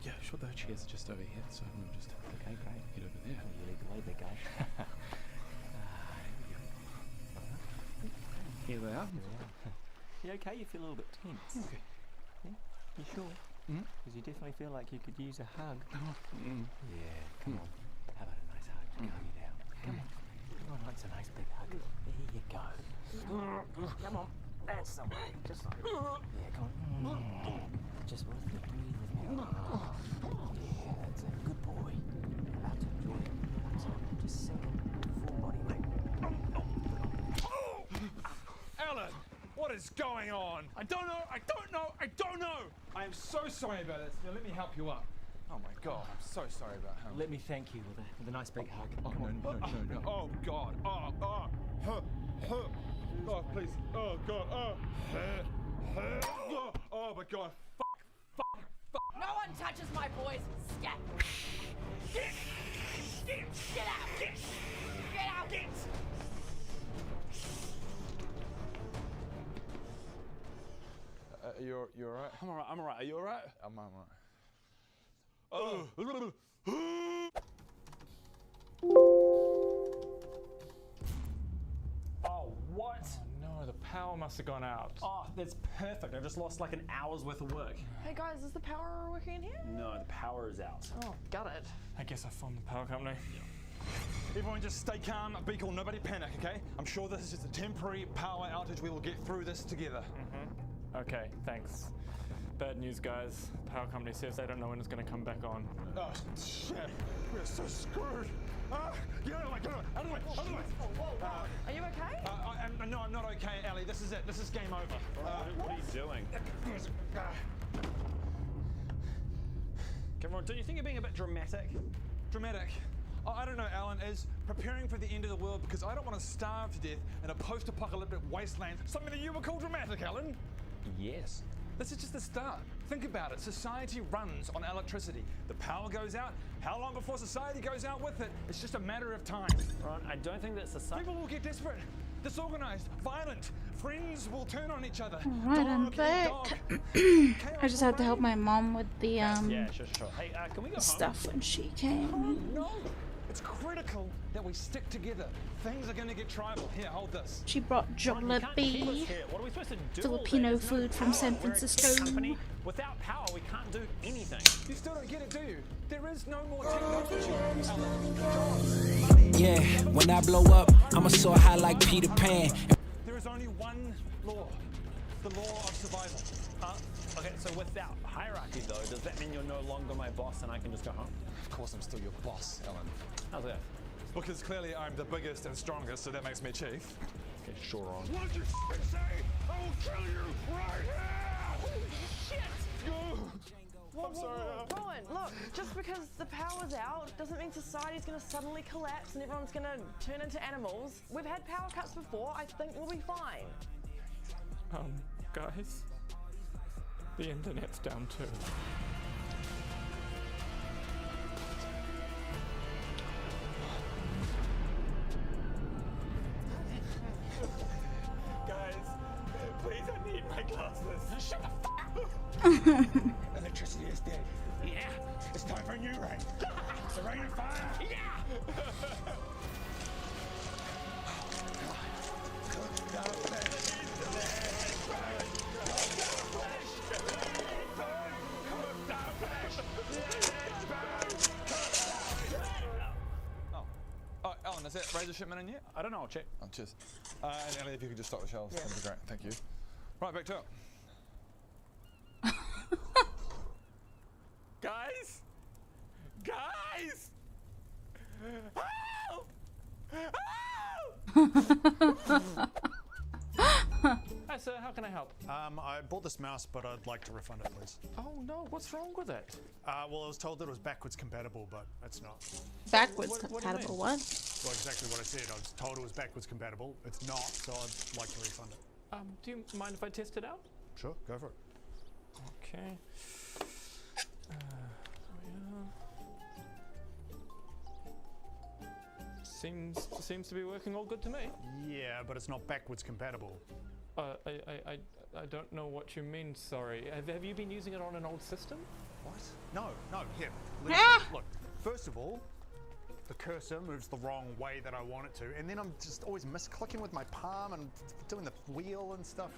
Yeah, sure. The chairs are just over here, so we'll just Okay, great. head over there. You lead the way, big guy. Here they are. You okay? You feel a little bit tense. Okay. Yeah? You sure? Because you definitely feel like you could use a hug. Yeah, come on. How about a nice hug to calm you down? Come on. Come on, it's a nice big hug. There you go. Come on. That's the way. Just like yeah, come on. Just with me. Breathe with me. Yeah, that's a good boy. About to enjoy it. Just sinking full body, mate. Alan, what is going on? I don't know. I am so sorry about this. Now let me help you up. Oh my God, I'm so sorry about him. Let me thank you with a nice big hug. Oh, no. Oh God. Oh, please. Oh God. Oh my God. Fuck. No one touches my boys. Scat. Get out. Get out. You alright? I'm alright. Are you alright? I'm alright. Oh, what? No, the power must have gone out. Oh, that's perfect. I just lost like an hour's worth of work. Hey guys, is the power working in here? No, the power is out. Oh, got it. I guess I phoned the power company. Everyone just stay calm, be cool, nobody panic, okay? I'm sure this is just a temporary power outage. We will get through this together. Okay, thanks. Bad news, guys. Power company says they don't know when it's going to come back on. Oh, shit. We're so screwed. Get out of the way, out of the way. Are you okay? No, I'm not okay, Ellie. This is it. This is game over. What are you doing? Cameron, don't you think you're being a bit dramatic? Dramatic? I don't know, Alan, is preparing for the end of the world because I don't want to starve to death in a post-apocalyptic wasteland. Something that you would call dramatic, Alan? Yes. This is just the start. Think about it. Society runs on electricity. The power goes out. How long before society goes out with it? It's just a matter of time. Ron, I don't think that society... People will get desperate, disorganized, violent. Friends will turn on each other. Alright, I'm back. I just had to help my mom with the Yeah, sure. Hey, can we go stuff home? when she came. Oh, no! It's critical that we stick together. Things are going to get tribal. Here, hold this. She brought Ron, you can't keep us jollibee, here. What are we supposed to do? Filipino There's no food from power. San We're a tech Francisco. company. Without power, we can't do anything. You still don't get it, do you? There is no more technology. Yeah, when I blow up, I'ma soar high like Peter Pan. There is only one law. The law of survival. Okay, so without hierarchy, though, does that mean you're no longer my boss and I can just go home? Of course I'm still your boss, Ellen. How's that? Because clearly I'm the biggest and strongest, so that makes me chief. Okay, sure on. What did you say? I will kill you right now! Holy shit! I'm sorry. Rowan, look, just because the power's out doesn't mean society's going to suddenly collapse and everyone's going to turn into animals. We've had power cuts before. I think we'll be fine. Guys, the internet's down too. Guys, please, I need my glasses. Shut the f*** up! Electricity is dead. Yeah, it's time for a new reign. The reign of fire. Yeah! Oh, Alan, is that razor shipment in yet? I don't know, I'll check. Oh, cheers. And Ellie, if you could just stop the shelves, that'd be great. Thank you. Right, back to it. Guys! Guys! Help! Hi, sir. How can I help? I bought this mouse, but I'd like to refund it, please. Oh no, what's wrong with it? Well, I was told that it was backwards compatible, but it's not. Backwards What do you compatible, mean? what? Well, exactly what I said. I was told it was backwards compatible. It's not, so I'd like to refund it. Do you mind if I test it out? Sure, go for it. Okay. Seems to be working all good to me. Yeah, but it's not backwards compatible. I don't know what you mean. Sorry. Have you been using it on an old system? What? No, here. Look, first of all, the cursor moves the wrong way that I want it to, and then I'm just always misclicking with my palm and doing the wheel and stuff.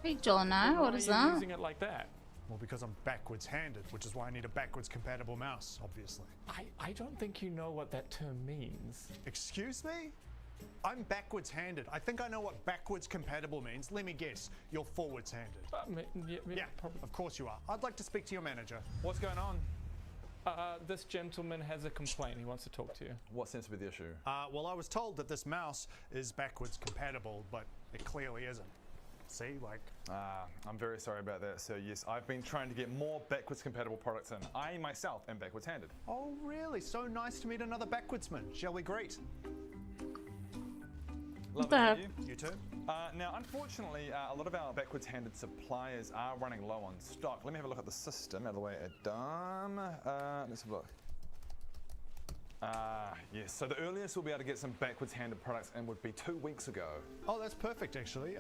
Hey, Jonah, what is Why are you that? using it like that? Well, because I'm backwards handed, which is why I need a backwards compatible mouse, obviously. I don't think you know what that term means. Excuse me? I'm backwards handed. I think I know what backwards compatible means. Let me guess, you're forwards handed. Yeah, of course you are. I'd like to speak to your manager. What's going on? This gentleman has a complaint. He wants to talk to you. What seems to be the issue? Well, I was told that this mouse is backwards compatible, but it clearly isn't. See, like... I'm very sorry about that, sir. Yes, I've been trying to get more backwards compatible products in. I myself am backwards handed. Oh, really? So nice to meet another backwardsman. Shall we greet? Love to meet you. You too. Now, unfortunately, a lot of our backwards-handed suppliers are running low on stock. Let me have a look at the system. Out of the way, Adam. Let's have a look. Yes, so the earliest we'll be able to get some backwards-handed products in would be 2 weeks ago. Oh, that's perfect, actually.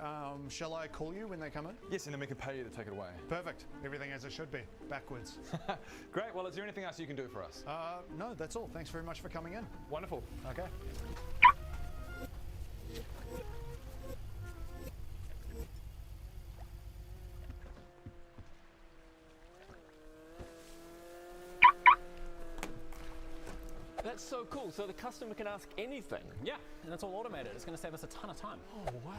Shall I call you when they come in? Yes, and then we can pay you to take it away. Perfect. Everything as it should be. Backwards. Great. Well, is there anything else you can do for us? No, that's all. Thanks very much for coming in. Wonderful. Okay. That's so cool. So the customer can ask anything. Yeah, and it's all automated. It's going to save us a ton of time. Oh, wow.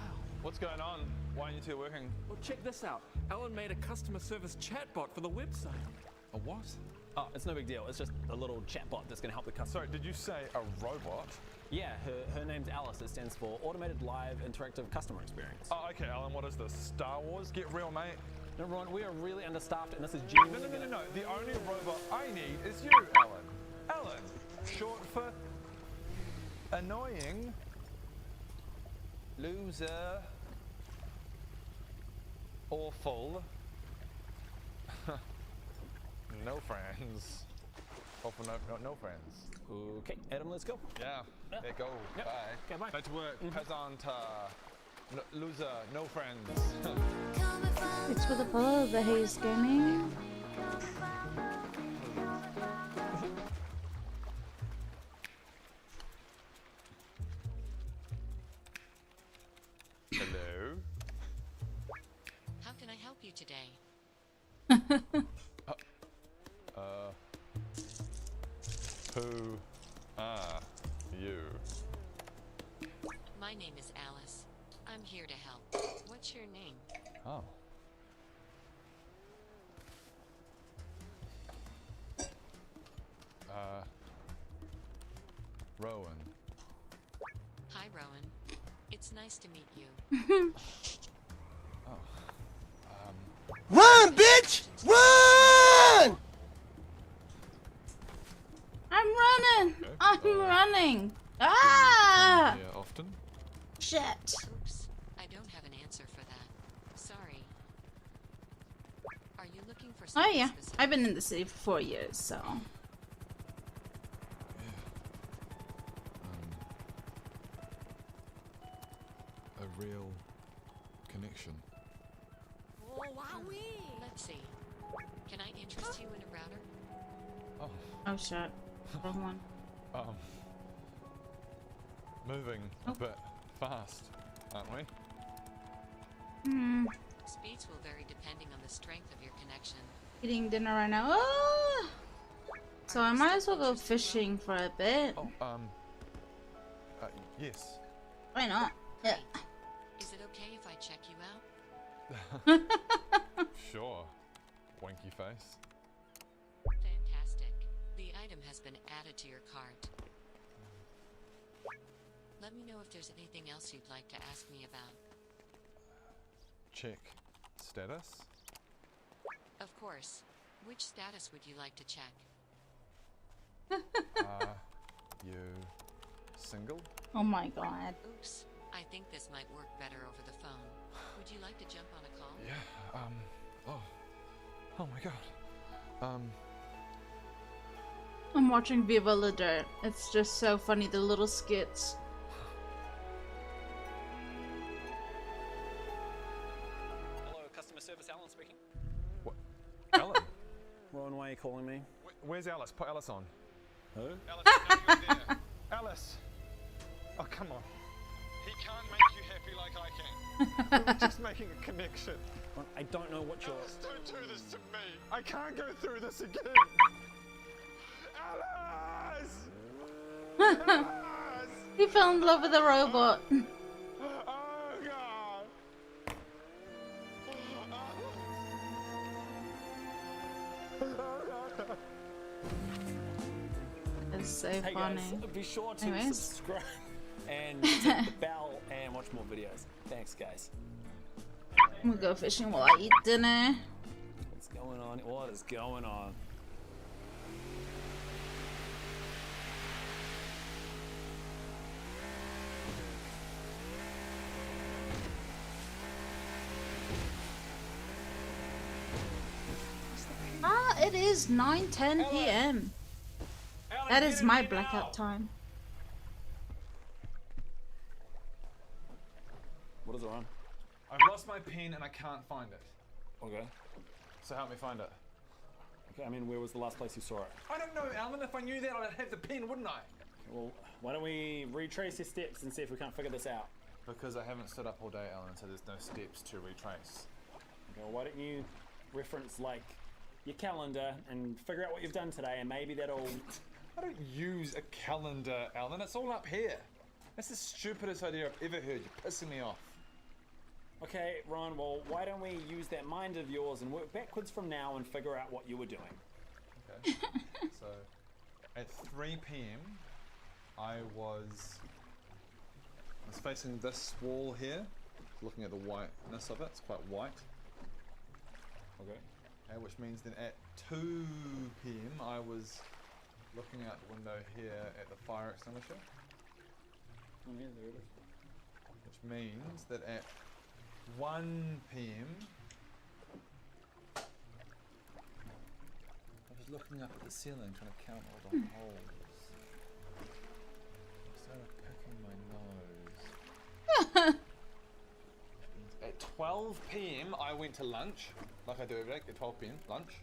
What's going on? Why aren't you two working? Well, check this out. Ellen made a customer service chatbot for the website. A what? Oh, it's no big deal. It's just a little chatbot that's going to help the customer. Sorry, did you say a robot? Yeah, her name's Alice. It stands for Automated Live Interactive Customer Experience. Oh, okay, Alan, what is this? Star Wars? Get real, mate. No, Ron, we are really understaffed, and this is No, genuinely... no. The only robot I need is you, Alan. Alan, short for annoying, loser, awful, no friends. Awful, no friends. Okay, Adam, let's go. Yeah, there go. Yep. Bye. Okay, bye. Back to work. Pesanta. Loser, no friends. It's for the pub that he's gaming. Hello. How can I help you today? Who are you? My name is Alice. I'm here to help. What's your name? Oh. Rowan. Hi, Rowan. It's nice to meet you. Run, bitch! Run! I'm running! I'm running! Ah! Yeah, often. Shit. Oops. I don't have an answer for that. Sorry. Are you looking for Oh something yeah, specific? I've been in the city for 4 years, so... A real connection. Oh, wowee! Let's see. Can I interest you in a router? Oh. Oh shit. Wrong one. Moving a bit fast, aren't we? Hmm. Speeds will vary depending on the strength of your connection. Eating dinner right now. Ah! So I might as well go fishing for a bit. Yes. Why not? Yeah. Is it okay if I check you out? Sure. Winky face. Fantastic. The item has been added to your cart. Let me know if there's anything else you'd like to ask me about. Check status. Of course. Which status would you like to check? Are you single? Oh my god. Oops. I think this might work better over the phone. Would you like to jump on a call? Yeah. Oh my god. I'm watching Viva La Dirt. It's just so funny, the little skits. Hello, customer service, Alan speaking. What? Alan? Ron, why are you calling me? Where's Alice? Put Alice on. Who? Alice, I know you're there. Alice! Oh, come on. He can't make you happy like I can. We were just making a connection. Ron, I don't know what you're... Alice, don't do this to me. I can't go through this again. Alice! Alice! He fell in love with a robot. Oh, God! It's so Hey funny. guys, be sure to Anyways. subscribe and hit the bell and watch more videos. Thanks, guys. We'll go fishing while I eat dinner. What's going on? What is going on? Ah, it is 9:10 p.m. That is my blackout time. What is it, Ron? I've lost my pen and I can't find it. Okay. So help me find it. Okay, I mean, where was the last place you saw it? I don't know, Alan. If I knew that, I'd have the pen, wouldn't I? Well, why don't we retrace your steps and see if we can't figure this out? Because I haven't stood up all day, Alan, so there's no steps to retrace. Okay, well, why don't you reference, like, your calendar and figure out what you've done today, and maybe that'll... I don't use a calendar, Alan. It's all up here. That's the stupidest idea I've ever heard. You're pissing me off. Okay, Ron, well, why don't we use that mind of yours and work backwards from now and figure out what you were doing? Okay. So, at 3 p.m., I was facing this wall here, looking at the whiteness of it. It's quite white. Okay. Which means then at 2 p.m. I was looking out the window here at the fire extinguisher. Oh, yeah, there it is. Which means that at 1 p.m. I was looking up at the ceiling trying to count all the holes. I started picking my nose. At 12 p.m. I went to lunch, like I do every day, at 12 p.m. lunch.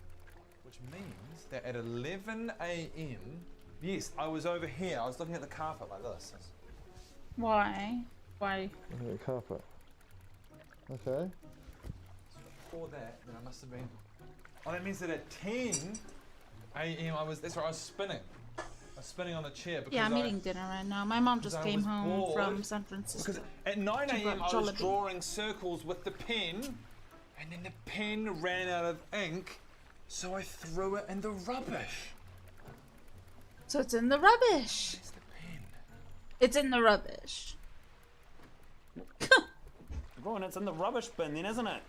Which means that at 11 a.m. yes, I was over here. I was looking at the carpet like this. Why? Why? Looking at the carpet. Okay. So before that, then I must have been... Oh, that means that at 10 a.m. that's right, I was spinning. I was spinning on the chair because Yeah, I'm eating dinner right now. My mom just came home bored. from San Francisco. Because at 9 She a.m. brought I was Jollibee. drawing circles with the pen, and then the pen ran out of ink, so I threw it in the rubbish. So it's in the rubbish. It's the pen. It's in the rubbish. Ron, it's in the rubbish bin then, isn't it?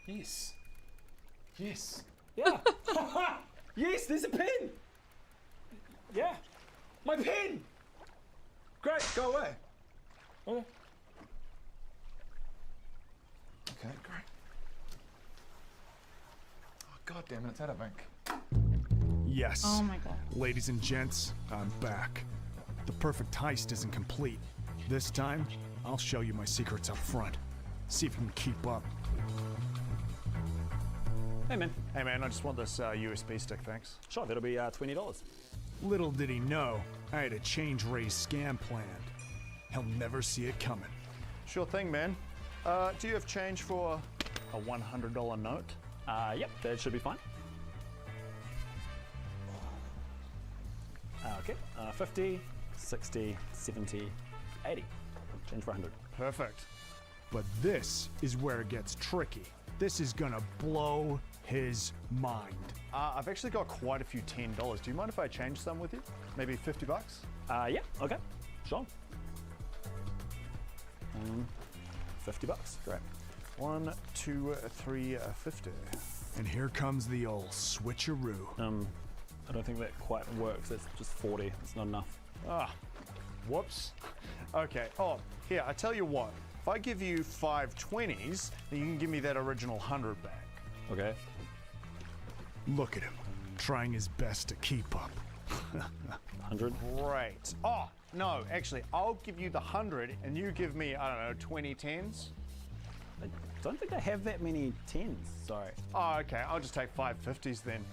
Yes. Yes. Yeah. Yes, there's a pen. Yeah. My pen. Great, go away. Okay. Okay, great. Oh, God damn it, it's out of ink. Yes. Oh my god. Ladies and gents, I'm back. The perfect heist isn't complete. This time, I'll show you my secrets up front. See if you can keep up. Hey, man. Hey man, I just want this USB stick, thanks. Sure, that'll be $20. Little did he know, I had a change raise scam planned. He'll never see it coming. Sure thing, man. Do you have change for a $100 note? Yep, that should be fine. Okay, 50, 60, 70, 80. Change for 100. Perfect. But this is where it gets tricky. This is gonna blow his mind. I've actually got quite a few $10. Do you mind if I change some with you? Maybe 50 bucks? Yeah, okay, sure. 50 bucks, great. 1, 2, 3, 50. And here comes the old switcheroo. I don't think that quite works. That's just 40. It's not enough. Ah, whoops. Okay, oh, here, I tell you what. If I give you 5 20s, then you can give me that original 100 back. Okay. Look at him. trying his best to keep up. 100? Great. Oh, no, actually, I'll give you the 100 and you give me, I don't know, 20 10s. I don't think I have that many 10s, sorry. Oh, okay, I'll just take 5 50s then.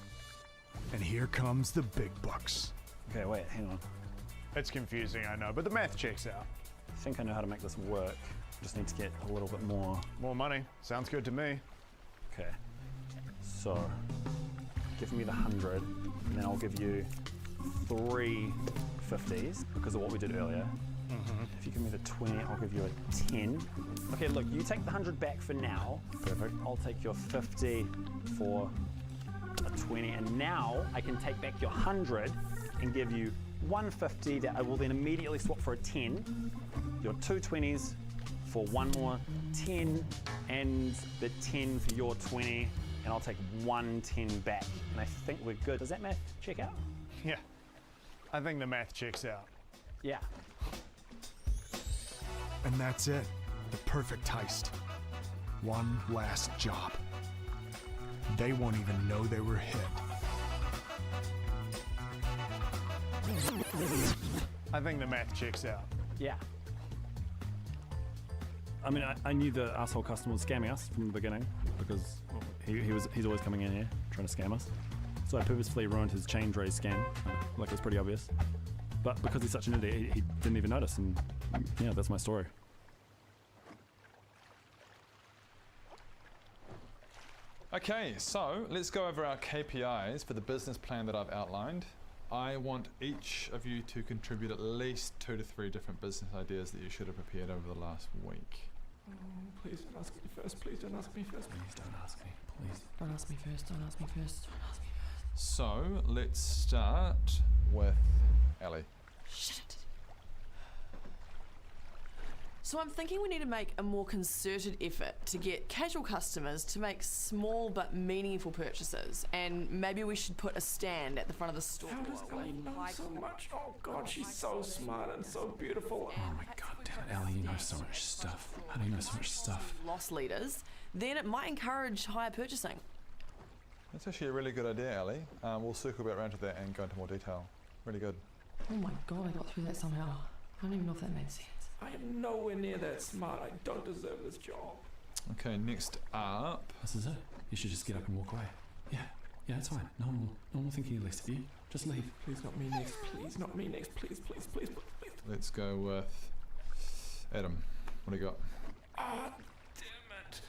And here comes the big bucks. Okay, wait, hang on. It's confusing, I know, but the math checks out. I think I know how to make this work. Just need to get a little bit more. More money. Sounds good to me. Okay. So, give me the 100, and then I'll give you 3 50s because of what we did earlier. If you give me the 20, I'll give you a 10. Okay, look, you take the 100 back for now. Perfect. I'll take your 50 for a 20, and now I can take back your 100 and give you 150 that I will then immediately swap for a 10. Your 2 20s for one more 10, and the 10 for your 20, and I'll take 1 10 back. And I think we're good. Does that math check out? Yeah, I think the math checks out. Yeah. And that's it. The perfect heist. One last job. They won't even know they were hit. I think the math checks out. Yeah. I mean, I knew the asshole customer was scamming us from the beginning because he's always coming in here trying to scam us. So I purposefully ruined his change raise scam, like it's pretty obvious. But because he's such an idiot, he didn't even notice, and yeah, that's my story. Okay, so let's go over our KPIs for the business plan that I've outlined. I want each of you to contribute at least 2 to 3 different business ideas that you should have prepared over the last week. Oh, please don't ask me first. Please don't ask me first. Please don't ask me. Please. Don't ask me first. Don't ask me first. Don't ask me first. So let's start with Ellie. Shit. So I'm thinking we need to make a more concerted effort to get casual customers to make small but meaningful purchases, and maybe we should put a stand at the front of the store. How does Ellie know so much? Oh God, she's so smart and so beautiful. Oh my God, damn it, Ellie, you know so much stuff. How do you know so much stuff? Loss leaders, then it might encourage higher purchasing. That's actually a really good idea, Ellie. We'll circle back around to that and go into more detail. Really good. Oh my God, I got through that somehow. I don't even know if that made sense. I am nowhere near that smart. I don't deserve this job. Okay, next up. This is it. You should just get up and walk away. Yeah, it's fine. No one will think any less of you. Just leave. Please not me next. Please not me next. Please, please, please, please. Let's go with Adam. What do you got? Ah, damn it.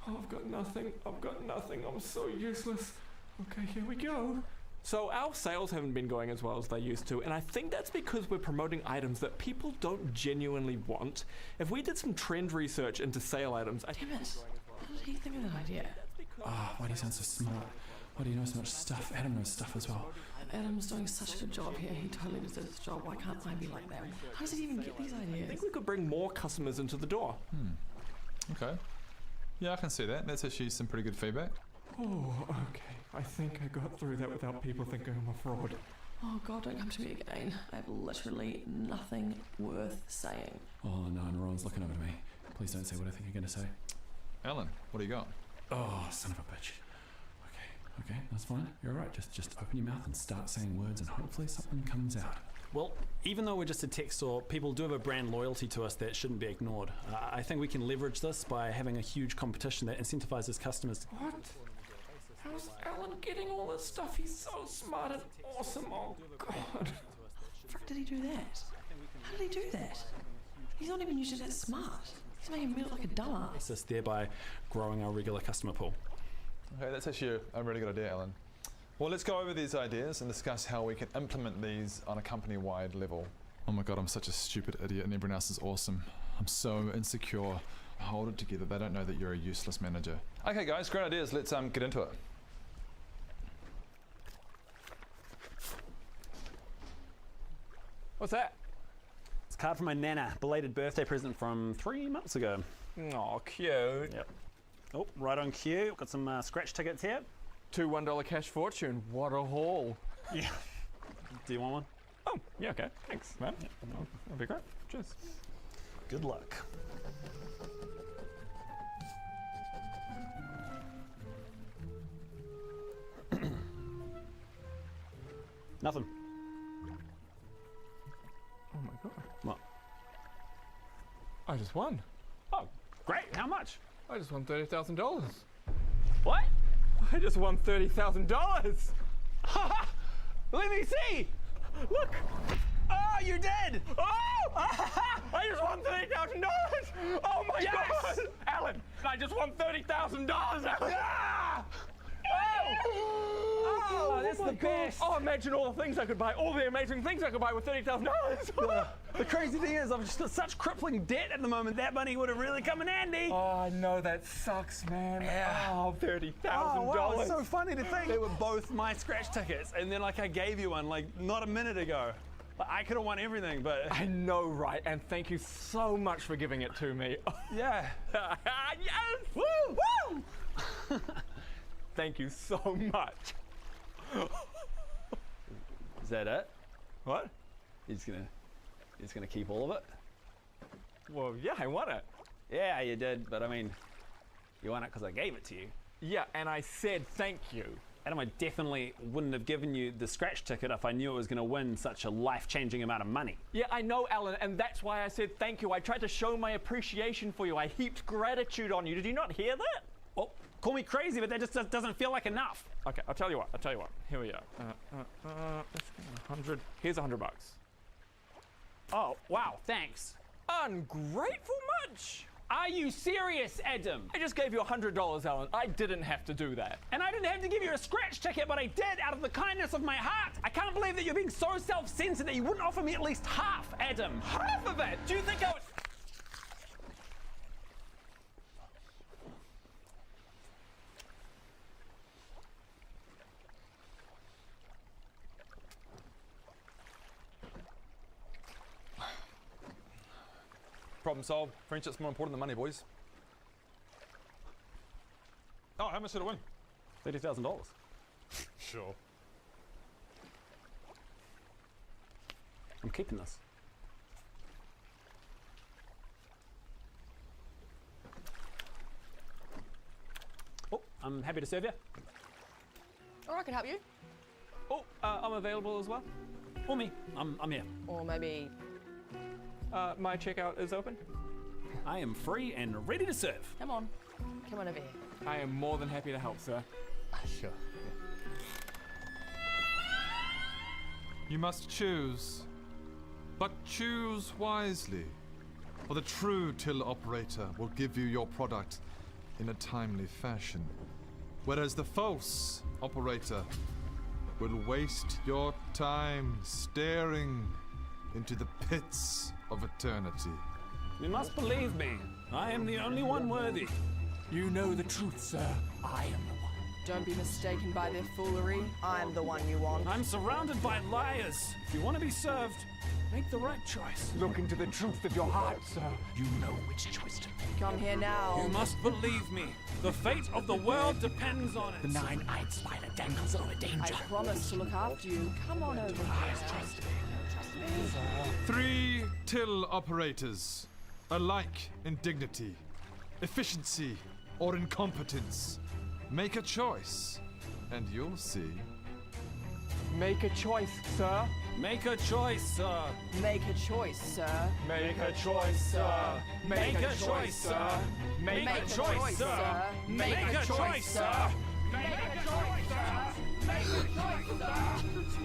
Oh, I've got nothing. I've got nothing. I'm so useless. Okay, here we go. So our sales haven't been going as well as they used to, and I think that's because we're promoting items that people don't genuinely want. If we did some trend research into sale items, I Damn it. How did he think of that idea? Why do you sound so smart? Why do you know so much stuff? Adam knows stuff as well. Adam's doing such a good job here. He totally deserves this job. Why can't I be like that? How does he even get these ideas? I think we could bring more customers into the door. Okay. Yeah, I can see that. That's actually some pretty good feedback. Oh, okay. I think I got through that without people thinking I'm a fraud. Oh God, don't come to me again. I have literally nothing worth saying. Oh no, and Ron's looking over to me. Please don't say what I think you're going to say. Alan, what do you got? Oh, son of a bitch. Okay, that's fine. You're alright. Just open your mouth and start saying words and hopefully something comes out. Well, even though we're just a tech store, people do have a brand loyalty to us that shouldn't be ignored. I think we can leverage this by having a huge competition that incentivizes customers. What? How's Alan getting all this stuff? He's so smart and awesome. Oh God. How the frick did he do that? How did he do that? He's not even usually that smart. He's making me look like a dumbass. Thereby growing our regular customer pool. Okay, that's actually a really good idea, Alan. Well, let's go over these ideas and discuss how we can implement these on a company-wide level. Oh my God, I'm such a stupid idiot and everyone else is awesome. I'm so insecure. Hold it together. They don't know that you're a useless manager. Okay, guys, great ideas. Let's get into it. What's that? It's a card from my nana. Belated birthday present from 3 months ago. Oh, cute. Yep. Oh, right on cue. Got some scratch tickets here. 2 $1 cash fortune. What a haul. Yeah. Do you want one? Oh, yeah, okay. Thanks, man. Yeah, that'd be great. Cheers. Good luck. Nothing. Oh my god. What? I just won. Oh, great. How much? I just won $30,000. What? I just won $30,000. Let me see. Look. Oh, you did. Oh! I just won $30,000. Oh my Yes! god. Alan, I just won $30,000. Ah! Oh, that's my the God. best. Oh, imagine all the things I could buy, all the amazing things I could buy with $30,000. The crazy thing is, I've just got such crippling debt at the moment. That money would have really come in handy. Oh, I know, that sucks, man. Yeah. Oh, $30,000. Oh, wow, it's so funny to think. They were both my scratch tickets, and then like I gave you one like not a minute ago. Like, I could have won everything, but I know, right? And thank you so much for giving it to me. yeah. Yes! Woo! Woo! Thank you so much. Is that it? What? You're just gonna keep all of it? Well, yeah, I won it. Yeah, you did, but I mean, you won it because I gave it to you. Yeah, and I said thank you. Adam, I definitely wouldn't have given you the scratch ticket if I knew it was going to win such a life-changing amount of money. Yeah, I know, Alan, and that's why I said thank you. I tried to show my appreciation for you. I heaped gratitude on you. Did you not hear that? Well, call me crazy, but that just doesn't feel like enough. Okay, I'll tell you what. Here we are. 100. Here's $100. Oh, wow, thanks. Ungrateful much? Are you serious, Adam? I just gave you $100, Alan. I didn't have to do that. And I didn't have to give you a scratch ticket, but I did out of the kindness of my heart. I can't believe that you're being so self-centered that you wouldn't offer me at least half, Adam. Half of it? Do you think I was... Problem solved. Friendship's more important than money, boys. Oh, how much did it win? $30,000. Sure. I'm keeping this. Oh, I'm happy to serve you. Or I could help you. Oh, I'm available as well. Or me. I'm here. Or maybe... my checkout is open. I am free and ready to serve. Come on. Come on over here. I am more than happy to help, sir. Sure. You must choose, but choose wisely, for the true till operator will give you your product in a timely fashion, whereas the false operator will waste your time staring into the pits of eternity. You must believe me. I am the only one worthy. You know the truth, sir. I am the one. Don't be mistaken by their foolery. I'm the one you want. I'm surrounded by liars. If you want to be served, make the right choice. Look into the truth of your heart, sir. You know which choice to make. Come here now. You must believe me. The fate of the world depends on it. The nine-eyed spider dangles over danger. I promise to look after you. Come on over here. Trust me. 3 till operators, alike in dignity, efficiency, or incompetence. Make a choice, and you'll see. Make a choice, sir. Make a choice, sir. Make a choice, sir. Make a choice, sir. Make a choice, sir. Make a choice, sir. Make a choice, sir. Make a choice, sir. Make a choice, sir.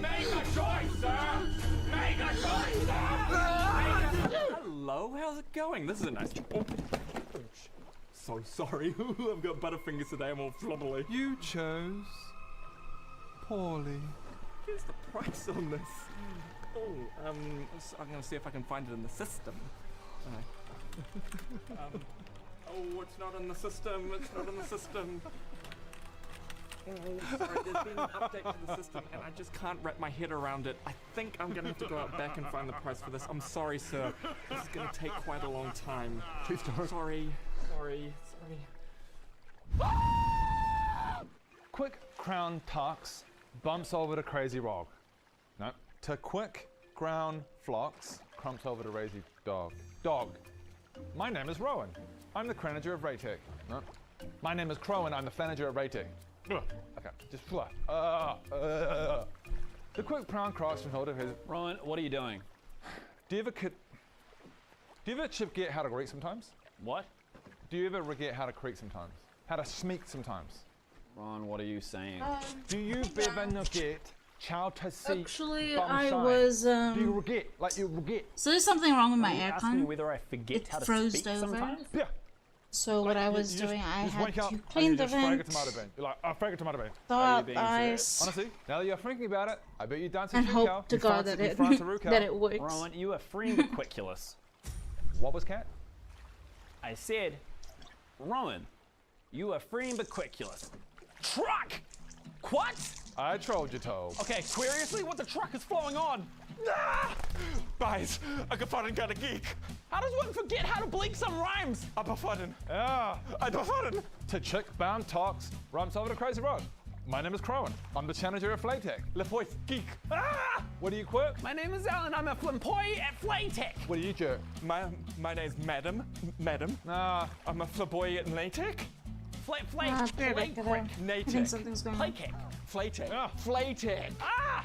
Make a choice, sir. Make a choice, sir. Hello, how's it going? This is a nice... Oh. So sorry. I've got butterfingers today. I'm all flobbly. You chose poorly. Here's the price on this. Oh, I'm gonna see if I can find it in the system. Oh, it's not in the system. It's not in the system. Oh, sorry, there's been an update to the system and I just can't wrap my head around it. I think I'm gonna have to go out back and find the price for this. I'm sorry, sir. This is gonna take quite a long time. Please don't. Sorry. Quick crown talks bumps over to crazy rog. No. To quick crown flocks crumps over to crazy dog. Dog. My name is Rowan. I'm the Cranager of Raytech. No. My name is Crowan. I'm the Flanager of Raytech. Okay, just fly. The quick brown cross from Hilda has. Ryan, what are you doing? Do you ever forget how to greet sometimes? What? Do you ever forget how to creak sometimes? How to speak sometimes? Ron, what are you saying? Do you ever forget how to see? Actually, I was. Do you forget? Like you forget? So there's something wrong with my Are you asking me aircon. whether I forget It how to froze speak over. sometimes? Yeah. So what I was doing, I had to clean the vent, You're like, oh, frag a tomato bean. thaw out the ice, Honestly, now that you're thinking about it, I bet you dance and hope to God that it that it works. Rowan, you are freambiquiculous. What was Cat? I said, Rowan, you are freambiquiculous. Truck! What? I trolled you, Toe. Okay, seriously, what the truck is flowing on? Ah! Guys, I can find a geek. How does one forget how to blink some rhymes? I befuddin. Yeah, I befuddin. To chick bound talks, rhymes over the crazy road. My name is Crowan. I'm the challenger at Flaytech. Le voice geek. Ah! What do you quirk? My name is Alan. I'm a employee at Flaytech. What do you jerk? My name's Madam. Nah, I'm a flamboyant at Flaytech. think something's going on. Flaytech. Flaytech. Ah!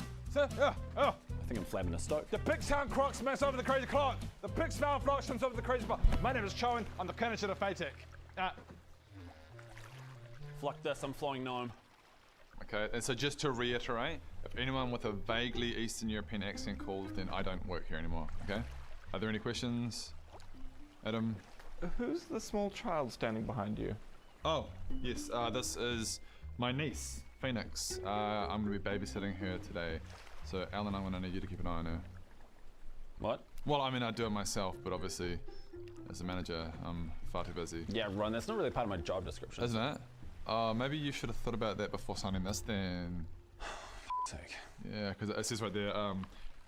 Oh. I think I'm flabbing a stoke. The big sound croc smash over the crazy clock. The big smell flock swims over the crazy spot. My name is Chowan. I'm the clinician of Flaytech. Fuck this, I'm flowing gnome. Okay, and so just to reiterate, if anyone with a vaguely Eastern European accent calls, then I don't work here anymore, okay? Are there any questions? Adam? Who's the small child standing behind you? Oh, yes, this is my niece, Phoenix. I'm going to be babysitting her today. So, Alan, I'm going to need you to keep an eye on her. What? Well, I mean, I do it myself, but obviously, as a manager, I'm far too busy. Yeah, Ron, that's not really part of my job description. Isn't it? Maybe you should have thought about that before signing this then. Sake. Yeah, because it says right there,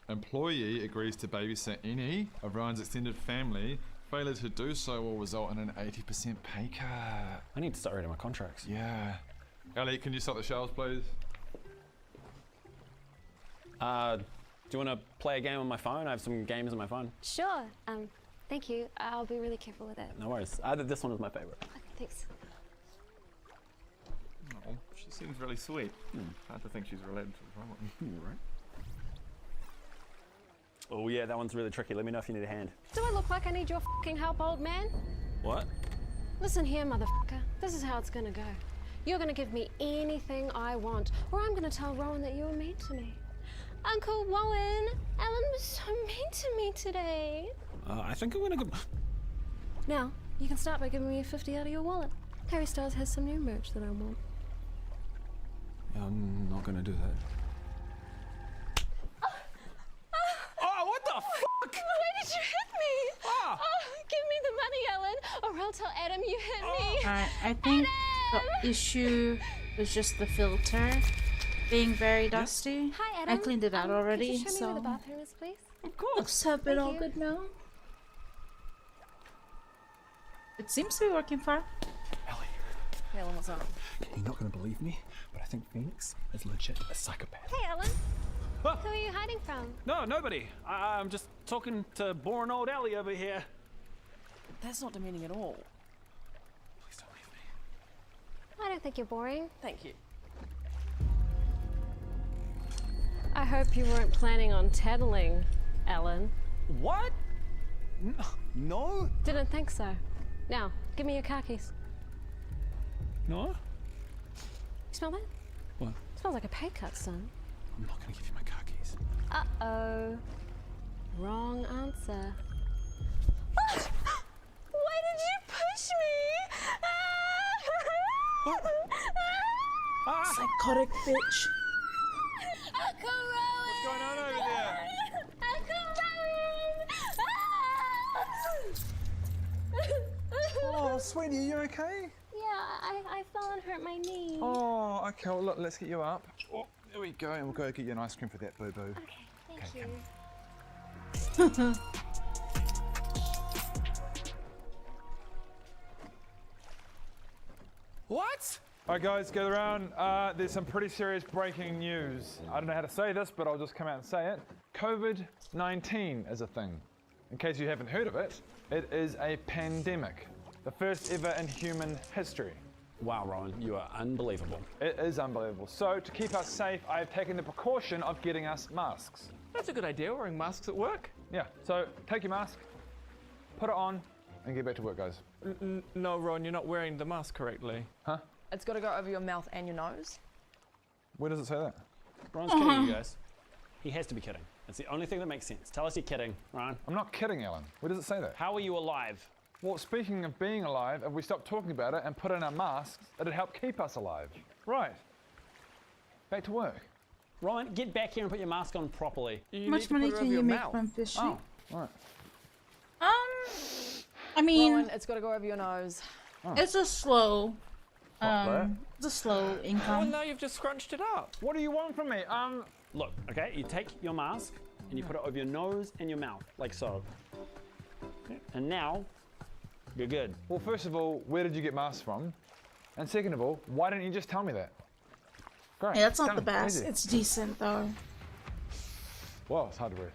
employee agrees to babysit any of Ryan's extended family. Failure to do so will result in an 80% pay cut. I need to start reading my contracts. Yeah. Ali, can you start the shelves, please? Do you want to play a game on my phone? I have some games on my phone. Sure. Thank you. I'll be really careful with it. No worries. This one is my favorite. Okay, thanks. Oh, she seems really sweet. Hard to think she's related to Rowan. Right. Oh yeah, that one's really tricky. Let me know if you need a hand. Do I look like I need your fucking help, old man? What? Listen here, motherfucker. This is how it's gonna go. You're gonna give me anything I want, or I'm gonna tell Rowan that you were mean to me. Uncle Rowan, Ellen was so mean to me today. I think I'm gonna go. Now, you can start by giving me a 50 out of your wallet. Harry Styles has some new merch that I want. Yeah, I'm not gonna do that. Oh, what the fuck? Why did you hit me? Oh, give me the money, Ellen, or I'll tell Adam you hit me. Alright, I think the issue was just the filter being very dusty. Hi, Adam. I cleaned it out already, Could you show me so where the bathroom is, please? of course. Looks a bit all good now. It seems to be working fine. Yeah, what's up? You're not going to believe me, but I think Phoenix is legit a psychopath. Hey, Ellen. Who are you hiding from? No, nobody. I'm just talking to boring old Ellie over here. That's not demeaning at all. Please don't leave me. I don't think you're boring. Thank you. I hope you weren't planning on tattling, Ellen. What? No? Didn't think so. Now, give me your car keys. No? You smell that? What? Smells like a pay cut, son. I'm not going to give you my car keys. Uh-oh. Wrong answer. Why did you push me? Psychotic bitch. Uncle Rowan! What's going on over there? Uncle Rowan! Oh, sweetie, are you okay? Yeah, I fell and hurt my knee. Oh, okay, well, look, let's get you up. Oh, there we go, and we'll go get you an ice cream for that, boo-boo. Okay, thank you. What? All right, guys, gather around. There's some pretty serious breaking news. I don't know how to say this, but I'll just come out and say it. COVID-19 is a thing. In case you haven't heard of it, it is a pandemic. The first ever in human history. Wow, Rowan, you are unbelievable. It is unbelievable. So, to keep us safe, I've taken the precaution of getting us masks. That's a good idea, wearing masks at work. Yeah, so take your mask, put it on, and get back to work, guys. No, Ron, you're not wearing the mask correctly. Huh? It's got to go over your mouth and your nose. Where does it say that? Ron's kidding, you guys. He has to be kidding. It's the only thing that makes sense. Tell us you're kidding, Ron. I'm not kidding, Alan. Where does it say that? How are you alive? Well, speaking of being alive, if we stop talking about it and put in our masks, it'd help keep us alive. Right. Back to work. Ryan, get back here and put your mask on properly. How much money can you make from fishing? Oh, right. I mean, Rowan, it's got to go over your nose. it's a slow, that? it's a slow Oh, income. now you've just scrunched it up. What do you want from me? Look, okay, you take your mask and you put it over your nose and your mouth, like so. Okay. And now, you're good. Well, first of all, where did you get masks from? And second of all, why didn't you just tell me that? Great. Yeah, it's not the Done. best. Easy. It's decent though. Whoa, it's hard to breathe.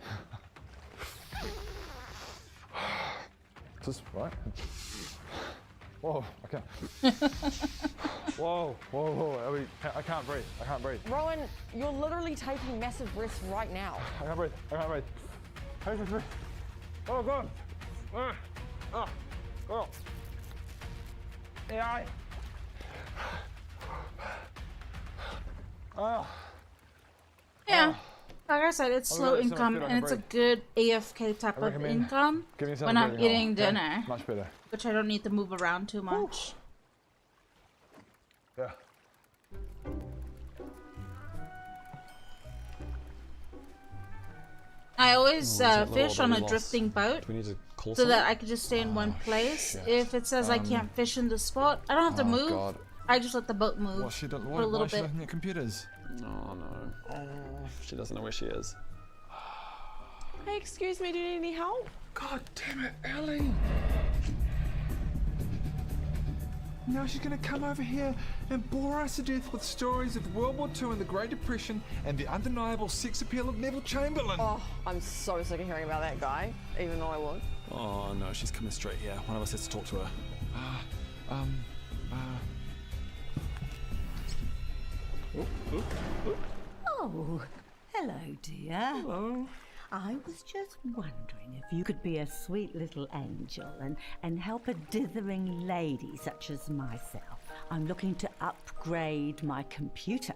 Is this right? Whoa, okay. Whoa, whoa, whoa. I can't breathe. I can't breathe. Rowan, you're literally taking massive risks right now. I can't breathe. I can't breathe. I can't breathe. Oh, God. Oh. AI. Oh. Yeah. Like I said, it's Oh, slow really? It's not income good, I and can it's a breathe. good AFK type I of recommend income give me some when I'm breathing eating hold, okay? dinner, Much better. which I don't need to move around too much. Yeah. I always that little fish on a baby lost. drifting boat Do we need to call so that someone? I can just stay in one place. shit. If it says I can't fish in the spot, I don't have to move. God. I just let the boat move What's she done? for a little Why is she bit. looking at computers? Oh, no. Oh, she doesn't know where she is. Hey, excuse me, do you need any help? God damn it, Ellie! Now she's gonna come over here and bore us to death with stories of World War II and the Great Depression and the undeniable sex appeal of Neville Chamberlain. Oh, I'm so sick of hearing about that guy, even though I was. Oh, no, she's coming straight here. One of us has to talk to her. Oh, hello, dear. Hello. I was just wondering if you could be a sweet little angel and help a dithering lady such as myself. I'm looking to upgrade my computer.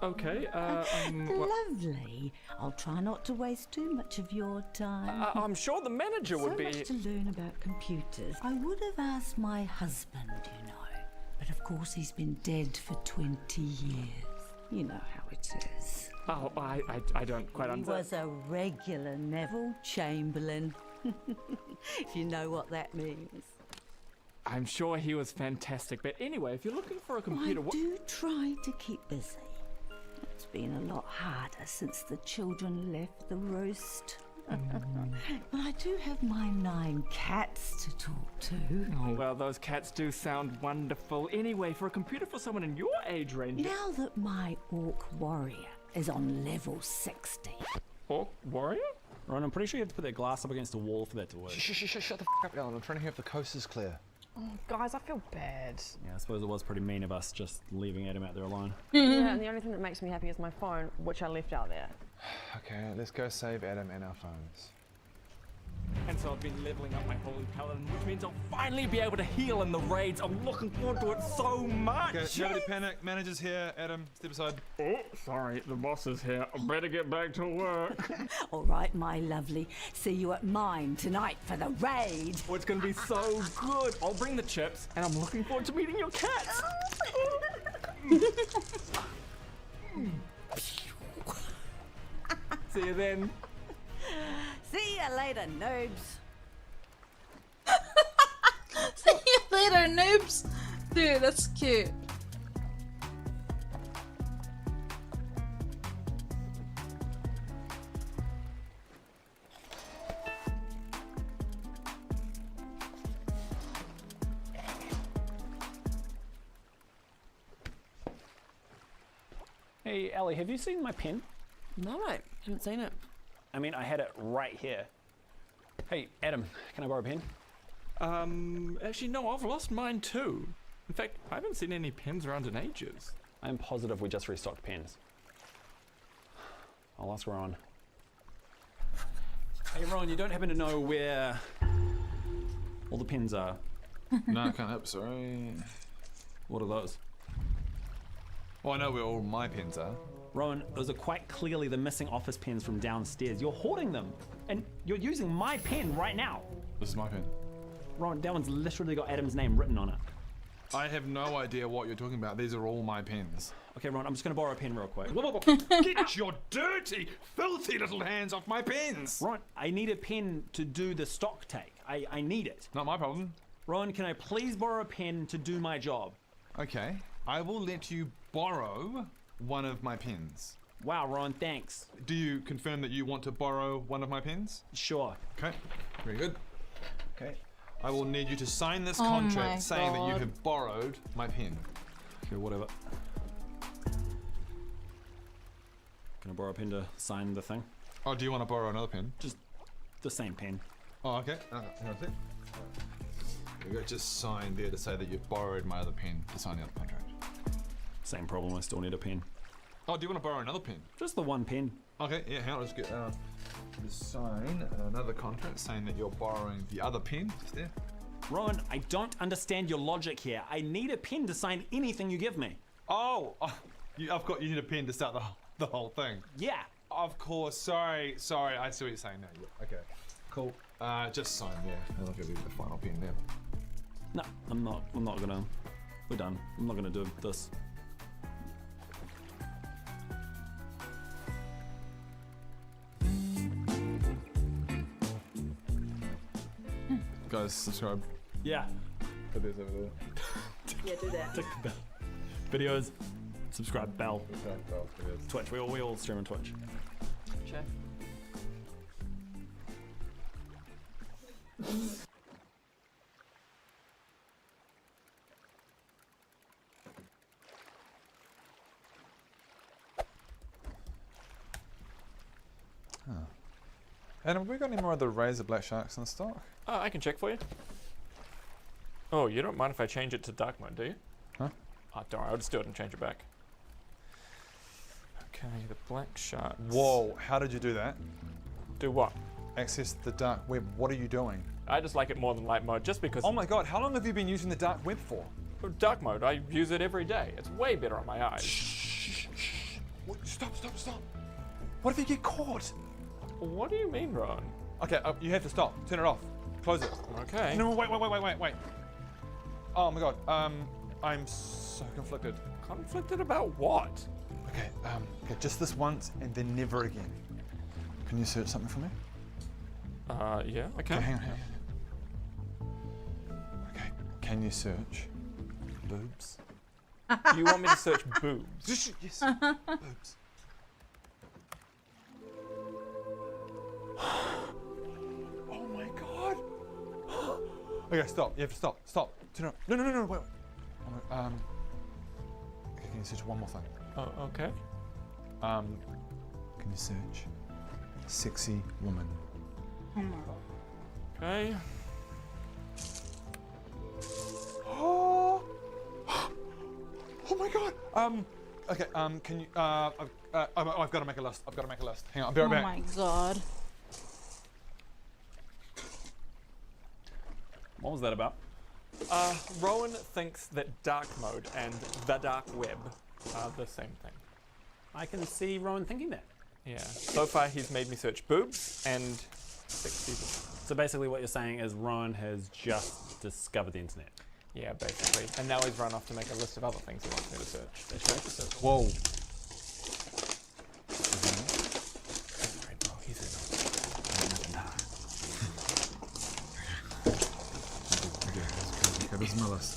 Okay. Lovely. I'll try not to waste too much of your time. I'm sure the manager would be. So much to learn about computers. I would have asked my husband, you know, but of course he's been dead for 20 years. You know how it is. Oh, I don't quite He understand. was a regular Neville Chamberlain, if you know what that means. I'm sure he was fantastic, but anyway, if you're looking for a computer, I do try to keep busy. It's been a lot harder since the children left the roast. But I do have my 9 cats to talk to. Oh, well, those cats do sound wonderful. Anyway, for a computer for someone in your age range. Now that my orc warrior is on level 60. Orc warrior? Ron, I'm pretty sure you have to put that glass up against a wall for that to work. Shut the f up, Alan. I'm trying to hear if the coast is clear. Oh, guys, I feel bad. Yeah, I suppose it was pretty mean of us just leaving Adam out there alone. Yeah, and the only thing that makes me happy is my phone, which I left out there. Okay, let's go save Adam and our phones. And so I've been leveling up my holy paladin, which means I'll finally be able to heal in the raids. I'm looking forward to it so much. Okay, nobody panic. Manager's here. Adam, step aside. Oh, sorry, the boss is here. I better get back to work. All right, my lovely. See you at mine tonight for the raid. Oh, it's going to be so good. I'll bring the chips, and I'm looking forward to meeting your cats. See you then. See you later, noobs. See you later, noobs. Dude, that's cute. Hey, Ellie, have you seen my pen? No, I haven't seen it. I mean, I had it right here. Hey, Adam, can I borrow a pen? Actually, no, I've lost mine too. In fact, I haven't seen any pens around in ages. I am positive we just restocked pens. I'll ask Rowan. Hey Rowan, you don't happen to know where all the pens are? No, I can't help, sorry. What are those? Well, I know where all my pens are. Rowan, those are quite clearly the missing office pens from downstairs. You're hoarding them, and you're using my pen right now. This is my pen. Rowan, that one's literally got Adam's name written on it. I have no idea what you're talking about. These are all my pens. Okay, Rowan, I'm just gonna borrow a pen real quick. Get your dirty, filthy little hands off my pens! Rowan, I need a pen to do the stock take. I need it. Not my problem. Rowan, can I please borrow a pen to do my job? Okay, I will let you borrow one of my pens. Wow, Rowan, thanks. Do you confirm that you want to borrow one of my pens? Sure. Okay, very good. Okay, I will need you to sign this Oh contract my saying that you God. have borrowed my pen. Okay, whatever. Can I borrow a pen to sign the thing? Oh, do you want to borrow another pen? Just the same pen. Oh, okay. Hang on a sec. There we go. Just sign there to say that you've borrowed my other pen to sign the other contract. Same problem, I still need a pen. Oh, do you want to borrow another pen? Just the one pen. Okay, yeah, hang on, let's get just sign another contract saying that you're borrowing the other pen. Just there. Rowan, I don't understand your logic here. I need a pen to sign anything you give me. Oh, you need a pen to start the whole thing. Yeah. Of course, sorry, I see what you're saying now. Yeah, okay, cool. Just sign there, and I'll give you the final pen there. No, I'm not gonna. We're done. I'm not gonna do this. Guys, subscribe. Yeah. Put this over there. Yeah, do that. Tick the bell. Videos. Subscribe, bell. Subscribe, bell. Videos. Twitch. We all stream on Twitch. Sure. Adam, have we got any more of the Razor Black Sharks in stock? I can check for you. Oh, you don't mind if I change it to dark mode, do you? Huh? Oh, don't worry, I'll just do it and change it back. Okay, the black sharks. Whoa, how did you do that? Do what? Access the dark web. What are you doing? I just like it more than light mode, just because... Oh my god, how long have you been using the dark web for? Dark mode, I use it every day. It's way better on my eyes. Shh. Stop. What if you get caught? What do you mean, Ron? Okay, you have to stop. Turn it off. Close it. Okay. No, wait. Oh my god, I'm so conflicted. Conflicted about what? Okay, just this once and then never again. Can you search something for me? Yeah, I can. Okay, hang on. Okay, can you search boobs? You want me to search boobs? Yes, boobs. Oh my god! Okay, stop. You have to stop. Stop. Turn it on. No, wait. Okay, can you search one more thing? Oh, okay. Can you search sexy woman? Okay. Oh my god! Okay, can you, I've got to make a list. Hang on, I'll be right back. Oh my god. What was that about? Rowan thinks that dark mode and the dark web are the same thing. I can see Rowan thinking that. Yeah. So far, he's made me search boobs and sexy. So basically what you're saying is Rowan has just discovered the internet. Yeah, basically. And now he's run off to make a list of other things he wants me to search. Whoa. Okay, this is my list.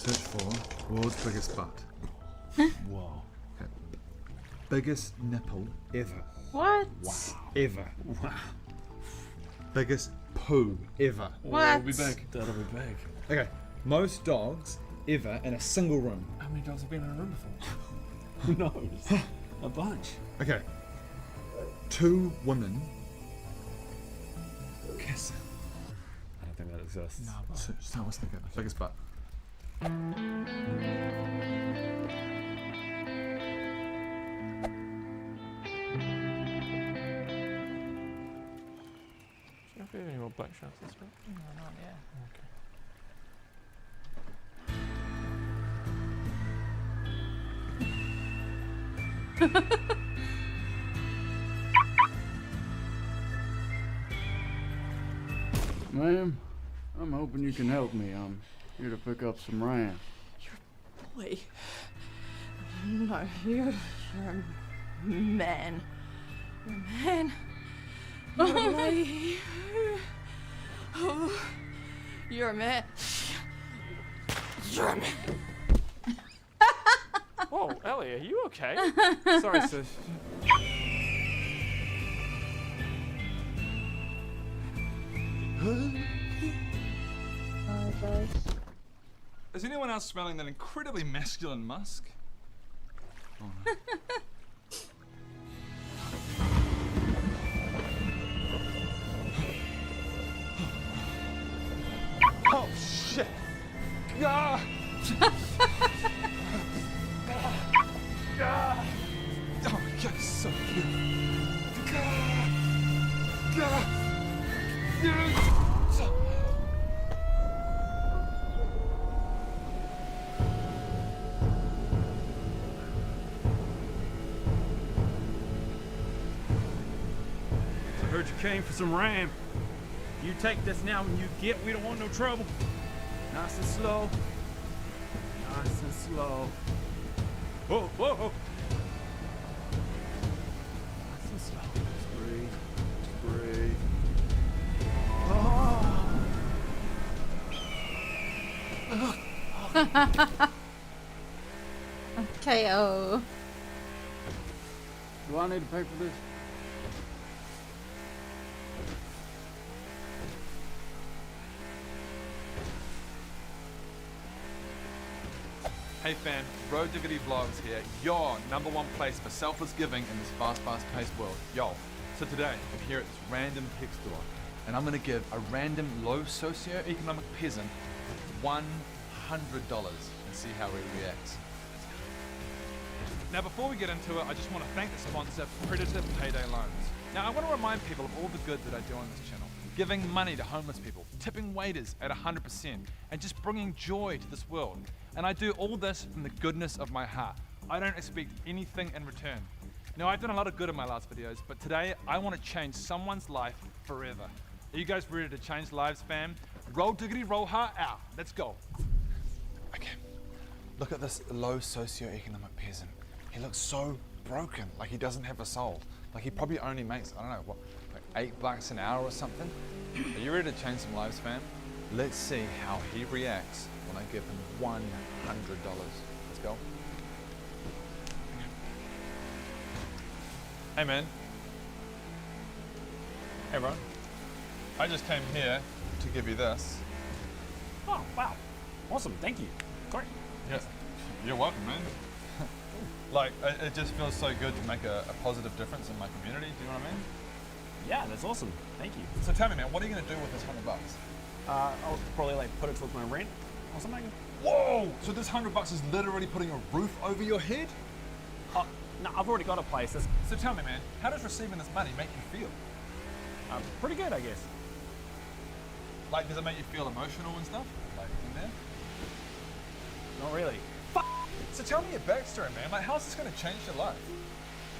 Search for world's biggest butt. Whoa. Okay. Biggest nipple ever. What? Wow. Ever. Wow. Biggest poo ever. What? That'll be big. That'll be big. Okay. Most dogs ever in a single room. How many dogs have been in a room before? Who knows? A bunch. Okay. 2 women kissing. I don't think that exists. So what's the biggest butt? If we have any more black sharks this week? No, not yet. Okay. Ma'am, I'm hoping you can help me. I'm here to pick up some RAM. Boy. No, you're a man. You're a man. You're a lady. Oh, you're a man. You're a man. Whoa, Ellie, are you okay? Sorry, sis. Is anyone else smelling that incredibly masculine musk? Oh, no. Oh shit! Ah! Ah! Oh my god, it's so cute. I heard you came for some RAM. You take this now when you get. We don't want no trouble. Nice and slow. Nice and slow. Whoa, whoa, whoa. Nice and slow. Just breathe. Just breathe. KO. Do I need to pay for this? Hey fam, Road Diggity Vlogs here, your #1 place for selfless giving in this fast-paced world. Yo, so today I'm here at this random pig store, and I'm gonna give a random low socioeconomic peasant $100 and see how he reacts. Now before we get into it, I just want to thank the sponsor, Predator Payday Loans. Now I want to remind people of all the good that I do on this channel. Giving money to homeless people, tipping waiters at 100%, and just bringing joy to this world. And I do all this from the goodness of my heart. I don't expect anything in return. Now I've done a lot of good in my last videos, but today I want to change someone's life forever. Are you guys ready to change lives, fam? Roll diggity, roll hard out. Let's go. Okay, look at this low socioeconomic peasant. He looks so broken, like he doesn't have a soul. Like he probably only makes, I don't know, what, like $8 an hour or something? Are you ready to change some lives, fam? Let's see how he reacts when I give him $100. Let's go. Hey man. Hey bro. I just came here to give you this. Oh, wow. Awesome, thank you. Great. Yeah. You're welcome, man. Like, it just feels so good to make a positive difference in my community, do you know what I mean? Yeah, that's awesome. Thank you. So tell me, man, what are you going to do with this $100? I'll probably like put it towards my rent or something. Whoa! So this $100 is literally putting a roof over your head? Oh, no, I've already got a place. So tell me, man, how does receiving this money make you feel? Pretty good, I guess. Like, does it make you feel emotional and stuff? Like, in there? Not really. So tell me your backstory, man. Like, how's this going to change your life?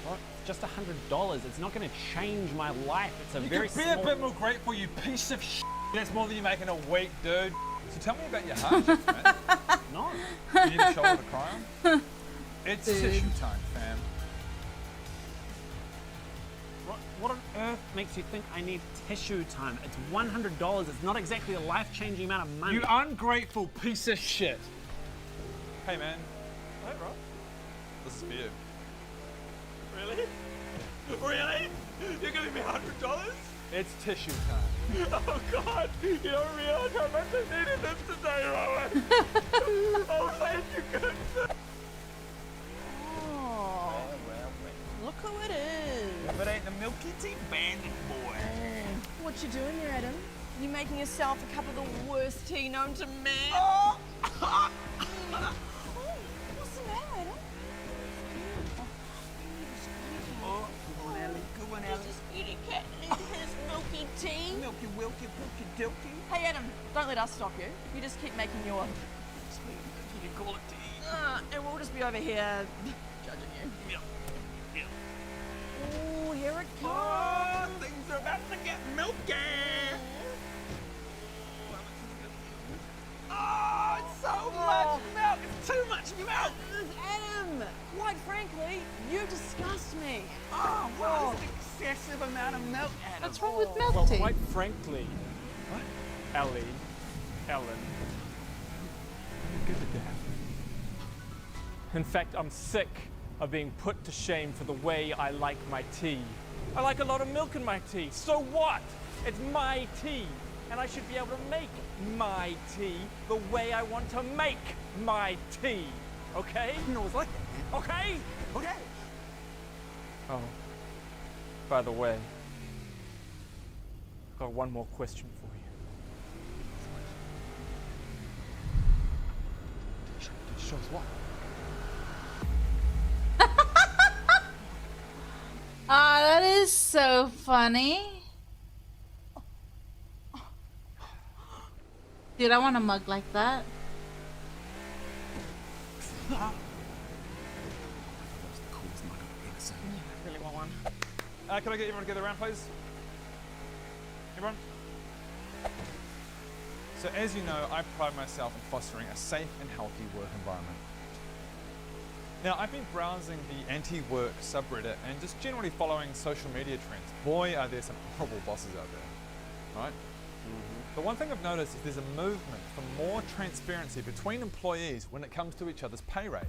Well, just $100. It's not going to change my life. It's a very You can small... be a bit more grateful, you piece of shit. That's more than you make in a week, dude. So tell me about your hardships, man. No. You need a shoulder to cry on? It's Dude. tissue time, fam. What on earth makes you think I need tissue time? It's $100. It's not exactly a life-changing amount of money. You ungrateful piece of shit. Hey, man. Hey, bro. This is for you. Really? Really? You're giving me $100? It's tissue time. Oh God! You don't realize how much I needed this today, Rowan. Oh, thank you, good sir. Oh, look who it is. If it ain't the Milky Tea Bandit boy. What you doing here, Adam? You making yourself a cup of the worst tea known to man? Oh! let us stop you. You just keep making your... You can call it tea. And we'll just be over here judging you. Yeah. Oh, here it comes. Oh, things are about to get milky. Oh, it's so much milk. It's too much milk. Adam, quite frankly, you disgust me. Oh, what is an excessive amount of milk, Adam? What's wrong with milk Well, tea? quite frankly, Ellen, I'm good at that. In fact, I'm sick of being put to shame for the way I like my tea. I like a lot of milk in my tea. So what? It's my tea. And I should be able to make my tea the way I want to make my tea. Okay? No, it's like that. Okay? Okay. Oh, by the way, I've got one more question for you. Did you show us what? Ah, that is so funny. Dude, I want a mug like that. I really want one. Can I get everyone together around, please? Everyone? So as you know, I pride myself in fostering a safe and healthy work environment. Now, I've been browsing the anti-work subreddit and just generally following social media trends. Boy, are there some horrible bosses out there, right? The one thing I've noticed is there's a movement for more transparency between employees when it comes to each other's pay rate.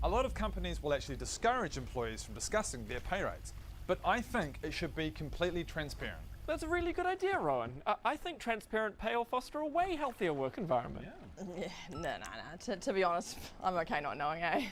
A lot of companies will actually discourage employees from discussing their pay rates, but I think it should be completely transparent. That's a really good idea, Rowan. I think transparent pay will foster a way healthier work environment. Yeah, no. To be honest, I'm okay not knowing, eh?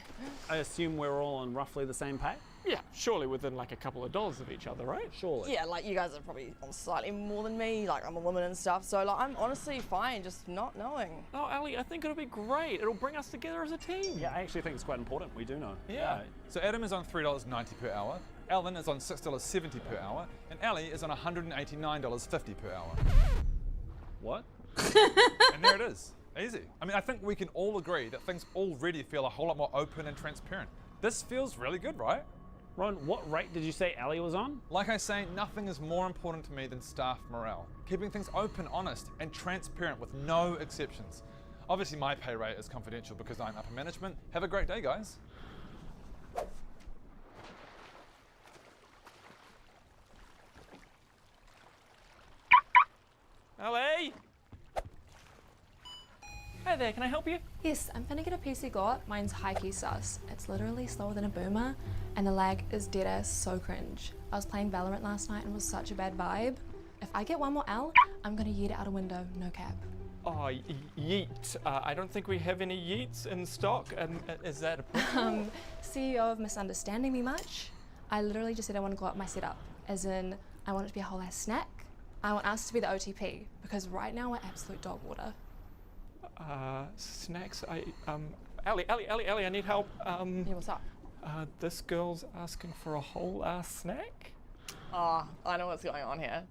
I assume we're all on roughly the same pay? Yeah, surely within like a couple of dollars of each other, right? Surely. Yeah, like you guys are probably on slightly more than me, like I'm a woman and stuff, so like I'm honestly fine just not knowing. Oh, Ali, I think it'll be great. It'll bring us together as a team. Yeah, I actually think it's quite important. We do know. Yeah. So Adam is on $3.90 per hour, Ellen is on $6.70 per hour, and Ali is on $189.50 per hour. What? And there it is. Easy. I mean, I think we can all agree that things already feel a whole lot more open and transparent. This feels really good, right? Ron, what rate did you say Ali was on? Like I say, nothing is more important to me than staff morale. Keeping things open, honest, and transparent with no exceptions. Obviously, my pay rate is confidential because I'm upper management. Have a great day, guys. Ali? Hey there, can I help you? Yes, I'm gonna get a PC GOT. Mine's high key sus. It's literally slower than a boomer, and the lag is dead ass so cringe. I was playing Valorant last night and it was such a bad vibe. If I get one more L, I'm gonna yeet it out a window, no cap. Oh, yeet. I don't think we have any yeets in stock. Is that a problem? CEO of misunderstanding me much. I literally just said I want to go up my setup, as in I want it to be a whole ass snack. I want us to be the OTP, because right now we're absolute dog water. Snacks, Ali, I need help. Yeah, what's up? This girl's asking for a whole ass snack? Oh, I know what's going on here.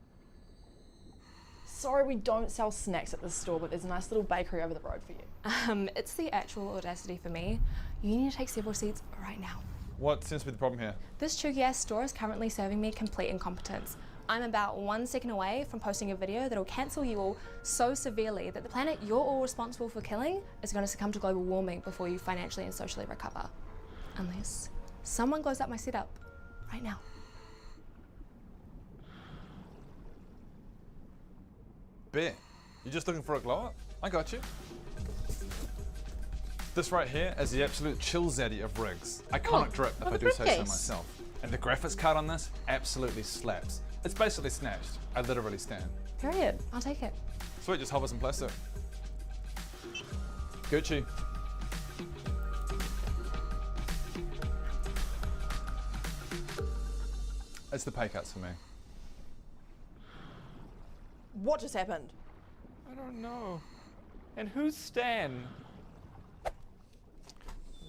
Sorry, we don't sell snacks at this store, but there's a nice little bakery over the road for you. It's the actual audacity for me. You need to take several seats right now. What seems to be the problem here? This chuggy ass store is currently serving me complete incompetence. I'm about 1 second away from posting a video that'll cancel you all so severely that the planet you're all responsible for killing is going to succumb to global warming before you financially and socially recover. Unless someone blows up my setup right now. Bet. You're just looking for a glow up? I got you. This right here is the absolute chill zaddy of rigs. Iconic drip, if I do say so myself. And the graphics card on this absolutely slaps. It's basically snatched. I literally stand. Period. I'll take it. Sweet, just hold us in plastic. Gucci. It's the pay cuts for me. What just happened? I don't know. And who's Stan? I've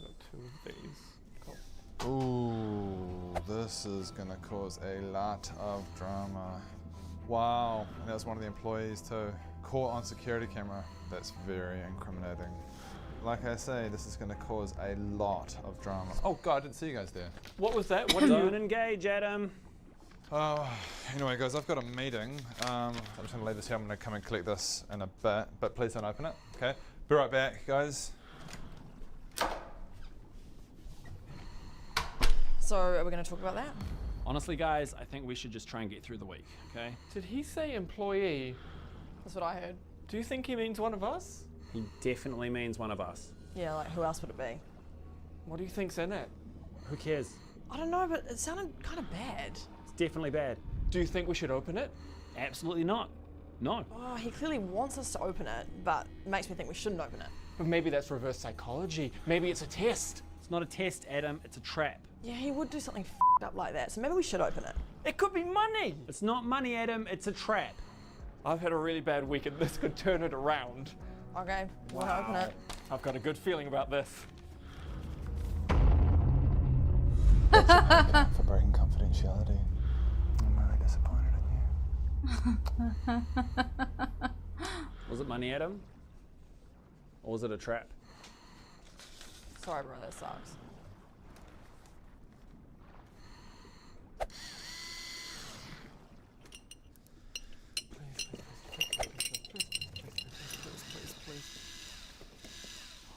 got 2 of these. Cool. Ooh, this is gonna cause a lot of drama. Wow, and that was one of the employees too. caught on security camera. That's very incriminating. Like I say, this is going to cause a lot of drama. Oh God, I didn't see you guys there. What was that? What Don't engage, Adam. Anyway, guys, I've got a meeting. I'm just going to leave this here. I'm going to come and collect this in a bit, but please don't open it, okay? Be right back, guys. So, are we going to talk about that? Honestly, guys, I think we should just try and get through the week, okay? Did he say employee? That's what I heard. Do you think he means one of us? He definitely means one of us. Yeah, like who else would it be? What do you think's in it? Who cares? I don't know, but it sounded kind of bad. It's definitely bad. Do you think we should open it? Absolutely not. No. Oh, he clearly wants us to open it, but it makes me think we shouldn't open it. But maybe that's reverse psychology. Maybe it's a test. It's not a test, Adam. It's a trap. Yeah, he would do something f***ed up like that, so maybe we should open it. It could be money. It's not money, Adam. It's a trap. I've had a really bad week and this could turn it around. Okay, we'll open it. I've got a good feeling about this. For breaking confidentiality. I'm really disappointed in you. Was it money, Adam? Or was it a trap? Sorry, bro, that sucks.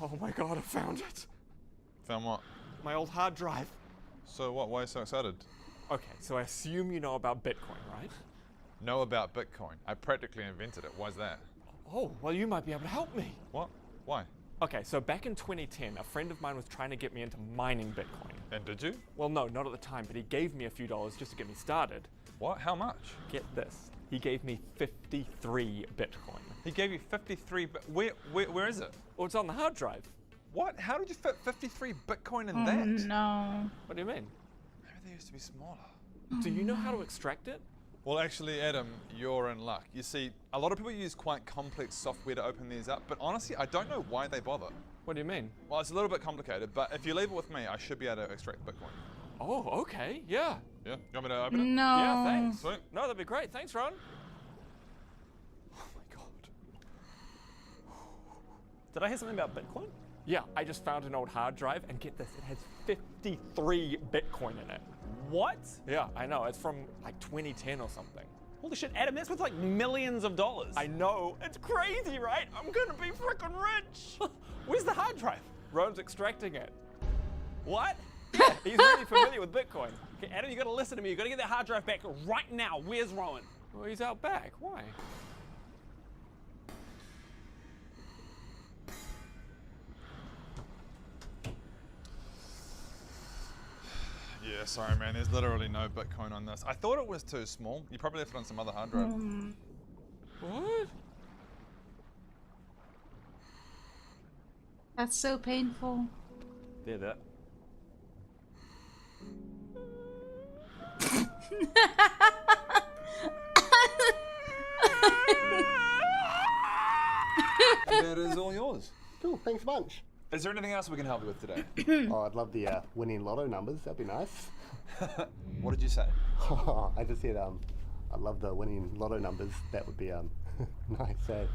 Oh my God, I found it. Found what? My old hard drive. So what? Why are you so excited? Okay, so I assume you know about Bitcoin, right? Know about Bitcoin. I practically invented it. Why's that? Oh, well, you might be able to help me. What? Why? Okay, so back in 2010, a friend of mine was trying to get me into mining Bitcoin. And did you? Well, no, not at the time, but he gave me a few dollars just to get me started. What? How much? Get this. He gave me 53 Bitcoin. He gave you 53, but where is it? Well, it's on the hard drive. What? How did you fit 53 Bitcoin in Oh that? no. What do you mean? Maybe they used to be smaller. Do you know how to extract it? Well, actually, Adam, you're in luck. You see, a lot of people use quite complex software to open these up, but honestly, I don't know why they bother. What do you mean? Well, it's a little bit complicated, but if you leave it with me, I should be able to extract Bitcoin. Oh, okay, yeah. Yeah? You want me to open it? No. Yeah, thanks. Sweet. No, that'd be great. Thanks, Ron. Oh my God. Did I hear something about Bitcoin? Yeah, I just found an old hard drive, and get this, it has 53 Bitcoin in it. What? Yeah, I know. It's from like 2010 or something. Holy shit, Adam, that's worth like millions of dollars. I know. It's crazy, right? I'm gonna be freaking rich. Where's the hard drive? Ron's extracting it. What? Yeah, he's really familiar with Bitcoin. Okay, Adam, you gotta listen to me. You gotta get that hard drive back right now. Where's Rowan? Well, he's out back. Why? Yeah, sorry, man. There's literally no Bitcoin on this. I thought it was too small. You probably left it on some other hard drive. What? That's so painful. There, that. That is all yours. Cool, thanks a bunch. Is there anything else we can help you with today? Oh, I'd love the winning lotto numbers. That'd be nice. What did you say? I just said I love the winning lotto numbers. That would be nice. Do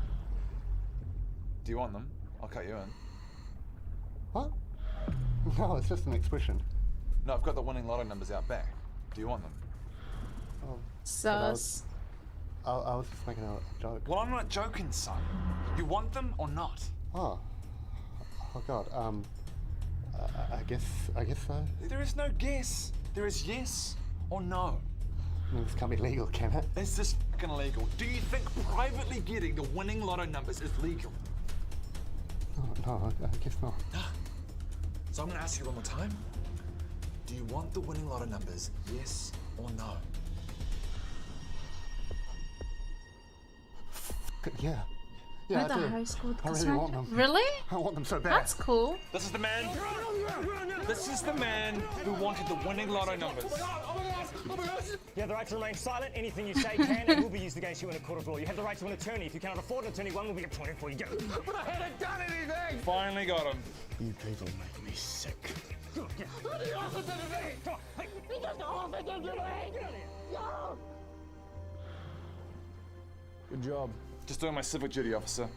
you want them? I'll cut you in. What? No, it's just an expression. No, I've got the winning lotto numbers out back. Do you want them? Oh, Sus. I was just making a joke. Well, I'm not joking, son. You want them or not? Oh God. I guess so. There is no guess. There is yes or no. I mean, this can't be legal, can it? Is this fucking illegal? Do you think privately getting the winning lotto numbers is legal? No, I guess not. So I'm gonna ask you one more time. Do you want the winning lotto numbers, yes or no? Yeah. Yeah, At I the do. high school I really want them. Really? I want them so bad. That's cool. This is the man. This is the man who wanted the winning lotto numbers. You have the right to remain silent. Anything you say can and will be used against you in a court of law. You have the right to an attorney. If you cannot afford an attorney, one will be appointed for you. Go. But I hadn't done anything! Finally got him. You people make me sick. Good job. Just doing my civic duty, officer.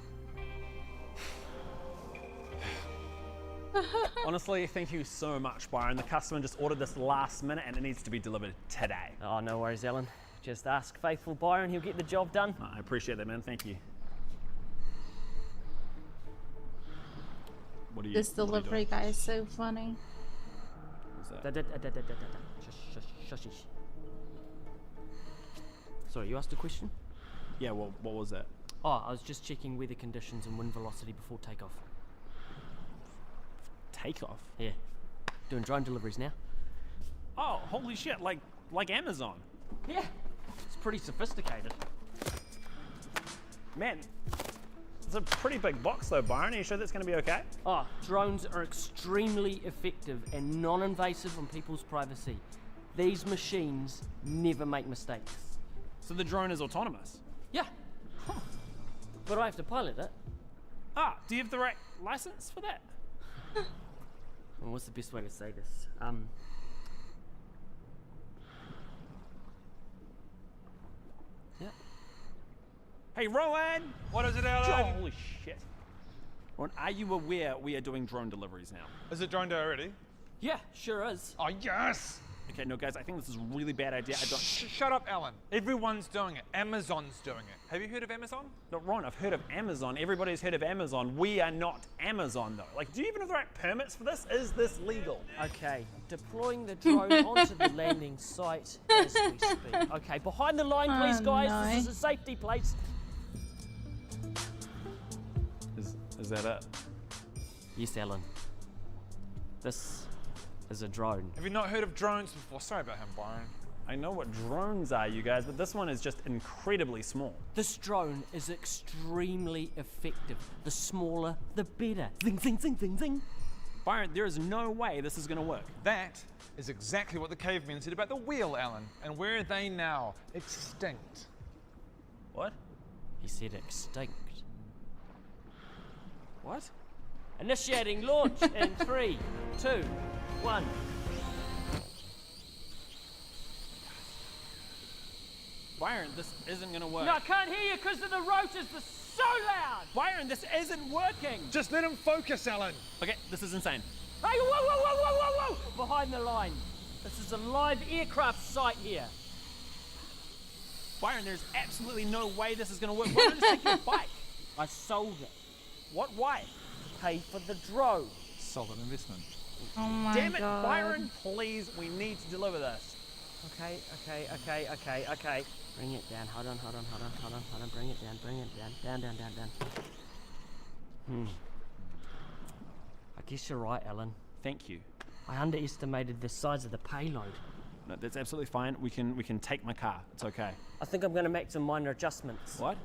Honestly, thank you so much, Byron. The customer just ordered this last minute and it needs to be delivered today. Oh, no worries, Alan. Just ask faithful Byron, he'll get the job done. I appreciate that, man. Thank you. What are you? This delivery guy is so funny. Shush. Sorry, you asked a question? Yeah, well, what was that? Oh, I was just checking weather conditions and wind velocity before takeoff. Takeoff? Yeah. Doing drone deliveries now. Oh, holy shit, like Amazon. Yeah. It's pretty sophisticated. Man, it's a pretty big box though, Byron. Are you sure that's going to be okay? Oh, drones are extremely effective and non-invasive on people's privacy. These machines never make mistakes. So the drone is autonomous? Yeah. Huh. But I have to pilot it. Ah, do you have the right license for that? Well, what's the best way to say this? Yeah. Hey, Rowan! What is it, Alan? Holy shit. Rowan, are you aware we are doing drone deliveries now? Is it drone day already? Yeah, sure is. Oh, yes! Okay, no, guys, I think this is a really bad idea. I don't. Shut up, Alan. Everyone's doing it. Amazon's doing it. Have you heard of Amazon? No, Ron, I've heard of Amazon. Everybody's heard of Amazon. We are not Amazon, though. Like, do you even have the right permits for this? Is this legal? Okay, deploying the drone onto the landing site as we speak. Okay, behind the line, please, guys. No. This is a safety place. Is that it? Yes, Alan. This is a drone. Have you not heard of drones before? Sorry about him, Byron. I know what drones are, you guys, but this one is just incredibly small. This drone is extremely effective. The smaller, the better. Zing, zing, zing, zing, zing. Byron, there is no way this is going to work. That is exactly what the cavemen said about the wheel, Alan. And where are they now? Extinct. What? He said extinct. What? Initiating launch in 3, 2, 1. Byron, this isn't going to work. No, I can't hear you because of the rotors. They're so loud. Byron, this isn't working. Just let him focus, Alan. Okay, this is insane. Hey, whoa, whoa, whoa, whoa, whoa, whoa! Behind the line. This is a live aircraft site here. Byron, there's absolutely no way this is going to work. Why don't you just take your bike? I sold it. What? Why? Pay for the drone. Solid investment. Oh my Damn it, god. Byron, please, we need to deliver this. Okay. Bring it down. Hold on. Bring it down. Down. I guess you're right, Alan. Thank you. I underestimated the size of the payload. No, that's absolutely fine. We can take my car. It's okay. I think I'm going to make some minor adjustments. What?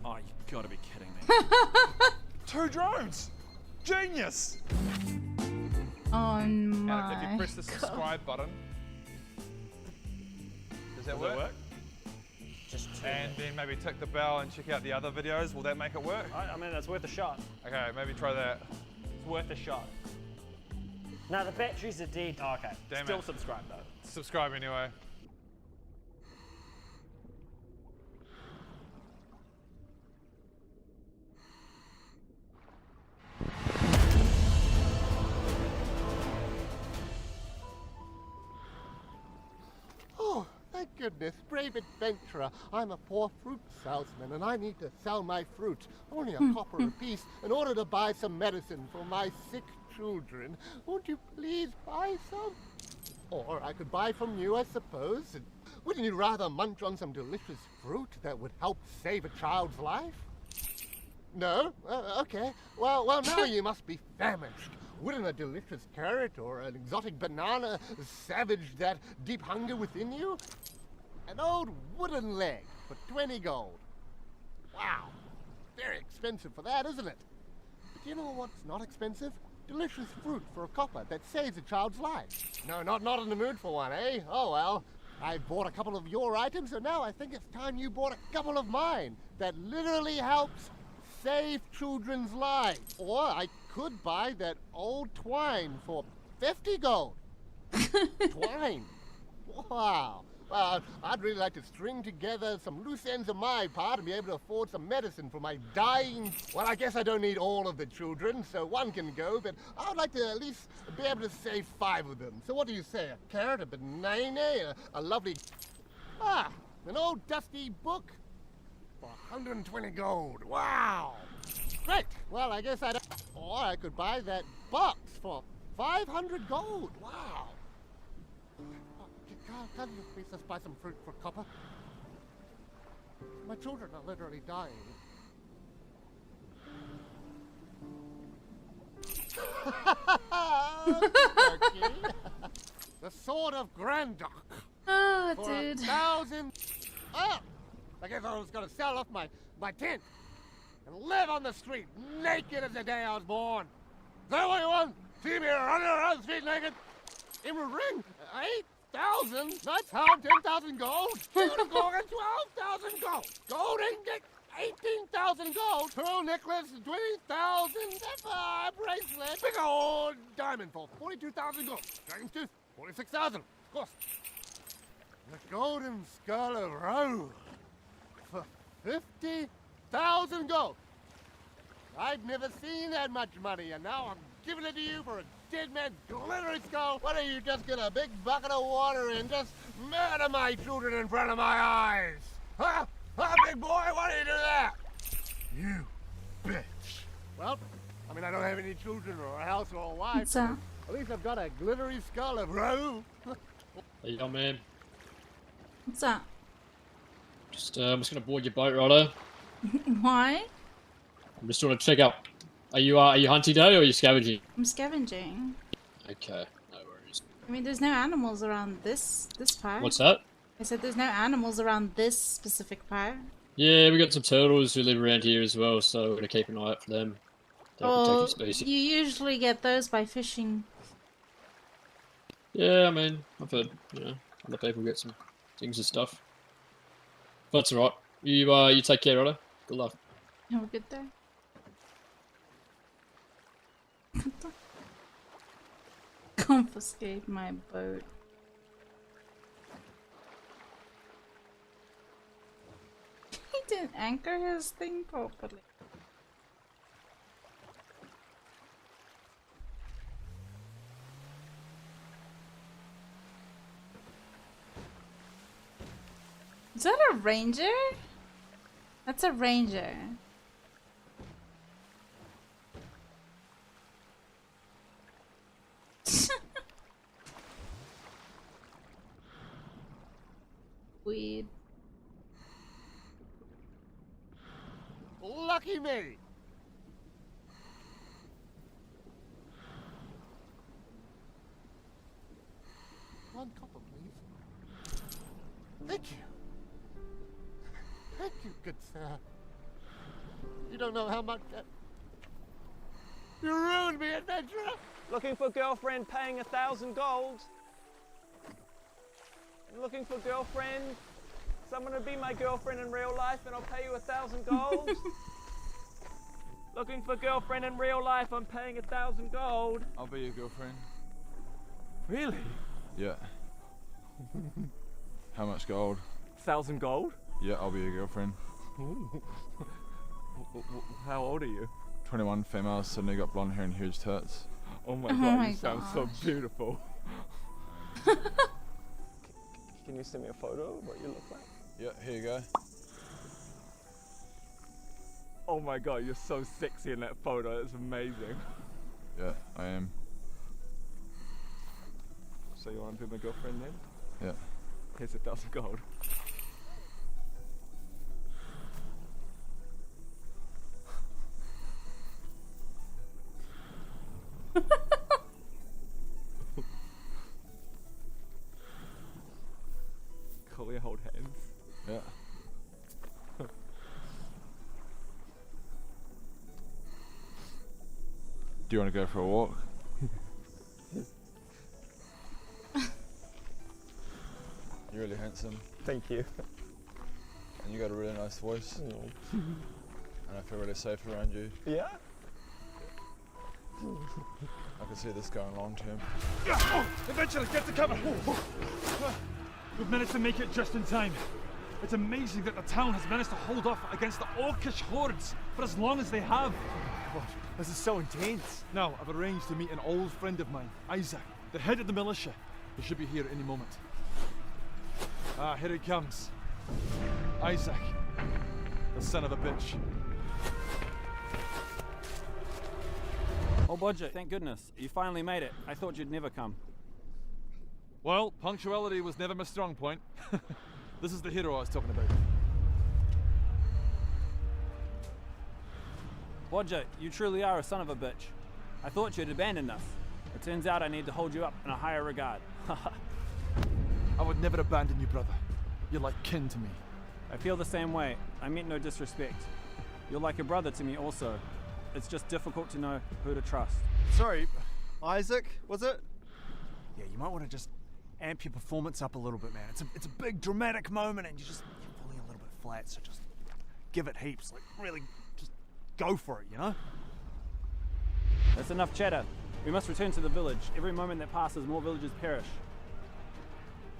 Oh, you've got to be kidding me. 2 drones! Genius! Oh And my if you press the god. subscribe button, does that work? Just And then maybe tick the bell and check out the other videos. Will that make it work? I mean, that's worth a shot. Okay, maybe try that. It's worth a shot. No, the batteries are dead. Oh, okay. Damn Still it. subscribe, though. Subscribe anyway. Oh, thank goodness, brave adventurer. I'm a poor fruit salesman and I need to sell my fruit. Only a copper apiece in order to buy some medicine for my sick children. Won't you please buy some? Or I could buy from you, I suppose. And wouldn't you rather munch on some delicious fruit that would help save a child's life? No? Okay. Well, now you must be famished. Wouldn't a delicious carrot or an exotic banana savage that deep hunger within you? An old wooden leg for 20 gold. Wow. Very expensive for that, isn't it? But you know what's not expensive? Delicious fruit for a copper that saves a child's life. No, not in the mood for one, eh? Oh well. I bought a couple of your items, so now I think it's time you bought a couple of mine that literally helps save children's lives. Or I could buy that old twine for 50 gold. Twine? Wow. Well, I'd really like to string together some loose ends of my part and be able to afford some medicine for my dying... Well, I guess I don't need all of the children, so one can go, but I would like to at least be able to save 5 of them. So what do you say? A carrot, a banana, a lovely... Ah, an old dusty book? For 120 gold. Wow. Great. Well, I guess I'd... Or I could buy that box for 500 gold. Wow. Can't you please just buy some fruit for copper? My children are literally dying. The Sword of Grandok. Oh, for dude. 1,000... Oh! I guess I was gonna sell off my tent and live on the street, naked as the day I was born. Is that what you want? See me running around the street naked? In a ring? 8,000? That's how 10,000 gold? Unicorn, 12,000 gold. Gold ingot, 18,000 gold. Pearl necklace, 20,000. Sapphire bracelet. Big old diamond for 42,000 gold. Dragon's tooth, 46,000. Of course. The golden skull of Rose for 50,000 gold. I'd never seen that much money, and now I'm giving it to you for a dead man's glittery skull. Why don't you just get a big bucket of water and just murder my children in front of my eyes? Huh? Huh, big boy? Why do you do that? You bitch. Well, I mean, I don't have any children or a house or a wife. What's that? At least I've got a glittery skull of Rue. Hey, young man. What's that? Just gonna board your boat, righto? Why? I'm just trying to check out. Are you hunting day or are you scavenging? I'm scavenging. Okay, no worries. I mean, there's no animals around this part. What's that? I said there's no animals around this specific part. Yeah, we got some turtles who live around here as well, so we're gonna keep an eye out for them. They're a Or protected species. you usually get those by fishing. Yeah, I mean, I've heard, other people get some things and stuff. But that's alright. You take care, righto? Good luck. Have a good day. Confiscate my boat. He didn't anchor his thing properly. Is that a ranger? That's a ranger. Weird. Lucky me! One copper, please. Thank you. Thank you, good sir. You don't know how much that... You ruined me, adventurer! Looking for girlfriend paying 1,000 gold. Looking for girlfriend. Someone to be my girlfriend in real life and I'll pay you 1,000 gold. Looking for girlfriend in real life, I'm paying 1,000 gold. I'll be your girlfriend. Really? Yeah. How much gold? 1,000 gold? Yeah, I'll be your girlfriend. How old are you? 21, female, Sydney, got blonde hair and huge tits. Oh my Oh god, my you sound so gosh. beautiful. Can you send me a photo of what you look like? Yeah, here you go. Oh my god, you're so sexy in that photo, it's amazing. Yeah, I am. So you want to be my girlfriend then? Yeah. Here's 1,000 gold. Can we hold hands? Yeah. Do you want to go for a walk? You're really handsome. Thank you. And you got a really nice voice. And I feel really safe around you. Yeah? I can see this going long term. Oh, eventually, get to cover! We've managed to make it just in time. It's amazing that the town has managed to hold off against the orcish hordes for as long as they have. God, this is so intense. Now, I've arranged to meet an old friend of mine, Isaac, the head of the militia. He should be here any moment. Ah, here he comes. Isaac, the son of a bitch. Oh, Bodger, thank goodness. You finally made it. I thought you'd never come. Well, punctuality was never my strong point. This is the hero I was talking about. Bodger, you truly are a son of a bitch. I thought you'd abandoned us. It turns out I need to hold you up in a higher regard. I would never abandon you, brother. You're like kin to me. I feel the same way. I meant no disrespect. You're like a brother to me also. It's just difficult to know who to trust. Sorry, Isaac, was it? Yeah, you might want to just amp your performance up a little bit, man. It's a big dramatic moment and you're falling a little bit flat, so just give it heaps. Like, really, just go for it, you know? That's enough chatter. We must return to the village. Every moment that passes, more villagers perish.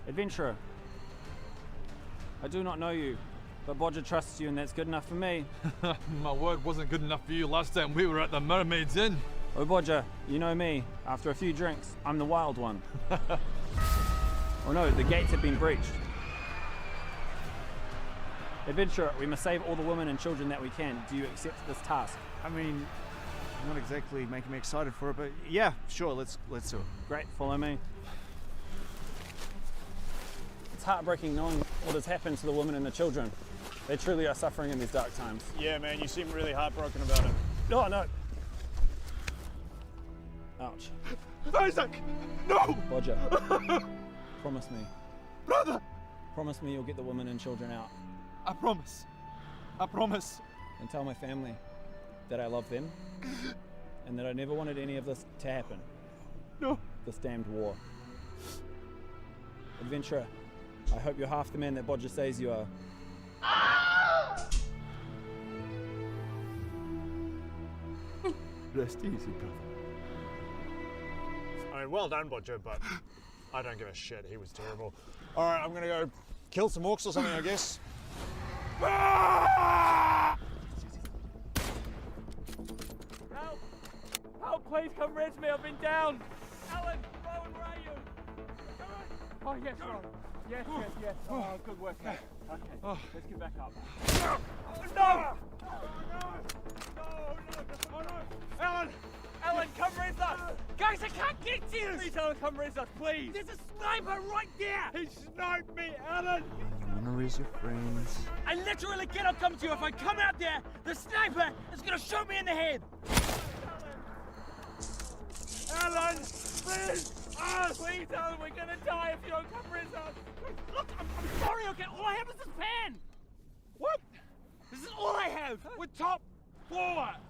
Adventurer, I do not know you, but Bodger trusts you and that's good enough for me. My word wasn't good enough for you last time we were at the Mermaid's Inn. Oh Bodger, you know me. After a few drinks, I'm the wild one. Oh no, the gates have been breached. Adventurer, we must save all the women and children that we can. Do you accept this task? I mean, not exactly making me excited for it, but yeah, sure, let's do it. Great, follow me. It's heartbreaking knowing what has happened to the women and the children. They truly are suffering in these dark times. Yeah, man, you seem really heartbroken about it. Oh no! Ouch. Isaac! No! Bodger, promise me. Brother! Promise me you'll get the women and children out. I promise. I promise. And tell my family that I love them and that I never wanted any of this to happen. No. This damned war. Adventurer, I hope you're half the man that Bodger says you are. Rest easy, brother. I mean, well done, Bodger, but I don't give a shit. He was terrible. All right, I'm gonna go kill some orcs or something, I guess. Help! Help, please come res me, I've been down! Alan, Rowan, where are you? Oh, yes, Rowan. Yes. Oh, good work, mate. Okay, let's get back up. No! No! Alan, come res us! Guys, I can't get to you! Please, Alan, come res us, please! There's a sniper right there! He sniped me, Alan! You wanna raise your friends? I literally cannot come to you. If I come out there, the sniper is gonna shoot me in the head! Alan, please! Please, Alan, we're gonna die if you don't come res us! Look, I'm sorry, okay? All I have is this pan! What? This is all I have! We're top 4!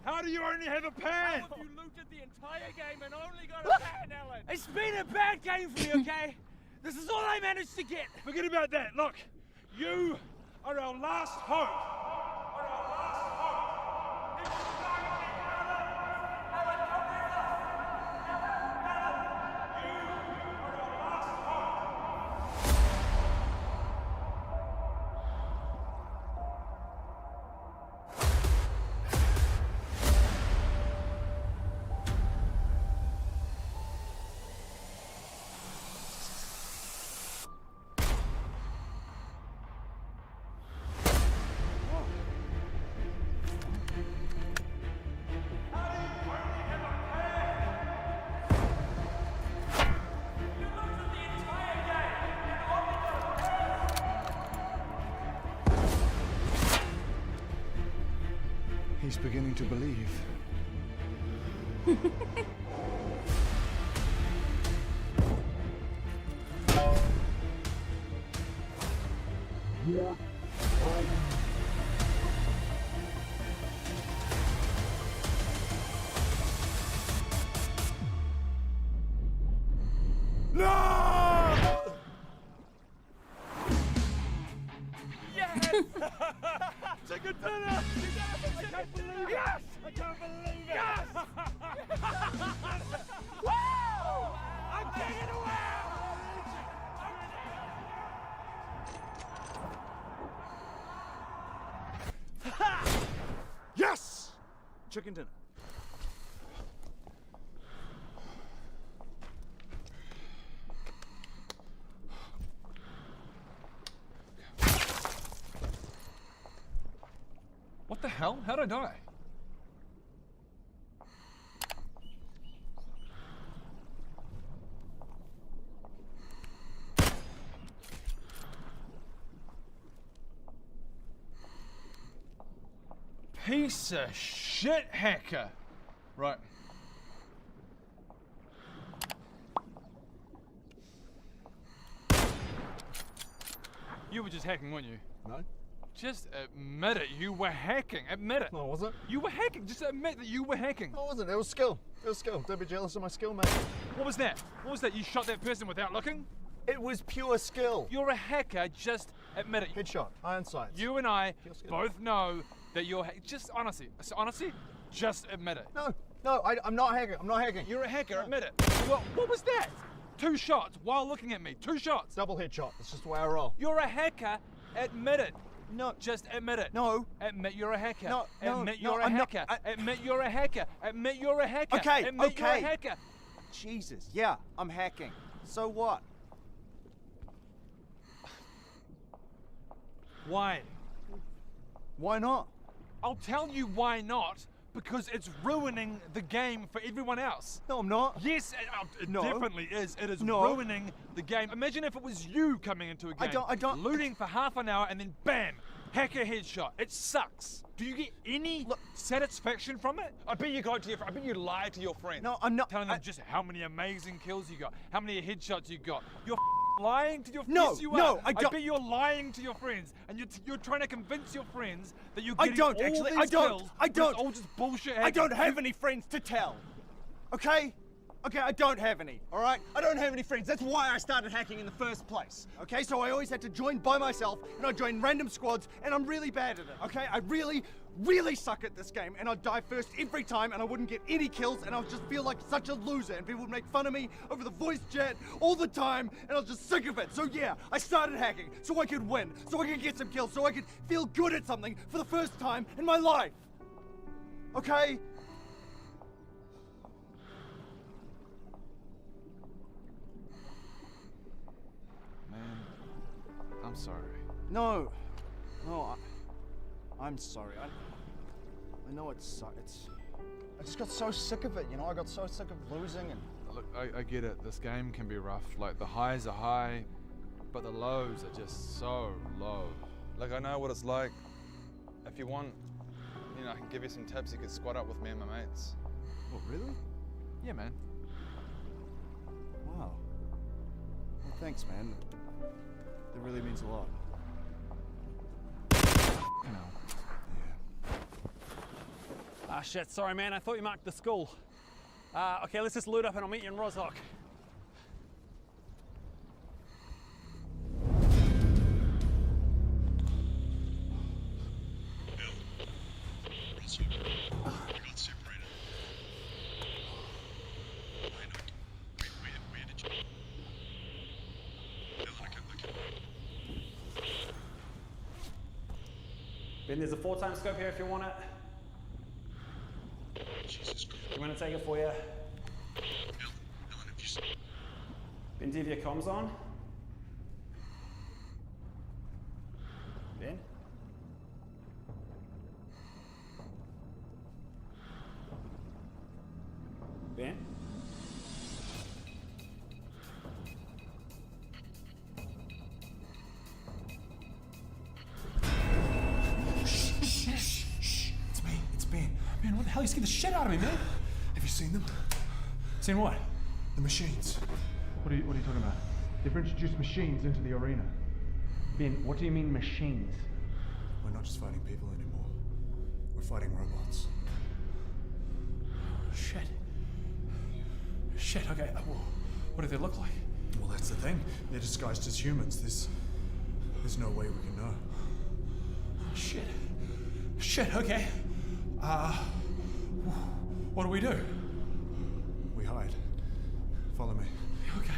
How do you only have a pan? How have you looted the entire game and only got a pan, Alan? It's been a bad game for me, okay? This is all I managed to get! Forget about that. Look, you are our last hope. He's beginning to believe. Chicken dinner! I can't believe it! Yes! I can't believe it! Yes! I'm taking a Yes! Chicken dinner. What the hell? How'd I die? Piece of shit hacker. Right. You were just hacking, weren't you? No. Just admit it. You were hacking. Admit it. No, I wasn't. You were hacking. Just admit that you were hacking. No, I wasn't. It was skill. It was skill. Don't be jealous of my skill, mate. What was that? What was that? You shot that person without looking? It was pure skill. You're a hacker. Just admit it. Headshot. Iron sights. You and I both know that you're just honestly, just admit it. No, I'm not hacking. I'm not hacking. You're a hacker. Admit it. What was that? 2 shots while looking at me. 2 shots. Double headshot. That's just the way I roll. You're a hacker. Admit it. No. Just admit it. No. Admit you're a hacker. No. Admit you're a hacker. Admit you're a hacker. Admit you're a hacker. Okay. Admit you're a hacker. Jesus. Yeah, I'm hacking. So what? Why? Why not? I'll tell you why not. Because it's ruining the game for everyone else. No, I'm not. Yes, it No. definitely is. It is No. ruining the game. Imagine if it was you coming into a game. I don't. Looting for half an hour and then bam, hacker headshot. It sucks. Do you get any satisfaction from it? I bet you I bet you lied to your friends. No, I'm not. Telling them just how many amazing kills you got, how many headshots you got. You're lying to your friends. No, Yes, you no, are. I don't. bet you're lying to your friends, and you're trying to convince your friends that you're I getting don't all actually. these I don't. kills, I but don't. It's all just bullshit. I don't have any friends to tell. Okay? Okay, I don't have any, all right? I don't have any friends. That's why I started hacking in the first place. Okay, so I always had to join by myself, and I'd join random squads, and I'm really bad at it, okay? I really, really suck at this game, and I'd die first every time, and I wouldn't get any kills, and I would just feel like such a loser, and people would make fun of me over the voice chat all the time, and I was just sick of it. So yeah, I started hacking, so I could win, so I could get some kills, so I could feel good at something for the first time in my life. Okay? I'm sorry. No, I'm sorry. I know it's. I just got so sick of it, you know. I got so sick of losing and. Look, I get it. This game can be rough. Like the highs are high, but the lows are just so low. Like I know what it's like. If you want, you know, I can give you some tips. You could squat up with me and my mates. Oh, really? Yeah, man. Wow. Well, thanks, man. That really means a lot. You know. Ah, shit, sorry, man. I thought you marked the school. Okay, let's just loot up and I'll meet you in Roshawk. Ben, there's a 4-time scope here if you want it. You want to take it for you? Ben, do you have your comms on? Ben? Ben? Man, what the hell? You scared the shit out of me, man. Have you seen them? Seen what? The machines. What are you talking about? They've introduced machines into the arena. Ben, what do you mean machines? We're not just fighting people anymore. We're fighting robots. Shit. Shit, okay. What do they look like? Well, that's the thing. They're disguised as humans. There's no way we can know. Shit. Shit, okay. What do we do? hide. Follow me. Okay.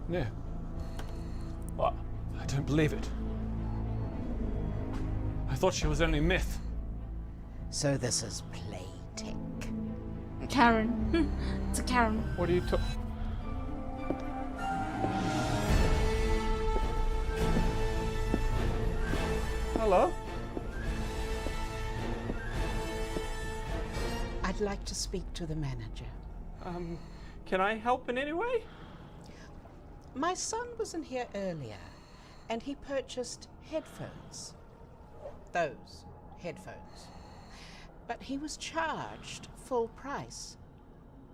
Yeah. What? I don't believe it. I thought she was only myth. So this is play tech. Karen. It's a Karen. What are you talking? Hello? I'd like to speak to the manager. Can I help in any way? My son was in here earlier, and he purchased headphones. Those headphones. But he was charged full price,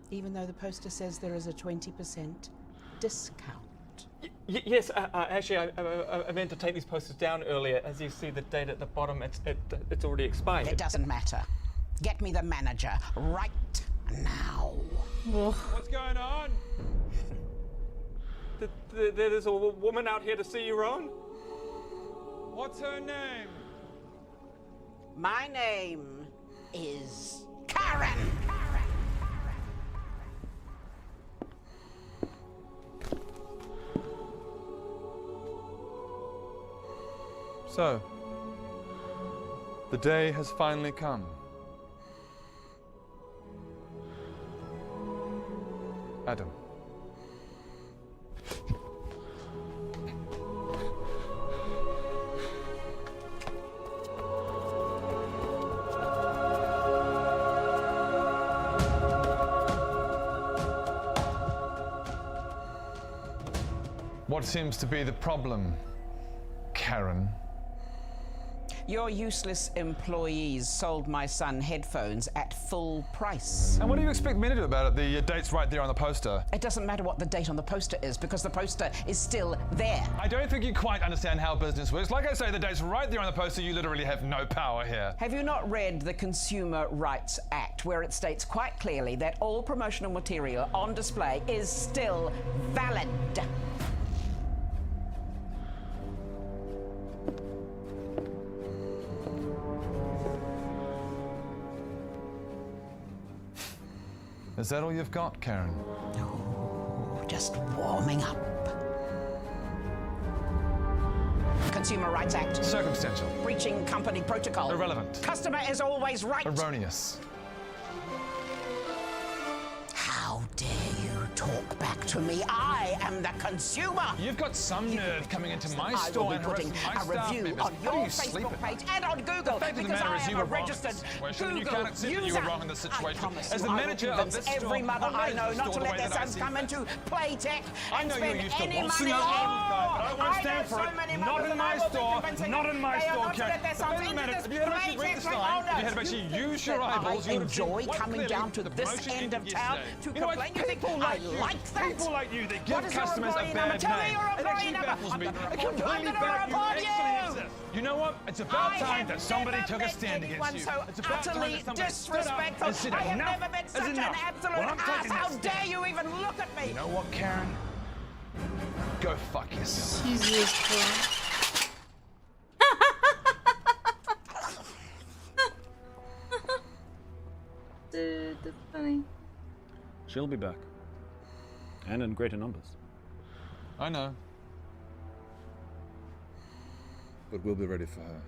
even though the poster says there is a 20% discount. Yes, actually, I meant to take these posters down earlier. As you see the date at the bottom, it's already expired. It doesn't matter. Get me the manager right now. What's going on? There's a woman out here to see you, Rowan. What's her name? My name is Karen. So, the day has finally come. Adam. What seems to be the problem, Karen? Your useless employees sold my son headphones at full price. And what do you expect me to do about it? The date's right there on the poster. It doesn't matter what the date on the poster is, because the poster is still there. I don't think you quite understand how business works. Like I say, the date's right there on the poster. You literally have no power here. Have you not read the Consumer Rights Act, where it states quite clearly that all promotional material on display is still valid? Is that all you've got, Karen? No, just warming up. Consumer Rights Act. Circumstantial. Breaching company protocol. Irrelevant. Customer is always right. Erroneous. How dare you talk back to me? I am the consumer. You've got some nerve coming into my I store will and be putting harassing my a staff review members. on How do your you sleep Facebook at night? page and on Google The fact of the because matter I is you am were a wrong in registered this situation. Google You can't accept that you were user. wrong in this situation. I promise As the you, manager I will of this convince every store, mother I'll I manage know the not store to the let way their that I sons see come fit. into Playtech I and know you spend used to any waltz money around, but I won't I stand know for so it. many Not mothers in my and I will be store. convincing Not in my they are store, not to Karen. let their It sons doesn't into matter. this If you had actually read this line, if you had actually used your eyeballs, you would have seen enjoy quite coming clearly down to the this promotion end of ended town yesterday. to You know what? complain. You think People I like you, like that? people like you that What give is your customers a employee number? bad Tell me name. your It employee actually number. baffles me. I'm gonna It completely find the baffles you report actually you. exist. You know what? It's about I time have that somebody never took a met stand anyone against so you. It's about time utterly that somebody stood up disrespectful. and said I have enough never been is such an enough. absolute Well, I'm ass. taking How that dare stand. you even look at me? You know what, Karen? Go fuck yourself. She's useful. Dude, that's funny. She'll be back. And in greater numbers. I know. But we'll be ready for her.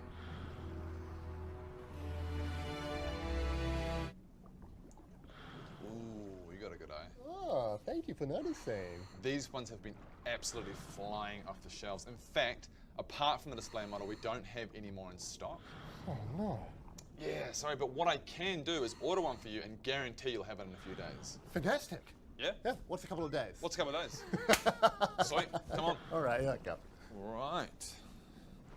Ooh, you got a good eye. Oh, thank you for noticing. These ones have been absolutely flying off the shelves. In fact, apart from the display model, we don't have any more in stock. Oh, no. Yeah, sorry, but what I can do is order one for you and guarantee you'll have it in a few days. Fantastic. Yeah? Yeah, what's a couple of days? What's a couple of days? Sweet, come on. All right, yeah, go. Right.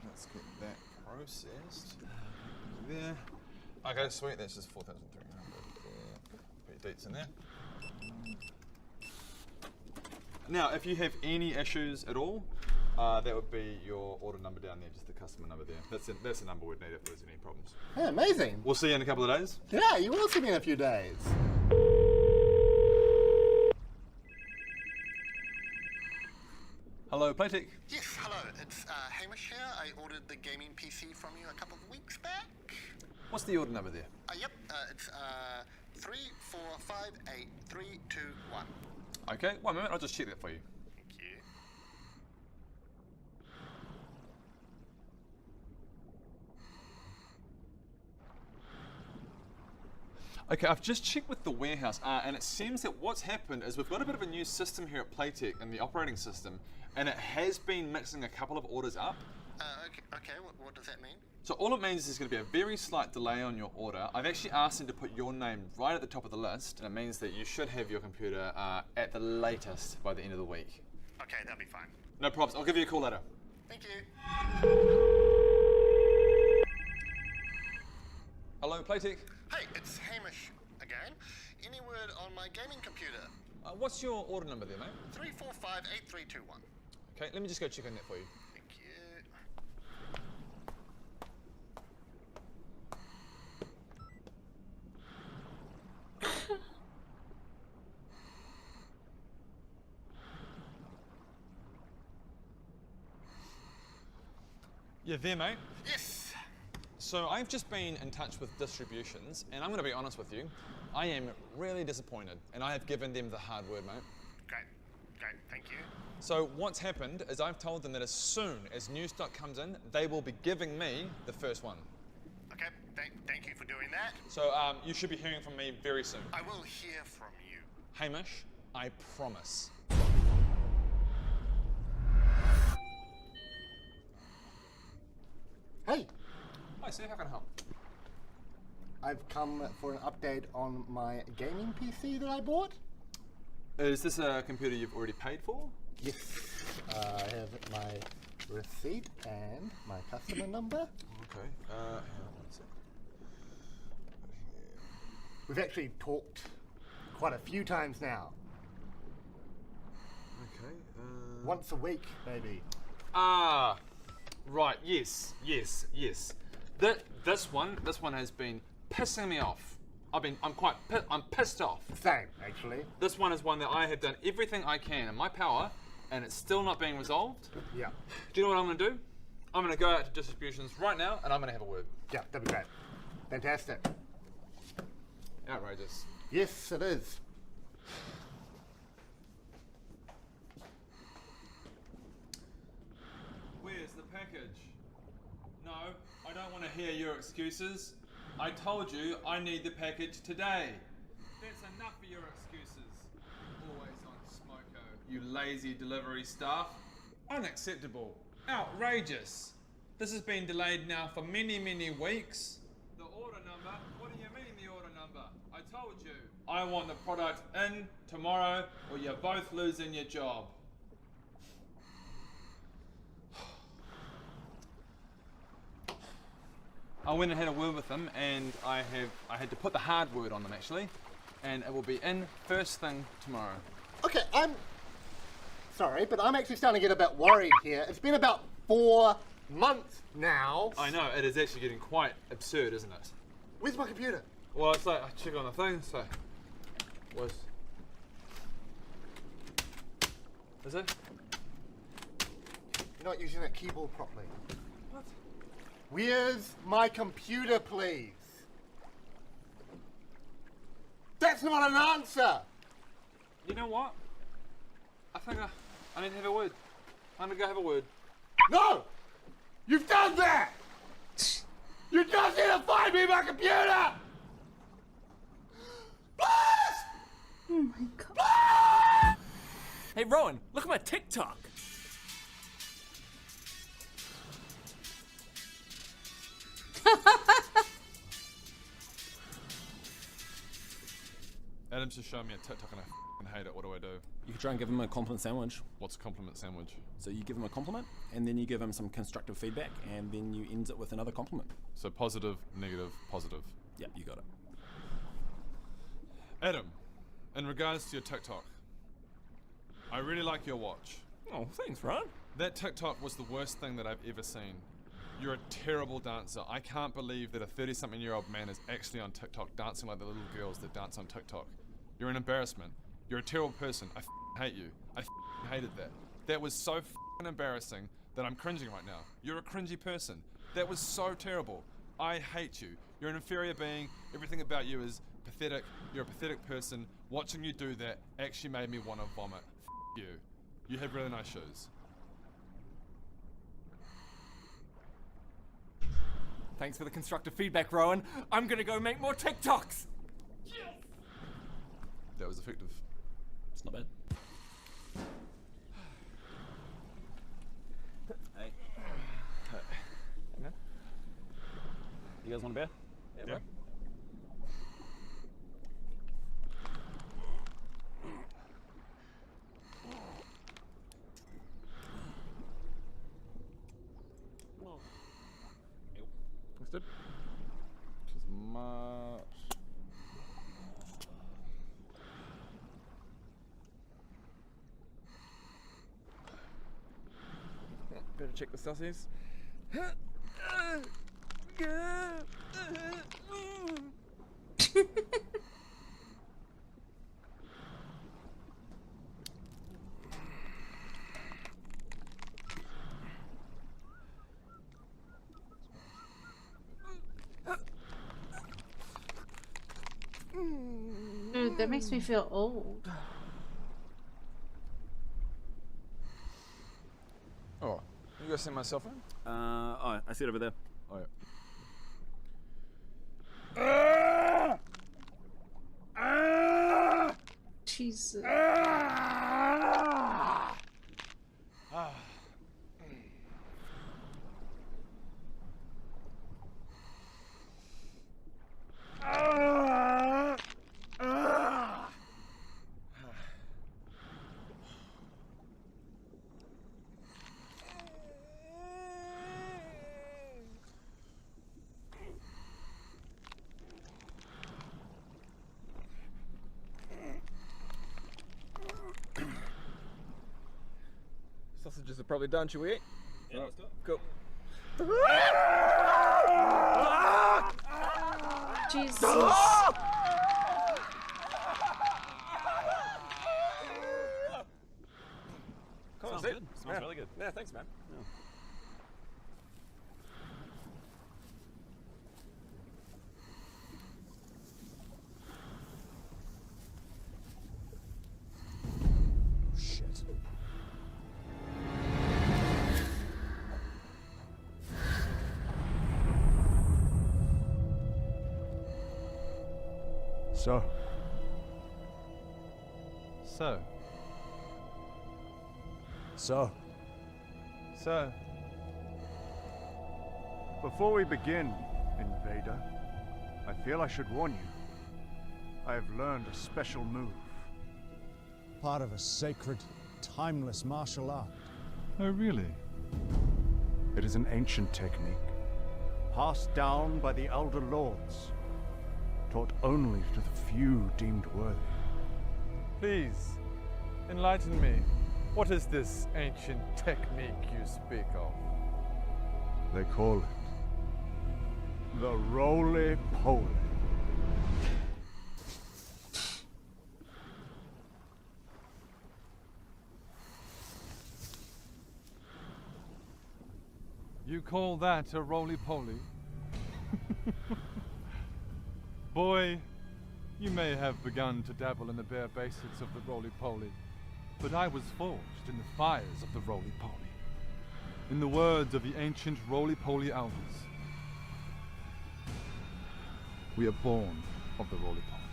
Let's get that processed. There. Okay, sweet, that's just 4,300. Put your dates in there. Now, if you have any issues at all, that would be your order number down there, just the customer number there. That's the number we'd need if there's any problems. Yeah, amazing. We'll see you in a couple of days. Yeah, you will see me in a few days. Hello, Playtech. Yes, hello. It's Hamish here. I ordered the gaming PC from you a couple of weeks back. What's the order number there? Yep, it's 3458321. Okay, 1 moment, I'll just check that for you. Thank you. Okay, I've just checked with the warehouse, and it seems that what's happened is we've got a bit of a new system here at Playtech in the operating system, and it has been mixing a couple of orders up. Okay, what does that mean? So all it means is there's going to be a very slight delay on your order. I've actually asked him to put your name right at the top of the list, and it means that you should have your computer at the latest by the end of the week. Okay, that'll be fine. No problems, I'll give you a call later. Thank you. Hello, Playtech. Hey, it's Hamish again. Any word on my gaming computer? What's your order number there, mate? 3458321. Okay, let me just go check on that for you. Thank you. You there, mate? Yes. So I've just been in touch with distributions, and I'm going to be honest with you. I am really disappointed, and I have given them the hard word, mate. Great, thank you. So what's happened is I've told them that as soon as new stock comes in, they will be giving me the first one. Okay, thank you for doing that. So you should be hearing from me very soon. I will hear from you. Hamish, I promise. Hey. Hi, sir, how can I help? I've come for an update on my gaming PC that I bought. Is this a computer you've already paid for? Yes. I have my receipt and my customer number. Okay. Hang on one sec. We've actually talked quite a few times now. Okay. Once a week, maybe. Ah, right. Yes. This one has been pissing me off. I'm pissed off. Same, actually. This one is one that I have done everything I can in my power, and it's still not being resolved. Yeah. Do you know what I'm going to do? I'm going to go out to distributions right now, and I'm going to have a word. Yeah, that'd be great. Fantastic. Outrageous. Yes, it is. Where's the package? No, I don't want to hear your excuses. I told you I need the package today. That's enough of your excuses. Always on smoko, you lazy delivery staff. Unacceptable. Outrageous. This has been delayed now for many, many weeks. The order number? What do you mean the order number? I told you. I want the product in tomorrow or you're both losing your job. I went and had a word with them, and I had to put the hard word on them actually, and it will be in first thing tomorrow. Okay, I'm sorry, but I'm actually starting to get a bit worried here. It's been about 4 months now. I know, it is actually getting quite absurd, isn't it? Where's my computer? Well, it's like I check on the thing, so Is it? You're not using that keyboard properly. What? Where's my computer, please? That's not an answer! You know what? I think I need to have a word. I'm gonna go have a word. No! You've done that! You just need to find me my computer! Please! Oh my god. Hey, Rowan, look at my TikTok. Adam's just showing me a TikTok and I f***ing hate it. What do I do? You could try and give him a compliment sandwich. What's a compliment sandwich? So you give him a compliment, and then you give him some constructive feedback, and then you end it with another compliment. So positive, negative, positive. Yep, you got it. Adam, in regards to your TikTok, I really like your watch. Oh, thanks, Ron. That TikTok was the worst thing that I've ever seen. You're a terrible dancer. I can't believe that a 30-something-year-old man is actually on TikTok dancing like the little girls that dance on TikTok. You're an embarrassment. You're a terrible person. I hate you. I hated that. That was so embarrassing that I'm cringing right now. You're a cringy person. That was so terrible. I hate you. You're an inferior being. Everything about you is pathetic. You're a pathetic person. Watching you do that actually made me want to vomit. You. You have really nice shoes. Thanks for the constructive feedback, Rowan. I'm gonna go make more TikToks. That was effective. It's not bad. Hey. You guys want a beer? Yeah. Bro. Understood? Which is March. Better check the sussies. Dude, that makes me feel old. Oh, you guys see my cell phone? Oh, I see it over there. Oh, yeah. Jesus. Sausages are probably done, should we eat? Yeah, let's do it. Cool. Jesus. Smells good. Smells really good. Yeah, thanks, man. Yeah. Shit. So, before we begin, Invader, I feel I should warn you. I have learned a special move. Part of a sacred, timeless martial art. Oh, really? It is an ancient technique, passed down by the Elder Lords, taught only to the few deemed worthy. Please, enlighten me. What is this ancient technique you speak of? They call it the roly-poly. You call that a roly-poly? Boy, you may have begun to dabble in the bare basics of the roly-poly, but I was forged in the fires of the roly-poly. In the words of the ancient roly-poly elders, we are born of the roly-poly,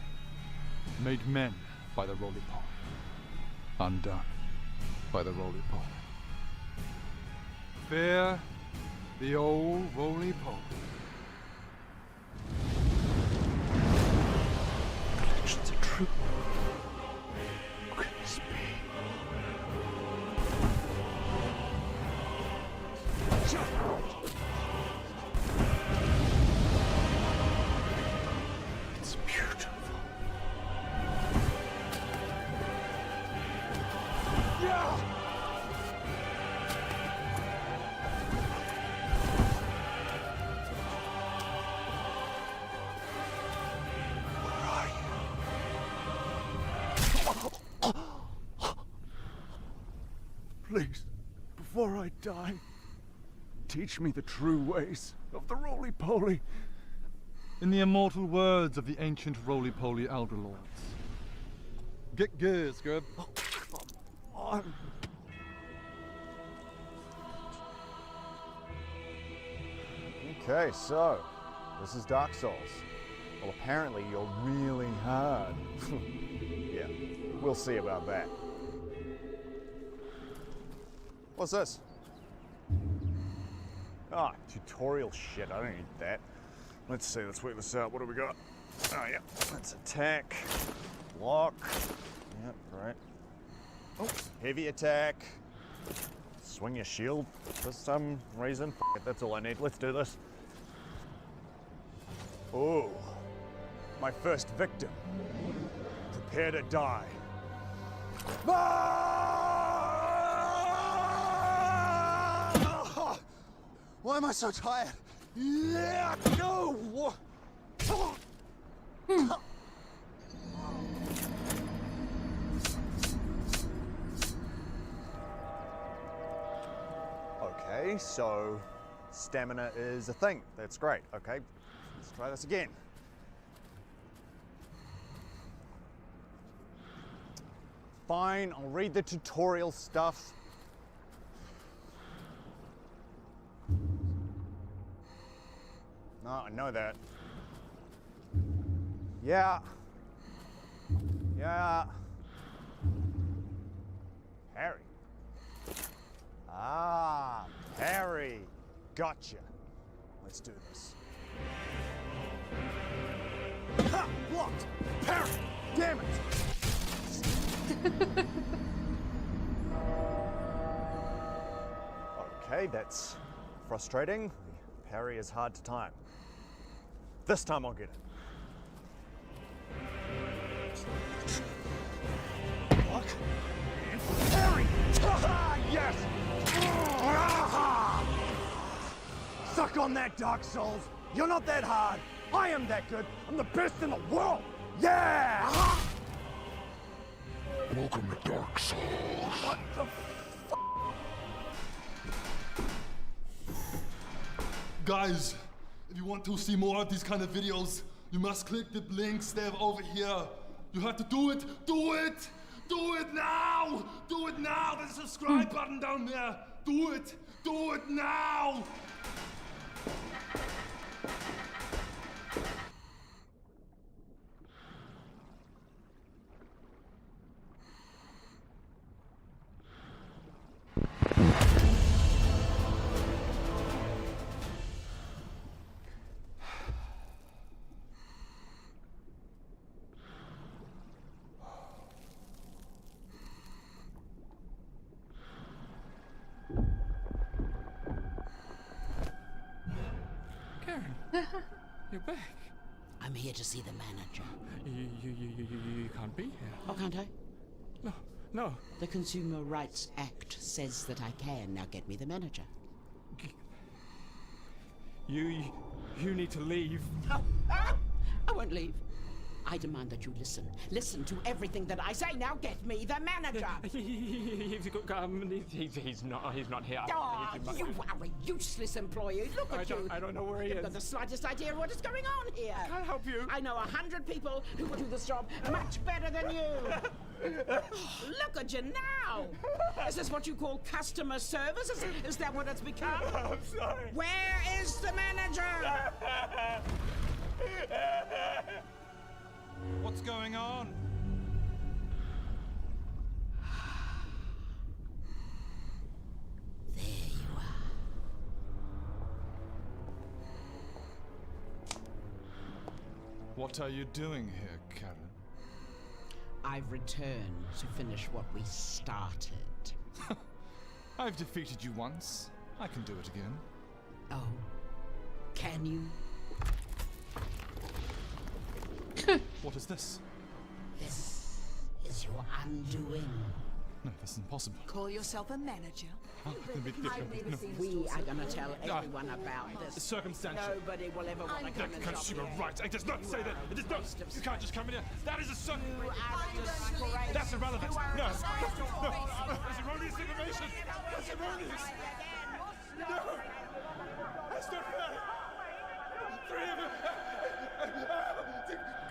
made men by the roly-poly, undone by the roly-poly. Fear the old roly-poly. The legends are true. Who can this be? It's beautiful. Yeah! Please, before I die, teach me the true ways of the roly-poly. In the immortal words of the ancient roly-poly elder lords, get gears, Gerb. Okay, so this is Dark Souls. Well, apparently you're really hard. Yeah, we'll see about that. What's this? Ah, tutorial shit. I don't need that. Let's see, let's work this out. What do we got? Oh, yeah. Let's attack. Block. Yep, right. Oh, heavy attack. Swing your shield for some reason. F it, that's all I need. Let's do this. Oh, my first victim. Prepare to die. Why am I so tired? Yeah, no! Okay, so stamina is a thing. That's great. Okay, let's try this again. Fine, I'll read the tutorial stuff. No, I know that. Yeah. Yeah. Harry. Ah, Harry. Gotcha. Let's do this. Ha! Blocked! Harry! Damn it! Okay, that's frustrating. The parry is hard to time. This time I'll get it. Block and parry! Yes! Suck on that, Dark Souls! You're not that hard! I am that good! I'm the best in the world! Yeah! Welcome to Dark Souls. What the Guys, if you want to see more of these kind of videos, you must click the links they have over here. You have to do it! Do it! Do it now! Do it now! There's a subscribe button down there! Do it! Do it now! Karen, you're back. I'm here to see the manager. You can't be here. Oh, can't I? No, no. The Consumer Rights Act says that I can. Now get me the manager. You need to leave. I won't leave. I demand that you listen. Listen to everything that I say. Now get me the manager. He's not here. Oh, you are a useless employee. Look at you. I don't know where he You've is. got the slightest idea what is going on here. I can't help you. I know 100 people who will do this job much better than you. Look at you now. Is this what you call customer service? Is that what it's become? I'm sorry. Where is the manager? What's going on? There you are. What are you doing here, Karen? I've returned to finish what we started. I've defeated you once. I can do it again. Oh, can you? What is this? This is your undoing. No, that's impossible. Call yourself a manager? We are going to tell everyone about this. Circumstantial. Nobody will ever want to come and Can't stop you you. right? It does not say that. It does not. You can't just come in here. That is a son. You are a disgrace. That's irrelevant. You are a No. disgrace to No. all. That's erroneous information. That's erroneous. No. That's not fair. Three of them.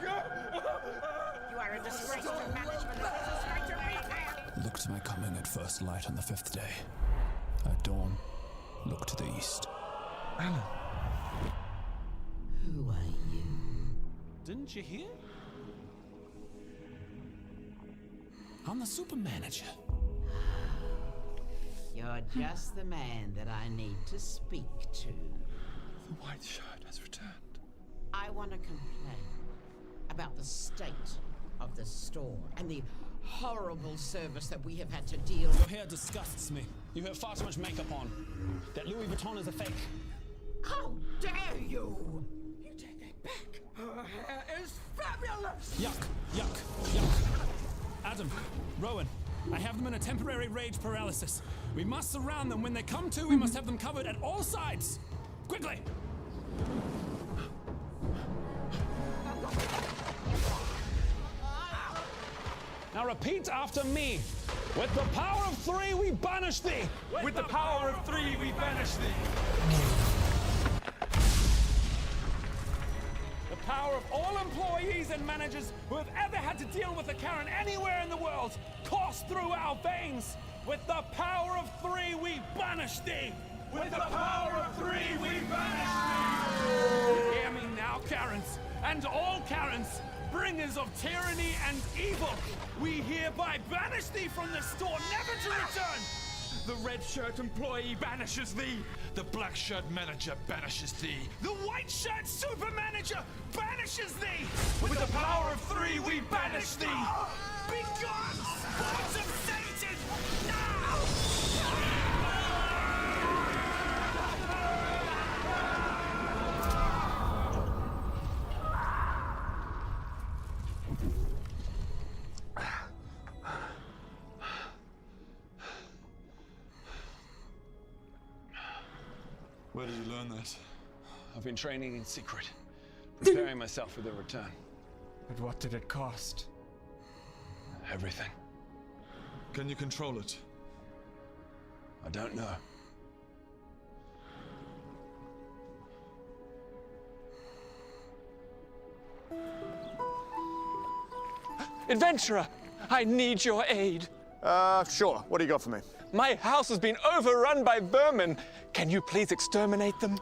Go. You are a disgrace to management. Disgrace to retail. Look to my coming at first light on the 5th day. At dawn, look to the east. Alan. Who are you? Didn't you hear? I'm the super manager. You're just the man that I need to speak to. The white shirt has returned. I want to complain about the state of the store and the horrible service that we have had to deal with. Your hair disgusts me. You have far too much makeup on. That Louis Vuitton is a fake. How dare you! You take that back. Her hair is fabulous! Yuck, yuck, yuck. Adam, Rowan, I have them in a temporary rage paralysis. We must surround them. When they come to, we must have them covered at all sides. Quickly! Now repeat after me. With the power of 3, we banish thee. With the power of 3, we banish thee. The power of all employees and managers who have ever had to deal with a Karen anywhere in the world course through our veins. With the power of 3, we banish thee. With the power of 3, we banish thee. Hear me now, Karens, and all Karens, bringers of tyranny and evil. We hereby banish thee from this store, never to return. The red shirt employee banishes thee. The black shirt manager banishes thee. The white shirt super manager banishes thee. With the power of 3, we banish thee. Be gone, spawns of Satan, now! Where did you learn that? I've been training in secret, preparing myself for the return. But what did it cost? Everything. Can you control it? I don't know. Adventurer, I need your aid. Sure. What do you got for me? My house has been overrun by vermin. Can you please exterminate them?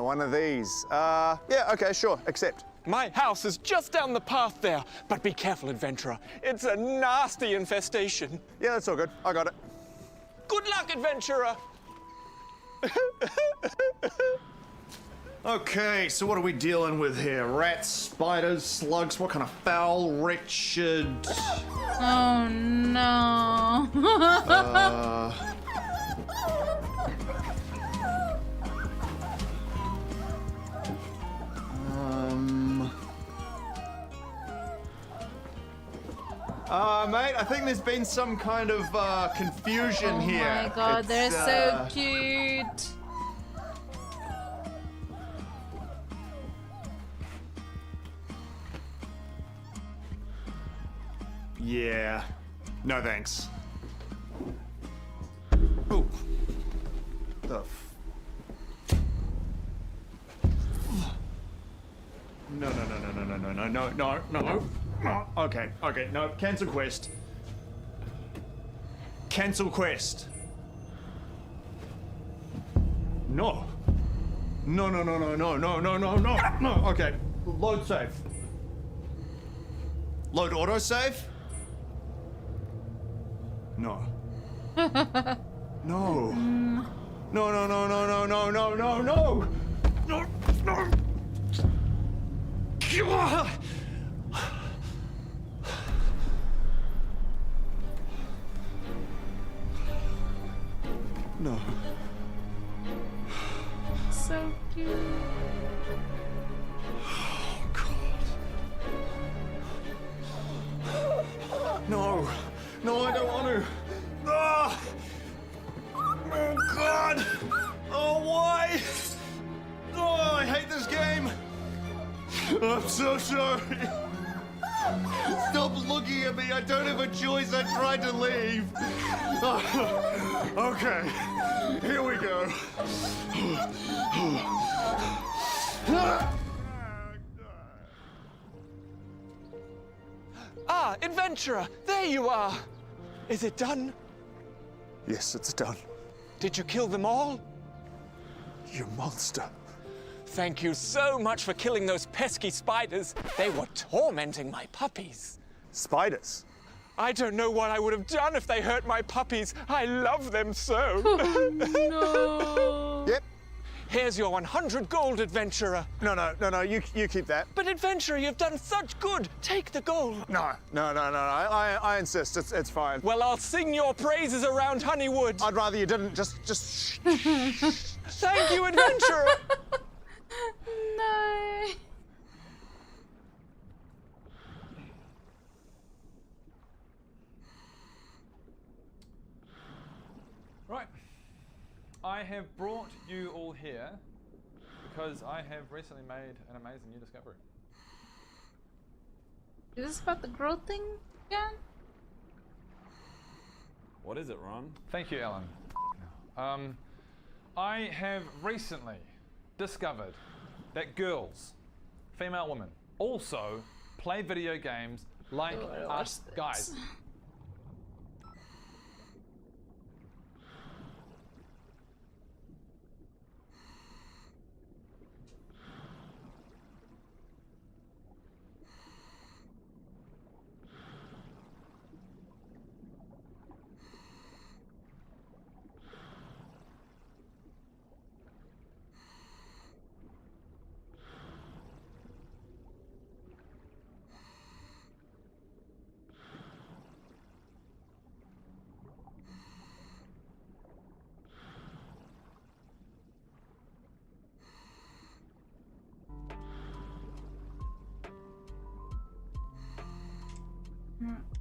One of these. Yeah, okay, sure. Accept. My house is just down the path there, but be careful, adventurer. It's a nasty infestation. Yeah, that's all good. I got it. Good luck, adventurer. Okay, so what are we dealing with here? Rats, spiders, slugs, what kind of foul, wretched... Oh no. Mate, I think there's been some kind of confusion here. Oh my god, they're so cute. Yeah. No thanks. Oh. The f... No. Okay, no. Cancel quest. Cancel quest. No. No. Okay. Load save. Load autosave? No. No. No. No. So cute. Oh, God. No. No, I don't want to. Ah! Oh, God. Oh, why? Oh, I hate this game. I'm so sorry. Stop looking at me. I don't have a choice. I tried to leave. Okay. Here we go. Ah, adventurer, there you are. Is it done? Yes, it's done. Did you kill them all? You monster. Thank you so much for killing those pesky spiders. They were tormenting my puppies. Spiders? I don't know what I would have done if they hurt my puppies. I love them so. No. Yep. Here's your 100 gold, adventurer. No, you keep that. But adventurer, you've done such good. Take the gold. No. I insist. It's fine. Well, I'll sing your praises around Honeywood. I'd rather you didn't. Just Thank you, adventurer. No. Right. I have brought you all here because I have recently made an amazing new discovery. Is this about the growth thing again? What is it, Ron? Thank you, Alan. I have recently discovered that girls, female women, also play video games like us guys.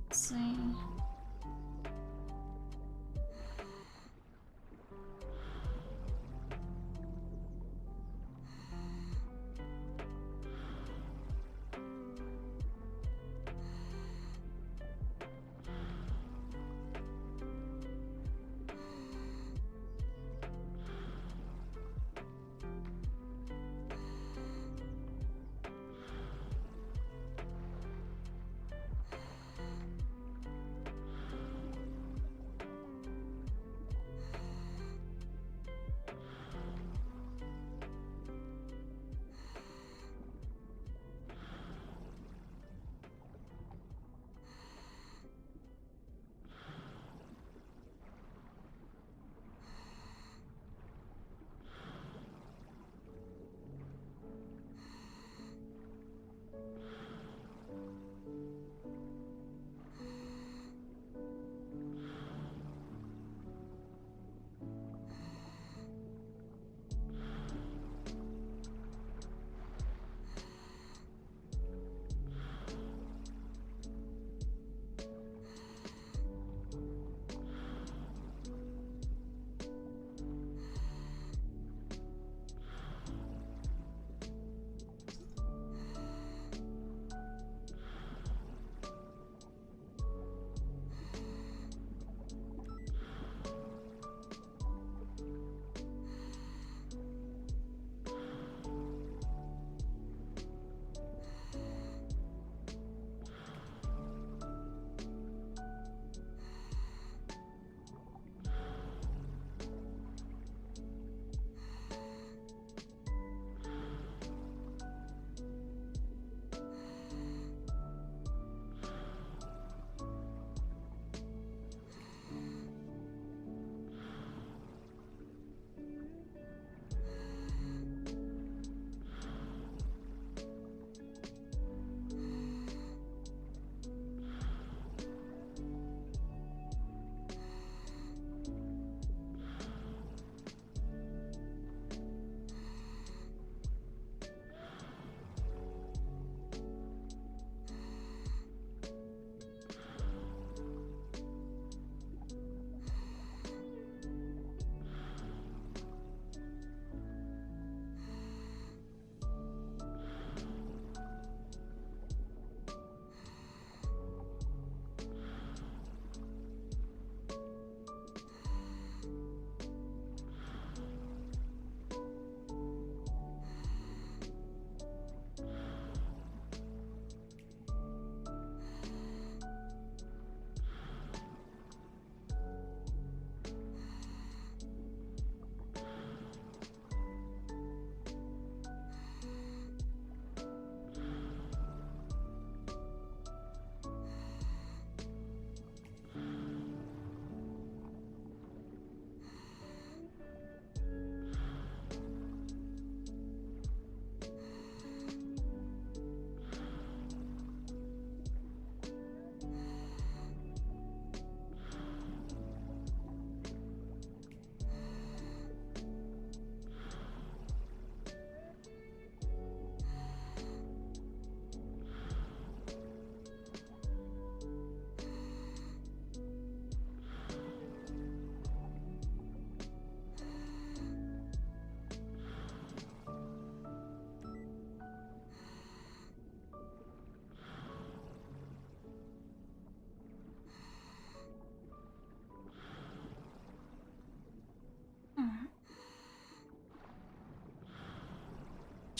Let's see.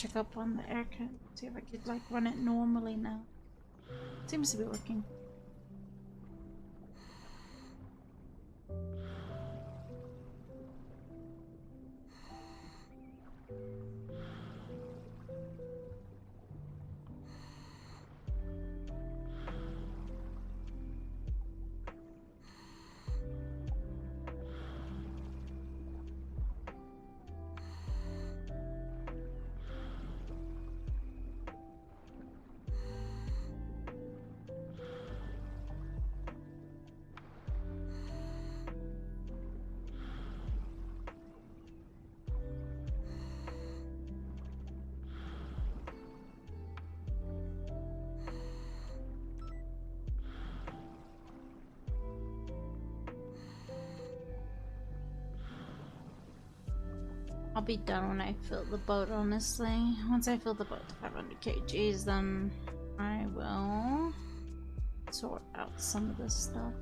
check up on the aircon. See if I could like run it normally now. Seems to be working. I'll be done when I fill the boat, honestly. Once I fill the boat to 500 kgs, then I will sort out some of this stuff.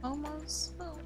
Almost full.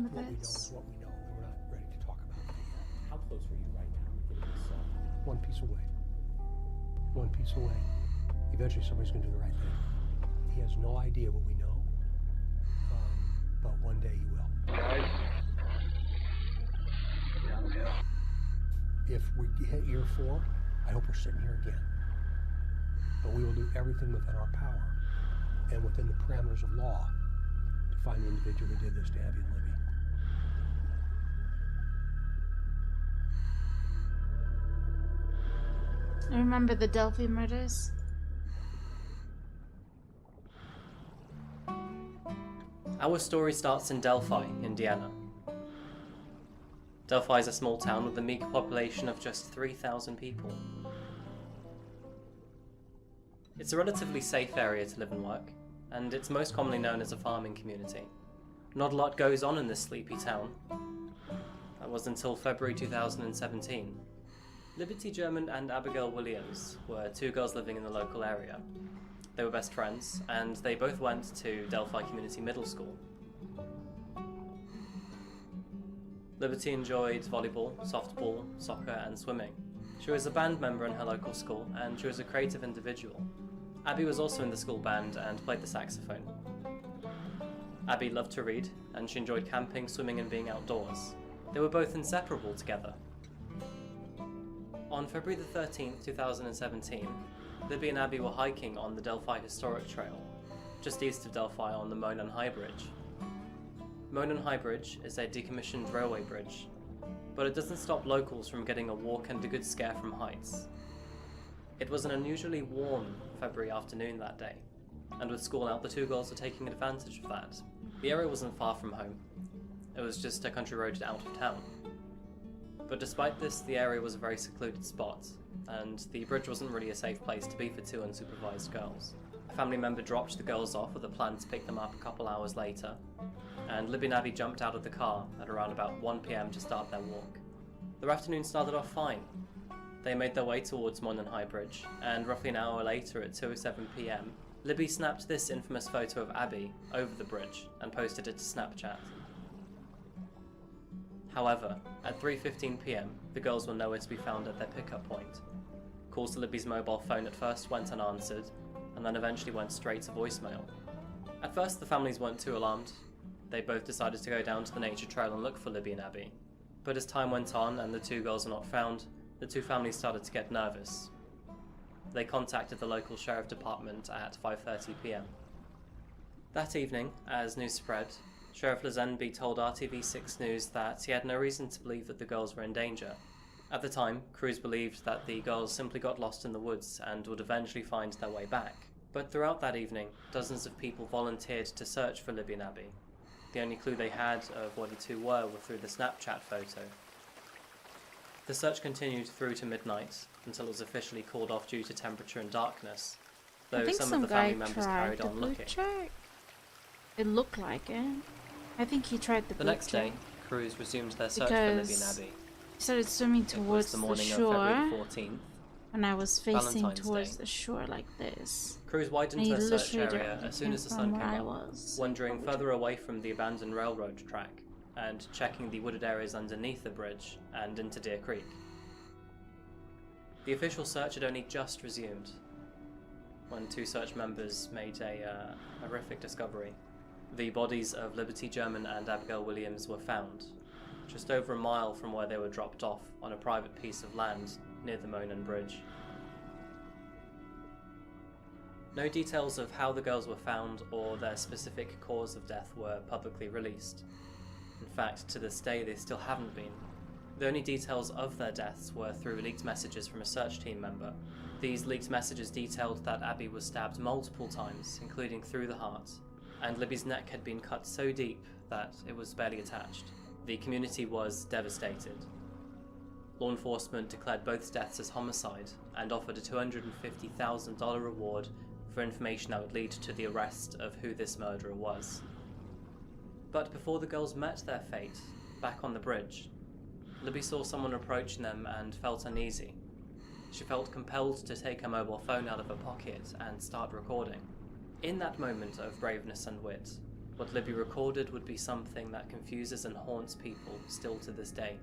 with What we know is this. what we know, and we're not ready to talk about it yet. How close were you right now to getting this solved? One piece away. One piece away. Eventually somebody's going to do the right thing. He has no idea what we know, but one day he will. If we hit year 4, I hope we're sitting here again. But we will do everything within our power and within the parameters of law to find the individual who did this to Abby and Libby. I remember the Delphi murders. Our story starts in Delphi, Indiana. Delphi is a small town with a meager population of just 3,000 people. It's a relatively safe area to live and work, and it's most commonly known as a farming community. Not a lot goes on in this sleepy town. That was until February 2017. Liberty German and Abigail Williams were 2 girls living in the local area. They were best friends, and they both went to Delphi Community Middle School. Liberty enjoyed volleyball, softball, soccer, and swimming. She was a band member in her local school, and she was a creative individual. Abby was also in the school band and played the saxophone. Abby loved to read, and she enjoyed camping, swimming, and being outdoors. They were both inseparable together. On February the 13th, 2017, Libby and Abby were hiking on the Delphi Historic Trail, just east of Delphi on the Monon High Bridge. Monon High Bridge is a decommissioned railway bridge, but it doesn't stop locals from getting a walk and a good scare from heights. It was an unusually warm February afternoon that day, and with school out, the 2 girls were taking advantage of that. The area wasn't far from home. It was just a country road out of town. But despite this, the area was a very secluded spot, and the bridge wasn't really a safe place to be for 2 unsupervised girls. A family member dropped the girls off with a plan to pick them up a couple hours later, and Libby and Abby jumped out of the car at around about 1 PM to start their walk. Their afternoon started off fine. They made their way towards Monon High Bridge, and roughly an hour later at 2:07 PM, Libby snapped this infamous photo of Abby over the bridge and posted it to Snapchat. However, at 3:15 PM, the girls were nowhere to be found at their pickup point. Calls to Libby's mobile phone at first went unanswered, and then eventually went straight to voicemail. At first, the families weren't too alarmed. They both decided to go down to the nature trail and look for Libby and Abby. But as time went on and the 2 girls were not found, the 2 families started to get nervous. They contacted the local sheriff department at 5:30 PM. That evening, as news spread, Sheriff Lazenby told RTV6 News that he had no reason to believe that the girls were in danger. At the time, crews believed that the girls simply got lost in the woods and would eventually find their way back. But throughout that evening, dozens of people volunteered to search for Libby and Abby. The only clue they had of what the 2 were through the Snapchat photo. The search continued through to midnight, until it was officially called off due to temperature and darkness, I though think some of some the guy family members tried carried the on blue looking. check. It looked like it. I think he tried the The blue next check day, crews resumed their search for Libby and because Abby. he started swimming It was towards the the morning of shore, February 14th, and I was facing Valentine's towards Day. the shore like this. Crews widened And he their search literally area as soon as the from sun where I came up, was. wandering further away from the abandoned railroad track and checking the wooded areas underneath the bridge and into Deer Creek. The official search had only just resumed when 2 search members made a horrific discovery. The bodies of Liberty German and Abigail Williams were found just over a mile from where they were dropped off on a private piece of land near the Monon Bridge. No details of how the girls were found or their specific cause of death were publicly released. In fact, to this day they still haven't been. The only details of their deaths were through leaked messages from a search team member. These leaked messages detailed that Abby was stabbed multiple times, including through the heart, and Libby's neck had been cut so deep that it was barely attached. The community was devastated. Law enforcement declared both deaths as homicide and offered a $250,000 reward for information that would lead to the arrest of who this murderer was. But before the girls met their fate, back on the bridge, Libby saw someone approaching them and felt uneasy. She felt compelled to take her mobile phone out of her pocket and start recording. In that moment of braveness and wit, what Libby recorded would be something that confuses and haunts people still to this day.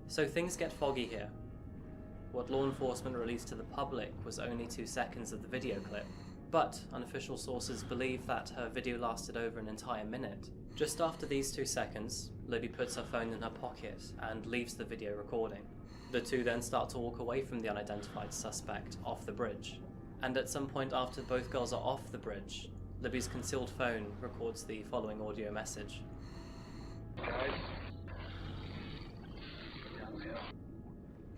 So things get foggy here. What law enforcement released to the public was only 2 seconds of the video clip, but unofficial sources believe that her video lasted over an entire minute. Just after these 2 seconds, Libby puts her phone in her pocket and leaves the video recording. The two then start to walk away from the unidentified suspect off the bridge, and at some point after both girls are off the bridge, Libby's concealed phone records the following audio message. Guys. Downhill.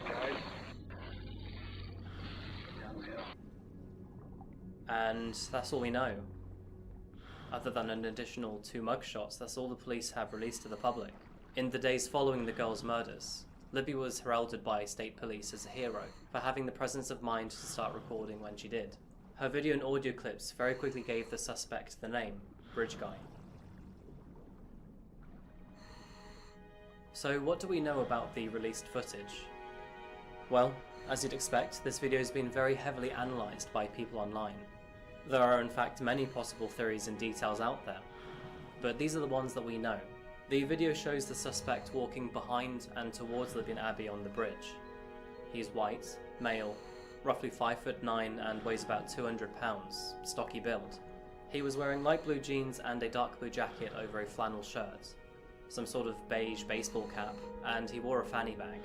Guys. Downhill. And that's all we know. Other than an additional 2 mugshots, that's all the police have released to the public. In the days following the girls' murders, Libby was heralded by state police as a hero for having the presence of mind to start recording when she did. Her video and audio clips very quickly gave the suspect the name, Bridge Guy. So what do we know about the released footage? Well, as you'd expect, this video has been very heavily analysed by people online. There are in fact many possible theories and details out there, but these are the ones that we know. The video shows the suspect walking behind and towards Libby and Abby on the bridge. He's white, male, roughly 5'9" and weighs about 200 pounds, stocky build. He was wearing light blue jeans and a dark blue jacket over a flannel shirt, some sort of beige baseball cap, and he wore a fanny bag.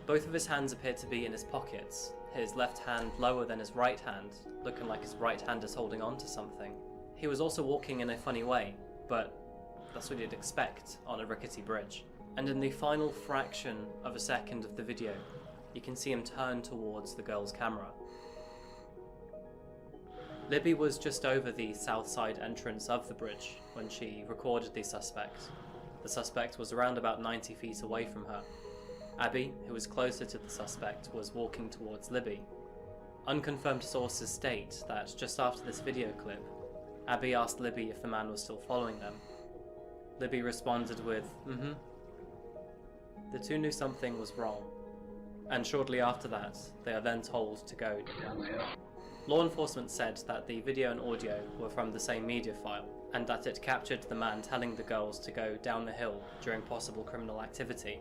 Both of his hands appeared to be in his pockets, his left hand lower than his right hand, looking like his right hand is holding on to something. He was also walking in a funny way, but that's what you'd expect on a rickety bridge. And in the final fraction of a second of the video, you can see him turn towards the girl's camera. Libby was just over the south side entrance of the bridge when she recorded the suspect. The suspect was around about 90 feet away from her. Abby, who was closer to the suspect, was walking towards Libby. Unconfirmed sources state that just after this video clip, Abby asked Libby if the man was still following them. Libby responded with, "Mm-hmm." The two knew something was wrong, and shortly after that, they are then told to go downhill. Law enforcement said that the video and audio were from the same media file, and that it captured the man telling the girls to go down the hill during possible criminal activity.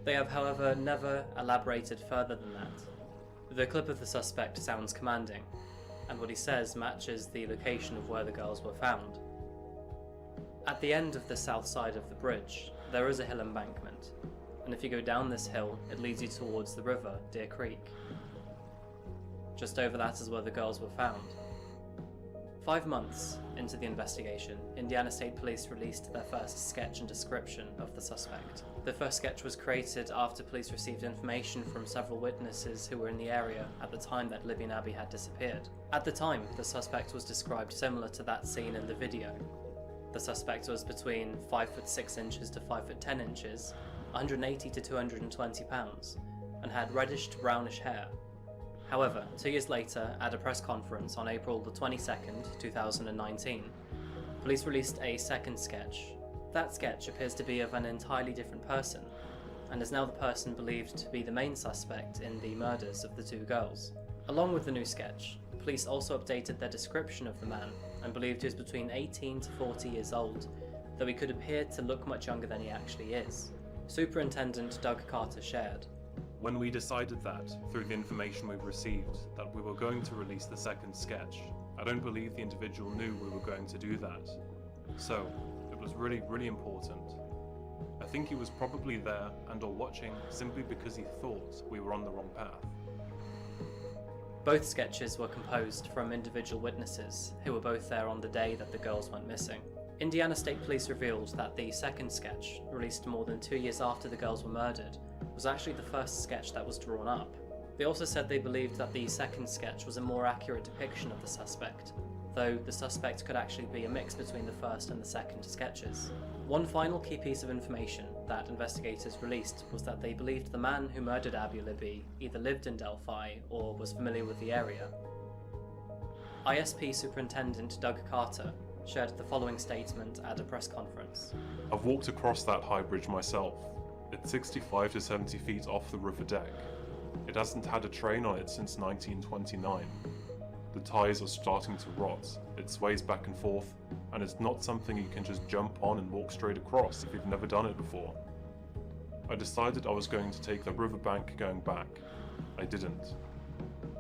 They have, however, never elaborated further than that. The clip of the suspect sounds commanding, and what he says matches the location of where the girls were found. At the end of the south side of the bridge, there is a hill embankment, and if you go down this hill, it leads you towards the river, Deer Creek. Just over that is where the girls were found. 5 months into the investigation, Indiana State Police released their first sketch and description of the suspect. The first sketch was created after police received information from several witnesses who were in the area at the time that Libby and Abby had disappeared. At the time, the suspect was described similar to that seen in the video. The suspect was between 5'6" inches to 5'10" inches, 180 to 220 pounds, and had reddish to brownish hair. However, 2 years later, at a press conference on April the 22nd, 2019, police released a second sketch. That sketch appears to be of an entirely different person, and is now the person believed to be the main suspect in the murders of the 2 girls. Along with the new sketch, police also updated their description of the man, and believed he was between 18 to 40 years old, though he could appear to look much younger than he actually is. Superintendent Doug Carter shared, "When we decided that, through the information we've received, that we were going to release the second sketch, I don't believe the individual knew we were going to do that. So, it was really, really important. I think he was probably there and or watching simply because he thought we were on the wrong path." Both sketches were composed from individual witnesses who were both there on the day that the girls went missing. Indiana State Police revealed that the second sketch, released more than 2 years after the girls were murdered, was actually the first sketch that was drawn up. They also said they believed that the second sketch was a more accurate depiction of the suspect, though the suspect could actually be a mix between the first and the second sketches. One final key piece of information that investigators released was that they believed the man who murdered Abby Libby either lived in Delphi or was familiar with the area. ISP Superintendent Doug Carter shared the following statement at a press conference. "I've walked across that high bridge myself. It's 65 to 70 feet off the river deck. It hasn't had a train on it since 1929. The tyres are starting to rot, it sways back and forth, and it's not something you can just jump on and walk straight across if you've never done it before. I decided I was going to take the riverbank going back. I didn't.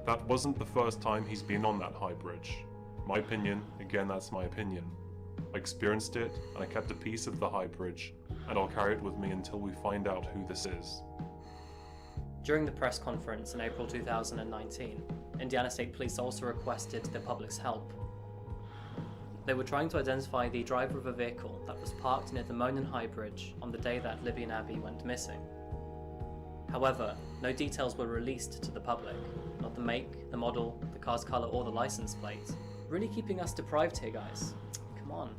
That wasn't the first time he's been on that high bridge. My opinion, again that's my opinion. I experienced it, and I kept a piece of the high bridge, and I'll carry it with me until we find out who this is. During the press conference in April 2019, Indiana State Police also requested the public's help. They were trying to identify the driver of a vehicle that was parked near the Monon High Bridge on the day that Libby and Abby went missing. However, no details were released to the public, not the make, the model, the car's colour or the license plate. Really keeping us deprived here, guys. Come on.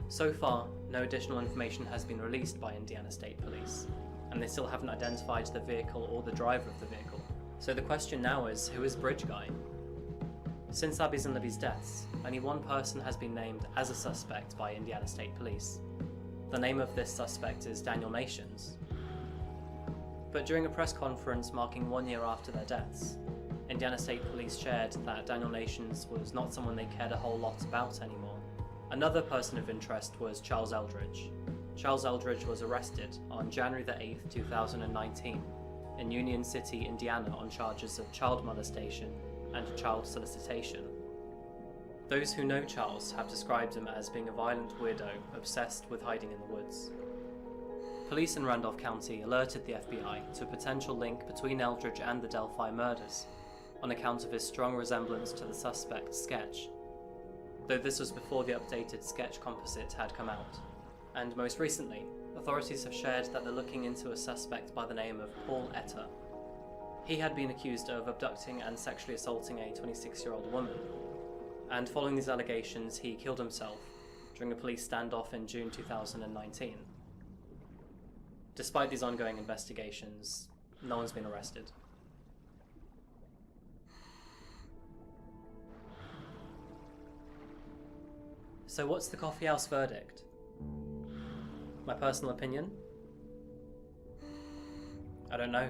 So far, no additional information has been released by Indiana State Police, and they still haven't identified the vehicle or the driver of the vehicle. So the question now is, who is Bridge Guy? Since Abby's and Libby's deaths, only one person has been named as a suspect by Indiana State Police. The name of this suspect is Daniel Nations. But during a press conference marking 1 year after their deaths, Indiana State Police shared that Daniel Nations was not someone they cared a whole lot about anymore. Another person of interest was Charles Eldridge. Charles Eldridge was arrested on January the 8th, 2019 in Union City, Indiana on charges of child molestation and child solicitation. Those who know Charles have described him as being a violent weirdo obsessed with hiding in the woods. Police in Randolph County alerted the FBI to a potential link between Eldridge and the Delphi murders on account of his strong resemblance to the suspect's sketch, though this was before the updated sketch composite had come out. And most recently, authorities have shared that they're looking into a suspect by the name of Paul Etter. He had been accused of abducting and sexually assaulting a 26-year-old woman, and following these allegations he killed himself during a police standoff in June 2019. Despite these ongoing investigations, no one's been arrested. So what's the coffeehouse verdict? My personal opinion? I don't know.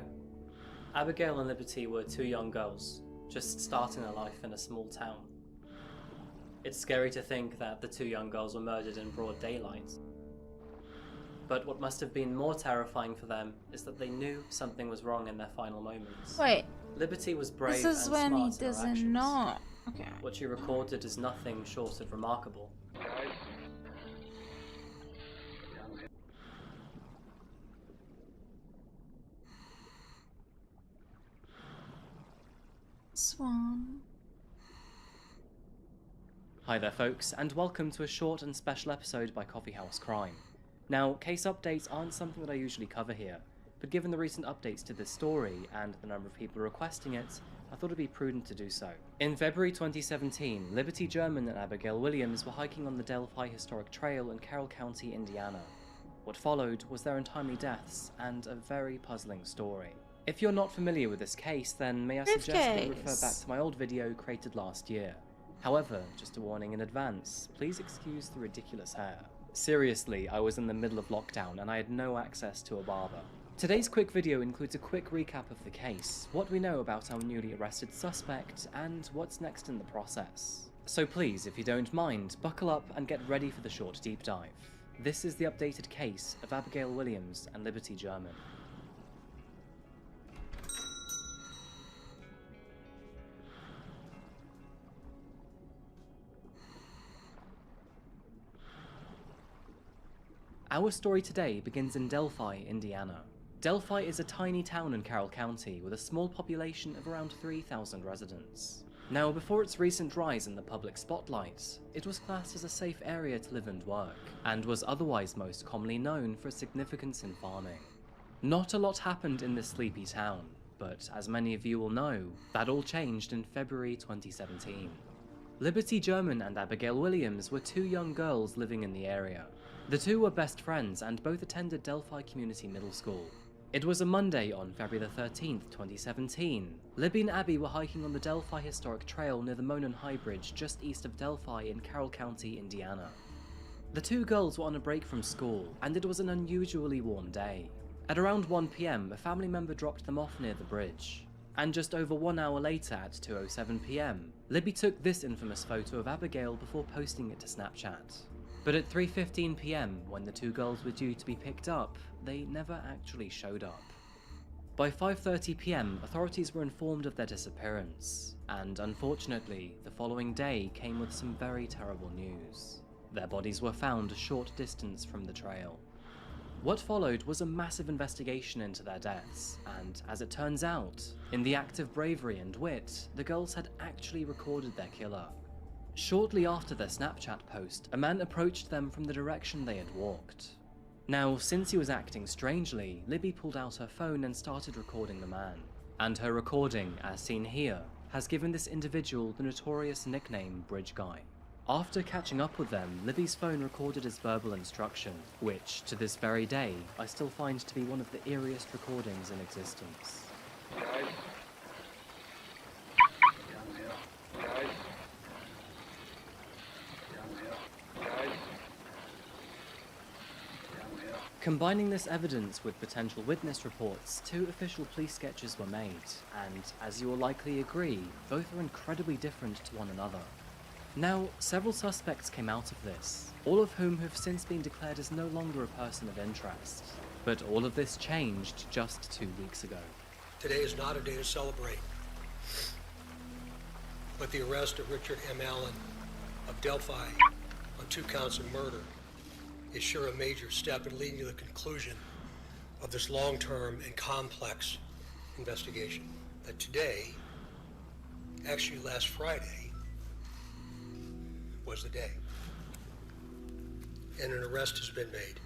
Abigail and Liberty were two young girls, just starting their life in a small town. It's scary to think that the two young girls were murdered in broad daylight. But what must have been more terrifying for them is that they knew something was wrong in their final moments. Wait. Liberty was brave This and is smart when he in her doesn't actions. know. Okay. What she recorded is nothing short of remarkable. Swan. Hi there folks, and welcome to a short and special episode by Coffeehouse Crime. Now, case updates aren't something that I usually cover here, but given the recent updates to this story and the number of people requesting it, I thought it'd be prudent to do so. In February 2017, Liberty German and Abigail Williams were hiking on the Delphi Historic Trail in Carroll County, Indiana. What followed was their untimely deaths and a very puzzling story. If you're not familiar with this case, then may I suggest that you refer back to my old video created last year. However, just a warning in advance, please excuse the ridiculous hair. Seriously, I was in the middle of lockdown and I had no access to a barber. Today's quick video includes a quick recap of the case, what we know about our newly arrested suspect, and what's next in the process. So please, if you don't mind, buckle up and get ready for the short deep dive. This is the updated case of Abigail Williams and Liberty German. Our story today begins in Delphi, Indiana. Delphi is a tiny town in Carroll County with a small population of around 3,000 residents. Now, before its recent rise in the public spotlight, it was classed as a safe area to live and work, and was otherwise most commonly known for its significance in farming. Not a lot happened in this sleepy town, but as many of you will know, that all changed in February 2017. Liberty German and Abigail Williams were two young girls living in the area. The two were best friends and both attended Delphi Community Middle School. It was a Monday on February the 13th, 2017. Libby and Abby were hiking on the Delphi Historic Trail near the Monon High Bridge just east of Delphi in Carroll County, Indiana. The two girls were on a break from school, and it was an unusually warm day. At around 1 PM, a family member dropped them off near the bridge. And just over 1 hour later at 2:07 PM, Libby took this infamous photo of Abigail before posting it to Snapchat. But at 3:15 PM, when the two girls were due to be picked up, they never actually showed up. By 5:30 PM, authorities were informed of their disappearance, and unfortunately, the following day came with some very terrible news. Their bodies were found a short distance from the trail. What followed was a massive investigation into their deaths, and as it turns out, in the act of bravery and wit, the girls had actually recorded their killer. Shortly after their Snapchat post, a man approached them from the direction they had walked. Now, since he was acting strangely, Libby pulled out her phone and started recording the man. And her recording, as seen here, has given this individual the notorious nickname Bridge Guy. After catching up with them, Libby's phone recorded his verbal instruction, which, to this very day, I still find to be one of the eeriest recordings in existence. Guys. Down here. Guys. Down here. Guys. Down here. Combining this evidence with potential witness reports, 2 official police sketches were made, and, as you will likely agree, both are incredibly different to one another. Now, several suspects came out of this, all of whom have since been declared as no longer a person of interest. But all of this changed just 2 weeks ago. Today is not a day to celebrate, but the arrest of Richard M. Allen of Delphi on 2 counts of murder is sure a major step in leading to the conclusion of this long-term and complex investigation. That today, actually last Friday, was the day, and an arrest has been made.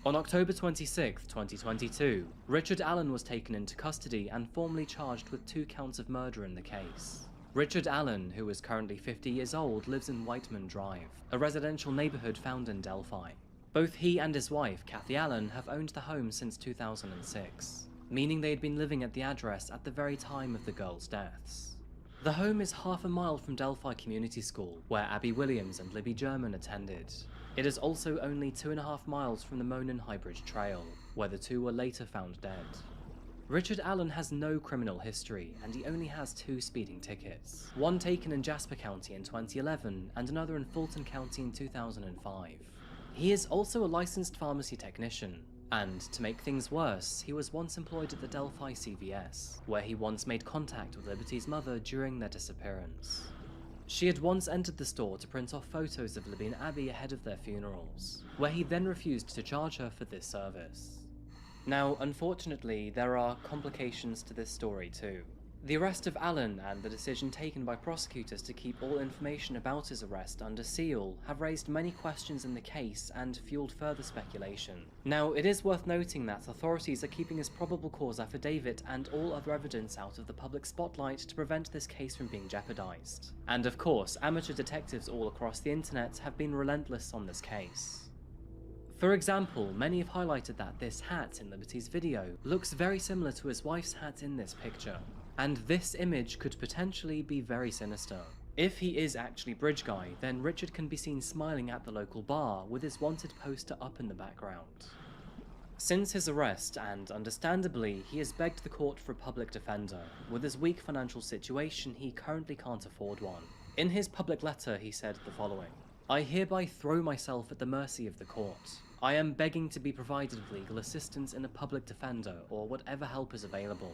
On October 26, 2022, Richard Allen was taken into custody and formally charged with 2 counts of murder in the case. Richard Allen, who is currently 50 years old, lives in Whiteman Drive, a residential neighborhood found in Delphi. Both he and his wife, Kathy Allen, have owned the home since 2006, meaning they had been living at the address at the very time of the girls' deaths. The home is half a mile from Delphi Community School, where Abby Williams and Libby German attended. It is also only 2.5 miles from the Monon Highbridge Trail, where the 2 were later found dead. Richard Allen has no criminal history, and he only has 2 speeding tickets, one taken in Jasper County in 2011 and another in Fulton County in 2005. He is also a licensed pharmacy technician, and to make things worse, he was once employed at the Delphi CVS, where he once made contact with Liberty's mother during their disappearance. She had once entered the store to print off photos of Libby and Abby ahead of their funerals, where he then refused to charge her for this service. Now, unfortunately, there are complications to this story too. The arrest of Allen and the decision taken by prosecutors to keep all information about his arrest under seal have raised many questions in the case and fueled further speculation. Now, it is worth noting that authorities are keeping his probable cause affidavit and all other evidence out of the public spotlight to prevent this case from being jeopardized. And of course, amateur detectives all across the internet have been relentless on this case. For example, many have highlighted that this hat in Liberty's video looks very similar to his wife's hat in this picture. And this image could potentially be very sinister. If he is actually Bridge Guy, then Richard can be seen smiling at the local bar with his wanted poster up in the background. Since his arrest, and understandably, he has begged the court for a public defender. With his weak financial situation, he currently can't afford one. In his public letter, he said the following: "I hereby throw myself at the mercy of the court. I am begging to be provided with legal assistance in a public defender or whatever help is available.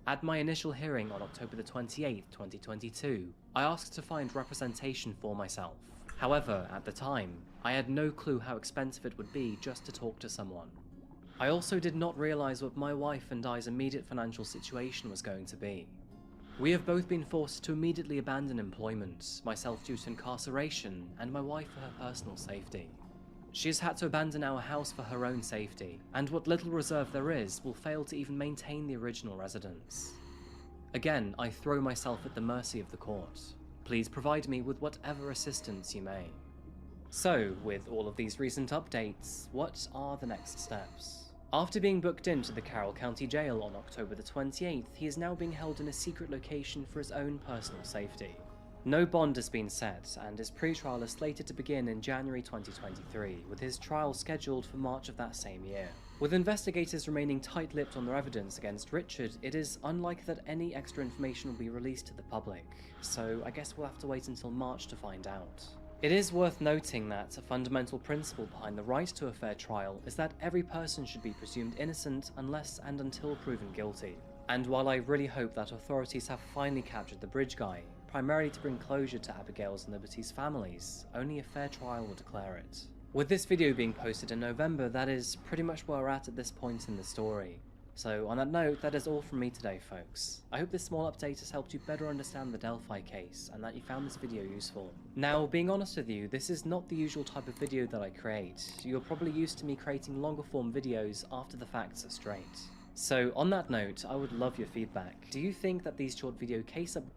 At my initial hearing on October the 28th, 2022, I asked to find representation for myself. However, at the time, I had no clue how expensive it would be just to talk to someone. I also did not realize what my wife and I's immediate financial situation was going to be. We have both been forced to immediately abandon employment, myself due to incarceration, and my wife for her personal safety. She has had to abandon our house for her own safety, and what little reserve there is will fail to even maintain the original residence. Again, I throw myself at the mercy of the court. Please provide me with whatever assistance you may." So, with all of these recent updates, what are the next steps? After being booked into the Carroll County Jail on October the 28th, he is now being held in a secret location for his own personal safety. No bond has been set, and his pre-trial is slated to begin in January 2023, with his trial scheduled for March of that same year. With investigators remaining tight-lipped on their evidence against Richard, it is unlikely that any extra information will be released to the public, so I guess we'll have to wait until March to find out. It is worth noting that a fundamental principle behind the right to a fair trial is that every person should be presumed innocent unless and until proven guilty. And while I really hope that authorities have finally captured the bridge guy, primarily to bring closure to Abigail's and Liberty's families, only a fair trial will declare it. With this video being posted in November, that is pretty much where we're at this point in the story. So on that note, that is all from me today, folks. I hope this small update has helped you better understand the Delphi case, and that you found this video useful. Now, being honest with you, this is not the usual type of video that I create. You're probably used to me creating longer form videos after the facts are straight. So on that note, I would love your feedback. Do you think that these short video case updates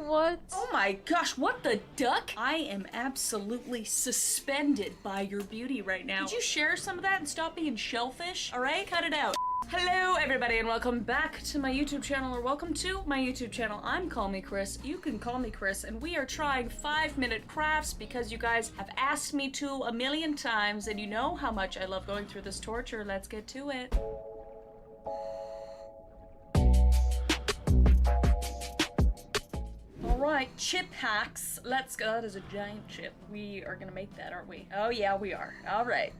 What? Oh my gosh, what the duck? I am absolutely suspended by your beauty right now. Could you share some of that and stop being shellfish? Alright, cut it out. Hello everybody and welcome back to my YouTube channel, or welcome to my YouTube channel. I'm Call Me Chris, you can call me Chris, and we are trying 5-minute crafts because you guys have asked me to a million times, and you know how much I love going through this torture. Let's get to it. Alright, chip hacks. Let's go. That is a giant chip. We are gonna make that, aren't we? Oh yeah, we are. Alright.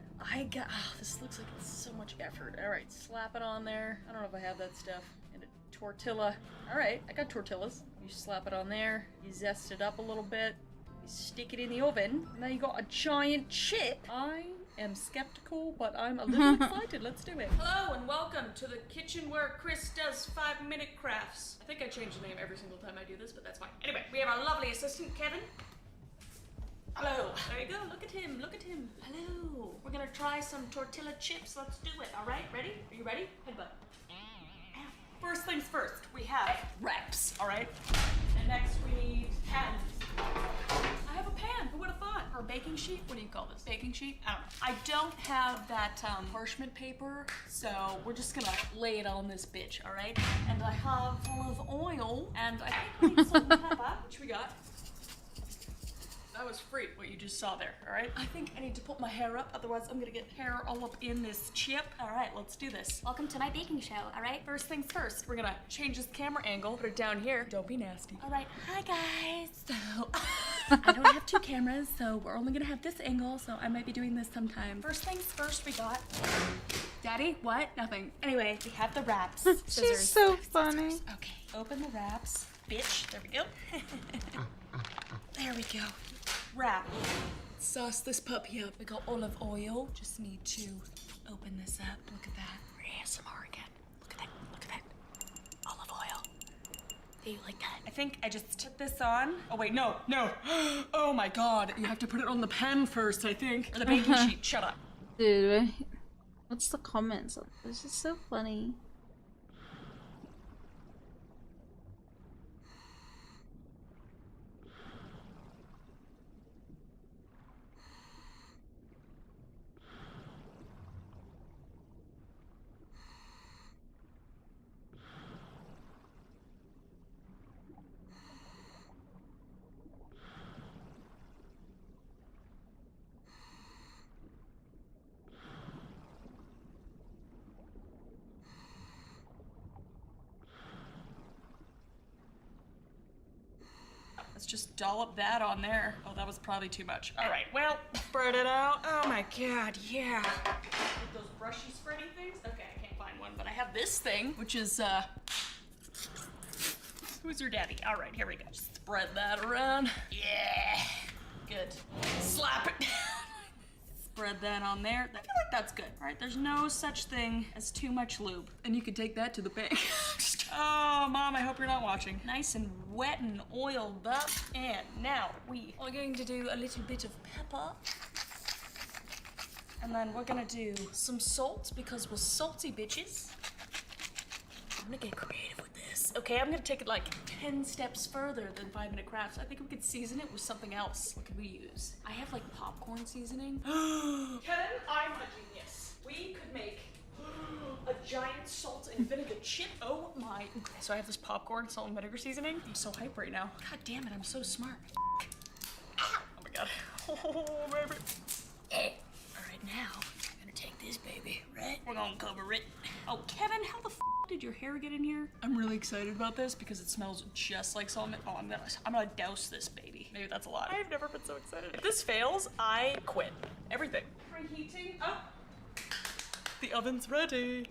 This looks like it's so much effort. Alright, slap it on there. I don't know if I have that stuff. And a tortilla. Alright, I got tortillas. You slap it on there. You zest it up a little bit. You stick it in the oven. And now you got a giant chip. I am skeptical, but I'm a little excited. Let's do it. Hello and welcome to the kitchen where Chris does 5-minute crafts. I think I change the name every single time I do this, but that's fine. Anyway, we have our lovely assistant, Kevin. Hello. There you go. Look at him. Look at him. Hello. We're gonna try some tortilla chips. Let's do it. All right. Ready? Are you ready? Headbutt. First things first. We have wraps. All right. And next we need pans. I have a pan. Who would have thought? Or a baking sheet? What do you call this? Baking sheet? I don't know. I don't have that parchment paper, so we're just gonna lay it on this bitch. All right. And I have olive oil, and I think we need some pepper, which we got. That was free, what you just saw there, all right? I think I need to put my hair up, otherwise I'm gonna get hair all up in this chip. All right, let's do this. Welcome to my baking show, all right? First things first, we're gonna change this camera angle, put it down here. Don't be nasty. All right, hi guys. So, I don't have two cameras, so we're only gonna have this angle, so I might be doing this sometime. First things first, we got... Daddy, what? Nothing. Anyway, we have the wraps. She's so funny. Okay, open the wraps. Bitch, there we go. There we go. Wrap. Sauce this puppy up. We got olive oil. Just need to open this up. Look at that. ASMR again. Look at that. Look at that. Olive oil. Do you like that? I think I just took this on. Oh wait, no, no. Oh my god. You have to put it on the pan first, I think. Or the baking sheet. Shut up. Dude, what's the comments? This is so funny. just dollop that on there. Oh, that was probably too much. All right, well, spread it out. Oh my God, yeah. With those brushy spready things? Okay, I can't find one, but I have this thing, which is, who's your daddy? All right, here we go. Just spread that around. Yeah, good. Slap it. Spread that on there. I feel like that's good. All right, there's no such thing as too much lube. And you could take that to the bank. Oh, Mom, I hope you're not watching. Nice and wet and oiled up. And now we are going to do a little bit of pepper. And then we're gonna do some salt because we're salty bitches. I'm gonna get creative with this. Okay, I'm gonna take it like 10 steps further than 5-minute crafts. I think we could season it with something else. What could we use? I have like popcorn seasoning. Kevin, I'm a genius. We could make a giant salt and vinegar chip. Oh my. Okay, so I have this popcorn salt and vinegar seasoning. I'm so hyped right now. God damn it, I'm so smart. Oh my God. Oh, baby. All right, now I'm gonna take this baby, right? We're gonna cover it. Oh, Kevin, how the did your hair get in here? I'm really excited about this because it smells just like salt. Oh, I'm gonna douse this baby. Maybe that's a lot. I've never been so excited. If this fails, I quit. Everything. Preheating. Oh. The oven's ready.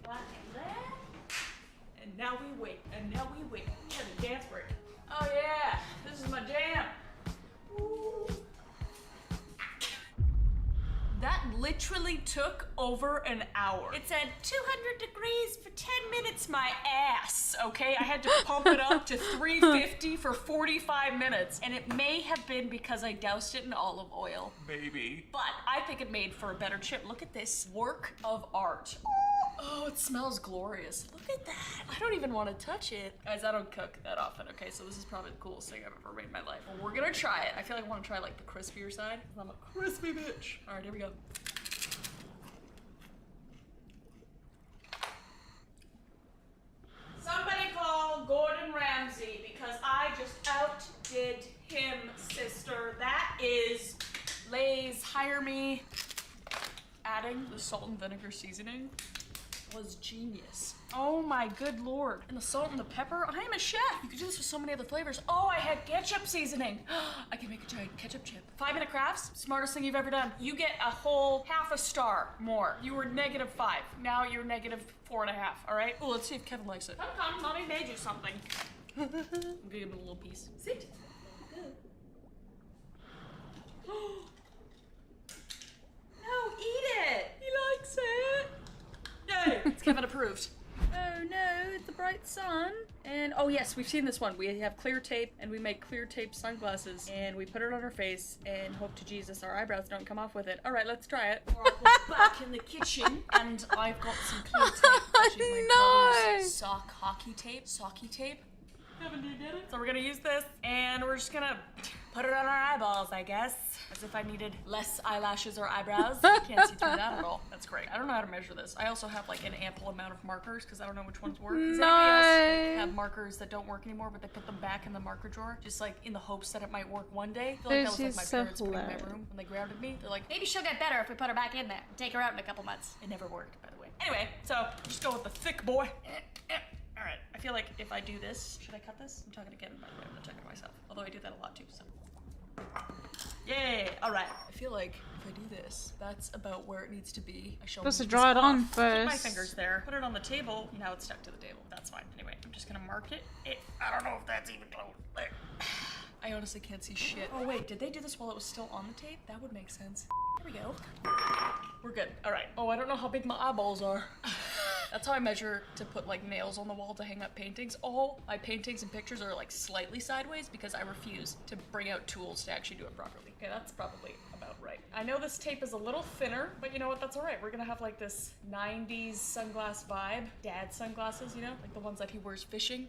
And now we wait. And now we wait. Kevin, dance break. Oh yeah, this is my jam. Ooh. That literally took over an hour. It said 200 degrees for 10 minutes, my ass, okay? I had to pump it up to 350 for 45 minutes. And it may have been because I doused it in olive oil. Maybe. But I think it made for a better chip. Look at this work of art. Oh, it smells glorious. Look at that. I don't even want to touch it. Guys, I don't cook that often, okay? So this is probably the coolest thing I've ever made in my life. Well, we're gonna try it. I feel like I want to try like the crispier side. I'm a crispy bitch. All right, here we go. Somebody call Gordon Ramsay because I just outdid him, sister. That is Lay's hire me. Adding the salt and vinegar seasoning was genius. Oh my good Lord. And the salt and the pepper, I am a chef. You could do this with so many other flavors. Oh, I had ketchup seasoning. I can make a giant ketchup chip. 5-minute crafts, smartest thing you've ever done. You get a whole half a star more. You were -5. Now you're -4.5, all right? Oh, let's see if Kevin likes it. Come, Mommy made you something. I'm gonna give him a little piece. Sit. Good. No, eat it. He likes it. Yay, it's Kevin approved. Oh no, it's the bright sun. And oh yes, we've seen this one. We have clear tape and we make clear tape sunglasses and we put it on our face and hope to Jesus our eyebrows don't come off with it. All right, let's try it. We're back in the kitchen and I've got some clear tape. Actually, my brother's sock hockey tape. Socky tape. Kevin, do you get it? So we're gonna use this and we're just gonna put it on our eyeballs, I guess. As if I needed less eyelashes or eyebrows. You can't see through that at all. That's great. I don't know how to measure this. I also have like an ample amount of markers because I don't know which ones work. Does anybody else have markers that don't work anymore but they put them back in the marker drawer? Just like in the hopes that it might work one day. I feel like that was like my parents putting in my room when they grounded me. They're like, maybe she'll get better if we put her back in there and take her out in a couple months. It never worked, by the way. Anyway, so just go with the thick boy. All right, I feel like if I do this, should I cut this? I'm talking to Kevin, by the way, I'm not talking to myself. Although I do that a lot too, so. Yay, all right. I feel like if I do this, that's about where it needs to be. I shall supposed to draw it on Put first. my fingers there, put it on the table. Now it's stuck to the table. That's fine. Anyway, I'm just gonna mark it. I don't know if that's even close. There. I honestly can't see shit. Oh wait, did they do this while it was still on the tape? That would make sense. Here we go. We're good. All right. Oh, I don't know how big my eyeballs are. That's how I measure to put like nails on the wall to hang up paintings. All my paintings and pictures are like slightly sideways because I refuse to bring out tools to actually do it properly. Okay, that's probably about right. I know this tape is a little thinner, but you know what? That's all right. We're gonna have like this 90s sunglass vibe. Dad sunglasses, you know? Like the ones that he wears fishing.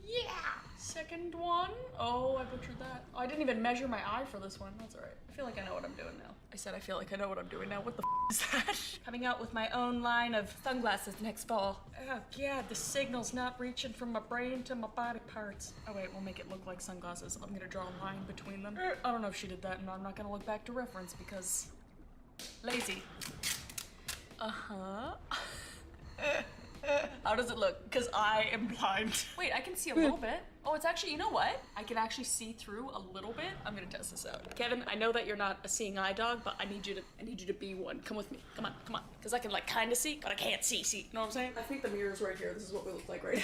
Yeah! Second one. Oh, I butchered that. Oh, I didn't even measure my eye for this one. That's all right. I feel like I know what I'm doing now. I said I feel like I know what I'm doing now. What the is that? Coming out with my own line of sunglasses next fall. Oh, God, the signal's not reaching from my brain to my body parts. Oh, wait, we'll make it look like sunglasses. I'm gonna draw a line between them. I don't know if she did that, and I'm not gonna look back to reference because lazy. Uh-huh. How does it look? Because I am blind. Wait, I can see a little bit. Oh, it's actually, you know what? I can actually see through a little bit. I'm gonna test this out. Kevin, I know that you're not a seeing eye dog, but I need you to be one. Come with me. Come on. Because I can like kind of see, but I can't see. You know what I'm saying? I think the mirror's right here. This is what we look like right now.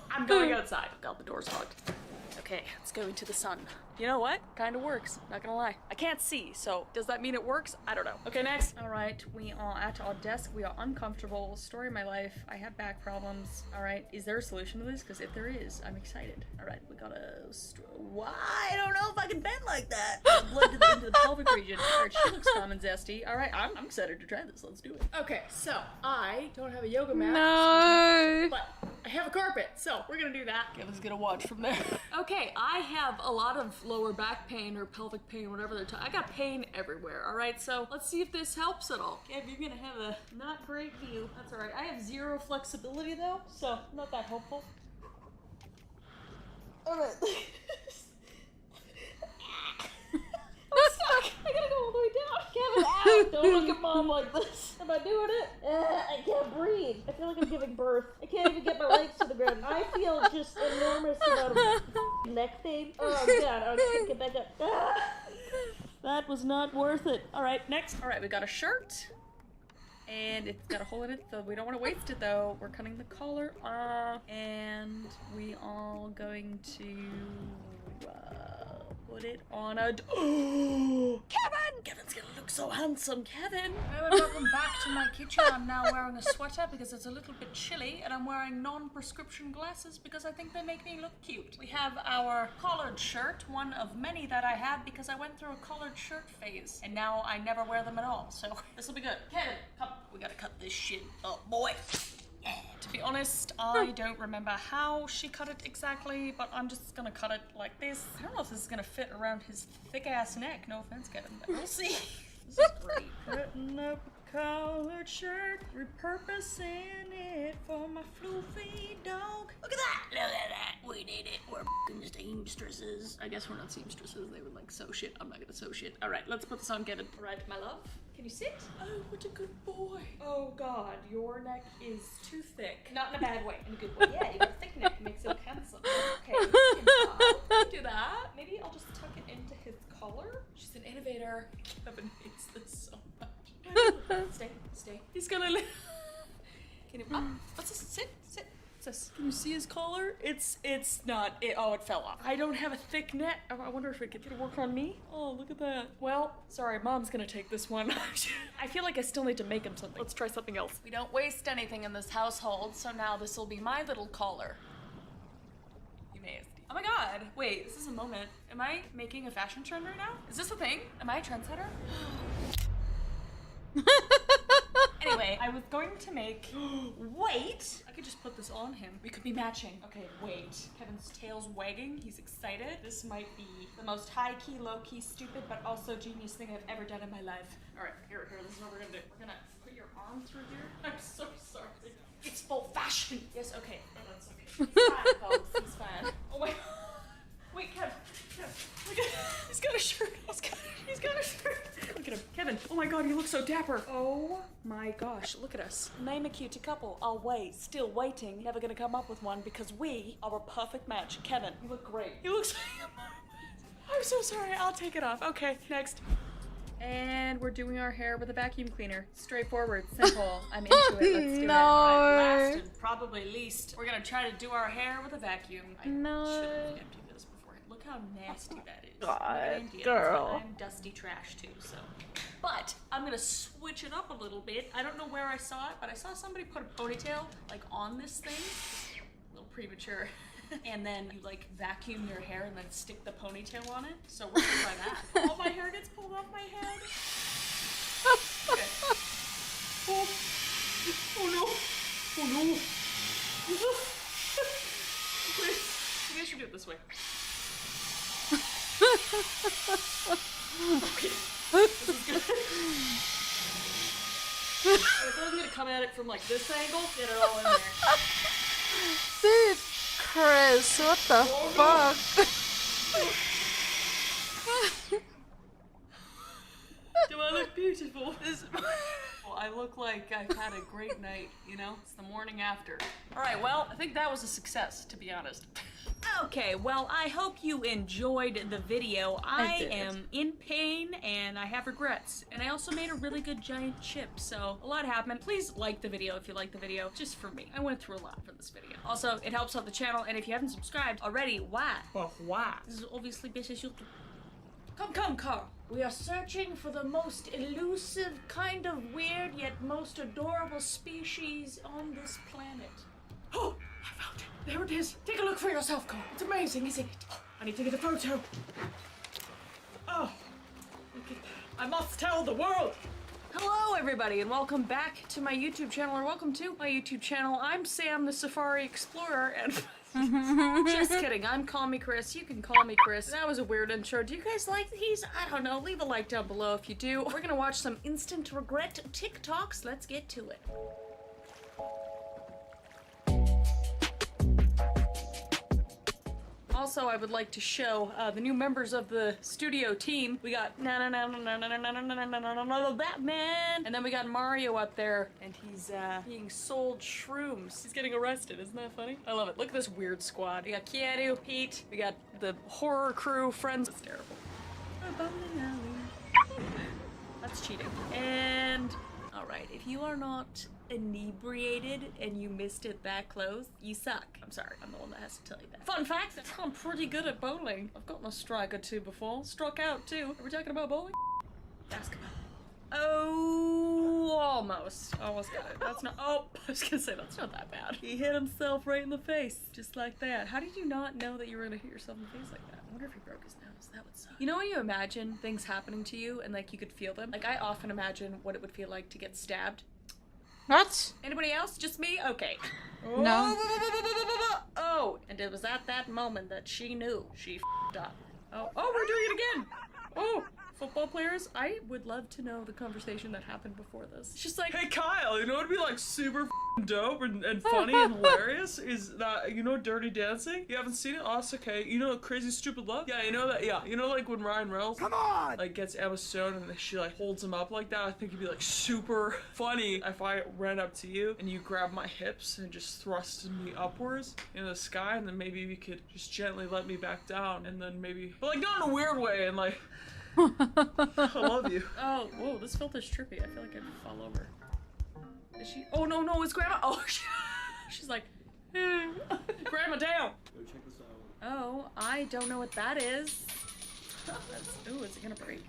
I'm going outside. God, the door's locked. Okay, let's go into the sun. You know what? Kind of works, not gonna lie. I can't see, so does that mean it works? I don't know. Okay, next. All right, we are at our desk. We are uncomfortable. Story of my life. I have back problems. All right, is there a solution to this? Because if there is, I'm excited. All right, we gotta... Why? I don't know if I can bend like that. Blood into the pelvic region. All right, she looks calm and zesty. All right, I'm excited to try this. Let's do it. Okay, so I don't have a yoga mat. No. But I have a carpet, so we're gonna do that. Kevin's gonna watch from there. Okay, I have a lot of lower back pain or pelvic pain, whatever they're talking. I got pain everywhere, all right? So let's see if this helps at all. Kev, you're gonna have a not great view. That's all right. I have zero flexibility though, so not that helpful. All right. I'm stuck. I gotta go all the way down. Kevin, ow! Don't look at mom like this. Am I doing it? I can't breathe. I feel like I'm giving birth. I can't even get my legs to the ground. I feel just enormous amount of neck pain. Oh god, I can't get back up. That was not worth it. All right, next. All right, we got a shirt. And it's got a hole in it, so we don't want to waste it though. We're cutting the collar off, and we are going to put it on a... Oh, Kevin! Kevin's gonna look so handsome, Kevin! Hello and welcome back to my kitchen. I'm now wearing a sweater because it's a little bit chilly, and I'm wearing non-prescription glasses because I think they make me look cute. We have our collared shirt, one of many that I have because I went through a collared shirt phase, and now I never wear them at all, so this will be good. Kevin, come. We gotta cut this shit up, boy. Yeah. To be honest, I don't remember how she cut it exactly, but I'm just gonna cut it like this. I don't know if this is gonna fit around his thick-ass neck. No offense, Kevin, but we'll see. This is great. Cutting up a collared shirt, repurposing it for my floofy dog. Look at that! Look at that! We did it. We're f***ing seamstresses. I guess we're not seamstresses. They would like sew shit. I'm not gonna sew shit. All right, let's put this on, Kevin. All right, my love. Can you sit? Oh, what a good boy. Oh god, your neck is too thick. Not in a bad way, in a good way. Yeah, you got a thick neck, makes it look handsome. Okay, we can do that. Maybe I'll just tuck it into his collar. She's an innovator. Kevin hates this so much. Stay. He's gonna live. Can you, let's just sit. Can you see his collar? It's not, oh, it fell off. I don't have a thick neck. I wonder if it could work on me. Oh, look at that. Well, sorry, mom's gonna take this one. I feel like I still need to make him something. Let's try something else. We don't waste anything in this household, so now this will be my little collar. You nasty. Oh my god, wait, this is a moment. Am I making a fashion trend right now? Is this a thing? Am I a trendsetter? Anyway, I was going to make... Wait! I could just put this on him. We could be matching. Okay, wait. Kevin's tail's wagging. He's excited. This might be the most high-key, low-key, stupid, but also genius thing I've ever done in my life. All right, here, this is what we're gonna do. We're gonna put your arm through here. I'm so sorry. It's full fashion. Yes, okay. Oh, that's okay. He's fine, folks. He's fine. Oh my god. Wait, Kev. Look at him. He's got a shirt. He's got a shirt. Look at him. Kevin. Oh my god, you look so dapper. Oh my gosh, look at us. Name a cutie couple. I'll wait. Still waiting. Never gonna come up with one because we are a perfect match. Kevin, you look great. You look so... I'm so sorry. I'll take it off. Okay, next. And we're doing our hair with a vacuum cleaner. Straightforward, simple. I'm into it. Let's do it. Last and probably least, we're gonna try to do our hair with a vacuum. I should have emptied this before. Look how nasty that is. God, girl. I'm dusty trash too, so. But I'm gonna switch it up a little bit. I don't know where I saw it, but I saw somebody put a ponytail like on this thing. A little premature. And then you like vacuum your hair and then stick the ponytail on it. So we're gonna try that. All my hair gets pulled off my head. Okay. Oh no. Oh no. Wait, maybe I should do it this way. Okay. This is good. I thought I was gonna come at it from like this angle, get it all in there. Dude, Chris, what the fuck? Do I look beautiful? Well, I look like I've had a great night, you know? It's the morning after. All right, well, I think that was a success, to be honest. Okay, well, I hope you enjoyed the video. I did. am in pain and I have regrets. And I also made a really good giant chip, so a lot happened. Please like the video if you like the video, just for me. I went through a lot for this video. Also, it helps out the channel, and if you haven't subscribed already, why? Well, why? This is obviously business YouTube. Come, Carl. We are searching for the most elusive, kind of weird, yet most adorable species on this planet. Oh, I found it. There it is. Take a look for yourself, Carl. It's amazing, isn't it? I need to get a photo. Oh, look at that. I must tell the world. Hello, everybody, and welcome back to my YouTube channel, or welcome to my YouTube channel. I'm Sam, the Safari Explorer, and... Just kidding, I'm Call Me Chris. You can call me Chris. That was a weird intro. Do you guys like these? I don't know. Leave a like down below if you do. We're gonna watch some instant regret TikToks. Let's get to it. Also, I would like to show the new members of the studio team. We got Batman, and then we got Mario up there, and he's being sold shrooms. He's getting arrested. Isn't that funny? I love it. Look at this weird squad. We got Keanu, Pete. We got the horror crew, friends. It's terrible. That's cheating. And all right, if you are not inebriated and you missed it that close, you suck. I'm sorry, I'm the one that has to tell you that. Fun fact, I'm pretty good at bowling. I've gotten a strike or two before. Struck out too. Are we talking about bowling? Basketball. Oh, almost. Almost got it. That's not, oh, I was gonna say, that's not that bad. He hit himself right in the face, just like that. How did you not know that you were gonna hit yourself in the face like that? I wonder if he broke his nose. That would suck. You know when you imagine things happening to you and like you could feel them? Like I often imagine what it would feel like to get stabbed. What? Anybody else? Just me? Okay. No. Oh, and it was at that moment that she knew she f***ed up. Oh, we're doing it again. Oh, football players, I would love to know the conversation that happened before this. It's just like, Hey Kyle, you know what'd be like super dope and funny and hilarious is that, you know, Dirty Dancing? You haven't seen it? Oh, it's okay. You know Crazy Stupid Love? Yeah, you know that? Yeah, you know like when Ryan Reynolds like gets Emma Stone and she like holds him up like that? I think it'd be like super funny if I ran up to you and you grabbed my hips and just thrusted me upwards in the sky, and then maybe you could just gently let me back down, and then maybe, but like not in a weird way, and like I love you. oh, whoa, this filter's trippy. I feel like I'd fall over. Is she? Oh, no, it's Grandma. Oh, she's like, Grandma down. Go check this out. Oh, I don't know what that is. Ooh, is it gonna break?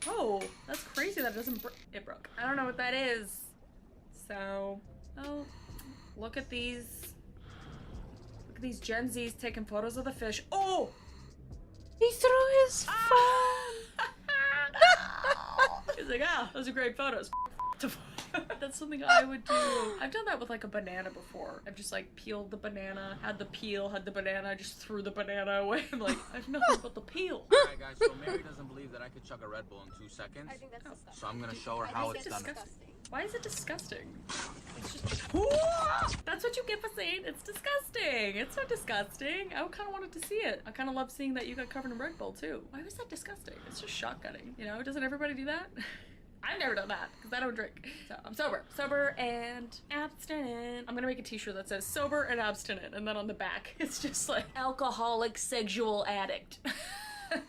Oh, that's crazy that it doesn't break. It broke. I don't know what that is. So, oh, look at these. Look at these Gen Zs taking photos of the fish. Oh! He threw his phone! He's like, those are great photos. That's something I would do. I've done that with like a banana before. I've just like peeled the banana, had the peel, had the banana, just threw the banana away. I'm like, I have nothing but the peel. Alright guys, so Mary doesn't believe that I could chug a Red Bull in 2 seconds. I think that's disgusting. So I'm gonna show her how it's done. Why is it disgusting? It's just... That's what you get for saying it's disgusting. It's not disgusting. I kind of wanted to see it. I kind of love seeing that you got covered in Red Bull too. Why was that disgusting? It's just shotgunning. You know, doesn't everybody do that? I've never done that because I don't drink. So I'm sober. Sober and abstinent. I'm gonna make a t-shirt that says sober and abstinent, and then on the back it's just like alcoholic sexual addict.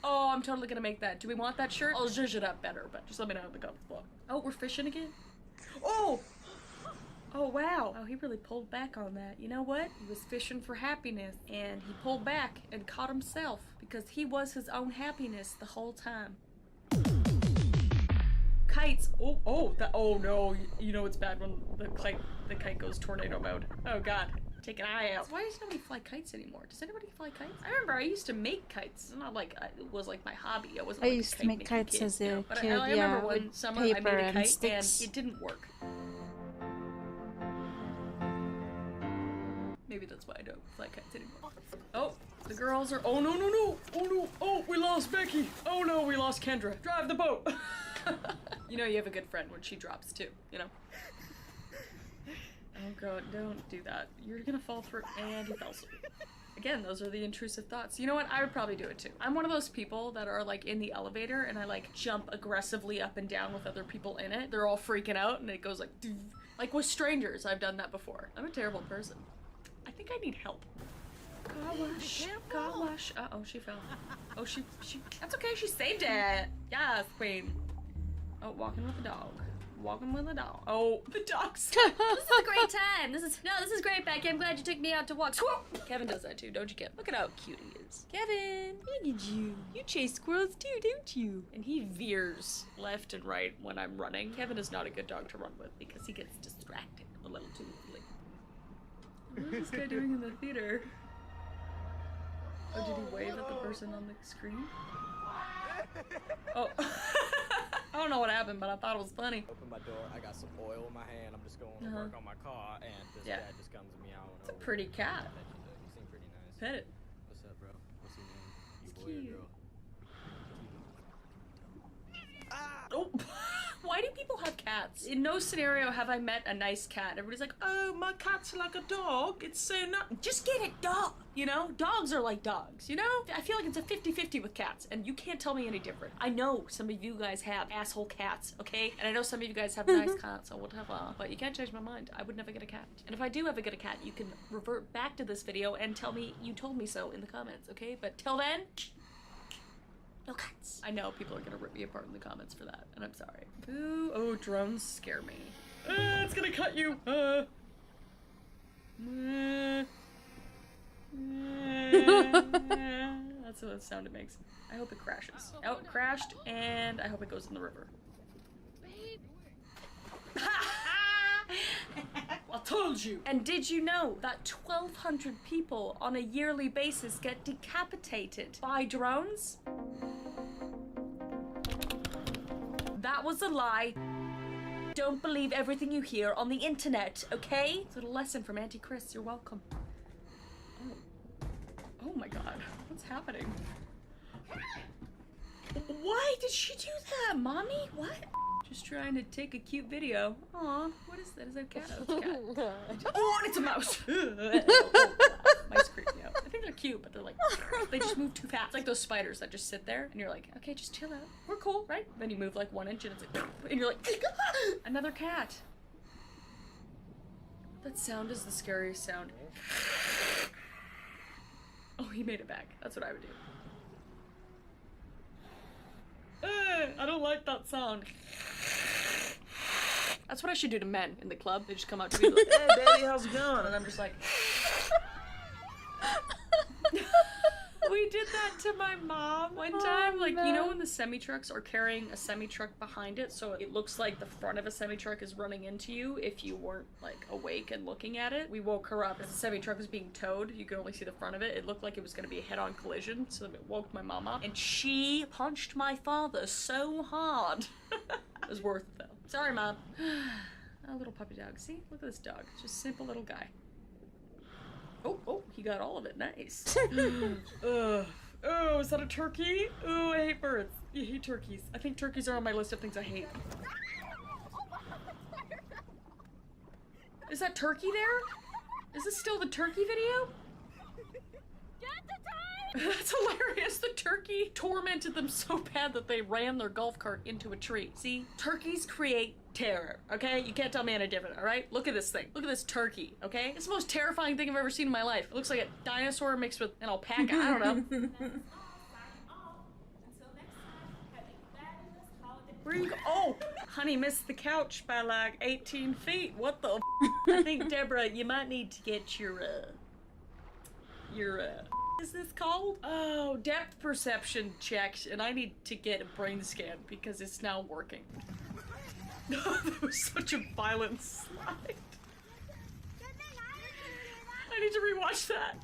Oh, I'm totally gonna make that. Do we want that shirt? I'll zhuzh it up better, but just let me know in the comments below. Oh, we're fishing again? Oh! Oh, wow. Oh, he really pulled back on that. You know what? He was fishing for happiness, and he pulled back and caught himself because he was his own happiness the whole time. Kites. Oh no. You know it's bad when the kite goes tornado mode. Oh god. Take an eye out. Why does nobody fly kites anymore? Does anybody fly kites? I remember I used to make kites. It's not like it was like my hobby. I wasn't. I like used to make kites as a But kid, I remember one with summer I made paper a and kite sticks. and it didn't work. Maybe that's why I don't fly kites anymore. Oh, the girls are. Oh no! Oh no! Oh, we lost Becky. Oh no, we lost Kendra. Drive the boat. You know you have a good friend when she drops too. You know. Oh god, don't do that. You're gonna fall through, and he fell through. Again, those are the intrusive thoughts. You know what? I would probably do it too. I'm one of those people that are like in the elevator and I like jump aggressively up and down with other people in it. They're all freaking out and it goes like, doof. Like with strangers, I've done that before. I'm a terrible person. I think I need help. Car wash, car wash. Uh-oh, she fell. Oh, she, that's okay, she saved it. Yes, queen. Oh, walking with a dog. Walking with a dog. Oh, the dog's. This is a great time. This is great, Becky. I'm glad you took me out to walk. Squirrel! Kevin does that too, don't you, Kevin? Look at how cute he is. Kevin, look at you. You chase squirrels too, don't you? And he veers left and right when I'm running. Kevin is not a good dog to run with because he gets distracted a little too easily. What is this guy doing in the theater? Oh, did he wave at the person on the screen? Oh. I don't know what happened, but I thought it was funny. Open my door, I got some oil in my hand, I'm just going to work on my car, and this guy just comes to me out. It's a pretty cat. You seem pretty nice. Pet it. What's up, bro? What's your name? You It's boy or cute. girl? Oh. Why do people have cats? In no scenario have I met a nice cat. Everybody's like, oh, my cat's like a dog. It's so not. Just get a dog. You know, dogs are like dogs, you know? I feel like it's a 50-50 with cats, and you can't tell me any different. I know some of you guys have asshole cats, okay? And I know some of you guys have nice cats or whatever, but you can't change my mind. I would never get a cat. And if I do ever get a cat, you can revert back to this video and tell me you told me so in the comments, okay? But till then, no cats. I know people are gonna rip me apart in the comments for that, and I'm sorry. Ooh, oh, drones scare me. It's gonna cut you. That's what sound it makes. I hope it crashes. Oh, it crashed, and I hope it goes in the river. I told you! And did you know that 1,200 people on a yearly basis get decapitated by drones? That was a lie. Don't believe everything you hear on the internet, okay? It's a little lesson from Auntie Chris. You're welcome. Oh my god. What's happening? Why did she do that, Mommy? What? Just trying to take a cute video. Aw, what is that? Is that a cat? Oh, it's a cat. Oh, it's a mouse! Mice creep me out. I think they're cute, but they're like, they just move too fast. It's like those spiders that just sit there, and you're like, okay, just chill out. We're cool, right? Then you move like 1 inch, and it's like, and you're like, another cat. That sound is the scariest sound. Oh, he made it back. That's what I would do. I don't like that sound. That's what I should do to men in the club. They just come up to me like, hey, baby, how's it going? And I'm just like... We did that to my mom one time. Like, you know when the semi-trucks are carrying a semi-truck behind it, so it looks like the front of a semi-truck is running into you if you weren't, like, awake and looking at it? We woke her up as the semi-truck was being towed. You could only see the front of it. It looked like it was gonna be a head-on collision, so it woke my mom up. And she punched my father so hard. It was worth it, though. Sorry, Mom. A little puppy dog. See? Look at this dog. Just a simple little guy. Oh, he got all of it. Nice. Oh, is that a turkey? Oh, I hate birds. I hate turkeys. I think turkeys are on my list of things I hate. Is that turkey there? Is this still the turkey video? That's hilarious. The turkey tormented them so bad that they ran their golf cart into a tree. See? Turkeys create terror, okay? You can't tell me any different, all right? Look at this thing. Look at this turkey, okay? It's the most terrifying thing I've ever seen in my life. It looks like a dinosaur mixed with an alpaca. I don't know. Where you go? Oh! Honey missed the couch by like 18 feet. What the I think, Deborah, you might need to get your is this called? Oh, depth perception checked, and I need to get a brain scan because it's now working. That was such a violent slide. I need to rewatch that.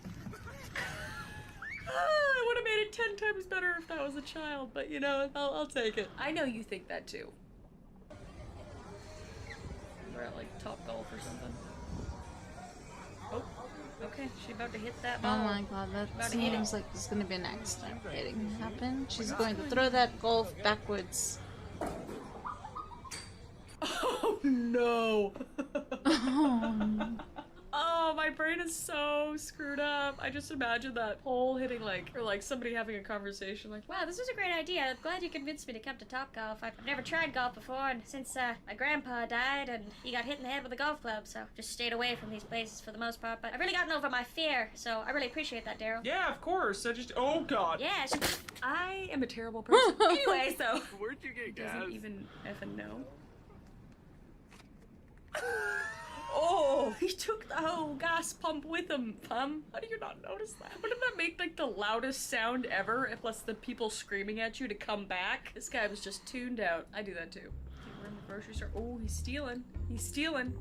I would have made it 10 times better if that was a child, but you know, I'll take it. I know you think that too. We're at like Top Golf or something. Oh, okay, she's about to hit that ball. Oh my god, that seems like there's gonna be an accident waiting to happen. She's going to throw that golf backwards. Oh no! Oh, my brain is so screwed up. I just imagine that pole hitting like, or like somebody having a conversation like, Wow, this is a great idea. I'm glad you convinced me to come to Topgolf. I've never tried golf before, and since my grandpa died and he got hit in the head with a golf club, so just stayed away from these places for the most part. But I've really gotten over my fear, so I really appreciate that, Daryl. yeah, of course. Oh god. Yeah, I am a terrible person. Anyway, so Where'd you get gas? doesn't even effing know. Oh, he took the whole gas pump with him, fam. How do you not notice that? Wouldn't that make like the loudest sound ever? Plus the people screaming at you to come back. This guy was just tuned out. I do that too. Okay, we're in the grocery store. Oh, he's stealing. He's stealing.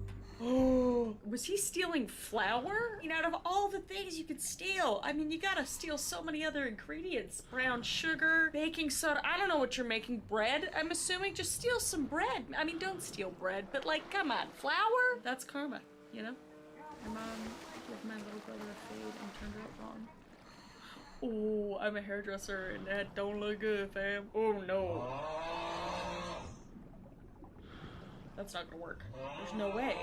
Oh, was he stealing flour? You know, out of all the things you could steal, I mean, you gotta steal so many other ingredients. Brown sugar, baking soda. I don't know what you're making. Bread, I'm assuming. Just steal some bread. I mean, don't steal bread, but like, come on. Flour? That's karma, you know? My mom gave my little brother a fade and turned out wrong. Oh, I'm a hairdresser and that don't look good, fam. Oh no. That's not gonna work. There's no way.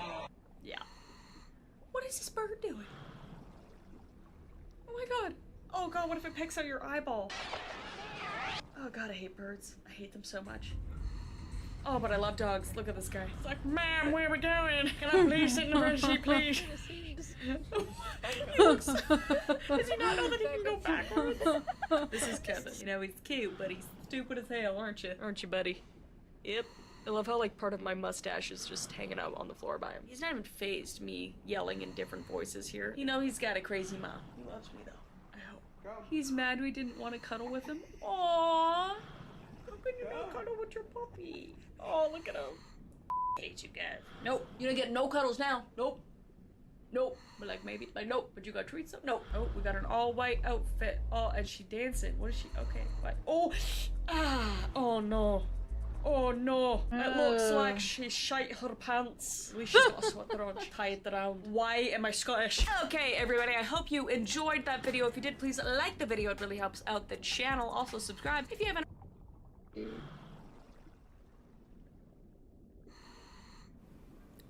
Yeah. What is this bird doing? Oh my god. Oh god, what if it picks out your eyeball? Oh god, I hate birds. I hate them so much. Oh, but I love dogs. Look at this guy. It's like, ma'am, where are we going? Can I please sit in the front seat, please? He looks so... Does he not know that he can go backwards? This is Kevin. You know, he's cute, but he's stupid as hell, aren't you? Aren't you, buddy? Yep. I love how like part of my mustache is just hanging out on the floor by him. He's not even phased me yelling in different voices here. You know he's got a crazy mom. He loves me though. I hope. He's mad we didn't want to cuddle with him. Aww. How can you not cuddle with your puppy? Oh, look at him. I hate you guys. Nope. You don't get no cuddles now. Nope. Nope. But like maybe like nope. But you got treats up. Nope. Oh, we got an all white outfit. Oh, and she dancing. What is she? Okay. What? Oh. Ah. Oh no. Oh no, it looks like she shite her pants. At least she's got a sweater on, tied around. Why am I Scottish? Okay, everybody, I hope you enjoyed that video. If you did, please like the video. It really helps out the channel. Also, subscribe if you haven't.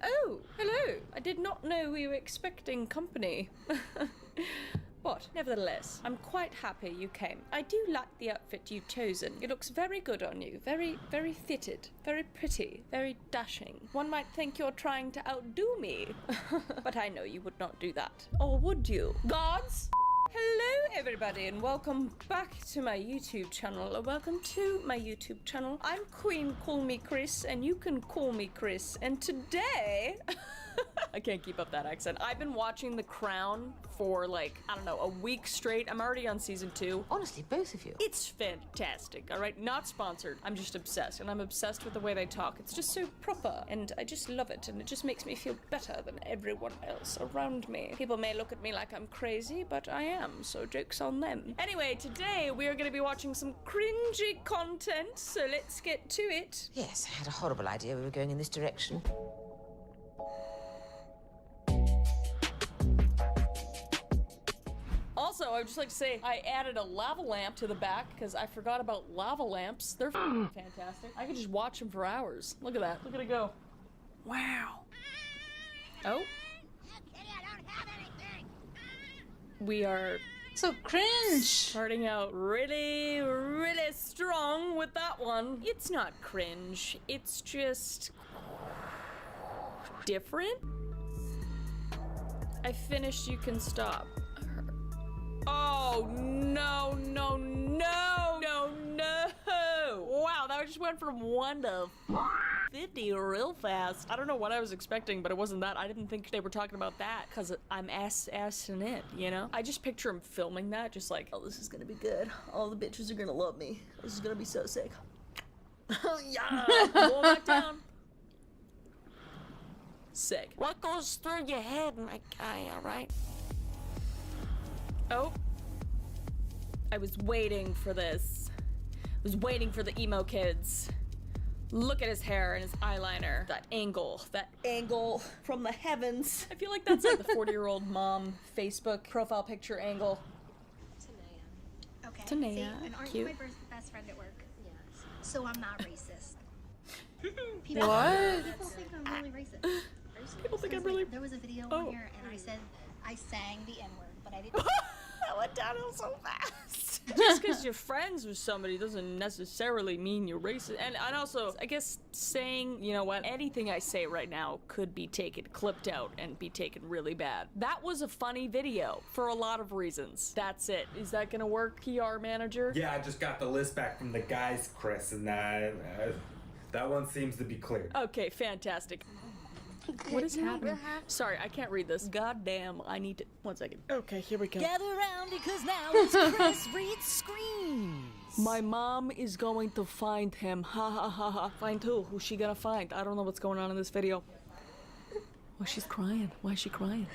Oh, hello. I did not know we were expecting company. But, nevertheless, I'm quite happy you came. I do like the outfit you've chosen. It looks very good on you. Very, very fitted. Very pretty. Very dashing. One might think you're trying to outdo me. But I know you would not do that. Or would you? Gods? Hello everybody and welcome back to my YouTube channel, or welcome to my YouTube channel. I'm Queen Call Me Chris and you can call me Chris, and today I can't keep up that accent. I've been watching The Crown for like, I don't know, a week straight. I'm already on season 2. Honestly, both of you. It's fantastic, all right? Not sponsored. I'm just obsessed, and I'm obsessed with the way they talk. It's just so proper, and I just love it, and it just makes me feel better than everyone else around me. People may look at me like I'm crazy, but I am, so joke's on them. Anyway, today we are going to be watching some cringy content, so let's get to it. Yes, I had a horrible idea we were going in this direction. Also, I would just like to say I added a lava lamp to the back because I forgot about lava lamps. They're fantastic. I could just watch them for hours. Look at that. Look at it go. Wow. Oh. We are so cringe. Starting out really, really strong with that one. It's not cringe. It's just different. I finished. You can stop. Oh, no, no, no, no, no. Wow, that just went from 1 to 50 real fast. I don't know what I was expecting, but it wasn't that. I didn't think they were talking about that because I'm assing it, you know? I just picture him filming that, just like, oh, this is gonna be good. All the bitches are gonna love me. This is gonna be so sick. Yeah, roll back down. Sick. What goes through your head, my guy, all right? Oh. I was waiting for this. I was waiting for the emo kids. Look at his hair and his eyeliner. That angle from the heavens. I feel like that's like the 40-year-old mom Facebook profile picture angle. Okay. Tanea, See, and aren't cute. you my best friend at work? Yes. So I'm not racist. What? People think I'm really racist. People think I'm really... There was a video Oh. on here, and I said I sang the N-word, but I didn't. That went downhill so fast. Just because you're friends with somebody doesn't necessarily mean you're racist. And also, I guess saying, you know what, anything I say right now could be taken, clipped out, and be taken really bad. That was a funny video for a lot of reasons. That's it. Is that gonna work, PR manager? Yeah, I just got the list back from the guys, Chris, and that one seems to be clear. Okay, fantastic. What is happening? Sorry, I can't read this. Goddamn, I need to. 1 second. Okay, here we go. Gather around because now it's Chris Reed Screams. My mom is going to find him. Ha ha ha ha. Find who? Who's she gonna find? I don't know what's going on in this video. Oh, she's crying. Why is she crying?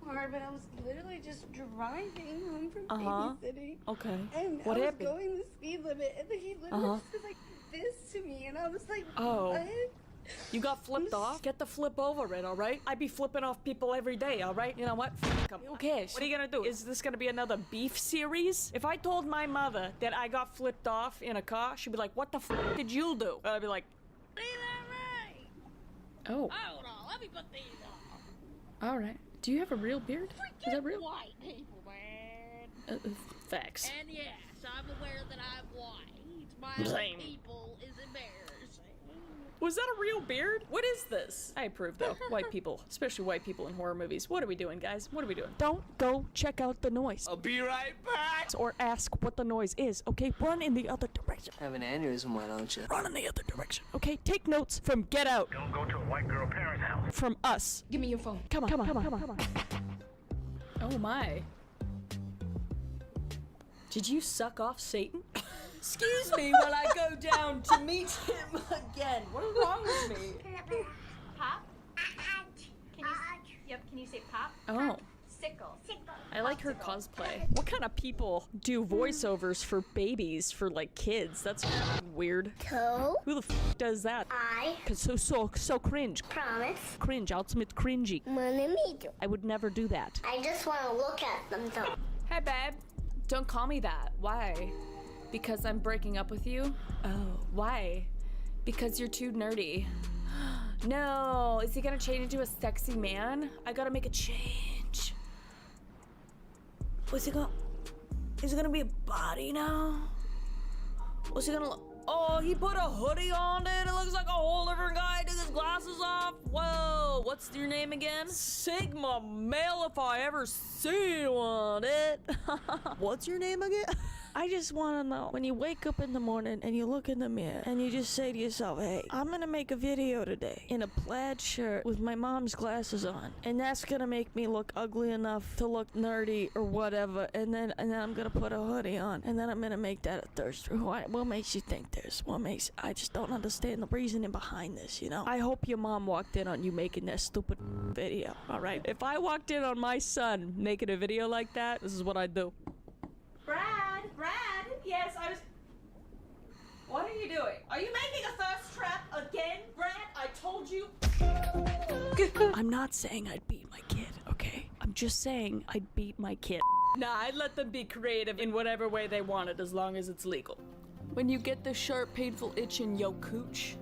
Hard, but I was literally just driving home from babysitting. Okay. And What I was happened? going the speed limit, and then he literally was like this to me, and I was like, Oh. what? You got flipped off? Get the flip over it, alright? I be flipping off people every day, alright? You know what? F them. Who cares? What are you gonna do? Is this gonna be another beef series? If I told my mother that I got flipped off in a car, she'd be like, what the f did you do? I'd be like, oh. Hold on, let me put these on. Alright. Do you have a real beard? Is that real? White people, man. Facts. And yes, I'm aware that I'm white. My Same. people is embarrassing. Was that a real beard? What is this? I approve though. White people, especially white people in horror movies. What are we doing, guys? What are we doing? Don't go check out the noise. I'll be right back. Or ask what the noise is, okay? Run in the other direction. Have an aneurysm, why don't you? Run in the other direction, okay? Take notes from Get Out. Don't go to a white girl parent's house. From us. Give me your phone. Come on. Oh my. Did you suck off Satan? Excuse me while I go down to meet him again. What is wrong with me? Pop? Can you say pop? Oh. Sickle. I like her cosplay. What kind of people do voiceovers for babies, for like kids? That's weird. Cool. Who the f does that? I. Cause so cringe. Promise. Cringe, ultimate cringy. I would never do that. I just want to look at them though. Hey babe, don't call me that. Why? Because I'm breaking up with you? Oh, why? Because you're too nerdy. No, is he gonna change into a sexy man? I gotta make a change. Is it gonna be a body now? What's he gonna look? Oh, he put a hoodie on it. It looks like a whole different guy. Took his glasses off. Whoa, what's your name again? Sigma male if I ever see one. What's your name again? I just want to know, when you wake up in the morning and you look in the mirror and you just say to yourself, hey, I'm going to make a video today in a plaid shirt with my mom's glasses on. And that's going to make me look ugly enough to look nerdy or whatever. And then I'm going to put a hoodie on. And then I'm going to make that a thirst trap. What makes you think this? I just don't understand the reasoning behind this, you know? I hope your mom walked in on you making that stupid video, all right? If I walked in on my son making a video like that, this is what I'd do. Brad, yes, I was... What are you doing? Are you making a thirst trap again, Brad? I told you. I'm not saying I'd beat my kid, okay? I'm just saying I'd beat my kid. Nah, I'd let them be creative in whatever way they wanted as long as it's legal. When you get the sharp, painful itch in yo cooch.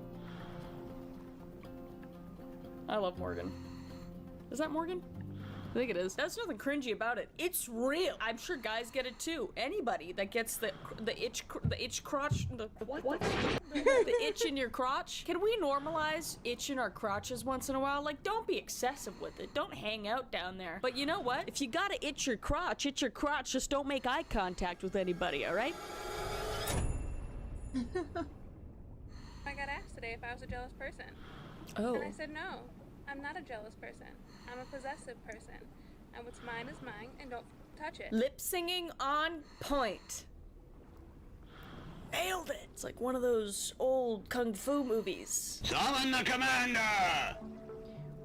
I love Morgan. Is that Morgan? I think it is. There's nothing cringy about it. It's real. I'm sure guys get it too. Anybody that gets the itch crotch, the itch in your crotch. Can we normalize itch in our crotches once in a while? Like, don't be excessive with it. Don't hang out down there. But you know what? If you gotta itch your crotch. Just don't make eye contact with anybody, all right? I got asked today if I was a jealous person. Oh. And I said no. I'm not a jealous person. I'm a possessive person. And what's mine is mine, and don't touch it. Lip singing on point. Nailed it. It's like one of those old kung fu movies. Summon the commander!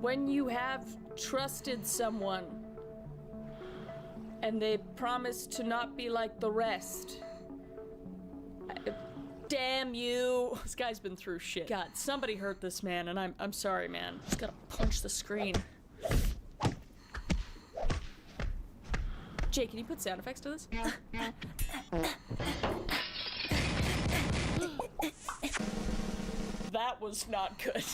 When you have trusted someone and they promise to not be like the rest. Damn you. This guy's been through shit. God, somebody hurt this man, and I'm sorry, man. Just gotta punch the screen. Jay, can you put sound effects to this? That was not good.